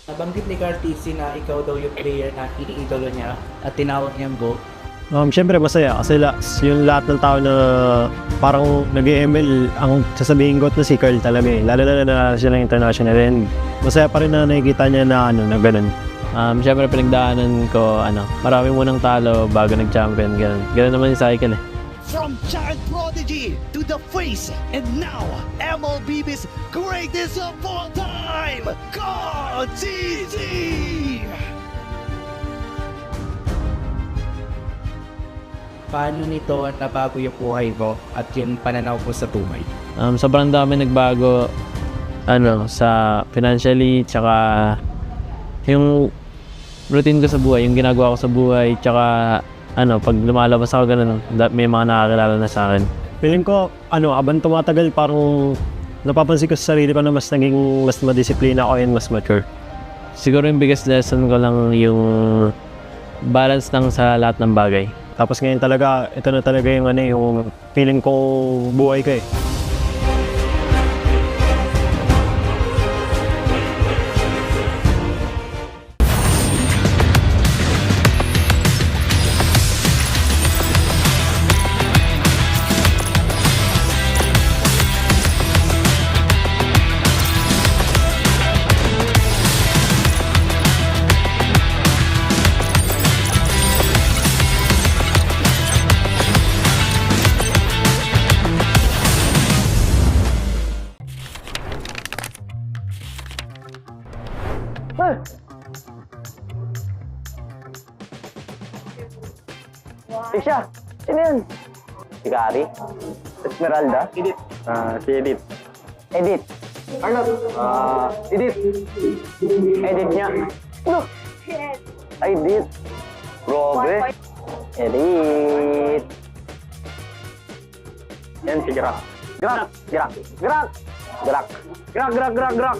Nabanggit ni Cartesi na ikaw daw yung player na iniidolo niya at tinawag niyang GOAT. Siyempre masaya kasi yung lahat ng tao na parang nag-ML, ang sasabihin ko na si Carl talaga eh. Lalo na siya ng international and masaya pa rin na nakikita niya na na ganun. Siyempre pinagdaanan ko, marami munang talo bago nag-champion, ganun. Ganun naman yung cycle eh. From child prodigy to the face, and now MLB's greatest of all time, Cartesi! Paano nito nabago yung buhay mo at yung pananaw mo sa buhay? Sobrang dami nagbago sa financially, tsaka yung routine ko sa buhay, yung ginagawa ko sa buhay, tsaka pag lumalabas ako ganun, may mga nakakilala na sa akin. Feeling ko, habang tumatagal, parang napapansin ko sa sarili ko na mas madisiplina ako and mas mature. Siguro yung biggest lesson ko lang yung balance lang sa lahat ng bagay. Tapos ngayon talaga, ito na talaga yung feeling ko buhay ko eh. Siya! Sino yun? Si Gary? Esmeralda? Edit. Si Edit. Edit. Arnold? Edit. Edit niya. Ano? Edit. Grabe. Edit. Yan si Grak. Grak! Grak! Grak! Grak! Grak! Grak! Grak! Grak!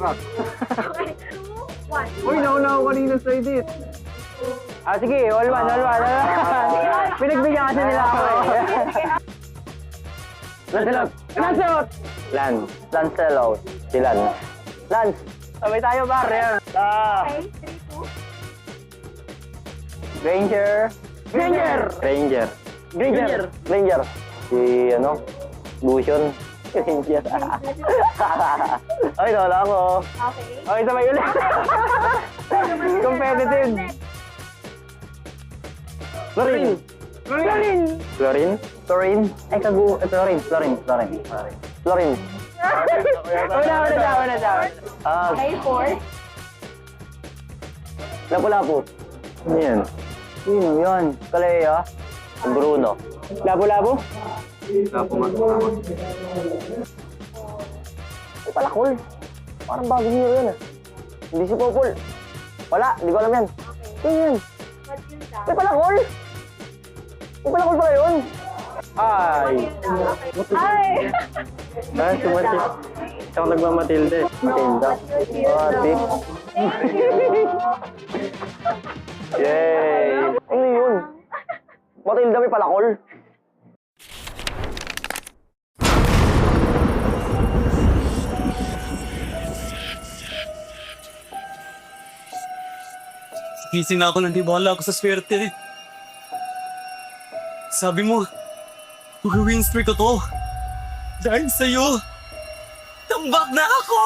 Uy, nauna ako kanina sa Edit. Sige, all one. Pinagbigyan kasi nila ako eh. Lancelot! Lancelot. Si Lance. Lance! Sabay tayo, pare. Granger. Si, Lucian. Granger. Ay, wala ako. Okay, sabay ulit. Competitive. Florin. Ay, Florin. Una. Lapu-lapu. Ano yan? Sino yan? Kalea. Bruno. Lapu-lapu? Ay, Palakol. Parang bagong hero yan ah. Hindi si Popol. Wala, hindi ko alam yan. Sino yan? Ay, Palakol! May Palakol pala yun! Ay! Sumati. Siya ako nagmamatilde. Matilda. Mati. Yay! Ano yun? Matilda may Palakol. Gising na ako nang di bahala ako sa swerte. Sabi mo, mag-win streak ko to. Dahil sa'yo, tambak na ako!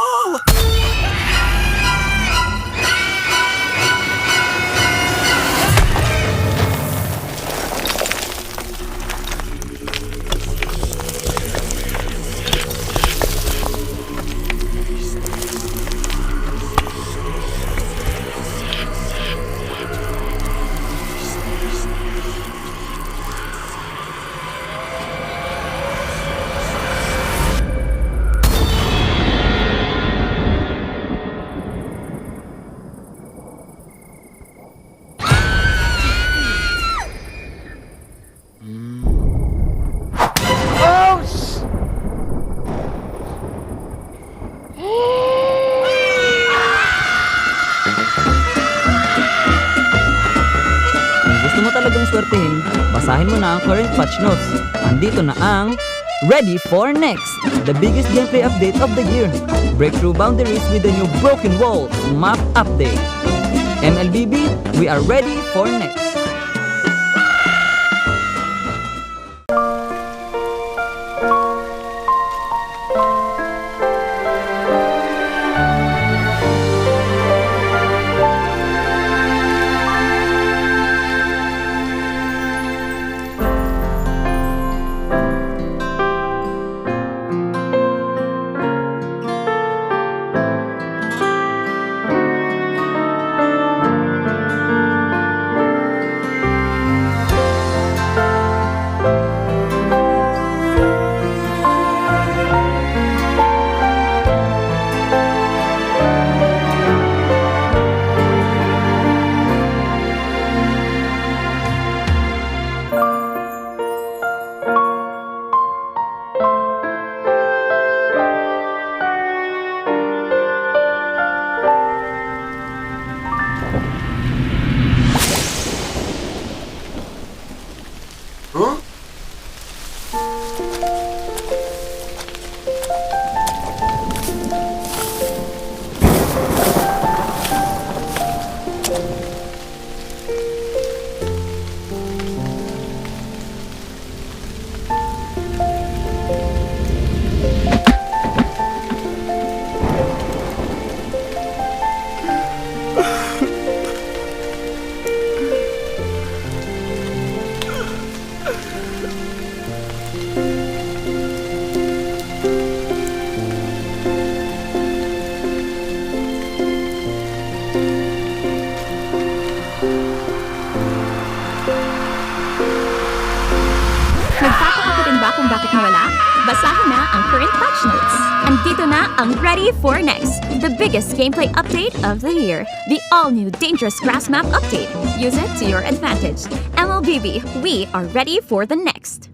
Kung gusto mo talagang swertehin, basahin mo na ang current patch notes. Andito na ang Ready for next, the biggest gameplay update of the year. Break through boundaries with the new Broken Walls map update. MLBB, we are ready for next. Nagtataka ba kung bakit nawala? Basahin na ang current patch notes. Andito na ang Ready for Next, the biggest gameplay update of the year. The all-new Dangerous Grass Map update. Use it to your advantage. MLBB, we are ready for the next.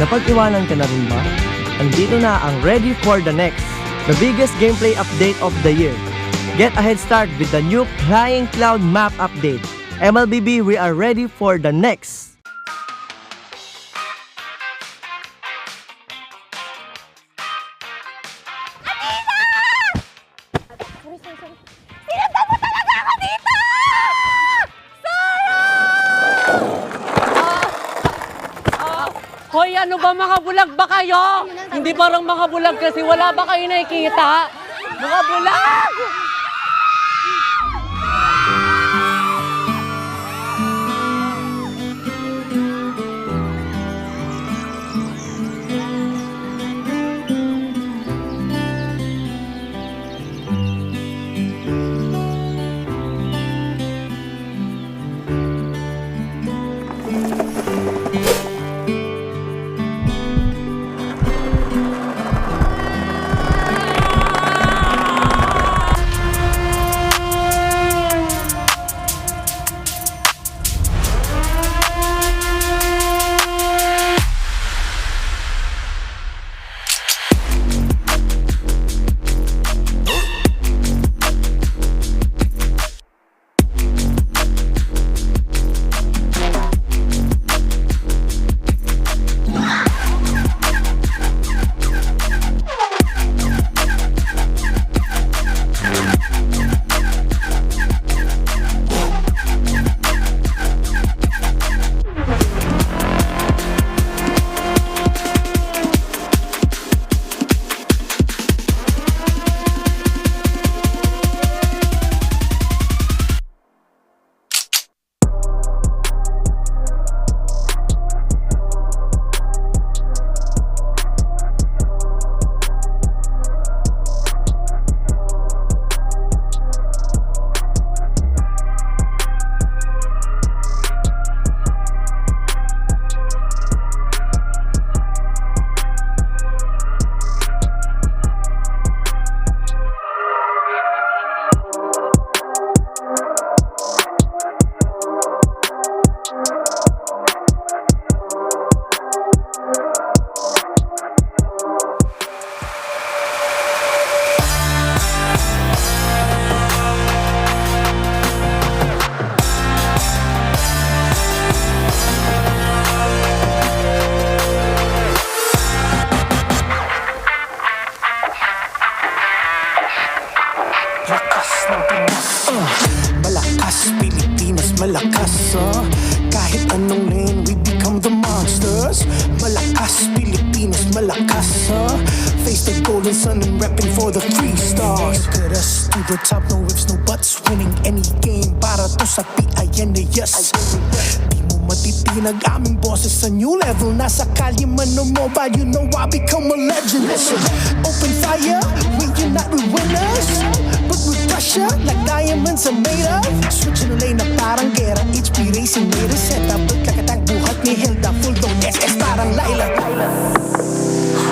Napag-iwanan ka na rin ba? Andito na ang Ready for the Next, the biggest gameplay update of the year. Get a head start with the new Flying Cloud map update. MLBB, we are ready for the next. Hoy, ano ba, mga bulag ba kayo? Hindi parang mga bulag kasi wala ba kayo nakikita? Mga bulag! stars. Malakas, Pilipinas, malakas, face the golden sun and repping for the 3 stars. Look at us, to the top, no ifs, no buts. Winning any game, para to sa PIN, yes. Di mo matitinag aming boses sa new level. Nasa kalye man o mobile, you know I become a legend. Listen, open fire, we unite, we winners. But with pressure, like diamonds are made of. Switching the lane na parang gera, HP Racing made a setup. Pagkakatang buhat ni Hilda, full dome SS parang Laila.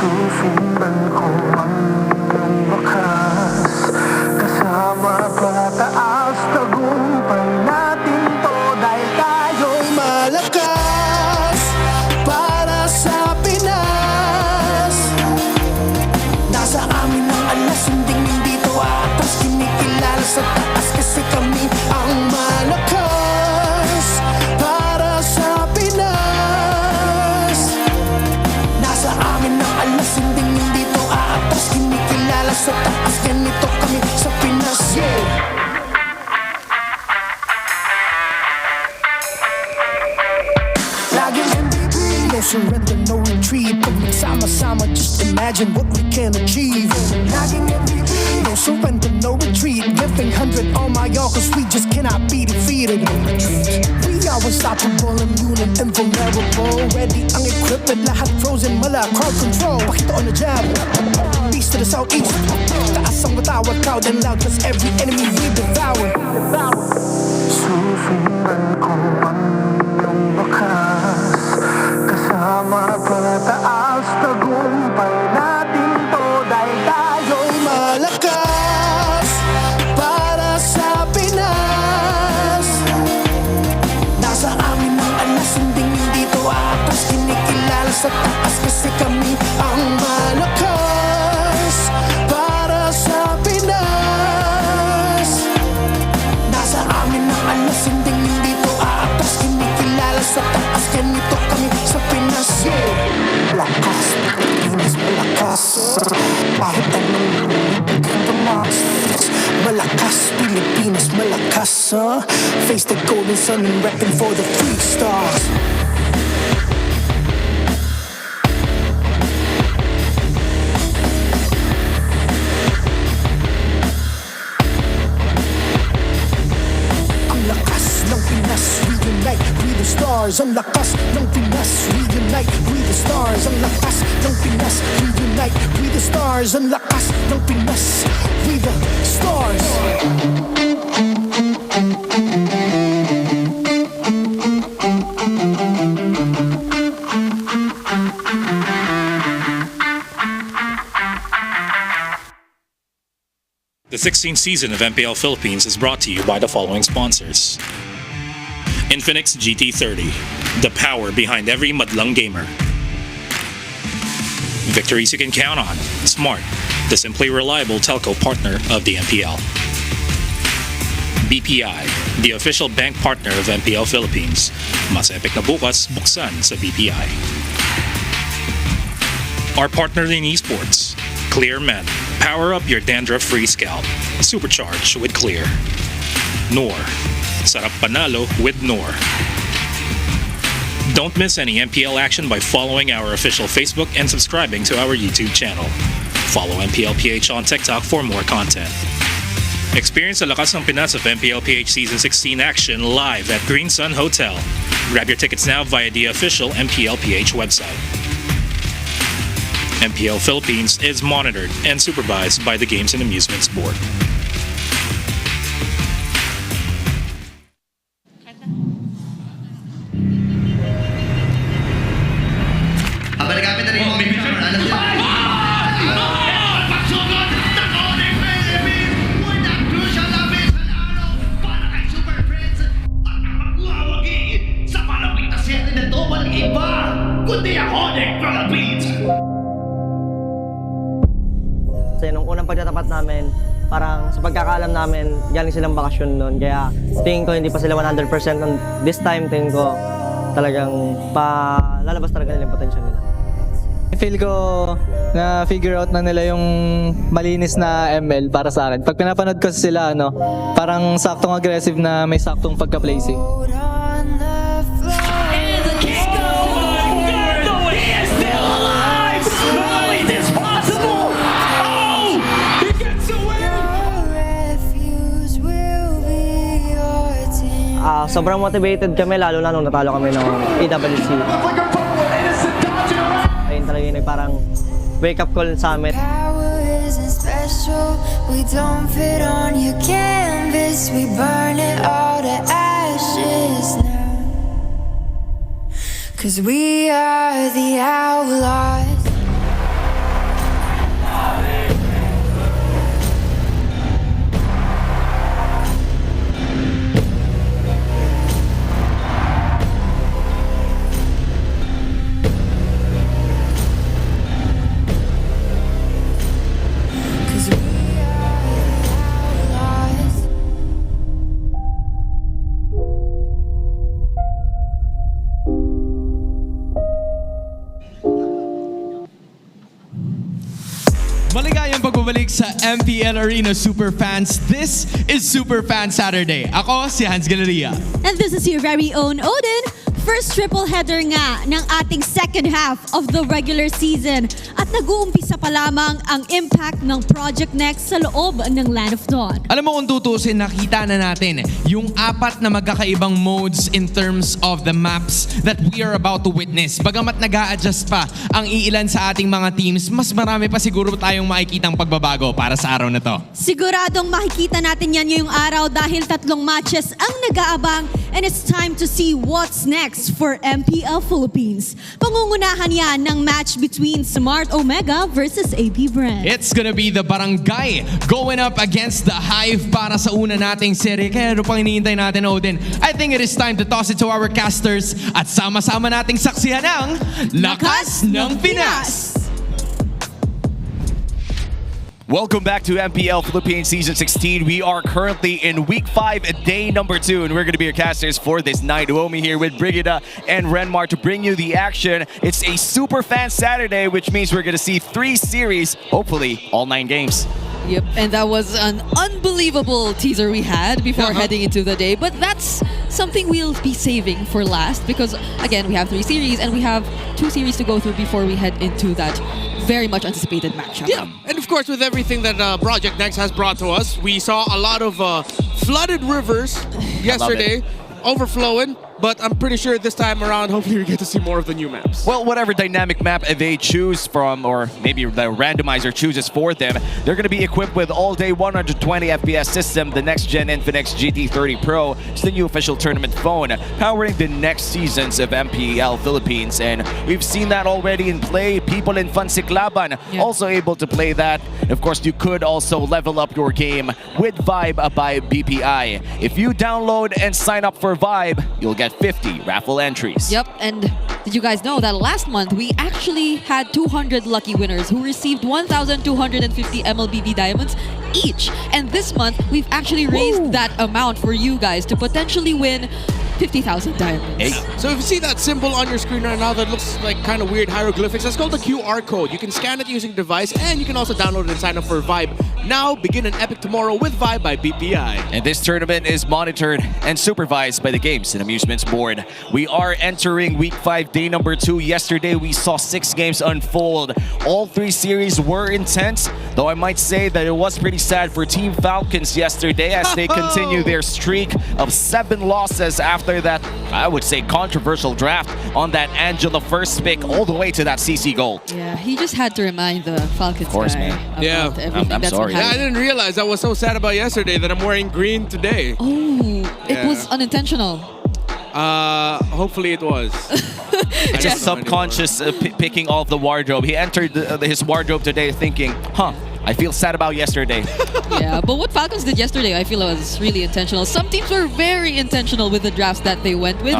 Susundan ko ang iyong bakas, kasama pataas, tagumpay natin to dahil tayo'y malakas para sa Pinas. Nasa amin ang alas, hindi to atas, kinikilala sa taas kasi kami ang malakas para sa Pinas. Nasa amin ang alas, hindi to atas, kinikilala sa taas, ganito kami sa Pinas, yeah. Laging MVP, no surrender, no retreat. Pag nagsama-sama, just imagine what we can achieve. Laging MVP, no surrender, no retreat. Giving 100 all my all, cause we just cannot be defeated. We are unstoppable, immune and invulnerable. Ready ang equipment, lahat frozen, mala, crowd control. Pakita on the jab, east to the southeast. Taas ang watawat, proud and loud, cause every enemy we devour. Susundan ko ang iyong bakas, kasama pataas, tagumpay natin to dahil tayo'y malakas para sa Pinas. Nasa amin ang alas, hindi to atas, kinikilala sa taas kasi kami ang malakas para sa Pinas. Nasa amin ang alas, hindi to atas, kinikilala sa taas, ganito kami sa Pinas, yeah. Malakas, Pilipinas, malakas, kahit anong malakas, Pilipinas, malakas, face the golden sun and repping for the 3 stars. Ang lakas ng Pinas, we unite, we the stars. Ang lakas ng Pinas, we unite, we the stars. Ang lakas ng Pinas, we unite, we the stars. Ang lakas ng Pinas, we the stars. The 16th season of MPL Philippines is brought to you by the following sponsors. Infinix GT30, the power behind every madlang gamer. Victories you can count on. Smart, the simply reliable telco partner of the MPL. BPI, the official bank partner of MPL Philippines. Mas epic na bukas, buksan sa BPI. Our partner in esports, Clear Men. Power up your dandruff-free scalp. Supercharge with Clear. Nor. Sarap panalo with Nor. Don't miss any MPL action by following our official Facebook and subscribing to our YouTube channel. Follow MPLPH on TikTok for more content. Experience the lakas ng Pinas of MPLPH Season 16 action live at Green Sun Hotel. Grab your tickets now via the official MPLPH website. MPL Philippines is monitored and supervised by the Games and Amusements Board. Nagamit na rin yung ONIC camera. Alam niyo? Pagsugod ng ONIC Philippines! Una crucial na minsan araw para kay Superfans at ang magwawagi sa malapit na siyete na ito walang iba kundi ang ONIC Philippines! Kasi nung unang pagtatapat namin, parang sa pagkakaalam namin, galing silang bakasyon noon. Kaya tingin ko hindi pa sila 100%. This time, tingin ko talagang lalabas talaga nila yung potential nila. Feel ko na figure out na nila yung malinis na ML para sa akin. Pag pinapanood ko sila, parang saktong aggressive na may saktong pagka-placing. sobrang motivated kami, lalo na nung natalo kami ng AWC. Ayun talaga yung parang wake-up call sa amin. Special, we don't fit on your canvas, we burn it all to ashes now. 'Cause we are the outlaws. Maligayang pagbabalik sa MPL Arena Superfans. This is Superfans Saturday. Ako si Hans Galeria. And this is your very own Odin. First triple header nga ng ating second half of the regular season. At nag-uumpisa pa lamang ang impact ng Project Next sa loob ng Land of Dawn. Alam mo kung tutusin, nakita na natin yung 4 na magkakaibang modes in terms of the maps that we are about to witness. Bagamat nag-a-adjust pa ang iilan sa ating mga teams, mas marami pa siguro tayong makikitang pagbabago para sa araw na to. Siguradong makikita natin yan ngayong araw dahil 3 matches ang nag-aabang, and it's time to see what's next for MPL Philippines. Pangungunahan yan ng match between Smart Omega versus APBR. It's gonna be the Barangay going up against the Hive para sa una nating serye. Kaya ano pang hinihintay natin, Odin? I think it is time to toss it to our casters at sama-sama nating saksihan ang Lakas ng Pinas! Welcome back to MPL Philippines Season 16. We are currently in Week 5, day number 2, and we're going to be your casters for this night. Uomi here with Brigida and Renmar to bring you the action. It's a Superfans Saturday, which means we're going to see 3 series, hopefully all 9 games. Yep, and that was an unbelievable teaser we had before heading into the day. But that's something we'll be saving for last because, again, we have 3 series and we have 2 series to go through before we head into that very much anticipated matchup. Yeah, and of course with everything that Project Next has brought to us, we saw a lot of flooded rivers yesterday, overflowing. But I'm pretty sure this time around, hopefully we get to see more of the new maps. Well, whatever dynamic map they choose from, or maybe the randomizer chooses for them, they're going to be equipped with all-day 120 FPS system, the next-gen Infinix GT30 Pro. It's the new official tournament phone, powering the next seasons of MPL Philippines. And we've seen that already in play. People in Fansiklaban also able to play that. Of course, you could also level up your game with Vibe by BPI. If you download and sign up for Vibe, you'll get 50 raffle entries. Yep, and did you guys know that last month we actually had 200 lucky winners who received 1,250 MLBB diamonds each. And this month we've actually raised that amount for you guys to potentially win 50,000 diamonds. So if you see that symbol on your screen right now that looks like kind of weird hieroglyphics, that's called the QR code. You can scan it using device and you can also download it and sign up for Vibe. Now, begin an epic tomorrow with Vibe by BPI. And this tournament is monitored and supervised by the Games and Amusements Board. We are entering Week 5, day number 2. Yesterday, we saw 6 games unfold. All 3 series were intense, though I might say that it was pretty sad for Team Falcons yesterday as they continue their streak of 7 losses after that, I would say, controversial draft on that Angela first pick all the way to that CC goal. Yeah, he just had to remind the Falcons man. Yeah, I'm sorry. Yeah, I didn't realize I was so sad about yesterday that I'm wearing green today. Oh, it was unintentional. Hopefully it was. It's a subconscious picking off the wardrobe. He entered his wardrobe today thinking, I feel sad about yesterday. Yeah, but what Falcons did yesterday, I feel was really intentional. Some teams were very intentional with the drafts that they went with,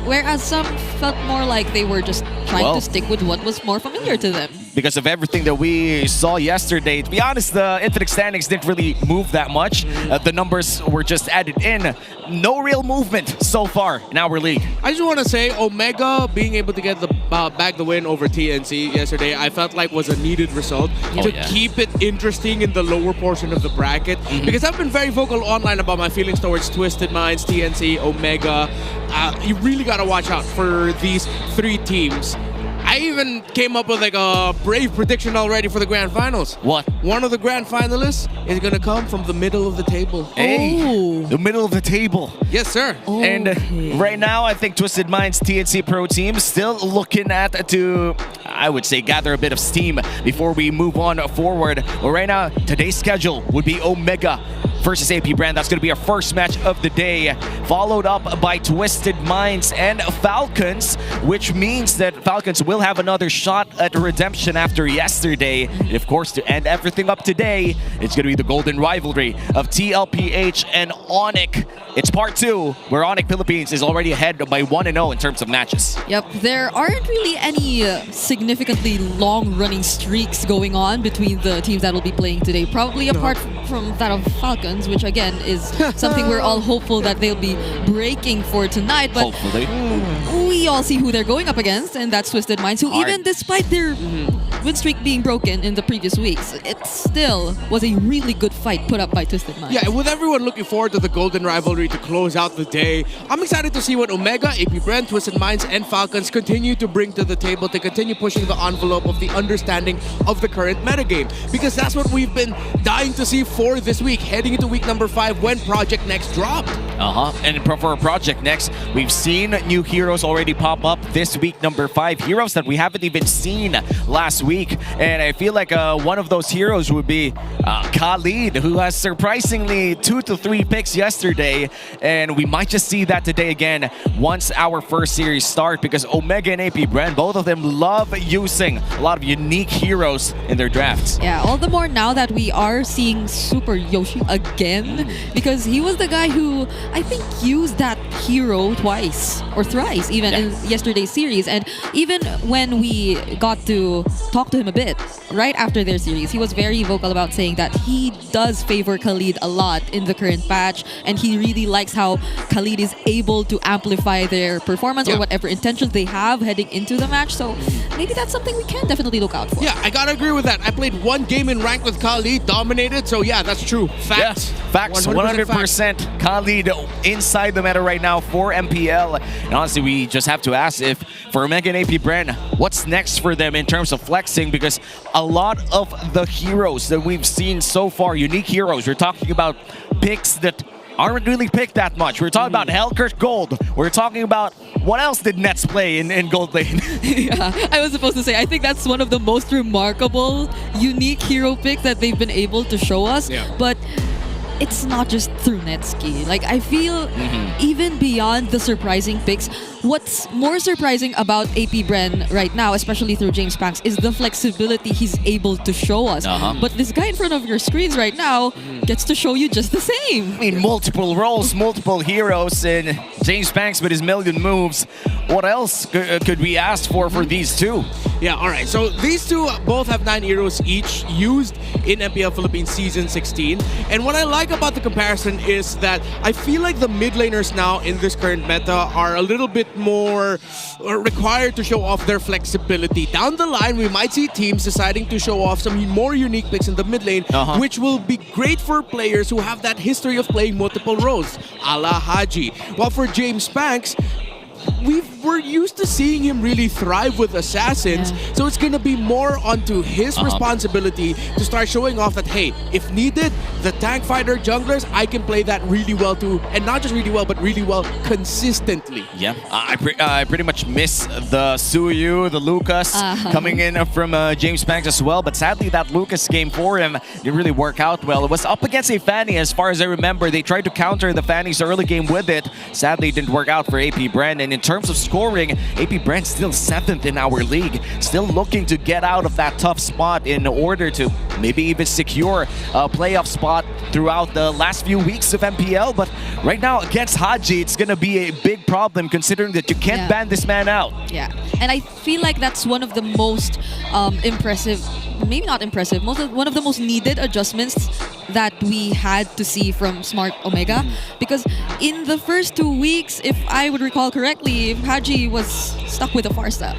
whereas some felt more like they were just trying to stick with what was more familiar to them. Because of everything that we saw yesterday, to be honest, the Infinix standings didn't really move that much. The numbers were just added in. No real movement so far in our league. I just want to say, Omega being able to get the back the win over TNC yesterday, I felt like was a needed result to keep it interesting in the lower portion of the bracket. Because I've been very vocal online about my feelings towards Twisted Minds, TNC, Omega. You really got to watch out for these 3 teams. I even came up with like a brave prediction already for the grand finals. What? One of the grand finalists is gonna come from the middle of the table. Hey, the middle of the table. Yes, sir. And right now, I think Twisted Minds TNC Pro Team still looking at to, I would say, gather a bit of steam before we move on forward. Well, right now, today's schedule would be Omega versus AP Brand. That's going to be our first match of the day, followed up by Twisted Minds and Falcons, which means that Falcons will have another shot at redemption after yesterday. And of course, to end everything up today, it's going to be the golden rivalry of TLPH and ONIC. It's part 2, where ONIC Philippines is already ahead by 1-0 in terms of matches. Yep, there aren't really any significantly long-running streaks going on between the teams that will be playing today. Probably apart from that of Falcons, which again is something we're all hopeful that they'll be breaking for tonight. But hopefully. We all see who they're going up against, and that's Twisted Minds, who even despite their win streak being broken in the previous weeks, it still was a really good fight put up by Twisted Minds. Yeah, with everyone looking forward to the golden rivalry to close out the day, I'm excited to see what Omega, AP Brand, Twisted Minds, and Falcons continue to bring to the table to continue pushing the envelope of the understanding of the current metagame. Because that's what we've been dying to see for this week, heading into week number 5 when Project Next dropped. And for Project Next, we've seen new heroes already pop up this week, number 5. Heroes that we haven't even seen last week. And I feel like one of those heroes would be Khalid, who has surprisingly 2 to 3 picks yesterday. And we might just see that today again once our first series start, because Omega and AP Brand, both of them love using a lot of unique heroes in their drafts. Yeah, all the more now that we are seeing Super Yoshi again, because he was the guy who I think used that hero twice or thrice even in yesterday's series. And even when we got to talk to him a bit right after their series, he was very vocal about saying that he does favor Khalid a lot in the current patch, and he really likes how Khalid is able to amplify their performance or whatever intentions they have heading into the match. So maybe that's something we can definitely look out for. Yeah, I gotta agree with that. I played one game in rank with Khalid, dominated, so yeah, that's true. Facts. Facts, 100%. Khalid inside the meta right now for MPL. And honestly, we just have to ask if for Omega and AP Brand, what's next for them in terms of flexing? Because a lot of the heroes that we've seen so far, unique heroes, we're talking about picks that aren't really picked that much. We're talking about Hellcurt Gold. We're talking about what else did Nets play in Gold Lane? Yeah, I was supposed to say, I think that's one of the most remarkable, unique hero picks that they've been able to show us. But it's not just through Netski. Like, I feel even beyond the surprising picks, what's more surprising about AP Brand right now, especially through James Panks, is the flexibility he's able to show us. But this guy in front of your screens right now gets to show you just the same. I mean, multiple roles, multiple heroes, and James Panks with his million moves. What else could we ask for these two? Yeah, all right. So these two both have 9 heroes each used in MPL Philippines Season 16. And what I like about the comparison is that I feel like the mid laners now in this current meta are a little bit more required to show off their flexibility. Down the line, we might see teams deciding to show off some more unique picks in the mid lane, which will be great for players who have that history of playing multiple roles, a la Haji. While for James Panks, we're used to seeing him really thrive with assassins, so it's gonna be more onto his responsibility to start showing off that, hey, if needed, the tank fighter junglers, I can play that really well too, and not just really well, but really well consistently. Yeah, I pretty much miss the Suyu, the Lucas coming in from James Panks as well, but sadly that Lucas game for him didn't really work out well. It was up against a Fanny, as far as I remember. They tried to counter the Fanny's early game with it. Sadly, it didn't work out for AP Brand, and in terms of scoring, AP Brand still 7th in our league, still looking to get out of that tough spot in order to maybe even secure a playoff spot throughout the last few weeks of MPL. But right now against Haji, it's gonna be a big problem considering that you can't ban this man out. Yeah, and I feel like that's one of the most impressive, maybe not impressive, one of the most needed adjustments that we had to see from Smart Omega, because in the first 2 weeks, if I would recall correctly, Haji was stuck with a Farsa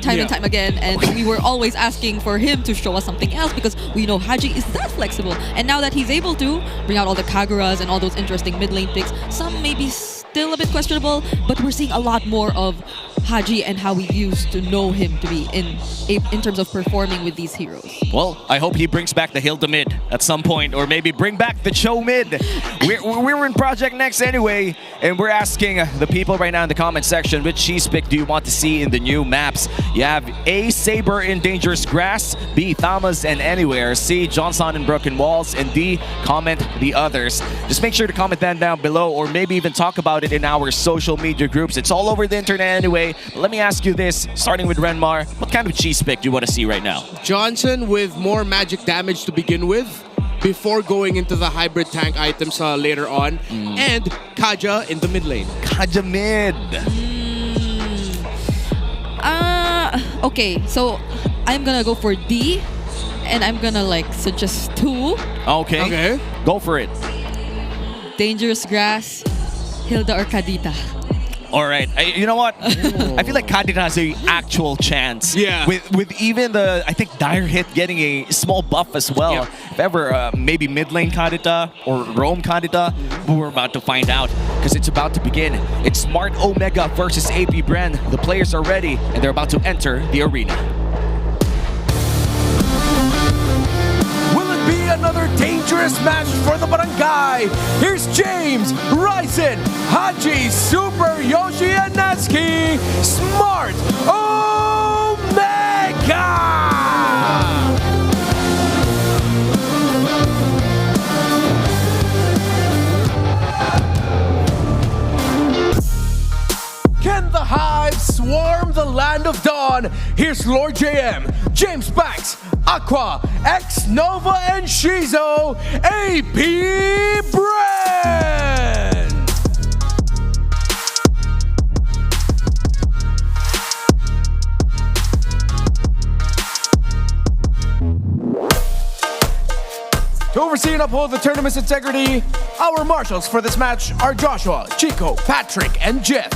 time and time again, and we were always asking for him to show us something else because we know Haji is that flexible. And now that he's able to bring out all the Kaguras and all those interesting mid lane picks, some maybe still a bit questionable, but we're seeing a lot more of Haji and how we used to know him to be in terms of performing with these heroes. Well, I hope he brings back the Hilda mid at some point, or maybe bring back the Cho mid. We're in Project Next anyway, and we're asking the people right now in the comment section, which cheese pick do you want to see in the new maps? You have A, Saber in Dangerous Grass, B, Thamas and Anywhere, C, Johnson in Broken Walls, and D, comment the others. Just make sure to comment that down below, or maybe even talk about it in our social media groups. It's all over the internet anyway. But let me ask you this, starting with Renmar, what kind of cheese pick do you want to see right now? Johnson with more magic damage to begin with, before going into the hybrid tank items later on, and Kaja in the mid lane. Kaja mid. Okay, so I'm gonna go for D, and I'm gonna suggest 2. Okay. Go for it. Dangerous Grass, Hilda or Kadita. All right. You know what? I feel like Kadita has an actual chance. Yeah. With even the, I think, Dire Hit getting a small buff as well. Yeah. If ever, maybe mid lane Kadita or roam Kadita, we're about to find out because it's about to begin. It's Smart Omega versus AP Brand. The players are ready and they're about to enter the arena. Be another dangerous match for the barangay. Here's James, Ryzen, Haji, Super, Yoshi, and Natsuki. Smart Omega! Can the Hive swarm the land of dawn? Here's Lord JM, James Banks, Aqua, X Nova, and Shizo, AP Brand! To oversee and uphold the tournament's integrity, our marshals for this match are Joshua, Chico, Patrick, and Jeff.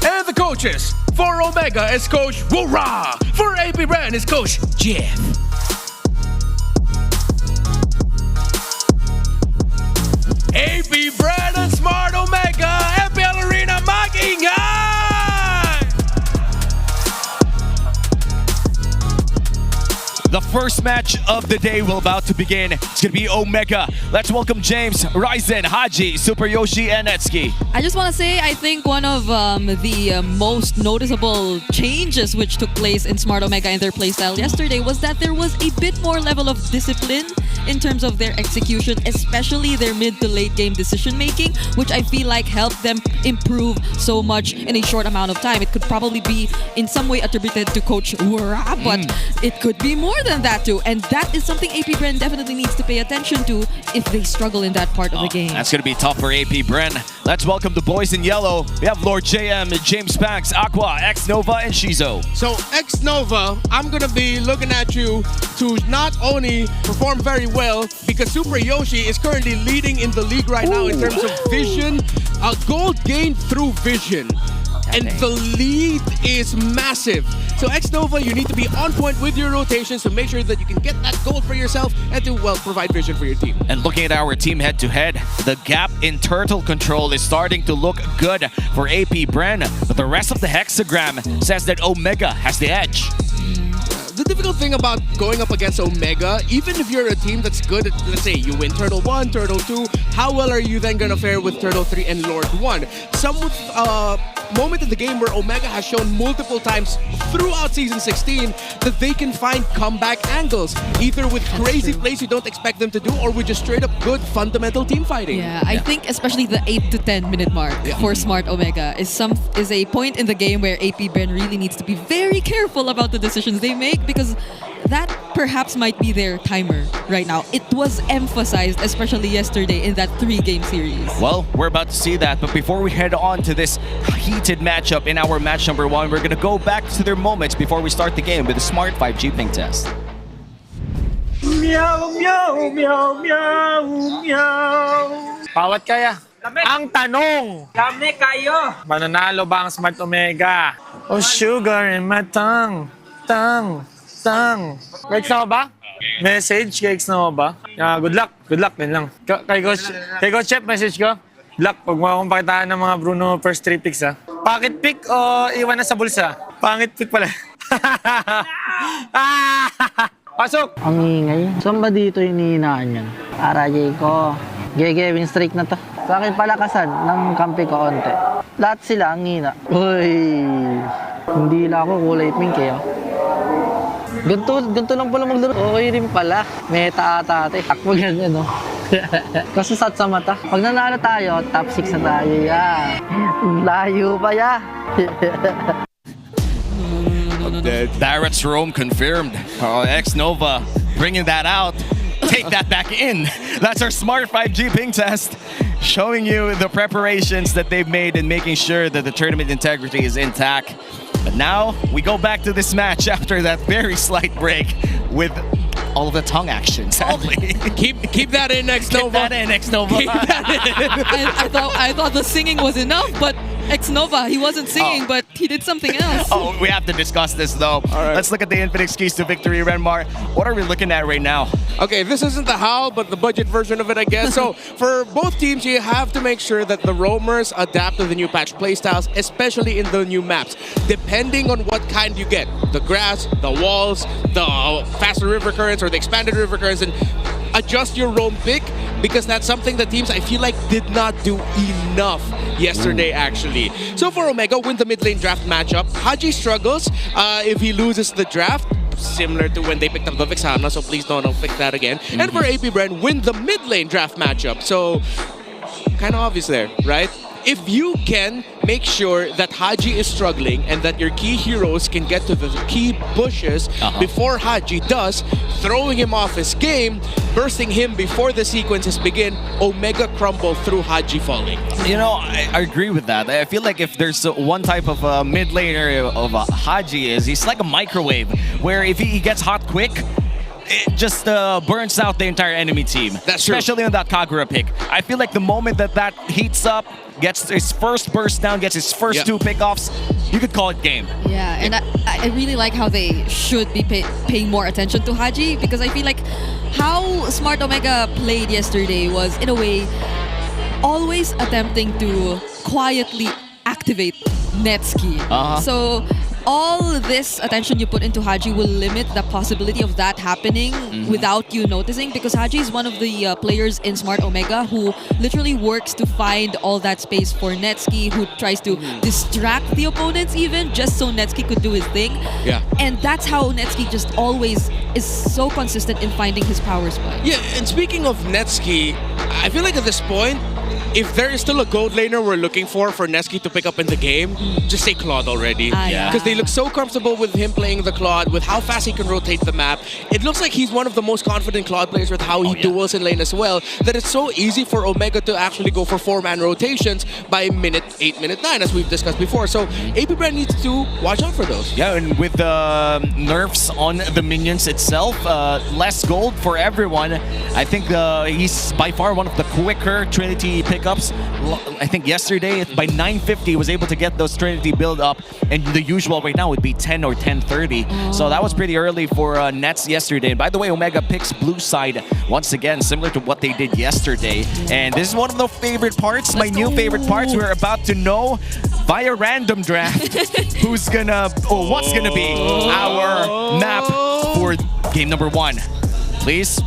And the coaches, for Omega is Coach Wura, for AP Brand is Coach Jeff. AP Brand and Smart Omega, MPL Arena, mag-ingay! The first match of the day will about to begin. It's gonna be Omega. Let's welcome James, Ryzen, Haji, Super Yoshi, and Etsuki. I just want to say, I think one of the most noticeable changes which took place in Smart Omega and their playstyle yesterday was that there was a bit more level of discipline in terms of their execution, especially their mid to late game decision making, which I feel like helped them improve so much in a short amount of time. It could probably be in some way attributed to Coach Wura, but it could be more than that too. And that is something AP Bren definitely needs to pay attention to if they struggle in that part of the game. That's going to be tough for AP Bren. Let's welcome the boys in yellow. We have Lord JM, James Banks, Aqua, X Nova, and Shizo. So X Nova, I'm going to be looking at you to not only perform very well, because Super Yoshi is currently leading in the league right now in terms of vision, gold gained through vision. And the lead is massive. So X-Nova, you need to be on point with your rotations to make sure that you can get that gold for yourself and to, well, provide vision for your team. And looking at our team head-to-head, the gap in turtle control is starting to look good for AP Bren, but the rest of the hexagram says that Omega has the edge. The difficult thing about going up against Omega, even if you're a team that's good at, let's say, you win Turtle 1, Turtle 2, how well are you then going to fare with Turtle 3 and Lord 1? Some moment in the game where Omega has shown multiple times throughout Season 16 that they can find comeback angles, either with crazy plays you don't expect them to do or with just straight up good fundamental team fighting. Yeah, I think especially the 8 to 10 minute mark for Smart Omega is a point in the game where AP Ben really needs to be very careful about the decisions they make, because that perhaps might be their timer right now. It was emphasized, especially yesterday in that 3-game series. Well, we're about to see that, but before we head on to this heated matchup in our match number 1, we're gonna go back to their moments before we start the game with the Smart 5G ping test. Meow, meow, meow, meow, meow. Bawat kaya? Ang tanong! Kami kayo! Mananalo ba ang Smart Omega? Oh, sugar in my tongue. Tongue. Right na ba? Message kay X na ba? Good luck. Good luck din lang. Kay Coach Chef, message ko. Black, huwag mo akong pakitaan ng mga Bruno first 3 picks ha. Pocket pick o iwan na sa bulsa? Pangit pick pala. Pasok! Ang ingay. Saan ba dito hinihinaan yan? RJ ko. Gege, win streak na to. Sa akin palakasan ng kampi ko onte. Lahat sila ang hina. Uy! Hindi lang ako kulay pink eh. Ganto lang pala maglaro. Okay rin pala. Meta ata ate. Takbo ganyan no. Kasi sat sa mata. Pag nanalo tayo, top 6 na tayo. Yeah. Layo pa ya. The Barrett's Rome confirmed. X-Nova bringing that out. Take that back in. That's our smart 5G ping test, showing you the preparations that they've made and making sure that the tournament integrity is intact. But now we go back to this match after that very slight break with all of the tongue action, sadly. Keep that in, X-Nova. Keep that in, X-Nova. I thought the singing was enough, but X-Nova, he wasn't singing, but he did something else. Oh, we have to discuss this though. All right. Let's look at the infinite keys to victory, Renmar. What are we looking at right now? Okay, this isn't the HAL, but the budget version of it, I guess. So for both teams, you have to make sure that the roamers adapt to the new patch playstyles, especially in the new maps, depending on what kind you get. The grass, the walls, the faster river currents, or the expanded river currents, and adjust your roam pick, because that's something that teams, I feel like, did not do enough yesterday, actually. So for Omega, win the mid lane draft matchup. Haji struggles if he loses the draft, similar to when they picked up the Vixana, so please don't pick that again. And for APBR, win the mid lane draft matchup. So, kind of obvious there, right? If you can make sure that Haji is struggling and that your key heroes can get to the key bushes before Haji does, throwing him off his game, bursting him before the sequences begin, Omega crumble through Haji falling. You know, I agree with that. I feel like if there's one type of mid laner of Haji is, he's like a microwave, where if he gets hot quick, it just burns out the entire enemy team. That's true. Especially on that Kagura pick. I feel like the moment that heats up, gets his first burst down, gets his first 2 pickoffs, you could call it game. Yeah, and I really like how they should be paying more attention to Haji, because I feel like how Smart Omega played yesterday was, in a way, always attempting to quietly activate Netski. So all this attention you put into Haji will limit the possibility of that happening without you noticing, because Haji is one of the players in Smart Omega who literally works to find all that space for Netski, who tries to distract the opponents even, just so Netski could do his thing. Yeah. And that's how Netski just always is so consistent in finding his power spot. Yeah, and speaking of Netski, I feel like at this point, if there is still a gold laner we're looking for Netski to pick up in the game, just say Claude already. Because they look so comfortable with him playing the Claude, with how fast he can rotate the map. It looks like he's one of the most confident Claude players with how he duels in lane as well, that it's so easy for Omega to actually go for 4-man rotations by minute 8, minute 9, as we've discussed before. So APBR needs to watch out for those. Yeah, and with the nerfs on the minions itself, less gold for everyone. I think he's by far one of the quicker Trinity pickups. I think yesterday by 9:50 he was able to get those Trinity build up, and the usual right now would be 10 or 10:30. So that was pretty early for Nets yesterday. And by the way, Omega picks blue side once again, similar to what they did yesterday. And this is one of the favorite parts, my new favorite parts. We're about to know via random draft who's gonna, or what's gonna be our map for game number 1. Please?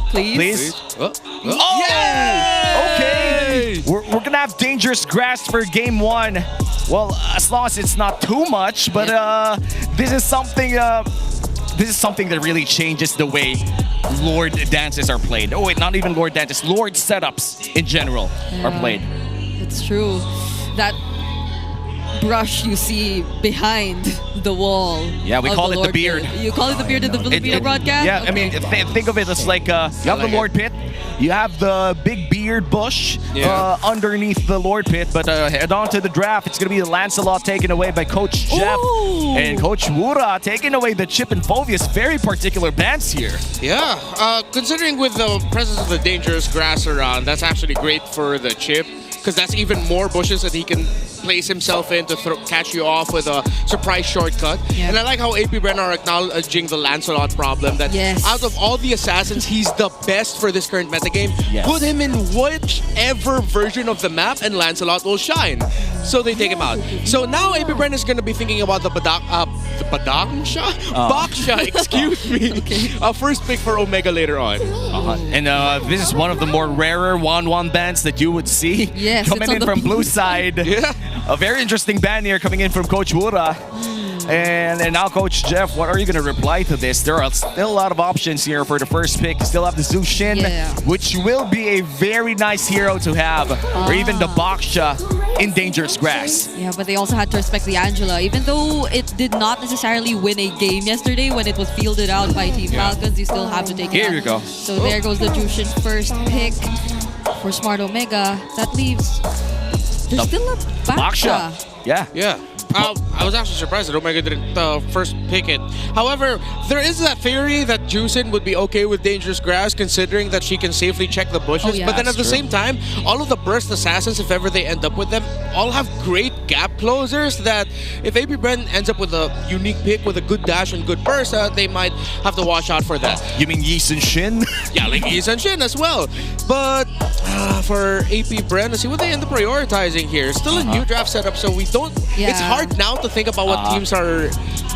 Oh! Okay! We're gonna have dangerous grass for game 1. Well, as long as it's not too much, but this is something that really changes the way Lord dances are played. Oh wait, not even Lord dances, Lord setups in general are played. It's true. That brush you see behind the wall. Yeah, we call it the beard. You call it the beard in the Filipino broadcast? Yeah, I mean, think of it as like, you have the Lord Pit, you have the big beard bush underneath the Lord Pit, but head on to the draft. It's going to be the Lancelot taken away by Coach Jeff, and Coach Wura taking away the Chip and Fovius. Very particular bands here. Yeah, considering with the presence of the dangerous grass around, that's actually great for the Chip, because that's even more bushes that he can place himself in to catch you off with a surprise shortcut. Yeah. And I like how AP Bren are acknowledging the Lancelot problem, that out of all the assassins, he's the best for this current metagame. Yes. Put him in whichever version of the map and Lancelot will shine. So they take him out. So now AP Bren is going to be thinking about the Baksha, excuse me. First pick for Omega later on. And this is one of the more rarer 1-1 bans that you would see. Yes, coming in from blue side. A very interesting ban here coming in from Coach Wura. And now, Coach Jeff, what are you going to reply to this? There are still a lot of options here for the first pick. You still have the Zushin, which will be a very nice hero to have. Or even the Baksha in Dangerous Grass. Yeah, but they also had to respect the Angela. Even though it did not necessarily win a game yesterday when it was fielded out by Team Falcons, you still have to take it Here out. you go. So there goes the Jushin first pick for Smart Omega. That leaves... There's still a Baksha. Yeah. I was actually surprised that Omega didn't first pick it. However, there is that theory that Jusin would be okay with Dangerous Grass considering that she can safely check the bushes. But then at the same time, all of the burst assassins, if ever they end up with them, all have great gap closers that if AP Bren ends up with a unique pick with a good dash and good burst, they might have to watch out for that. You mean Yi Sun Shin? Yeah, like Yi Sun Shin as well. But for AP Bren, let's see what they end up prioritizing here. Still a new draft setup, so we don't... It's hard now to think about what teams are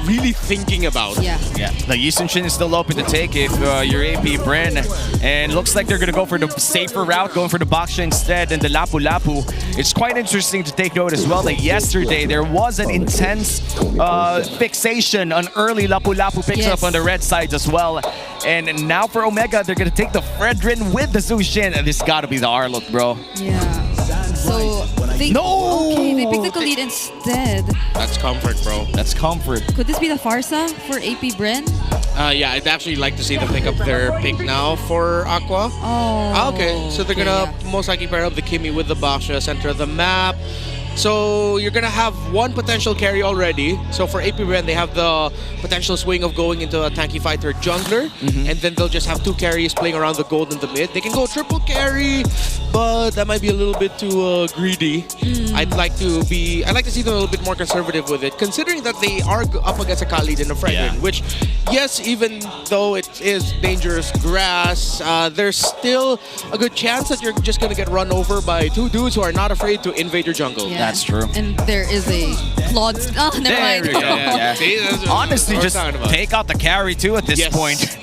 really thinking about. The Yi Sun Shin is still open to take if you're AP Bren. And looks like they're going to go for the safer route, going for the Baksha instead and the Lapu Lapu. It's quite interesting to take note as well that yesterday there was an intense fixation on early Lapu Lapu picks up on the red sides as well. And now for Omega, they're going to take the Fredrin with the Zushin. And this got to be the Arlot, bro. So they they picked the Khalid instead. That's comfort, bro. That's comfort. Could this be the Farsa for AP Bren? Yeah, I'd actually like to see them pick up their pick now for Aqua. Okay, so they're gonna most likely pair up the Kimi with the Baksha, center of the map. So you're gonna have one potential carry already. So for AP Bren, they have the potential swing of going into a tanky fighter jungler, and then they'll just have two carries playing around the gold in the mid. They can go triple carry, but that might be a little bit too greedy. I'd like to see them a little bit more conservative with it, considering that they are up against a Khalid and a Fredrin, which, yes, even though it is Dangerous Grass, there's still a good chance that you're just gonna get run over by two dudes who are not afraid to invade your jungle. That's true. And there is a Claude. Oh, never mind. There we go. Honestly, just take out the carry too at this point.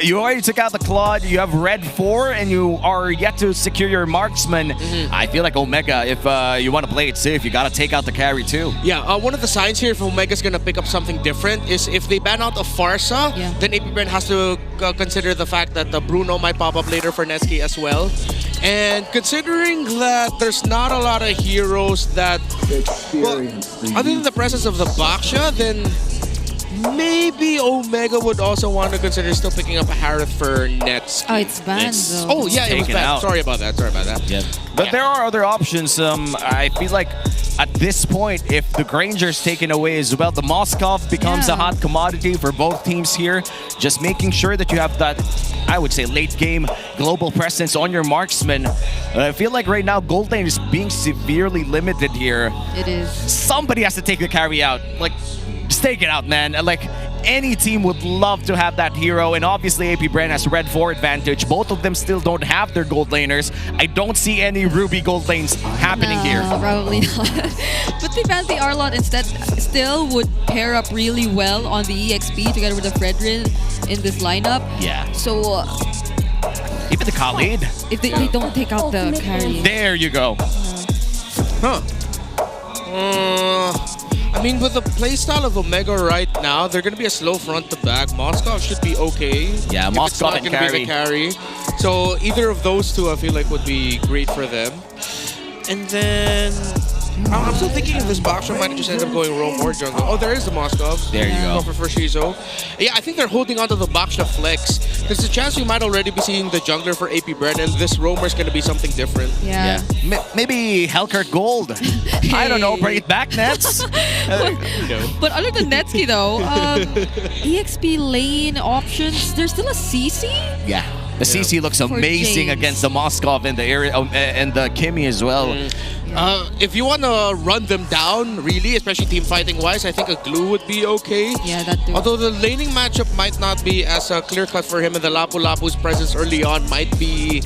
You already took out the Claude, you have red 4, and you are yet to secure your marksman. I feel like Omega, if you want to play it safe, you got to take out the carry too. Yeah, one of the signs here if Omega's going to pick up something different is if they ban out a Farsa, then AP Bren has to consider the fact that the Bruno might pop up later for Neski as well. And considering that there's not a lot of heroes that, other than the presence of the Baksha, then maybe Omega would also want to consider still picking up a Harith for Nets. Oh, it's banned though. Oh, yeah, it was banned. Sorry about that. But there are other options. I feel like at this point, if the Granger's taken away as well, the Moskov becomes a hot commodity for both teams here. Just making sure that you have that, I would say, late game global presence on your marksman. I feel like right now, Gold Lane is being severely limited here. It is. Somebody has to take the carry out. Like, just take it out, man. Like, any team would love to have that hero, and obviously AP Bren has red 4 advantage. Both of them still don't have their gold laners. I don't see any Ruby gold lanes happening here. Probably not. But the Fancy Arlot instead still would pair up really well on the EXP together with the Fredrin in this lineup. Yeah. So even the Khalid. If they don't take out the carry. There you go. I mean, with the playstyle of Omega right now, they're going to be a slow front to back. Moskov should be okay. Yeah, Moskov and carry. Be the carry. So either of those two, I feel like, would be great for them. And then I'm still thinking if this Baksha might just end up going roam or jungle. Oh, there is the Moskov. There you go. For Shizo. Yeah, I think they're holding on to the Baksha flex. There's a chance we might already be seeing the jungler for AP Bren, and this roamer is going to be something different. Yeah. Maybe Hellcurt Gold. I don't know. Bring it back, Nets. But other than Netsky, though, EXP lane options, there's still a CC? Yeah. The CC looks amazing against the Moskov and the area and the Kimi as well. If you want to run them down, really, especially team fighting wise, I think a glue would be okay. Yeah, that too. Although the laning matchup might not be as clear cut for him, and the Lapu Lapu's presence early on might be,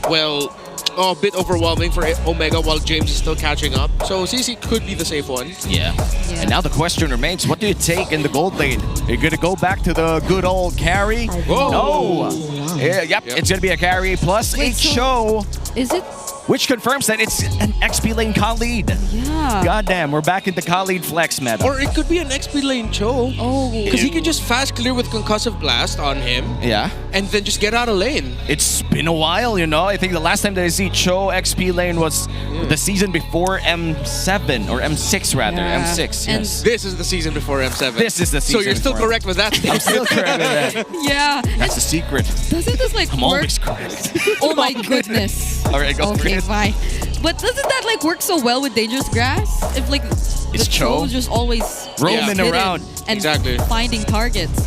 well, a bit overwhelming for Omega while James is still catching up. So CC could be the safe one. Yeah. And now the question remains, what do you take in the gold lane? Are you going to go back to the good old carry? Whoa. No. Yeah, yep, it's going to be a carry plus Wait, a show. Is it? Which confirms that it's an XP lane Khalid. Yeah. Goddamn, we're back into Khalid flex meta. Or it could be an XP lane Cho. Oh. Because he can just fast clear with Concussive Blast on him. Yeah. And then just get out of lane. It's been a while, you know. I think the last time that I see Cho XP lane was the season before M7 or M6 rather. Yeah. M6. And yes. this is the season before M7. This is the season. So you're still before. correct with that. I'm still correct with that. Yeah. That's the secret. Doesn't this like I'm work? always correct. Oh my goodness. All right, go for Okay, it. bye. But doesn't that like work so well with Dangerous Grass? If like the Cho. Cho's just always Roaming hidden around. and Exactly. finding targets.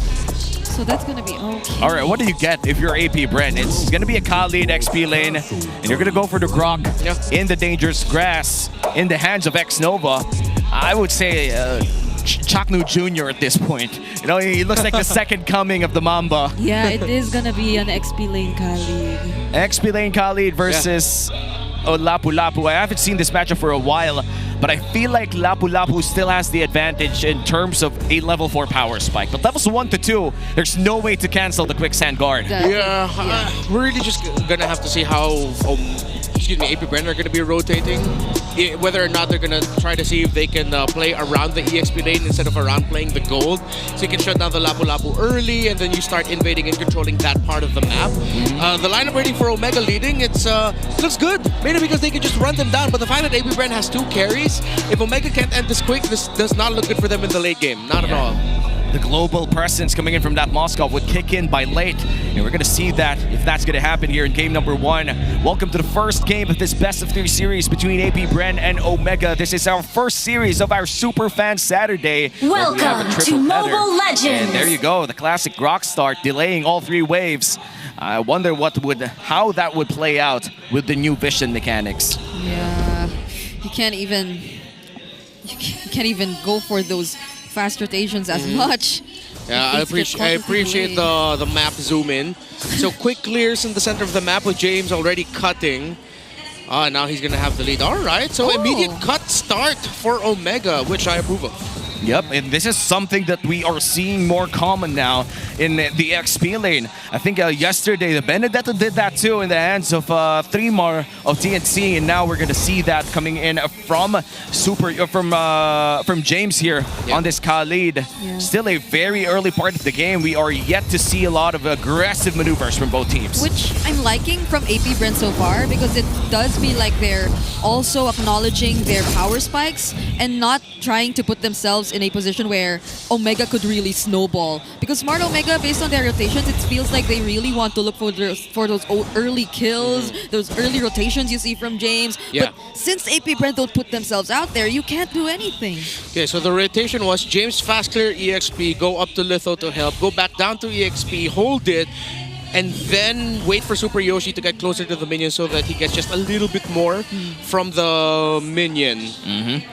So that's gonna be okay. All right, what do you get if you're AP Brent? It's going to be a Khalid XP lane, and you're going to go for the Grok in the Dangerous Grass in the hands of X-Nova. I would say Chaknu Jr. at this point. You know, he looks like the second coming of the Mamba. Yeah, it is gonna be an XP lane Khalid. XP lane Khalid versus Lapu Lapu. I haven't seen this matchup for a while, but I feel like Lapu Lapu still has the advantage in terms of a level 4 power spike. But levels 1 to 2, there's no way to cancel the quicksand guard. We're really just gonna have to see how AP Brand are gonna be rotating. Whether or not they're gonna try to see if they can play around the EXP lane instead of around playing the gold. So you can shut down the Lapu Lapu early and then you start invading and controlling that part of the map. The lineup rating for Omega leading, it looks good. Mainly because they can just run them down. But the fact that AP Brand has 2 carries, if Omega can't end this quick, this does not look good for them in the late game. Not at all. The global presence coming in from that Moscow would kick in by late. And we're going to see that if that's going to happen here in game number 1. Welcome to the first game of this best of 3 series between AP Bren and Omega. This is our first series of our Superfans Saturday. Welcome to Mobile Legends. And there you go, the classic Grok start delaying all 3 waves. I wonder how that would play out with the new vision mechanics. Yeah, you can't even go for those fast rotations as much. Yeah, I appreciate the map zoom in. So quick clears in the center of the map with James already cutting. Now he's gonna have the lead. All right, so immediate cut start for Omega, which I approve of. Yep, and this is something that we are seeing more common now in the XP lane. I think yesterday the Benedetta did that too in the hands of Three-Mar of TNC, and now we're gonna see that coming in from James here on this Khalid. Still a very early part of the game. We are yet to see a lot of aggressive maneuvers from both teams. Which I'm liking from AP Brent so far because it does feel like they're also acknowledging their power spikes and not trying to put themselves in a position where Omega could really snowball. Because Smart Omega, based on their rotations, it feels like they really want to look for those early kills, those early rotations you see from James. Yeah. But since AP Brent don't put themselves out there, you can't do anything. Okay, so the rotation was James fast clear EXP, go up to Litho to help, go back down to EXP, hold it, and then wait for Super Yoshi to get closer to the minion so that he gets just a little bit more from the minion.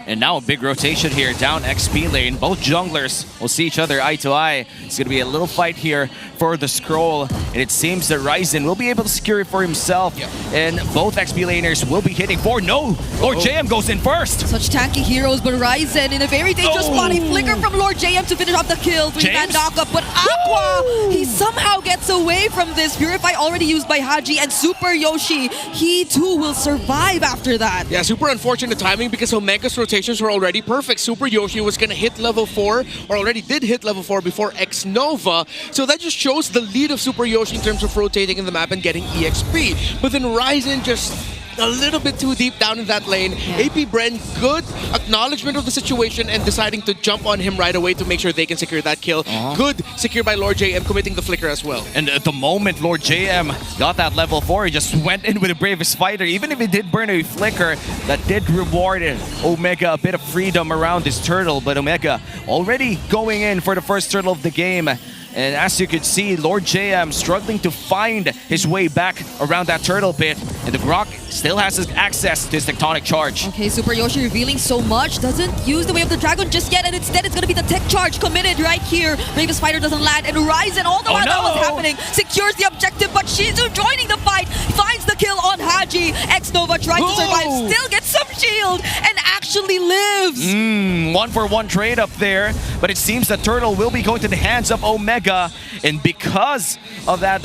And now a big rotation here down XP lane. Both junglers will see each other eye to eye. It's going to be a little fight here for the scroll. And it seems that Ryzen will be able to secure it for himself. And both XP laners will be hitting for. No! Lord JM goes in first! Such tanky heroes, but Ryzen in a very dangerous spot. A flicker from Lord JM to finish off the kill. 3-man knockup, but Aqua, he somehow gets away from this. Purify already used by Haji, and Super Yoshi, he too will survive after that. Yeah, super unfortunate timing because Omega's rotations were already perfect. Super Yoshi was going to hit level 4, or already did hit level 4 before X-Nova. So that just shows the lead of Super Yoshi in terms of rotating in the map and getting EXP. But then Ryzen just a little bit too deep down in that lane. AP Bren, good acknowledgement of the situation and deciding to jump on him right away to make sure they can secure that kill. Good secure by Lord JM, committing the flicker as well. And at the moment Lord JM got that level 4, he just went in with the bravest fighter. Even if he did burn a flicker, that did reward Omega a bit of freedom around this turtle. But Omega already going in for the first turtle of the game. And as you could see, Lord JM struggling to find his way back around that turtle pit. And the Grok still has his access to his tectonic charge. Okay, Super Yoshi revealing so much, doesn't use the way of the dragon just yet, and instead it's gonna be the tech charge committed right here. Raven Spider doesn't land, and Ryzen, all the while that was happening, secures the objective, but Shizu joining the fight, finds the kill on Haji. X-Nova tries to survive, still gets some shield, and actually lives. 1-for-1 trade up there, but it seems the turtle will be going to the hands of Omega, and because of that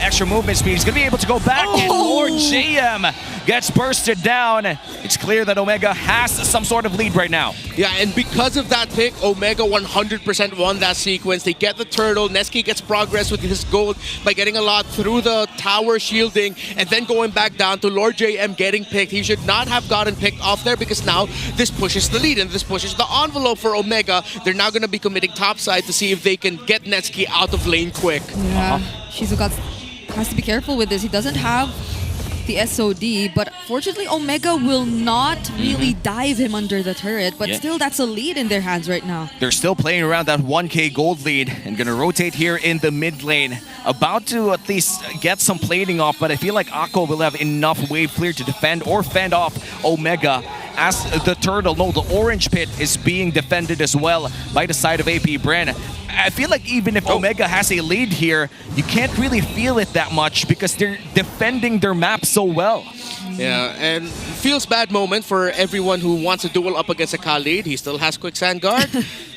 extra movement speed, he's gonna be able to go back, and Lord JM gets bursted down. It's clear that Omega has some sort of lead right now. Yeah, and because of that pick, Omega 100% won that sequence. They get the turtle. Neski gets progress with his gold by getting a lot through the tower shielding and then going back down to Lord JM getting picked. He should not have gotten picked off there because now this pushes the lead and this pushes the envelope for Omega. They're now going to be committing topside to see if they can get Neski out of lane quick. Yeah, Shizuka has to be careful with this. He doesn't have the SOD, but fortunately Omega will not really dive him under the turret, but still that's a lead in their hands right now. They're still playing around that 1k gold lead and gonna rotate here in the mid lane. About to at least get some plating off, but I feel like Aqua will have enough wave clear to defend or fend off Omega as the turtle, no, the orange pit is being defended as well by the side of APBR. I feel like even if Omega has a lead here, you can't really feel it that much because they're defending their map so well. Yeah, and feels bad moment for everyone who wants to duel up against a Khalid. He still has Quicksand Guard.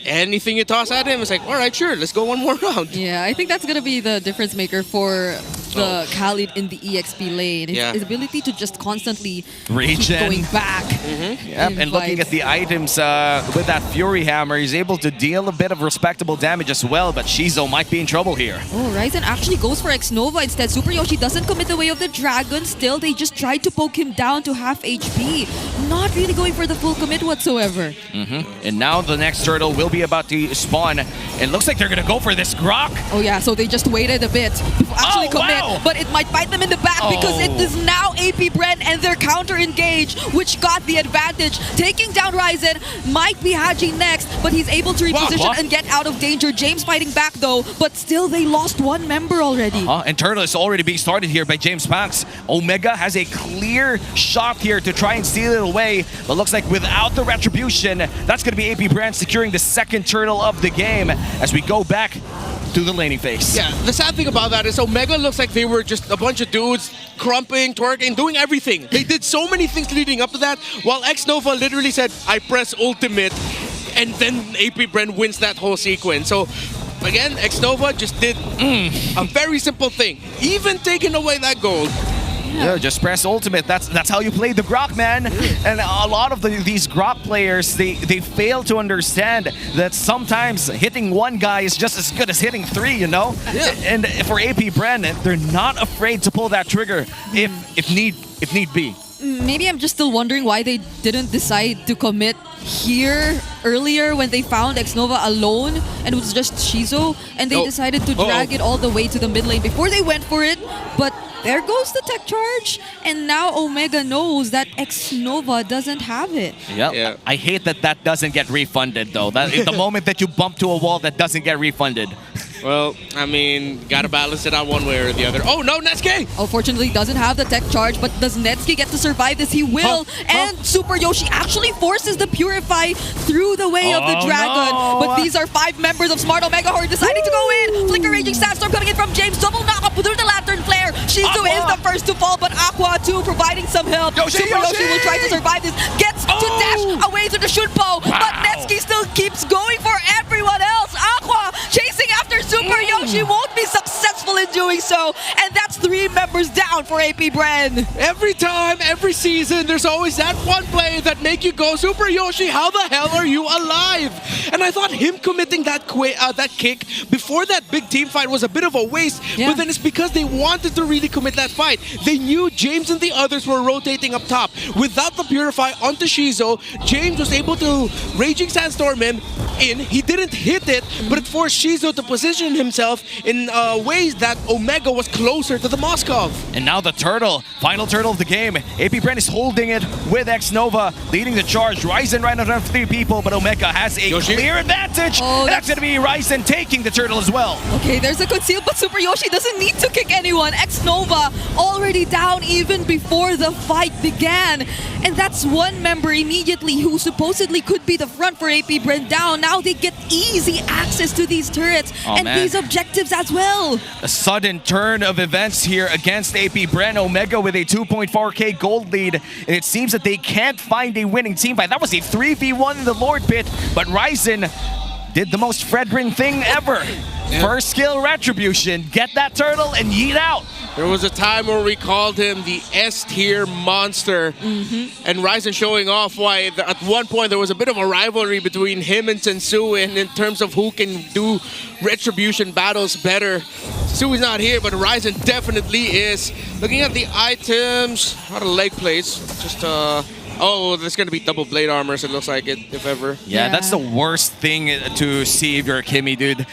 Anything you toss at him, it's like, all right, sure, let's go one more round. Yeah, I think that's going to be the difference maker for the Khalid in the EXP lane. His ability to just constantly keep going back. Yep, and looking at the items with that Fury Hammer, he's able to deal a bit of respectable damage as well, but Shizo might be in trouble here. Oh, Ryzen actually goes for X-Nova instead. Super Yoshi doesn't commit the way of the dragon. Still, they just tried to poke him down to half HP. Not really going for the full commit whatsoever. And now the next turtle will be about to spawn. It looks like they're going to go for this Grok. Oh yeah, so they just waited a bit to actually commit. But it might bite them in the back because it is now APBR and their counter engage, which got the advantage. Taking down Ryzen might be Haji next, but he's able to reposition and get out of danger. James fighting back though, but still they lost one member already. And turtle is already being started here by James Pax. Omega has a clear shot here to try and steal it away, but looks like without the retribution, that's going to be APBR securing the second turtle of the game as we go back to the laning phase. Yeah, the sad thing about that is Omega looks like they were just a bunch of dudes crumping, twerking, doing everything. They did so many things leading up to that, while X-Nova literally said, I press ultimate, and then APBR wins that whole sequence. So again, X-Nova just did a very simple thing, even taking away that gold. Yeah, just press ultimate. That's how you play the Grok, man. And a lot of these Grok players, they fail to understand that sometimes hitting one guy is just as good as hitting three, you know? And for APBR, they're not afraid to pull that trigger if need be. Maybe I'm just still wondering why they didn't decide to commit here earlier when they found X-Nova alone and it was just Shizo, and they decided to drag it all the way to the mid lane before they went for it. But there goes the tech charge, and now Omega knows that X-Nova doesn't have it. Yeah. I hate that doesn't get refunded though. That the moment that you bump to a wall, that doesn't get refunded. Well, I mean, gotta balance it out one way or the other. Oh no, Netsuke! Oh, fortunately doesn't have the tech charge, but does Netsuke get to survive this? He will, and Super Yoshi actually forces the Purify through the way of the dragon. But these are 5 members of Smart Omega who are deciding to go in. Flicker Raging Sandstorm coming in from James, double knock up through the Lantern Flare. Shizu is the first to fall, but Aqua too providing some help. Super Yoshi will try to survive this, gets to dash away to the Shunpo, but Netsuke still keeps going for everyone else. Aqua chasing after Super Yoshi, won't be successful in doing so, and that's 3 members down for APBR. Every time, every season, there's always that one play that make you go, Super Yoshi, how the hell are you alive? And I thought him committing that kick before that big team fight was a bit of a waste, but then it's because they wanted to really commit that fight. They knew James and the others were rotating up top. Without the Purify onto Shizo, James was able to Raging Sandstorm him, in. He didn't hit it, but it forced Shizo to position himself in ways that Omega was closer to the Moskov. And now the turtle, final turtle of the game. AP Brent is holding it with X-Nova, leading the charge. Ryzen right in front of 3 people, but Omega has a clear advantage. And that's going to be Ryzen taking the turtle as well. Okay, there's a conceal, but Super Yoshi doesn't need to kick anyone. X-Nova already down even before the fight began. And that's one member immediately who supposedly could be the front for AP Brent down. Now they get easy access to these turrets and these objectives as well. A sudden turn of events here against AP Brent. Omega with a 2.4k gold lead. And it seems that they can't find a winning team fight. That was a 3v1 in the Lord Pit, but Ryzen did the most Fredrin thing ever. First skill retribution, get that turtle and yeet out. There was a time where we called him the S-tier monster. And Ryzen showing off why at one point there was a bit of a rivalry between him and Sensui in terms of who can do retribution battles better. Sensui's not here, but Ryzen definitely is. Looking at the items, a lot of leg plates. Just oh, there's going to be double blade armors, it looks like it, if ever. Yeah, that's the worst thing to see if you're a Kimmy, dude.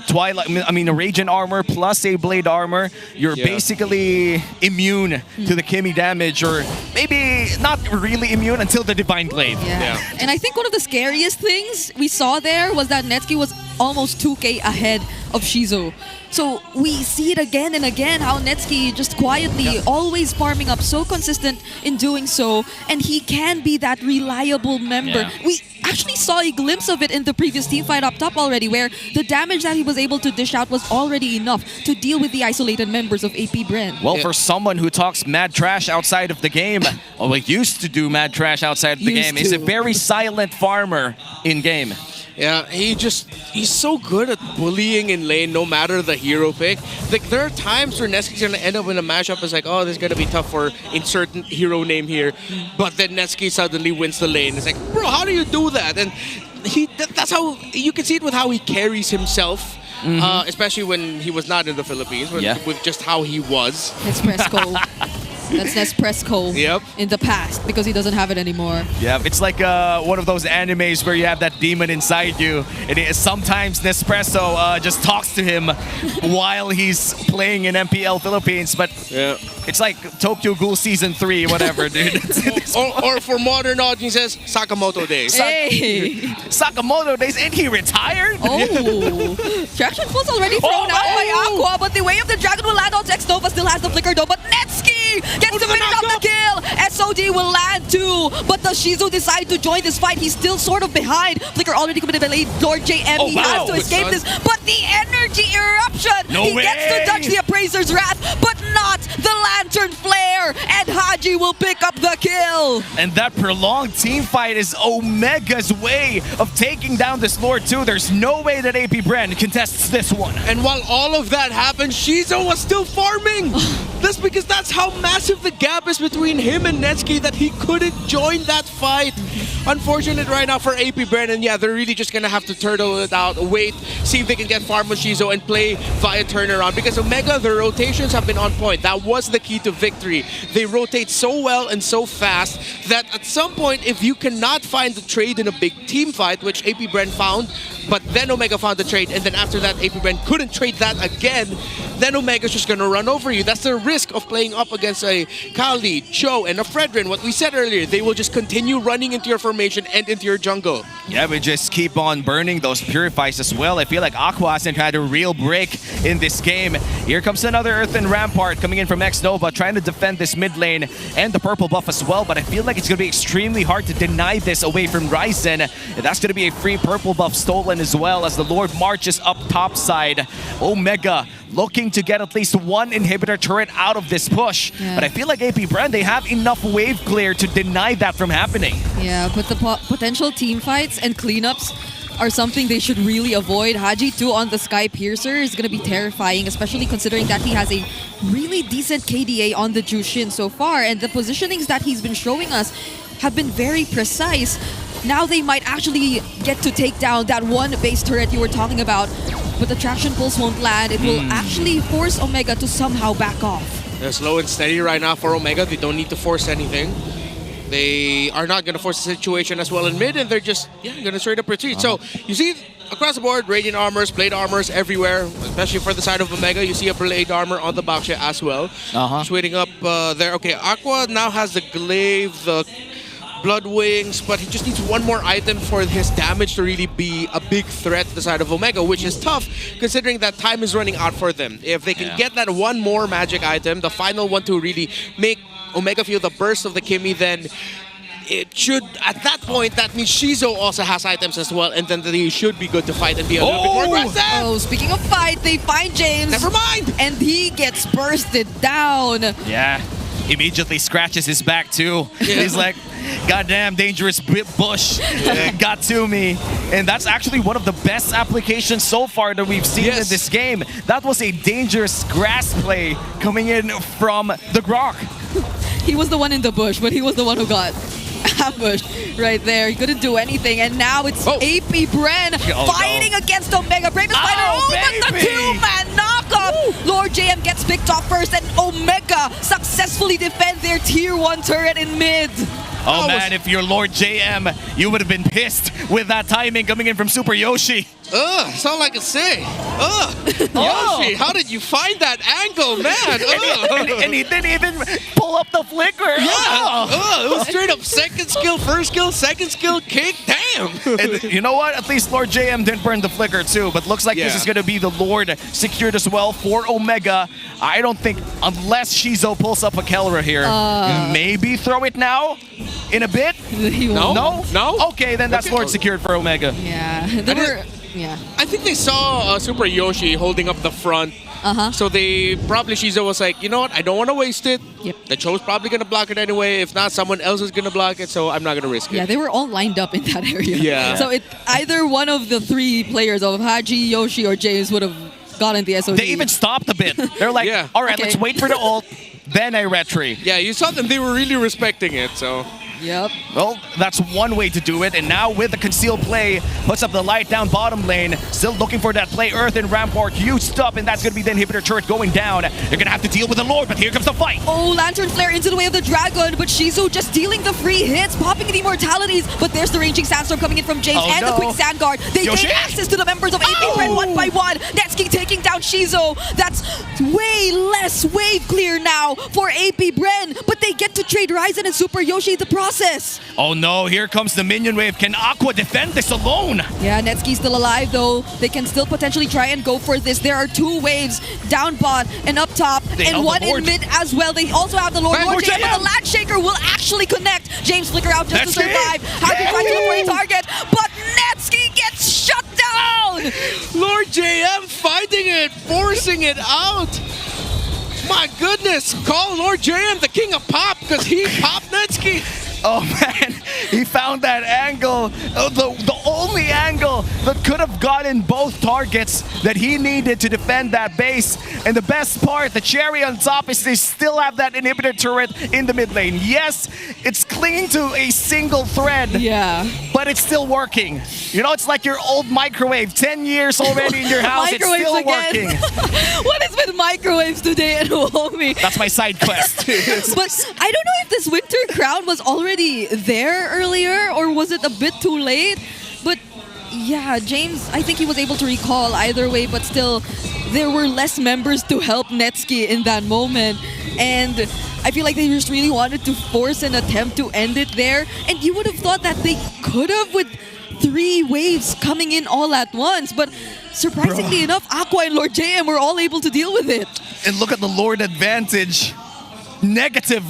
Twilight, I mean, a Radiant armor plus a blade armor, you're basically immune to the Kimmy damage, or maybe not really immune until the Divine Glaive. And I think one of the scariest things we saw there was that Netsuki was almost 2k ahead of Shizo. So we see it again and again, how Netsuki just quietly always farming up, so consistent in doing so, and he can be that reliable member. We actually saw a glimpse of it in the previous team fight up top already, where the damage that he was able to dish out was already enough to deal with the isolated members of AP Brent. Well, for someone who talks mad trash outside of the game, or used to do mad trash outside of the game, he's a very silent farmer in game. Yeah, he's so good at bullying in lane no matter the hero pick. Like, there are times where Netsuki's gonna end up in a matchup it's like, oh, this is gonna be tough for insert hero name here. But then Netsuki suddenly wins the lane. It's like, bro, how do you do that? And that's how you can see it with how he carries himself. Especially when he was not in the Philippines, with just how he was. Nespresso. That's Nespresso in the past, because he doesn't have it anymore. Yeah, it's like one of those animes where you have that demon inside you, and sometimes Nespresso just talks to him while he's playing in MPL Philippines, but it's like Tokyo Ghoul Season 3, whatever, dude. or for modern audiences, Sakamoto Days. Hey! Sakamoto Days, and he retired? Oh! Traction Pulse already thrown out by Aqua, but the Way of the Dragon will land on X-Nova, still has the Flicker though, but Netsuki gets to finish off the kill! SOD will land too, but does Shizu decide to join this fight? He's still sort of behind. Flicker already committed by late. Lord JM, he has to escape this, but the energy eruption! He gets to dodge the Appraiser's wrath, but not the Lantern Flare, and Haji will pick up the kill! And that prolonged team fight is Omega's way of taking down this Lord too. There's no way that AP Brand contests this one. And while all of that happened, Shizo was still farming! That's because that's how massive the gap is between him and Netsuki that he couldn't join that fight. Unfortunate right now for AP Brand, and yeah, they're really just gonna have to turtle it out, wait, see if they can get farm with Shizo and play via turnaround, because Omega, their rotations have been on point. That was the key to victory. They rotate so well and so fast that at some point, if you cannot find the trade in a big team fight, which AP Brand found, but then Omega found the trade, and then after that AP Brand couldn't trade that again, then Omega's just gonna run over you. That's the risk of playing up against a Kali, Cho, and a Fredrin. What we said earlier, they will just continue running into your formation and into your jungle. Yeah, we just keep on burning those purifies as well. I feel like Aqua hasn't had a real break in this game. Here comes another Earthen Rampart coming in from X-Nova, trying to defend this mid lane and the purple buff as well, but I feel like it's going to be extremely hard to deny this away from Ryzen. And that's going to be a free purple buff stolen as well as the Lord marches up top side. Omega looking to get at least one inhibitor turret out of this push. But I feel like AP Brand, they have enough wave clear to deny that from happening. Yeah, but the potential team fights and cleanups are something they should really avoid. Haji 2 on the Sky Piercer is going to be terrifying, especially considering that he has a really decent KDA on the Jushin so far, and the positionings that he's been showing us have been very precise. Now they might actually get to take down that one base turret you were talking about, but the Traction Pulse won't land. It will actually force Omega to somehow back off. They're slow and steady right now for Omega. They don't need to force anything. They are not going to force the situation as well in mid, and they're just going to straight up retreat. So you see across the board, Radiant Armors, Blade Armors everywhere, especially for the side of Omega. You see a Blade Armor on the Baksha as well. Just waiting up there. Okay, Aqua now has the Glaive, the Blood Wings, but he just needs one more item for his damage to really be a big threat to the side of Omega, which is tough considering that time is running out for them. If they can get that one more magic item, the final one to really make Omega feel the burst of the Kimmy, then it should, at that point, that means Shizo also has items as well, and then they should be good to fight and be a little bit more aggressive. Oh, speaking of fight, they find James. Never mind. And he gets bursted down. Yeah. Immediately scratches his back too. He's like, goddamn dangerous bush got to me. And that's actually one of the best applications so far that we've seen in this game. That was a dangerous grass play coming in from the Grok. He was the one in the bush, but he was the one who got ambushed right there. He couldn't do anything, and now it's AP Bren fighting against Omega. Bravest Fighter, but the two-man knockoff! Lord JM gets picked off first, and Omega successfully defend their tier 1 turret in mid. Oh man, if you're Lord JM, you would have been pissed with that timing coming in from Super Yoshi. That's all I can say. Yoshi, how did you find that angle, man? And he didn't even pull up the flicker. Yeah. It was straight up second skill, first skill, second skill, kick. Damn. And you know what? At least Lord JM didn't burn the flicker too, but looks like this is going to be the Lord secured as well for Omega. I don't think, unless Shizo pulls up a Kelra here, maybe throw it now in a bit? No? Okay, then that's Lord secured for Omega. Yeah. I think they saw Super Yoshi holding up the front. So they probably, Shizo was like, you know what, I don't want to waste it. The Cho's probably going to block it anyway. If not, someone else is going to block it, so I'm not going to risk it. Yeah, they were all lined up in that area. Yeah. So it either one of the three players of Haji, Yoshi, or James would have gotten the SOD. They even stopped a bit. They're like, all right, let's wait for the ult, then I retry. Yeah, you saw them. They were really respecting it, so... Yep. Well, that's one way to do it, and now with the concealed play, puts up the light down bottom lane, still looking for that play, Earth and Rampart, huge stop, and that's going to be the inhibitor turret going down. You're going to have to deal with the Lord, but here comes the fight. Oh, Lantern Flare into the way of the Dragon, but Shizu just dealing the free hits, popping the immortalities, but there's the ranging Sandstorm coming in from James and the quick Sand Guard. They gain access to the members of AP Red one by one. Netsuki taking down Shizu. That's way less wave clear now for AP Bren, but they get to trade Ryzen and Super Yoshi in the process. Oh no, here comes the minion wave. Can Aqua defend this alone? Yeah, Netsuki's still alive though. They can still potentially try and go for this. There are two waves, down bot and up top, and one in mid as well. They also have the Lord JM, but the Land Shaker will actually connect. James flicker out just to survive. Happy tries to look for a target, but Netsuki gets shut down! Lord JM fighting it, forcing it out. My goodness, call Lord JM the king of pop because he popped Netsuki. Oh man, he found that angle, the only angle that could have gotten both targets that he needed to defend that base. And the best part, the cherry on top, is they still have that inhibitor turret in the mid lane. Yes, it's clinging to a single thread, but it's still working. You know, it's like your old microwave, 10 years already in your house, it's still working. What is with microwaves today at Naomi? That's my side quest. But I don't know if this Winter Crown was already there earlier or was it a bit too late? But yeah, James, I think he was able to recall either way, but still there were less members to help Netsuki in that moment. And I feel like they just really wanted to force an attempt to end it there. And you would have thought that they could have with 3 waves coming in all at once. But surprisingly enough, Aqua and Lord JM were all able to deal with it. And look at the Lord advantage. Negative.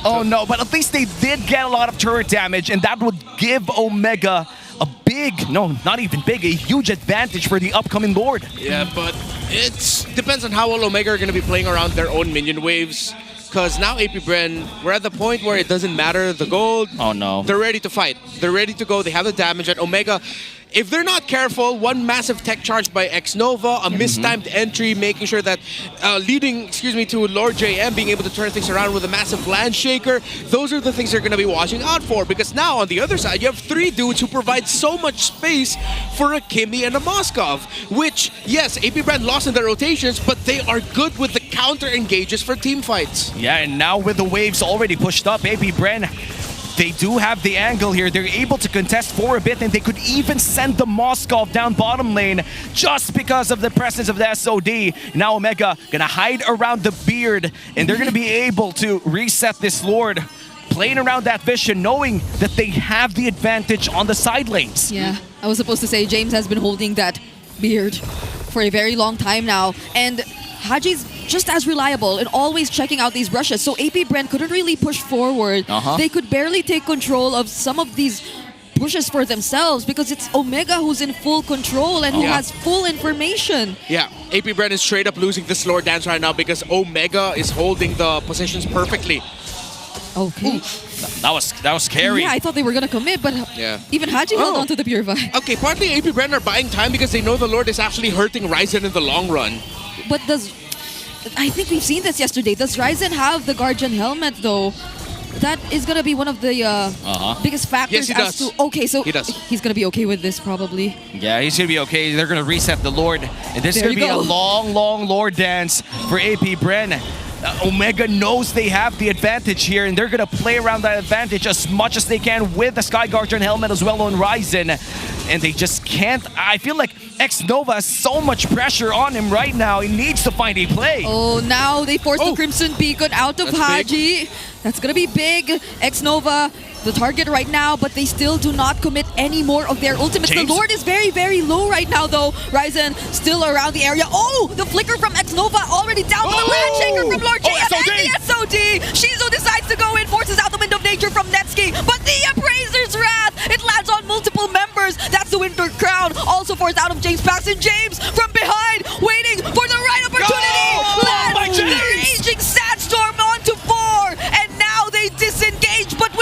Oh no, but at least they did get a lot of turret damage, and that would give Omega a big, no, not even big, a huge advantage for the upcoming Lord. Yeah, but it depends on how well Omega are going to be playing around their own minion waves. Because now AP Bren, we're at the point where it doesn't matter the gold. Oh no. They're ready to fight. They're ready to go. They have the damage at Omega. If they're not careful, one massive tech charge by X-Nova, a mistimed entry, making sure that leading, to Lord JM being able to turn things around with a massive Land Shaker, those are the things they're going to be watching out for. Because now, on the other side, you have 3 dudes who provide so much space for a Kimmy and a Moskov, which, yes, AP Brand lost in their rotations, but they are good with the counter engages for team fights. Yeah, and now with the waves already pushed up, AP Bren They do have the angle here. They're able to contest for a bit, and they could even send the Moskov down bottom lane just because of the presence of the SOD. Now Omega gonna hide around the beard, and they're gonna be able to reset this Lord, playing around that vision, knowing that they have the advantage on the side lanes. Yeah, I was supposed to say James has been holding that beard for a very long time now, and Haji's just as reliable and always checking out these rushes. So AP Brent couldn't really push forward. They could barely take control of some of these pushes for themselves because it's Omega who's in full control and who has full information. Yeah, AP Brent is straight up losing this Lord dance right now because Omega is holding the positions perfectly. Okay. That was scary. Yeah, I thought they were gonna commit, but even Haji held on to the Purify. Okay, partly AP Brent are buying time because they know the Lord is actually hurting Ryzen in the long run. But I think we've seen this yesterday. Does Ryzen have the Guardian helmet though? That is gonna be one of the biggest factors. Yes, he does. Okay, so he does. He's gonna be okay with this probably. Yeah, he's gonna be okay. They're gonna reset the Lord, and this is gonna be a long Lord dance for AP Bren. Omega knows they have the advantage here, and they're gonna play around that advantage as much as they can with the Sky Guardian helmet as well on Ryzen. And they just can't. I feel like X-Nova has so much pressure on him right now. He needs to find a play. Oh, now they forced the Crimson Beacon out of Haji. That's gonna be big. X-Nova, the target right now, but they still do not commit any more of their ultimates. James? The Lord is very, very low right now, though. Ryzen still around the area. Oh, the flicker from X-Nova already down with the Landshaker from Lord JS and the SOD. Shizu decides to go in, forces out the Wind of Nature from Netsky, but the Appraiser's Wrath, it lands on multiple members. That's the Winter Crown, also forced out of James Paxton. James from behind, waiting for the right opportunity. Lands the Raging Sandstorm onto 4, and now they disengage, but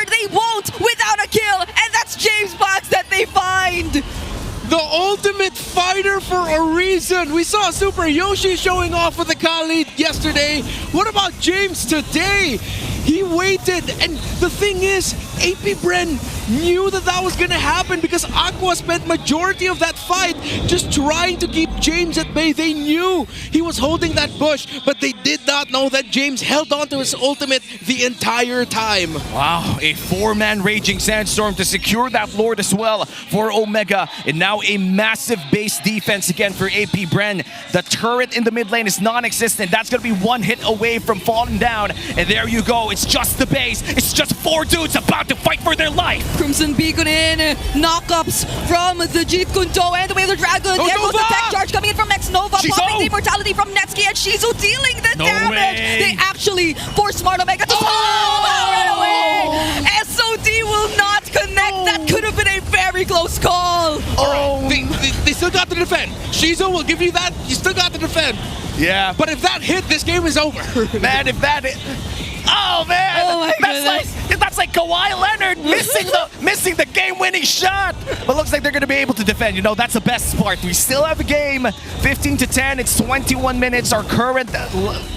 they won't without a kill, and that's James Box that they find. The ultimate fighter for a reason. We saw Super Yoshi showing off with the Khalid yesterday. What about James today? He waited, and the thing is, AP Bren knew that was gonna happen because Aqua spent majority of that fight just trying to keep James at bay. They knew he was holding that bush, but they did not know that James held on to his ultimate the entire time. Wow, a 4-man Raging Sandstorm to secure that Lord as well for Omega, and now a massive base defense again for AP Bren. The turret in the mid lane is non-existent. That's gonna be one hit away from falling down, and there you go. It's just the base. It's just 4 dudes about to fight for their life. Crimson Beacon in, knockups from the Jeet Kunto and the Whale of Dragon. There goes the tech charge coming in from X-Nova, popping the immortality from Netsky, and Shizu dealing the damage. They actually force Smart Omega to power away. SOD will not connect. That could have been a very close call. They still got to defend. Shizu will give you that. You still got to defend. Yeah. But if that hit, this game is over. Man, if that hit... Oh man! Oh my goodness. That's like Kawhi Leonard missing the game-winning shot. But looks like they're gonna be able to defend. You know, that's the best part. We still have a game, 15-10. It's 21 minutes. Our current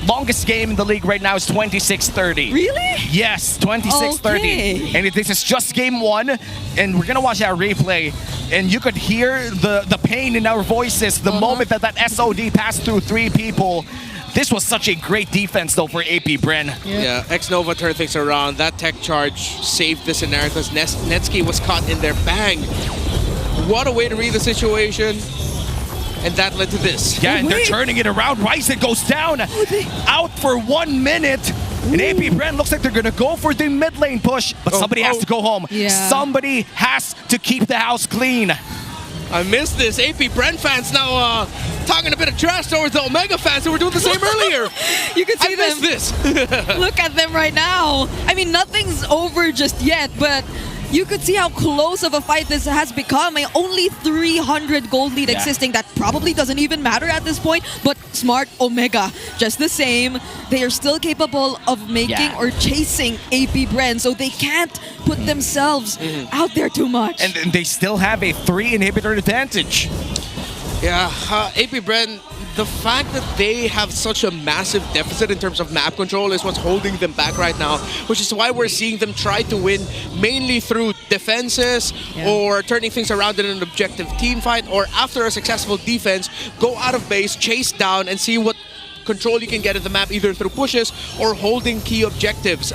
longest game in the league right now is 26-30. Really? Yes, 26-30. Okay. And this is just game 1, and we're gonna watch our replay. And you could hear the pain in our voices the moment that SOD passed through 3 people. This was such a great defense, though, for AP Bren. Yeah, X-Nova turned things around. That tech charge saved the scenario because Netsky was caught in their bang. What a way to read the situation. And that led to this. Yeah, and they're turning it around. Ryzen goes down, out for 1 minute. And AP Bren looks like they're going to go for the mid lane push, but somebody has to go home. Yeah. Somebody has to keep the house clean. I missed this. AP Brent fans now talking a bit of trash towards the Omega fans who were doing the same earlier. You can see I missed this. Look at them right now. I mean, nothing's over just yet, but you could see how close of a fight this has become. Only 300 gold lead existing. That probably doesn't even matter at this point, but Smart Omega, just the same, they are still capable of making or chasing AP Bren, so they can't put themselves out there too much. And they still have a 3 inhibitor advantage. Yeah, AP Bren, the fact that they have such a massive deficit in terms of map control is what's holding them back right now, which is why we're seeing them try to win mainly through defenses or turning things around in an objective team fight, or after a successful defense, go out of base, chase down, and see what control you can get at the map either through pushes or holding key objectives,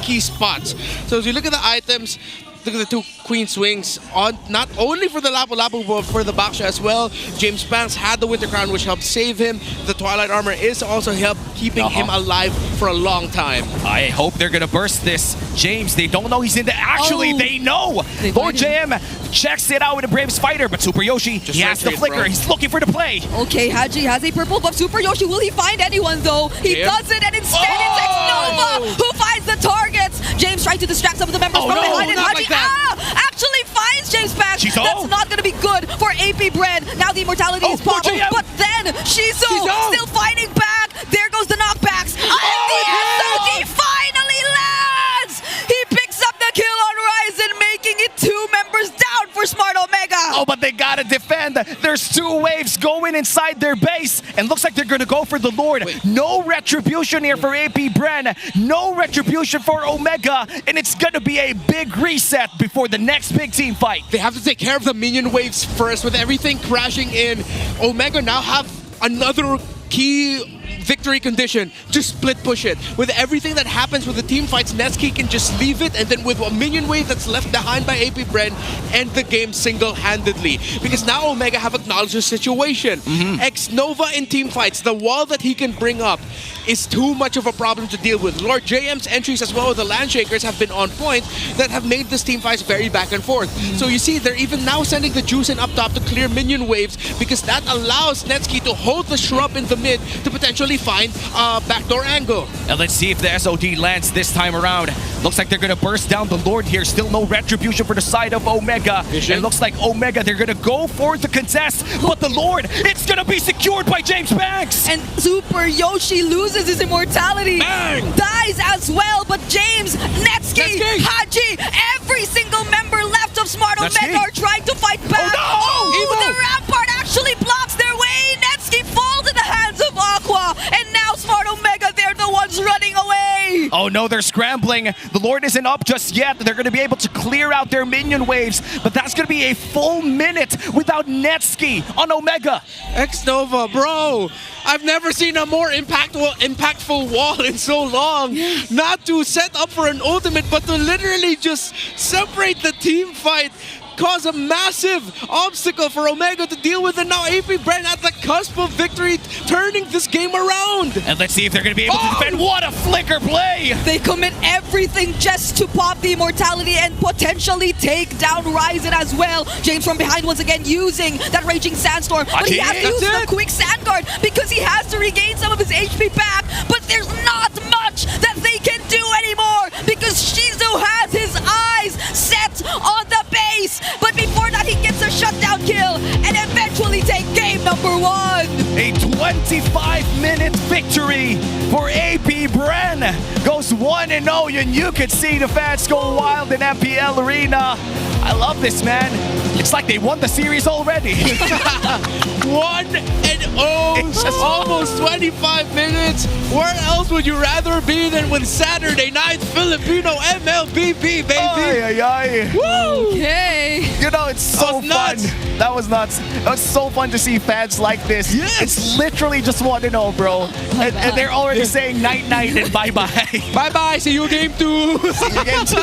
key spots. So as you look at the items, look at the two Queen Swings, on not only for the Lapu-Lapu but for the Baksha as well. James Banks had the Winter Crown which helped save him. The Twilight Armor is also help keeping him alive for a long time. I hope they're gonna burst this. James, they don't know he's in the... Actually, they know! Lord JM checks it out with a Brave Spider, but Super Yoshi, he has the flicker. He's looking for the play. Okay, Haji has a purple buff. Super Yoshi, will he find anyone though? He doesn't, and instead it's X-Nova who finds the targets. James trying to distract some of the members from behind, and Haji actually finds James Banks. That's not going to be good for AP Bread. Now the immortality is possible, but then Shizu still fighting back. There goes the knockbacks, and the SOD finally lands. He picks up the kill on Ryzen, making it 2 members down for Smart Omega. Oh, but they gotta defend. There's 2 waves going inside their base, and looks like they're gonna go for the Lord. No retribution here for AP Bren. No retribution for Omega, and it's gonna be a big reset before the next big team fight. They have to take care of the minion waves first. With everything crashing in, Omega now have another key victory condition to split push it. With everything that happens with the team fights, Netsuki can just leave it, and then with a minion wave that's left behind by AP Bren, end the game single-handedly. Because now Omega have acknowledged the situation. X-Nova in team fights, the wall that he can bring up is too much of a problem to deal with. Lord JM's entries as well as the Landshakers have been on point that have made this team fights very back and forth. So you see, they're even now sending the Juice in up top to clear minion waves because that allows Netsuki to hold the shrub in the mid to potentially find a backdoor angle. And let's see if the SOD lands this time around. Looks like they're gonna burst down the Lord here. Still no retribution for the side of Omega. It looks like Omega, they're gonna go for the contest, but the Lord, it's gonna be secured by James Banks. And Super Yoshi loses his immortality. Dies as well, but James, Netsuki, Haji, every single member left of Smart Omega are trying to fight back. The Rampart actually blocks their way. Netsuki falls in the hands of Aqua, and now Smart Omega, they're the ones running away. Oh no, they're scrambling. The Lord isn't up just yet. They're going to be able to clear out their minion waves, but that's going to be a full minute without Netsuki on Omega. X-Nova, bro, I've never seen a more impactful wall in so long. Not to set up for an ultimate, but to literally just separate the team fight. Cause a massive obstacle for Omega to deal with, and now AP Bren at the cusp of victory, turning this game around. And let's see if they're going to be able to defend. What a flicker play! They commit everything just to pop the immortality and potentially take down Ryzen as well. James from behind once again using that Raging Sandstorm, but he has to use the quick Sand Guard because he has to regain some of his HP back, but there's not much that they can do anymore because Shizu has his eyes set on the base. But before that, he gets a shutdown kill and eventually take game number 1. A 25-minute victory for AP Bren. Goes 1-0, and you could see the fans go wild in MPL Arena. I love this, man. It's like they won the series already. 1-0, almost 25 minutes. Where else would you rather be than with Saturday Night Filipino MLBB, baby? Woo! Okay. You know, it's so fun. That was nuts. It was so fun to see fans like this. It's literally just 1-0, bro. And they're already saying night-night and bye-bye. Bye-bye. See you game 2. See you game 2.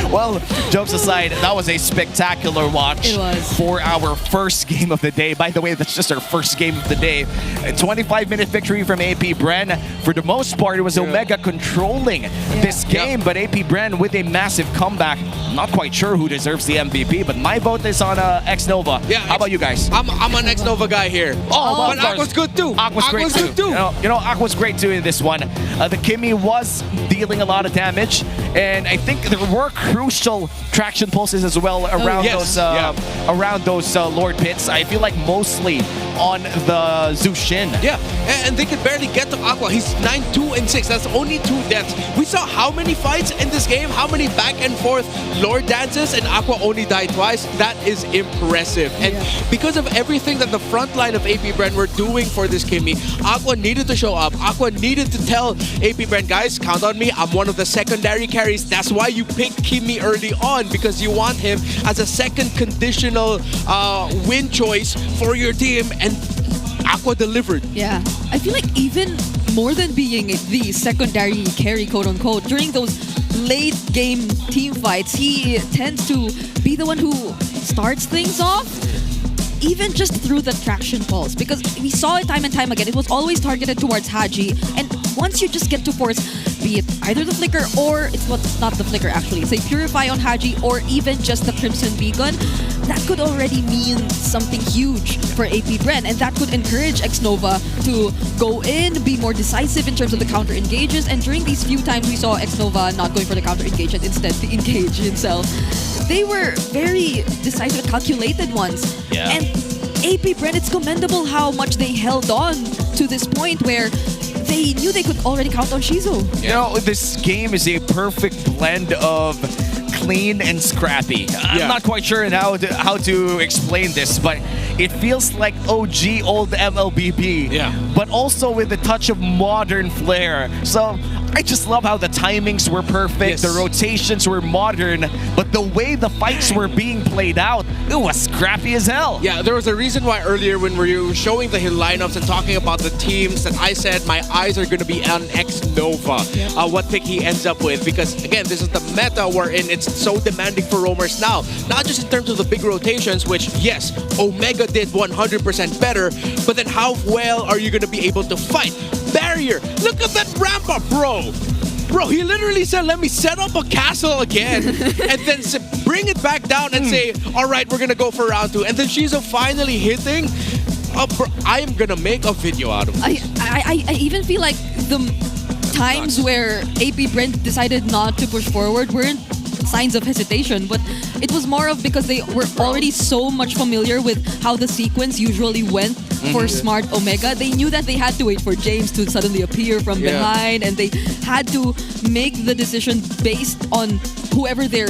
Well, jokes aside, that was a spectacular watch for our first game of the day. By the way, that's just our first game of the day. A 25-minute victory from AP Bren. For the most part, it was Omega controlling this game, but AP Bren with a massive comeback. I'm not quite sure who deserves the MVP, but my vote is on X-Nova. How about you guys? I'm an X-Nova guy here. But Aqua's good too. Aqua's great too. You know, Aqua's great too in this one. The Kimmy was dealing a lot of damage, and I think there were crucial traction pulses as well around those Lord pits. I feel like mostly on the Zushin. Yeah, and they could barely get to Aqua. He's 9-2-6. That's only 2 deaths. We saw how many fights in this game, how many back and forth Lord dances, and Aqua only died twice. That is impressive. And because of everything that the front line of AP Bren were doing for this Kimmy, Aqua needed to show up. Aqua needed to tell AP Bren, guys, count on me. I'm one of the secondary carries. That's why you picked Kimmy early on, because you want him as a second conditional win choice for your team. And Aqua delivered. Yeah, I feel like even more than being the secondary carry, quote-unquote, during those late game team fights, he tends to be the one who starts things off, even just through the traction pulse, because we saw it time and time again. It was always targeted towards Haji, and once you just get to force, be it either the flicker or it's not the flicker actually, say Purify on Haji or even just the Crimson Beacon, that could already mean something huge for AP Bren, and that could encourage Xnova to go in, be more decisive in terms of the counter engages. And during these few times we saw Xnova not going for the counter engage and instead to engage himself, they were very decisive, calculated ones. Yeah. And AP Bren, it's commendable how much they held on to this point where they knew they could already count on Shizo. You know, this game is a perfect blend of clean and scrappy. I'm not quite sure how to explain this, but it feels like OG old MLBB, but also with a touch of modern flair. So I just love how the timings were perfect, the rotations were modern, but the way the fights were being played out, it was scrappy as hell. Yeah, there was a reason why earlier when we were showing the lineups and talking about the teams that I said my eyes are going to be on Xnova, what pick he ends up with, because again, this is the meta wherein it's so demanding for roamers now. Not just in terms of the big rotations, which yes, Omega did 100% better, but then how well are you going to be able to fight? Barrier, look at that ramp up, bro. Bro, he literally said, let me set up a castle again and then bring it back down and say, all right, we're going to go for round 2. And then Shizo finally hitting. Bro, I am going to make a video out of this. I even feel like the times where AP Brent decided not to push forward weren't signs of hesitation, but it was more of because they were already so much familiar with how the sequence usually went for Smart Omega. They knew that they had to wait for James to suddenly appear from behind, and they had to make the decision based on whoever they're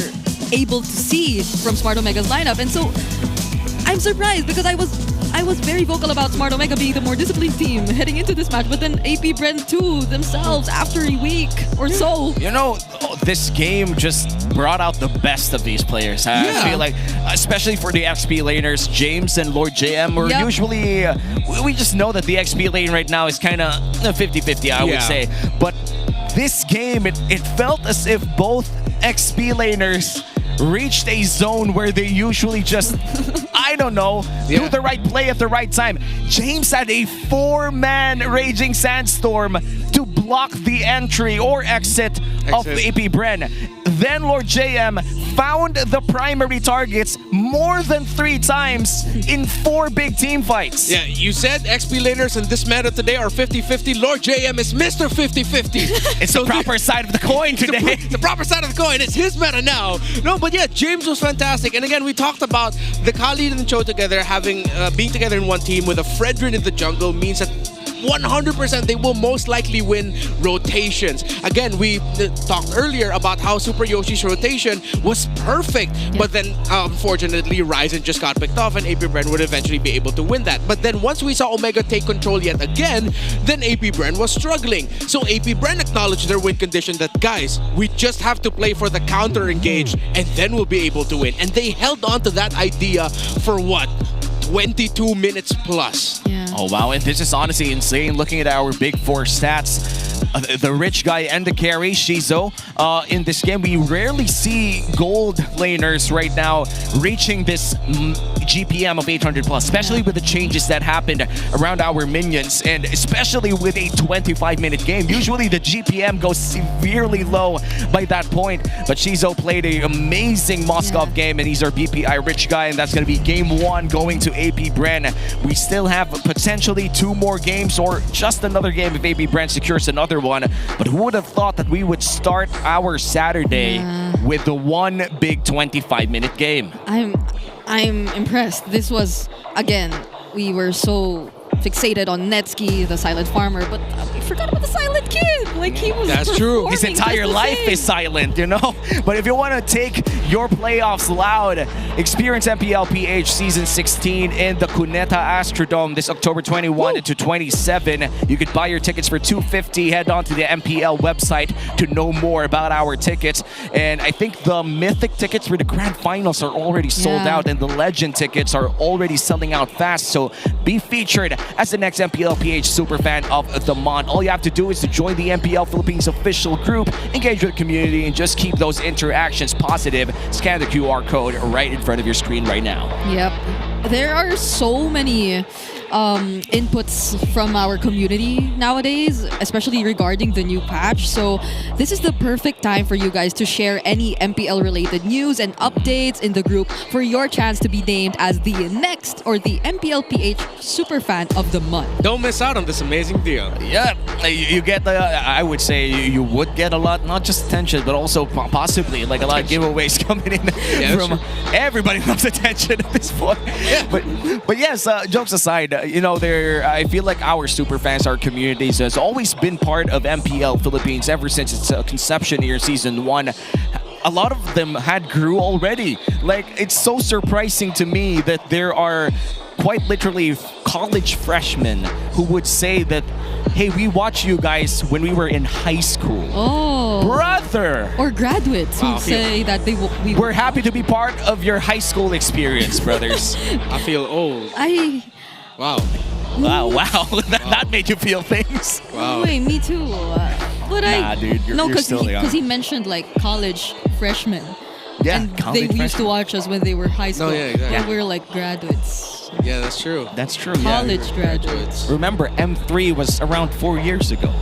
able to see from Smart Omega's lineup. And so I'm surprised because I was very vocal about Smart Omega being the more disciplined team heading into this match, but then AP Bren too themselves after a week or so. You know, this game just brought out the best of these players. I feel like, especially for the XP laners, James and Lord JM were usually, we just know that the XP lane right now is kind of 50-50, I would say. But this game, it felt as if both XP laners reached a zone where they usually just, I don't know, do the right play at the right time. James had a 4-man Raging Sandstorm to block the entry or exit of AP Bren. Then Lord JM found the primary targets more than 3 times in 4 big team fights. Yeah, you said XP laners in this meta today are 50-50. Lord JM is Mr. 50-50. It's the proper side of the coin today. The proper side of the coin. It's his meta now. No, but yeah, James was fantastic. And again, we talked about the Khalid and Cho together having being together in one team with a Fredrin in the jungle means that 100% they will most likely win rotations. Again, we talked earlier about how Super Yoshi's rotation was perfect, but then unfortunately Ryzen just got picked off and AP Bren would eventually be able to win that. But then once we saw Omega take control yet again, then AP Bren was struggling. So AP Bren acknowledged their win condition that, guys, we just have to play for the counter engage and then we'll be able to win. And they held on to that idea for what? 22 minutes plus. Oh wow, and this is honestly insane looking at our big 4 stats. The rich guy and the carry, Shizo. In this game, we rarely see gold laners right now reaching this GPM of 800 plus, especially with the changes that happened around our minions, and especially with a 25-minute game. Usually the GPM goes severely low by that point, but Shizo played an amazing Moskov game, and he's our BPI rich guy, and that's going to be game 1 going to AP Bren. We still have potentially 2 more games or just another game if AP Bren secures another one, but who would have thought that we would start our Saturday with the one big 25-minute game? I'm impressed. This was, again, we were so fixated on Netsky, the silent farmer, but we forgot about the silent kid. Like, Like he was That's true. His performing entire just the life same. is silent, you know? But if you want to take your playoffs loud, experience MPLPH Season 16 in the Cuneta Astrodome this October 21 to 27. You could buy your tickets for $250. Head on to the MPL website to know more about our tickets. And I think the Mythic tickets for the Grand Finals are already sold out, and the Legend tickets are already selling out fast. So be featured as the next MPLPH Superfan of the month. All you have to do is to join the MPL Philippines official group, engage with the community, and just keep those interactions positive. Scan the QR code right in front of your screen right now. Yep. There are so many inputs from our community nowadays, especially regarding the new patch. So this is the perfect time for you guys to share any MPL related news and updates in the group for your chance to be named as the next or the MPLPH Superfan of the month. Don't miss out on this amazing deal. Yeah, you get the, I would say you would get a lot, not just attention, but also possibly like a lot of giveaways coming in from everybody loves attention at this point. Yeah. But yes, jokes aside, you know, I feel like our superfans, our communities, has always been part of MPL Philippines ever since its conception here in Season 1. A lot of them had grew already. Like, it's so surprising to me that there are quite literally college freshmen who would say that, hey, we watched you guys when we were in high school. Oh. Brother! Or graduates who say that we're happy to be part of your high school experience, brothers. I feel old. Wow. Wow. That made you feel things. Wow. Wait, me too. But nah, dude, you're still young. Because he mentioned like college freshmen. Yeah, and college they used freshmen. to watch us when they were high school. No, yeah, exactly. And we were like graduates. Yeah, that's true. That's true. College graduates. Remember, M3 was around 4 years ago.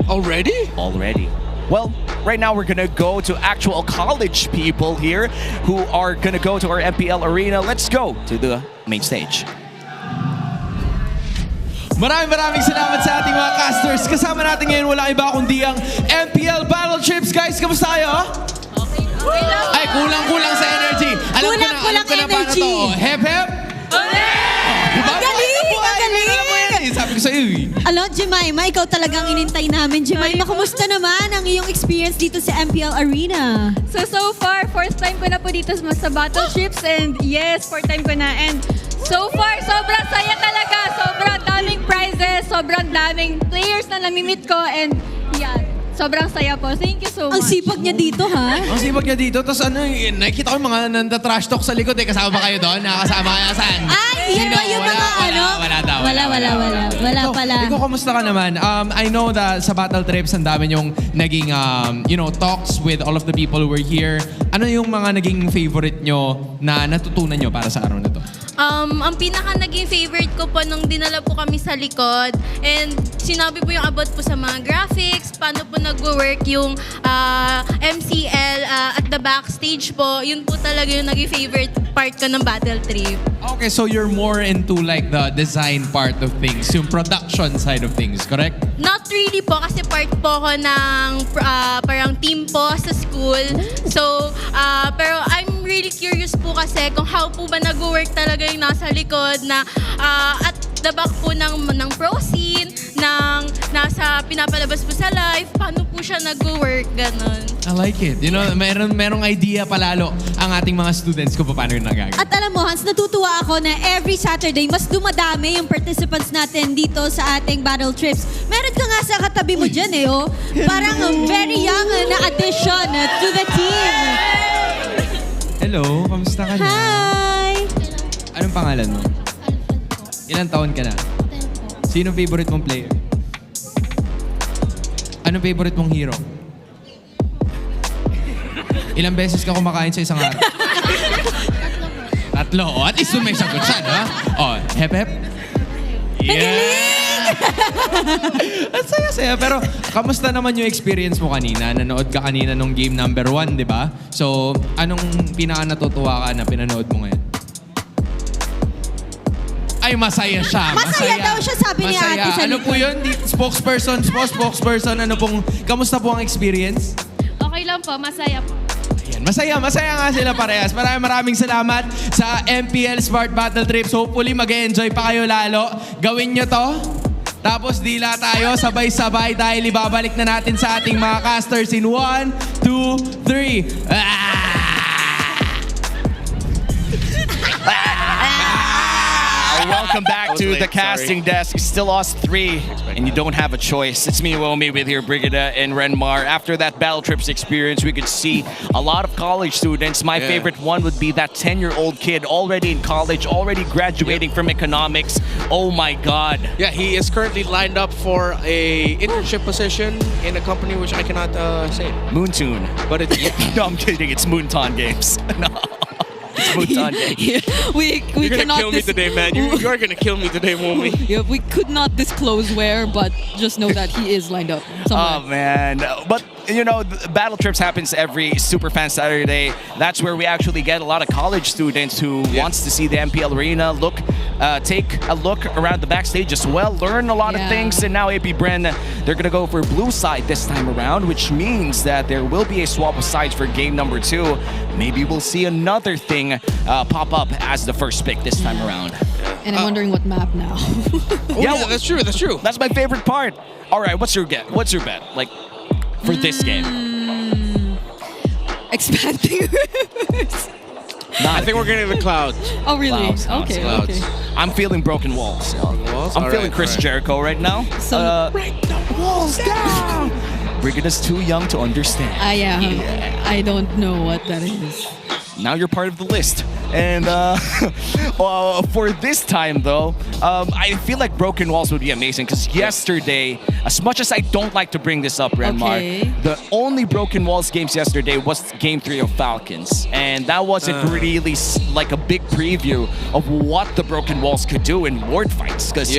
Already? Already. Well, right now we're gonna go to actual college people here who are gonna go to our MPL Arena. Let's go to the main stage. Maraming salamat sa ating mga casters. Kasama natin ngayon wala iba kundi ang MPL Battle Trips. Guys, kamusta kayo? Okay lang. Ay, kulang-kulang sa energy. Alam ko na paano to. Hep, hep. Magaling! Sabi ko sa'yo eh. Alam, Jemima, ikaw talagang inintay namin. Jemima, kumusta naman ang iyong experience dito sa MPL Arena? So far, fourth time ko na po dito sa Battle Trips, and yes, fourth time ko na. And so far, sobrang saya talaga. Sobrang daming prizes, sobrang daming players na namimit ko, and yeah, sobrang saya po. Thank you so much. Ang sipag niya dito, ha? Ang sipag niya dito. Tapos nakikita ko yung mga nanta-trash talk sa likod eh. Kasama ba kayo doon? Nakakasama kayo saan? Yan ba yung mga ano? Wala pala. Ikaw, kamusta ka naman? I know that sa Battle Trips, ang dami yung naging, talks with all of the people who were here. Ano yung mga naging favorite nyo na natutunan nyo para sa araw na to? Ang pinaka naging favorite ko po nung dinala po kami sa likod, and sinabi po yung about po sa mga graphics, paano po nag-work yung MCL at the backstage po. Yun po talaga yung naging favorite part ko ng Battle Trip. Okay, so you're more into like the design part of things, yung production side of things, correct? Not really po, kasi part po ko ng parang team po sa school. So, pero I'm really curious po kasi kung how po ba nag-work talaga yung nasa likod na at the back po ng pro scene, ng nasa pinapalabas po sa live, paano po siya nag-work, ganon. I like it. You know, merong idea palalo ang ating mga students kung paano yun nagagawin. At alam mo, Hans, natutuwa ako na every Saturday, mas dumadami yung participants natin dito sa ating Battle Trips. Meron ka nga sa katabi mo dyan eh, oh. Parang very young na addition to the team. Hello, kamusta ka na? Hi! Anong pangalan mo? Ilang taon ka na? Sino favorite mong player? Anong favorite mong hero? Ilang beses ka kumakain sa isang araw? Tatlo. Oh, at least may sagot siya, no? Oh, hep hep. Yeah! At saya-saya. Pero, kamusta naman yung experience mo kanina? Nanood ka kanina nung game number 1, di ba? So, anong pinaka-natutuwa ka na pinanood mo ngayon? Ay, masaya siya. Masaya daw siya, sabi ni Ate sa Ano po yun? Spokesperson, ano pong, kamusta po ang experience? Okay lang po, masaya po. Ayan, masaya nga sila parehas. Maraming salamat sa MPL Smart Battle Trips. Hopefully, mag-enjoy pa kayo lalo. Gawin nyo to. Tapos dila tayo, sabay-sabay dahil ibabalik na natin sa ating mga casters in 1, 2, 3. Welcome back to the casting desk. Still us three, and you don't have a choice. It's me, Womi, with here, Brigida and Renmar. After that Battle Trips experience, we could see a lot of college students. My favorite one would be that 10-year-old kid already in college, already graduating from economics. Oh my God. Yeah, he is currently lined up for a internship position in a company which I cannot say. Moontune. But it's... No, I'm kidding. It's Moonton Games. No. We You're gonna cannot kill me today, man. You're gonna kill me today, Womi. Yeah, we could not disclose where, but just know that he is lined up somewhere. Oh man, but you know, the Battle Trips happens every Superfans Saturday. That's where we actually get a lot of college students who wants to see the MPL Arena, take a look around the backstage as well, learn a lot of things. And now APBR, they're gonna go for blue side this time around, which means that there will be a swap of sides for game number 2. Maybe we'll see another thing pop up as the first pick this time around. And I'm wondering what map now. Yeah, that's true. That's true. That's my favorite part. All right, what's your bet? What's your bet? Like for this game? Expanding rivers. I think we're getting the clouds. Oh, really? Clouds. Okay. I'm feeling broken walls. I'm feeling Chris Jericho right now. Break the walls down. Brigida's too young to understand. I don't know what that is. Now you're part of the list. And for this time, though, I feel like Broken Walls would be amazing because yesterday, as much as I don't like to bring this up, Renmar, the only Broken Walls games yesterday was Game 3 of Falcons. And that wasn't really like a big preview of what the Broken Walls could do in Lord Fights. Because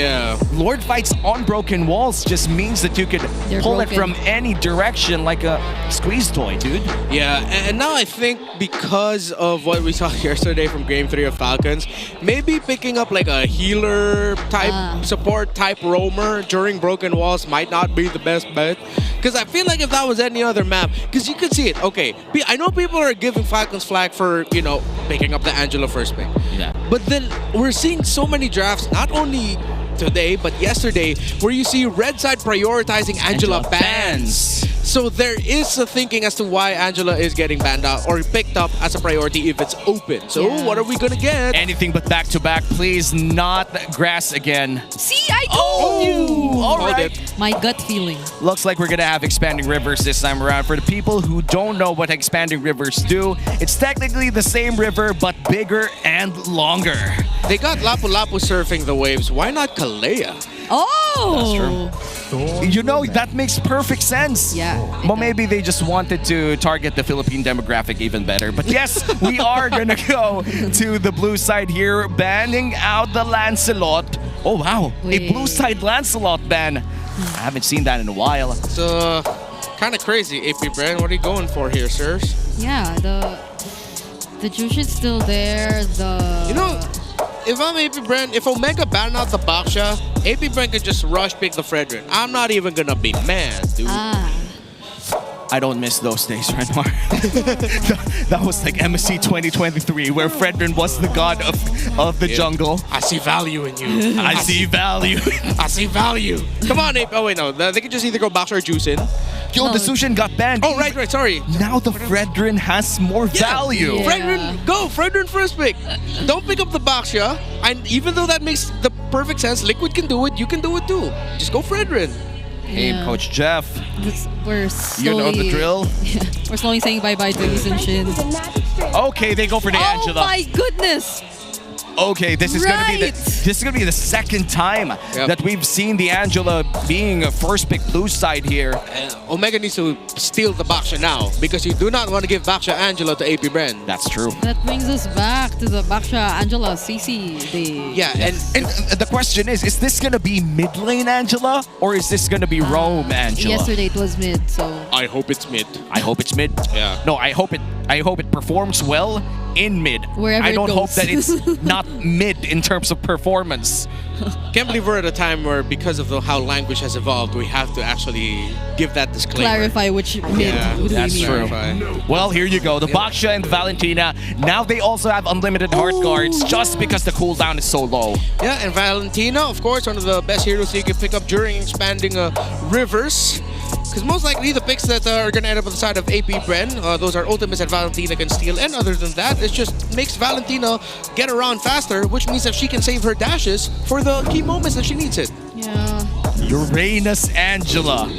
Lord Fights on Broken Walls just means that you could pull it from any direction like a squeeze toy, dude. Yeah, and now I think because of what we saw yesterday from Game 3 of Falcons, maybe picking up like a healer type, support type roamer during Broken Walls might not be the best bet. Because I feel like if that was any other map, because you could see it, okay, I know people are giving Falcons flack for, you know, picking up the Angela first pick. Yeah. But then we're seeing so many drafts, not only today, but yesterday, where you see Red Side prioritizing Angela bans. So there is a thinking as to why Angela is getting banned out or picked up as a priority if it's open. So what are we gonna get? Anything but back-to-back. Please not grass again. See, I told you! All right. My gut feeling. Looks like we're gonna have Expanding Rivers this time around. For the people who don't know what Expanding Rivers do, it's technically the same river, but bigger and longer. They got Lapu-Lapu surfing the waves. Why not Kalea? Oh! That's true. You know, that makes perfect sense. Yeah. But maybe they just wanted to target the Philippine demographic even better. But yes, we are gonna go to the blue side here, banning out the Lancelot. Oh wow, a blue side Lancelot ban. I haven't seen that in a while. It's kind of crazy, APBR. What are you going for here, sirs? Yeah, the Jushin's still there. You know, if I'm APBR, if Omega ban out the Baksha, APBR could just rush pick the Fredrin. I'm not even gonna be mad, dude. I don't miss those days, Renmar. That was like MSC 2023, where Fredrin was the god of the jungle. I see value in you. I see value. I see value. Come on, Ape. Oh, wait, no. They can just either go Baksha or Juicin. Yo, the Sushin got banned. Oh, right, sorry. Now the Fredrin has more value. Yeah. Fredrin, go. Fredrin first pick. Don't pick up the Baksha. And even though that makes the perfect sense, Liquid can do it, you can do it too. Just go Fredrin. Hey, Coach Jeff. We're slowly, you know the drill. We're slowly saying bye-bye to Lee and Shin. Okay, they go for the Angela. Oh my goodness! Okay, this is gonna be the second time that we've seen the Angela being a first pick blue side here. Omega needs to steal the Baksha now because you do not want to give Baksha Angela to APBR. That's true. That brings us back to the Baksha Angela CC day. Yeah, and the question is this gonna be mid lane Angela or is this gonna be roam Angela? Yesterday it was mid, so I hope it's mid. I hope it's mid. Yeah. No, I hope it performs well in mid. Wherever I it don't hope goes. that it's not mid in terms of performance. Can't believe we're at a time where, because of how language has evolved, we have to actually give that disclaimer. Clarify which mid do That's we true. mean. Well, here you go. The Baksha and Valentina. Now they also have unlimited heart guards just because the cooldown is so low. Yeah, and Valentina, of course, one of the best heroes you can pick up during expanding rivers. Because most likely the picks that are going to end up on the side of AP Bren, those are ultimates that Valentina can steal. And other than that, it just makes Valentina get around faster, which means that she can save her dashes for the key moments that she needs it. Yeah. Uranus Angela.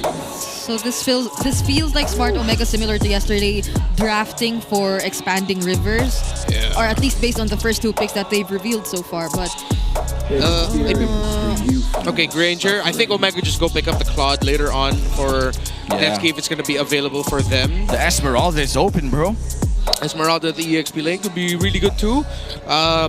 So this feels like Smart Omega, similar to yesterday, drafting for expanding rivers, or at least based on the first two picks that they've revealed so far. But okay, Granger. I think Omega just go pick up the Claude later on for Netscape if it's going to be available for them. The Esmeralda is open, bro. Esmeralda, the EXP lane, could be really good too.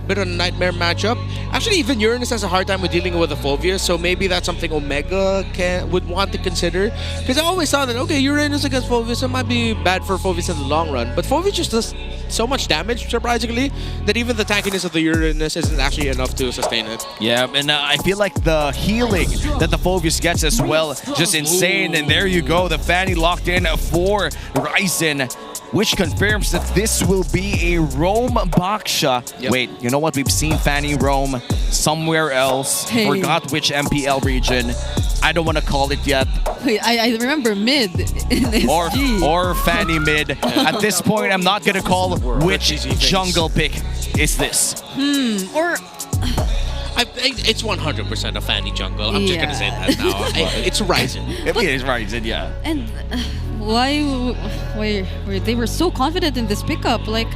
Bit of a nightmare matchup. Actually, even Uranus has a hard time with dealing with the Phoveus, so maybe that's something Omega would want to consider. Because I always thought that, okay, Uranus against Phoveus, it might be bad for Phoveus in the long run. But Phoveus just does so much damage, surprisingly, that even the tankiness of the Uranus isn't actually enough to sustain it. Yeah, and I feel like the healing that the Phoveus gets as well, just insane. And there you go, the Fanny locked in for Ryzen, which confirms that this will be a roam Baksha. Yep. Wait, you know what? We've seen Fanny roam somewhere else. Hey. Forgot which MPL region. I don't want to call it yet. wait, I remember mid in SG. Or Fanny mid. At this point, I'm not going to call which jungle pick is this. Or it's 100% a Fanny jungle. I'm just going to say that now. It's Ryzen. It is Ryzen, yeah. And why they were so confident in this pickup? Like,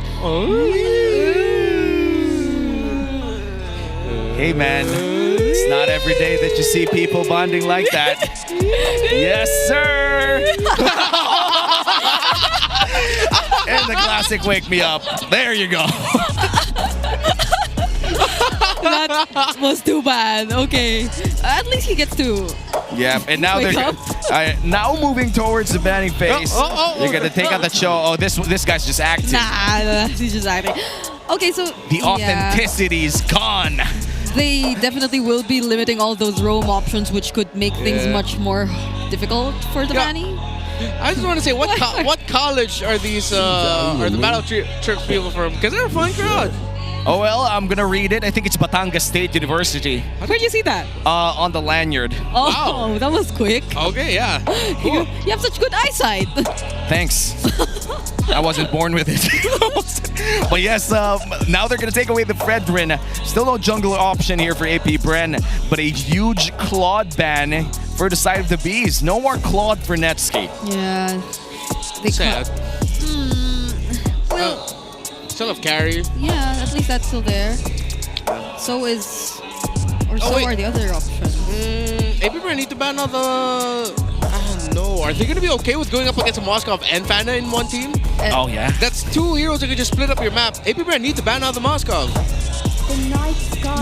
hey man, it's not every day that you see people bonding like that. Yes, sir. And the classic wake me up. There you go. that was too bad. Okay, at least he gets to. Yeah, and now Wake they're up. now moving towards the banning phase. They're gonna take out the show. Oh, this guy's just acting. Nah, he's just acting. Okay, so The authenticity is gone. They definitely will be limiting all those roam options, which could make things much more difficult for the Manny. I just want to say, what college are these, are the battle trips people from? Because they're a fun crowd. Oh well, I'm gonna read it. I think it's Batangas State University. Where'd you see that? On the lanyard. Oh, wow. That was quick. Okay, yeah. Cool. You have such good eyesight. Thanks. I wasn't born with it. But yes, now they're gonna take away the Fredrin. Still no jungle option here for AP Bren, but a huge Claude ban for the side of the Bees. No more Claude for Netscape. Yeah. Sad. Well, still have carry. yeah, at least that's still there. So is, or so wait. are the other options. APBR need to ban all the. I don't know. Are they gonna be okay with going up against a Moskov and Fana in one team? Oh yeah. That's two heroes that can just split up your map. APBR need to ban out the Moskov.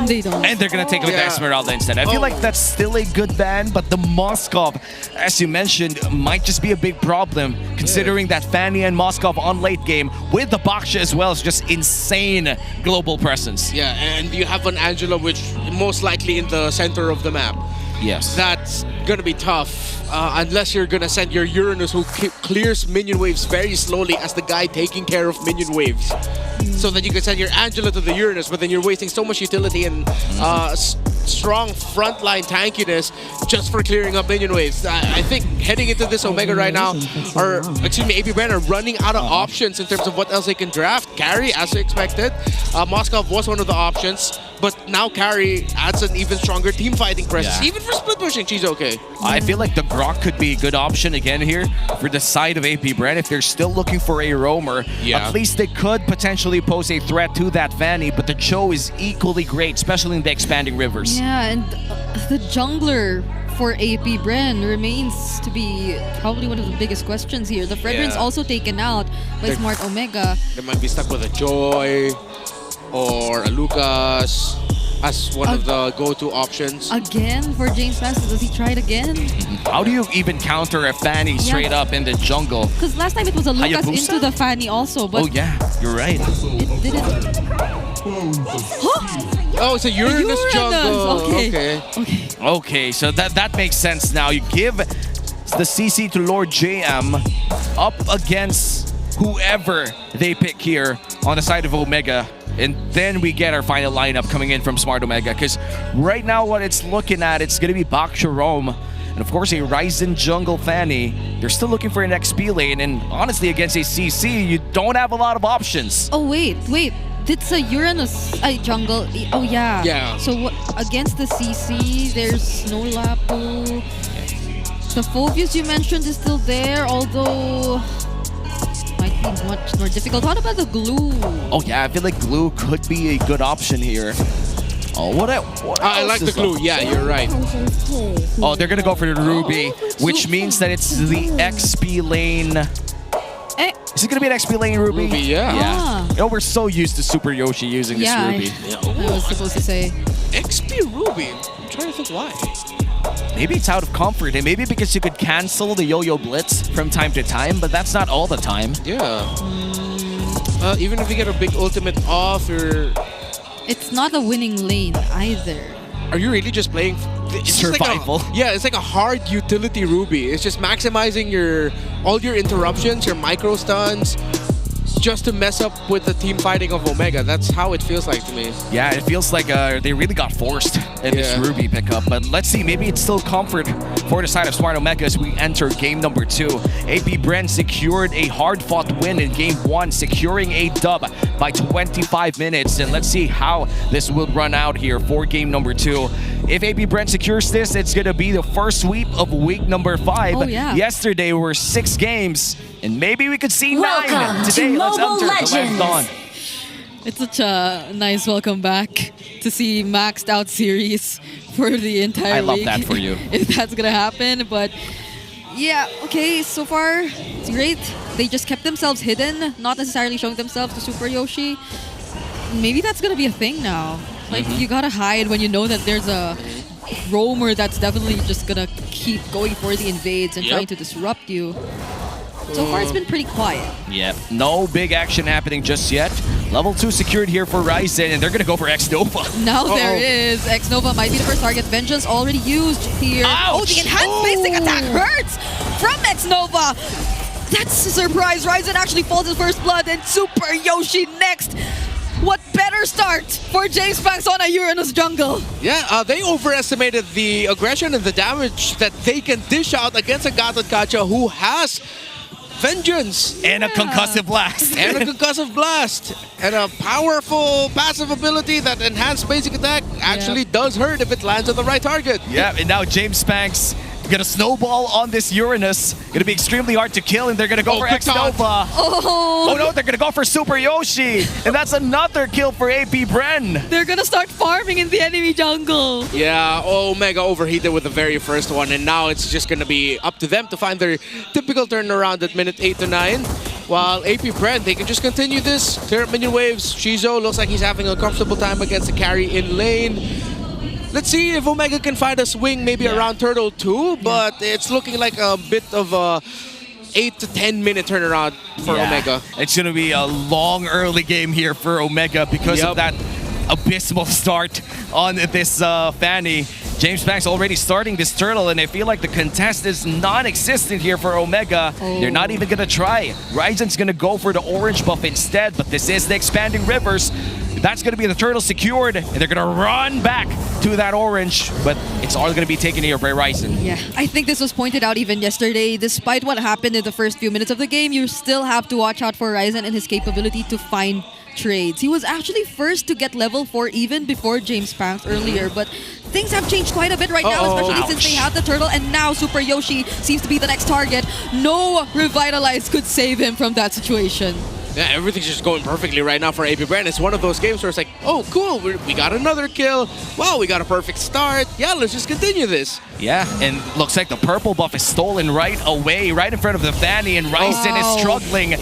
They don't. And they're gonna take away the Esmeralda instead. I feel like that's still a good ban, but the Moskov, as you mentioned, might just be a big problem, considering that Fanny and Moskov on late game with the Baksha as well is just insane global presence. Yeah, and you have an Angela, which most likely in the center of the map. Yes. That's gonna be tough unless you're gonna send your Uranus, who clears minion waves very slowly as the guy taking care of minion waves, so that you can send your Angela to the Uranus, but then you're wasting so much utility and strong frontline tankiness just for clearing up minion waves. I think heading into this Omega right now, or excuse me, AP Brand are running out of options in terms of what else they can draft. Carry, as expected. Moskov was one of the options, but now Carry adds an even stronger team fighting presence. Yeah. Even for split pushing, she's okay. I feel like the Grok could be a good option again here for the side of AP Brand. If they're still looking for a roamer, at least they could potentially pose a threat to that Fanny, but the Cho is equally great, especially in the expanding rivers. Yeah, and the jungler for AP Bren remains to be probably one of the biggest questions here. The Fredrin's also taken out by Smart Omega. They might be stuck with a Joy or a Lucas. as one of the go-to options. Again for James Banks, does he try it again? How do you even counter a Fanny straight up in the jungle? Because last time it was a Lucas Hayabusa? into the Fanny also, but Oh yeah, you're right. it didn't. Oh, it's a Uranus jungle. Okay. Okay, so that makes sense now. You give the CC to Lord JM up against whoever they pick here on the side of Omega. And then we get our final lineup coming in from Smart Omega. Because right now what it's looking at, it's going to be Bak Jerome. And of course, a Ryzen jungle Fanny. They're still looking for an XP lane. And honestly, against a CC, you don't have a lot of options. Oh, wait. It's a Uranus jungle. Oh, yeah. Yeah. So what, against the CC, there's Snow Lapu. The Phobius you mentioned is still there, although might be much more difficult. What about the Glue? Oh yeah, I feel like Glue could be a good option here. Oh, what I else like the is Glue. up? Yeah, you're right. Oh, they're gonna go for the Ruby, which means that it's the XP lane. Is it gonna be an XP lane Ruby? Ruby, yeah. Ah. You know, we're so used to Super Yoshi using this Ruby. I was supposed to say. XP Ruby? I'm trying to think why. Maybe it's out of comfort, and maybe because you could cancel the Yo-Yo Blitz from time to time, but that's not all the time. Yeah. Even if you get a big ultimate off, It's not a winning lane either. Are you really just playing it's just survival? Like it's like a hard utility Ruby. It's just maximizing all your interruptions, your micro stuns, just to mess up with the team fighting of Omega. That's how it feels like to me. Yeah, it feels like they really got forced in this Ruby pickup. But let's see, maybe it's still comfort for the side of Smart Omega as we enter game number 2. AP Brent secured a hard-fought win in game 1, securing a dub by 25 minutes. And let's see how this will run out here for game number 2. If AP Brent secures this, it's going to be the first sweep of week number 5. Oh, yeah. Yesterday were 6 games, and maybe we could see 9 Welcome today. to Let's Mobile enter the last Legends. dawn. It's such a nice welcome back to see maxed out series for the entire I love league. that for you. If that's gonna happen, but yeah, okay, so far it's great. They just kept themselves hidden, not necessarily showing themselves to Super Yoshi. Maybe that's gonna be a thing now. Like you gotta hide when you know that there's a roamer that's definitely just gonna keep going for the invades and trying to disrupt you. So far it's been pretty quiet. Yep, no big action happening just yet. Level 2 secured here for Ryzen, and they're gonna go for X-Nova. Now there is. X-Nova might be the first target. Vengeance already used here. Ouch! Oh, the enhanced basic attack hurts from X-Nova. That's a surprise. Ryzen actually falls in first blood, and Super Yoshi next. What better start for James Banks on a Uranus jungle? Yeah, they overestimated the aggression and the damage that they can dish out against a Gatot Kacha who has Vengeance. And a concussive blast. And a concussive blast. And a powerful passive ability that enhanced basic attack actually does hurt if it lands on the right target. Yeah, and now James Banks gonna snowball on this Uranus. Gonna be extremely hard to kill, and they're gonna go for X-Nova. Oh no, they're gonna go for Super Yoshi. And that's another kill for AP Bren. They're gonna start farming in the enemy jungle. Yeah, Omega overheated with the very first one, and now it's just gonna be up to them to find their typical turnaround at minute 8 to 9. While AP Brent, they can just continue this. Clear up minion waves. Shizo looks like he's having a comfortable time against the carry in lane. Let's see if Omega can find a swing maybe around Turtle 2, but it's looking like a bit of a 8 to 10 minute turnaround for Omega. It's going to be a long early game here for Omega because of that abysmal start on this Fanny. James Banks already starting this turtle, and I feel like the contest is non-existent here for Omega. They're not even going to try. Ryzen's going to go for the orange buff instead, but this is the Expanding Rivers. That's going to be the turtle secured, and they're going to run back to that orange, but it's all going to be taken here by Ryzen. Yeah, I think this was pointed out even yesterday. Despite what happened in the first few minutes of the game, you still have to watch out for Ryzen and his capability to find trades. He was actually first to get level 4 even before James Banks earlier, but things have changed quite a bit right now, especially since they had the turtle, and now Super Yoshi seems to be the next target. No Revitalize could save him from that situation. Yeah, everything's just going perfectly right now for AP Brand. It's one of those games where it's like, oh, cool, we got another kill. Wow, we got a perfect start. Yeah, let's just continue this. Yeah, and looks like the purple buff is stolen right away, right in front of the Fanny, and Ryzen is struggling.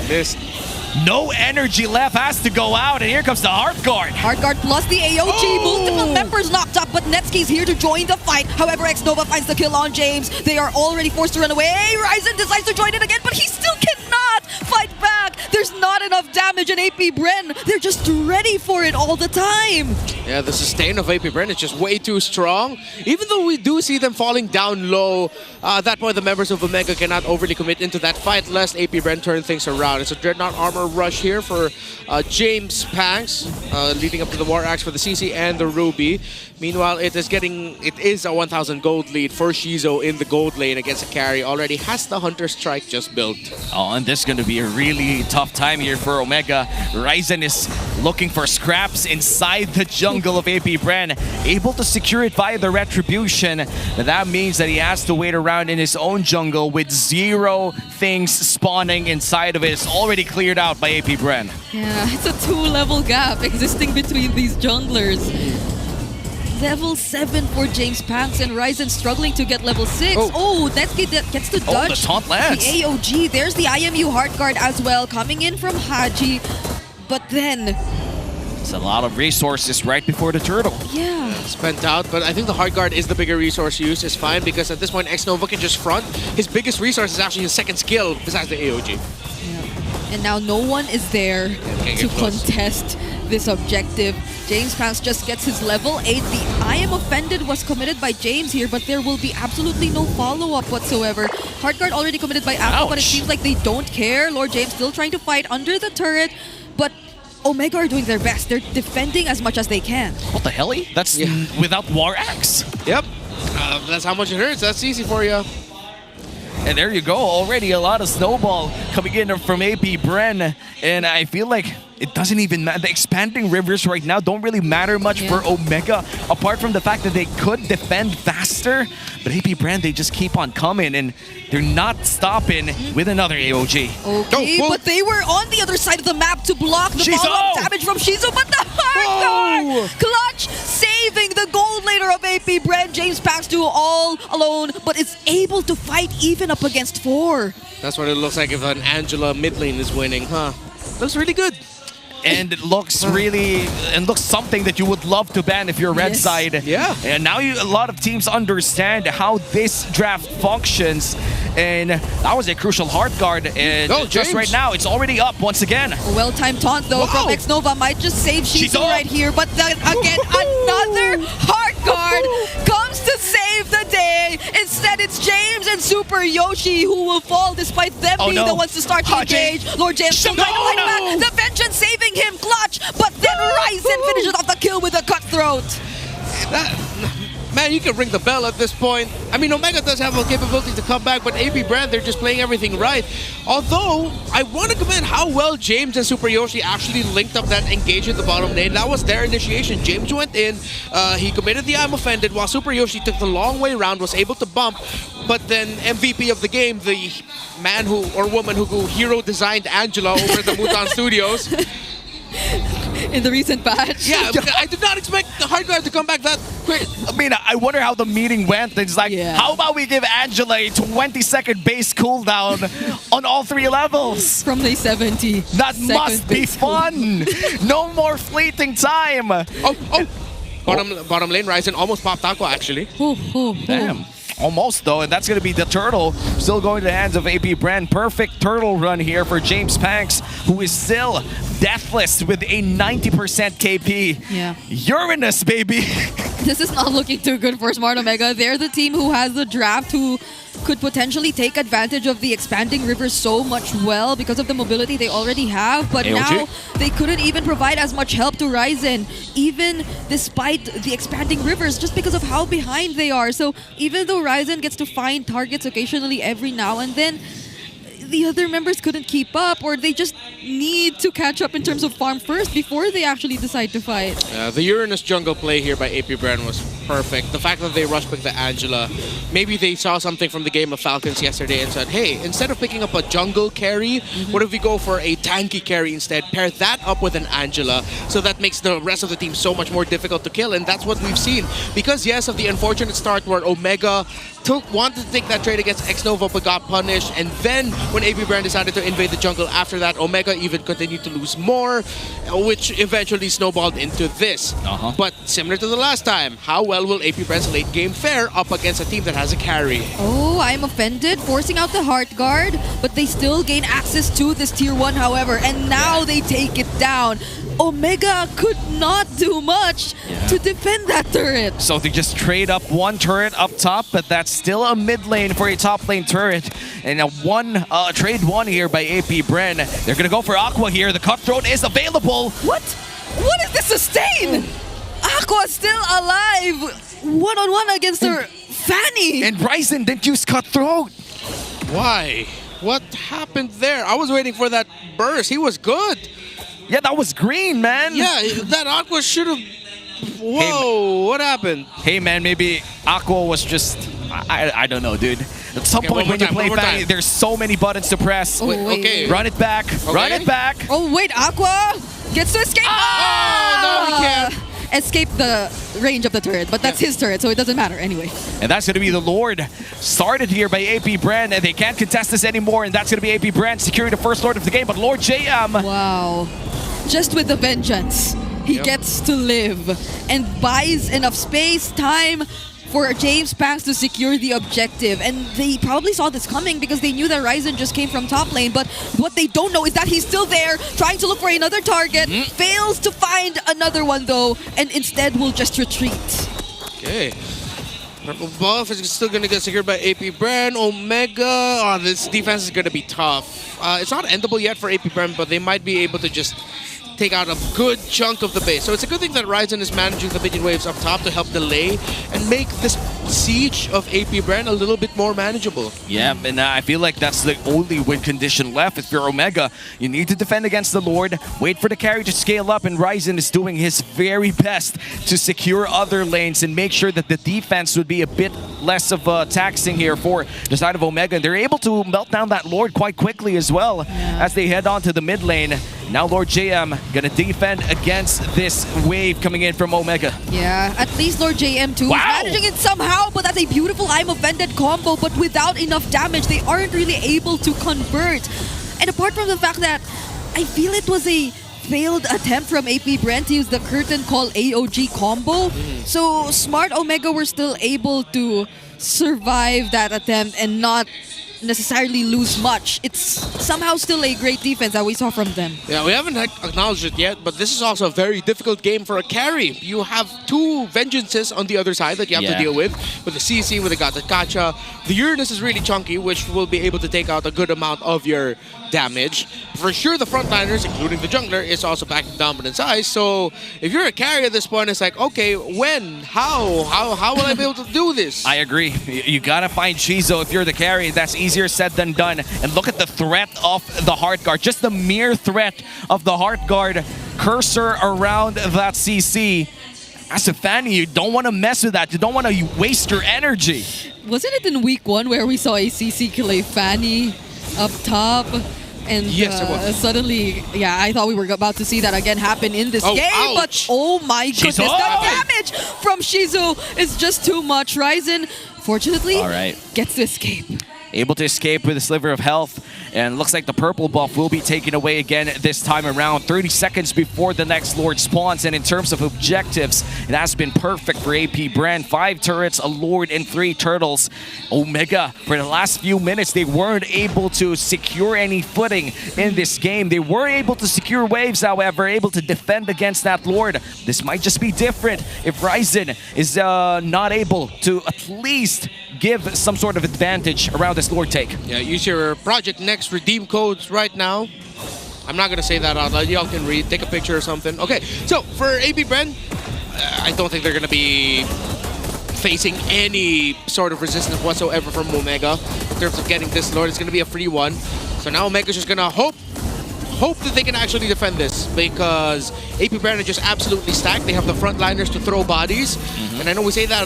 No energy left, has to go out, and here comes the Heart Guard. Heart Guard plus the AOG, multiple members was knocked up, but Netsky's here to join the fight. However, X-Nova finds the kill on James. They are already forced to run away. Ryzen decides to join in again, but he still cannot fight back. There's not enough damage, and AP Bren, they're just ready for it all the time. Yeah, the sustain of AP Bren is just way too strong. Even though we do see them falling down low, at that point the members of Omega cannot overly commit into that fight lest AP Bren turn things around. It's a Dreadnought armor rush here for James Panks, leading up to the War Axe for the CC and the Ruby. Meanwhile, it is a 1,000 gold lead for Shizo in the gold lane against a carry. Already has the Hunter Strike just built. Oh, and this is going to be a really tough time here for Omega. Ryzen is looking for scraps inside the jungle of AP Bren, able to secure it via the Retribution. But that means that he has to wait around in his own jungle with 0 things spawning inside of it. It's already cleared out by AP Bren. Yeah, it's a 2-level gap existing between these junglers. Level 7 for James Panks, and Ryzen struggling to get level 6. Oh, Netsky gets the dodge. The taunt lands. The AOG. There's the IMU hard guard as well, coming in from Haji. But then... It's a lot of resources right before the turtle. Yeah. Spent out, but I think the hard guard is the bigger resource used. Is fine because at this point X-Nova can just front. His biggest resource is actually his second skill besides the AOG. Yeah. And now no one is there to contest this objective. James Panks just gets his level 8. The I am offended was committed by James here, but there will be absolutely no follow-up whatsoever. Hardguard already committed by Apple, but it seems like they don't care. Lord James still trying to fight under the turret, but Omega are doing their best. They're defending as much as they can. What the hell? That's without War Axe. Yep. That's how much it hurts. That's easy for you. And there you go. Already a lot of snowball coming in from AP Bren. And I feel like it doesn't even matter. The expanding rivers right now don't really matter much for Omega, apart from the fact that they could defend faster. But AP Bren, they just keep on coming, and they're not stopping with another AOG. Okay, but they were on the other side of the map to block the follow-up damage from Shizo, but the hard guard! Clutch saving the gold laner of AP Bren. James Panks do all alone, but is able to fight even up against 4. That's what it looks like if an Angela mid lane is winning, huh? Looks really good. And it looks really, looks something that you would love to ban if you're red side. Yeah. And now a lot of teams understand how this draft functions. And that was a crucial hard guard. And just right now, it's already up once again. A well-timed taunt though from X-Nova might just save Shizu right here. But then again, another hard guard comes to save the day. Instead, it's James and Super Yoshi who will fall despite them being the ones to start to engage. Lord James still trying to fight back. The Vengeance saving him, clutch, but then Ryzen finishes off the kill with a cutthroat. Man, you can ring the bell at this point. I mean, Omega does have a capability to come back, but AP Brand, they're just playing everything right. Although, I want to commend how well James and Super Yoshi actually linked up that engage at the bottom lane. That was their initiation. James went in, he committed the I'm offended, while Super Yoshi took the long way around, was able to bump. But then MVP of the game, the man who, or woman who hero designed Angela over at the Mutan Studios. In the recent patch. Yeah, I did not expect the hard guard to come back that quick. I mean, I wonder how the meeting went. It's like, how about we give Angela a 20-second base cooldown on all 3 levels? From the 70. That must be fun. No more fleeting time. Bottom lane, Ryzen almost popped Aqua, actually. Damn. Almost, though, and that's going to be the turtle. Still going to the hands of AP Brand. Perfect turtle run here for James Panks, who is still deathless with a 90% KP. Yeah. Uranus, baby. This is not looking too good for Smart Omega. They're the team who has the draft, who could potentially take advantage of the expanding rivers so much well because of the mobility they already have. But now they couldn't even provide as much help to Ryzen, even despite the expanding rivers, just because of how behind they are. So even though Ryzen gets to find targets occasionally every now and then, the other members couldn't keep up, or they just need to catch up in terms of farm first before they actually decide to fight. The Uranus jungle play here by AP Brand was perfect. The fact that they rushed pick the Angela, maybe they saw something from the game of Falcons yesterday and said, hey, instead of picking up a jungle carry, what if we go for a tanky carry instead? Pair that up with an Angela, so that makes the rest of the team so much more difficult to kill, and that's what we've seen. Because yes, of the unfortunate start where Omega wanted to take that trade against X-Nova but got punished, and then when APBR decided to invade the jungle after that, Omega even continued to lose more, which eventually snowballed into this. But similar to the last time, how well will APBR's late game fare up against a team that has a carry? Oh, I'm offended, forcing out the Heart Guard, but they still gain access to this tier 1, however, and now they take it down. Omega could not do much to defend that turret. So they just trade up one turret up top, but that's still a mid lane for a top lane turret. And a trade one here by APBR. They're going to go for Aqua here. The Cutthroat is available. What? What is this sustain? Aqua still alive. One-on-one against her Fanny. And Ryzen didn't use Cutthroat. Why? What happened there? I was waiting for that burst. He was good. Yeah, that was green, man. Yeah, that Aqua should have... Whoa, what happened? Hey, man, maybe Aqua was just... I don't know, dude. At some point when you play Fanny, there's so many buttons to press. Okay. Run it back. Run it back. Oh, wait, Aqua gets to escape. Oh, no, he can't. Escape the range of the turret, but that's his turret, so it doesn't matter anyway. And that's going to be the Lord. Started here by APBR, and they can't contest this anymore, and that's going to be APBR securing the first Lord of the game, but Lord JM... Wow. Just with the vengeance, he gets to live and buys enough space, time for James Pangs to secure the objective. And they probably saw this coming because they knew that Ryzen just came from top lane, but what they don't know is that he's still there, trying to look for another target, fails to find another one though, and instead will just retreat. Okay. Purple buff is still going to get secured by APBR. Omega. Oh, this defense is going to be tough. It's not endable yet for APBR, but they might be able to just take out a good chunk of the base. So it's a good thing that Ryzen is managing the minion waves up top to help delay and make this siege of APBR a little bit more manageable. Yeah, and I feel like that's the only win condition left. If you're Omega, you need to defend against the Lord, wait for the carry to scale up, and Ryzen is doing his very best to secure other lanes and make sure that the defense would be a bit less of taxing here for the side of Omega. And they're able to melt down that Lord quite quickly as well as they head on to the mid lane. Now Lord JM gonna defend against this wave coming in from Omega. Yeah, at least Lord JM too is managing it somehow, but that's a beautiful I'm Offended combo, but without enough damage, they aren't really able to convert. And apart from the fact that I feel it was a failed attempt from APBR to use the Curtain Call AOG combo, so smart Omega were still able to survive that attempt and not necessarily lose much. It's somehow still a great defense that we saw from them. Yeah, we haven't acknowledged it yet, but this is also a very difficult game for a carry. You have two Vengeances on the other side that you have to deal with the CC, with the Gacha. The Uranus is really chunky, which will be able to take out a good amount of your damage. For sure, the frontliners, including the jungler, is also backing down in size. So if you're a carry at this point, it's like, okay, when? How will I be able to do this? I agree. You gotta find Shizo if you're the carry. That's easier said than done. And look at the threat of the Heart Guard. Just the mere threat of the Heart Guard cursor around that CC. As a Fanny, you don't want to mess with that. You don't want to waste your energy. Wasn't it in week 1 where we saw a CC kill a Fanny up top? And yes, it was. Suddenly, I thought we were about to see that again happen in this game. Ouch. But oh my goodness, the damage from Shizu is just too much. Ryzen, fortunately, gets to escape. Able to escape with a sliver of health, and looks like the purple buff will be taken away again this time around. 30 seconds before the next Lord spawns, and in terms of objectives, it has been perfect for APBR. 5 turrets, a Lord, and 3 turtles. Omega, for the last few minutes, they weren't able to secure any footing in this game. They were able to secure waves, however, able to defend against that Lord. This might just be different if Ryzen is not able to at least give some sort of advantage around this Lord take. Yeah, use your Project Next redeem codes right now. I'm not going to say that out loud. Y'all can read, take a picture or something. Okay, so for APBR, I don't think they're going to be facing any sort of resistance whatsoever from Omega in terms of getting this Lord. It's going to be a free one. So now Omega's just going to hope hope that they can actually defend this because APBR are just absolutely stacked. They have the frontliners to throw bodies. And I know we say that a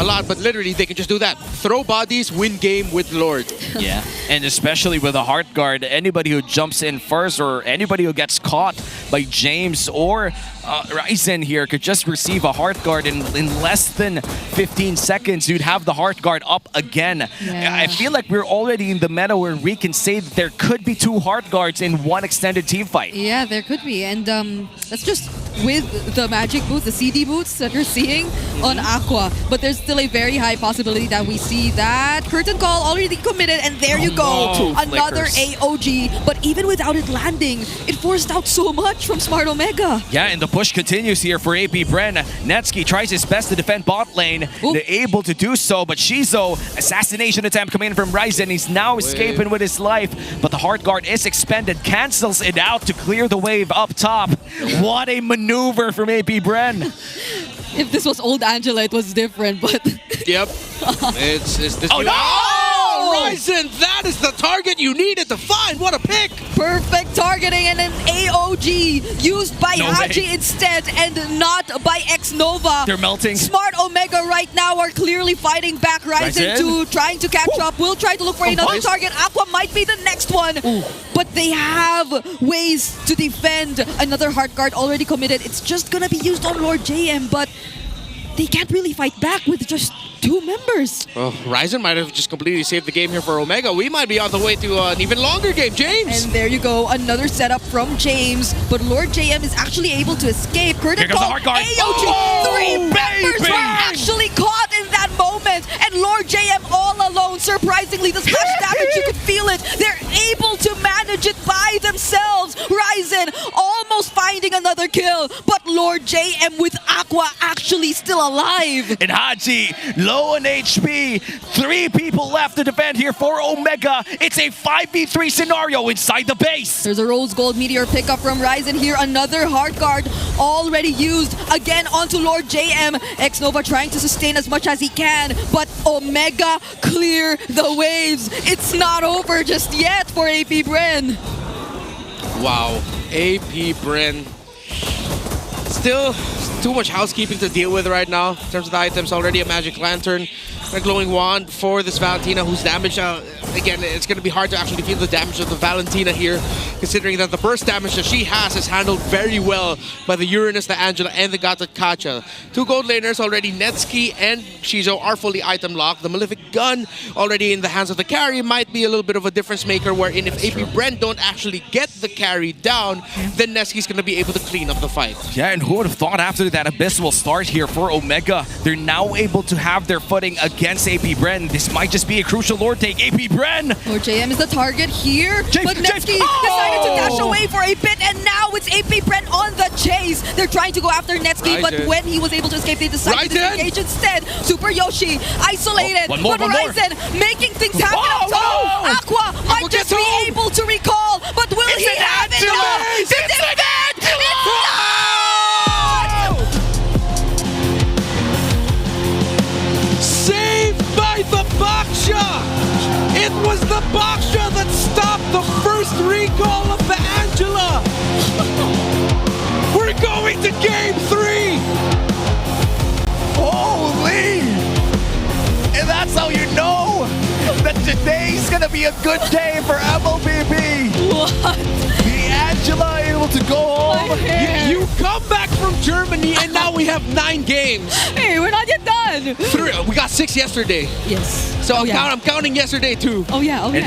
lot, but literally they can just do that. Throw bodies, win game with Lord. Yeah, and especially with a heart guard, anybody who jumps in first or anybody who gets caught by James or Ryzen here could just receive a heart guard in less than 15 seconds. You'd have the heart guard up again. Yeah. I feel like we're already in the meta where we can say that there could be 2 heart guards in one extended team fight. Yeah, there could be. And that's just with the magic boots, the CD boots that you're seeing on Aqua. But there's still a very high possibility that we see that curtain call already committed. And there you go. no. Another Flickers. AOG. But even without it landing, it forced out so much from Smart Omega. Yeah, and the push continues here for APBR. Netsky tries his best to defend bot lane. They're able to do so, but Shizo, assassination attempt coming in from Ryzen. He's now escaping with his life, but the heart guard is expended, cancels it out to clear the wave up top. What a maneuver from APBR. If this was old Angela, it was different, but... Yep. It's this. Oh, no! Ryzen, that is the target you needed to find. What a pick! Perfect targeting and an AOG used by No Haji way. instead and not by X-Nova. They're melting. Smart Omega right now are clearly fighting back. Ryzen 2 trying to catch up. Will try to look for another target. Aqua might be the next one. But they have ways to defend. Another heart guard already committed. It's just gonna be used on Lord JM, but they can't really fight back with just 2 members. Oh, Ryzen might have just completely saved the game here for Omega. We might be on the way to an even longer game, James. And there you go, another setup from James. But Lord JM is actually able to escape. Curtain Here comes the call, heart guard. AOG, Oh, 3 members baby. were actually caught in that moment. And Lord JM all alone, surprisingly, the splash damage, you could feel it. They're able to manage it by themselves. Ryzen almost finding another kill. But Lord JM with Aqua actually still alive. And Haji, low on HP. 3 people left to defend here for Omega. It's a 5v3 scenario inside the base. There's a Rose Gold Meteor pickup from Ryzen here. Another heart guard already used. Again onto Lord JM. X-Nova trying to sustain as much as he can. But Omega clear the waves. It's not over just yet for APBR. Wow, APBR. Still too much housekeeping to deal with right now in terms of the items. Already a Magic Lantern, a Glowing Wand for this Valentina whose damage, again, it's going to be hard to actually feel the damage of the Valentina here, considering that the burst damage that she has is handled very well by the Uranus, the Angela, and the Gata Kacha. 2 gold laners already, Netsky and Shizo are fully item locked. The Malefic Gun already in the hands of the carry might be a little bit of a difference maker, wherein if APBR don't actually get the carry down, then Netsky's going to be able to clean up the fight. Yeah, and who would have thought after that abysmal start here for Omega, they're now able to have their footing against APBR. This might just be a crucial Lord take. APBR! Lord JM is the target here, James, but Netsky decided to dash away for a bit, and now it's APBR on the chase. They're trying to go after Netsky, but Ryzen. when he was able to escape, they decided to Ryzen. disengage instead. Super Yoshi isolated, one more, but one more. Ryzen making things happen up top. Aqua might just gets be home. able to recall, but will It's he an have it? Angela. No, It's the an defense! Angela. It's not! Saved by the Baksha! It was the Baksha that stopped the first recall of the Angela! We're going to game 3! Holy! And that's how you know that today's gonna be a good day for MLBB. What? The Angela able to go home. You come back from Germany and now we have 9 games. Hey, we're not yet done. 3, we got 6 yesterday. Yes. So I'm counting yesterday too. Oh yeah, And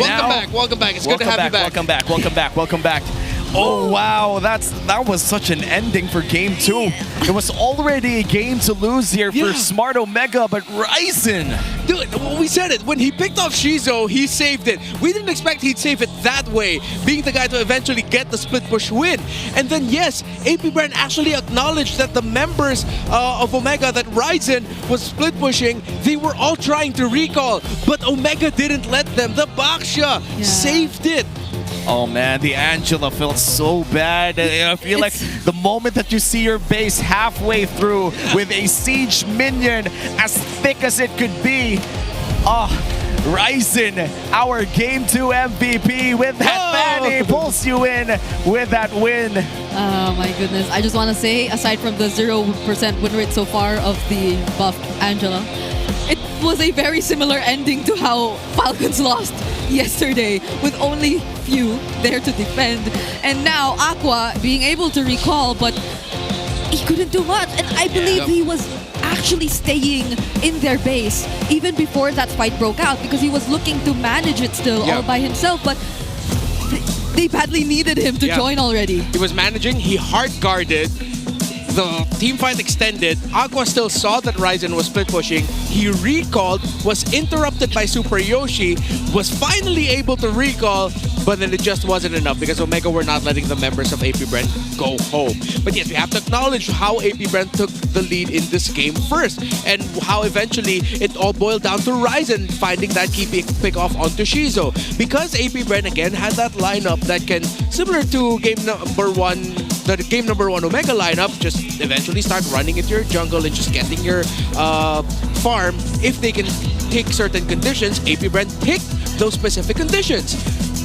Welcome back. It's good to have you back. Welcome back. Oh wow, that was such an ending for game 2. It was already a game to lose here for Smart Omega, but Ryzen. Dude, we said it. When he picked off Shizo, he saved it. We didn't expect he'd save it that way, being the guy to eventually get the split push win. And then yes, APBR actually acknowledged that the members of Omega that Ryzen was split pushing, they were all trying to recall, but Omega didn't let them. The Baksha saved it. Oh man, the Angela felt so bad. I feel like the moment that you see your base halfway through with a siege minion as thick as it could be, Ryzen, our Game 2 MVP with that Fanny pulls you in with that win. Oh my goodness. I just want to say, aside from the 0% win rate so far of the buffed Angela, it was a very similar ending to how Falcons lost yesterday, with only few there to defend. And now Aqua being able to recall, but he couldn't do much. And I believe he was actually staying in their base even before that fight broke out, because he was looking to manage it still all by himself. But they badly needed him to join already. He was managing, he hard guarded. The team fight extended. Aqua still saw that Ryzen was split pushing. He recalled, was interrupted by Super Yoshi, was finally able to recall, but then it just wasn't enough because Omega were not letting the members of AP Brent go home. But yes, we have to acknowledge how AP Brent took the lead in this game first, and how eventually it all boiled down to Ryzen finding that key pick off onto Shizo. Because AP Brent again had that lineup that can, similar to game number one Omega lineup, just eventually start running into your jungle and just getting your farm. If they can pick certain conditions, AP Brent picked those specific conditions.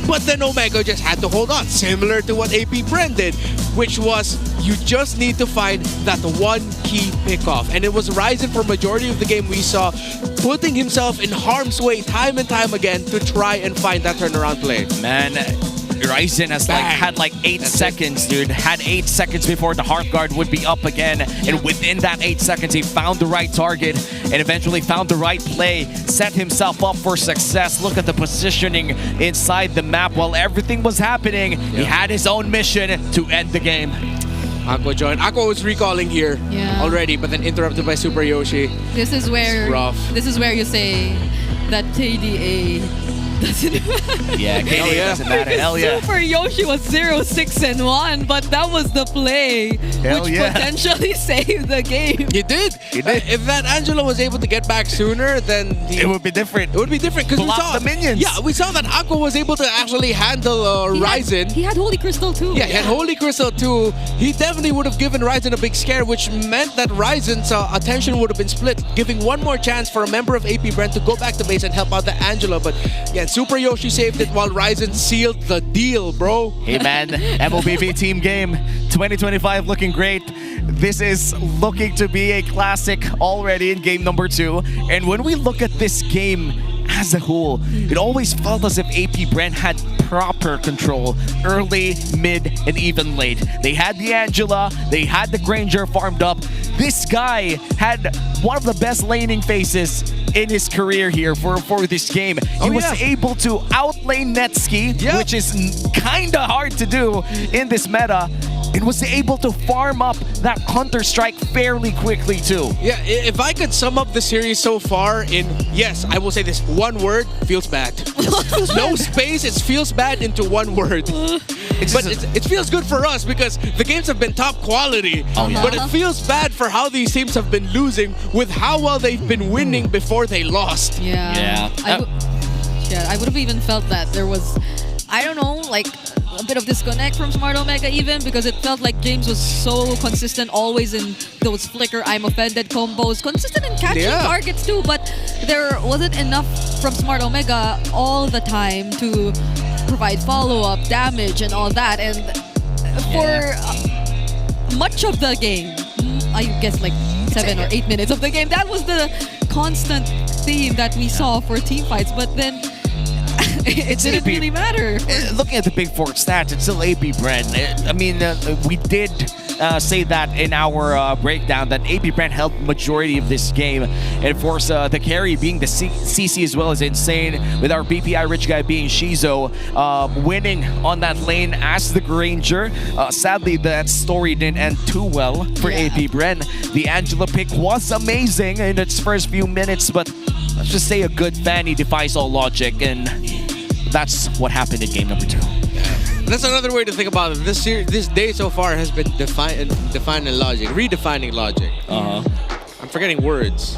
But then Omega just had to hold on, similar to what AP Brent did, which was you just need to find that one key pick-off. And it was Ryzen for majority of the game we saw putting himself in harm's way time and time again to try and find that turnaround play. Man, Ryzen has had 8 seconds, dude. Had 8 seconds before the Hearth Guard would be up again. And within that 8 seconds, he found the right target and eventually found the right play. Set himself up for success. Look at the positioning inside the map while everything was happening. He had his own mission to end the game. Aqua joined. Aqua was recalling here already, but then interrupted by Super Yoshi. This is where rough. You say that KDA doesn't Yeah, KDA doesn't matter. Hell yeah. Super Yoshi was 0-6-1, but that was the play which potentially saved the game. He did. If that Angela was able to get back sooner, then it would be different. It would be different because we saw the minions. Yeah, we saw that Aqua was able to actually handle Ryzen. He had Holy Crystal too. Yeah, he had Holy Crystal too. He definitely would have given Ryzen a big scare, which meant that Ryzen's attention would have been split, giving one more chance for a member of AP Brent to go back to base and help out the Angela. But yeah, Super Yoshi saved it while Ryzen sealed the deal, bro. Hey man, MOBB team game 2025 looking great. This is looking to be a classic already in game number 2. And when we look at this game as a whole, it always felt as if AP Brent had proper control early, mid, and even late. They had the Angela, they had the Granger farmed up. This guy had one of the best laning phases in his career here for this game. He was able to outlane Netski, which is kind of hard to do in this meta, and was able to farm up that Counter-Strike fairly quickly too. Yeah, if I could sum up the series so far in, yes, I will say this, one word, feels bad. No space, it feels bad into one word. But it feels good for us because the games have been top quality. But it feels bad for how these teams have been losing with how well they've been winning before they lost. I would have even felt that there was, I don't know, like a bit of disconnect from Smart Omega even, because it felt like James was so consistent always in those flicker I'm offended combos, consistent in catching targets too, but there wasn't enough from Smart Omega all the time to provide follow-up damage and all that. And for much of the game, I guess like 7 or 8 minutes of the game, that was the constant theme that we saw for team fights. But then it didn't really matter. Looking at the Big Four stats, it's still AP Brent. I mean, we did say that in our breakdown that AP Brent held majority of this game. And of course, the carry being the CC as well as insane, with our BPI rich guy being Shizo, winning on that lane as the Granger. Sadly, that story didn't end too well for AP Brent. The Angela pick was amazing in its first few minutes, but let's just say a good Fanny defies all logic, and that's what happened in game number 2. That's another way to think about it. This day so far has been defining logic, redefining logic. I'm forgetting words.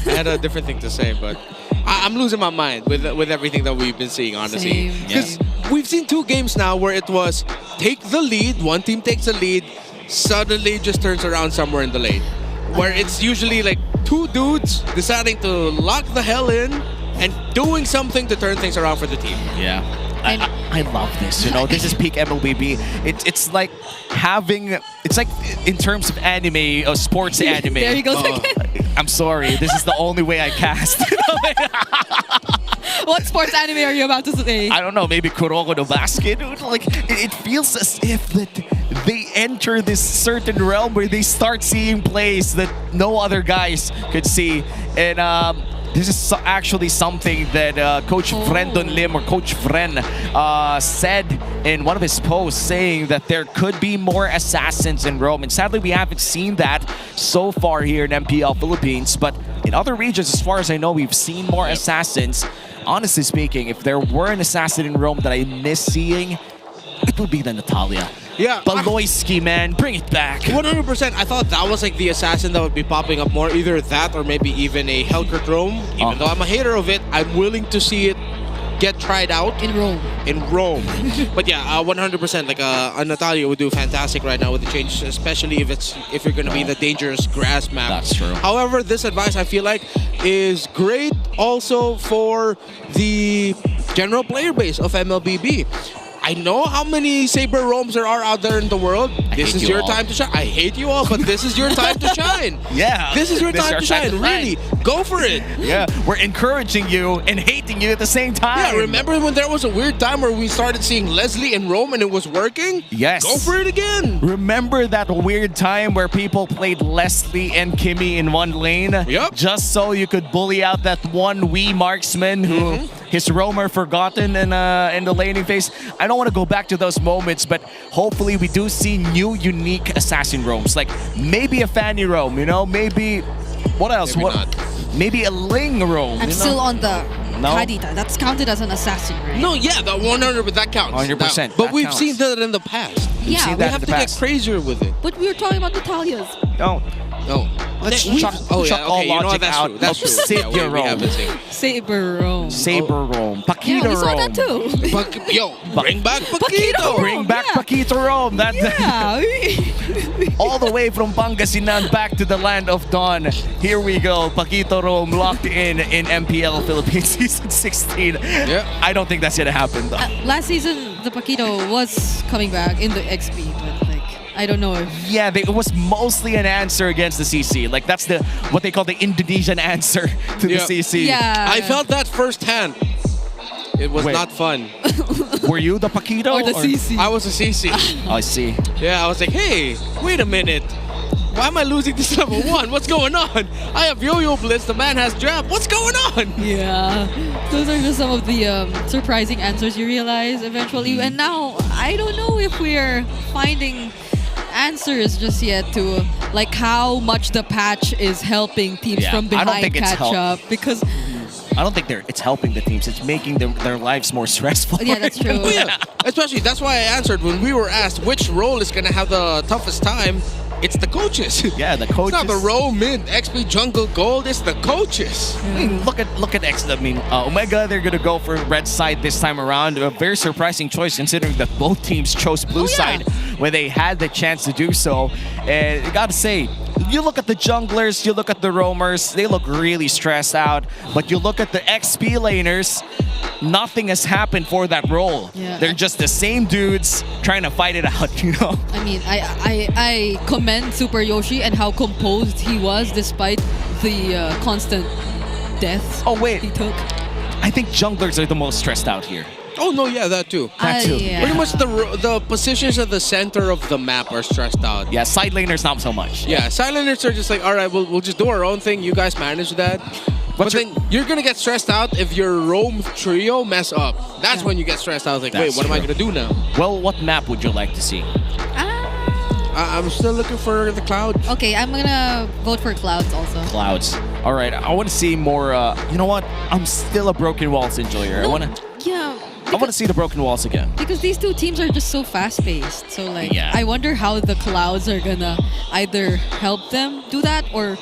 I had a different thing to say, but I'm losing my mind with everything that we've been seeing, honestly. Because we've seen 2 games now where it was take the lead, one team takes the lead, suddenly just turns around somewhere in the lane. Where it's usually like 2 dudes deciding to lock the hell in, and doing something to turn things around for the team. Yeah. I love this. You know, this is peak MLBB. It's like having. It's like in terms of anime, sports anime. There he goes again. I'm sorry. This is the only way I cast. What sports anime are you about to say? I don't know. Maybe Kuroko no Basket. Like it feels as if that they enter this certain realm where they start seeing plays that no other guys could see, and this is actually something that Coach Frendon Lim or Coach Fren said in one of his posts, saying that there could be more assassins in Rome. And sadly, we haven't seen that so far here in MPL Philippines. But in other regions, as far as I know, we've seen more assassins. Honestly speaking, if there were an assassin in Rome that I miss seeing, it would be the Natalia. Yeah. Baloyski, man, bring it back. 100%. I thought that was like the assassin that would be popping up more. Either that or maybe even a Hellkurt Rome. Even though I'm a hater of it, I'm willing to see it get tried out. In Rome. But yeah, 100%. Like a Natalia would do fantastic right now with the change, especially if you're going to be in the dangerous grass map. That's true. However, this advice I feel like is great also for the general player base of MLBB. I know how many Saber Roams there are out there in the world. This is your time to shine. I hate you all, but this is your time to shine. Yeah. This is your time to shine. Really, go for it. Yeah, we're encouraging you and hating you at the same time. Yeah, remember when there was a weird time where we started seeing Leslie in Rome and it was working? Yes. Go for it again. Remember that weird time where people played Leslie and Kimmy in one lane? Yep. Just so you could bully out that one Wii marksman who his roamer forgotten in the laning phase. I don't want to go back to those moments, but hopefully we do see new unique assassin roams. Like maybe a Fanny roam, you know? Maybe, what else? Maybe a Ling roam. I'm still on the No? Hadita. That's counted as an assassin, right? No, yeah, the 100, that counts. 100%. But we've seen that in the past. Yeah, we have to get crazier with it. But we were talking about Natalia's. No. Let's chuck all you know what, logic out of Saber Rome. Saber Rome. Saber Rome. Paquito Yeah, we saw Rome. that too. Bring back Paquito. Bring back Paquito Rome. All the way from Pangasinan back to the land of dawn. Here we go. Paquito Rome locked in MPL Philippines Season 16. Yeah. I don't think that's going to happen though. Last season, the Paquito was coming back in the XP, but like, I don't know if... Yeah, it was mostly an answer against the CC. Like that's what they call the Indonesian answer to the CC. Yeah. I felt that firsthand. It was not fun. Were you the Paquito? Or the CC? I was a CC. I see. Yeah, I was like, hey, wait a minute. Why am I losing this level 1? What's going on? I have Yo-Yo Blitz, the man has Jab. What's going on? Yeah. Those are just some of the surprising answers you realize eventually. And now, I don't know if we're finding answers just yet to like how much the patch is helping teams from behind catch up, because I don't think it's helping the teams. It's making their lives more stressful. Yeah, that's true. Oh, yeah. Especially, that's why I answered when we were asked which role is going to have the toughest time. It's the coaches. Yeah, the coaches. It's not the row, mid, XP, jungle, gold. It's the coaches. I mean, look at X. I mean, Omega, they're going to go for red side this time around. A very surprising choice considering that both teams chose blue side when they had the chance to do so. And I got to say, you look at the junglers, you look at the roamers, they look really stressed out. But you look at the XP laners, nothing has happened for that role. Yeah. They're just the same dudes trying to fight it out, you know? I mean, I commend Super Yoshi and how composed he was despite the constant deaths he took. I think junglers are the most stressed out here. Oh, no, yeah, that too. That too. Yeah. Pretty much the positions at the center of the map are stressed out. Yeah, side laners not so much. Yeah, side laners are just like, all right, we'll just do our own thing. You guys manage that. But then you're going to get stressed out if your roam trio mess up. That's when you get stressed out. Like, wait, what am I going to do now? Well, what map would you like to see? I'm still looking for the Clouds. Okay, I'm gonna vote for Clouds also. Clouds. All right, I want to see more. You know what? I'm still a Broken Walls enjoyer. I want to see the Broken Walls again. Because these two teams are just so fast-paced. So, like, I wonder how the Clouds are gonna either help them do that or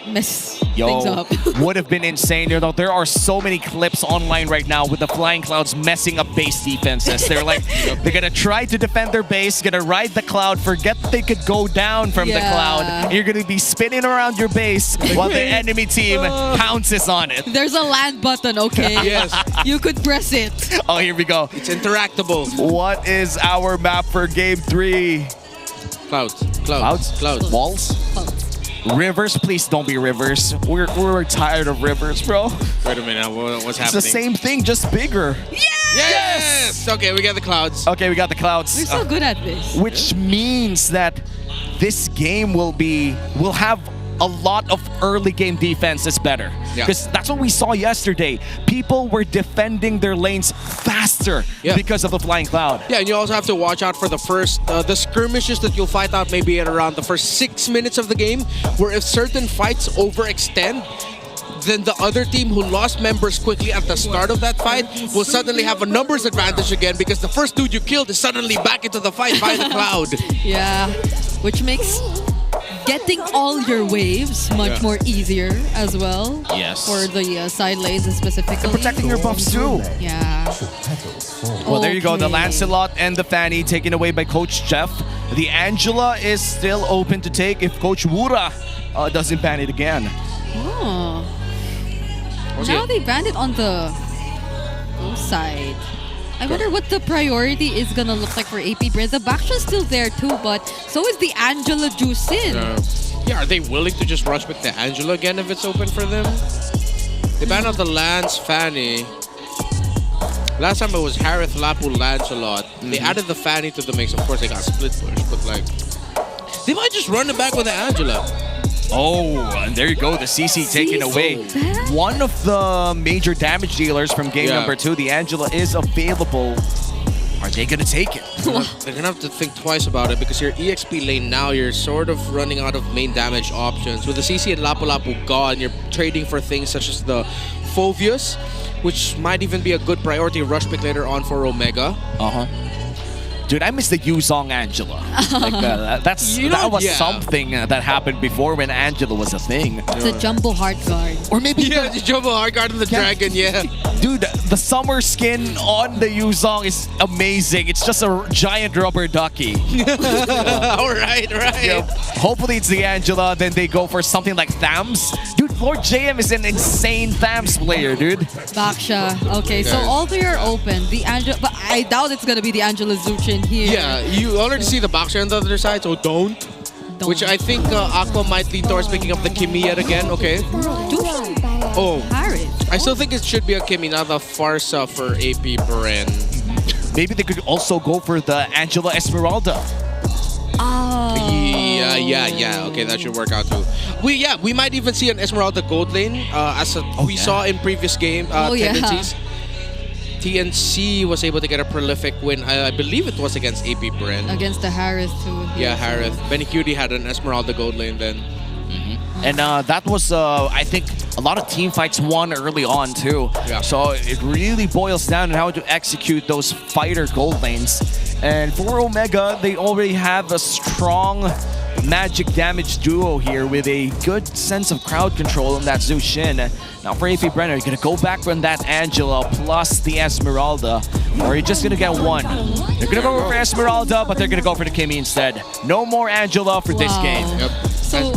mess things up. Would have been insane. You know, there are so many clips online right now with the Flying Clouds messing up base defenses. They're like, they're gonna try to defend their base, gonna ride the cloud, forget they could go down from the cloud, and you're gonna be spinning around your base while the enemy team pounces on it. There's a land button, okay? Yes. You could press it. Oh, here we go. It's interactable. What is our map for game 3? Clouds. Walls? Rivers, please don't be rivers. We're tired of rivers, bro. Wait a minute, what's It's happening? the same thing, just bigger. Yes! Okay, we got the clouds. Okay, we got the clouds. We're so good at this. Which means that this game will have a lot of early game defenses better. Yeah. Because that's what we saw yesterday. People were defending their lanes faster because of the Flying Cloud. Yeah, and you also have to watch out for the first, the skirmishes that you'll fight out maybe at around the first 6 minutes of the game, where if certain fights overextend, then the other team who lost members quickly at the start of that fight will suddenly have a numbers advantage again because the first dude you killed is suddenly back into the fight by the cloud. Yeah, which makes getting all your waves much more easier as well. Yes. For the side lanes specifically. And protecting your buffs too. Yeah. Well, there you go. The Lancelot and the Fanny taken away by Coach Jeff. The Angela is still open to take if Coach Wura doesn't ban it again. Oh. Now they banned it on the side. I wonder what the priority is gonna look like for APBR. The Baksha's still there too, but so is the Angela Juicin. Yeah, are they willing to just rush back the Angela again if it's open for them? They banned out the Lance Fanny. Last time it was Harith, Lapu, Lancelot. They added the Fanny to the mix. Of course, they got split push, but like, they might just run it back with the Angela. Oh, and there you go. The CC taken away. One of the major damage dealers from game number 2, the Angela, is available. Are they going to take it? They're going to have to think twice about it because your EXP lane now, you're sort of running out of main damage options. With the CC and Lapu Lapu gone, you're trading for things such as the Phovius, which might even be a good priority rush pick later on for Omega. Dude, I miss the Yuzong Angela. Like, that was something that happened before when Angela was a thing. It's a jumbo hard guard. Or maybe the jumbo hard guard and the dragon, Dude, the summer skin on the Yuzong is amazing. It's just a giant rubber ducky. Right. Yeah, hopefully it's the Angela, then they go for something like Thams. Dude, Lord JM is an insane Thams player, dude. Baksha. Okay, so all three are open. The Angela, but I doubt it's gonna be the Angela Zuchin here. Yeah, you already see the Baksha on the other side, so don't. Which I think Aqua might lean towards picking up the Kimi yet again. Okay. Oh, I still think it should be a Kimi, not a Farsa for APBR. Maybe they could also go for the Angela Esmeralda. Yeah. Okay, that should work out too. We might even see an Esmeralda gold lane, as we saw in previous game tendencies. TNC was able to get a prolific win. I believe it was against APBR. Against the Harith too. Yeah, Harith. Benny Cutie had an Esmeralda gold lane then. And that was, I think, a lot of team fights won early on too. Yeah. So it really boils down to how to execute those fighter gold lanes. And for Omega, they already have a strong magic damage duo here with a good sense of crowd control in that Zushin. Now for APBR, you're going to go back from that Angela plus the Esmeralda, or you're just going to get one. They're going to go for Esmeralda, but they're going to go for the Kimi instead. No more Angela for this game. So,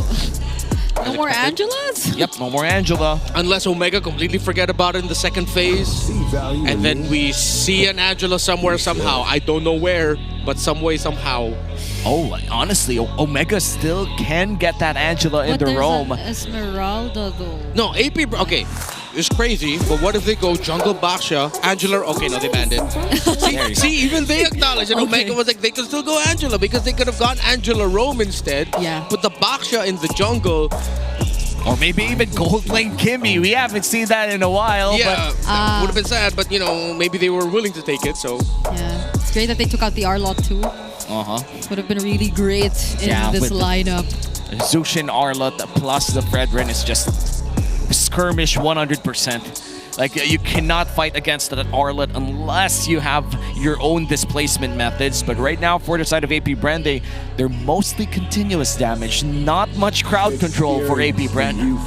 no more Angelas? Yep, no more Angela. Unless Omega completely forget about it in the second phase. And then we see an Angela somewhere, somehow. I don't know where, but some way, somehow. Oh, honestly, Omega still can get that But in the roam. Esmeralda though. No, APBR, okay. It's crazy, but what if they go Jungle Baksha, Angela? Okay, no, they banned it. see, even they acknowledge, and Omega was like, they could still go Angela because they could have gone Angela Roam instead. Yeah. Put the Baksha in the jungle. Or maybe even Gold Lane Kimi. We haven't seen that in a while. Yeah, that would have been sad, but you know, maybe they were willing to take it, so. Yeah, it's great that they took out the Arlot too. Would have been really great in this lineup. Zushin Arlot plus the Fredrin is just skirmish 100%. Like, you cannot fight against that Arlet unless you have your own displacement methods. But right now, for the side of AP Bren, they're mostly continuous damage. Not much crowd control for AP Bren.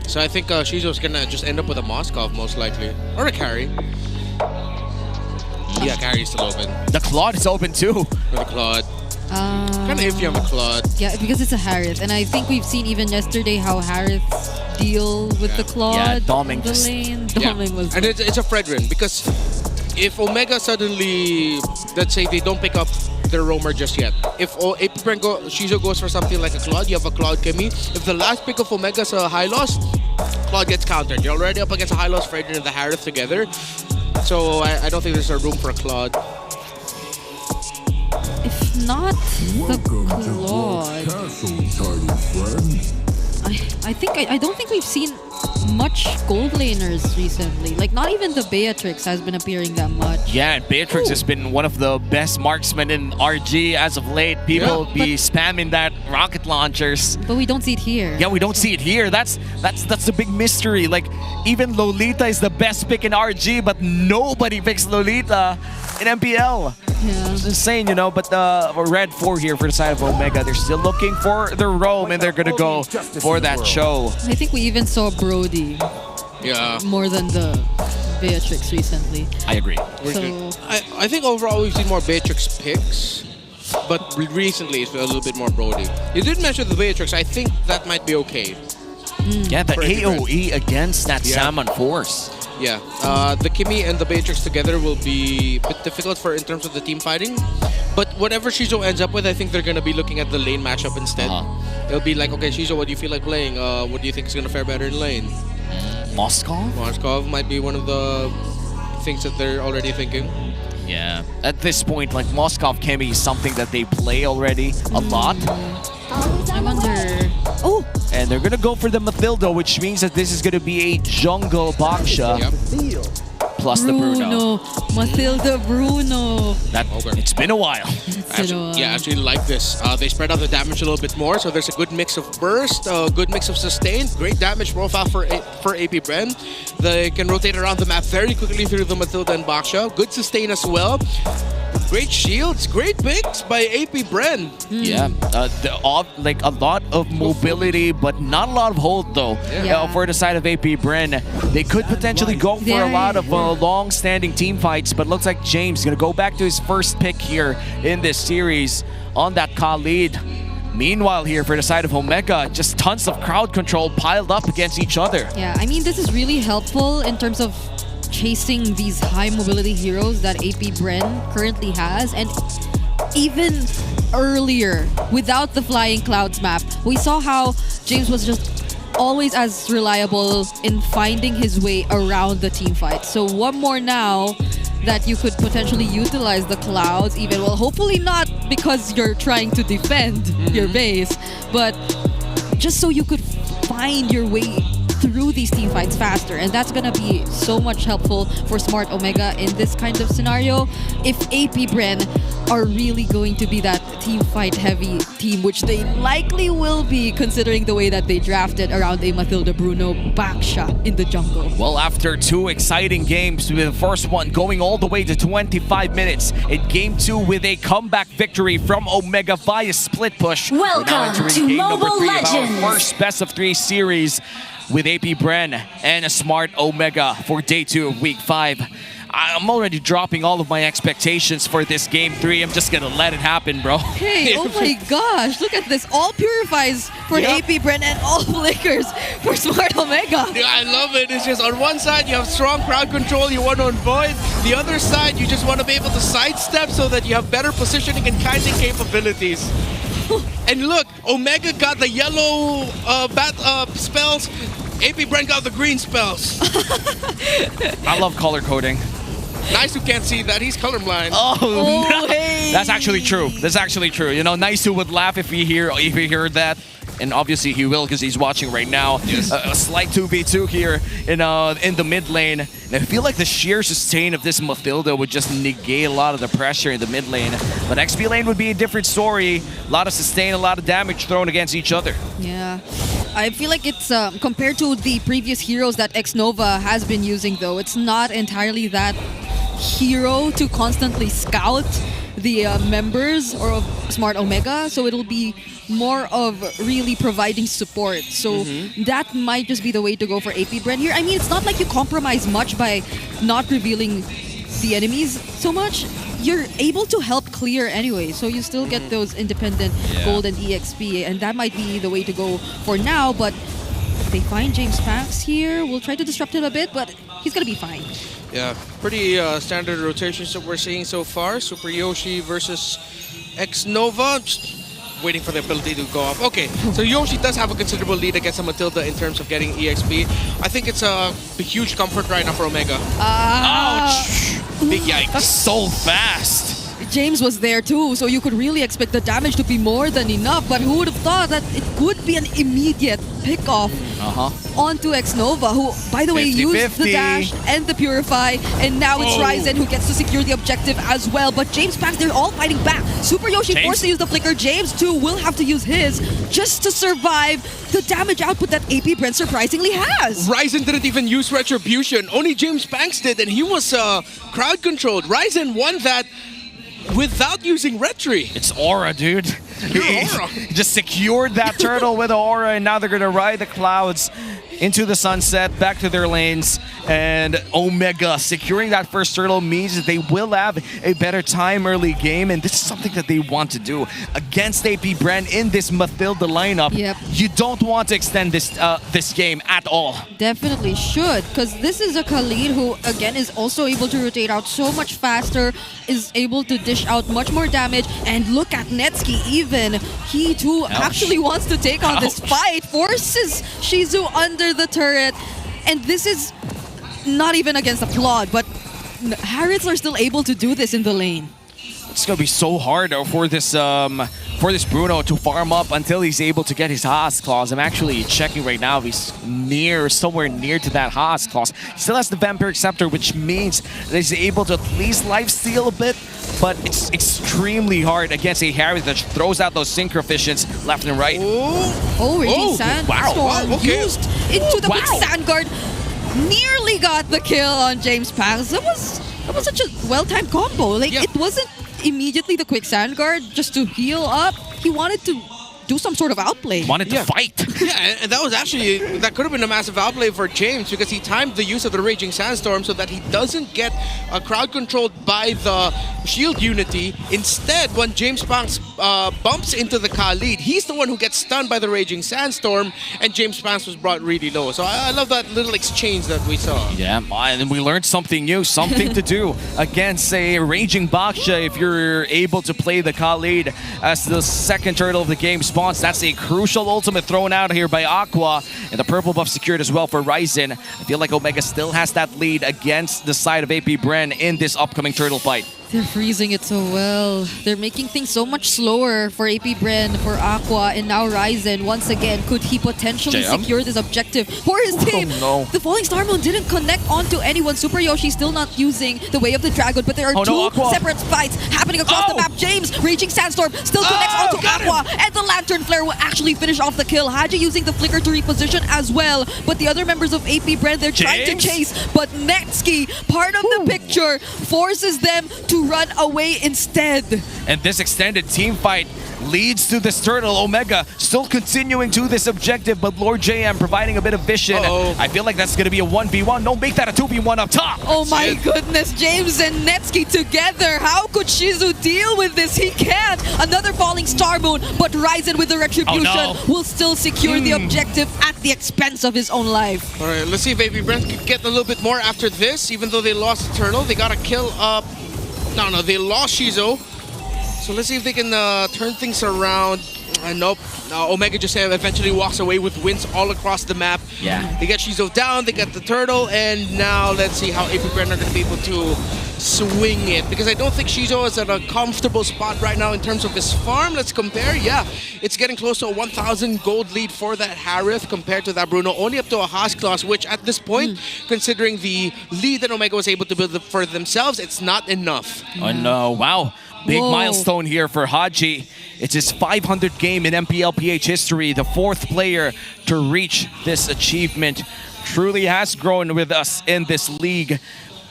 So I think Shizo's gonna just end up with a Moskov most likely. Or a carry. Yeah, carry's still open. The Claude is open too. For the Claude. Kind of iffy on the Claude. Yeah, because it's a Harith. And I think we've seen even yesterday how Hariths deal with the Claude. Yeah, Doming the just... lane. Doming was... And it's a Fredrin because if Omega suddenly, let's say they don't pick up their roamer just yet. If AP Bren Shizo goes for something like a Claude, you have a Claude Kimi. If the last pick of Omega's a high loss, Claude gets countered. You're already up against a high loss Fredrin and the Harith together. So I don't think there's a room for a Claude. If not the Claude, I don't think we've seen much gold laners recently. Like, not even the Beatrix has been appearing that much. Yeah, and Beatrix has been one of the best marksmen in RG as of late. People be spamming that rocket launchers. But we don't see it here. Yeah, we don't see it here. That's the big mystery. Like, even Lolita is the best pick in RG, but nobody picks Lolita in MPL. Yeah. It's insane, you know, but Red 4 here for the side of Omega. They're still looking for the roam, and they're going to go for that show. I think we even saw Brody. Yeah. More than the Beatrix recently. I agree. So, I think overall we've seen more Beatrix picks, but recently it's been a little bit more Brody. You did mention the Beatrix. I think that might be okay. Yeah, the AoE against that Salmon Force. Yeah, the Kimi and the Beatrix together will be a bit difficult for in terms of the team fighting. But whatever Shizo ends up with, I think they're going to be looking at the lane matchup instead. It'll be like, okay, Shizo, what do you feel like playing? What do you think is going to fare better in lane? Moskov? Moskov might be one of the things that they're already thinking. Yeah, at this point, like, Moskov Kimi is something that they play already a lot. I wonder... Oh! And they're gonna go for the Mathilda, which means that this is gonna be a jungle Baksha. Plus the Bruno. Mathilda Bruno. It's been a while. Yeah, I actually like this. They spread out the damage a little bit more, so there's a good mix of burst, a good mix of sustain, great damage profile for AP Bren. They can rotate around the map very quickly through the Mathilda and Baksha. Good sustain as well. Great shields, great picks by AP Bren. Yeah, like a lot of mobility, but not a lot of hold though. For the side of AP Bren, they could potentially go for a lot of long-standing team fights, but looks like James gonna go back to his first pick here in this series on that Khalid. Meanwhile here for the side of Omega, just tons of crowd control piled up against each other. Yeah, I mean, this is really helpful in terms of chasing these high mobility heroes that AP Bren currently has. And even earlier, without the Flying Clouds map, we saw how James was just always as reliable in finding his way around the team fight. So one more now that you could potentially utilize the clouds, even, well, hopefully not because you're trying to defend your base, but just so you could find your way through these team fights faster. And that's gonna be so much helpful for Smart Omega in this kind of scenario. If AP Bren are really going to be that team fight heavy team, which they likely will be considering the way that they drafted around a Mathilda Bruno Baksha in the jungle. Well, after two exciting games, with the first one going all the way to 25 minutes, in game 2 with a comeback victory from Omega via split push. Welcome to game Mobile number 3 Legends. of our first best of 3 series with AP Bren and a Smart Omega for day 2 of week 5. I'm already dropping all of my expectations for this game 3. I'm just gonna let it happen, bro. Hey, oh my gosh, look at this. All purifies for AP Bren and all flickers for Smart Omega. Yeah, I love it. It's just on one side you have strong crowd control, you want to avoid. The other side you just want to be able to sidestep so that you have better positioning and kiting capabilities. And look, Omega got the yellow spells. AP Bren got the green spells. I love color coding. Nice who can't see that. He's colorblind. Oh, no. Hey. That's actually true. That's actually true. You know, Nice who would laugh if he heard that. and obviously he will because he's watching right now. Yes. A slight 2v2 here in the mid lane. And I feel like the sheer sustain of this Mathilda would just negate a lot of the pressure in the mid lane. But XP lane would be a different story. A lot of sustain, a lot of damage thrown against each other. Yeah. I feel like it's compared to the previous heroes that Xnova has been using, though, it's not entirely that hero to constantly scout the members or of Smart Omega, so it'll be more of really providing support. So that might just be the way to go for AP Bren here. I mean, it's not like you compromise much by not revealing the enemies so much. You're able to help clear anyway, so you still get those independent gold and EXP, and that might be the way to go for now. But if they find James Pax here, we'll try to disrupt him a bit, but he's gonna be fine. Yeah, pretty standard rotations that we're seeing so far. Super Yoshi versus Xnova. Just waiting for the ability to go up. Okay, so Yoshi does have a considerable lead against Mathilda in terms of getting EXP. I think it's a huge comfort right now for Omega. Ouch! Big yikes. So fast. James was there too, so you could really expect the damage to be more than enough, but who would have thought that it could be an immediate pick-off onto Xnova, who, by the way, used the dash and the Purify, and now it's Ryzen who gets to secure the objective as well. But James Pax, they're all fighting back. Super Yoshi forced to use the Flicker. James, too, will have to use his just to survive the damage output that AP Brent surprisingly has. Ryzen didn't even use Retribution. Only James Pax did, and he was crowd-controlled. Ryzen won that without using Retri. It's Aura, dude. He just secured that turtle with Aura, and now they're going to ride the clouds into the sunset, back to their lanes, and Omega securing that first turtle means that they will have a better time early game, and this is something that they want to do against AP Bren in this Mathilda lineup. Yep. You don't want to extend this this game at all. Definitely should, because this is a Khalid who, again, is also able to rotate out so much faster, is able to dish out much more damage, and look at Netsky even. He, too, actually wants to take on this fight, forces Shizu under the turret, and this is not even against a Claude, but Harrods are still able to do this in the lane. It's gonna be so hard for this Bruno to farm up until he's able to get his Haas claws. I'm actually checking right now. He's somewhere near to that Haas claws. He still has the Vampiric Scepter, which means that he's able to at least lifesteal a bit, but it's extremely hard against a Harry that throws out those sync coefficients left and right. Oh, Raging Sandstorm used into the quick Sand Guard. Nearly got the kill on James Pax. That was such a well-timed combo. Like, it wasn't immediately the quick Sand Guard just to heal up. He wanted to do some sort of outplay. Wanted to fight. Yeah, and that was actually, that could have been a massive outlay for James because he timed the use of the Raging Sandstorm so that he doesn't get crowd controlled by the shield unity. Instead, when James Pax bumps into the Khalid, he's the one who gets stunned by the Raging Sandstorm, and James Pax was brought really low. So I love that little exchange that we saw. Yeah, and we learned something new, something to do against a Raging Baksha if you're able to play the Khalid as the second turtle of the game spawns. That's a crucial ultimate thrown out here by Aqua, and the purple buff secured as well for Ryzen. I feel like Omega still has that lead against the side of AP Bren in this upcoming turtle fight. They're freezing it so well. They're making things so much slower for AP Bren, for Aqua, and now Ryzen. Once again, could he potentially secure this objective for his team? No. The Falling Star Moon didn't connect onto anyone. Super Yoshi still not using the Way of the Dragon, but there are two separate fights happening across the map. James, Raging Sandstorm, still connects onto Aqua, and the Lantern Flare will actually finish off the kill. Haji using the Flicker to reposition as well, but the other members of AP Bren, they're trying to chase, but Netsky, part of the picture, forces them to run away instead. And this extended team fight leads to this turtle. Omega still continuing to this objective, but Lord JM providing a bit of vision. I feel like that's going to be a 1v1. No, make that a 2v1 up top. Oh my goodness, James and Netsky together. How could Shizu deal with this? He can't. Another Falling Star Moon, but Ryzen with the Retribution will still secure the objective at the expense of his own life. All right, let's see if AP Brent can get a little bit more after this. Even though they lost the turtle, they got to kill up. No, they lost Shizu. So let's see if they can turn things around. Nope. Omega just eventually walks away with wins all across the map. Yeah. They get Shizu down, they get the turtle, and now let's see how AP Bren are going to be able to swing it, because I don't think Shizo is at a comfortable spot right now in terms of his farm. Let's compare. Yeah, it's getting close to a 1,000 gold lead for that Harith compared to that Bruno. Only up to a Haas class, which at this point, considering the lead that Omega was able to build for themselves, it's not enough. Oh no, wow. Big milestone here for Haji. It's his 500th game in MPLPH history, the 4th player to reach this achievement. Truly has grown with us in this league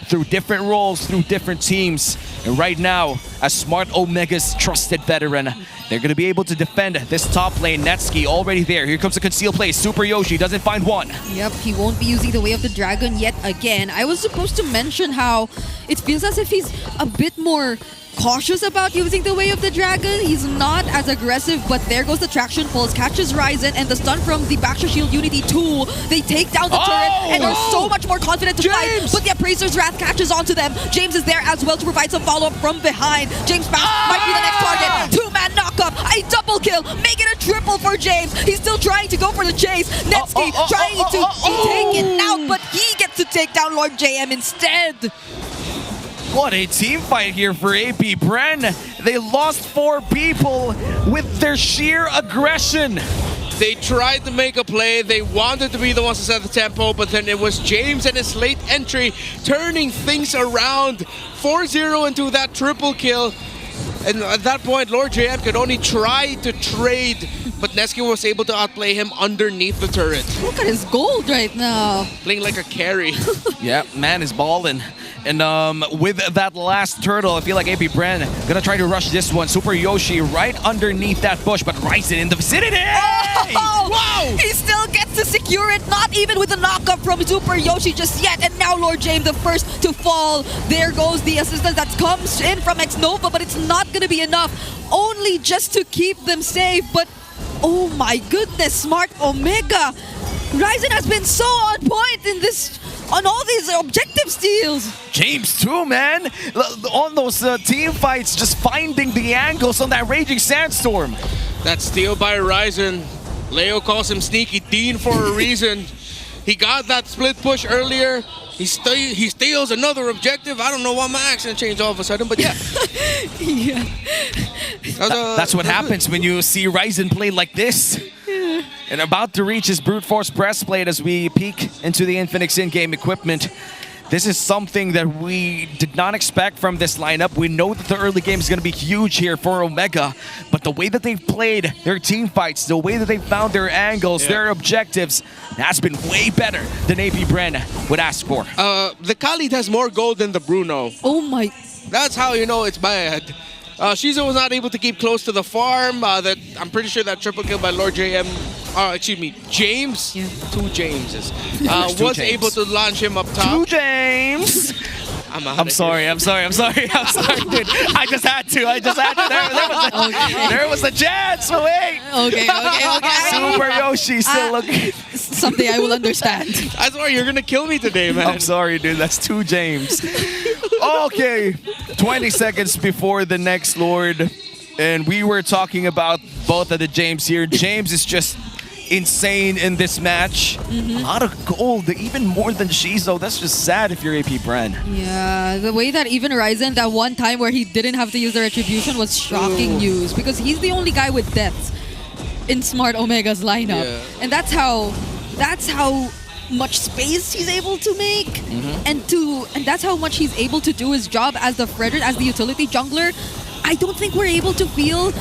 through different roles, through different teams. And right now, as Smart Omega's trusted veteran, they're going to be able to defend this top lane. Netsuki already there. Here comes a concealed play. Super Yoshi doesn't find one. Yep, he won't be using the Way of the Dragon yet again. I was supposed to mention how it feels as if he's a bit more cautious about using the Way of the Dragon. He's not as aggressive, but there goes the Traction Pulse, catches Ryzen, and the stun from the Baxter Shield Unity 2. They take down the turret and are so much more confident to fight, but the Appraiser's Wrath catches onto them. James is there as well to provide some follow-up from behind. James Bounce might be the next target. Two-man knock-up, a double kill, make it a triple for James. He's still trying to go for the chase. Netsuki trying to take it out, but he gets to take down Lord JM instead. What a team fight here for APBR. They lost 4 people with their sheer aggression. They tried to make a play. They wanted to be the ones to set the tempo, but then it was James and his late entry turning things around. 4-0 into that triple kill. And at that point, Lord JM could only try to trade, but Netsuki was able to outplay him underneath the turret. Look at his gold right now. Playing like a carry. Yeah, man is balling. And with that last turtle, I feel like APBR gonna try to rush this one. Super Yoshi right underneath that bush, but Ryzen in the vicinity! Oh, wow! He still gets to secure it, not even with the knockup from Super Yoshi just yet. And now Lord James the first to fall. There goes the assistance that comes in from X-Nova, but it's not gonna be enough. Only just to keep them safe, but oh my goodness, Smart Omega! Ryzen has been so on point in this, on all these objective steals. James too, man. On those team fights, just finding the angles on that Raging Sandstorm. That steal by Ryzen. Leo calls him Sneaky Dean for a reason. He got that split push earlier. He steals another objective. I don't know why my accent changed all of a sudden, but yeah. Yeah. That's what happens when you see Ryzen play like this. And about to reach his Brute Force breastplate as we peek into the Infinix in-game equipment. This is something that we did not expect from this lineup. We know that the early game is going to be huge here for Omega, but the way that they've played their team fights, the way that they've found their angles, their objectives, has been way better than APBR would ask for. The Khalid has more gold than the Bruno. Oh my. That's how you know it's bad. Shizo was not able to keep close to the farm. I'm pretty sure that triple kill by Lord JM, excuse me, James, 2 Jameses, was able to launch him up top. 2 James! I'm sorry, dude. I just had to. There was a chance. So wait. Okay. Super Yoshi still looking. Someday I will understand. I swear you're gonna kill me today, man. I'm sorry, dude. That's 2 James. Okay, 20 seconds before the next Lord, and we were talking about both of the James here. James is just insane in this match. A lot of gold, even more than Shizo. That's just sad if you're APBR. Yeah, the way that even Ryzen, that one time where he didn't have to use the Retribution was shocking news, because he's the only guy with deaths in Smart Omega's lineup. And that's how much space he's able to make, and that's how much he's able to do his job as the Frederick, as the utility jungler. I don't think we're able to feel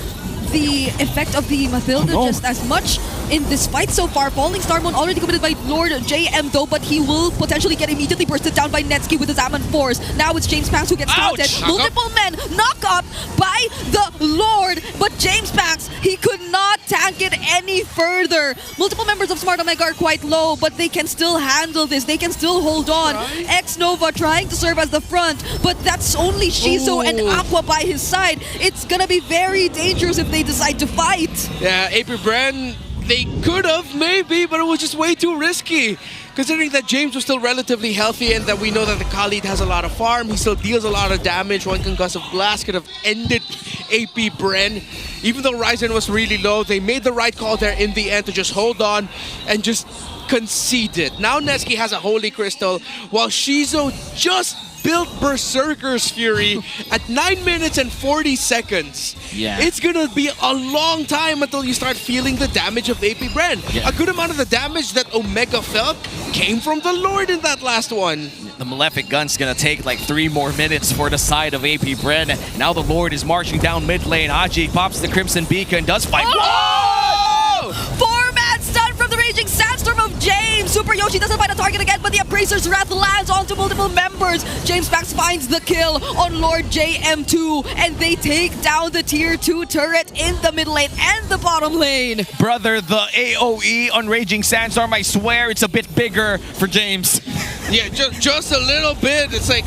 the effect of the Mathilda just as much in this fight so far. Falling Star Moon already committed by Lord JM though, but he will potentially get immediately bursted down by Netsuki with his Zaman Force. Now it's James Panks who gets taunted. Multiple men knock up by the Lord, but James Panks, he could not tank it any further. Multiple members of Smart Omega are quite low, but they can still handle this. They can still hold on. X-Nova trying to serve as the front, but that's only Shizo and Aqua by his side. It's gonna be very dangerous if they decide to fight. Yeah, APBR, they could have, maybe, but it was just way too risky. Considering that James was still relatively healthy and that we know that the Khalid has a lot of farm, he still deals a lot of damage. One concussive blast could have ended APBR. Even though Ryzen was really low, they made the right call there in the end to just hold on and just concede it. Now Netsuki has a Holy Crystal, while Shizo just built Berserker's Fury at 9 minutes and 40 seconds. Yeah. It's gonna be a long time until you start feeling the damage of AP Bren. Yeah. A good amount of the damage that Omega felt came from the Lord in that last one. The Malefic Gun's gonna take like 3 more minutes for the side of AP Bren. Now the Lord is marching down mid lane. Haji pops the Crimson Beacon, does fight. Oh! 4-man stun from the Raging Sandstorm of James. Super Yoshi doesn't find a target again, but the Appraiser's Wrath lands onto multiple members. James Max finds the kill on Lord JM2, and they take down the tier 2 turret in the mid lane and the bottom lane. Brother, the AoE on Raging Sandstorm, I swear it's a bit bigger for James. Yeah, just a little bit. It's like,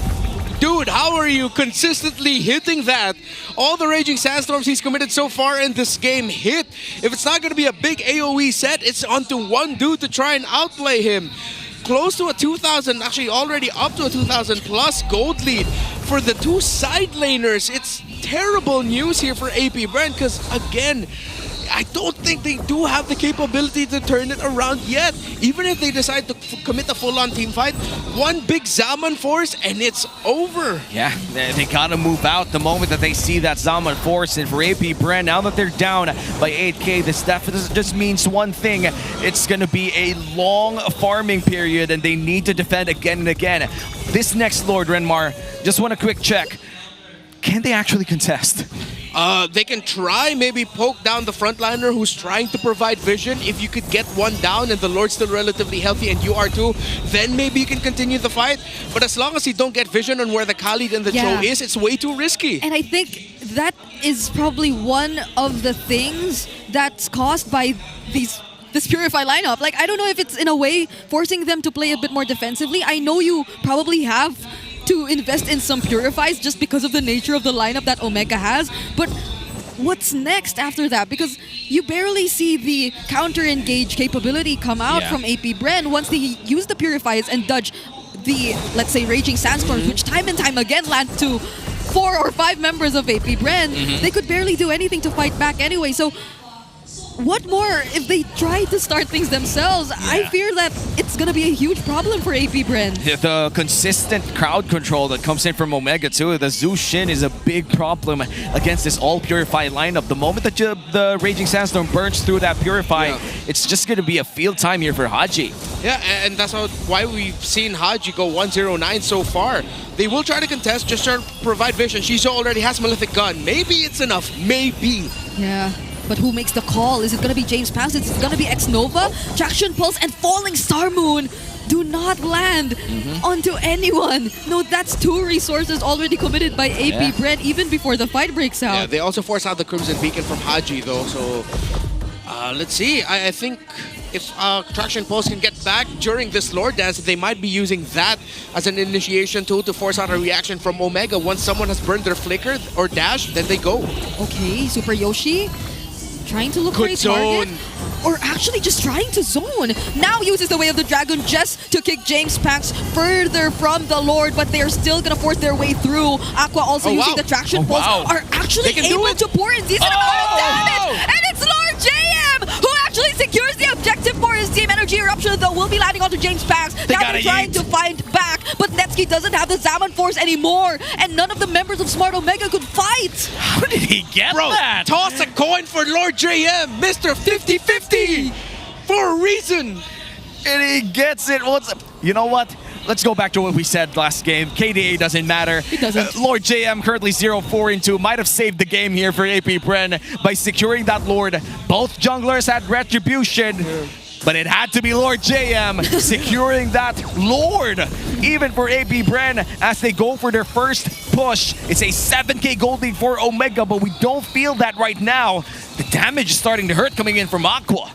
dude, how are you consistently hitting that? All the Raging Sandstorms he's committed so far in this game hit. If it's not going to be a big AoE set, it's onto one dude to try and outplay him. Close to a 2,000, actually already up to a 2,000 plus gold lead for the two side laners. It's terrible news here for AP Bren because, again, I don't think they do have the capability to turn it around yet. Even if they decide to commit a full-on team fight, one big Zaman force and it's over. Yeah, they gotta move out the moment that they see that Zaman force. And for AP Bren, now that they're down by 8k, this definitely just means one thing. It's gonna be a long farming period and they need to defend again and again. This next Lord, Renmar, just want a quick check. Can they actually contest? They can try, maybe poke down the frontliner who's trying to provide vision. If you could get one down and the Lord's still relatively healthy and you are too, then maybe you can continue the fight. But as long as you don't get vision on where the Khalid and the Cho is, it's way too risky. And I think that is probably one of the things that's caused by this Purify lineup. Like, I don't know if it's in a way forcing them to play a bit more defensively. I know you probably have to invest in some Purifies just because of the nature of the lineup that Omega has. But what's next after that? Because you barely see the counter-engage capability come out from AP Bren once they use the Purifies and dodge the, let's say, Raging Sandstorms, which time and time again land to 4 or 5 members of AP Bren. They could barely do anything to fight back anyway. So what more if they try to start things themselves? I fear that it's going to be a huge problem for AP Bren. The consistent crowd control that comes in from Omega too. The Zhu Shin is a big problem against this all Purify lineup. The moment that the Raging Sandstorm burns through that Purify, it's just going to be a field time here for Haji. Yeah, and that's why we've seen Haji go 109 so far. They will try to contest, just try to provide vision. Shizo already has Malefic Gun. Maybe it's enough. Maybe. Yeah. But who makes the call? Is it going to be James Pounce? Is it going to be X-Nova? Traction Pulse and Falling Star Moon do not land onto anyone. No, that's 2 resources already committed by AP Bren even before the fight breaks out. Yeah, they also force out the Crimson Beacon from Haji though, so let's see. I think if Traction Pulse can get back during this Lord Dance, they might be using that as an initiation tool to force out a reaction from Omega. Once someone has burned their Flicker or Dash, then they go. Okay, Super Yoshi trying to look for a target, or actually just trying to zone. Now uses the Way of the Dragon just to kick James Pax further from the Lord, but they're still gonna force their way through. Aqua also using the Traction Pulse are actually able to pour a decent amount of damage, and it's Lord JM who actually secures the objective for his team. Energy Eruption though will be landing onto James Pax. Now they're trying to find back, but Netsky doesn't have the Zaman Force anymore, and none of the members of Smart Omega could fight. How did he get that? Toss a coin for Lord JM, Mr. 50-50, for a reason. And he gets it. You know what? Let's go back to what we said last game. KDA doesn't matter. It doesn't. Lord JM currently 0-4-2. Might have saved the game here for AP Bren by securing that Lord. Both junglers had Retribution. But it had to be Lord JM securing that Lord. Even for AP Bren as they go for their first push. It's a 7k gold lead for Omega, but we don't feel that right now. The damage is starting to hurt coming in from Aqua.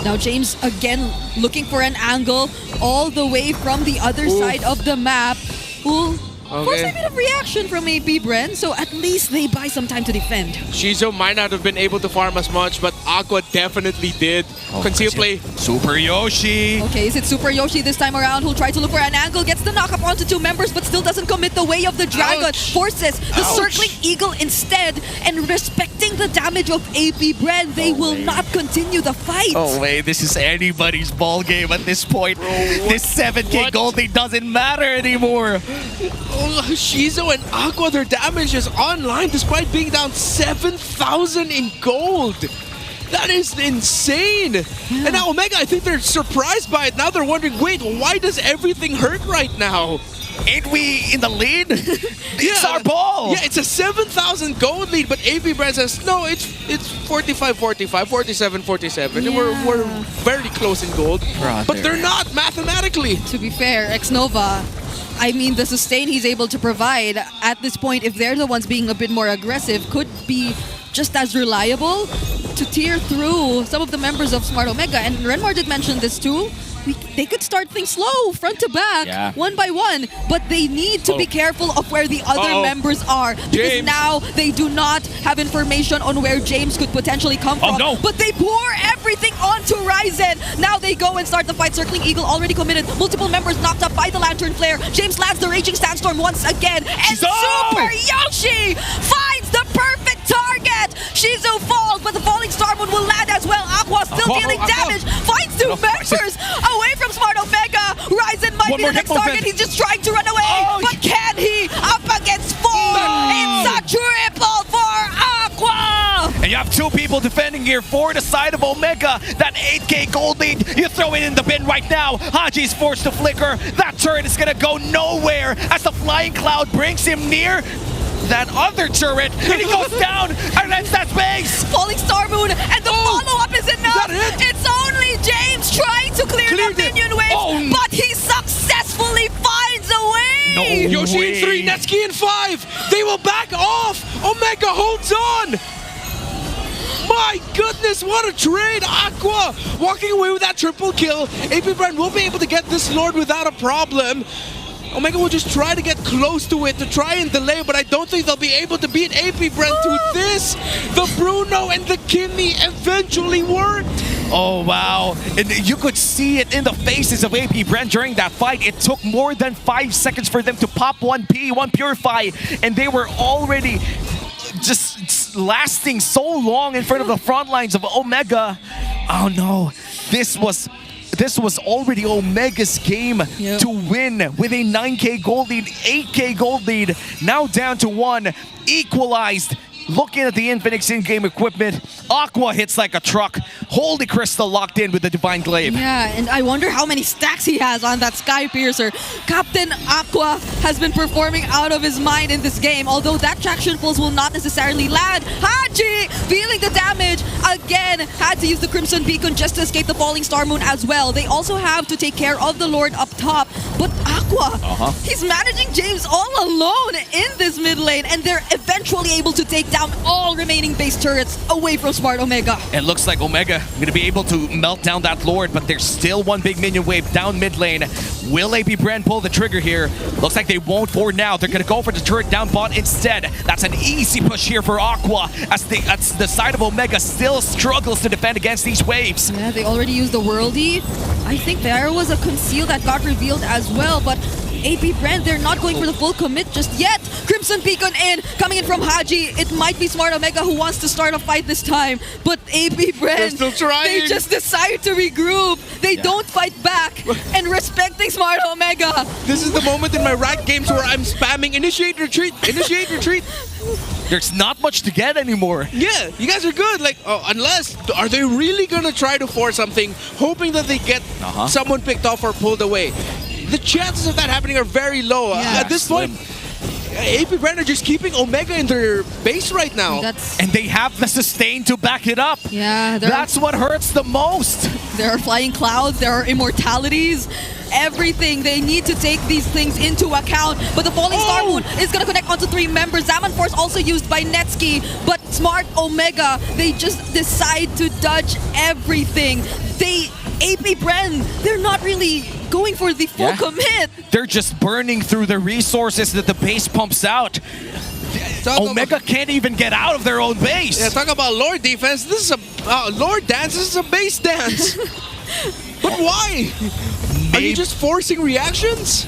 Now James again looking for an angle all the way from the other side of the map. Ooh. Forced a bit of reaction from AP Bren, so at least they buy some time to defend. Shizo might not have been able to farm as much, but Aqua definitely did. Conceal play. Super Yoshi. Okay, is it Super Yoshi this time around who'll try to look for an angle, gets the knock up onto 2 members, but still doesn't commit the way of the dragon. Forces the circling eagle instead, and respecting the damage of AP Bren, they will not continue the fight. Oh wait, this is anybody's ball game at this point. This 7K gold lead doesn't matter anymore. Shizo and Aqua, their damage is online despite being down 7,000 in gold. That is insane. And now Omega, I think they're surprised by it. Now they're wondering, wait, why does everything hurt right now? Ain't we in the lead? It's our ball. Yeah, it's a 7,000 gold lead, but AP Brand says, no, it's 45-45, 47-47. And we're very close in gold. But they're not mathematically. To be fair, X-Nova, I mean, the sustain he's able to provide at this point, if they're the ones being a bit more aggressive, could be just as reliable to tear through some of the members of Smart Omega. And Renmar did mention this too. They could start things slow, front to back, one by one, but they need to be careful of where the other members are, because now they do not have information on where James could potentially come from. But they pour everything onto Ryzen. Now they go and start the fight. Circling Eagle already committed. Multiple members knocked up by the Lantern Flare. James lands the Raging Sandstorm once again, and Super Yoshi finds the perfect target. Shizu falls, but the Falling Star Moon will land as well. Aqua still dealing damage. Finds 2 members away from Smart Omega. Ryzen might be the next target. He's just trying to run away. But can he? Up against 4. It's a triple for Aqua. And you have 2 people defending here for the side of Omega. That 8K gold lead, you throw it in the bin right now. Haji's forced to flicker. That turret is gonna go nowhere as the Flying Cloud brings him near that other turret, and he goes down, and that's that base! Falling Star Moon, and the follow-up is enough! It's only James trying to clear the minion wave, but he successfully finds a way! Yoshi in 3, Netsuki in 5! They will back off! Omega holds on! My goodness, what a trade! Aqua walking away with that triple kill. AP Brand will be able to get this Lord without a problem. Omega will just try to get close to it to try and delay, but I don't think they'll be able to beat AP Brand to this. The Bruno and the Kimmy eventually worked. Oh, wow. And you could see it in the faces of AP Brand during that fight. It took more than 5 seconds for them to pop one Purify, and they were already just lasting so long in front of the front lines of Omega. Oh, no. This was already Omega's game to win with a 9K gold lead, 8K gold lead, now down to 1, equalized. Looking at the Infinix in-game equipment, Aqua hits like a truck. Holy Crystal locked in with the Divine Glaive. Yeah, and I wonder how many stacks he has on that Sky Piercer. Captain Aqua has been performing out of his mind in this game, although that traction pulse will not necessarily land. Haji feeling the damage again, had to use the Crimson Beacon just to escape the Falling Star Moon as well. They also have to take care of the Lord up top, but Aqua, he's managing James all alone in this mid lane, and they're eventually able to take down all remaining base turrets away from Smart Omega. It looks like Omega going to be able to melt down that Lord, but there's still one big minion wave down mid lane. Will AP Brand pull the trigger here? Looks like they won't for now. They're going to go for the turret down bot instead. That's an easy push here for Aqua as the side of Omega still struggles to defend against these waves. Yeah, they already used the Worldy. I think there was a conceal that got revealed as well, but AP Brand, they're not going for the full commit just yet. Crimson Beacon in, coming in from Haji. It might be Smart Omega who wants to start a fight this time, but AP Brand, still trying. They just decide to regroup. They don't fight back, and respecting Smart Omega. This is the moment in my ranked games where I'm spamming initiate retreat, initiate retreat. There's not much to get anymore. Yeah, you guys are good. Like, unless, are they really gonna try to force something, hoping that they get someone picked off or pulled away? The chances of that happening are very low. At this point, AP Brand are just keeping Omega in their base right now. And they have the sustain to back it up. Yeah, that's what hurts the most. There are flying clouds, there are immortalities, everything. They need to take these things into account. But the Falling Star Moon is going to connect onto 3 members. Zaman Force also used by Netsuki. But Smart Omega, they just decide to dodge everything. They AP Bren, they're not really going for the full commit. They're just burning through the resources that the base pumps out. Omega can't even get out of their own base. Yeah, talk about lore defense. This is a lore dance. This is a base dance. But why? Are you just forcing reactions?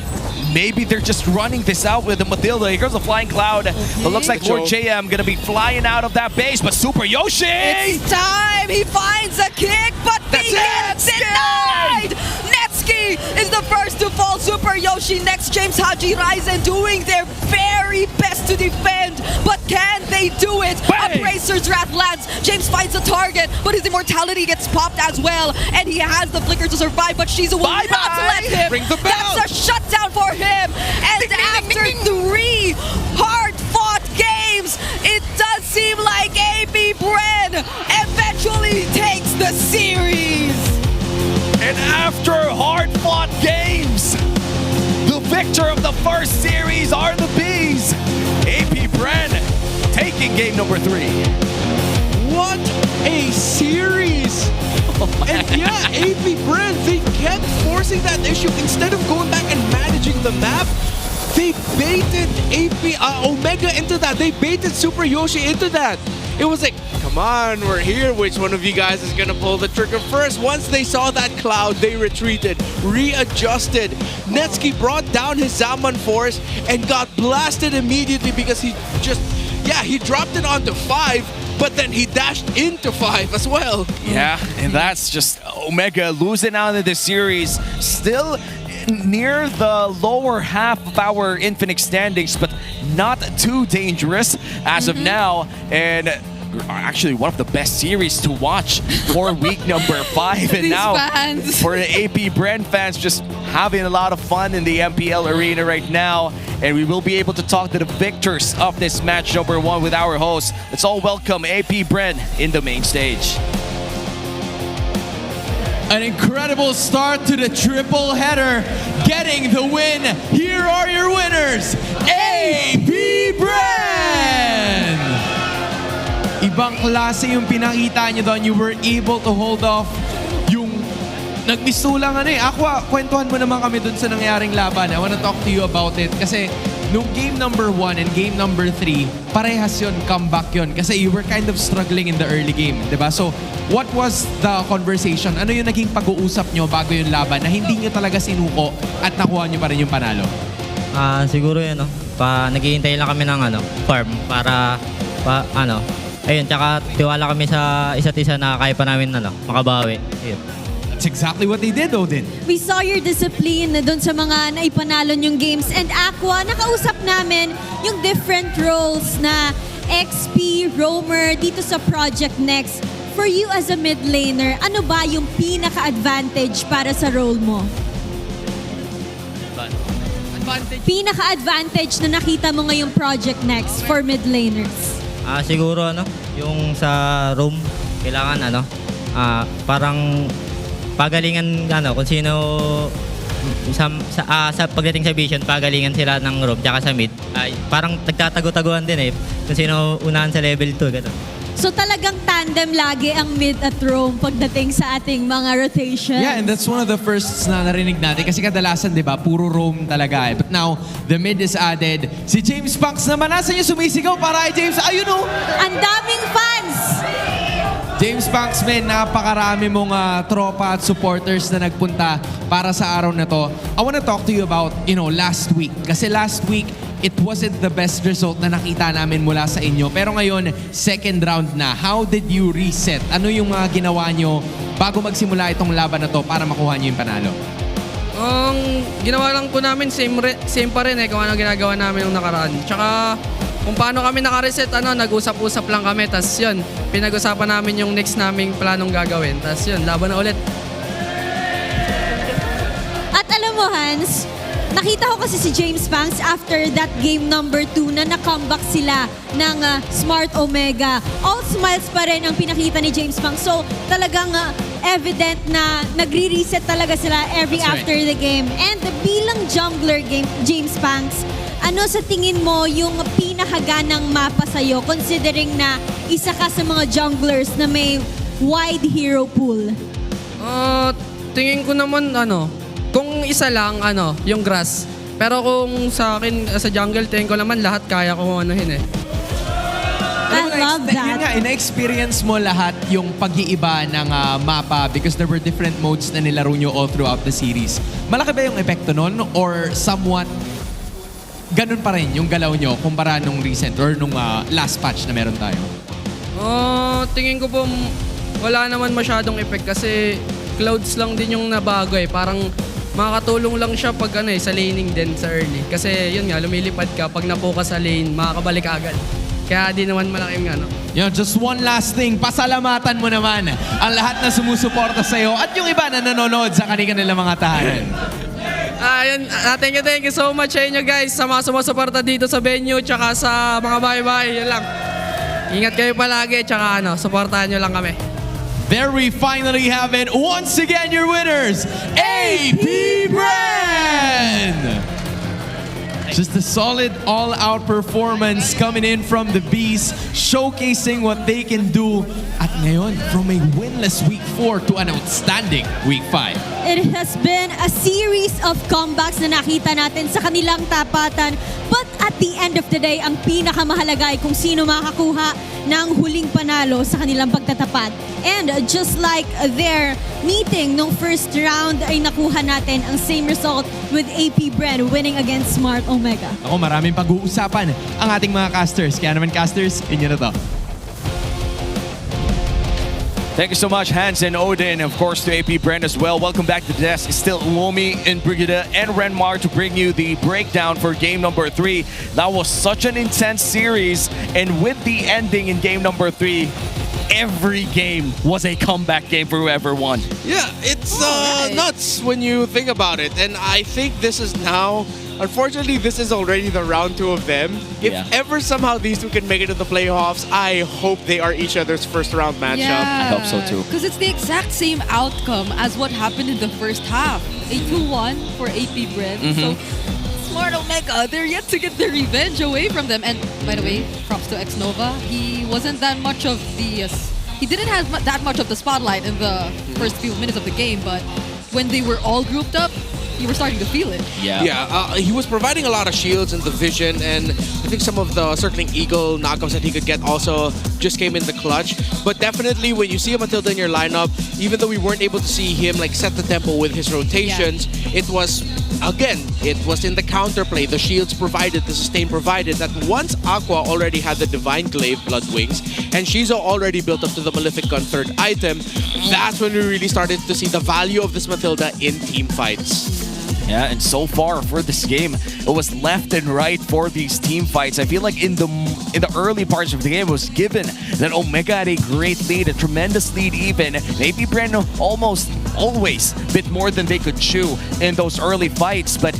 Maybe they're just running this out with the Matilda. Here goes the Flying Cloud. It looks like Lord JM gonna be flying out of that base, but Super Yoshi! It's time! He finds a kick, but he gets denied! Netsky is the first to fall. Super Yoshi next. James Haji Ryzen doing their very best to defend, but can they do it? Upracer's Wrath lands. James finds a target, but his immortality gets popped as well, and he has the flicker to survive, but Shizu will not let him. Ring the bell. That's a shutdown for him. And after 3 hard-fought games, it does seem like AP Bren eventually takes the series. And after hard-fought games, the victor of the first series are the Bees. AP Bren taking game number 3. What a series! And yeah, AP Bren, they kept forcing that issue. Instead of going back and managing the map, they baited Omega into that. They baited Super Yoshi into that. It was like, come on, we're here. Which one of you guys is gonna pull the trigger first? Once they saw that cloud, they retreated, readjusted. Netsky brought down his Zaman Force and got blasted immediately because he dropped it onto 5. But then he dashed into 5 as well. Yeah, and that's just Omega losing out in this series. Still near the lower half of our Infinite standings, but not too dangerous as of now. And actually one of the best series to watch for week number 5. And These now fans. for the AP Bren fans, just having a lot of fun in the MPL Arena right now. And we will be able to talk to the victors of this match number 1 with our host. Let's all welcome AP Bren in the main stage. An incredible start to the triple header, getting the win. Here are your winners, AP Bren! Ibang klase yung pinakita nyo doon. You were able to hold off yung nagmistulang Aqua, kwentuhan mo naman kami dun sa nangyaring laban. I wanna talk to you about it. Kasi nung game number 1 and game number 3, parehas yun, comeback yun. Kasi you were kind of struggling in the early game, diba? So, what was the conversation? Ano yung naging pag-uusap nyo bago yung laban na hindi nyo talaga sinuko at nakuha nyo pa rin yung panalo? Siguro yun, naghihintay lang kami ng farm para ayun, tsaka tiwala kami sa isa't isa na kaya pa namin makabawi. Ayun. That's exactly what they did, Odin. We saw your discipline doon sa mga naipanalo yung games. And Aqua, nakausap namin yung different roles na XP, Roamer, dito sa Project Next. For you as a mid laner, ano ba yung pinaka-advantage para sa role mo? Pinaka-advantage na nakita mo ngayong Project Next for mid laners? Siguro yung sa room, kailangan parang pagalingan kung sino sa pagdating sa vision, pagalingan sila ng room tsaka sa mid. Parang nagtatago-taguan din kung sino unahan sa level 2 ganun. So talagang tandem lagi ang mid at roam pagdating sa ating mga rotations. Yeah, and that's one of the firsts na narinig natin kasi kadalasan, di ba, puro roam talaga. But now, the mid is added. Si James Punks naman, nasa niya sumisigaw para kay James. Ayun o! Ang daming fans! James Punks, man, napakarami mong tropa at supporters na nagpunta para sa araw na to. I wanna talk to you about, last week. Kasi last week, it wasn't the best result na nakita namin mula sa inyo. Pero ngayon, second round na. How did you reset? Ano yung mga ginawa nyo bago magsimula itong laban na to para makuha nyo yung panalo? Ang ginawa lang po namin, same pa rin kung ano ginagawa namin yung nakaraan. Tsaka kung paano kami nakareset, nag-usap-usap lang kami. Tapos yun, pinag-usapan namin yung next naming planong gagawin. Tapos yun, laban na ulit. At alam mo, Hans, nakita ko kasi si James Punks after that game number 2 na na-comeback sila ng Smart Omega. All smiles pa rin ang pinakita ni James Punks. So talagang evident na nagre-reset talaga sila every after the game. And bilang jungler game, James Punks, ano sa tingin mo yung pinakaganang mapa sa'yo considering na isa ka sa mga junglers na may wide hero pool? tingin ko naman kung isa lang yung grass. Pero kung sa akin sa jungle, tingin ko naman lahat kaya kong anuhin eh. I love Yun nga, that. ina-experience mo lahat yung pag-iiba ng mapa because there were different modes na nilaro nyo all throughout the series. Malaki ba yung epekto nun or somewhat ganun pa rin yung galaw nyo kumpara nung recent or nung last patch na meron tayo? Tingin ko po wala naman masyadong effect kasi clouds lang din yung nabago eh. Parang makakatulong lang siya pag sa laning din sa early. Kasi yun nga, lumilipad ka. Pag napokas sa lane, makakabalik agad. Kaya di naman malaking Just one last thing. Pasalamatan mo naman ang lahat na sumusuporta sa'yo at yung iba na nanonood sa kanilang mga tahanan. Thank you so much sa inyo guys sa mga sumusuporta dito sa venue tsaka sa mga bahay-bahay. Yun lang. Ingat kayo palagi tsaka suportahan nyo lang kami. There we finally have it. Once again, your winners, APBR! Just a solid all-out performance coming in from the Bees, showcasing what they can do. At ngayon, from a winless Week 4 to an outstanding Week 5. It has been a series of comebacks na nakita natin sa kanilang tapatan. But at the end of the day, ang pinakamahalaga ay kung sino makakuha ng huling panalo sa kanilang pagtatapat. And just like their meeting nung first round ay nakuha natin ang same result with APBR winning against Smart Omega. Ako, maraming pag-uusapan ang ating mga casters. Kaya naman casters, inyo na to. Thank you so much, Hans and Odin, of course, to AP Brand as well. Welcome back to the desk. Still Uomi and Brigida and Renmar to bring you the breakdown for game number 3. That was such an intense series, and with the ending in game number 3, every game was a comeback game for whoever won. Yeah, it's nuts when you think about it. And I think this is now, unfortunately, this is already the round 2 of them. If ever somehow these two can make it to the playoffs, I hope they are each other's first round matchup. Yeah. I hope so too. Because it's the exact same outcome as what happened in the first half. A 2-1 for APBR. So Smart Omega, they're yet to get their revenge away from them. And by the way, props to X-Nova. He wasn't that much of the... he didn't have that much of the spotlight in the first few minutes of the game, but when they were all grouped up, you were starting to feel it. He was providing a lot of shields and the vision, and I think some of the Circling Eagle knockups that he could get also just came in the clutch. But definitely when you see a Matilda in your lineup, even though we weren't able to see him set the tempo with his rotations, it was, again, it was in the counterplay, the shields provided, the sustain provided, that once Aqua already had the Divine Glaive Blood Wings, and Shizo already built up to the Maleficant third item, that's when we really started to see the value of this Matilda in team fights. Yeah, and so far for this game, it was left and right for these team fights. I feel like in the early parts of the game, it was given that Omega had a great lead, a tremendous lead even. Maybe Breno almost always bit more than they could chew in those early fights, but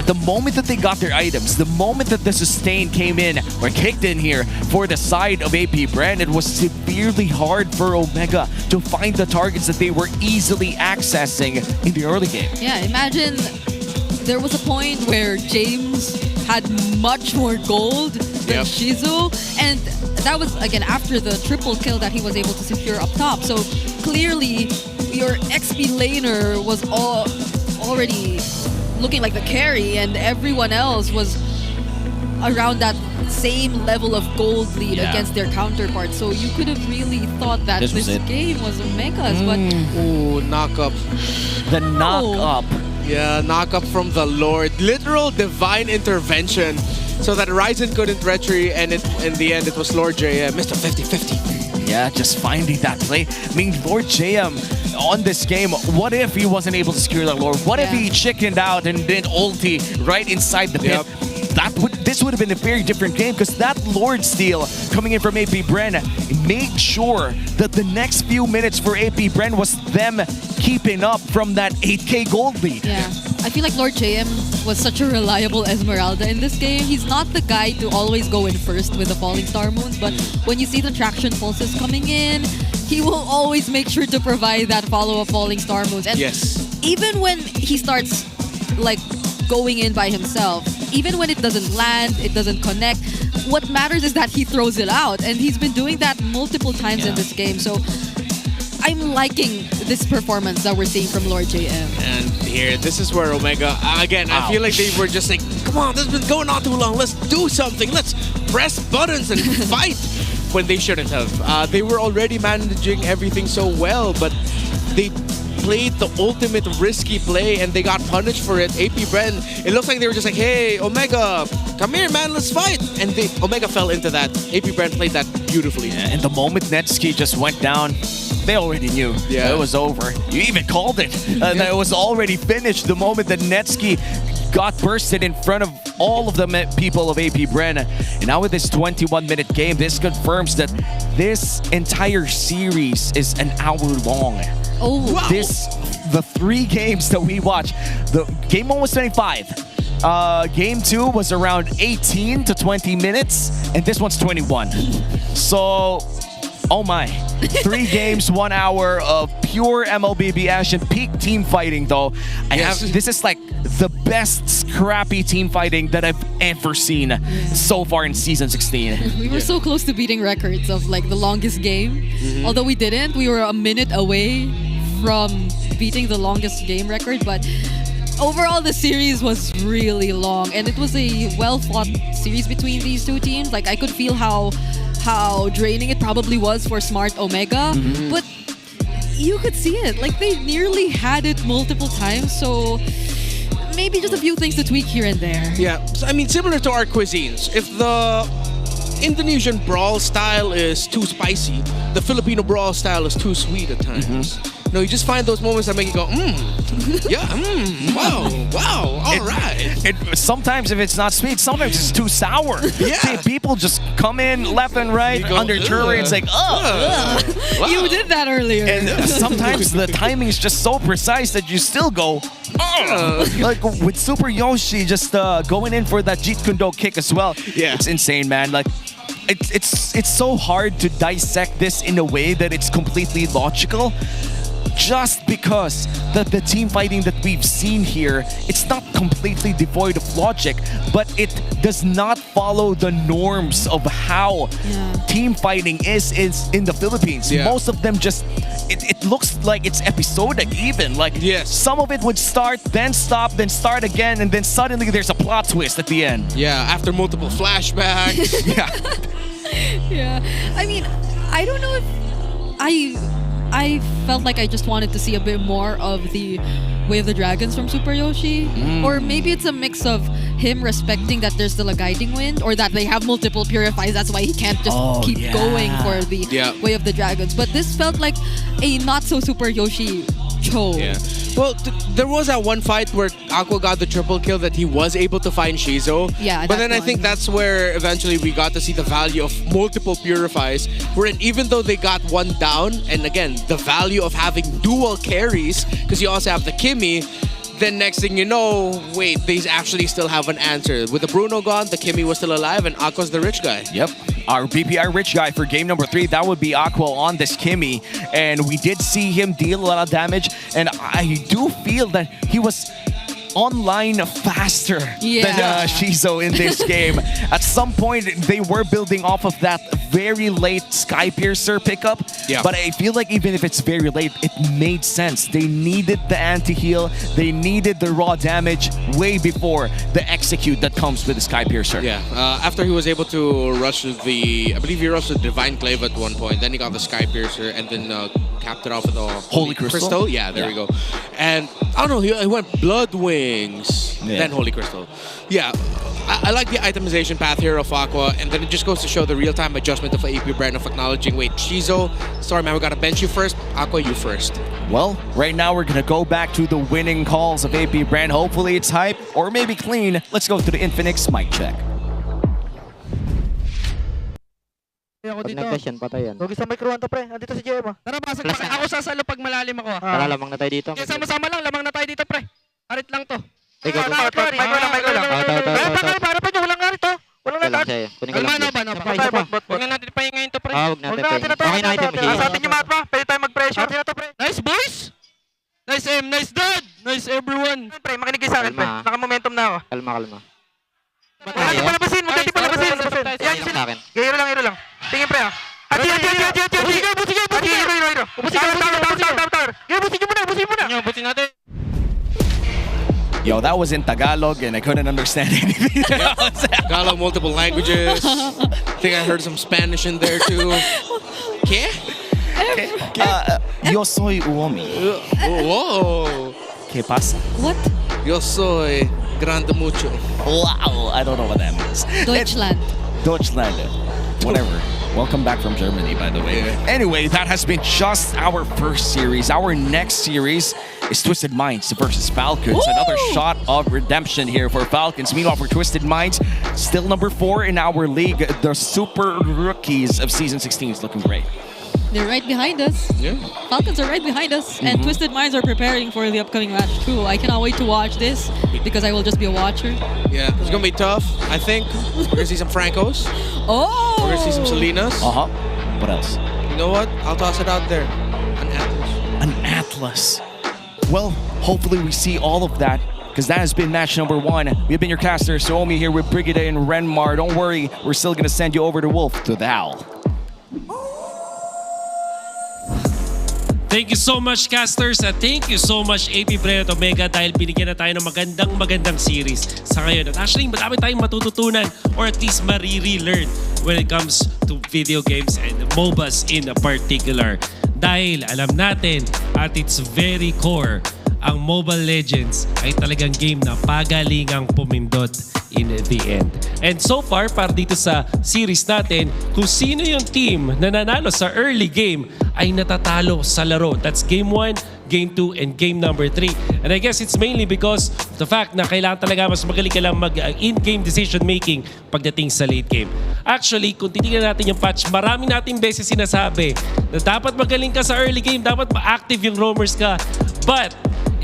the moment that they got their items, the moment that the sustain came in or kicked in here for the side of APBR, it was severely hard for Omega to find the targets that they were easily accessing in the early game. Yeah, imagine there was a point where James had much more gold than Shizu, and that was, again, after the triple kill that he was able to secure up top. So clearly, your XP laner was already looking like the carry, and everyone else was around that same level of gold lead against their counterparts. So you could have really thought that this game was Omega's, but... Ooh, knock-up. The knock-up. Yeah, knock-up from the Lord. Literal divine intervention so that Ryzen couldn't retry, and in the end, it was Lord JM, Mr. 50-50. Yeah, just finding that play. I mean, Lord JM on this game, what if he wasn't able to secure that Lord? What if he chickened out and did ulti right inside the pit? This would have been a very different game, because that Lord steal coming in from APBR made sure that the next few minutes for APBR was them keeping up from that 8k gold lead. Yeah, I feel like Lord JM was such a reliable Esmeralda in this game. He's not the guy to always go in first with the Falling Star Moons, but when you see the traction pulses coming in, he will always make sure to provide that follow-up Falling Star Moons. And even when he starts going in by himself, even when it doesn't land, it doesn't connect, what matters is that he throws it out, and he's been doing that multiple times in this game. So I'm liking this performance that we're seeing from Lord JM. And here, this is where Omega, again, I feel like they were just like, come on, this has been going on too long. Let's do something. Let's press buttons and fight. When they shouldn't have. They were already managing everything so well, but they played the ultimate risky play and they got punished for it. AP Bren, it looks like they were just like, hey, Omega, come here, man, let's fight. And Omega fell into that. AP Bren played that beautifully. Yeah, and the moment Netsuki just went down, they already knew it was over. You even called it. That it was already finished the moment that Netsuki got bursted in front of all of the people of AP Bren. And now with this 21-minute game, this confirms that this entire series is an hour long. Oh, wow. The 3 games that we watched, the game 1 was 25. Game 2 was around 18 to 20 minutes, and this one's 21. So, oh my. 3 games, 1 hour of pure MLBB action, peak team fighting though. This is like the best scrappy team fighting that I've ever seen so far in Season 16. We were so close to beating records of like the longest game. Although we didn't, we were a minute away from beating the longest game record, but overall the series was really long and it was a well-fought series between these two teams. Like I could feel how draining it probably was for Smart Omega, but you could see it. Like they nearly had it multiple times, so maybe just a few things to tweak here and there. Yeah, so, I mean, similar to our cuisines. If the Indonesian brawl style is too spicy, the Filipino brawl style is too sweet at times. No, you just find those moments that make you go, wow, all right. Sometimes if it's not sweet, sometimes it's too sour. Yeah. People just come in left and right under turret. It's like, Wow. You did that earlier. And sometimes the timing is just so precise that you still go, like with Super Yoshi just going in for that Jeet Kune Do kick as well. Yeah. It's insane, man. Like, it's so hard to dissect this in a way that it's completely logical. Just because the team fighting that we've seen here, it's not completely devoid of logic, but it does not follow the norms of how team fighting is in the Philippines. Most of them just, it looks like it's episodic even. Like some of it would start, then stop, then start again, and then suddenly there's a plot twist at the end. Yeah, after multiple flashbacks. Yeah. I mean, I don't know if I felt like I just wanted to see a bit more of the Way of the Dragons from Super Yoshi. Or maybe it's a mix of him respecting that there's still a guiding wind, or that they have multiple purifies, that's why he can't just keep going for the Way of the Dragons. But this felt like a not so Super Yoshi show. Yeah. Well, there was that one fight where Aqua got the triple kill that he was able to find Shizo. Yeah, but then I think that's where eventually we got to see the value of multiple purifies. Wherein even though they got one down, and again, the value of having dual carries, because you also have the Kimmy, then next thing you know, wait, they actually still have an answer. With the Bruno gone, the Kimmy was still alive, and Aqua's the rich guy. Yep. Our BPR rich guy for game number 3, that would be Aqua on this Kimmy. And we did see him deal a lot of damage. And I do feel that he was online faster than Shizo in this game. At some point, they were building off of that very late Skypiercer pickup. But I feel like even if it's very late, it made sense. They needed the anti-heal. They needed the raw damage way before the execute that comes with the Skypiercer. Yeah. After he was able to rush I believe he rushed the Divine Clave at one point. Then he got the Skypiercer and then capped it off with the Holy Crystal? Yeah, there we go. And I don't know, he went Blood Wings, then Holy Crystal. Yeah, I like the itemization path here of Aqua, and then it just goes to show the real-time adjustment of AP Bren of acknowledging, wait, Shizo, sorry man, we gotta bench you first, Aqua, you first. Well, right now we're gonna go back to the winning calls of AP Bren. Hopefully it's hype, or maybe clean. Let's go to the Infinix mic check. Ako dito. Nag-question, patayan. Huwag sa micro to, pre. Andito si JM, ah. Tara, basag pa. Ako sasalo pag malalim ako. Tara, lamang na tayo dito. Kaya sama-sama lang, lamang na tayo dito, pre. Arit lang to. Ikaw, micro lang. Para pa nyo, walang nga rito. Walang lahat. Kalma na ba? Huwag na natin pahingayin to, pre. Huwag natin ito. Okay na item. Sa atin yung mat pa. Pwede tayo mag-pressure. Nice, boys! Nice M, nice dad! Nice everyone! Pre, makinig sa akin, pre. Naka-momentum na ako. Kalma. Huwag natin palabasin. Yan, iro lang. Tingin, pre, ah. Yo, that was in Tagalog and I couldn't understand anything. Tagalog, multiple languages. I think I heard some Spanish in there too. ¿Qué? Yo soy Uomi. Whoa. ¿Qué pasa? What? Yo soy grande mucho. Wow, I don't know what that means. Deutschland. Deutschland. Whatever. Welcome back from Germany, by the way. Anyway, that has been just our first series. Our next series is Twisted Minds versus Falcons. Woo! Another shot of redemption here for Falcons. Meanwhile, for Twisted Minds, still number 4 in our league. The super rookies of Season 16 is looking great. They're right behind us. Yeah. Falcons are right behind us. And Twisted Minds are preparing for the upcoming match too. I cannot wait to watch this because I will just be a watcher. Yeah, it's gonna be tough. I think we're gonna see some Francos. Oh! We're gonna see some Salinas. What else? You know what? I'll toss it out there. An Atlas. An Atlas. Well, hopefully we see all of that, because that has been match number 1. We've been your caster, Suomi here with Brigida and Renmar. Don't worry, we're still gonna send you over to Wolf to the Owl. Thank you so much, casters, at thank you so much, APBR at Omega, dahil binigyan na tayo ng magandang series sa ngayon. At actually, madami tayong matututunan or at least mariri-learn when it comes to video games and MOBAs in particular. Dahil alam natin at its very core, ang Mobile Legends ay talagang game na pagalingang pumindot in the end. And so far, para dito sa series natin, kung sino yung team na nanalo sa early game ay natatalo sa laro. That's game 1, game 2, and game number 3. And I guess it's mainly because of the fact na kailangan talaga mas magaling ka lang mag-in-game decision making pagdating sa late game. Actually, kung titignan natin yung patch, marami nating beses sinasabi na dapat magaling ka sa early game, dapat ma-active yung roamers ka. But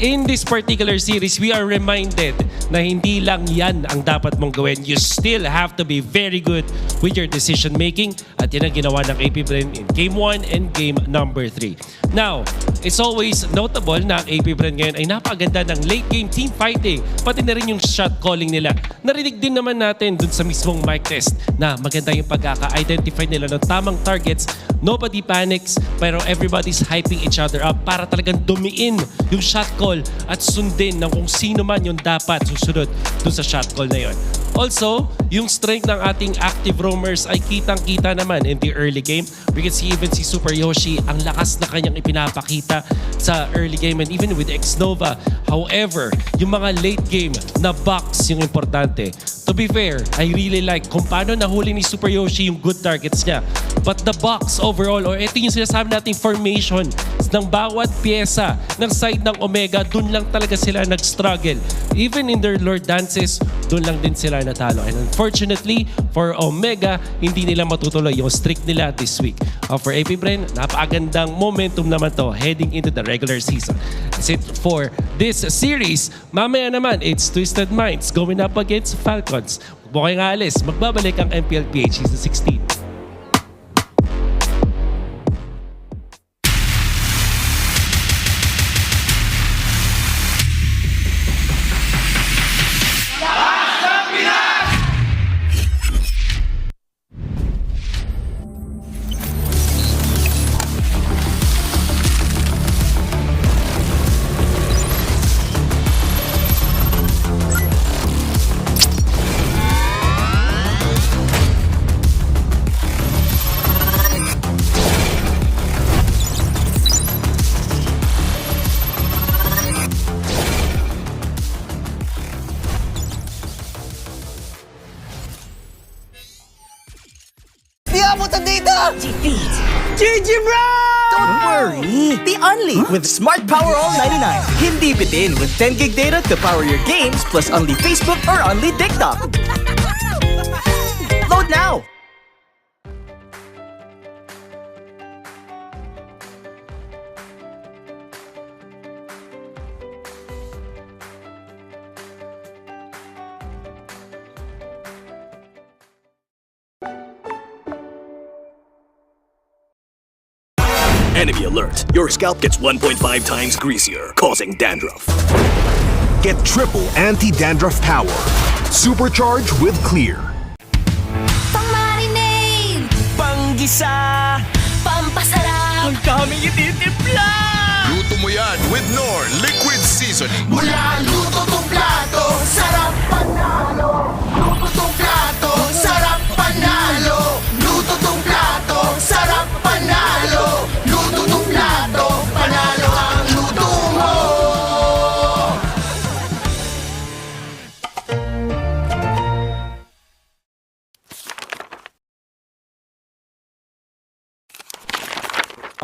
in this particular series, we are reminded na hindi lang yan ang dapat mong gawin. You still have to be very good with your decision making. At yan ang ginawa ng APBR in game 1 and game number 3. Now, it's always notable na ang APBR ngayon ay napaganda ng late game team fighting. Pati na rin yung shot calling nila. Narinig din naman natin dun sa mismong mic test na maganda yung pagkaka-identify nila ng tamang targets. Nobody panics, pero everybody's hyping each other up para talagang dumiin yung shot call at sundin ng kung sino man yung dapat susunod dun sa shot call na yon. Also, yung strength ng ating active roamers ay kitang-kita naman in the early game. We can see even si Super Yoshi, ang lakas na kanyang ipinapakita sa early game and even with Xnova. However, yung mga late game na box yung importante. To be fair, I really like kung paano nahuli ni Super Yoshi yung good targets niya. But the box overall, or ito yung sinasabi nating formation ng bawat pyesa ng side ng Omega, dun lang talaga sila nag-struggle. Even in their Lord Dances, dun lang din sila natalo. And unfortunately, for Omega, hindi nila matutuloy yung streak nila this week. For APBR, napakagandang momentum naman to heading into the regular season. That's it for this series. Mamaya naman, it's Twisted Minds going up against Falcons. Huwag mo kayong aalis, magbabalik ang MPLPH Season 16. Defeat GG Bro! Don't worry, be only with Smart Power All 99. Hindi bitin with 10 gig data to power your games plus only Facebook or only TikTok. Load now! Enemy alert. Your scalp gets 1.5 times greasier, causing dandruff. Get triple anti-dandruff power. Supercharged with Clear. Pang-marinade! Panggisa! ang daming ititimpla! Luto mo yan with Knorr Liquid Seasoning. Mula luto tong plato, sarap panalo. Luto tong plato, sarap panalo. Luto tong plato, sarap panalo. Luto tong plato, panalo ang luto mo.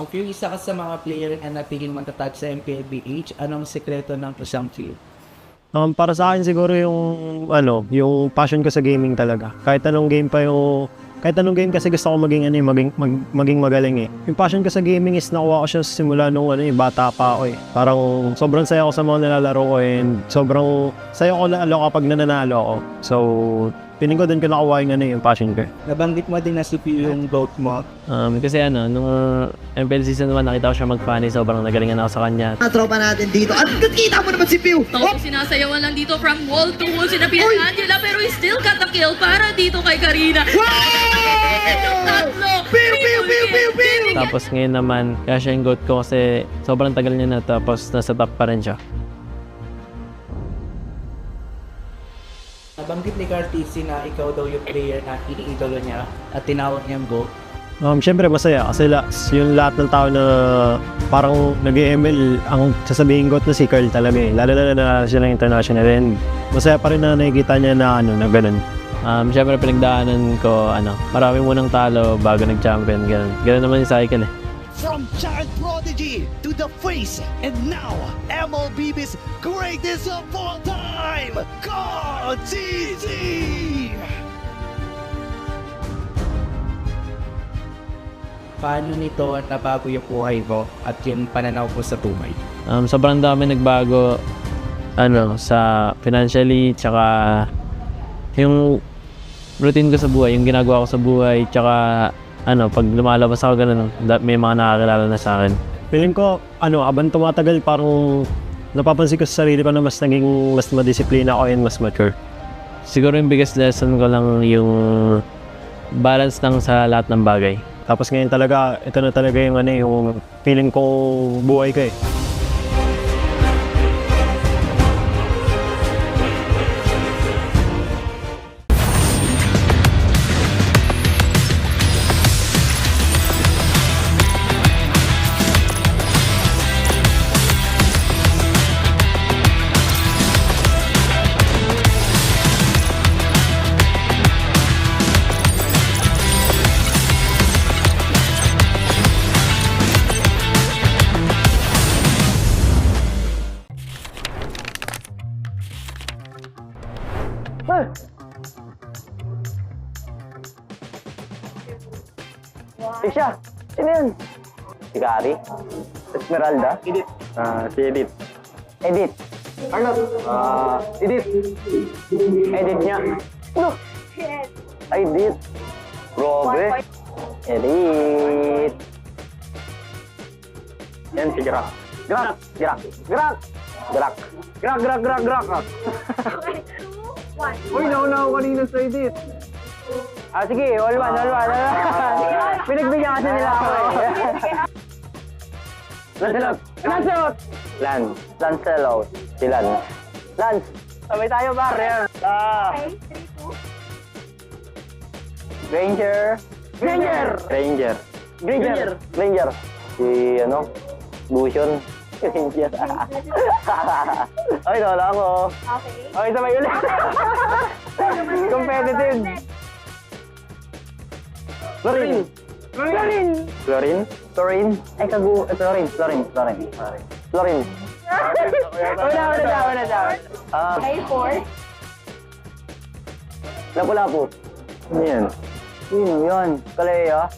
Kung isa ka sa mga player na napigil matatag sa MPLBH, anong sekreto ng isang field? Para sa akin siguro yung passion ko sa gaming talaga. Kahit anong game kasi gusto ko maging magaling eh. Yung passion ko sa gaming is nakuha ko siya simula nung bata pa ako eh. Parang sobrang saya ko sa mga nilalaro ko and sobrang saya ko lalo kapag nananalo ako. So, piling ko din ko nakuha yung passion ko. Nabanggit mo din na si Pew yung vote mo. Kasi nung MPL Season 1, nakita ko siya mag-funny, sobrang nagalingan ako sa kanya. Tropa natin dito. At nakita mo naman si Pew. Tapos sinasayawan lang dito from wall to wall si Angela, pero he still got the kill para dito kay Karina. Tapos ngayon naman, kaya siya yung goat ko kasi sobrang tagal niya na, tapos nasa top pa rin siya. Nabanggit ni Cartesi na ikaw daw yung player na iniidolo niya at tinawag niyang GOAT. Siyempre masaya kasi yung lahat ng tao na parang nag-ML ang sasabihin ko na si Carl talaga eh. Lalo na siya ng international and masaya pa rin na nakikita niya na ganun. Siyempre pinagdaanan ko, marami munang talo bago nag-champion, ganun. Ganun naman yung cycle eh. From child prodigy to the face, and now MLBB's greatest of all time, God CZ! Paano nito nabago yung buhay mo at yung pananaw mo sa tumay? Sobrang dami nagbago sa financially, tsaka yung routine ko sa buhay, yung ginagawa ko sa buhay, tsaka pag lumalabas ako ganun, may mga nakakilala na sa akin. Feeling ko, abang tumatagal, parang napapansin ko sa sarili ko na mas madisiplina ako and mas mature. Siguro yung biggest lesson ko lang yung balance lang sa lahat ng bagay. Tapos ngayon talaga, ito na talaga yung feeling ko buhay ko eh. Siya! Sino yun? Si Gary? Esmeralda? Edith. Si Edith. Edith. Arnold. Edith. Edith niya. Ano? Edith. Grabe. Edith. Yan si Grak. Grak. Grak. Grak. Grak. Grak. Grak. Grak. Grak. Uy, nauna ako kanina sa Edith. Sige, all one. Pinagbigyan kasi nila ako eh. Lancelot! Lancelot! Lancelot. Si Lance. Lance! Sabay tayo, bar. Yan. Granger. Si, Lucian. Granger. Ay, nawala ako. Okay, sabay ulit. Competitive. Florin. Ay, Florin. Wala. Lapu-lapu. Ano yan? Sino yan? Kalea.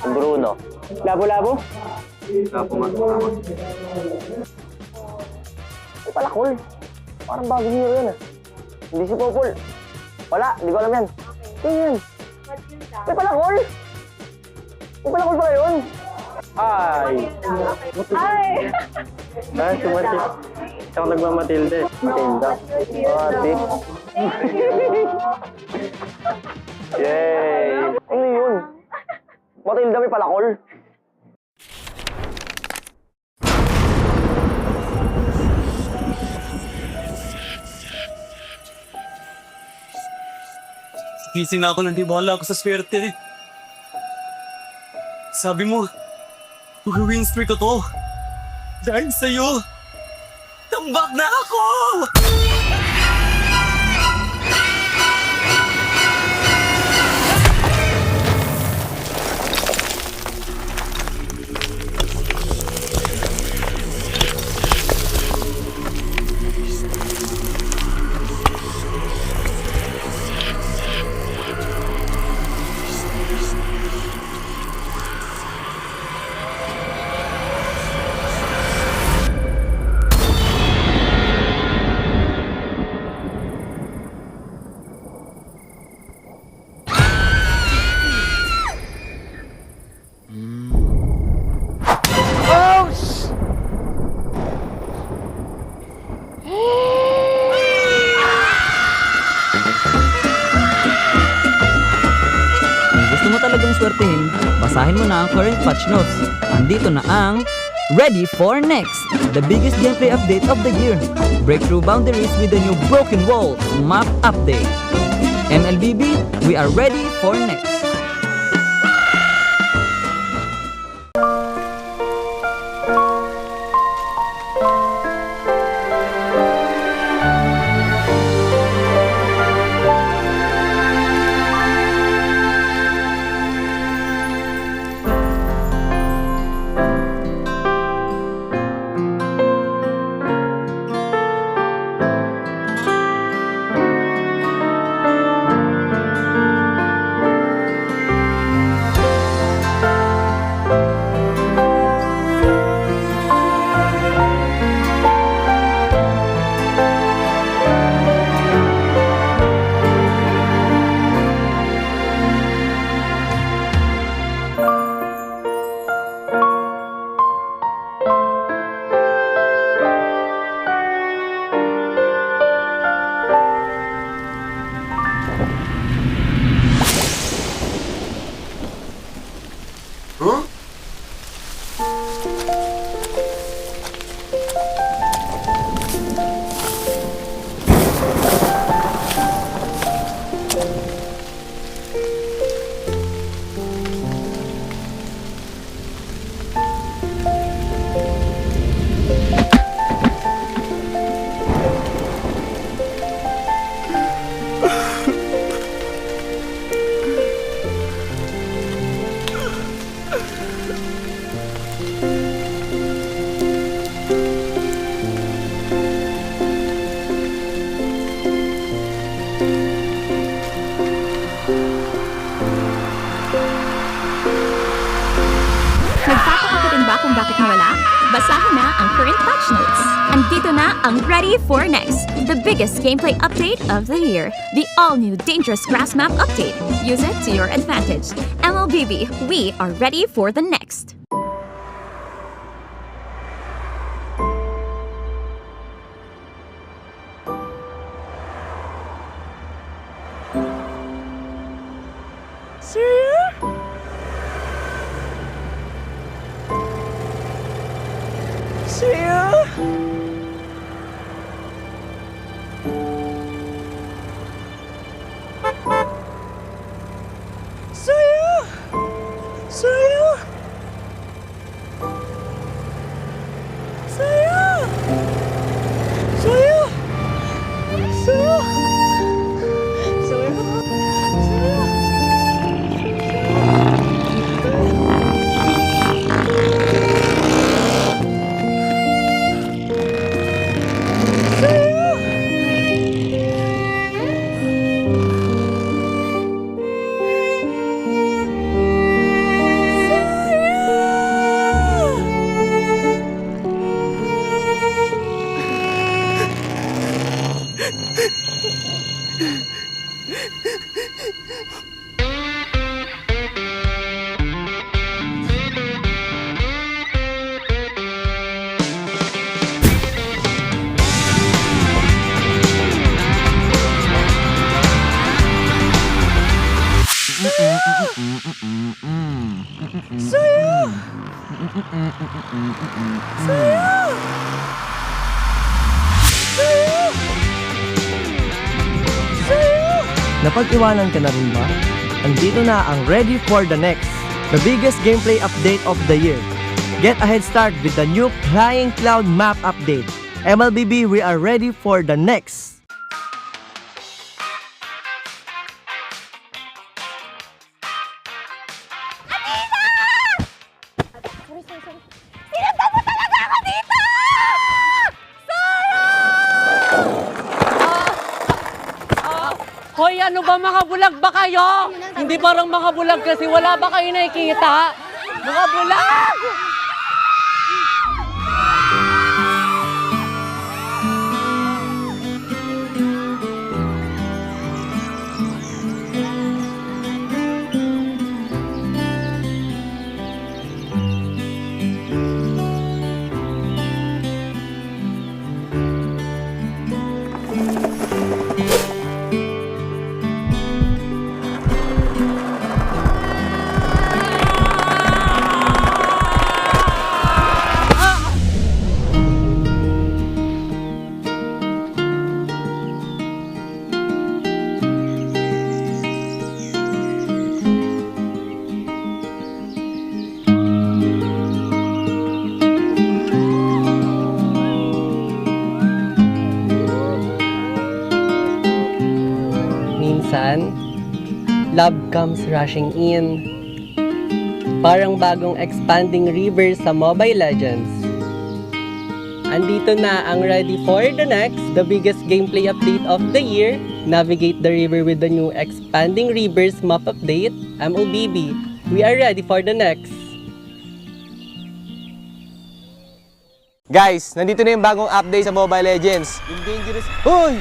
Bruno. Lapu-lapu? Lapu nga. Ay, palakol. Parang bagong hero yan ah. Hindi si Popol. Wala, hindi ko alam yan. Sino yan? Ay, palakol! Ay, palakol pala yun! Ay! Sumatil. Siyang nagmamatilde. Matilda. Ate. Yay! Ano yun? Matilda may palakol? Gising na ako nang di wala ako sa swerte. Sabi mo, mag-win streak ko to. Dahil sa'yo, tambak na ako! Gusto mo talagang swertehin, basahin mo na ang current patch notes. Andito na ang Ready for Next, the biggest gameplay update of the year. Break through boundaries with the new Broken Walls map update. MLBB, we are ready for next. Kung bakit nawala? Basahin na ang current patch notes. Andito na ang Ready for Next, the biggest gameplay update of the year. The all-new Dangerous Grass Map update. Use it to your advantage. MLBB, we are ready for the next. Napag-iwanan ka na rin ba? Andito na ang Ready for the Next, the biggest gameplay update of the year. Get a head start with the new Flying Cloud map update. MLBB, we are ready for the next. Sinundan mo talaga ako dito! Hoy, ano ba mga bulag ba kayo? Hindi parang mga bulag kasi wala ba kayo nakikita? Mga bulag! Minsan, love comes rushing in. Parang bagong expanding river sa Mobile Legends. Andito na ang Ready for the Next, the biggest gameplay update of the year. Navigate the river with the new expanding rivers map update, MLBB. We are ready for the next. Guys, nandito na yung bagong update sa Mobile Legends. Yung dangerous... Hoy!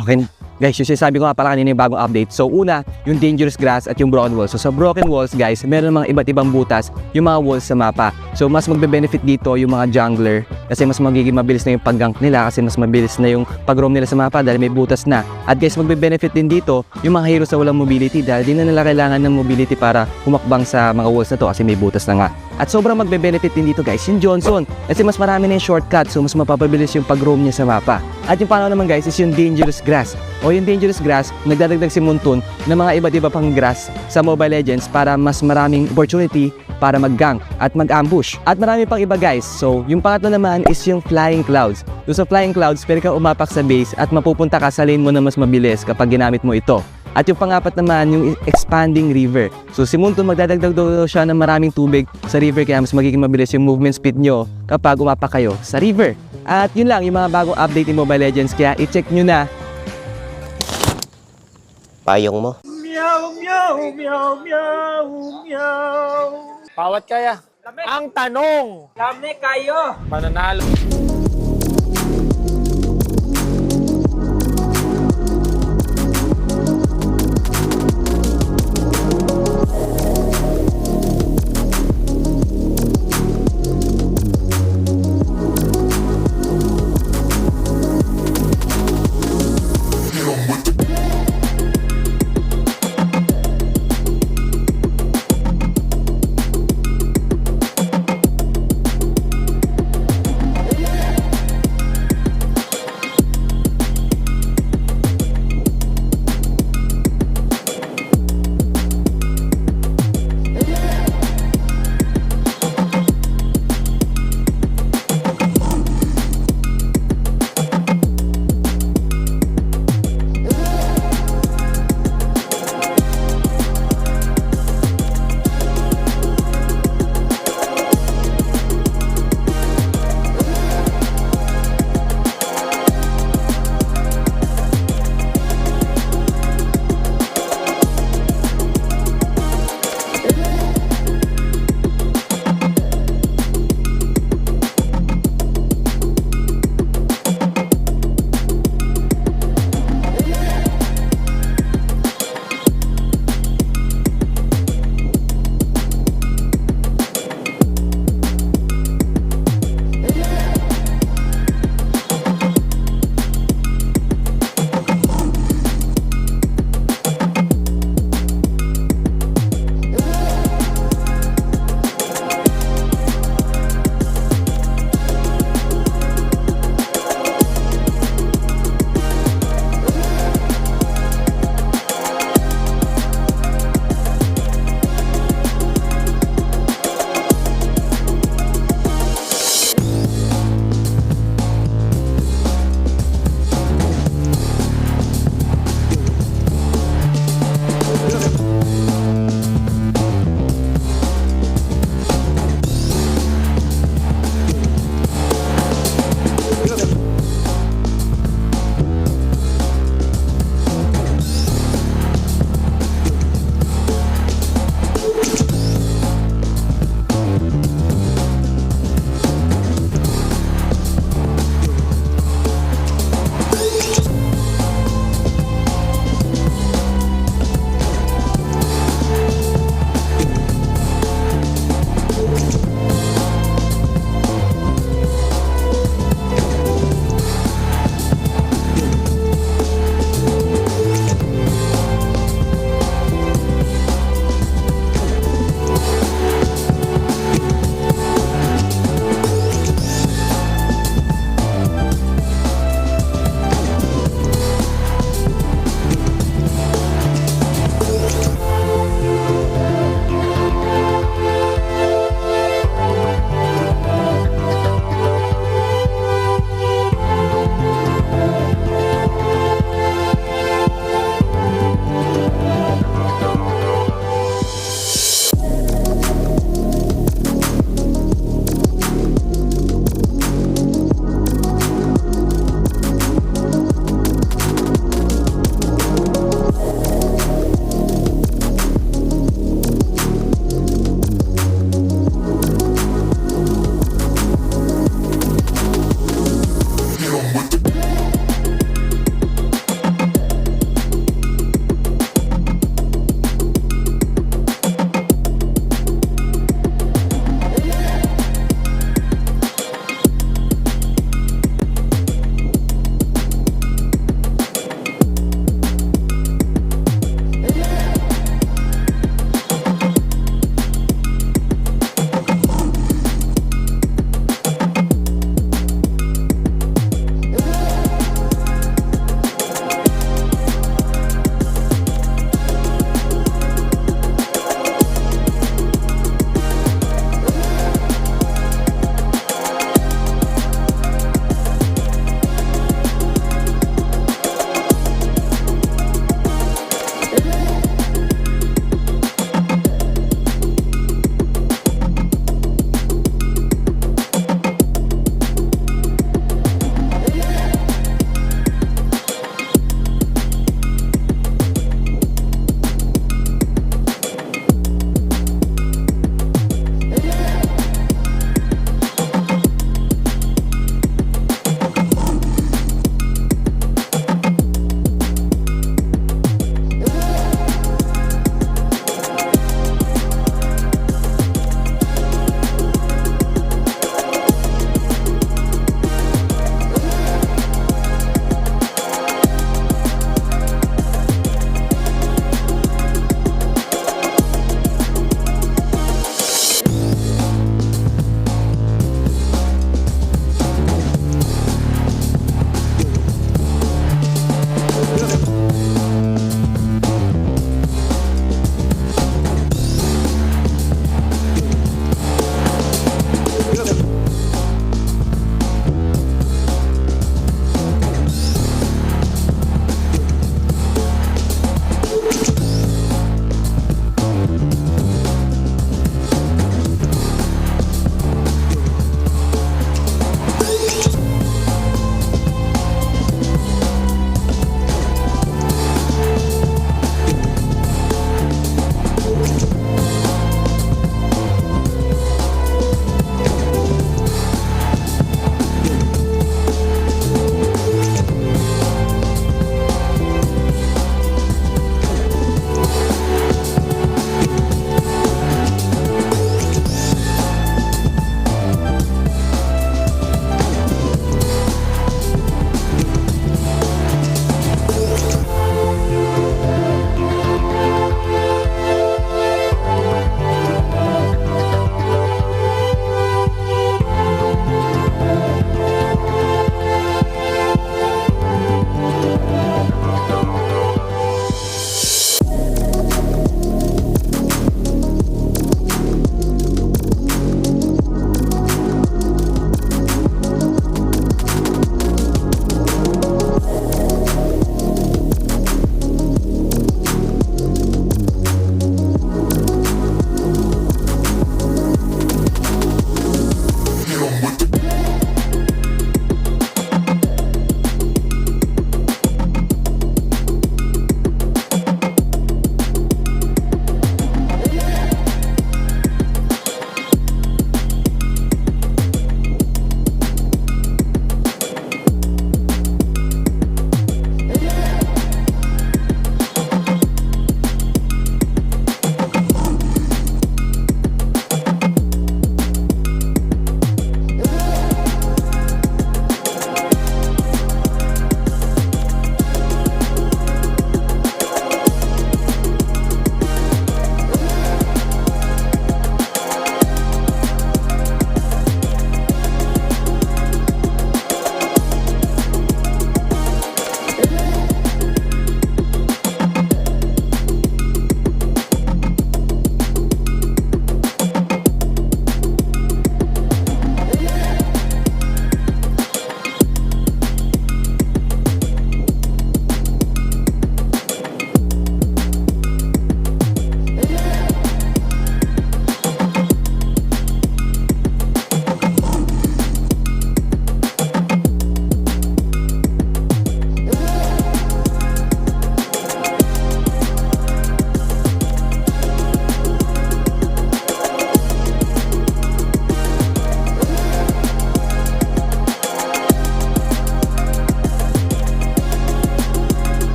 Okay, guys, yung sinasabi ko nga pala kanina yung bagong update. So una, yung dangerous grass at yung broken walls. So sa broken walls, guys, meron mga iba't ibang butas yung mga walls sa mapa. So mas magbe-benefit dito yung mga jungler kasi mas magiging mabilis na yung pag-gank nila kasi mas mabilis na yung pag-roam nila sa mapa dahil may butas na. At guys, magbe-benefit din dito yung mga heroes na walang mobility dahil di na nila kailangan ng mobility para humakbang sa mga walls na to kasi may butas na nga. At sobrang magbe-benefit din dito, guys, yung Johnson kasi mas marami na yung shortcut, so mas mapapabilis yung pag-roam niya sa mapa. At yung pangalawa naman, guys, is yung dangerous grass. O yung dangerous grass, nagdadagdag si Muntun ng mga iba't iba pang grass sa Mobile Legends para mas maraming opportunity para mag-gank at mag-ambush. At marami pang iba, guys. So, yung pangatlo naman is yung flying clouds. So, sa flying clouds, pwede kang umapak sa base at mapupunta ka sa lane mo na mas mabilis kapag ginamit mo ito. At yung pangapat naman, yung expanding river. So si Muntun magdadagdag daw siya ng maraming tubig sa river kaya mas magiging mabilis yung movement speed nyo kapag umapak kayo sa river. At yun lang, yung mga bagong update ni Mobile Legends kaya i-check nyo na. Payong mo. Meow, meow, meow, meow, meow. Pawat kaya? Ang tanong. Lame kayo. Mananalo.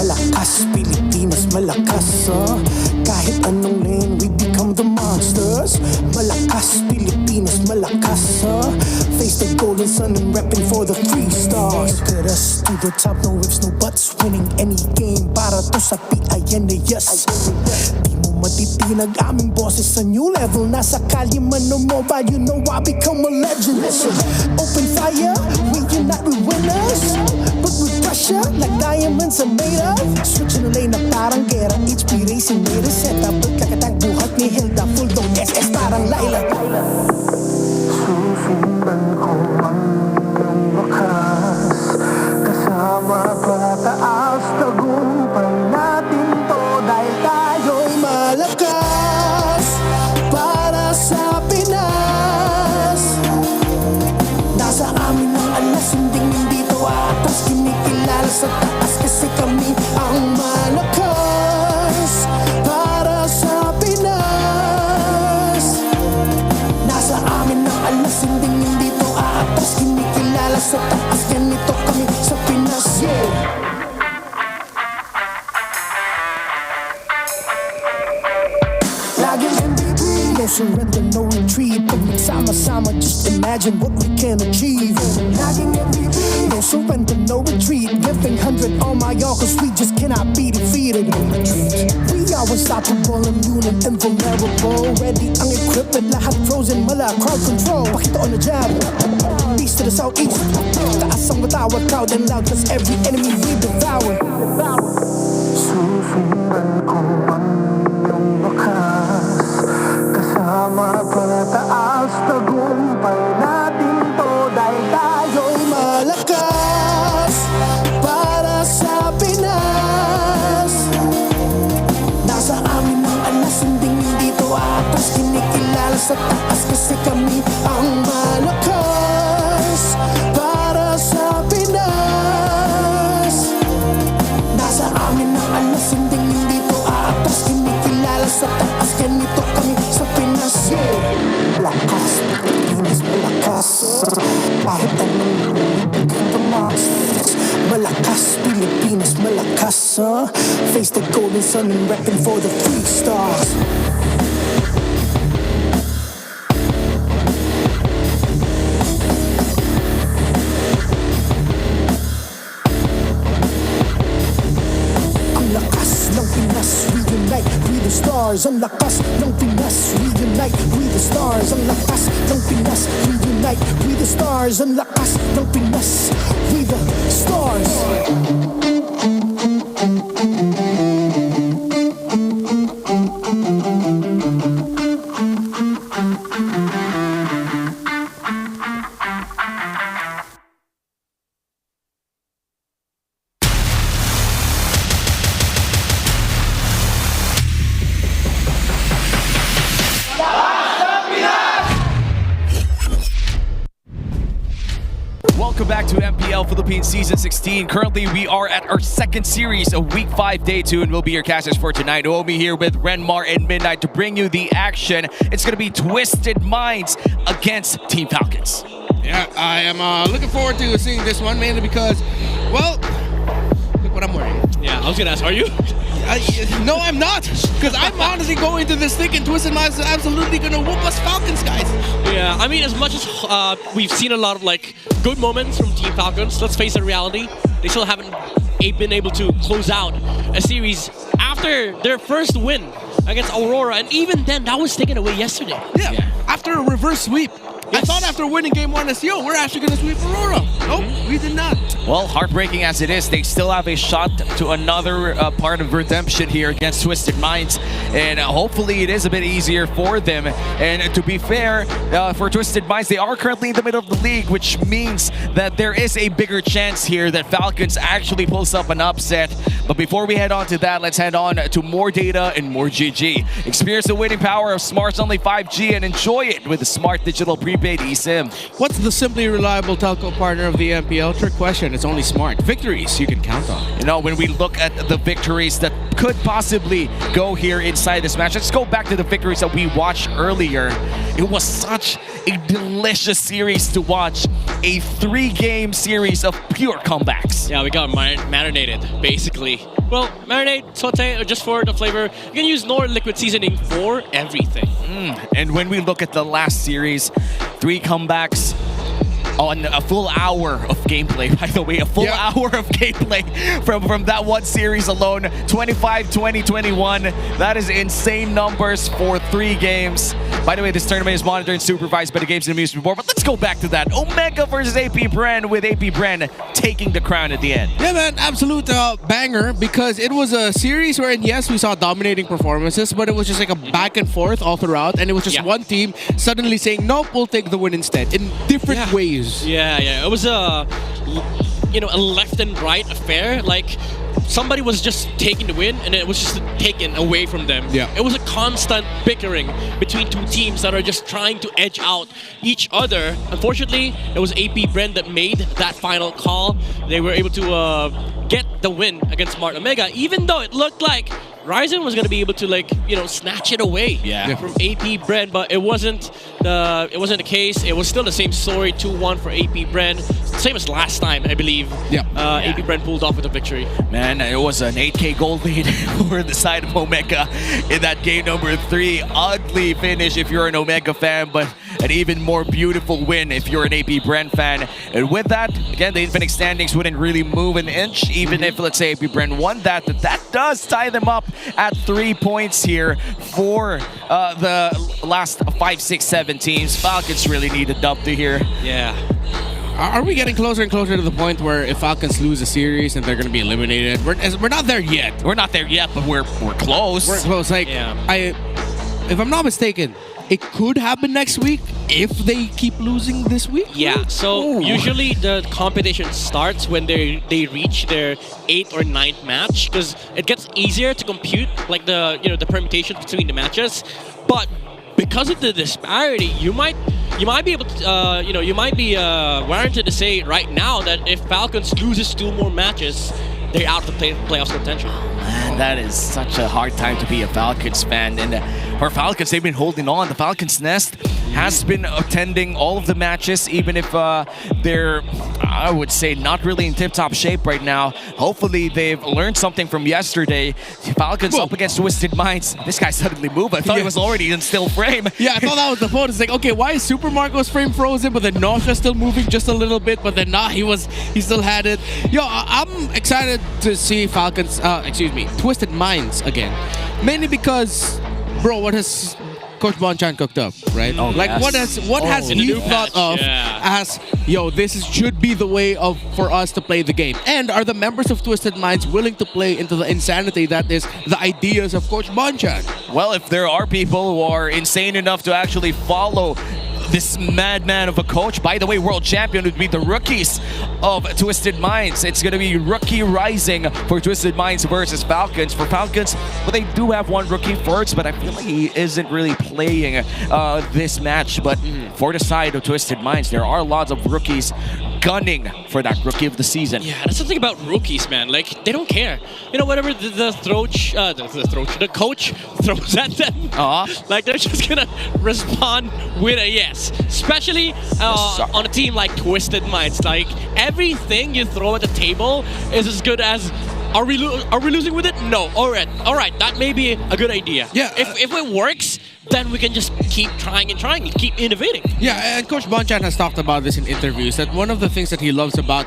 Malakas, Pilipinas, malakas kahit anong lane, we become the monsters. Malakas, Pilipinas, malakas face the golden sun and repping for the 3 stars. Look at us to the top, no ifs, no buts. Winning any game para to sa PINAS. Di mo matitinag aming boses sa new level. Nasa kalye man o mobile, you know I become a legend. Listen, open fire, we unite, we winners. But with pressure, like diamonds are made of. Switching the lane na parang gera. HP racing made a setup. Pagkakatang buhat ni Hilda, full dome SS parang Laila. Susundan ko man ang wakas. Kasama pataas, tagumpay natin to. Dahil tayo'y malakas para sa Pinas. Nasa amin ang alas, hindi to atas. Kinikilala sa taas kasi kami ang malakas para sa Pinas. Nasa amin ang alas, hindi to atas. Kinikilala sa taas, ganito kami sa Pinas. Laging MVP, no surrender, no retreat. Pag nagsama-sama, just imagine what we can achieve. Laging MVP, no surrender, no retreat. Giving 100 on my all, cause we just cannot be defeated. We are unstoppable, immune and invulnerable. Ready ang equipment, lahat frozen, mala crowd control. Pakita on the jab, east to the southeast. Taas ang matawag, proud and loud, cause every enemy we devour. Susundan ko man yung wakas. Kasama pataas, tagumpay natin to. Dahil tayo'y malakas para sa Pinas. Nasa amin ang alas, hindi to atas. Kinikilala sa taas kasi kami ang malakas para sa Pinas. Nasa amin ang alas, hindi to atas. Kinikilala sa taas, ganito kami sa Pinas. Malakas, Pilipinas, malakas kahit anong monsters. Malakas, Pilipinas, malakas face the golden sun and repping for the 3 stars. stars, ang lakas ng Pinas. Reunite with the stars, ang lakas ng Pinas. Reunite with the stars, ang lakas ng Pinas. With the stars. Welcome back to MPL Philippines Season 16. Currently, we are at our second series of Week 5, Day 2, and we'll be your casters for tonight. We'll be here with Renmar and Midnight to bring you the action. It's going to be Twisted Minds against Team Falcons. Yeah, I am looking forward to seeing this one, mainly because, well, look what I'm wearing. Yeah, I was going to ask, are you? No, I'm not, because I'm honestly going to this thing and Twisted Minds is absolutely going to whoop us Falcons, guys. Yeah, I mean, as much as we've seen a lot of like good moments from Team Falcons, let's face the reality, they still haven't been able to close out a series after their first win against Aurora, and even then, that was taken away yesterday. Yeah. After a reverse sweep. Yes. I thought after winning game 1, we're actually going to sweep Aurora. Nope, we did not. Well, heartbreaking as it is, they still have a shot to another part of redemption here against Twisted Minds, and hopefully it is a bit easier for them. And to be fair, for Twisted Minds, they are currently in the middle of the league, which means that there is a bigger chance here that Falcons actually pulls up an upset. But before we head on to that, let's head on to more data and more GG. Experience the winning power of Smart's Only 5G and enjoy it with the Smart Digital Prepaid eSIM. What's the simply reliable telco partner of the MPL? Trick question, it's only Smart. Victories you can count on. You know, when we look at the victories that could possibly go here inside this match, let's go back to the victories that we watched earlier. It was such a delicious series to watch. A 3-game series of pure comebacks. Yeah, we got marinated, basically. Well, marinade, saute, or just for the flavor. You can use Nor liquid seasoning for everything. And when we look at the last series, 3 comebacks on a full hour of gameplay. By the way, a full hour of gameplay from that one series alone. 25, 20, 21. That is insane numbers for 3 games. By the way, this tournament is monitored and supervised by the Games and Amusement Board. But let's go back to that. Omega versus AP Bren, with AP Bren taking the crown at the end. Yeah, man, absolute banger, because it was a series wherein, yes, we saw dominating performances, but it was just like a back and forth all throughout, and it was just one team suddenly saying, nope, we'll take the win instead, in different ways. Yeah. It was a left and right affair. Like, somebody was just taking the win, and it was just taken away from them. Yeah. It was a constant bickering between 2 teams that are just trying to edge out each other. Unfortunately, it was AP Bren that made that final call. They were able to get the win against Smart Omega, even though it looked like Ryzen was going to be able to snatch it away from AP Bren, but it wasn't the case. It was still the same story, 2-1 for AP Bren, same as last time, I believe. AP Bren pulled off with a victory. Man, it was an 8K gold lead for the side of Omega in that game number 3. Ugly finish if you're an Omega fan, but an even more beautiful win if you're an AP Bren fan. And with that, again, the Infinite standings wouldn't really move an inch, even if, let's say, AP Bren won that does tie them up at 3 points here for the last 5, 6, 7 teams. Falcons really need a dub to here. Yeah. Are we getting closer and closer to the point where if Falcons lose a series and they're going to be eliminated? We're not there yet. We're not there yet, but we're close. We're close. Like, if I'm not mistaken, it could happen next week if they keep losing this week. Yeah, so usually the competition starts when they reach their 8th or 9th match, because it gets easier to compute like the permutations between the matches. But because of the disparity, you might be able to you might be warranted to say right now that if Falcons loses 2 more matches, they're out of the playoffs contention. Man, that is such a hard time to be a Falcons fan. And for Falcons, they've been holding on. The Falcons Nest has been attending all of the matches, even if they're, I would say, not really in tip-top shape right now. Hopefully, they've learned something from yesterday. Falcons up against Twisted Minds. This guy suddenly moved. I thought he was already in still frame. Yeah, I thought that was the phone. It's like, okay, why is Super Marco's frame frozen, but then Nosha's still moving just a little bit, but then he still had it. Yo, I'm excited to see Falcons, Twisted Minds again. Mainly because bro, what has Coach Bonchan cooked up, right? Like yes. what has In the he new thought patch, of yeah. as should be the way for us to play the game? And are the members of Twisted Minds willing to play into the insanity that is the ideas of Coach Bonchan? Well, if there are people who are insane enough to actually follow this madman of a coach, by the way, world champion would be the rookies of Twisted Minds. It's going to be Rookie Rising for Twisted Minds versus Falcons. For Falcons, well, they do have one rookie first, but I feel like he isn't really playing this match. But for the side of Twisted Minds, there are lots of rookies gunning for that rookie of the season. Yeah, that's something about rookies, man. Like, they don't care. You know, whatever the coach throws at them, like, they're just gonna respond with a yes. Especially on a team like Twisted Minds. Like, everything you throw at the table is as good as, are we losing with it? No. All right. That may be a good idea. Yeah. If it works, then we can just keep trying and keep innovating. Yeah, and Coach Bonchan has talked about this in interviews, that one of the things that he loves about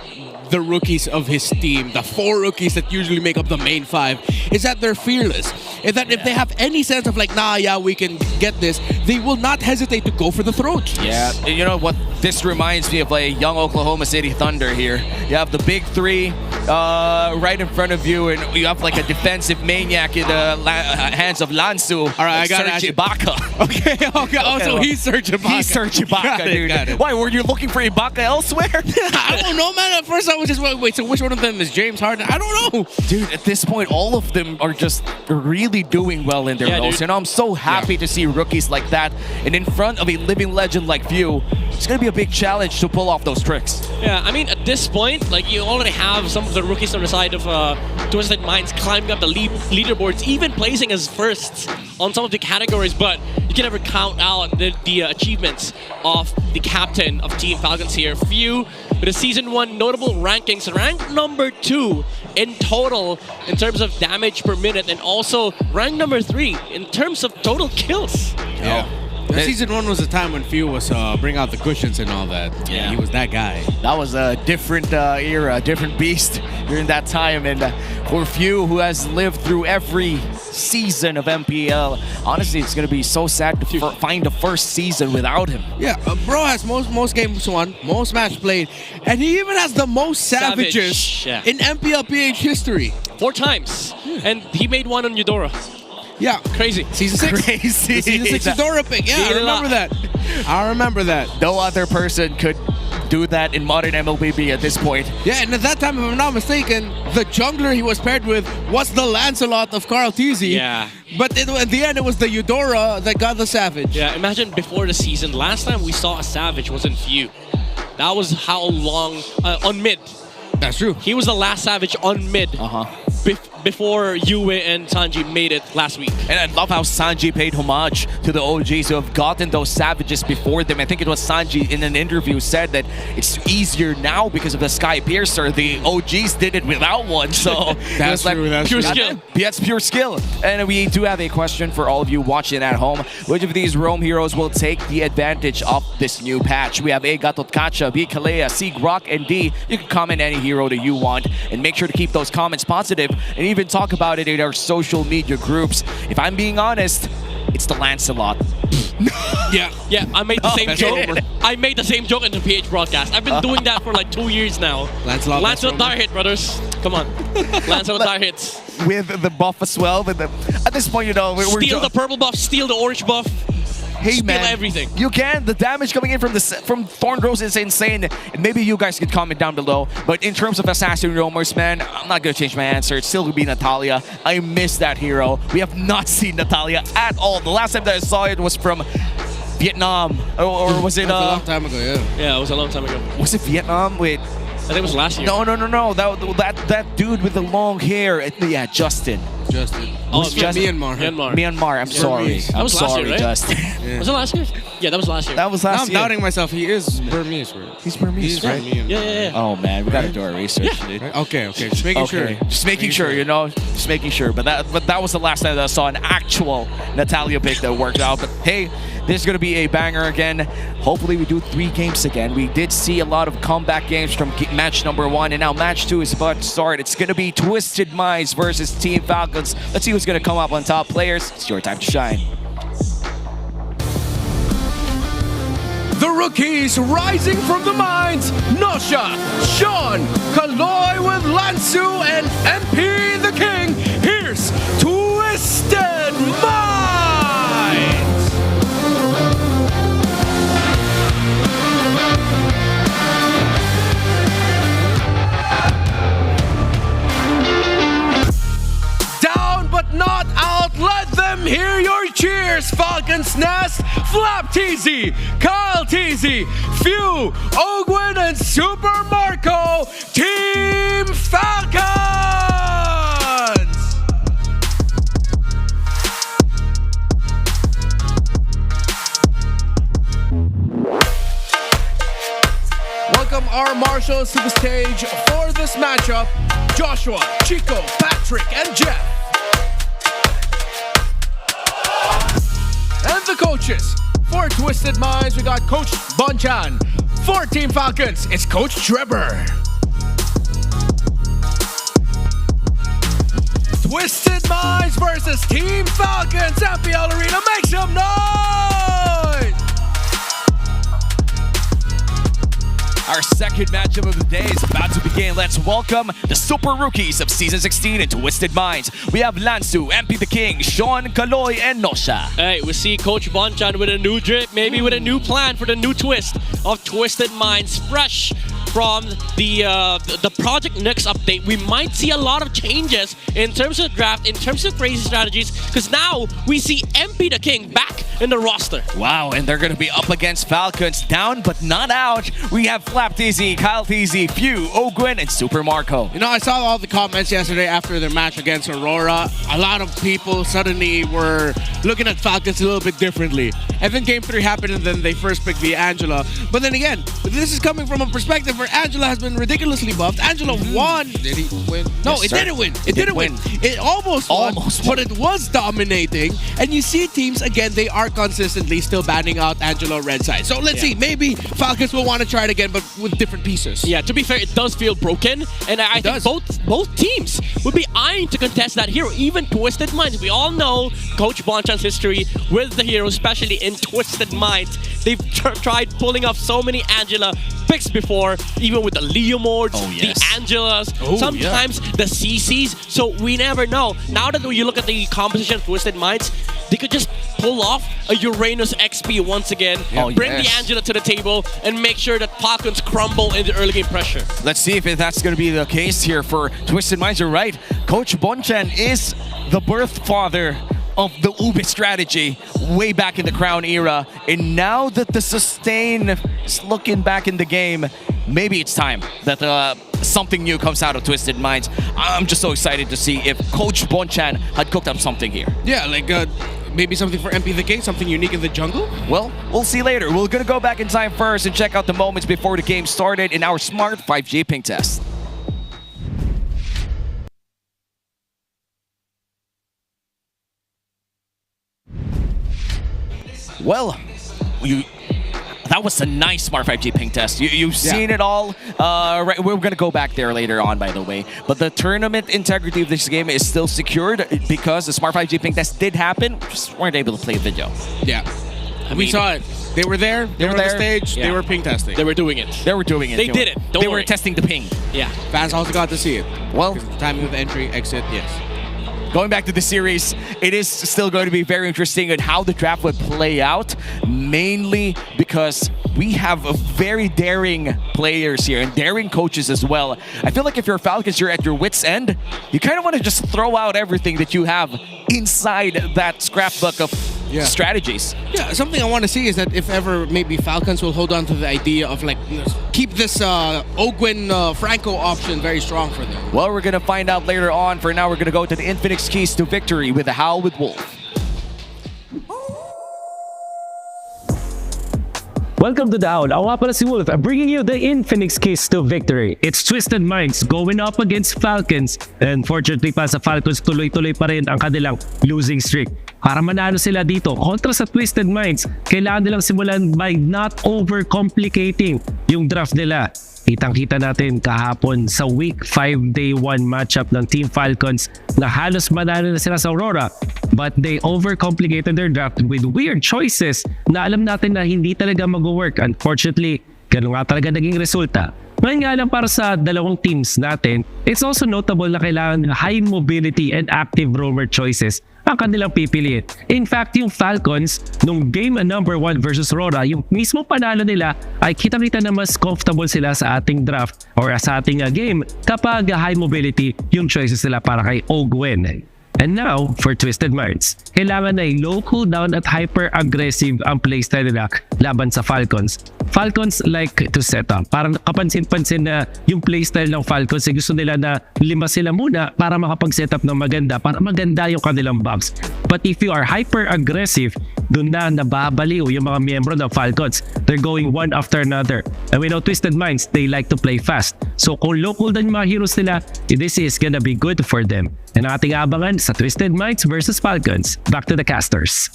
the rookies of his team, the 4 rookies that usually make up the main 5, is that they're fearless. Is that if they have any sense of like, nah, yeah, we can get this, they will not hesitate to go for the throat. Yeah, you know what? This reminds me of a young Oklahoma City Thunder here. You have the big 3 right in front of you, and you have like a defensive maniac in the hands of Lansu. All right, I got Serge Ibaka. Okay. Oh, so he's Serge Ibaka. He's Serge Ibaka, dude. Got it. Why, were you looking for Ibaka elsewhere? I don't know, man. At first I was just, wait, so which one of them is James Harden? I don't know. Dude, at this point, all of them are just really doing well in their roles. And I'm so happy to see rookies like that. And in front of a living legend like View, it's going to be a big challenge to pull off those tricks. Yeah, I mean, at this point, like, you already have some of the rookies on the side of Twisted Minds climbing up the leaderboards, even placing as firsts on some of the categories, but you can never count out the achievements of the captain of Team Falcons here. Few with a Season 1 notable rankings, ranked number 2 in total in terms of damage per minute, and also ranked number 3 in terms of total kills. Yeah. Season 1 was the time when Few was bring out the cushions and all that. Yeah, he was that guy. That was a different era, different beast during that time. And for Few, who has lived through every season of MPL, honestly, it's going to be so sad to find the first season without him. Yeah, bro has most games won, most match played, and he even has the most savages in MPLPH history. 4 times. And he made one on Eudora. Yeah. Crazy. Season 6. Crazy. The Season 6 Eudora pick. Yeah, I remember that. No other person could do that in modern MLBB at this point. Yeah, and at that time, if I'm not mistaken, the jungler he was paired with was the Lancelot of Carl Teasy. Yeah. But at the end, it was the Eudora that got the Savage. Yeah, imagine before the season, last time we saw a Savage was in Few. That was how long, on mid. That's true. He was the last Savage on mid. Before Yue and Sanji made it last week. And I love how Sanji paid homage to the OGs who have gotten those savages before them. I think it was Sanji in an interview said that it's easier now because of the Sky Piercer. The OGs did it without one, so that's true. That's pure true. skill. Yeah, it's pure skill. And we do have a question for all of you watching at home. Which of these Rome heroes will take the advantage of this new patch? We have A. Gatotkacha, B. Kalea, C. Grok, and D. You can comment any hero that you want, and make sure to keep those comments positive, and even talk about it in our social media groups. If I'm being honest, it's the Lancelot. Yeah, I made the same joke. I made the same joke in the PH broadcast. I've been doing that for like 2 years now. Lancelot dire hit, brothers. Come on. Lancelot dire hits. With the buff as well. At this point, you know, we're steal the purple buff, steal the orange buff. Hey man, everything. You can. The damage coming in from Thorngrows is insane. And maybe you guys could comment down below. But in terms of Assassin Roamers, man, I'm not gonna change my answer. It's still gonna be Natalia. I miss that hero. We have not seen Natalia at all. The last time that I saw it was from Vietnam, or was it? That was a long time ago. Yeah, it was a long time ago. Was it Vietnam? Wait. I think it was last year. No. That dude with the long hair. Yeah, Justin. Oh, Myanmar. I'm sorry. That was last year, right? Justin. Yeah. Was it last year? Yeah, that was last year. That was last year. I'm doubting myself. He is Burmese, right? He's Burmese, right? Yeah. Oh man, we gotta do our research, dude. Okay. Just making sure. Just making sure, you know. Just making sure. But that was the last time that I saw an actual Natalia pick that worked out. But hey, this is gonna be a banger again. Hopefully we do 3 games again. We did see a lot of comeback games from match number 1, and now match 2 is about to start. It's gonna be Twisted Minds versus Team Falcons. Falcons. Let's see who's going to come up on top. Players, it's your time to shine. The rookies rising from the mines, Nosha, Sean, Kaloy with Lansu, and MP the King. Here's Twisted Minds! Down but not out, let them hear your cheers. Falcons Nest, Flap TZ, Kyle TZ, Few, Ogwin, and Super Marco, Team Falcons! Welcome our marshals to the stage for this matchup, Joshua, Chico, Patrick, and Jeff. And the coaches. For Twisted Minds, we got Coach Bonchan. For Team Falcons, it's Coach Trevor. Twisted Minds versus Team Falcons. MPL Arena, make some noise! Our second matchup of the day is about to begin. Let's welcome the super rookies of Season 16 in Twisted Minds. We have Lansu, MP the King, Sean, Kaloy, and Nosha. Hey, we see Coach Bonchan with a new drip, maybe with a new plan for the new twist of Twisted Minds, fresh from the Project Next update. We might see a lot of changes in terms of draft, in terms of crazy strategies, because now we see MP the King back in the roster. Wow, and they're going to be up against Falcons, down but not out. We have Flap TZ, Kyle TZ, Few, Ogwin, and Super Marco. You know, I saw all the comments yesterday after their match against Aurora. A lot of people suddenly were looking at Falcons a little bit differently. And then Game 3 happened, and then they first picked the Angela. But then again, this is coming from a perspective where Angela has been ridiculously buffed. Angela won. Did he win? No, Yes, it sir. didn't win. It didn't win. It almost won, but it was dominating. And you see teams, again, they are consistently still banning out Angela red side. So let's see. Maybe Falcons will want to try it again, but with different pieces. Yeah, to be fair, it does feel broken, and I think both teams would be eyeing to contest that hero. Even Twisted Minds, we all know Coach Bonchan's history with the hero, especially in Twisted Minds. They've tried pulling off so many Angela picks before, even with the Leomords, the Angelas, sometimes the CCs. So we never know. Now that you look at the composition of Twisted Minds, they could just pull off a Uranus XP once again, bring the Angela to the table, and make sure that Falcons crumble in the early game pressure. Let's see if that's going to be the case here for Twisted Minds. You're right. Coach Bonchan is the birth father of the Ube strategy way back in the Crown era. And now that the sustain is looking back in the game, maybe it's time that something new comes out of Twisted Minds. I'm just so excited to see if Coach Bonchan had cooked up something here. Yeah, like maybe something for MP the King, something unique in the jungle? Well, we'll see later. We're going to go back in time first and check out the moments before the game started in our smart 5G ping test. Well, that was a nice Smart 5G ping test. You've seen it all. Right, we're going to go back there later on, by the way. But the tournament integrity of this game is still secured because the Smart 5G ping test did happen. Just weren't able to play video. Yeah. We saw it. They were there. They were on the stage. Yeah. They were ping testing. They were doing it. They were doing it. They did it. They were testing the ping. Yeah. Fans also got to see it. Well, timing of the entry, exit, yes. Going back to the series, it is still going to be very interesting on how the draft would play out, mainly because we have very daring players here and daring coaches as well. I feel like if you're Falcons, you're at your wit's end. You kind of want to just throw out everything that you have inside that scrapbook of strategies. Yeah, something I want to see is that if ever maybe Falcons will hold on to the idea of like keep this Ogwin Franco option very strong for them. Well, we're going to find out later on. For now, we're going to go to the Infinix Keys to victory with the Howl with Wolf. Welcome to the Owl. Ako nga pala si Wolf. I'm bringing you the Infinix Keys to victory. It's Twisted Minds going up against Falcons. And fortunately pa sa Falcons, tuloy-tuloy pa rin ang kanilang losing streak. Para manalo sila dito, kontra sa Twisted Minds, kailangan nilang simulan by not overcomplicating yung draft nila. Kitang-kita natin kahapon sa Week 5 Day 1 matchup ng Team Falcons na halos manalo na sila sa Aurora, but they overcomplicated their draft with weird choices na alam natin na hindi talaga mag-work. Unfortunately, ganun nga talaga naging resulta. Ngayon nga lang para sa dalawang teams natin, it's also notable na kailangan high mobility and active roamer choices ang kanilang pipiliin. In fact, yung Falcons, nung game number 1 versus Aurora, yung mismo panalo nila ay kitang-kita na mas comfortable sila sa ating draft or sa ating game kapag high mobility yung choices nila para kay Ogwen. And now, for Twisted Minds, kailangan ay low cooldown at hyper-aggressive ang playstyle nila laban sa Falcons. Falcons like to set up. Parang kapansin-pansin na yung playstyle ng Falcons, gusto nila na 5 sila muna para makapag-set up ng maganda, para maganda yung kanilang bugs. But if you are hyper-aggressive, dun na nababaliw yung mga miyembro ng Falcons. They're going one after another. And we know Twisted Minds, they like to play fast. So kung low cooldown yung mga heroes nila, this is gonna be good for them. And ang ating abangan sa Twisted Minds versus Falcons. Back to the casters.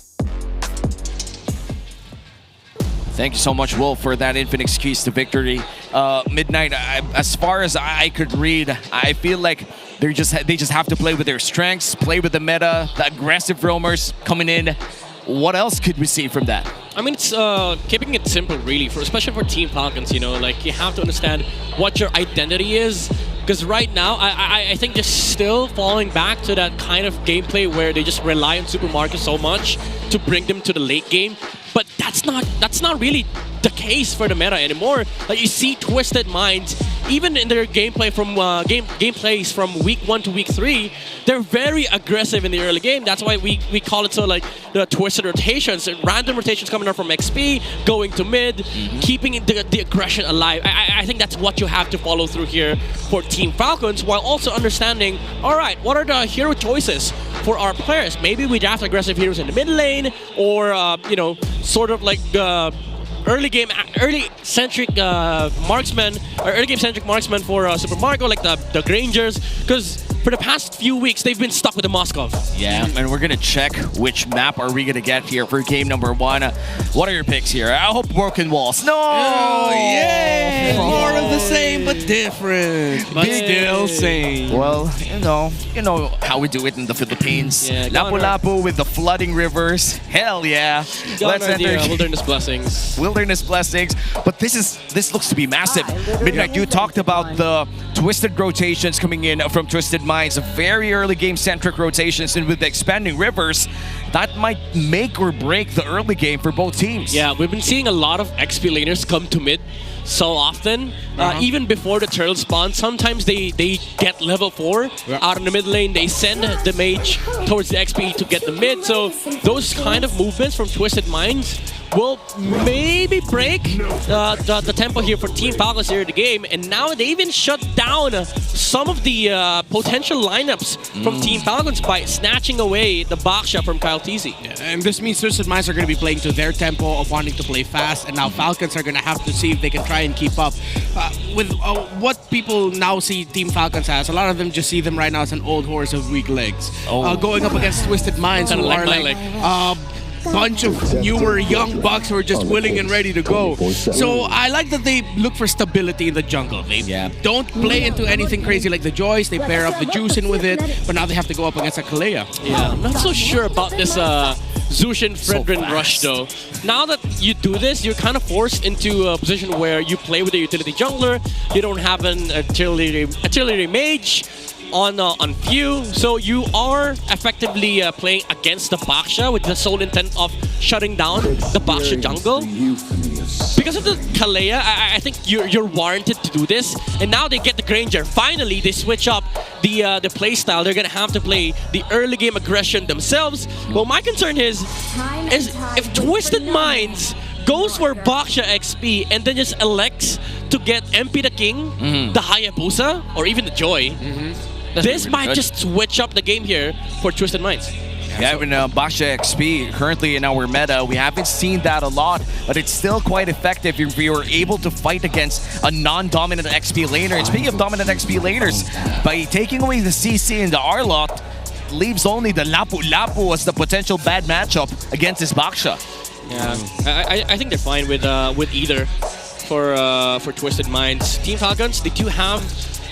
Thank you so much, Wolf, for that Infinix keys to victory. Midnight, as far as I could read, I feel like they just have to play with their strengths, play with the meta, the aggressive roamers coming in. What else could we see from that? I mean, it's keeping it simple, really, especially for Team Falcons. You know, like you have to understand what your identity is. Because right now, I think they're still falling back to that kind of gameplay where they just rely on Supermarket so much to bring them to the late game. But that's not really the case for the meta anymore. Like you see Twisted Minds, even in their gameplay from gameplays from week 1 to week 3, they're very aggressive in the early game. That's why we call it so like the twisted rotations, random rotations coming up from XP, going to mid, keeping the aggression alive. I think that's what you have to follow through here for Team Falcons, while also understanding, all right, what are the hero choices for our players? Maybe we draft aggressive heroes in the mid lane, or you know, sort of like early game centric marksman, or early game centric marksman for Super Mario, like the Grangers, because for the past few weeks they've been stuck with the Moskov. Yeah, and we're gonna check which map are we gonna get here for game number 1. What are your picks here? I hope Broken Walls. No! Oh, yay! More of the same, but different. But still same. Well, you know how we do it in the Philippines. Yeah, Lapu-Lapu with the flooding rivers. Hell yeah! Let's enter Wilderness Blessings. Wilderness Blessings. But this looks to be massive. Midnight, you talked about the twisted rotations coming in from Twisted Minds, very early game centric rotations, and with the expanding rivers, that might make or break the early game for both teams. Yeah, we've been seeing a lot of XP laners come to mid so often. Even before the turtle spawn, sometimes they get level 4 out in the mid lane. They send the mage towards the XP to get the mid. So those kind of movements from Twisted Minds will maybe break the tempo here for Team Falcons here in the game. And now they even shut down some of the potential lineups from Team Falcons by snatching away the Baksha from Kyle TZ. Yeah, and this means Twisted Minds are going to be playing to their tempo of wanting to play fast, and now Falcons are going to have to see if they can try and keep up. With what people now see Team Falcons as, a lot of them just see them right now as an old horse of weak legs. Going up against Twisted Minds, who are like bunch of newer young bucks who are just willing and ready to go. So I like that they look for stability in the jungle. They don't play into anything crazy like the Joyce. They pair up the Juice in with it, but now they have to go up against a Kalea. Yeah, I'm not so sure about this Zushin Fredrin rush though. Now that you do this, you're kind of forced into a position where you play with a utility jungler. You don't have an artillery mage on few, so you are effectively playing against the Baksha with the sole intent of shutting down the Baksha jungle. Because of the Kalea, I think you're warranted to do this. And now they get the Granger. Finally, they switch up the playstyle. They're gonna have to play the early game aggression themselves. Well, my concern is if Twisted Minds goes for Baksha XP and then just elects to get MP the King, the Hayabusa, or even the Joy, this might just switch up the game here for Twisted Minds. Yeah, when Baksha XP currently in our meta, we haven't seen that a lot, but it's still quite effective if you are able to fight against a non-dominant XP laner. And speaking of dominant XP laners, by taking away the CC and the Arlot, leaves only the Lapu-Lapu as the potential bad matchup against this Baksha. Yeah, I think they're fine with either. for Twisted Minds. Team Falcons, they do have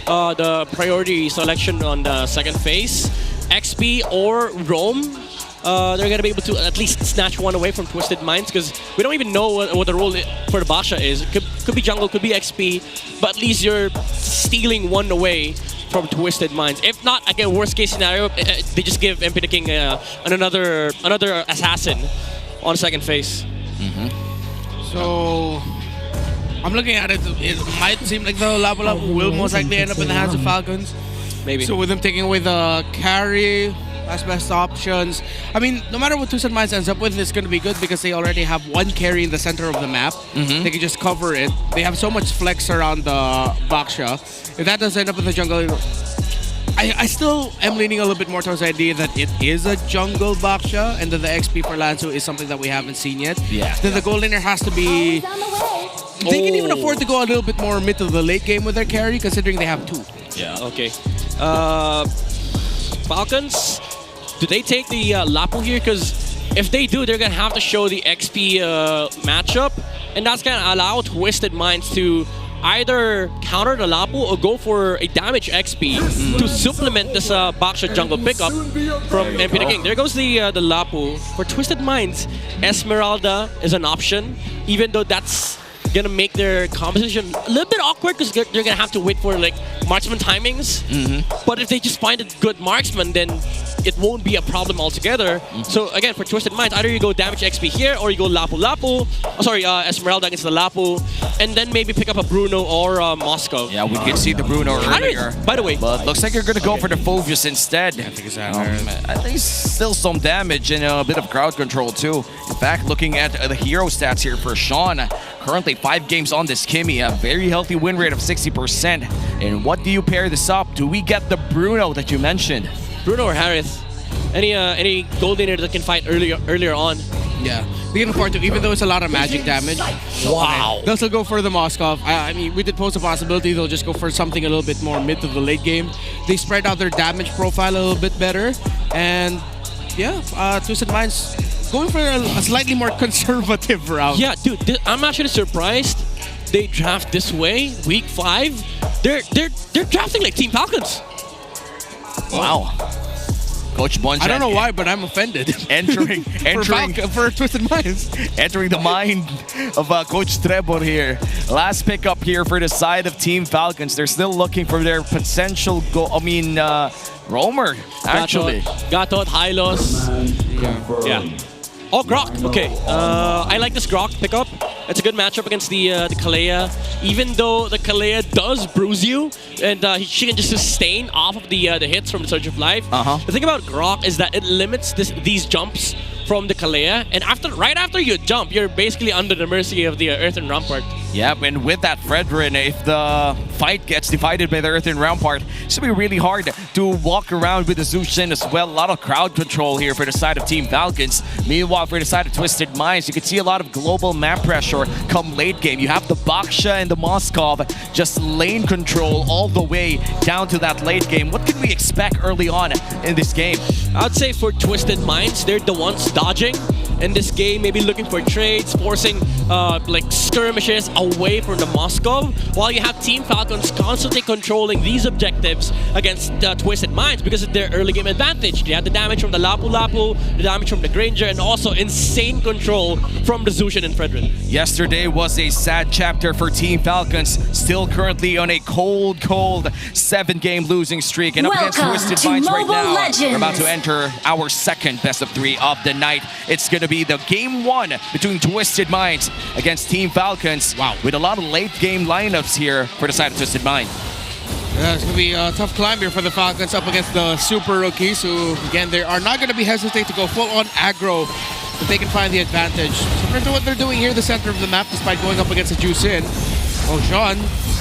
the priority selection on the second phase. XP or Roam, they're gonna be able to at least snatch one away from Twisted Minds because we don't even know what the role for the Basha is. It could be jungle, could be XP, but at least you're stealing one away from Twisted Minds. If not, again, worst case scenario, they just give MP the King another assassin on second phase. So I'm looking at it. It might seem like the Lapu Lapu will most likely end up in the hands of Falcons. Maybe. So with them taking away the carry as best options, I mean, no matter what Twisted Minds ends up with, it's going to be good because they already have one carry in the center of the map. They can just cover it. They have so much flex around the Baksha. If that does end up in the jungle, I still am leaning a little bit more towards the idea that it is a jungle Baksha and that the XP for Lanzu is something that we haven't seen yet. Then the gold laner has to be... They can even afford to go a little bit more mid to the late game with their carry, considering they have two. Yeah, okay. Falcons, do they take the Lapu here? Because if they do, they're going to have to show the XP matchup, and that's going to allow Twisted Minds to either counter the Lapu or go for a damage XP to supplement this Baksha jungle pickup from MP the King. There goes the Lapu. For Twisted Minds, Esmeralda is an option, even though that's gonna make their composition a little bit awkward because they're gonna have to wait for like marksman timings. But if they just find a good marksman, then it won't be a problem altogether. So again, for Twisted Minds, either you go damage XP here or you go Lapu Lapu. Oh, sorry, Esmeralda against the Lapu, and then maybe pick up a Bruno or Moscow. Yeah, we can see the Bruno earlier. By the way, but looks like you're gonna go for the Phoebus instead. I think it's at least still some damage and a bit of crowd control too. In fact, looking at the hero stats here for Sean, currently 5 games on this Kimmy, a very healthy win rate of 60%. And what do you pair this up? Do we get the Bruno that you mentioned? Bruno or Harris? Any gold laner that can fight earlier on? Yeah, they can afford to, even though it's a lot of magic damage. Wow. They'll still go for the Moskov. I mean, we did pose a possibility they'll just go for something a little bit more mid to the late game. They spread out their damage profile a little bit better. And yeah, Twisted Minds going for a slightly more conservative route. Yeah, dude, I'm actually surprised they draft this way, week 5. They're drafting like Team Falcons. Wow. Coach Bonjan. I don't know why, but I'm offended. Entering for Twisted Minds. Entering the mind of Coach Trebor here. Last pickup here for the side of Team Falcons. They're still looking for their potential roamer, actually. Gatot, Hylos. Yeah. Oh, Grok. Okay. I like this Grok pickup. It's a good matchup against the Kalea. Even though the Kalea does bruise you, and she can just sustain off of the hits from the Surge of Life. The thing about Grok is that it limits these jumps from the Kalea, and right after you jump, you're basically under the mercy of the Earthen Rampart. Yep, and with that Fredrin, if the fight gets divided by the Earthen Rampart, it's going to be really hard to walk around with the Zushin as well. A lot of crowd control here for the side of Team Falcons. Meanwhile, for the side of Twisted Minds, you can see a lot of global map pressure come late game. You have the Baksha and the Moskov just lane control all the way down to that late game. What can we expect early on in this game? I'd say for Twisted Minds, they're the ones dodging in this game, maybe looking for trades, forcing like skirmishes away from the Moskov, while you have Team Falcons constantly controlling these objectives against Twisted Minds because of their early game advantage. They have the damage from the Lapu Lapu, the damage from the Granger, and also insane control from the Zushin and Fredrin. Yesterday was a sad chapter for Team Falcons, still currently on a cold 7-game losing streak, and up against Twisted Minds right now. We're about to enter our second best of 3 of the night. It's going to be the game 1 between Twisted Minds against Team Falcons. Wow, with a lot of late game lineups here for the side of Twisted Minds. Yeah, it's going to be a tough climb here for the Falcons up against the super rookies who, again, they are not going to be hesitant to go full on aggro if they can find the advantage. Similar to what they're doing here in the center of the map despite going up against a Juicin. Oh, Sean.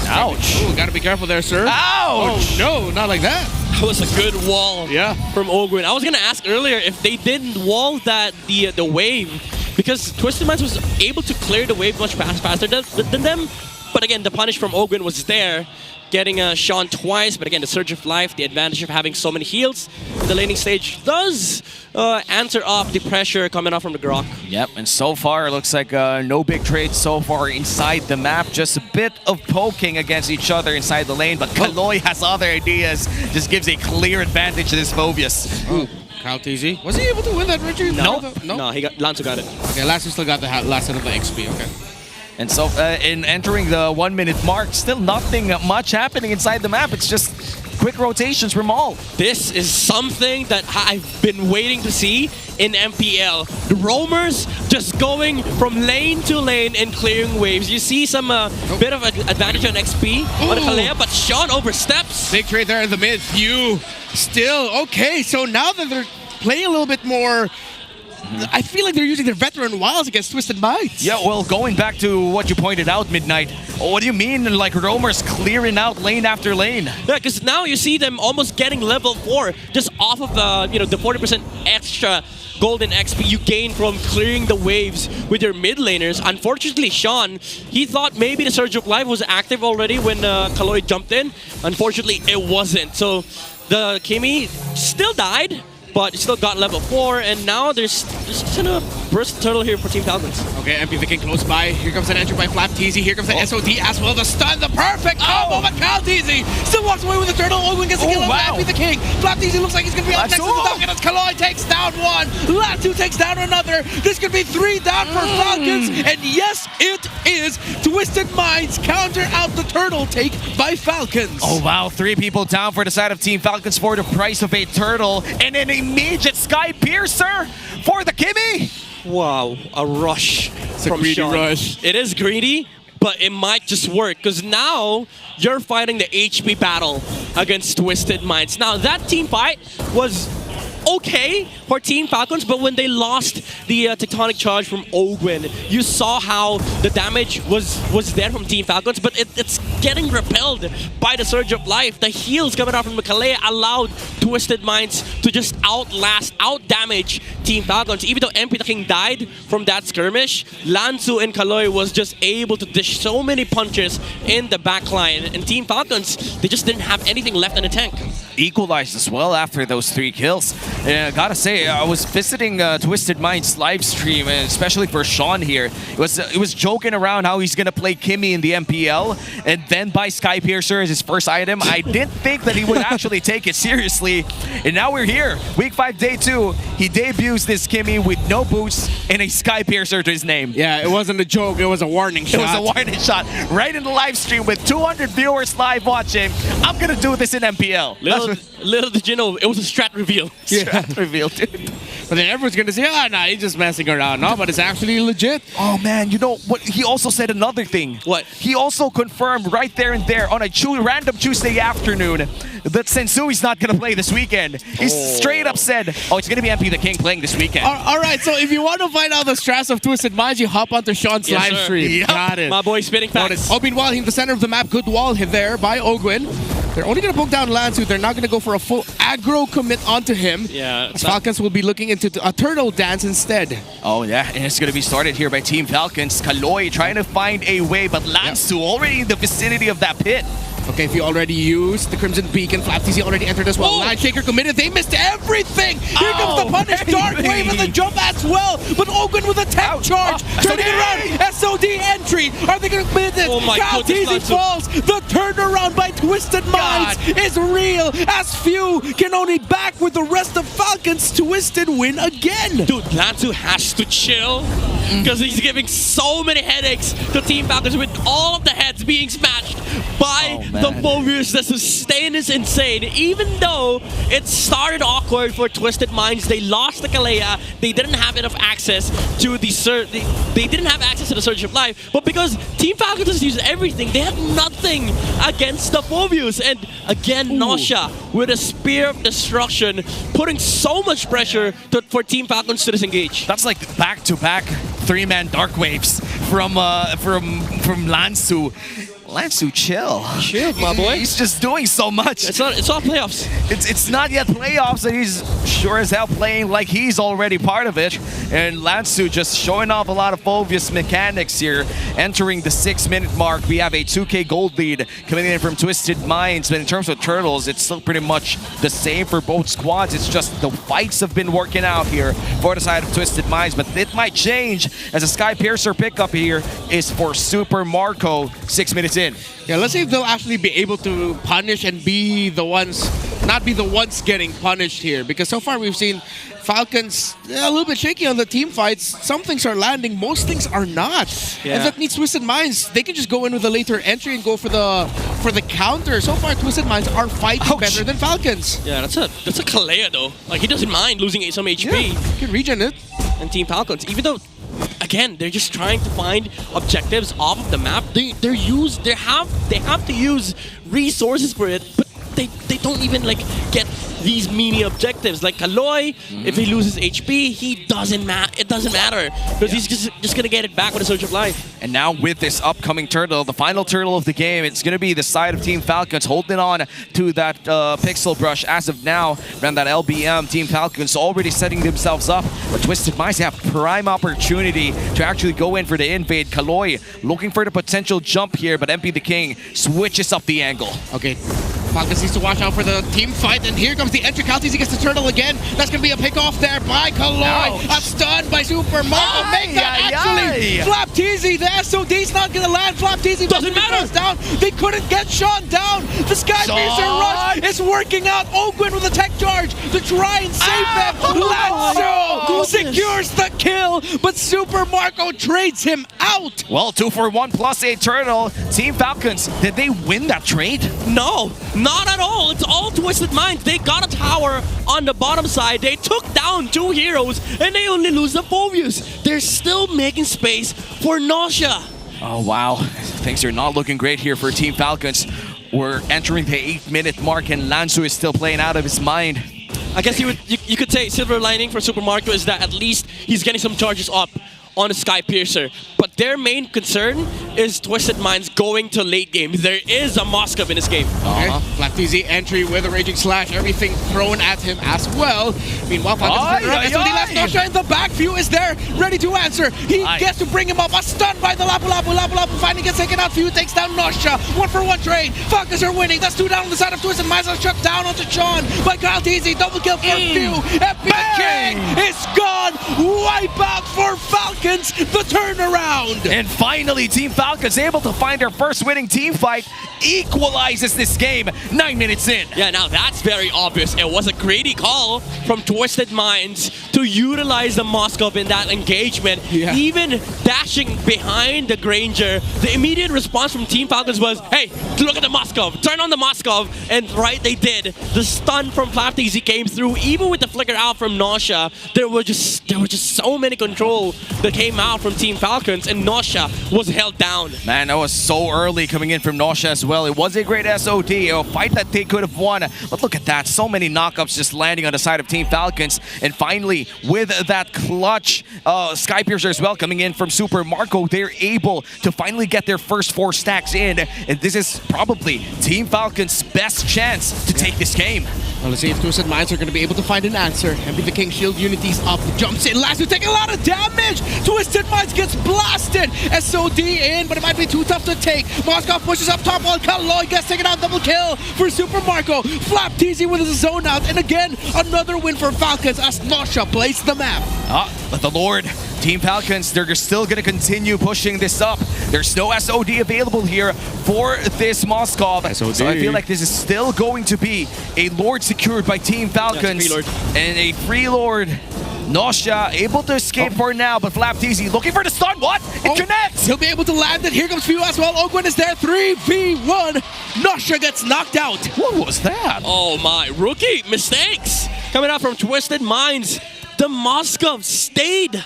Ouch. Oh, got to be careful there, sir. Ouch. Oh, no, not like that. That was a good wall from Ogwin. I was going to ask earlier if they didn't wall the wave because Twisted Minds was able to clear the wave much faster than them. But again, the punish from Ogwin was there, getting Sean twice. But again, the Surge of Life, the advantage of having so many heals in the laning stage does answer up the pressure coming off from the Grok. Yep, and so far it looks like no big trades so far inside the map. Just a bit of poking against each other inside the lane, but Kaloy has other ideas. Just gives a clear advantage to this Phobius. Kyle TZ. Was he able to win that, Richard? No, Lanzo got it. Okay, Lanzo still got the last hit of the XP, okay. And so in entering the 1 minute mark, still nothing much happening inside the map. It's just quick rotations from all. This is something that I've been waiting to see in MPL. The roamers just going from lane to lane and clearing waves. You see some bit of advantage on XP on the Kalea, but Sean oversteps. Big trade there in the mid. Few still. Okay, so now that they're playing a little bit more, I feel like they're using their veteran wilds against Twisted Minds. Yeah, well, going back to what you pointed out, Midnight, what do you mean, like, roamers clearing out lane after lane? Yeah, because now you see them almost getting level 4 just off of the 40% extra golden XP you gain from clearing the waves with your mid laners. Unfortunately, Sean, he thought maybe the Surge of Life was active already when Kaloy jumped in. Unfortunately, it wasn't. So the Kimi still died, but still got level 4, and now there's just a burst turtle here for Team Falcons. Okay, MP the King close by. Here comes an entry by Flap TZ. Here comes the SOD as well. The stun, the perfect combo, but Kyle TZ still walks away with the turtle. Ogwin gets the kill over MP the King. Flap TZ looks like he's going to be up next to the Falcon as Kaloy takes down one. Latu takes down another. This could be 3 down for Falcons, and yes, it is. Twisted Minds counter out the turtle take by Falcons. Oh wow, 3 people down for the side of Team Falcons for the price of a turtle, and an immediate Sky Piercer for the Kimi. Wow, a rush from greedy Sean. rush. It is greedy, but it might just work because now you're fighting the HP battle against Twisted Minds. Now that team fight was okay for Team Falcons, but when they lost the tectonic charge from Ogwin, you saw how the damage was there from Team Falcons, but it's getting repelled by the Surge of Life. The heals coming out from Kalea allowed Twisted Minds to just out-damage Team Falcons. Even though MP the King died from that skirmish, Lanzu and Kaloy was just able to dish so many punches in the backline, and Team Falcons, they just didn't have anything left in the tank. Equalized as well after those 3 kills. Gotta say, I was visiting Twisted Minds live stream, and especially for Sean here. It was joking around how he's gonna play Kimi in the MPL and then buy Sky Piercer as his first item. I didn't think that he would actually take it seriously, and now we're here. Week 5, day 2. He debuts this Kimi with no boots and a Sky Piercer to his name. Yeah, it wasn't a joke. It was a warning shot. It was a warning shot right in the live stream with 200 viewers live watching. I'm gonna do this in MPL. Little did you know, it was a strat reveal. Strat reveal, dude. But then everyone's gonna say, nah, he's just messing around. No, but it's actually legit. Oh man, you know what? He also said another thing. What? He also confirmed right there and there on a random Tuesday afternoon that Sensui's not gonna play this weekend. He straight up said, oh, it's gonna be MP the King playing this weekend. All right, so if you want to find out the strats of Twisted Minds, you hop onto Sean's live stream. Yep. Got it. My boy spitting facts. Oh, meanwhile, in the center of the map, good wall hit there by Ogwin. They're only going to poke down Lanzu. They're not going to go for a full aggro commit onto him. Yeah. Falcons will be looking into a turtle dance instead. Oh yeah, and it's going to be started here by Team Falcons. Kaloy trying to find a way, but Lanzu already in the vicinity of that pit. Okay, if you already used the Crimson Beacon, Flap TZ already entered as well. Line Shaker committed. They missed everything. Here comes the punish. Dark Wave and the jump as well. But Ogwin with a tech charge. Turning it around. SOD entry. Are they going to commit this? Oh my Kyle goodness, TZ falls. The turnaround by Twisted Minds is real. As few can only back with the rest of Falcons. Twisted win again. Dude, Lanzu has to chill because he's giving so many headaches to Team Falcons with all of the heads being smashed by the Phobius. The sustain is insane. Even though it started awkward for Twisted Minds, they lost the Kalea. They didn't have enough access to the they didn't have access to the Surge of Life. But because Team Falcons has used everything, they had nothing against the Phobius. And again, Nausea with a Spear of Destruction, putting so much pressure for Team Falcons to disengage. That's like back-to-back 3-man Dark Waves from Lanzu. Lansu, chill. Chill, my boy. He's just doing so much. It's not playoffs. It's not yet playoffs, and he's sure as hell playing like he's already part of it. And Lansu just showing off a lot of obvious mechanics here. Entering the 6-minute mark, we have a 2K gold lead coming in from Twisted Minds. But in terms of Turtles, it's still pretty much the same for both squads. It's just the fights have been working out here for the side of Twisted Minds. But it might change as a Sky Piercer pickup here is for Super Marco 6 minutes in. Yeah, let's see if they'll actually be able to punish and be the ones, not be the ones getting punished here. Because so far we've seen Falcons a little bit shaky on the team fights. Some things are landing, most things are not. Yeah. And that means Twisted Minds, they can just go in with a later entry and go for the counter. So far, Twisted Minds are fighting better than Falcons. Yeah, that's a Kalea though. Like, he doesn't mind losing some HP. Yeah, he can regen it. And Team Falcons, even though, again, they're just trying to find objectives off of the map. They have to use resources for it, but they don't even like get these mini objectives. Like Kaloy, if he loses HP, it doesn't matter because he's just gonna get it back with a Surge of Life. And now with this upcoming turtle, the final turtle of the game, it's gonna be the side of Team Falcons holding on to that pixel brush as of now. Around that LBM, Team Falcons already setting themselves up. But Twisted Minds have prime opportunity to actually go in for the invade. Kaloy looking for the potential jump here, but MP the King switches up the angle. Okay. Falcons needs to watch out for the team fight, and here comes the entry. He gets the turtle again. That's going to be a pick off there by Kaloy. A stun by Super Marco. Make that actually. Flap Teasy, the SOD's not going to land. Flap Teasy doesn't matter. Down. They couldn't get Sean down. The Sky Piercer rush is working out. Ogwin with a tech charge to try and save them. Lanzo secures the kill, but Super Marco trades him out. Well, 2 for 1 plus a turtle. Team Falcons, did they win that trade? No, not at all. It's all Twisted Minds. They got a tower on the bottom side. They took down 2 heroes, and they only lose the Phobius. They're still making space for Nausea. Oh, wow. Things are not looking great here for Team Falcons. We're entering the 8-minute mark, and Lanzu is still playing out of his mind. I guess you could say silver lining for Super Marco is that at least he's getting some charges up on the Sky Piercer. But their main concern is Twisted Minds going to late game. There is a Moskov in this game. Okay. Flap TZ entry with a Raging Slash, everything thrown at him as well. Meanwhile, Falcons SOD left Nosha in the back. View is there, ready to answer. He gets to bring him up. A stun by the Lapu Lapu finally gets taken out. View takes down Nosha. 1-for-1 trade. Falcons are winning. That's 2 down on the side of Twisted Minds. Shut down onto Sean by Kyle TZ. Double kill for View. FP King is gone. Wipe out for Falcons. The turnaround. And finally, Team Falcons able to find their first winning team fight, equalizes this game 9 minutes in. Yeah, now that's very obvious. It was a greedy call from Twisted Minds to utilize the Moskov in that engagement. Yeah. Even dashing behind the Granger, the immediate response from Team Falcons was, hey, look at the Moskov, turn on the Moskov, and right they did. The stun from FlapTZ came through, even with the flicker out from Nausea. There were just so many control that came out from Team Falcons, and Nausea was held down. Man, that was so early coming in from Nausea as well. It was a great SOD, a fight that they could have won. But look at that, so many knockups just landing on the side of Team Falcons. And finally, with that clutch Sky Piercer as well coming in from Super Marco, they're able to finally get their first 4 stacks in. And this is probably Team Falcons' best chance to take this game. Well, let's see if Twisted Minds are going to be able to find an answer. MP the King shield unity's up, jumps in, last to take a lot of damage. Twisted Minds gets blasted. SOD in, but it might be too tough to take. Moskov pushes up top while Kaloy gets taken out. Double kill for Super Marco. Flap TZ with his zone out, and again another win for Falcons as Nausea plays the map. But the Lord, Team Falcons, they're still going to continue pushing this up. There's no SOD available here for this Moskov. SOD. So I feel like this is still going to be a Lord secured by Team Falcons. And a free Lord. Nausea able to escape for now, but Flap TZ looking for the stun. What? It connects! He'll be able to land it. Here comes Few as well. Ogwin is there. 3v1. Nausea gets knocked out. What was that? Oh my, rookie mistakes coming out from Twisted Minds. The Moskov stayed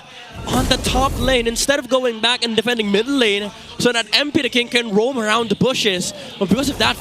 on the top lane instead of going back and defending middle lane so that MP the King can roam around the bushes. But because of that,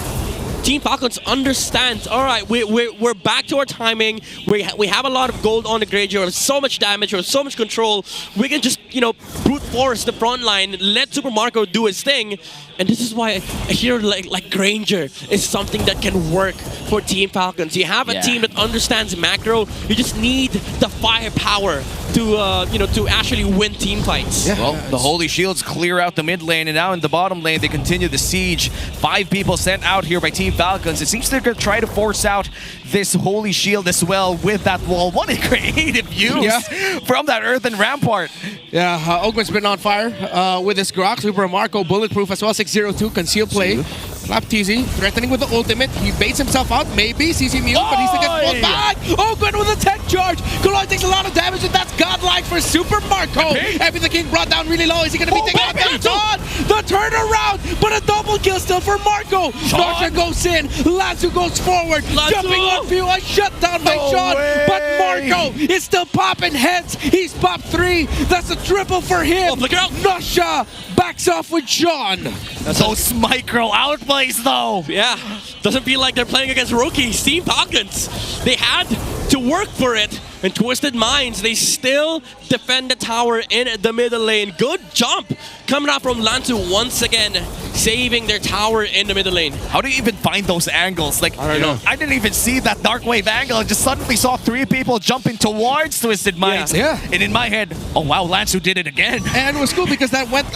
Team Falcons understands, all right, we're back to our timing. We have a lot of gold on the Granger. We have so much damage. We have so much control. We can just, you know, brute force the front line, let Super Marco do his thing. And this is why a hero like Granger is something that can work for Team Falcons. You have a team that understands macro. You just need the firepower to you know, to actually win team fights. Well, the Holy Shields clear out the mid lane, and now in the bottom lane they continue the siege. 5 people sent out here by Team Falcons. It seems they're going to try to force out this Holy Shield as well with that wall. What a creative use from that earthen rampart. Yeah, Ogwen's been on fire with his Grok. Super Marco bulletproof as well. 602 conceal play. Flap TZ threatening with the ultimate. He baits himself out. Maybe sees him mute, but he's still gets pulled back. Ogwen with a tech charge. Kaloy takes a lot of damage, and that's godlike for Super Marco. Epi the King brought down really low. Is he going to be taken out? The turnaround, but a double kill still for Marco. Nosha goes in. Lanzu goes forward. Jumping on view. A shutdown by Sean. But Marco is still popping heads. He's popped 3. That's a triple for him. Nosha backs off with Sean. Those micro outplays though. Yeah, doesn't feel like they're playing against rookies. Team Falcons, they had to work for it. And Twisted Minds, they still defend the tower in the middle lane. Good jump coming out from Lantu once again, saving their tower in the middle lane. How do you even find those angles? Like, I don't know. I didn't even see that Dark Wave angle. I just suddenly saw 3 people jumping towards Twisted Minds. Yeah. And in my head, oh wow, Lantu did it again. And it was cool because that went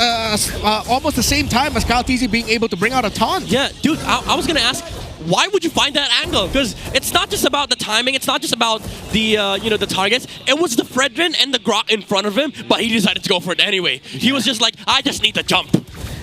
almost the same time as Kyle TZ being able to bring out a taunt. Yeah, dude, I was gonna ask, why would you find that angle? Because it's not just about the timing, it's not just about the you know, the targets. It was the Fredrin and the Grok in front of him, but he decided to go for it anyway. He was just like, I just need to jump.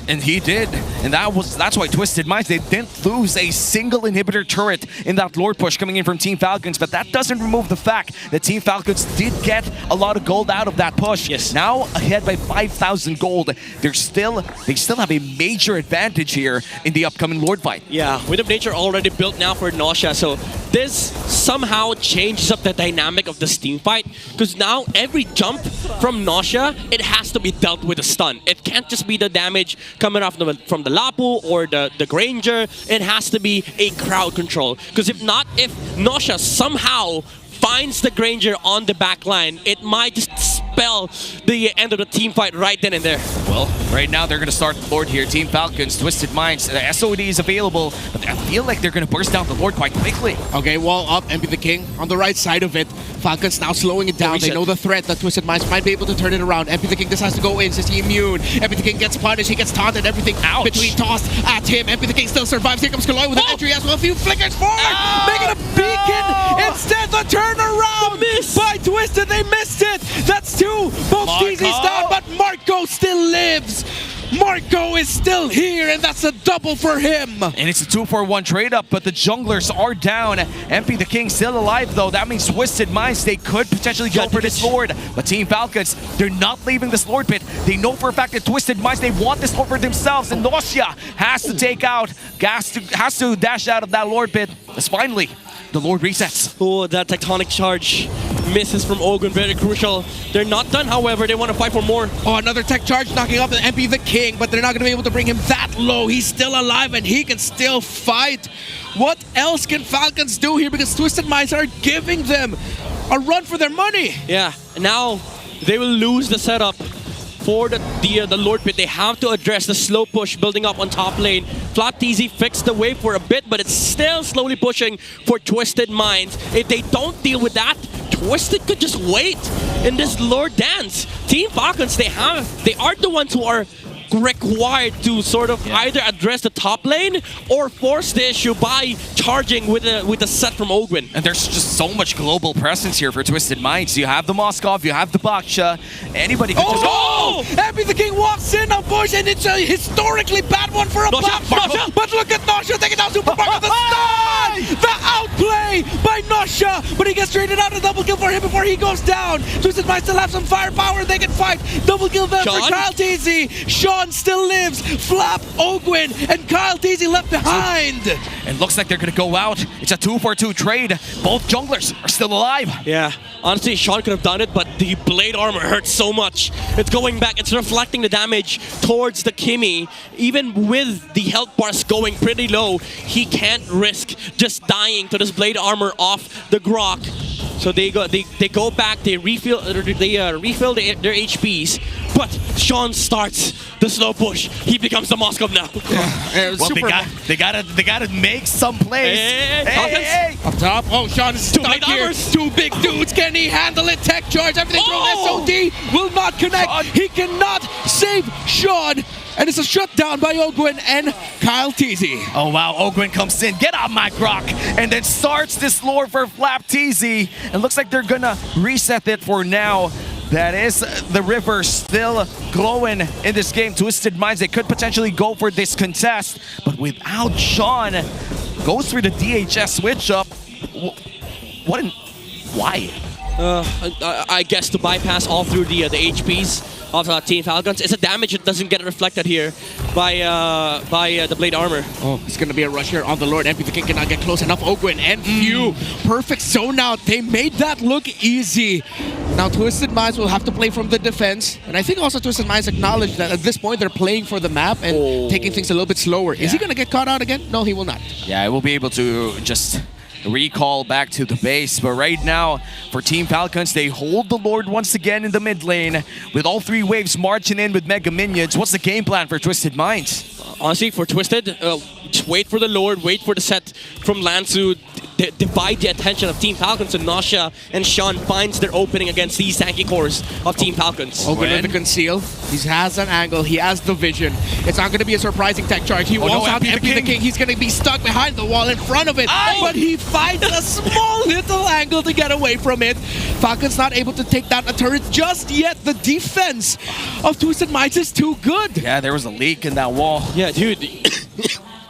And he did. And that's why Twisted Minds, they didn't lose a single inhibitor turret in that Lord push coming in from Team Falcons. But that doesn't remove the fact that Team Falcons did get a lot of gold out of that push. Yes. Now ahead by 5,000 gold. They still have a major advantage here in the upcoming Lord fight. Yeah, Wind of Nature already built now for Nosha. So this somehow changes up the dynamic of this team fight. Because now every jump from Nosha, it has to be dealt with a stun. It can't just be the damage coming off from the Lapu or the Granger. It has to be a crowd control. Because if not, if Nosha somehow finds the Granger on the back line, it might just spell the end of the team fight right then and there. Well, right now they're going to start the Lord here. Team Falcons, Twisted Minds, the SOD is available, but I feel like they're going to burst down the Lord quite quickly. Okay, wall up, MP the King on the right side of it. Falcons now slowing it down. They know the threat that Twisted Minds might be able to turn it around. MP the King just has to go in. Says he immune. MP the King gets punished. He gets taunted. Everything between tossed at him. MP the King still survives. Here comes Kaloy with an entry as well. A few flickers forward. Making a beacon. Instead, the turnaround by Twisted. They missed it. That's 2. Both TZ's down, but Marco still lives. Marco is still here, and that's a double for him. And it's a 2-for-1 trade-up, but the junglers are down. MP the King still alive, though. That means Twisted Minds, they could potentially go for this Lord. But Team Falcons, they're not leaving this Lord pit. They know for a fact that Twisted Minds, they want this Lord for themselves. And Nosha has to take out, has to dash out of that Lord pit. As finally, the Lord resets. Oh, that tectonic charge misses from Ogun, very crucial. They're not done, however. They want to fight for more. Oh, another tech charge knocking up MP the King, but they're not going to be able to bring him that low. He's still alive and he can still fight. What else can Falcons do here? Because Twisted Minds are giving them a run for their money. Yeah, now they will lose the setup for the Lord pit. They have to address the slow push building up on top lane. Flap TZ fixed the wave for a bit, but it's still slowly pushing for Twisted Minds. If they don't deal with that, Twisted could just wait in this Lord dance. Team Falcons, they are the ones who are required to sort of either address the top lane or force the issue by charging with a set from Ogwin. And there's just so much global presence here for Twisted Minds. You have the Moskov, you have the Baksha. Anybody can just... Oh! MP the King walks in on push, and it's a historically bad one for a Baksha. But look at Nosha taking down Super Marco. The stun! The outplay away by Nosha, but he gets traded out. A double kill for him before he goes down. Twisted might still have some firepower. They can fight. Double kill there for Kyle TZ. Sean still lives. Flap, Ogwin, and Kyle TZ left behind. And looks like they're gonna go out. It's a 2-for-2 trade. Both junglers are still alive. Yeah, honestly, Sean could have done it, but the blade armor hurts so much. It's going back. It's reflecting the damage towards the Kimmy. Even with the health bars going pretty low, he can't risk just dying to this blade armor off the Grok. So they go back. They refill their HPs. But Sean starts the slow push. He becomes the Moskov now. Yeah, well, they gotta make some plays. Hey. Up top. Oh, Sean is stuck here. Two big dudes. Can he handle it? Tech charge. Everything from SOD will not connect. He cannot save Sean. And it's a shutdown by Ogwin and Kyle TZ. Oh wow, Ogwin comes in, get out my Grok, and then starts this lore for Flap TZ. And looks like they're gonna reset it for now. That is the river still glowing in this game. Twisted Minds, they could potentially go for this contest, but without Sean, goes for the DHS switch up. Why? I guess to bypass all through the HPs of Team Falcons. It's a damage that doesn't get reflected here by the blade armor. Oh, it's gonna be a rush here on the Lord. MP the King cannot get close enough. Ogwin and Few. Perfect zone out. They made that look easy. Now Twisted Minds will have to play from the defense. And I think also Twisted Minds acknowledge that at this point they're playing for the map and taking things a little bit slower. Is he gonna get caught out again? No, he will not. Yeah, I will be able to just recall back to the base, but right now for Team Falcons, they hold the Lord once again in the mid lane with all three waves marching in with Mega Minions. What's the game plan for Twisted Minds? Honestly, for Twisted, just wait for the Lord, wait for the set from Lansu, divide the attention of Team Falcons, and Nosha and Sean finds their opening against these tanky cores of Team Falcons. Ogwin with the conceal. He has an angle, he has the vision. It's not going to be a surprising tech charge. He walks out MP the King. He's going to be stuck behind the wall in front of it, but he finds a small little angle to get away from it. Falcon's not able to take down a turret just yet. The defense of Twisted Minds is too good. Yeah, there was a leak in that wall. Yeah, dude.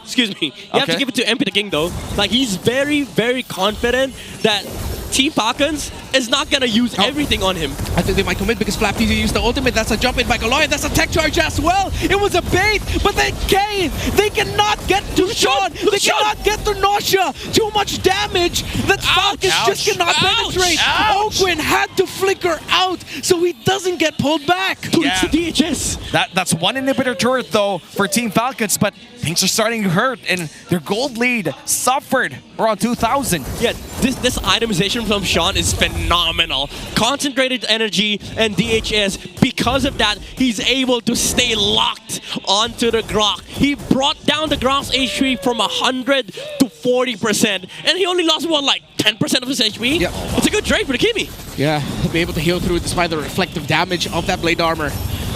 Excuse me. You have to give it to MP the King though. Like, he's very, very confident that Team Falcons is not gonna use everything on him. I think they might commit because Flap TZ used the ultimate. That's a jump in by Kaloy. That's a tech charge as well. It was a bait, but they cannot get to Sean. They cannot get to Nosha. Too much damage that Falcons just cannot penetrate. Ogwin had to flicker out so he doesn't get pulled back. Yeah. DHS. That's one inhibitor turret though for Team Falcons, but things are starting to hurt and their gold lead suffered around 2,000. Yeah, this itemization from Sean is phenomenal. Concentrated energy and DHS. Because of that, he's able to stay locked onto the Grok. He brought down the Grok's HP from 100 to 40%, and he only lost like 10% of his HP. Yeah. It's a good trade for the Kimmy. Yeah, he'll be able to heal through despite the reflective damage of that blade armor.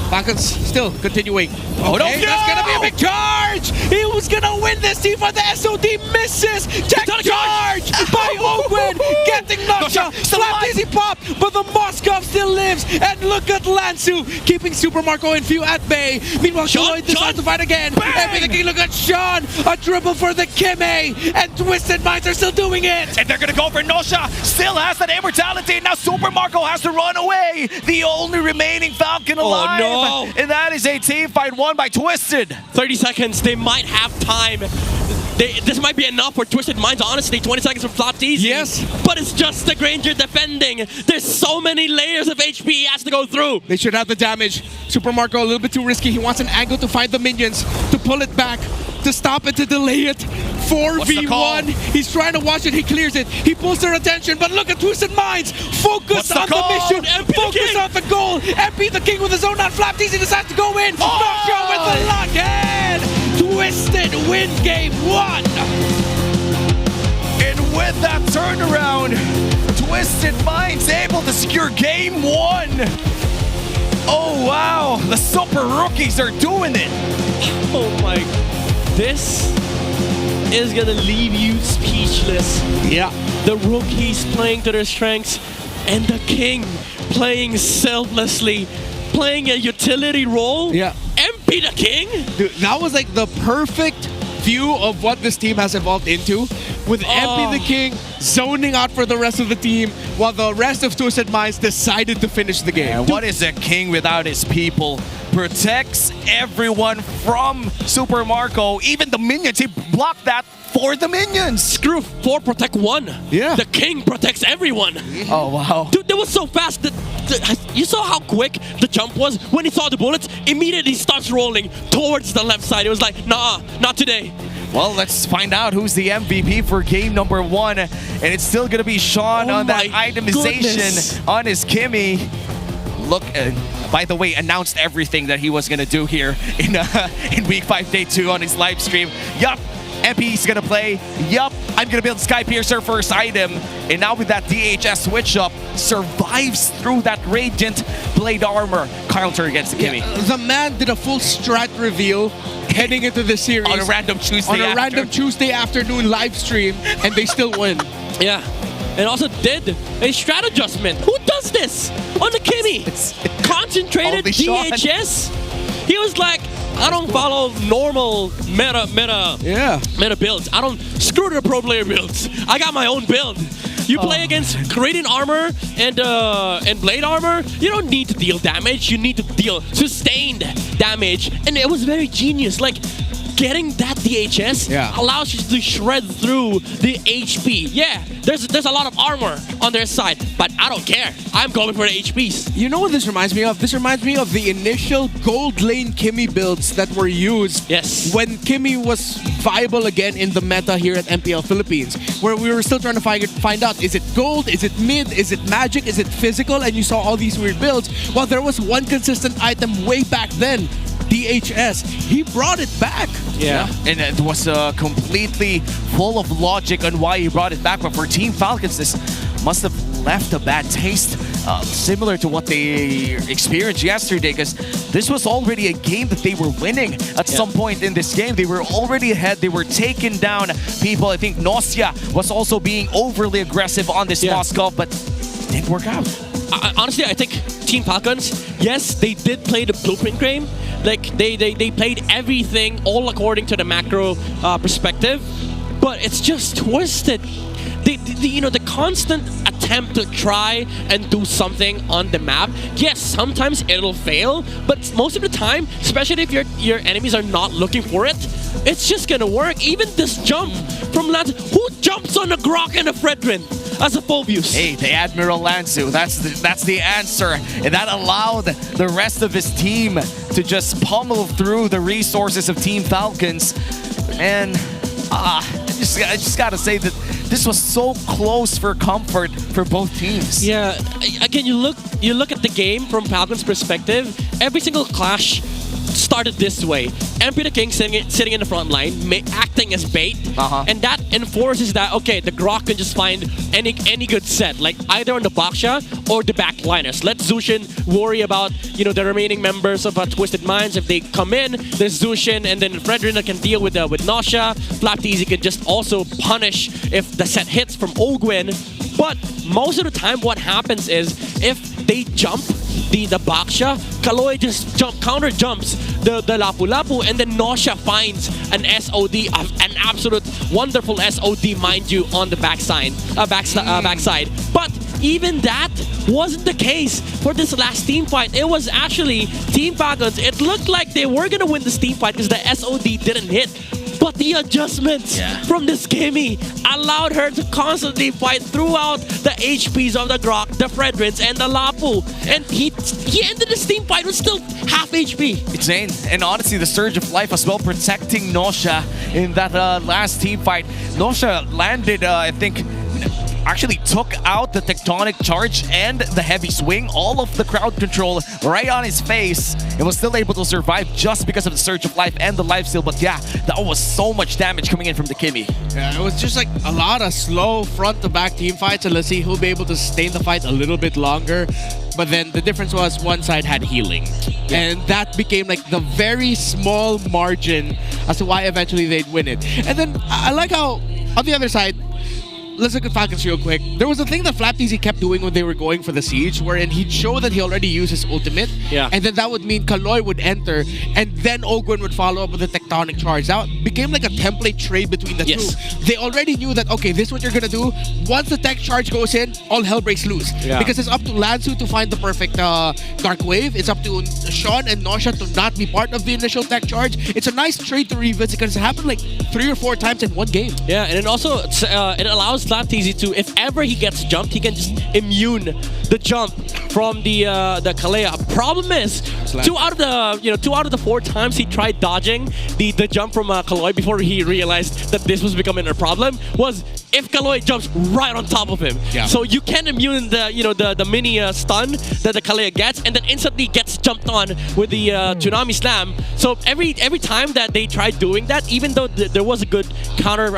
Falcons still continuing. Oh, no! That's gonna be a big charge! He was gonna win this team, but the SOD misses! Tech charge by Ogwin! Getting Nosha! Slap easy pop! But the Moskov still lives! And look at Lansu keeping Super Marco and Few at bay. Meanwhile, Kaloy decides to fight again. Everything, look at Sean! A triple for the Kimme! And Twisted Minds are still doing it! And they're gonna go for Nosha! Still has that immortality! Now Super Marco has to run away! The only remaining Falcon alive! Oh, no. And that is a team fight won by Twisted. 30 seconds, they might have time. This might be enough for Twisted Minds, honestly. 20 seconds from Flap TZ. Yes. But it's just the Granger defending. There's so many layers of HP he has to go through. They should have the damage. Super Marco a little bit too risky. He wants an angle to find the minions, to pull it back, to stop it, to delay it. 4v1. He's trying to watch it. He clears it. He pulls their attention. But look at Twisted Minds. Focus on the mission. Focus on the goal. MP the King with his own. Not Flap TZ decides to go in. Nosha with the lock. And Twisted win game 1. And with that turnaround, Twisted Minds able to secure game 1. Oh wow, the super rookies are doing it. Oh my, this is gonna leave you speechless. Yeah. The rookies playing to their strengths and the King playing selflessly, playing a utility role. Yeah. MP the King? Dude, that was like the perfect view of what this team has evolved into, with MP the King zoning out for the rest of the team, while the rest of Twisted Minds decided to finish the game. And what is a king without his people? Protects everyone from Super Marco. Even the minions, he blocked that for the minions. Screw 4 protect 1. Yeah. The king protects everyone. Oh, wow. Dude, that was so fast. You saw how quick the jump was? When he saw the bullets, immediately starts rolling towards the left side. It was like, nah, not today. Well, let's find out who's the MVP for game number 1. And it's still going to be Sean on that itemization on his Kimmy. Look, by the way, announced everything that he was going to do here in week 5, day 2 on his live stream. Yup, MP's going to play. Yup, I'm going to build Sky Piercer first item. And now with that DHS switch up, survives through that Radiant Blade Armor counter against Kimmy. Yeah, the man did a full strat reveal heading into the series. On a random Tuesday afternoon live stream, and they still win. Yeah. And also did a strat adjustment. Who does this on the Kimmy? Concentrated DHS? He was like, I don't follow normal meta builds. I don't screw the pro player builds. I got my own build. You play against Radiant Armor and Blade Armor, you don't need to deal damage. You need to deal sustained damage. And it was very genius. Like, getting that DHS allows you to shred through the HP. Yeah, there's a lot of armor on their side, but I don't care. I'm going for the HPs. You know what this reminds me of? This reminds me of the initial gold lane Kimmy builds that were used when Kimmy was viable again in the meta here at MPL Philippines, where we were still trying to find out, is it gold, is it mid, is it magic, is it physical, and you saw all these weird builds. Well, there was one consistent item way back then, DHS. He brought it back. Yeah, and it was completely full of logic on why he brought it back. But for Team Falcons, this must have left a bad taste, similar to what they experienced yesterday, because this was already a game that they were winning at some point in this game. They were already ahead. They were taking down people. I think Nausea was also being overly aggressive on this Moscow, but didn't work out. Honestly, I think Team Falcons, yes, they did play the blueprint game. Like, they played everything all according to the macro perspective, but it's just twisted. The constant attempt to try and do something on the map, yes, sometimes it'll fail, but most of the time, especially if your enemies are not looking for it, it's just gonna work. Even this jump from Lance, who jumps on a Grok and a Fredrin as a Phobius? Hey, the Admiral Lanzu, that's the answer, and that allowed the rest of his team to just pummel through the resources of Team Falcons. And I just gotta say that this was so close for comfort for both teams. Yeah, again, you look at the game from Falcons' perspective. Every single clash started this way. MP the King sitting in the front line, acting as bait, and that enforces that, okay, the Grok can just find any good set, like either on the Baksha or the backliners. Let Zushin worry about, the remaining members of Twisted Minds. If they come in, there's Zushin, and then Fredrina can deal with Nausea. Flapteasy can just also punish if the set hits from Ogwin. But most of the time, what happens is, if they jump the Baksha, Kaloy just counter jumps the Lapu Lapu, and then Nausea finds an SOD, an absolute wonderful SOD, mind you, on the backside. But even that wasn't the case for this last team fight. It was actually Team Falcons. It looked like they were gonna win this team fight because the SOD didn't hit. But the adjustments from this Kimmy allowed her to constantly fight throughout the HPs of the Grok, the Fredrins, and the Lapu. And he ended this team fight with still half HP. Insane. And honestly, the Surge of Life as well, protecting Nausea in that last team fight. Nausea landed, I think, actually took out the Tectonic Charge and the Heavy Swing, all of the crowd control right on his face, and was still able to survive just because of the Surge of Life and the lifesteal. But yeah, that was so much damage coming in from the Kimmy. Yeah, it was just like a lot of slow front-to-back team fights, and let's see who'll be able to sustain the fight a little bit longer. But then the difference was one side had healing. And that became like the very small margin as to why eventually they'd win it. And then I like how, on the other side, let's look at Falcons real quick. There was a thing that FlapTZ kept doing when they were going for the siege, wherein he'd show that he already used his ultimate, and then that would mean Kaloy would enter, and then Ogwen would follow up with a tectonic charge. That became like a template trade between the two. They already knew that, okay, this is what you're gonna do. Once the tech charge goes in, all hell breaks loose. Because it's up to Lansu to find the perfect Dark Wave. It's up to Sean and Nosha to not be part of the initial tech charge. It's a nice trade to revisit because it happened like 3 or 4 times in one game. Yeah, and it also it allows FlapTZ to, if ever he gets jumped, he can just immune the jump from the Kalea. Problem is, 2 out of the 4 times he tried dodging the jump from Kaloy before he realized that this was becoming a problem was if Kaloy jumps right on top of him. So you can immune the mini stun that the Kalea gets, and then instantly gets jumped on with the Tsunami Slam. So every time that they tried doing that, even though there was a good counter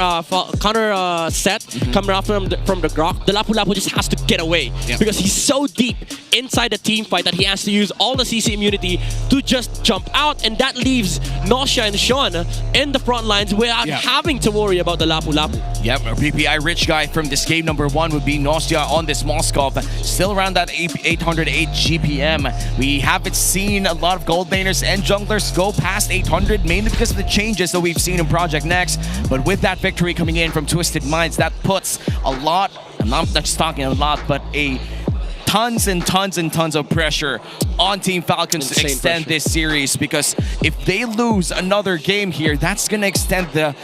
set coming out from the Grok, the Lapu Lapu just has to get away because he's so deep inside the team fight that he has to use all the CC immunity to just jump out, and that leaves Nosha and Sean in the front lines without having to worry about the Lapu Lapu. Yep, our PPI rich guy from this game number 1 would be Nosha on this Moskov, still around that 808 GPM. We haven't seen a lot of gold laners and junglers go past 800, mainly because of the changes that we've seen in Project Next. But with that victory coming in from Twisted Minds, that puts a lot, I'm not just talking a lot, but tons and tons and tons of pressure on Team Falcons to extend this series, because if they lose another game here, that's going to extend the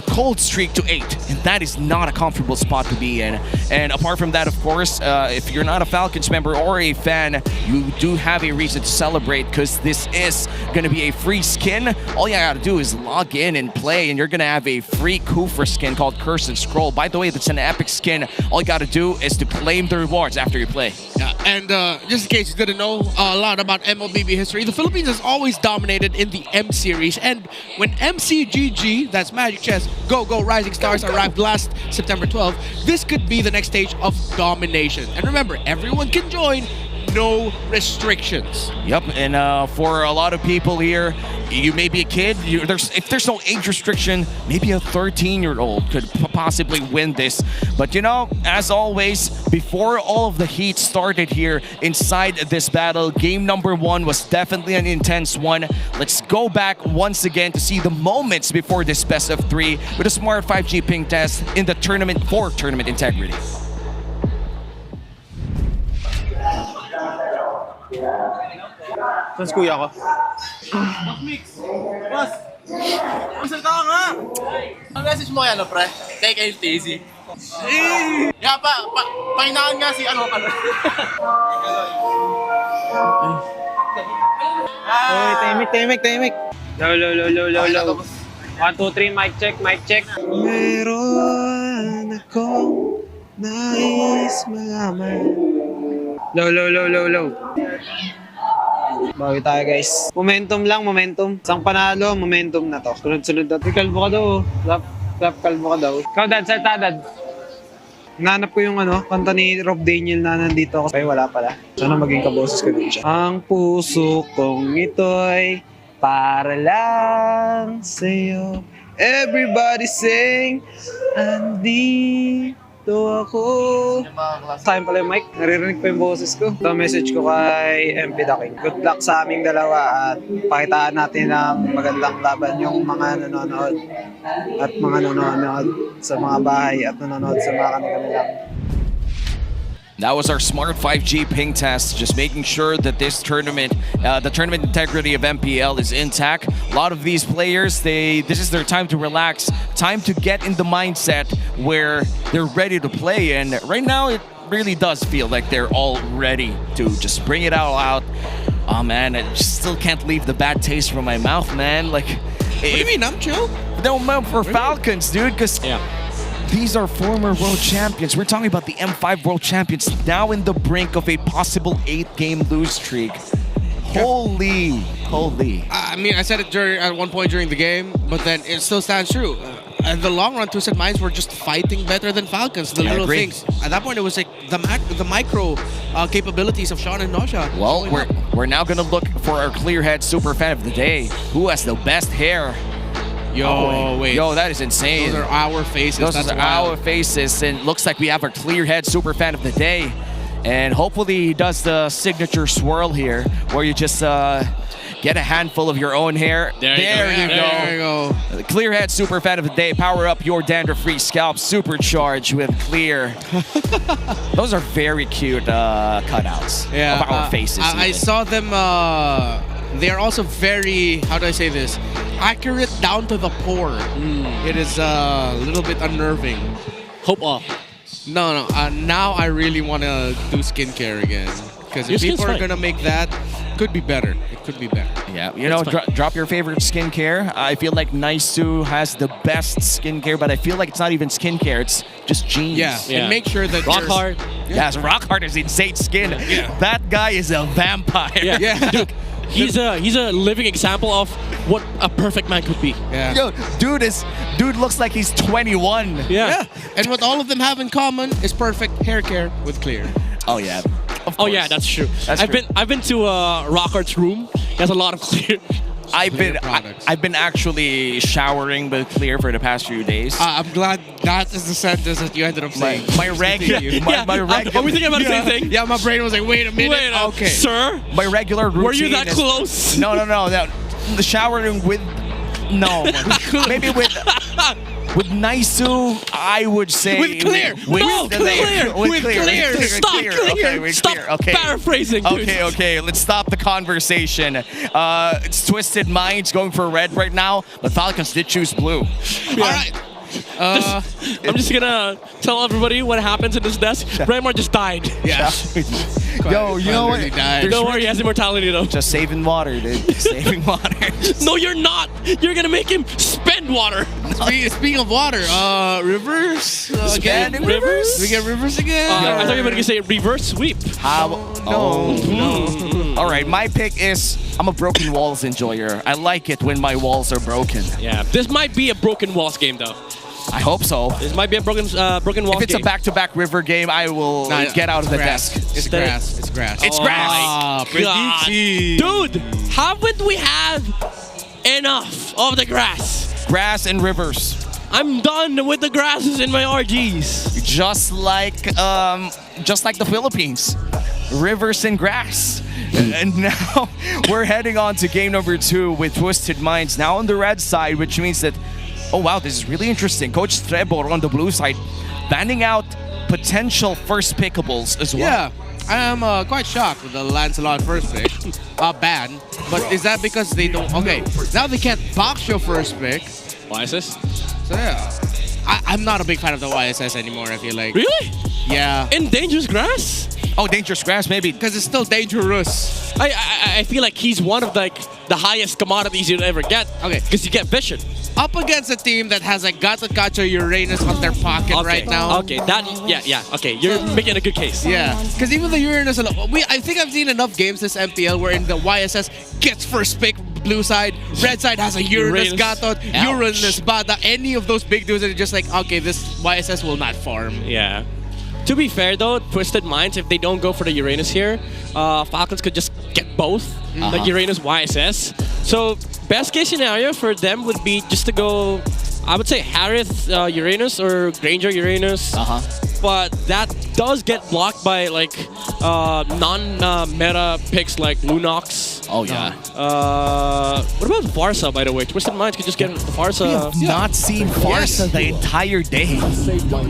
cold streak to 8, and that is not a comfortable spot to be in. And apart from that, of course, if you're not a Falcons member or a fan, you do have a reason to celebrate, because this is going to be a free skin. All you gotta do is log in and play, and you're gonna have a free Kufra skin called Curse and Scroll. By the way, that's an epic skin. All you gotta do is to claim the rewards after you play. And just in case you didn't know a lot about MLBB history, the Philippines has always dominated in the M series, and when MCGG, that's Magic Chess, Go Rising Stars arrived last September 12th, this could be the next stage of domination. And remember, everyone can join, no restrictions. Yep, and for a lot of people here, you may be a kid, if there's no age restriction, maybe a 13-year-old could possibly win this. But as always, before all of the heat started here inside this battle, game number 1 was definitely an intense one. Let's go back once again to see the moments before this best of 3 with a smart 5G ping test in the tournament for tournament integrity. Saan kuya ko? Mix! Boss! Masalita ka nga! Ang message mo yan, pre? Kay Tazy. Yeah, pahinaan nga si ano. Tahimik. Low. 1, 2, 3, mic check. Meron akong nais malaman. Low. Bawi tayo, guys. Momentum. Isang panalo, momentum na to. Sunod na. Kalbo ka daw. Rap kalbo ka daw. Ikaw, Dad, salta, Dad. Nanap ko yung kanta ni Rob Daniel na nandito ako. Ay, wala pala. Sana maging kaboses ko din siya. Ang puso kong ito'y para lang sa'yo. Everybody sing, andito ako. Sayang pala yung mic. Naririnig pa yung boses ko. Ito message ko kay MP Daking. Good luck sa aming dalawa at pakitaan natin ng magandang laban yung mga nanonood at mga nanonood sa mga bahay at nanonood sa mga kanilang. That was our smart 5G ping test, just making sure that this tournament, the tournament integrity of MPL is intact. A lot of these players, this is their time to relax, time to get in the mindset where they're ready to play. And right now, it really does feel like they're all ready to just bring it all out. Oh man, I just still can't leave the bad taste from my mouth, man. Like, what do you mean? I'm chill. No, for Falcons, dude, because these are former world champions. We're talking about the M5 world champions now in the brink of a possible 8-game lose streak. Holy. I mean, I said it at one point during the game, but then it still stands true. In the long run, Twisted Minds were just fighting better than Falcons. The little things. At that point, it was like the micro capabilities of Sean and Nosha. Well, we're now gonna look for our clear head super fan of the day. Who has the best hair? Yo, wait. Yo, that is insane. Those are our faces. Those That's are wild. our faces, and it looks like we have our clear head super fan of the day. And hopefully he does the signature swirl here, where you just get a handful of your own hair. There you go. The clear head super fan of the day. Power up your dandruff-free scalp, supercharged with clear. Those are very cute cutouts of our faces. I even. saw them. They are also very, how do I say this? Accurate down to the pore. It is a little bit unnerving. Hope off. No. Now I really want to do skincare again. Because Your if people skin's are fine. going to make that, could be better. It could be better. Yeah, you know, drop your favorite skincare. I feel like Naisu has the best skincare, but I feel like it's not even skincare. It's just jeans. Yeah. And make sure that Rock hard. Yes, Rock hard is insane skin. That guy is a vampire. Yeah. Dude, he's a living example of what a perfect man could be. Yeah. Yo, dude looks like he's 21. Yeah. And what all of them have in common is perfect hair care with clear. Oh yeah. Oh yeah, that's true. I've been to Rockart's room. He has a lot of clear. I've been actually showering with clear for the past few days. I'm glad that is the sentence that you ended up saying. My regular, Are we thinking about the same thing? Yeah, my brain was like, wait a minute. Okay. Sir? My regular routine. Were you that is- close? No. The showering with maybe with Naisu, I would say With clear. With clear. Stop clear. Stop paraphrasing, dude. Okay. Let's stop the conversation. It's Twisted Minds going for red right now, but Falcons did choose blue. All right. I'm just gonna tell everybody what happens in this desk. Braemar just died. Yeah. Yo, you know what? Don't worry, he has immortality though. Just saving water, dude. Saving water. No, you're not. You're gonna make him spend water. Speaking of water, Rivers again. Rivers? We get Rivers again. I thought you were gonna say reverse sweep. No. All right, my pick is I'm a broken walls enjoyer. I like it when my walls are broken. Yeah, this might be a broken walls game though. I hope so. This might be a broken walls game. If it's a back-to-back river game, I will get out of the desk. It's grass. It's grass. It's grass. God. Dude, haven't we had enough of the grass? Grass and rivers. I'm done with the grasses in my RGs. Just like the Philippines. Rivers and grass. And now we're heading on to game number 2 with Twisted Minds now on the red side, which means that, oh wow, this is really interesting. Coach Trebor on the blue side banning out potential first pickables as well. Yeah, I am quite shocked with the Lancelot first pick ban. But is that because they don't? Okay, now they can't box your first pick. YSS? So yeah, I'm not a big fan of the YSS anymore. I feel like. Really? Yeah. In dangerous grass? Oh, dangerous grass, maybe. Because it's still dangerous. I feel like he's one of the highest commodities you'll ever get. Okay. Because you get vision. Up against a team that has a Gacha Uranus on their pocket right now. Okay, okay, you're making a good case. Yeah, because even the Uranus, I think I've seen enough games this MPL wherein the YSS gets first pick blue side, red side has a Uranus Gatot, Uranus Bada, any of those big dudes, and it's just like, okay, this YSS will not farm. Yeah. To be fair though, Twisted Minds, if they don't go for the Uranus here, Falcons could just get both, like Uranus YSS. So best case scenario for them would be just to go, I would say Harith Uranus or Granger Uranus. But that does get blocked by like non-meta picks like Lunox. Oh yeah. What about Farsa, by the way? Twisted Minds could just get Farsa. We have not seen Farsa the entire day.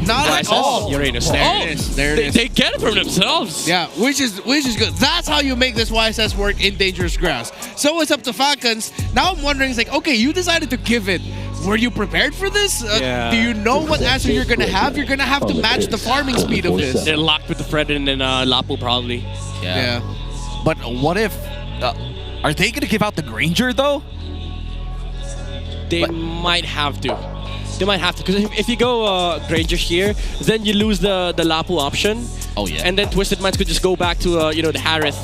Not at all. Uranus. There it is. There it is. They get it from themselves. Yeah, which is good. That's how you make this YSS work in dangerous grass. So it's up to Falcons. Now I'm wondering, it's like, okay, you decided to give it. Were you prepared for this? Do you know what answer you're gonna have? You're gonna have to match the farming speed of this. They're locked with the Fred and then Lapu probably. Yeah. But what if? Are they gonna give out the Granger though? They might have to. They might have to, because if you go Granger here, then you lose the Lapu option. Oh yeah. And then Twisted Minds could just go back to the Harith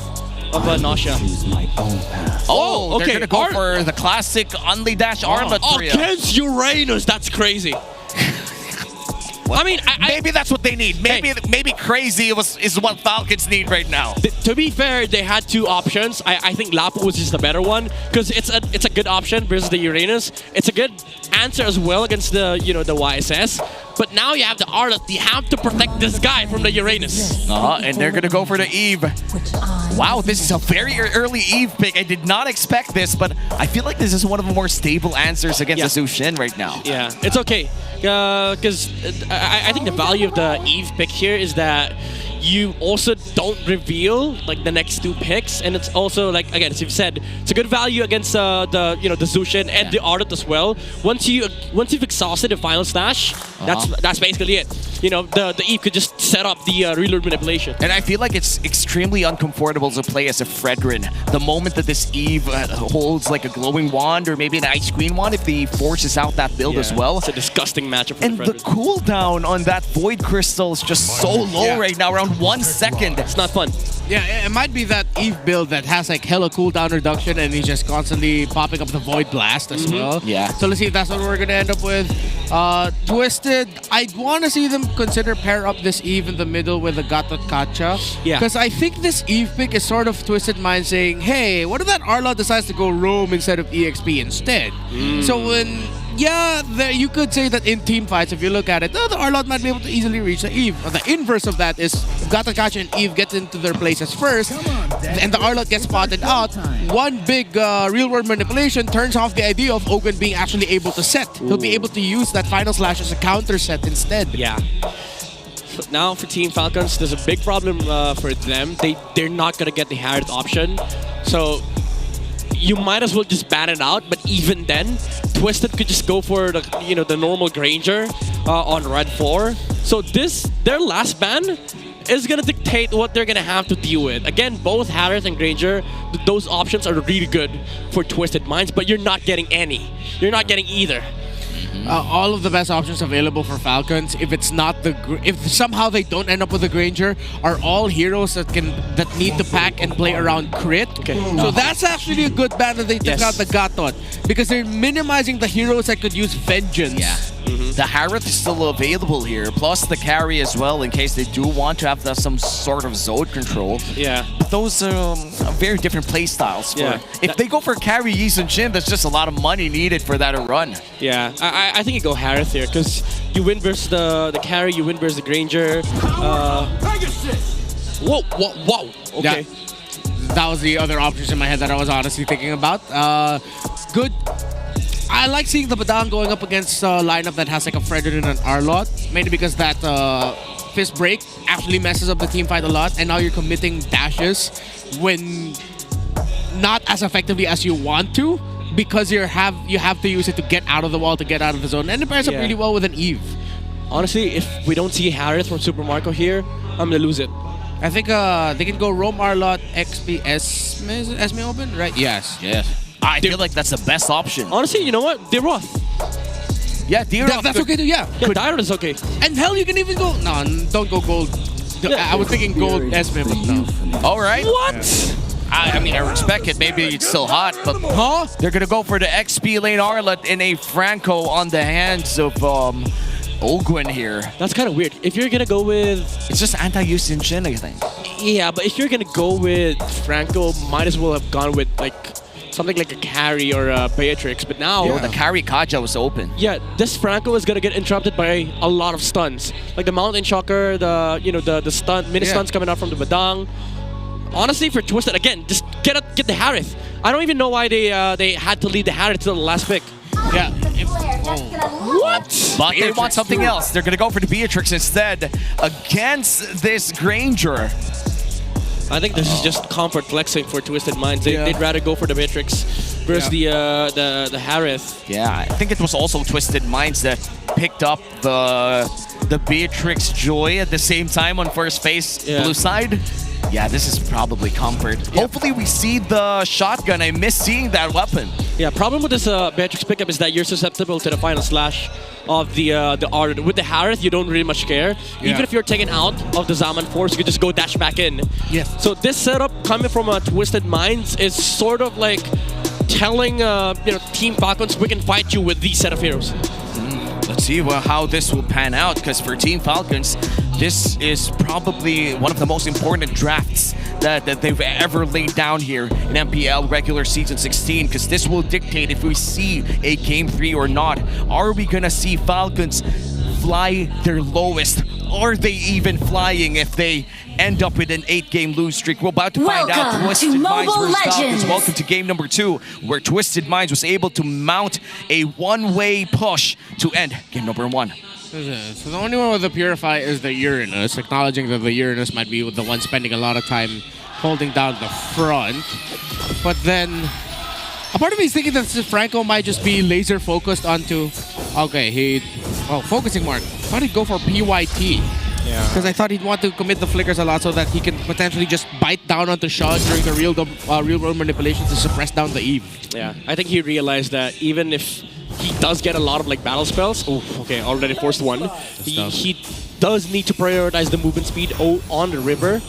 of Nausea. Oh, okay. They're gonna go for the classic only dash armor trio. Against Uranus, that's crazy. I mean, maybe that's what they need. Maybe crazy is what Falcons need right now. To be fair, they had two options. I think Lapu was just the better one because it's a good option versus the Uranus. It's a good answer as well against the the YSS. But now you have the Arlet. You have to protect this guy from the Uranus. And they're gonna go for the Eve. Wow, this is a very early Eve pick. I did not expect this, but I feel like this is one of the more stable answers against the Zushin right now. Yeah, it's okay. Because I think the value of the Eve pick here is that you also don't reveal like the next two picks, and it's also like, again, as you've said, it's a good value against the the Zushin and the Arlet as well. Once you've exhausted the final stash, that's basically it. The Eve could just set up the reload manipulation. And I feel like it's extremely uncomfortable to play as a Fredrin. The moment that this Eve holds like a glowing wand or maybe an ice queen wand, if he forces out that build as well. It's a disgusting matchup for and the cooldown on that Void Crystal is just so low right now, around 1 second. It's not fun. Yeah, it might be that Eve build that has like hella cooldown reduction and he's just constantly popping up the Void Blast as well. Yeah. So let's see if that's what we're gonna end up with. Twisted, I'd want to see them consider pair up this Eve in the middle with the Gatot Kacha. Yeah. Because I think this Eve pick is sort of Twisted Mind saying, hey, what if that Arlot decides to go Roam instead of EXP instead? So when... Yeah, you could say that in team fights, if you look at it, the Arlot might be able to easily reach the Eve. The inverse of that is Gatot Kacha and Eve get into their places first, and the Arlot gets spotted out. One big real-world manipulation turns off the idea of Ogun being actually able to set. He'll be able to use that final slash as a counter set instead. Yeah. Now for Team Falcons, there's a big problem for them. They're not gonna get the Harriet option, so you might as well just bat it out. But even then, Twisted could just go for the the normal Granger on Red 4. So their last ban is gonna dictate what they're gonna have to deal with. Again, both Harriet and Granger, those options are really good for Twisted Minds, but you're not getting any. You're not getting either. All of the best options available for Falcons, if somehow they don't end up with a Granger, are all heroes that need to pack and play around crit. Okay. So that's actually a good ban that they took out the Gatot, because they're minimizing the heroes that could use Vengeance. Yeah. The Harith is still available here, plus the carry as well, in case they do want to have some sort of zone control. Yeah. But those are very different play styles. If they go for carry Yi Sun Shin, that's just a lot of money needed for that to run. Yeah, I think you go Harith here, because you win versus the carry, you win versus the Granger. Whoa. Okay. Yeah. That was the other options in my head that I was honestly thinking about. Good. I like seeing the Badang going up against a lineup that has like a Fredrin and an Arlot, mainly because that Fist Break actually messes up the team fight a lot, and now you're committing dashes when not as effectively as you want to, because you have to use it to get out of the wall, to get out of the zone, and it pairs up really well with an Eve. Honestly, if we don't see Harith from Super Marco here, I'm gonna lose it. I think they can go Roam Arlot, XP, Esme open, right? Yes. I feel like that's the best option. Honestly, you know what? Deroth. Yeah, Deroth. That's okay too, yeah. Dyrod is okay. And hell, you can even go... No, don't go gold. I was thinking gold Esme, but no. All right. What? I mean, I respect it. Maybe it's still hot, but they're going to go for the XP lane Arlot in a Franco on the hands of Ogwin here. That's kind of weird. If you're going to go with... It's just anti-Yi Sun Shin, I think. Yeah, but if you're going to go with Franco, might as well have gone with like... something like a carry or a Beatrix, but now... the carry Kaja was open. Yeah, this Franco is gonna get interrupted by a lot of stuns. Like the Mountain Shocker, the stun, mini stuns coming out from the Badang. Honestly, for Twisted, again, just get the Harith. I don't even know why they had to lead the Harith till the last pick. Yeah. What? But they want something else. They're gonna go for the Beatrix instead against this Granger. I think this is just comfort flexing for Twisted Minds. They'd rather go for the Beatrix versus the Harith. Yeah, I think it was also Twisted Minds that picked up the Beatrix Joy at the same time on first face blue side. Yeah, this is probably comfort. Hopefully we see the shotgun. I miss seeing that weapon. Yeah, problem with this Beatrix pickup is that you're susceptible to the final slash of the Ard. With the Harith, you don't really much care. Even if you're taken out of the Zaman Force, you can just go dash back in. Yes. So this setup coming from Twisted Minds is sort of like telling Team Falcons, we can fight you with these set of heroes. Let's see how this will pan out, because for Team Falcons, this is probably one of the most important drafts that they've ever laid down here in MPL regular season 16, because this will dictate if we see a Game 3 or not. Are we gonna see Falcons fly their lowest? Are they even flying if they end up with an 8-game lose streak? We're about to find out. Twisted Minds versus Falcons. Welcome to game number 2, where Twisted Minds was able to mount a one-way push to end game number 1. So the only one with the Purify is the Uranus, acknowledging that the Uranus might be the one spending a lot of time holding down the front. But then, a part of me is thinking that Franco might just be laser focused onto, focusing mark. I thought he'd go for PYT. Yeah. Because I thought he'd want to commit the flickers a lot so that he can potentially just bite down onto Sean during the real world manipulations to suppress down the Eve. Yeah, I think he realized that even if he does get a lot of battle spells, already forced one, he does need to prioritize the movement speed on the river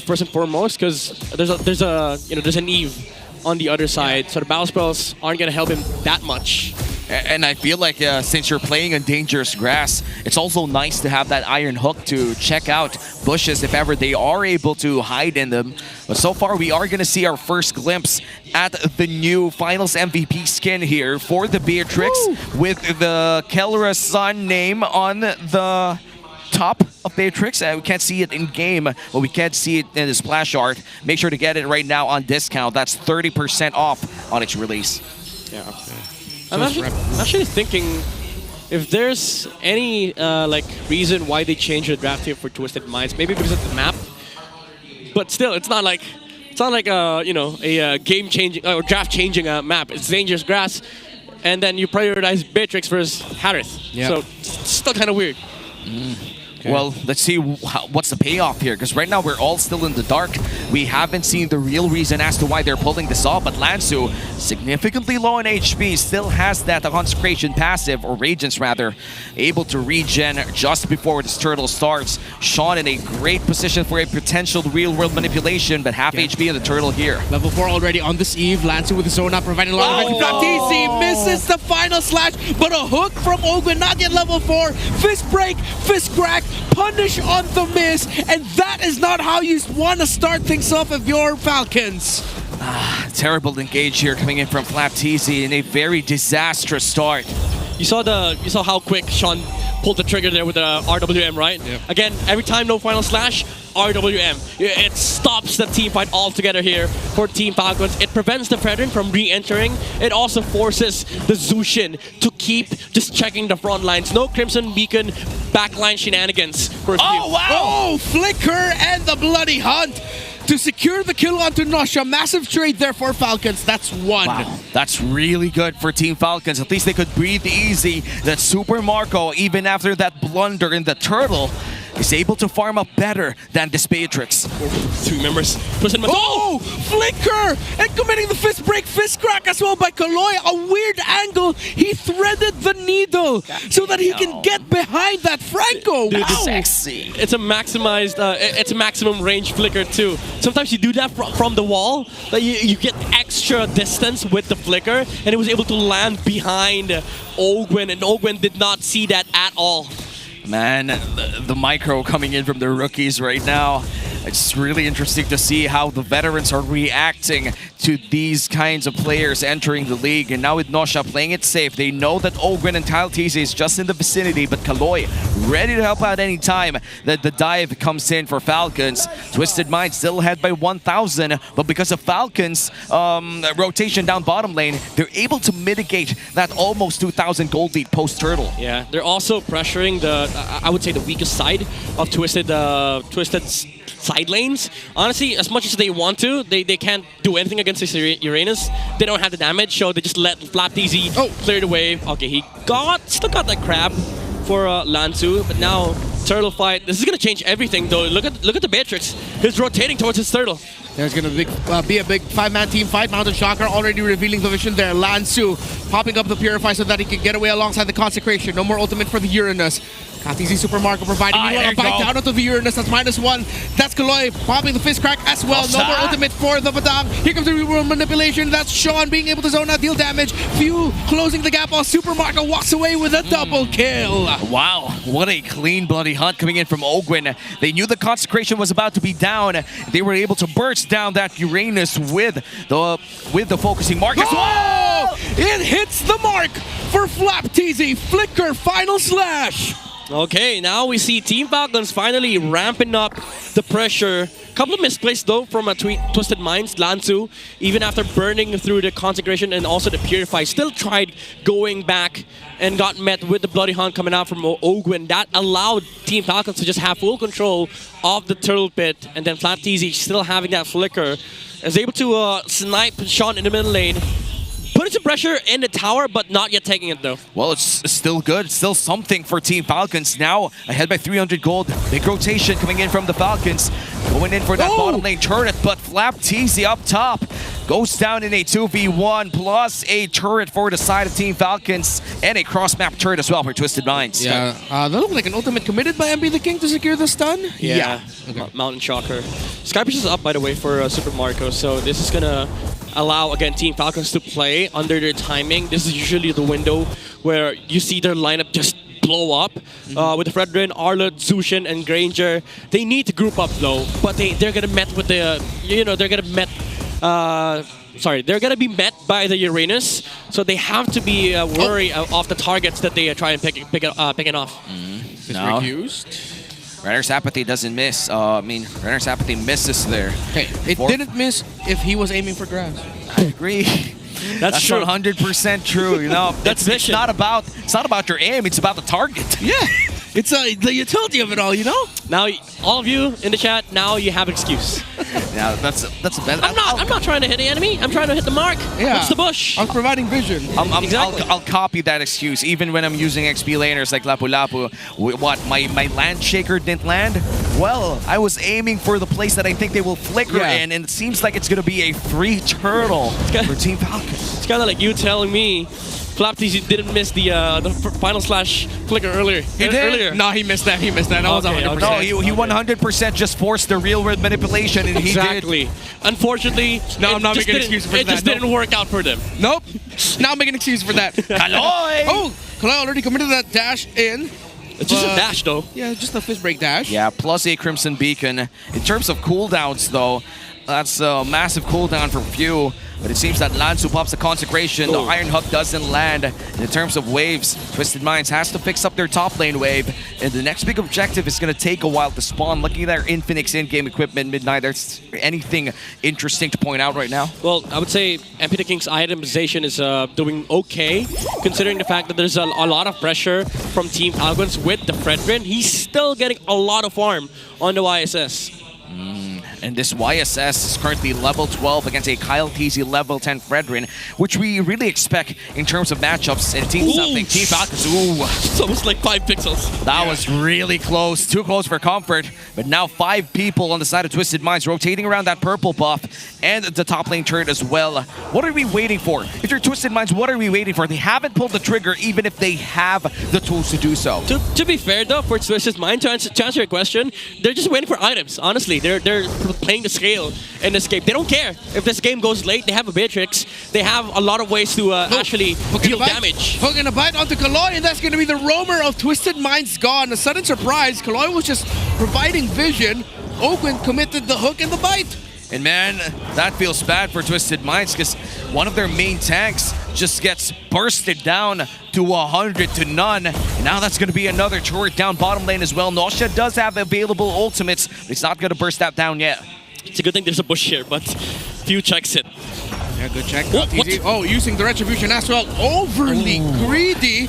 first and foremost, because there's an Eve on the other side, so the battle spells aren't gonna help him that much. And I feel like since you're playing on dangerous grass, it's also nice to have that iron hook to check out bushes if ever they are able to hide in them. But so far, we are going to see our first glimpse at the new Finals MVP skin here for the Beatrix. Woo! With the Kellera Sun name on the top of Beatrix. We can't see it in game, but we can see it in the splash art. Make sure to get it right now on discount. That's 30% off on its release. Yeah. I'm actually thinking if there's any reason why they changed the draft here for Twisted Minds, maybe because of the map. But still, it's not like a game-changing or draft-changing map. It's dangerous grass, and then you prioritize Beatrix versus Harith. Yep. So it's still kind of weird. Okay. Well, let's see what's the payoff here, because right now we're all still in the dark. We haven't seen the real reason as to why they're pulling this off, but Lansu, significantly low in HP, still has that Consecration passive, or Radiance rather, able to regen just before this turtle starts. Sean in a great position for a potential real-world manipulation, but half HP in the turtle here. Level 4 already on this Eve. Lansu with the Zona providing a lot of effect. TC misses the final slash, but a hook from Ogwen, not yet level 4. Fist break, fist crack, punish on the miss, and that is not how you want to start things off of your Falcons. Terrible engage here coming in from Flap TZ in a very disastrous start. You saw how quick Sean pulled the trigger there with the RWM, right? Yep. Again, every time no final slash, RWM. It stops the team fight altogether here for Team Falcons. It prevents the Fredrin from re-entering. It also forces the Zushin to keep just checking the front lines. No Crimson Beacon backline shenanigans for a few. Oh, wow! Oh, Flicker and the Bloody Hunt to secure the kill onto Nosha. Massive trade there for Falcons. That's one. Wow, that's really good for Team Falcons. At least they could breathe easy. That Super Marco, even after that blunder in the turtle, is able to farm up better than this Beatrix. Two members. Oh! Flicker! And committing the fist break, fist crack as well by Kaloy. A weird angle. He threaded the needle so that he can get behind that Franco. Dude, wow. Sexy. It's a maximized, it's a maximum range flicker too. Sometimes you do that from the wall, that you get extra distance with the flicker, and it was able to land behind Ogwen, and Ogwen did not see that at all. Man, the micro coming in from the rookies right now. It's really interesting to see how the veterans are reacting to these kinds of players entering the league. And now with Nosha playing it safe, they know that Ogwen and Tile TZ is just in the vicinity, but Kaloy ready to help out any time that the dive comes in for Falcons. Twisted Mind still ahead by 1,000, but because of Falcons' rotation down bottom lane, they're able to mitigate that almost 2,000 gold lead post-turtle. Yeah, they're also pressuring the, I would say, the weakest side of Twisted's side lanes. Honestly, as much as they want to, they can't do anything against this Uranus. They don't have the damage, so they just let Flap TZ clear the wave. Okay, he still got that crab for Lansu, but now turtle fight. This is gonna change everything, though. Look at the Beatrix. He's rotating towards his turtle. There's going to be a big 5-man team fight. Mountain Shocker already revealing the vision there. Lansu popping up the Purify so that he can get away alongside the Consecration. No more ultimate for the Uranus. KTZ Super Marco providing a bite down onto the Uranus. That's -1. That's Kaloy popping the Fist Crack as well. No more ultimate for the Batang. Here comes the real manipulation. That's Sean being able to zone out, deal damage. Few closing the gap while Super Marco walks away with a double kill. Wow, what a clean bloody hunt coming in from Ogwin. They knew the Consecration was about to be down. They were able to burst down that Uranus with the focusing mark. Oh! It hits the mark for Flap TZ. Flicker final slash. Okay, now we see Team Falcons finally ramping up the pressure. Couple of misplays though from a Twisted Minds. Lansu, even after burning through the Consecration and also the Purify, still tried going back and got met with the Bloody Hunt coming out from Ogwin. That allowed Team Falcons to just have full control of the Turtle Pit, and then Flap TZ still having that flicker is able to snipe Sean in the middle lane. Putting some pressure in the tower, but not yet taking it though. Well, it's still good. It's still something for Team Falcons. Now ahead by 300 gold. Big rotation coming in from the Falcons. Going in for that bottom lane turret, but Flap TZ up top goes down in a 2v1 plus a turret for the side of Team Falcons and a cross-map turret as well for Twisted Minds. Yeah, that looked like an ultimate committed by MB the King to secure the stun. Yeah. Okay. Mountain Shocker. Skypush is up, by the way, for Super Marco, so this is gonna allow, again, Team Falcons to play under their timing. This is usually the window where you see their lineup just blow up. With the Fredrin, Arlott, Zushin, and Granger. They need to group up though, but they're gonna met with the, they're gonna met, they're gonna be met by the Uranus, so they have to be wary of the targets that they try and picking off. No. Renner's Apathy doesn't miss. Renner's Apathy misses there. Hey, it didn't miss if he was aiming for grass. I agree. That's true. 100% true. You know, it's not about your aim. It's about the target. Yeah, it's the utility of it all. You know. Now, all of you in the chat, now you have excuse. Yeah, that's the best. I'm not trying to hit the enemy. I'm trying to hit the mark. Yeah. It's the bush. I'm providing vision. Exactly. I'll copy that excuse even when I'm using XP laners like Lapu Lapu. What, my land shaker didn't land? Well, I was aiming for the place that I think they will flicker in, and it seems like it's going to be a free turtle for Team Falcons. It's kind of like you telling me Flap TZ didn't miss the final slash flicker earlier. He did? Earlier. No, he missed that. That was 100%. No, he 100% just forced the real world manipulation, and exactly. he did. Unfortunately, no, I'm not making excuses for that. It just didn't work out for them. Nope. Now I'm making excuses for that. Kaloy! Oh, Kaloy already committed that dash in. It's just a dash, though. Yeah, just a fist break dash. Yeah, plus a Crimson Beacon. In terms of cooldowns, though, that's a massive cooldown for few. But it seems that Lansu pops the Consecration. The Iron Hub doesn't land. And in terms of waves, Twisted Minds has to fix up their top lane wave. And the next big objective is going to take a while to spawn. Looking at their Infinix in-game equipment, Midnight, there's anything interesting to point out right now? Well, I would say MP the King's itemization is doing okay, considering the fact that there's a lot of pressure from Team Falcons with the Fredrin. He's still getting a lot of farm on the YSS. And this YSS is currently level 12 against a Kyle TZ level 10 Fredrin, which we really expect in terms of matchups. And Team Falcons, it's almost like 5 pixels. That was really close, too close for comfort. But now 5 people on the side of Twisted Minds rotating around that purple buff and the top lane turret as well. What are we waiting for? If you're Twisted Minds, what are we waiting for? They haven't pulled the trigger even if they have the tools to do so. To be fair though, for Twisted Minds, to answer your question, they're just waiting for items, honestly. They're playing the scale in this game. They don't care if this game goes late. They have a Beatrix. They have a lot of ways to actually deal damage. Hooking a bite onto Kaloy, and that's going to be the roamer of Twisted Minds gone. A sudden surprise. Kaloy was just providing vision. Ogwin committed the hook and the bite. And man, that feels bad for Twisted Minds because one of their main tanks just gets bursted down to 100 to none. And now that's going to be another turret down bottom lane as well. Nausea does have available ultimates, but he's not going to burst that down yet. It's a good thing there's a bush here, but few checks it. Yeah, good check. Oh, using the Retribution as well. Overly greedy.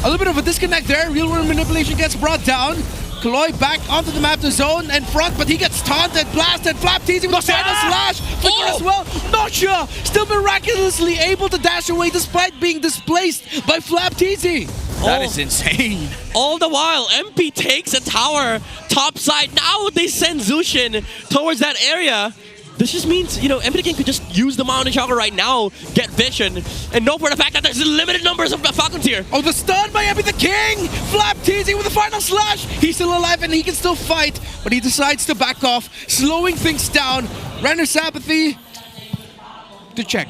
A little bit of a disconnect there. Real world manipulation gets brought down. Kaloy back onto the map to zone and front, but he gets taunted, blasted, Flap TZ with a final slash. Flicker as well. Nausea still miraculously able to dash away despite being displaced by Flap TZ. That is insane. All the while, MP takes a tower top side. Now they send Zushin towards that area. This just means, MPL King could just use the Mountain Chakra right now, get vision, and know for the fact that there's limited numbers of Falcons here. Oh, the stun by MPL King! Flap teasing with the final slash! He's still alive and he can still fight, but he decides to back off, slowing things down. Renner's apathy to check.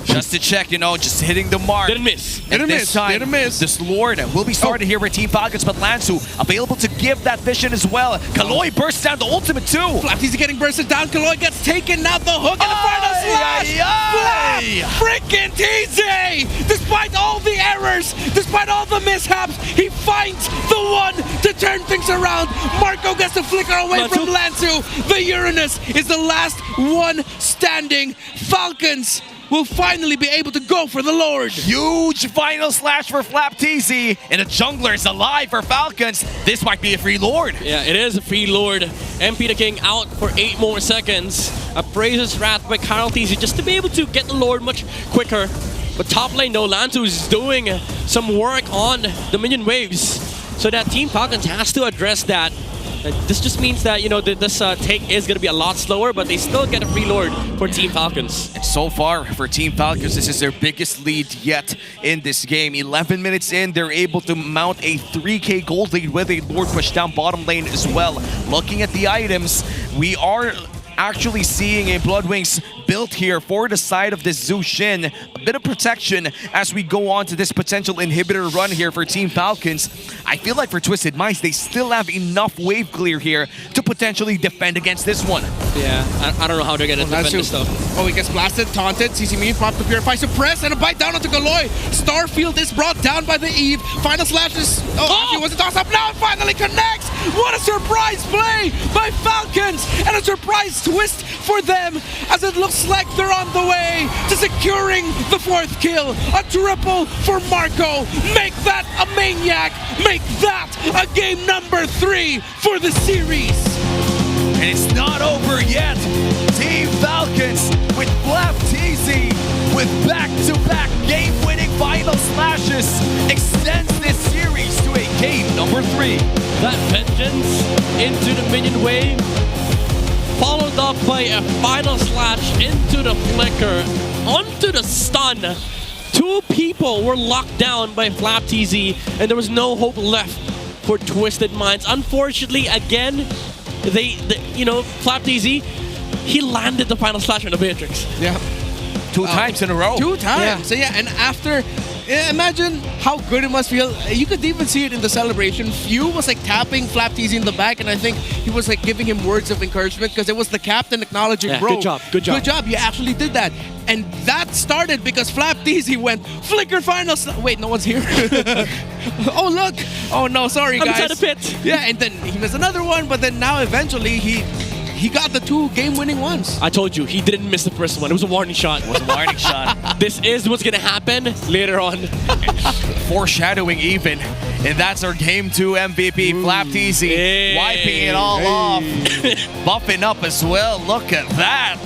Just to check, just hitting the mark. Didn't miss. And this time, this Lord will be started here with Team Falcons, but Lansu available to give that vision as well. Kaloy bursts down the ultimate too. Flapteasy getting bursted down. Kaloy gets taken, now the hook and the final slash. Flap! Freaking TZ! Despite all the errors, despite all the mishaps, he finds the one to turn things around. Marco gets the flicker away from Lansu. The Uranus is the last one standing. Falcons will finally be able to go for the Lord. Huge final slash for Flap TZ, and the jungler is alive for Falcons. This might be a free Lord. Yeah, it is a free Lord. MP King out for 8 more seconds. Appraises Wrath by Karl TZ just to be able to get the Lord much quicker. But top lane, though, Lansu is doing some work on the minion waves. So that Team Falcons has to address that. This just means that, this take is going to be a lot slower, but they still get a free Lord for Team Falcons. And so far, for Team Falcons, this is their biggest lead yet in this game. 11 minutes in, they're able to mount a 3k gold lead with a Lord push down bottom lane as well. Looking at the items, we are actually seeing a Bloodwings built here for the side of this Zhu Xin. A bit of protection as we go on to this potential inhibitor run here for Team Falcons. I feel like for Twisted Minds, they still have enough wave clear here to potentially defend against this one. Yeah, I don't know how they're going to defend this stuff. Oh, he gets blasted, taunted. CC Mean pop to Purify, suppress, and a bite down onto Kaloy. Starfield is brought down by the Eve. Final slash is... Actually, was a toss up. Now it finally connects. What a surprise play by Falcons, and a surprise twist for them as it looks like they're on the way to securing the 4th kill. A triple for Marco. Make that a maniac. Make that a game number 3 for the series. And it's not over yet. Team Falcons with Flap TZ with back-to-back game-winning final slashes extends this series to a game number 3. That vengeance into the minion wave, followed up by a final slash into the flicker, onto the stun. 2 people were locked down by Flap TZ, and there was no hope left for Twisted Minds. Unfortunately, again, Flap TZ, he landed the final slash on the Beatrix. Yeah. 2 times in a row. 2 times. So yeah, and after... imagine how good it must feel. You could even see it in the celebration. Few was like tapping Flap TZ in the back, and I think he was like giving him words of encouragement because it was the captain acknowledging, bro. Good job, good job. Good job, you actually did that. And that started because Flap TZ went flicker final. Wait, no one's here. Oh, look. Oh, no, sorry, guys. I'm inside the pit. Yeah, and then he missed another one, but then now eventually he got the 2 game-winning ones. I told you, he didn't miss the first one. It was a warning shot. It was a warning shot. This is what's going to happen later on. Foreshadowing even. And that's our Game 2 MVP, Flap TZ. Hey. Wiping it all off. Buffing up as well. Look at that.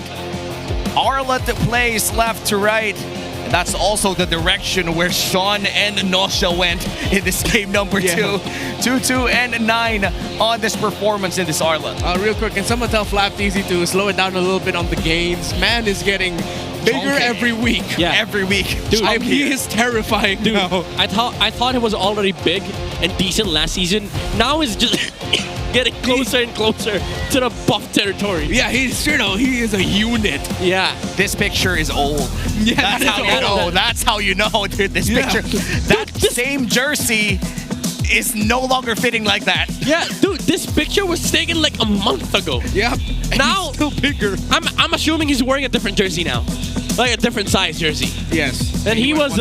Arla to place left to right. And that's also the direction where Sean and Nosha went in this game number 2. 2-2 and 9 on this performance in this Arla. Real quick, can someone tell Flap TZ to slow it down a little bit on the gains? Man is getting bigger every week. Yeah. Every week. Dude, he is terrifying now. I thought he was already big and decent last season. Now he's just getting closer and closer to the buff territory. Yeah, he is a unit. Yeah. This picture is old. Yeah, that's how you know. That's how you know, dude. This picture, that same jersey is no longer fitting like that. Yeah, dude, this picture was taken like a month ago. Yeah. Now he's still bigger. I'm assuming he's wearing a different jersey now, like a different size jersey. Yes. And he was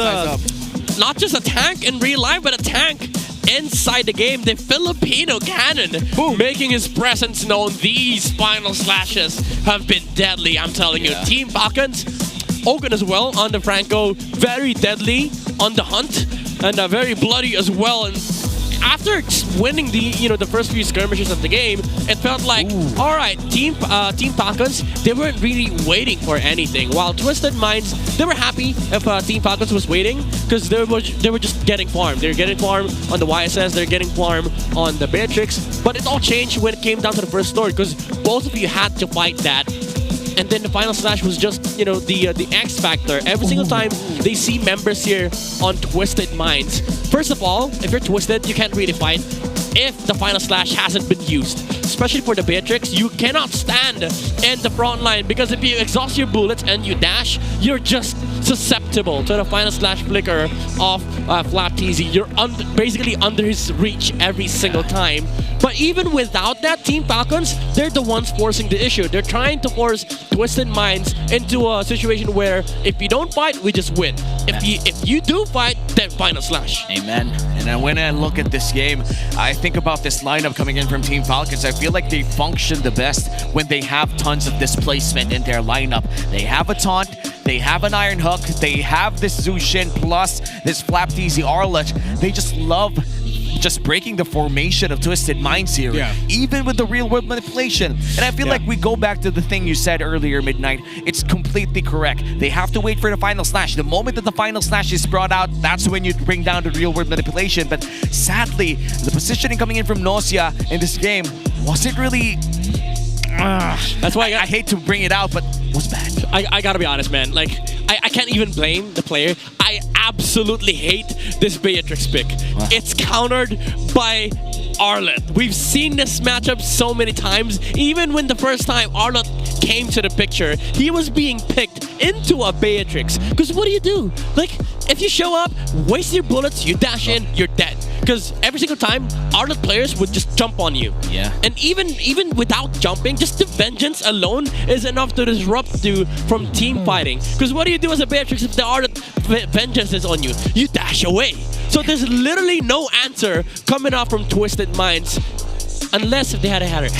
not just a tank in real life, but a tank inside the game. The Filipino cannon making his presence known. These final slashes have been deadly, I'm telling you. Team Falcons, Ogun as well on the Franco, very deadly on the hunt, and very bloody as well. And after winning the first few skirmishes of the game, it felt like, all right, Team Falcons, they weren't really waiting for anything. While Twisted Minds, they were happy if Team Falcons was waiting because they were just getting farm. They're getting farm on the YSS, they're getting farm on the Beatrix. But it all changed when it came down to the first story because both of you had to fight that and then the final slash was just, you know, the X factor. Every single time they see members here on Twisted Minds. First of all, if you're Twisted, you can't really fight if the final slash hasn't been used. Especially for the Beatrix, you cannot stand in the front line because if you exhaust your bullets and you dash, you're just susceptible to the final slash flicker of Flap TZ. You're basically under his reach every single time. But even without that, Team Falcons, they're the ones forcing the issue. They're trying to force Twisted Minds into a situation where if you don't fight, we just win. If you do fight, then final slash. Amen. And when I look at this game, I think about this lineup coming in from Team Falcons. I feel like they function the best when they have tons of displacement in their lineup. They have a taunt, they have an Iron Hook, they have this Zushin plus this Flap TZ Arlet. They just love just breaking the formation of Twisted Minds here, even with the real world manipulation. And I feel like we go back to the thing you said earlier, Midnight. It's completely correct. They have to wait for the final slash. The moment that the final slash is brought out, that's when you bring down the real world manipulation. But sadly, the positioning coming in from Nausea in this game wasn't really... That's why I hate to bring it out, but was bad. I gotta be honest, man. Like, I can't even blame the player. I absolutely hate this Beatrix pick. It's countered by Arlet. We've seen this matchup so many times. Even when the first time Arlet came to the picture, he was being picked into a Beatrix. Because what do? Like, if you show up, waste your bullets, you dash in, you're dead. Because every single time, Arlet players would just jump on you. Yeah. And even without jumping, just the vengeance alone is enough to disrupt you from team fighting. Because what do you do as a Beatrix if the Arlet vengeance is on you? You dash away. So there's literally no answer coming out from Twisted Minds. Unless if they had a Harith.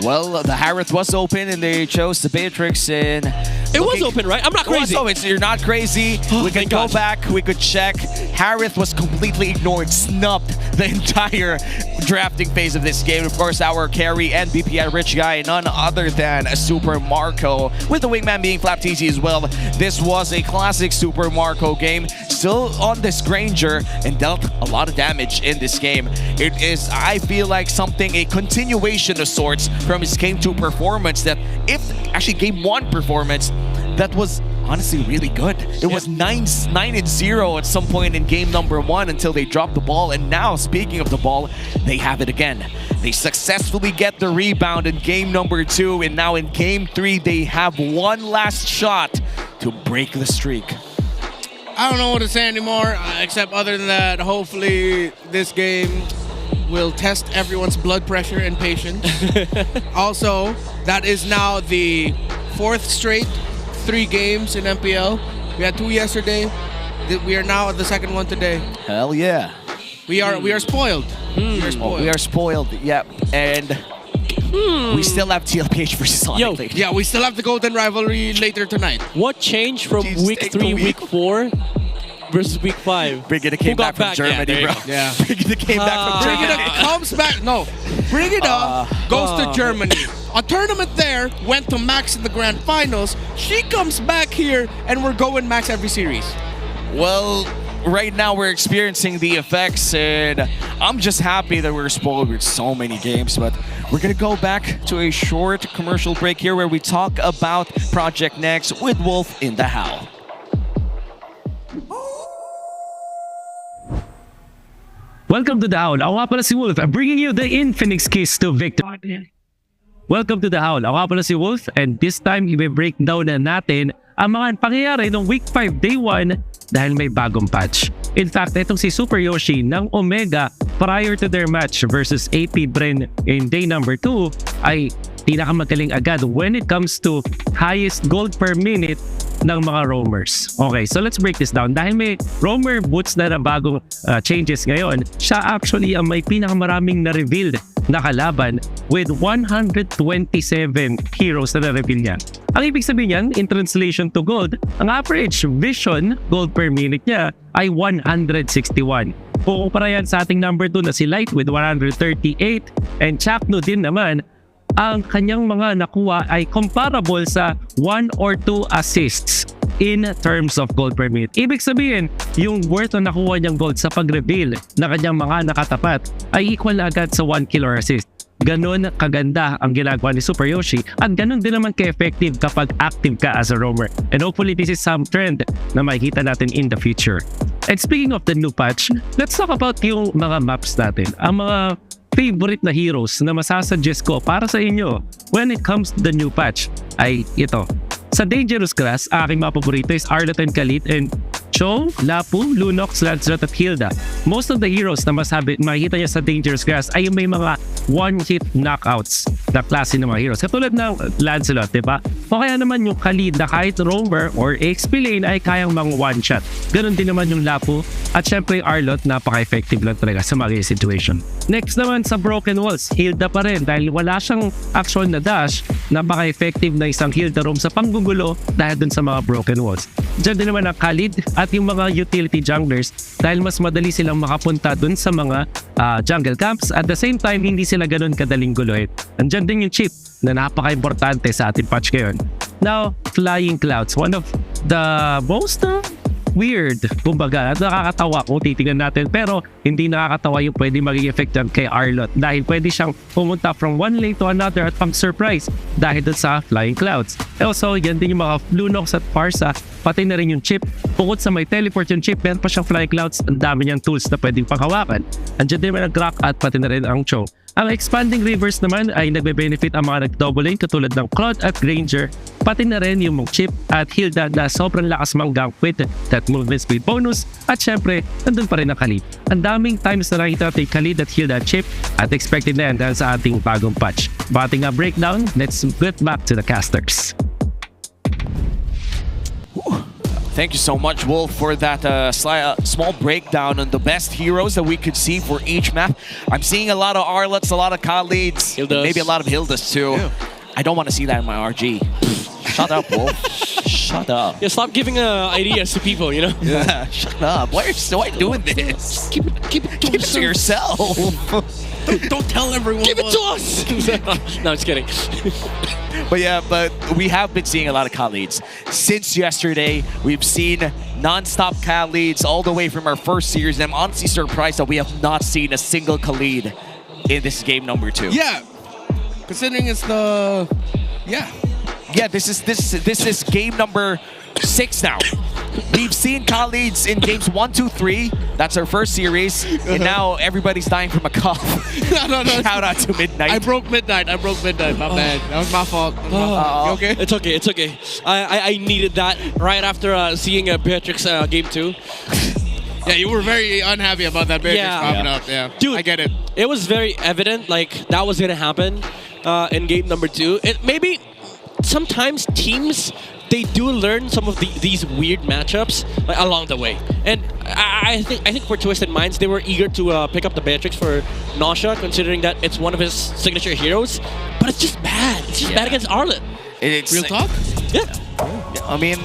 Well, the Harith was open and they chose the Beatrix and... It was open, right? I'm not crazy. So you're not crazy. We could go back, we could check. Harith was completely ignored, snubbed the entire drafting phase of this game. Of course, our carry and BPI rich guy, none other than Super Marco, with the wingman being Flap TZ as well. This was a classic Super Marco game, still on this Granger, and dealt a lot of damage in this game. It is, I feel like, a continuation of sorts from his Game 2 performance that, Game 1 performance, that was honestly really good. It was 9-0 at some point in game number 1 until they dropped the ball. And now, speaking of the ball, they have it again. They successfully get the rebound in game number 2. And now in game 3, they have one last shot to break the streak. I don't know what to say anymore, except other than that, hopefully this game will test everyone's blood pressure and patience. Also, that is now the 4th straight 3 games in MPL. We had 2 yesterday. We are now at the 2nd one today. Hell yeah. We are spoiled. We are spoiled. We are spoiled, yep. And we still have TLPH versus ONIC. Yeah, we still have the Golden Rivalry later tonight. What changed from week 3, week 4 versus week 5? Brigida came back from Germany, bro. Yeah. Brigida came back from Germany. Brigida comes back. No. Brigida goes to Germany. A tournament there, went to Max in the Grand Finals. She comes back here, and we're going Max every series. Well, right now we're experiencing the effects, and I'm just happy that we're spoiled with so many games. But we're gonna go back to a short commercial break here where we talk about Project Next with Wolf in the Howl. Welcome to the Howl. Ako nga pala si Wolf. I'm bringing you the Infinix keys to victory. Welcome to the Howl. Ako nga pala si Wolf, and this time i-break down na natin ang mga pangyayari ng Week 5 Day 1 dahil may bagong patch. In fact, itong si Super Yoshi ng Omega prior to their match versus APBR in Day number 2 ay pinakamagaling agad when it comes to highest gold per minute ng mga roamers. Okay, so let's break this down. Dahil may roamer boots na bagong changes ngayon, siya actually ang may pinakamaraming na-revealed na kalaban with 127 heroes na na-reveal niya. Ang ibig sabihin niyan, in translation to gold, ang average vision gold per minute niya ay 161. Kukumpara yan sa ating number 2 na si Light with 138 and Chakno din naman, ang kanyang mga nakuha ay comparable sa 1 or 2 assists in terms of gold per minute. Ibig sabihin, yung worth na nakuha niyang gold sa pag-reveal na kanyang mga nakatapat ay equal na agad sa 1 kill or assist. Ganon kaganda ang ginagawa ni Super Yoshi at ganon din naman ka-effective kapag active ka as a roamer. And hopefully this is some trend na makikita natin in the future. And speaking of the new patch, let's talk about yung mga maps natin. Ang mga favorite na heroes na masasuggest ko para sa inyo when it comes to the new patch ay ito. Sa Dangerous Grass, aking mga paborito is Arlott and Khalid and Cho, Lapu, Lunox, Lancelot at Hilda. Most of the heroes na makikita niya sa Dangerous Grass ay yung may mga one-hit knockouts na klase ng mga heroes. Katulad ng Lancelot, di ba? O kaya naman yung Khalid na kahit roamer or XP lane ay kayang mga one-shot. Ganon din naman yung Lapu at syempre Arlott, napaka-effective lang talaga sa mga situation. Next naman sa Broken Walls, Hilda pa rin dahil wala siyang action na dash, napaka-effective na isang Hilda roam sa panggugulo dahil dun sa mga Broken Walls. Diyan din naman ang Khalid at yung mga utility junglers dahil mas madali silang makapunta dun sa mga jungle camps at the same time hindi sila ganun kadaling guluhin. Andyan din yung chip na napaka-importante sa ating patch ngayon. Now, Flying Clouds, one of the most weird, kumbaga, at nakakatawa kung titingnan natin pero hindi nakakatawa yung pwede maging effect kay Arlott dahil pwede siyang pumunta from one lane to another at pang-surprise dahil dun sa Flying Clouds. Also, yan din yung mga Lunox at Farsa, pati na rin yung chip. Bukod sa may teleport yung chip, meron pa siyang Flying Clouds, ang dami niyang tools na pwedeng panghawakan. Andiyan din naman ang Grok at pati na rin ang Cho. Ang Expanding Rivers naman ay nagbe-benefit ang mga nag-double lane katulad ng Claude at Granger, pati na rin yung Chip at Hilda na sobrang lakas manggang with that movement speed bonus at syempre, nandun pa rin ang Khalid. Ang daming times na nakita natin Khalid at Hilda Chip at expected na yan dahil sa ating bagong patch. Bating a breakdown, let's get back to the casters. Thank you so much, Wolf, for that small breakdown on the best heroes that we could see for each map. I'm seeing a lot of Arlotts, a lot of Khalids, maybe a lot of Hildas too. Yeah. I don't want to see that in my RG. Shut up, Wolf. Shut up. Yeah, stop giving ideas to people, you know? Yeah, shut up. Why are you doing this? Keep it to yourself. Don't tell everyone. Give it to us! No, I'm just kidding. But yeah, but we have been seeing a lot of Khalids. Since yesterday, we've seen non-stop Khalids all the way from our first series. And I'm honestly surprised that we have not seen a single Khalid in this game number 2. Yeah, considering it's the... Yeah, this is game number 6 now. We've seen Khalids in games 1, 2, 3. That's our first series. And now everybody's dying from a cough. No. Shout out to Midnight. I broke midnight. My bad. That was my fault. You okay? It's okay. I needed that right after seeing Beatrix game 2. Yeah, you were very unhappy about that Beatrix popping up. Yeah, dude, I get it. It was very evident, like, that was gonna happen in game number 2. Maybe sometimes teams, they do learn some of these weird matchups along the way. And I think for Twisted Minds, they were eager to pick up the Beatrix for Nausea, considering that it's one of his signature heroes. But it's just bad. It's just bad against Arlott. It's real talk? Yeah. I mean...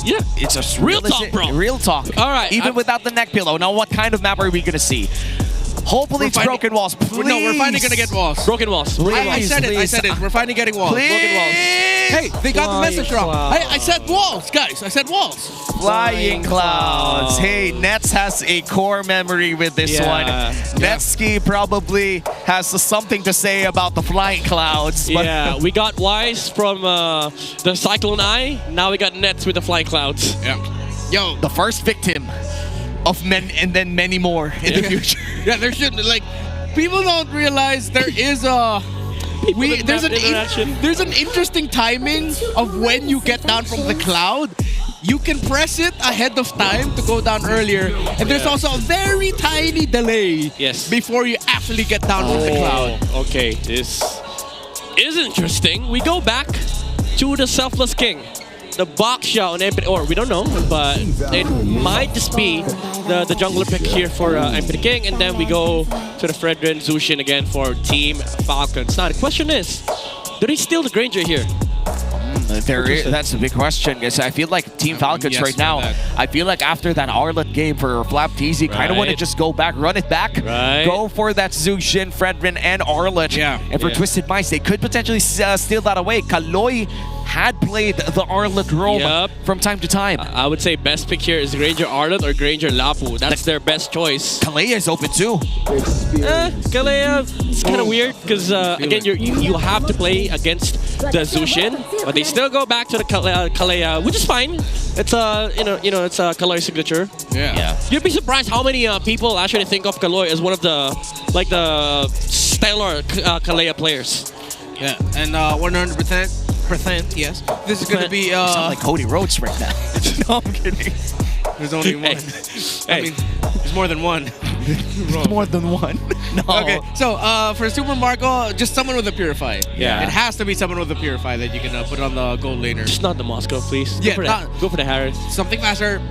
Yeah, it's a real talk, bro. Real talk. All right. Even without the neck pillow. Now, what kind of map are we going to see? Hopefully it's Broken Walls. Please. No, we're finally gonna get walls. Broken Walls. I said it. We're finally getting walls. Please. Broken walls. Hey, they got the message wrong. I said walls, guys. I said walls. Flying Clouds. Hey, Nets has a core memory with this one. Netsky probably has something to say about the Flying Clouds. But Yeah, we got Wise from the Cyclone Eye. Now we got Nets with the Flying Clouds. Yeah. Yo, the first victim of men and then many more in the future. Yeah, there should, like, people don't realize there is there's an interesting timing of when you get down from the cloud. You can press it ahead of time to go down earlier, and there's also a very tiny delay before you actually get down from the cloud. Okay, this is interesting. We go back to the Selfless King. The box shot on MPL, or we don't know, but it might just be the jungler pick here for MPL King, and then we go to the Fredrin Zushin again for Team Falcons. Now the question is, do they steal the Granger here? That's a big question, guys. I feel like Team Falcons right now, I feel like after that Arlott game for Flap TZ, kind of want to just go back, run it back, go for that Zushin, Fredrin, and Arlott. And for Twisted Minds, they could potentially steal that away. Kaloy had played the Arlet role from time to time. I would say best pick here is Granger Arlet or Granger Lapu. That's their best choice. Kalea is open too. Kalea, it's kind of weird because again, you have to play against the Zushin, but they still go back to the Kalea, which is fine. It's it's a Kaloi signature. Yeah. You'd be surprised how many people actually think of Kaloi as one of the stellar Kalea players. Yeah, and 100%, yes. This is gonna be. You sound like Cody Rhodes right now. No, I'm kidding. There's only one. I mean, there's more than one. More than one. No. Okay, so for Super Marco, just someone with a Purify. Yeah. It has to be someone with a Purify that you can put on the gold laner. Just not the Moscow, please. Yeah, go for the Harris. Something faster.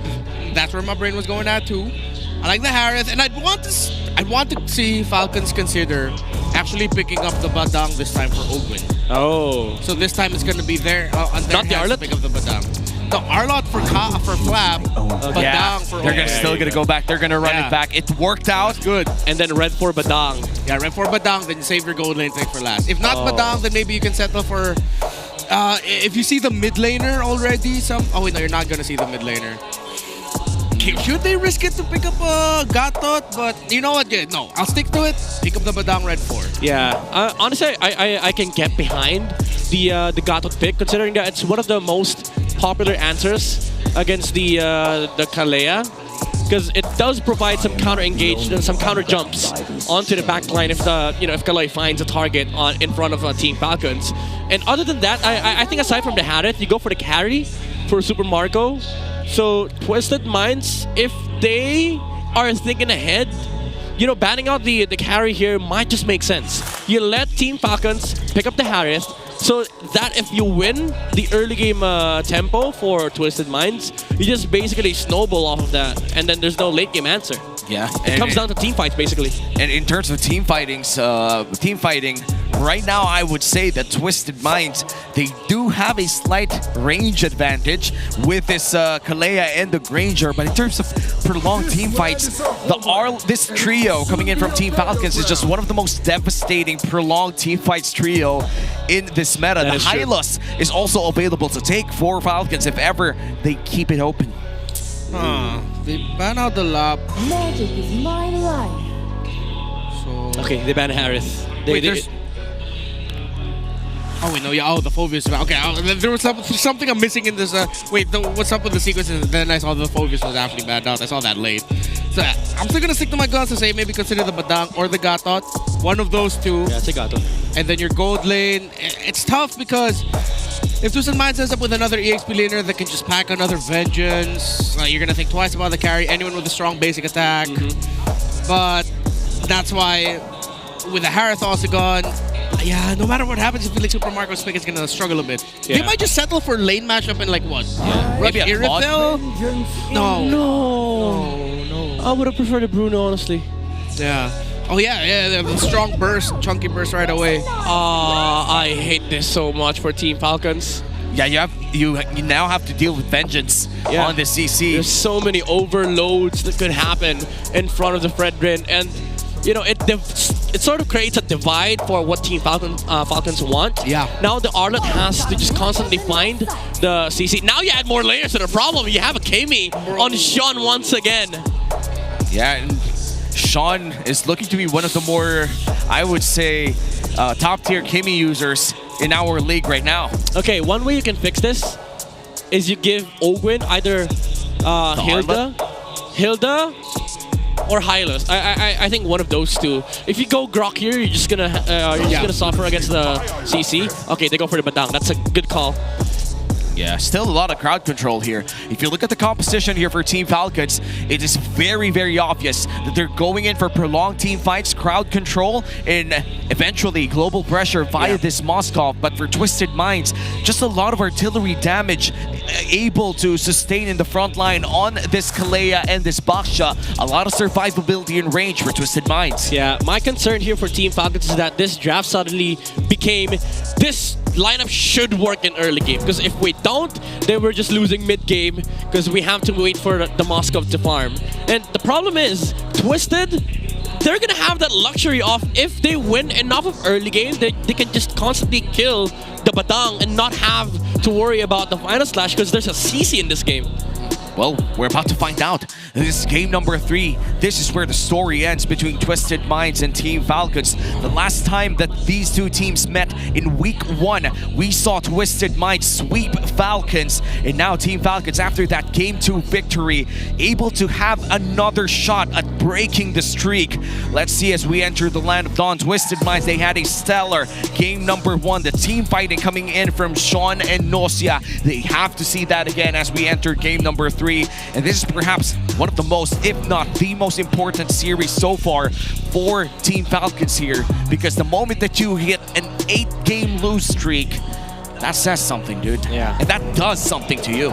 That's where my brain was going at too. I like the Harris, and I'd want to see Falcons consider actually picking up the Badang this time for Ogwin. Oh. So this time it's going to be there on their Not the hands to Arlot? pick up the Badang. The Arlot for Flap, Badang for Ogwin. They're still going to go back. They're going to run it back. It worked out. Good. And then red for Badang. Yeah, red for Badang, then save your gold lane take for last. If not Badang, then maybe you can settle for... if you see the mid laner already, oh wait, no, you're not going to see the mid laner. Should they risk it to pick up Gatot? But you know what? Yeah, no, I'll stick to it. Pick up the Badang Red 4. Yeah, honestly, I can get behind the Gatot pick, considering that it's one of the most popular answers against the Kalea, because it does provide some counter engage and some counter jumps onto the back line if if Kalei finds a target in front of Team Falcons. And other than that, I think aside from the Harith, you go for the carry for Super Marco. So Twisted Minds, if they are thinking ahead, banning out the carry here might just make sense. You let Team Falcons pick up the Harith, so that if you win the early game tempo for Twisted Minds, you just basically snowball off of that, and then there's no late game answer. Yeah, it comes down to team fights basically. And in terms of team fighting, right now I would say that Twisted Minds, they do have a slight range advantage with this Kalea and the Granger, but in terms of prolonged team fights, this trio coming in from Team Falcons is just one of the most devastating prolonged team fights trio in this meta. The Hylos is also available to take for Falcons if ever they keep it open. They ban out the lap. Magic is my life. So okay, they ban Harith. Oh wait, no, yeah. Oh, the Phobius. Okay, there was something I'm missing in this. What's up with the sequences? Then I saw the Phobius was actually banned out. I saw that late. So I'm still gonna stick to my guns to say maybe consider the Badang or the Gatot. One of those two. Yeah, take Gatot. And then your gold lane. It's tough because if Twisted Minds ends up with another EXP laner that can just pack another Vengeance, you're gonna think twice about the carry. Anyone with a strong basic attack. But that's why with the Harith also gone, yeah, no matter what happens, I feel like Super Marco's pick is gonna struggle a bit. Yeah. They might just settle for lane matchup in like what? Maybe a Irithel? No. I would have preferred a Bruno, honestly. Yeah. Oh yeah, the strong burst, chunky burst right away. I hate this so much for Team Falcons. Yeah, you now have to deal with Vengeance on the CC. There's so many overloads that could happen in front of the Fredrin, and it sort of creates a divide for what Team Falcons want. Yeah. Now the Arlet has to just constantly find the CC. Now you add more layers to the problem. You have a Kami on Sean once again. Yeah, and Sean is looking to be one of the more, I would say, top-tier Kimi users in our league right now. Okay, one way you can fix this is you give Ogwin either Hilda or Hylos. I think one of those two. If you go Grok here, you're just gonna suffer against the CC. Okay, they go for the Badang. That's a good call. Yeah, still a lot of crowd control here. If you look at the composition here for Team Falcons, it is very, very obvious that they're going in for prolonged team fights, crowd control, and eventually global pressure via this Moskov. But for Twisted Minds, just a lot of artillery damage able to sustain in the front line on this Kalea and this Baksha. A lot of survivability and range for Twisted Minds. Yeah, my concern here for Team Falcons is that this draft suddenly became this lineup should work in early game, because if we don't, then we're just losing mid game because we have to wait for the Moskov to farm. And the problem is, Twisted, they're gonna have that luxury of if they win enough of early game, they can just constantly kill the Batang and not have to worry about the final slash because there's a CC in this game. Well, we're about to find out. This is game number 3. This is where the story ends between Twisted Minds and Team Falcons. The last time that these two teams met in week 1, we saw Twisted Minds sweep Falcons. And now Team Falcons, after that game 2 victory, able to have another shot at breaking the streak. Let's see as we enter the land of Dawn. Twisted Minds, they had a stellar game number 1. The team fighting coming in from Sean and Nosia. They have to see that again as we enter game number 3. And this is perhaps one of the most, if not the most important series so far for Team Falcons here, because the moment that you hit an 8-game lose streak, that says something, dude. Yeah. And that does something to you.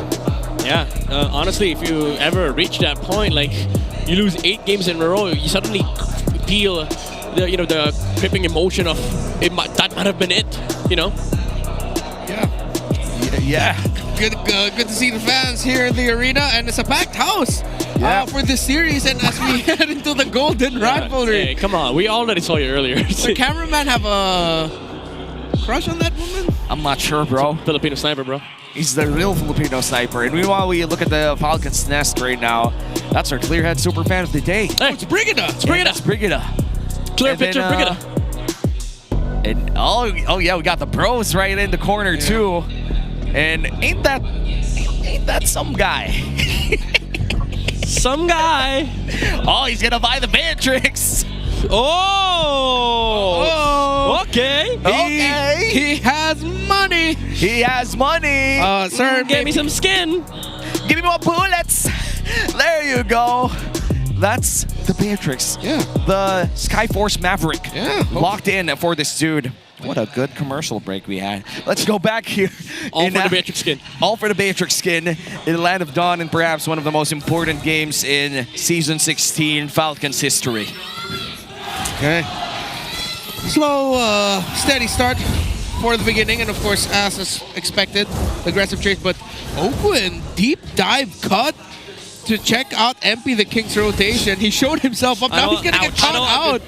Yeah, honestly, if you ever reach that point, like you lose 8 games in a row, you suddenly feel the the gripping emotion of that might have been it, Yeah. Good to see the fans here in the arena, and it's a packed house for this series. And as we head into the golden rivalry, hey, come on, we already saw you earlier. The cameraman have a crush on that woman? I'm not sure, bro. Filipino sniper, bro. He's the real Filipino sniper. And meanwhile, we look at the Falcons nest right now. That's our Clearhead Superfan of the day. Hey, it's Brigida. It's Brigida. It's Brigida. Clear picture, Brigida. And oh yeah, we got the bros right in the corner too. And ain't that some guy? Some guy. Oh, he's gonna buy the Matrix. Oh. Okay. He has money. He has money. Sir, give me some skin. Give me more bullets. There you go. That's the Matrix. Yeah. The Skyforce Maverick. Yeah. Locked in for this dude. What a good commercial break we had. Let's go back here. All for the Matrix skin. All for the Matrix skin in the Land of Dawn, and perhaps one of the most important games in Season 16 Falcons history. Okay. Slow, steady start for the beginning, and of course, as expected, aggressive chase, but Oakland deep dive cut to check out MP the King's rotation. He showed himself up. Now he's gonna get caught out.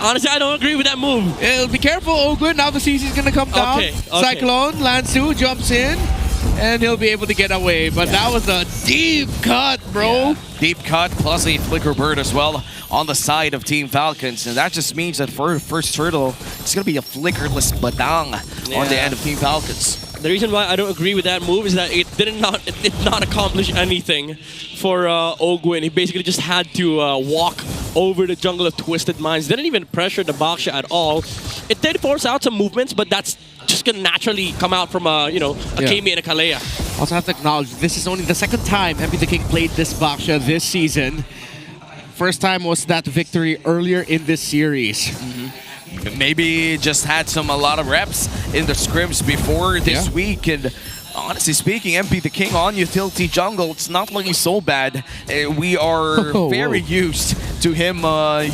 Honestly, I don't agree with that move. Be careful, Oakland. Now the CC's gonna come down. Okay. Cyclone, Lansu jumps in, and he'll be able to get away. But that was a deep cut, bro. Yeah. Deep cut plus a flicker bird as well on the side of Team Falcons. And that just means that for first turtle, it's gonna be a flickerless Batang on the end of Team Falcons. The reason why I don't agree with that move is that it did not accomplish anything for Ogwin. He basically just had to walk over the jungle of Twisted Minds. Didn't even pressure the Baksha at all. It did force out some movements, but that's just gonna naturally come out from a Kami and a Kalea. Also have to acknowledge, this is only the second time MP the King played this Baksha this season. First time was that victory earlier in this series. Maybe just had a lot of reps in the scrims before this week, and honestly speaking, MP the King on utility jungle, it's not looking so bad. We are very used to him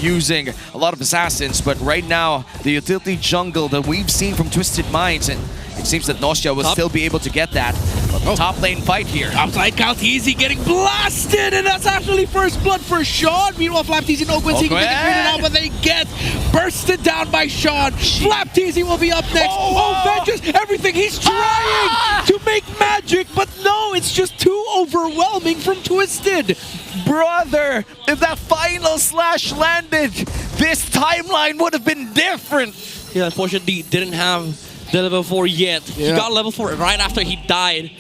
using a lot of assassins, but right now, the utility jungle that we've seen from Twisted Minds, and it seems that Nosia will still be able to get that. But top lane fight here. Outside Kaltizi getting blasted, and that's actually first blood for Sean. Meanwhile, Flapteezy and Oakland seeking to get traded out, but they get bursted down by Sean. Flapteezy will be up next. Oh, Vengeance, everything. He's trying to make magic, but no, it's just too overwhelming from Twisted. Brother, if that final slash landed, this timeline would have been different. Yeah, unfortunately, didn't have the level 4 yet. He got level 4 right after he died.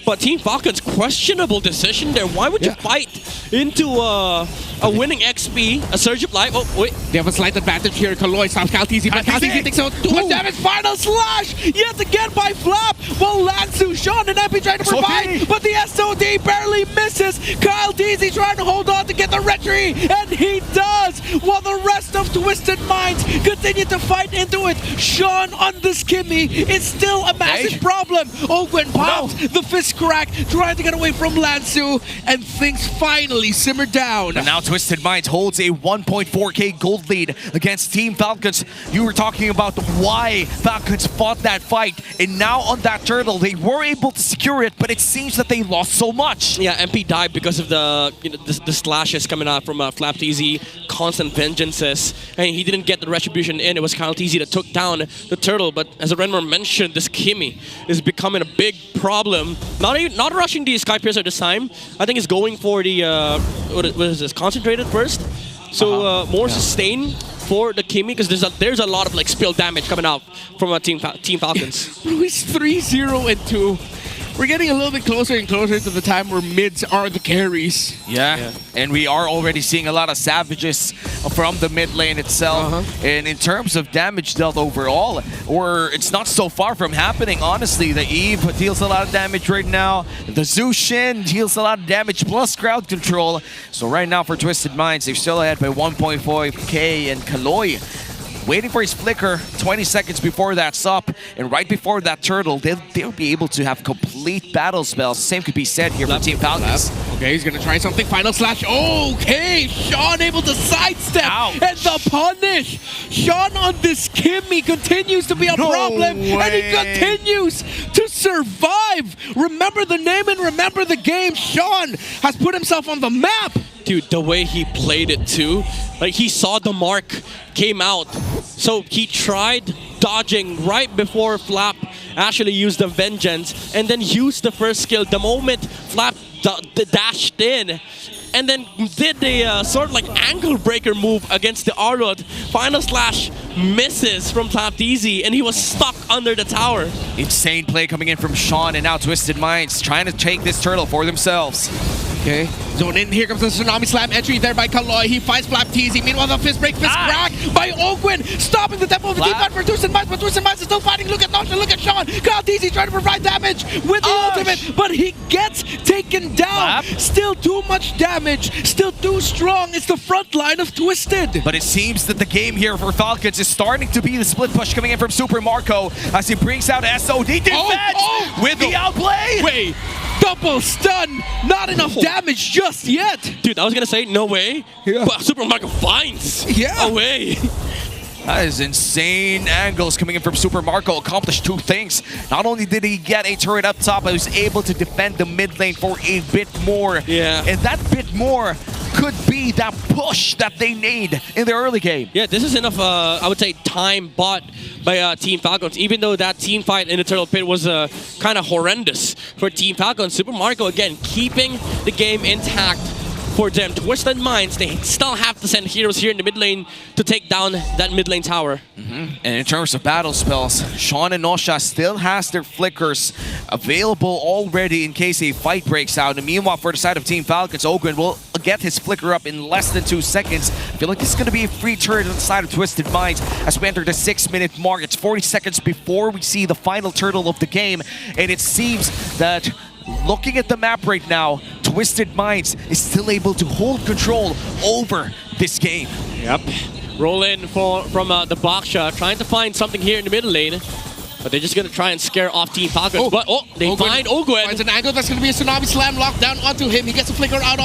But Team Falcons, questionable decision there. Why would you fight into a winning XP, a Surge of Life? Oh, wait. They have a slight advantage here. Kaloy stops Kaltizi, but Kaltizi takes out too much damage. Final slash! Yet again by Flap! Well, Lansu, Sean, and MP trying to provide, but the SOD barely misses. Kaltizi trying to hold on to get the retry, and he does! While the rest of Twisted Minds continue to fight into it. Sean on this Kimmy is still a massive problem. Ogwen pops the fist crack, trying to get away from Lansu, and things finally simmer down. And now Twisted Minds holds a 1.4k gold lead against Team Falcons. You were talking about why Falcons fought that fight, and now on that turtle, they were able to secure it, but it seems that they lost so much. Yeah, MP died because of the the slashes coming out from Flapteezy, constant vengeances, and he didn't get the retribution in. It was kind of easy that took down the turtle, but as Renmar mentioned, this Kimmy is becoming a big problem. Not rushing the Sky Piercer this time. I think he's going for the what is this, concentrated first. So more sustain for the Kimmy, because there's a lot of like spill damage coming out from Team Falcons. He's 3-0 and 2. We're getting a little bit closer and closer to the time where mids are the carries. Yeah, and we are already seeing a lot of savages from the mid lane itself. And in terms of damage dealt overall, it's not so far from happening, honestly. The Eve deals a lot of damage right now. The Zushin deals a lot of damage plus crowd control. So right now for Twisted Minds, they're still ahead by 1.5k, and Kaloy waiting for his flicker 20 seconds before that's up, and right before that turtle, they'll be able to have complete battle spells. Same could be said here for Team Falcons. Okay, he's gonna try something. Final slash. Okay, Sean able to sidestep. Ouch. And the punish. Sean on this Kimmy continues to be a problem, and he continues to survive. Remember the name and remember the game. Sean has put himself on the map. Dude, the way he played it too, like he saw the mark came out, so he tried dodging right before Flap actually used the vengeance, and then used the first skill the moment Flap dashed in, and then did the sort of like ankle breaker move against the Arlot. Final slash misses from Tlaptizi, and he was stuck under the tower. Insane play coming in from Sean, and now Twisted Minds trying to take this turtle for themselves. Okay, zone in. Here comes the Tsunami Slam entry there by Kaloy. He fights Tlaptizi. Meanwhile, the fist break, fist crack by Ogwin. Stopping the tempo of the defense for Twisted Minds, but Twisted Minds is still fighting. Look at Nosha, look at Sean. Tlaptizi trying to provide damage with the ultimate, but he gets taken down. Still too much damage. Still too strong. It's the front line of Twisted. But it seems that the game here for Falcons is starting to be the split push coming in from Super Marco as he brings out SOD defense with the outplay. Wait. Double stun, not enough damage just yet. Dude, I was gonna say no way, but Super Marco finds a way. That is insane angles coming in from Super Marco. Accomplished two things. Not only did he get a turret up top, but he was able to defend the mid lane for a bit more. Yeah. And that bit more could be that push that they need in the early game. Yeah, this is enough, I would say, time bought by Team Falcons. Even though that team fight in the Turtle Pit was kind of horrendous for Team Falcons, Super Marco, again, keeping the game intact for them. Twisted Minds, they still have to send heroes here in the mid lane to take down that mid lane tower. And in terms of battle spells, Sean and Nosha still has their flickers available already in case a fight breaks out. And meanwhile, for the side of Team Falcons, Ogren will get his flicker up in less than 2 seconds. I feel like this is going to be a free turret on the side of Twisted Minds as we enter the 6-minute mark. It's 40 seconds before we see the final turtle of the game. And it seems that looking at the map right now, Twisted Minds is still able to hold control over this game. Yep. Roll in from the Baksha, trying to find something here in the middle lane. But they're just going to try and scare off Team Falcons. But they find Ogwen. Finds an angle that's going to be a Tsunami Slam locked down onto him. He gets a flicker out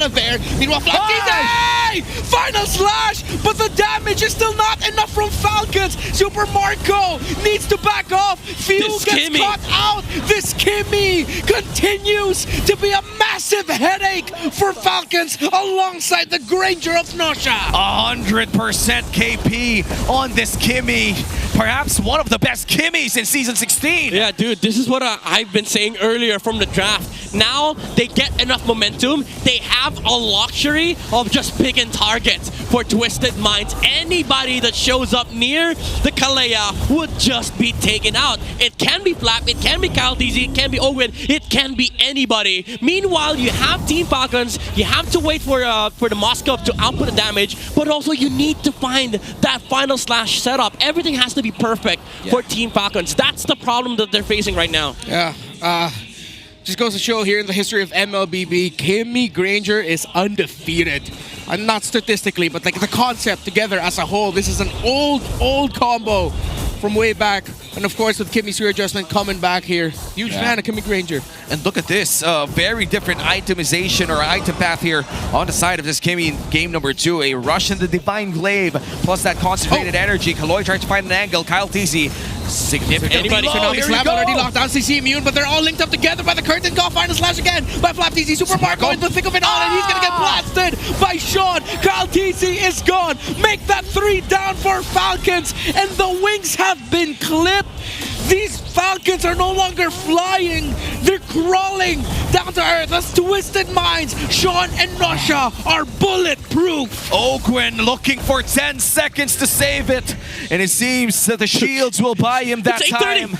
of there. Meanwhile, Tlaptizi! Final slash! But the damage is still not enough from Falcons. Super Marco needs to back off. Fuel gets caught out. This Kimmy continues to be a massive headache for Falcons alongside the Granger of Nosha. 100% KP on this Kimmy. Perhaps one of the best Kimmys in Season 16. Yeah, dude, this is what I've been saying earlier from the draft. Now they get enough momentum. They have a luxury of just picking targets for Twisted Minds. Anybody that shows up near the Kalea would just be taken out. It can be Flap, it can be Tlaptizi, it can be Owen, it can be anybody. Meanwhile, you have Team Falcons. You have to wait for the Moskov to output the damage, but also you need to find that final slash setup. Everything has to be perfect for Team Falcons. That's the problem that they're facing right now. Yeah. Just goes to show here in the history of MLBB, Kimmy Granger is undefeated. Not statistically, but like the concept together as a whole. This is an old combo from way back. And of course, with Kimmy's readjustment coming back here. Huge fan of Kimmy Granger. And look at this, very different itemization or item path here on the side of this Kimmy in game number 2. A rush in the Divine Glaive, plus that concentrated energy. Kaloy trying to find an angle. Kyle TZ significantly low. Tsunami Slam already locked down. CC immune, but they're all linked up together by the curtain call. Final slash again by Flap TZ. Super Marco in the thick of it all, and he's gonna get blasted by Sean. Kyle TZ is gone. Make that 3 down for Falcons, and the wings have been clipped. These Falcons are no longer flying. They're crawling down to earth as Twisted Minds, Sean and Nosha are bulletproof. Ogwen looking for 10 seconds to save it. And it seems that the shields will buy him that time.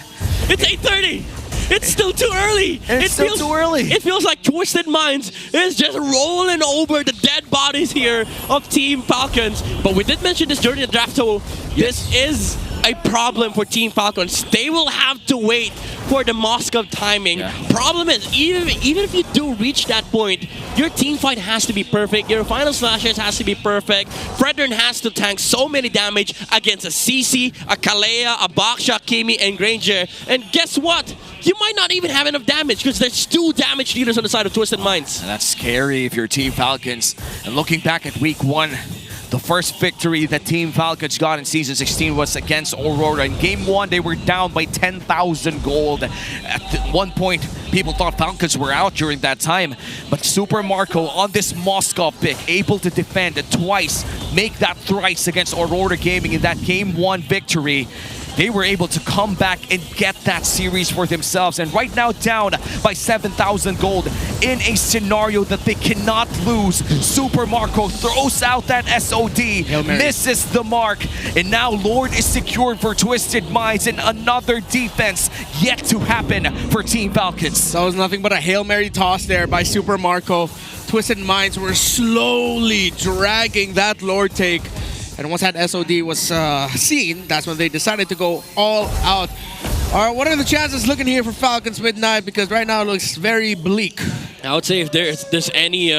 It's 8:30. It's still too early. It's still too early. It feels like Twisted Minds is just rolling over the dead bodies here of Team Falcons. But we did mention this during the draft, so this is a problem for Team Falcons. They will have to wait for the Moscow timing. Problem is, even if you do reach that point, your team fight has to be perfect. Your final slashes has to be perfect. Fredrin has to tank so many damage against a CC, a Kalea, a Baksha, Kimi, and Granger. And guess what? You might not even have enough damage because there's 2 damage dealers on the side of Twisted Minds. And that's scary if you're Team Falcons. And looking back at week 1, the first victory that Team Falcons got in Season 16 was against Aurora. In Game 1, they were down by 10,000 gold. At one point, people thought Falcons were out during that time. But Super Marco on this Moscow pick, able to defend it twice, make that thrice against Aurora Gaming in that Game 1 victory. They were able to come back and get that series for themselves. And right now down by 7,000 gold in a scenario that they cannot lose. Super Marco throws out that SOD, misses the mark. And now Lord is secured for Twisted Minds and another defense yet to happen for Team Falcons. That was nothing but a Hail Mary toss there by Super Marco. Twisted Minds were slowly dragging that Lord take. And once that SOD was seen, that's when they decided to go all out. All right, what are the chances looking here for Falcons Midnight? Because right now it looks very bleak. I would say if there's any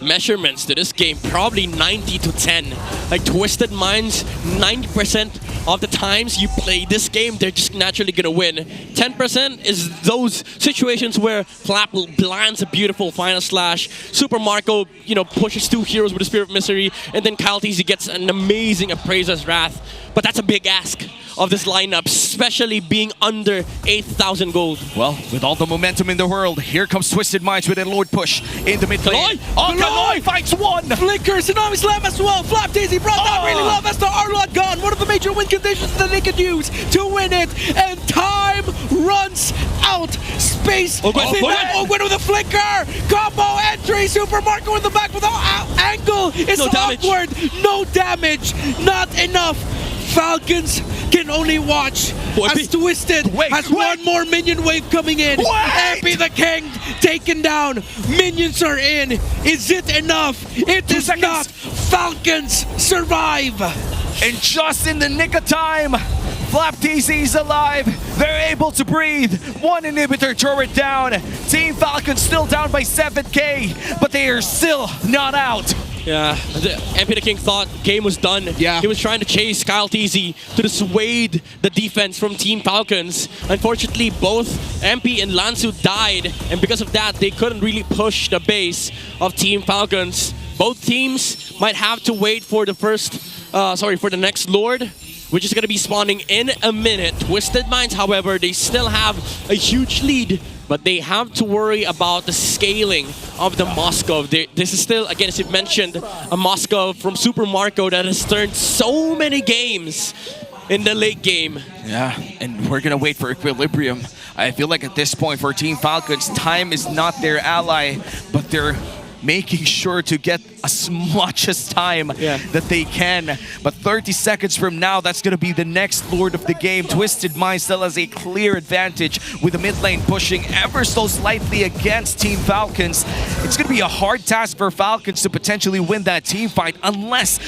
measurements to this game, probably 90 to 10. Like Twisted Minds, 90% of the times you play this game, they're just naturally gonna win. 10% is those situations where Flap lands a beautiful final slash. Super Marco, pushes 2 heroes with a Spirit of Misery, and then Kyle TZ gets an amazing Appraiser's Wrath. But that's a big ask of this lineup, especially being under 8,000 gold. Well, with all the momentum in the world, here comes Twisted Minds with a Lord push in the mid lane. Kaloy finds one! Flicker, Tsunami Slam as well. Flap Daisy brought down really low as the Arlot gone. One of the major win conditions that they could use to win it. And time runs out. Space. Ogwen with a flicker. Combo entry. Super Marco in the back with angle. It's awkward. No damage. Not enough. Falcons can only watch as Twisted has one more minion wave coming in. MP the King taken down. Minions are in. Is it enough? It is not. Falcons survive. And just in the nick of time, Flap TZ's alive. They're able to breathe. 1 inhibitor turret down. Team Falcons still down by 7k, but they are still not out. Yeah, MP the King thought game was done. Yeah. He was trying to chase Kyle TZ to dissuade the defense from Team Falcons. Unfortunately, both MP and Lansu died, and because of that, they couldn't really push the base of Team Falcons. Both teams might have to wait for the for the next Lord, which is going to be spawning in a minute. Twisted Minds, however, they still have a huge lead, but they have to worry about the scaling of the Moscow. This is still, again, as you mentioned, a Moscow from Super Marco that has turned so many games in the late game. Yeah, and we're gonna wait for equilibrium. I feel like at this point for Team Falcons, time is not their ally, but they're making sure to get as much as time that they can. But 30 seconds from now, that's going to be the next Lord of the game. Twisted Mind still has a clear advantage with the mid lane pushing ever so slightly against Team Falcons. It's going to be a hard task for Falcons to potentially win that team fight unless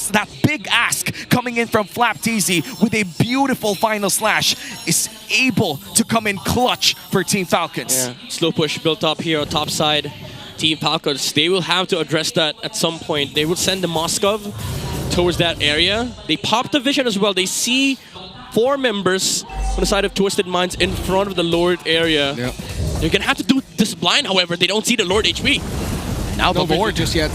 that big ask coming in from Flap TZ with a beautiful final slash is able to come in clutch for Team Falcons. Yeah. Slow push built up here on top side. Team Falcons, they will have to address that at some point. They will send the Moskov towards that area. They pop the vision as well. They see 4 members on the side of Twisted Minds in front of the Lord area. Yep. They're gonna have to do this blind, however. They don't see the Lord HP. Now the Lord just yet.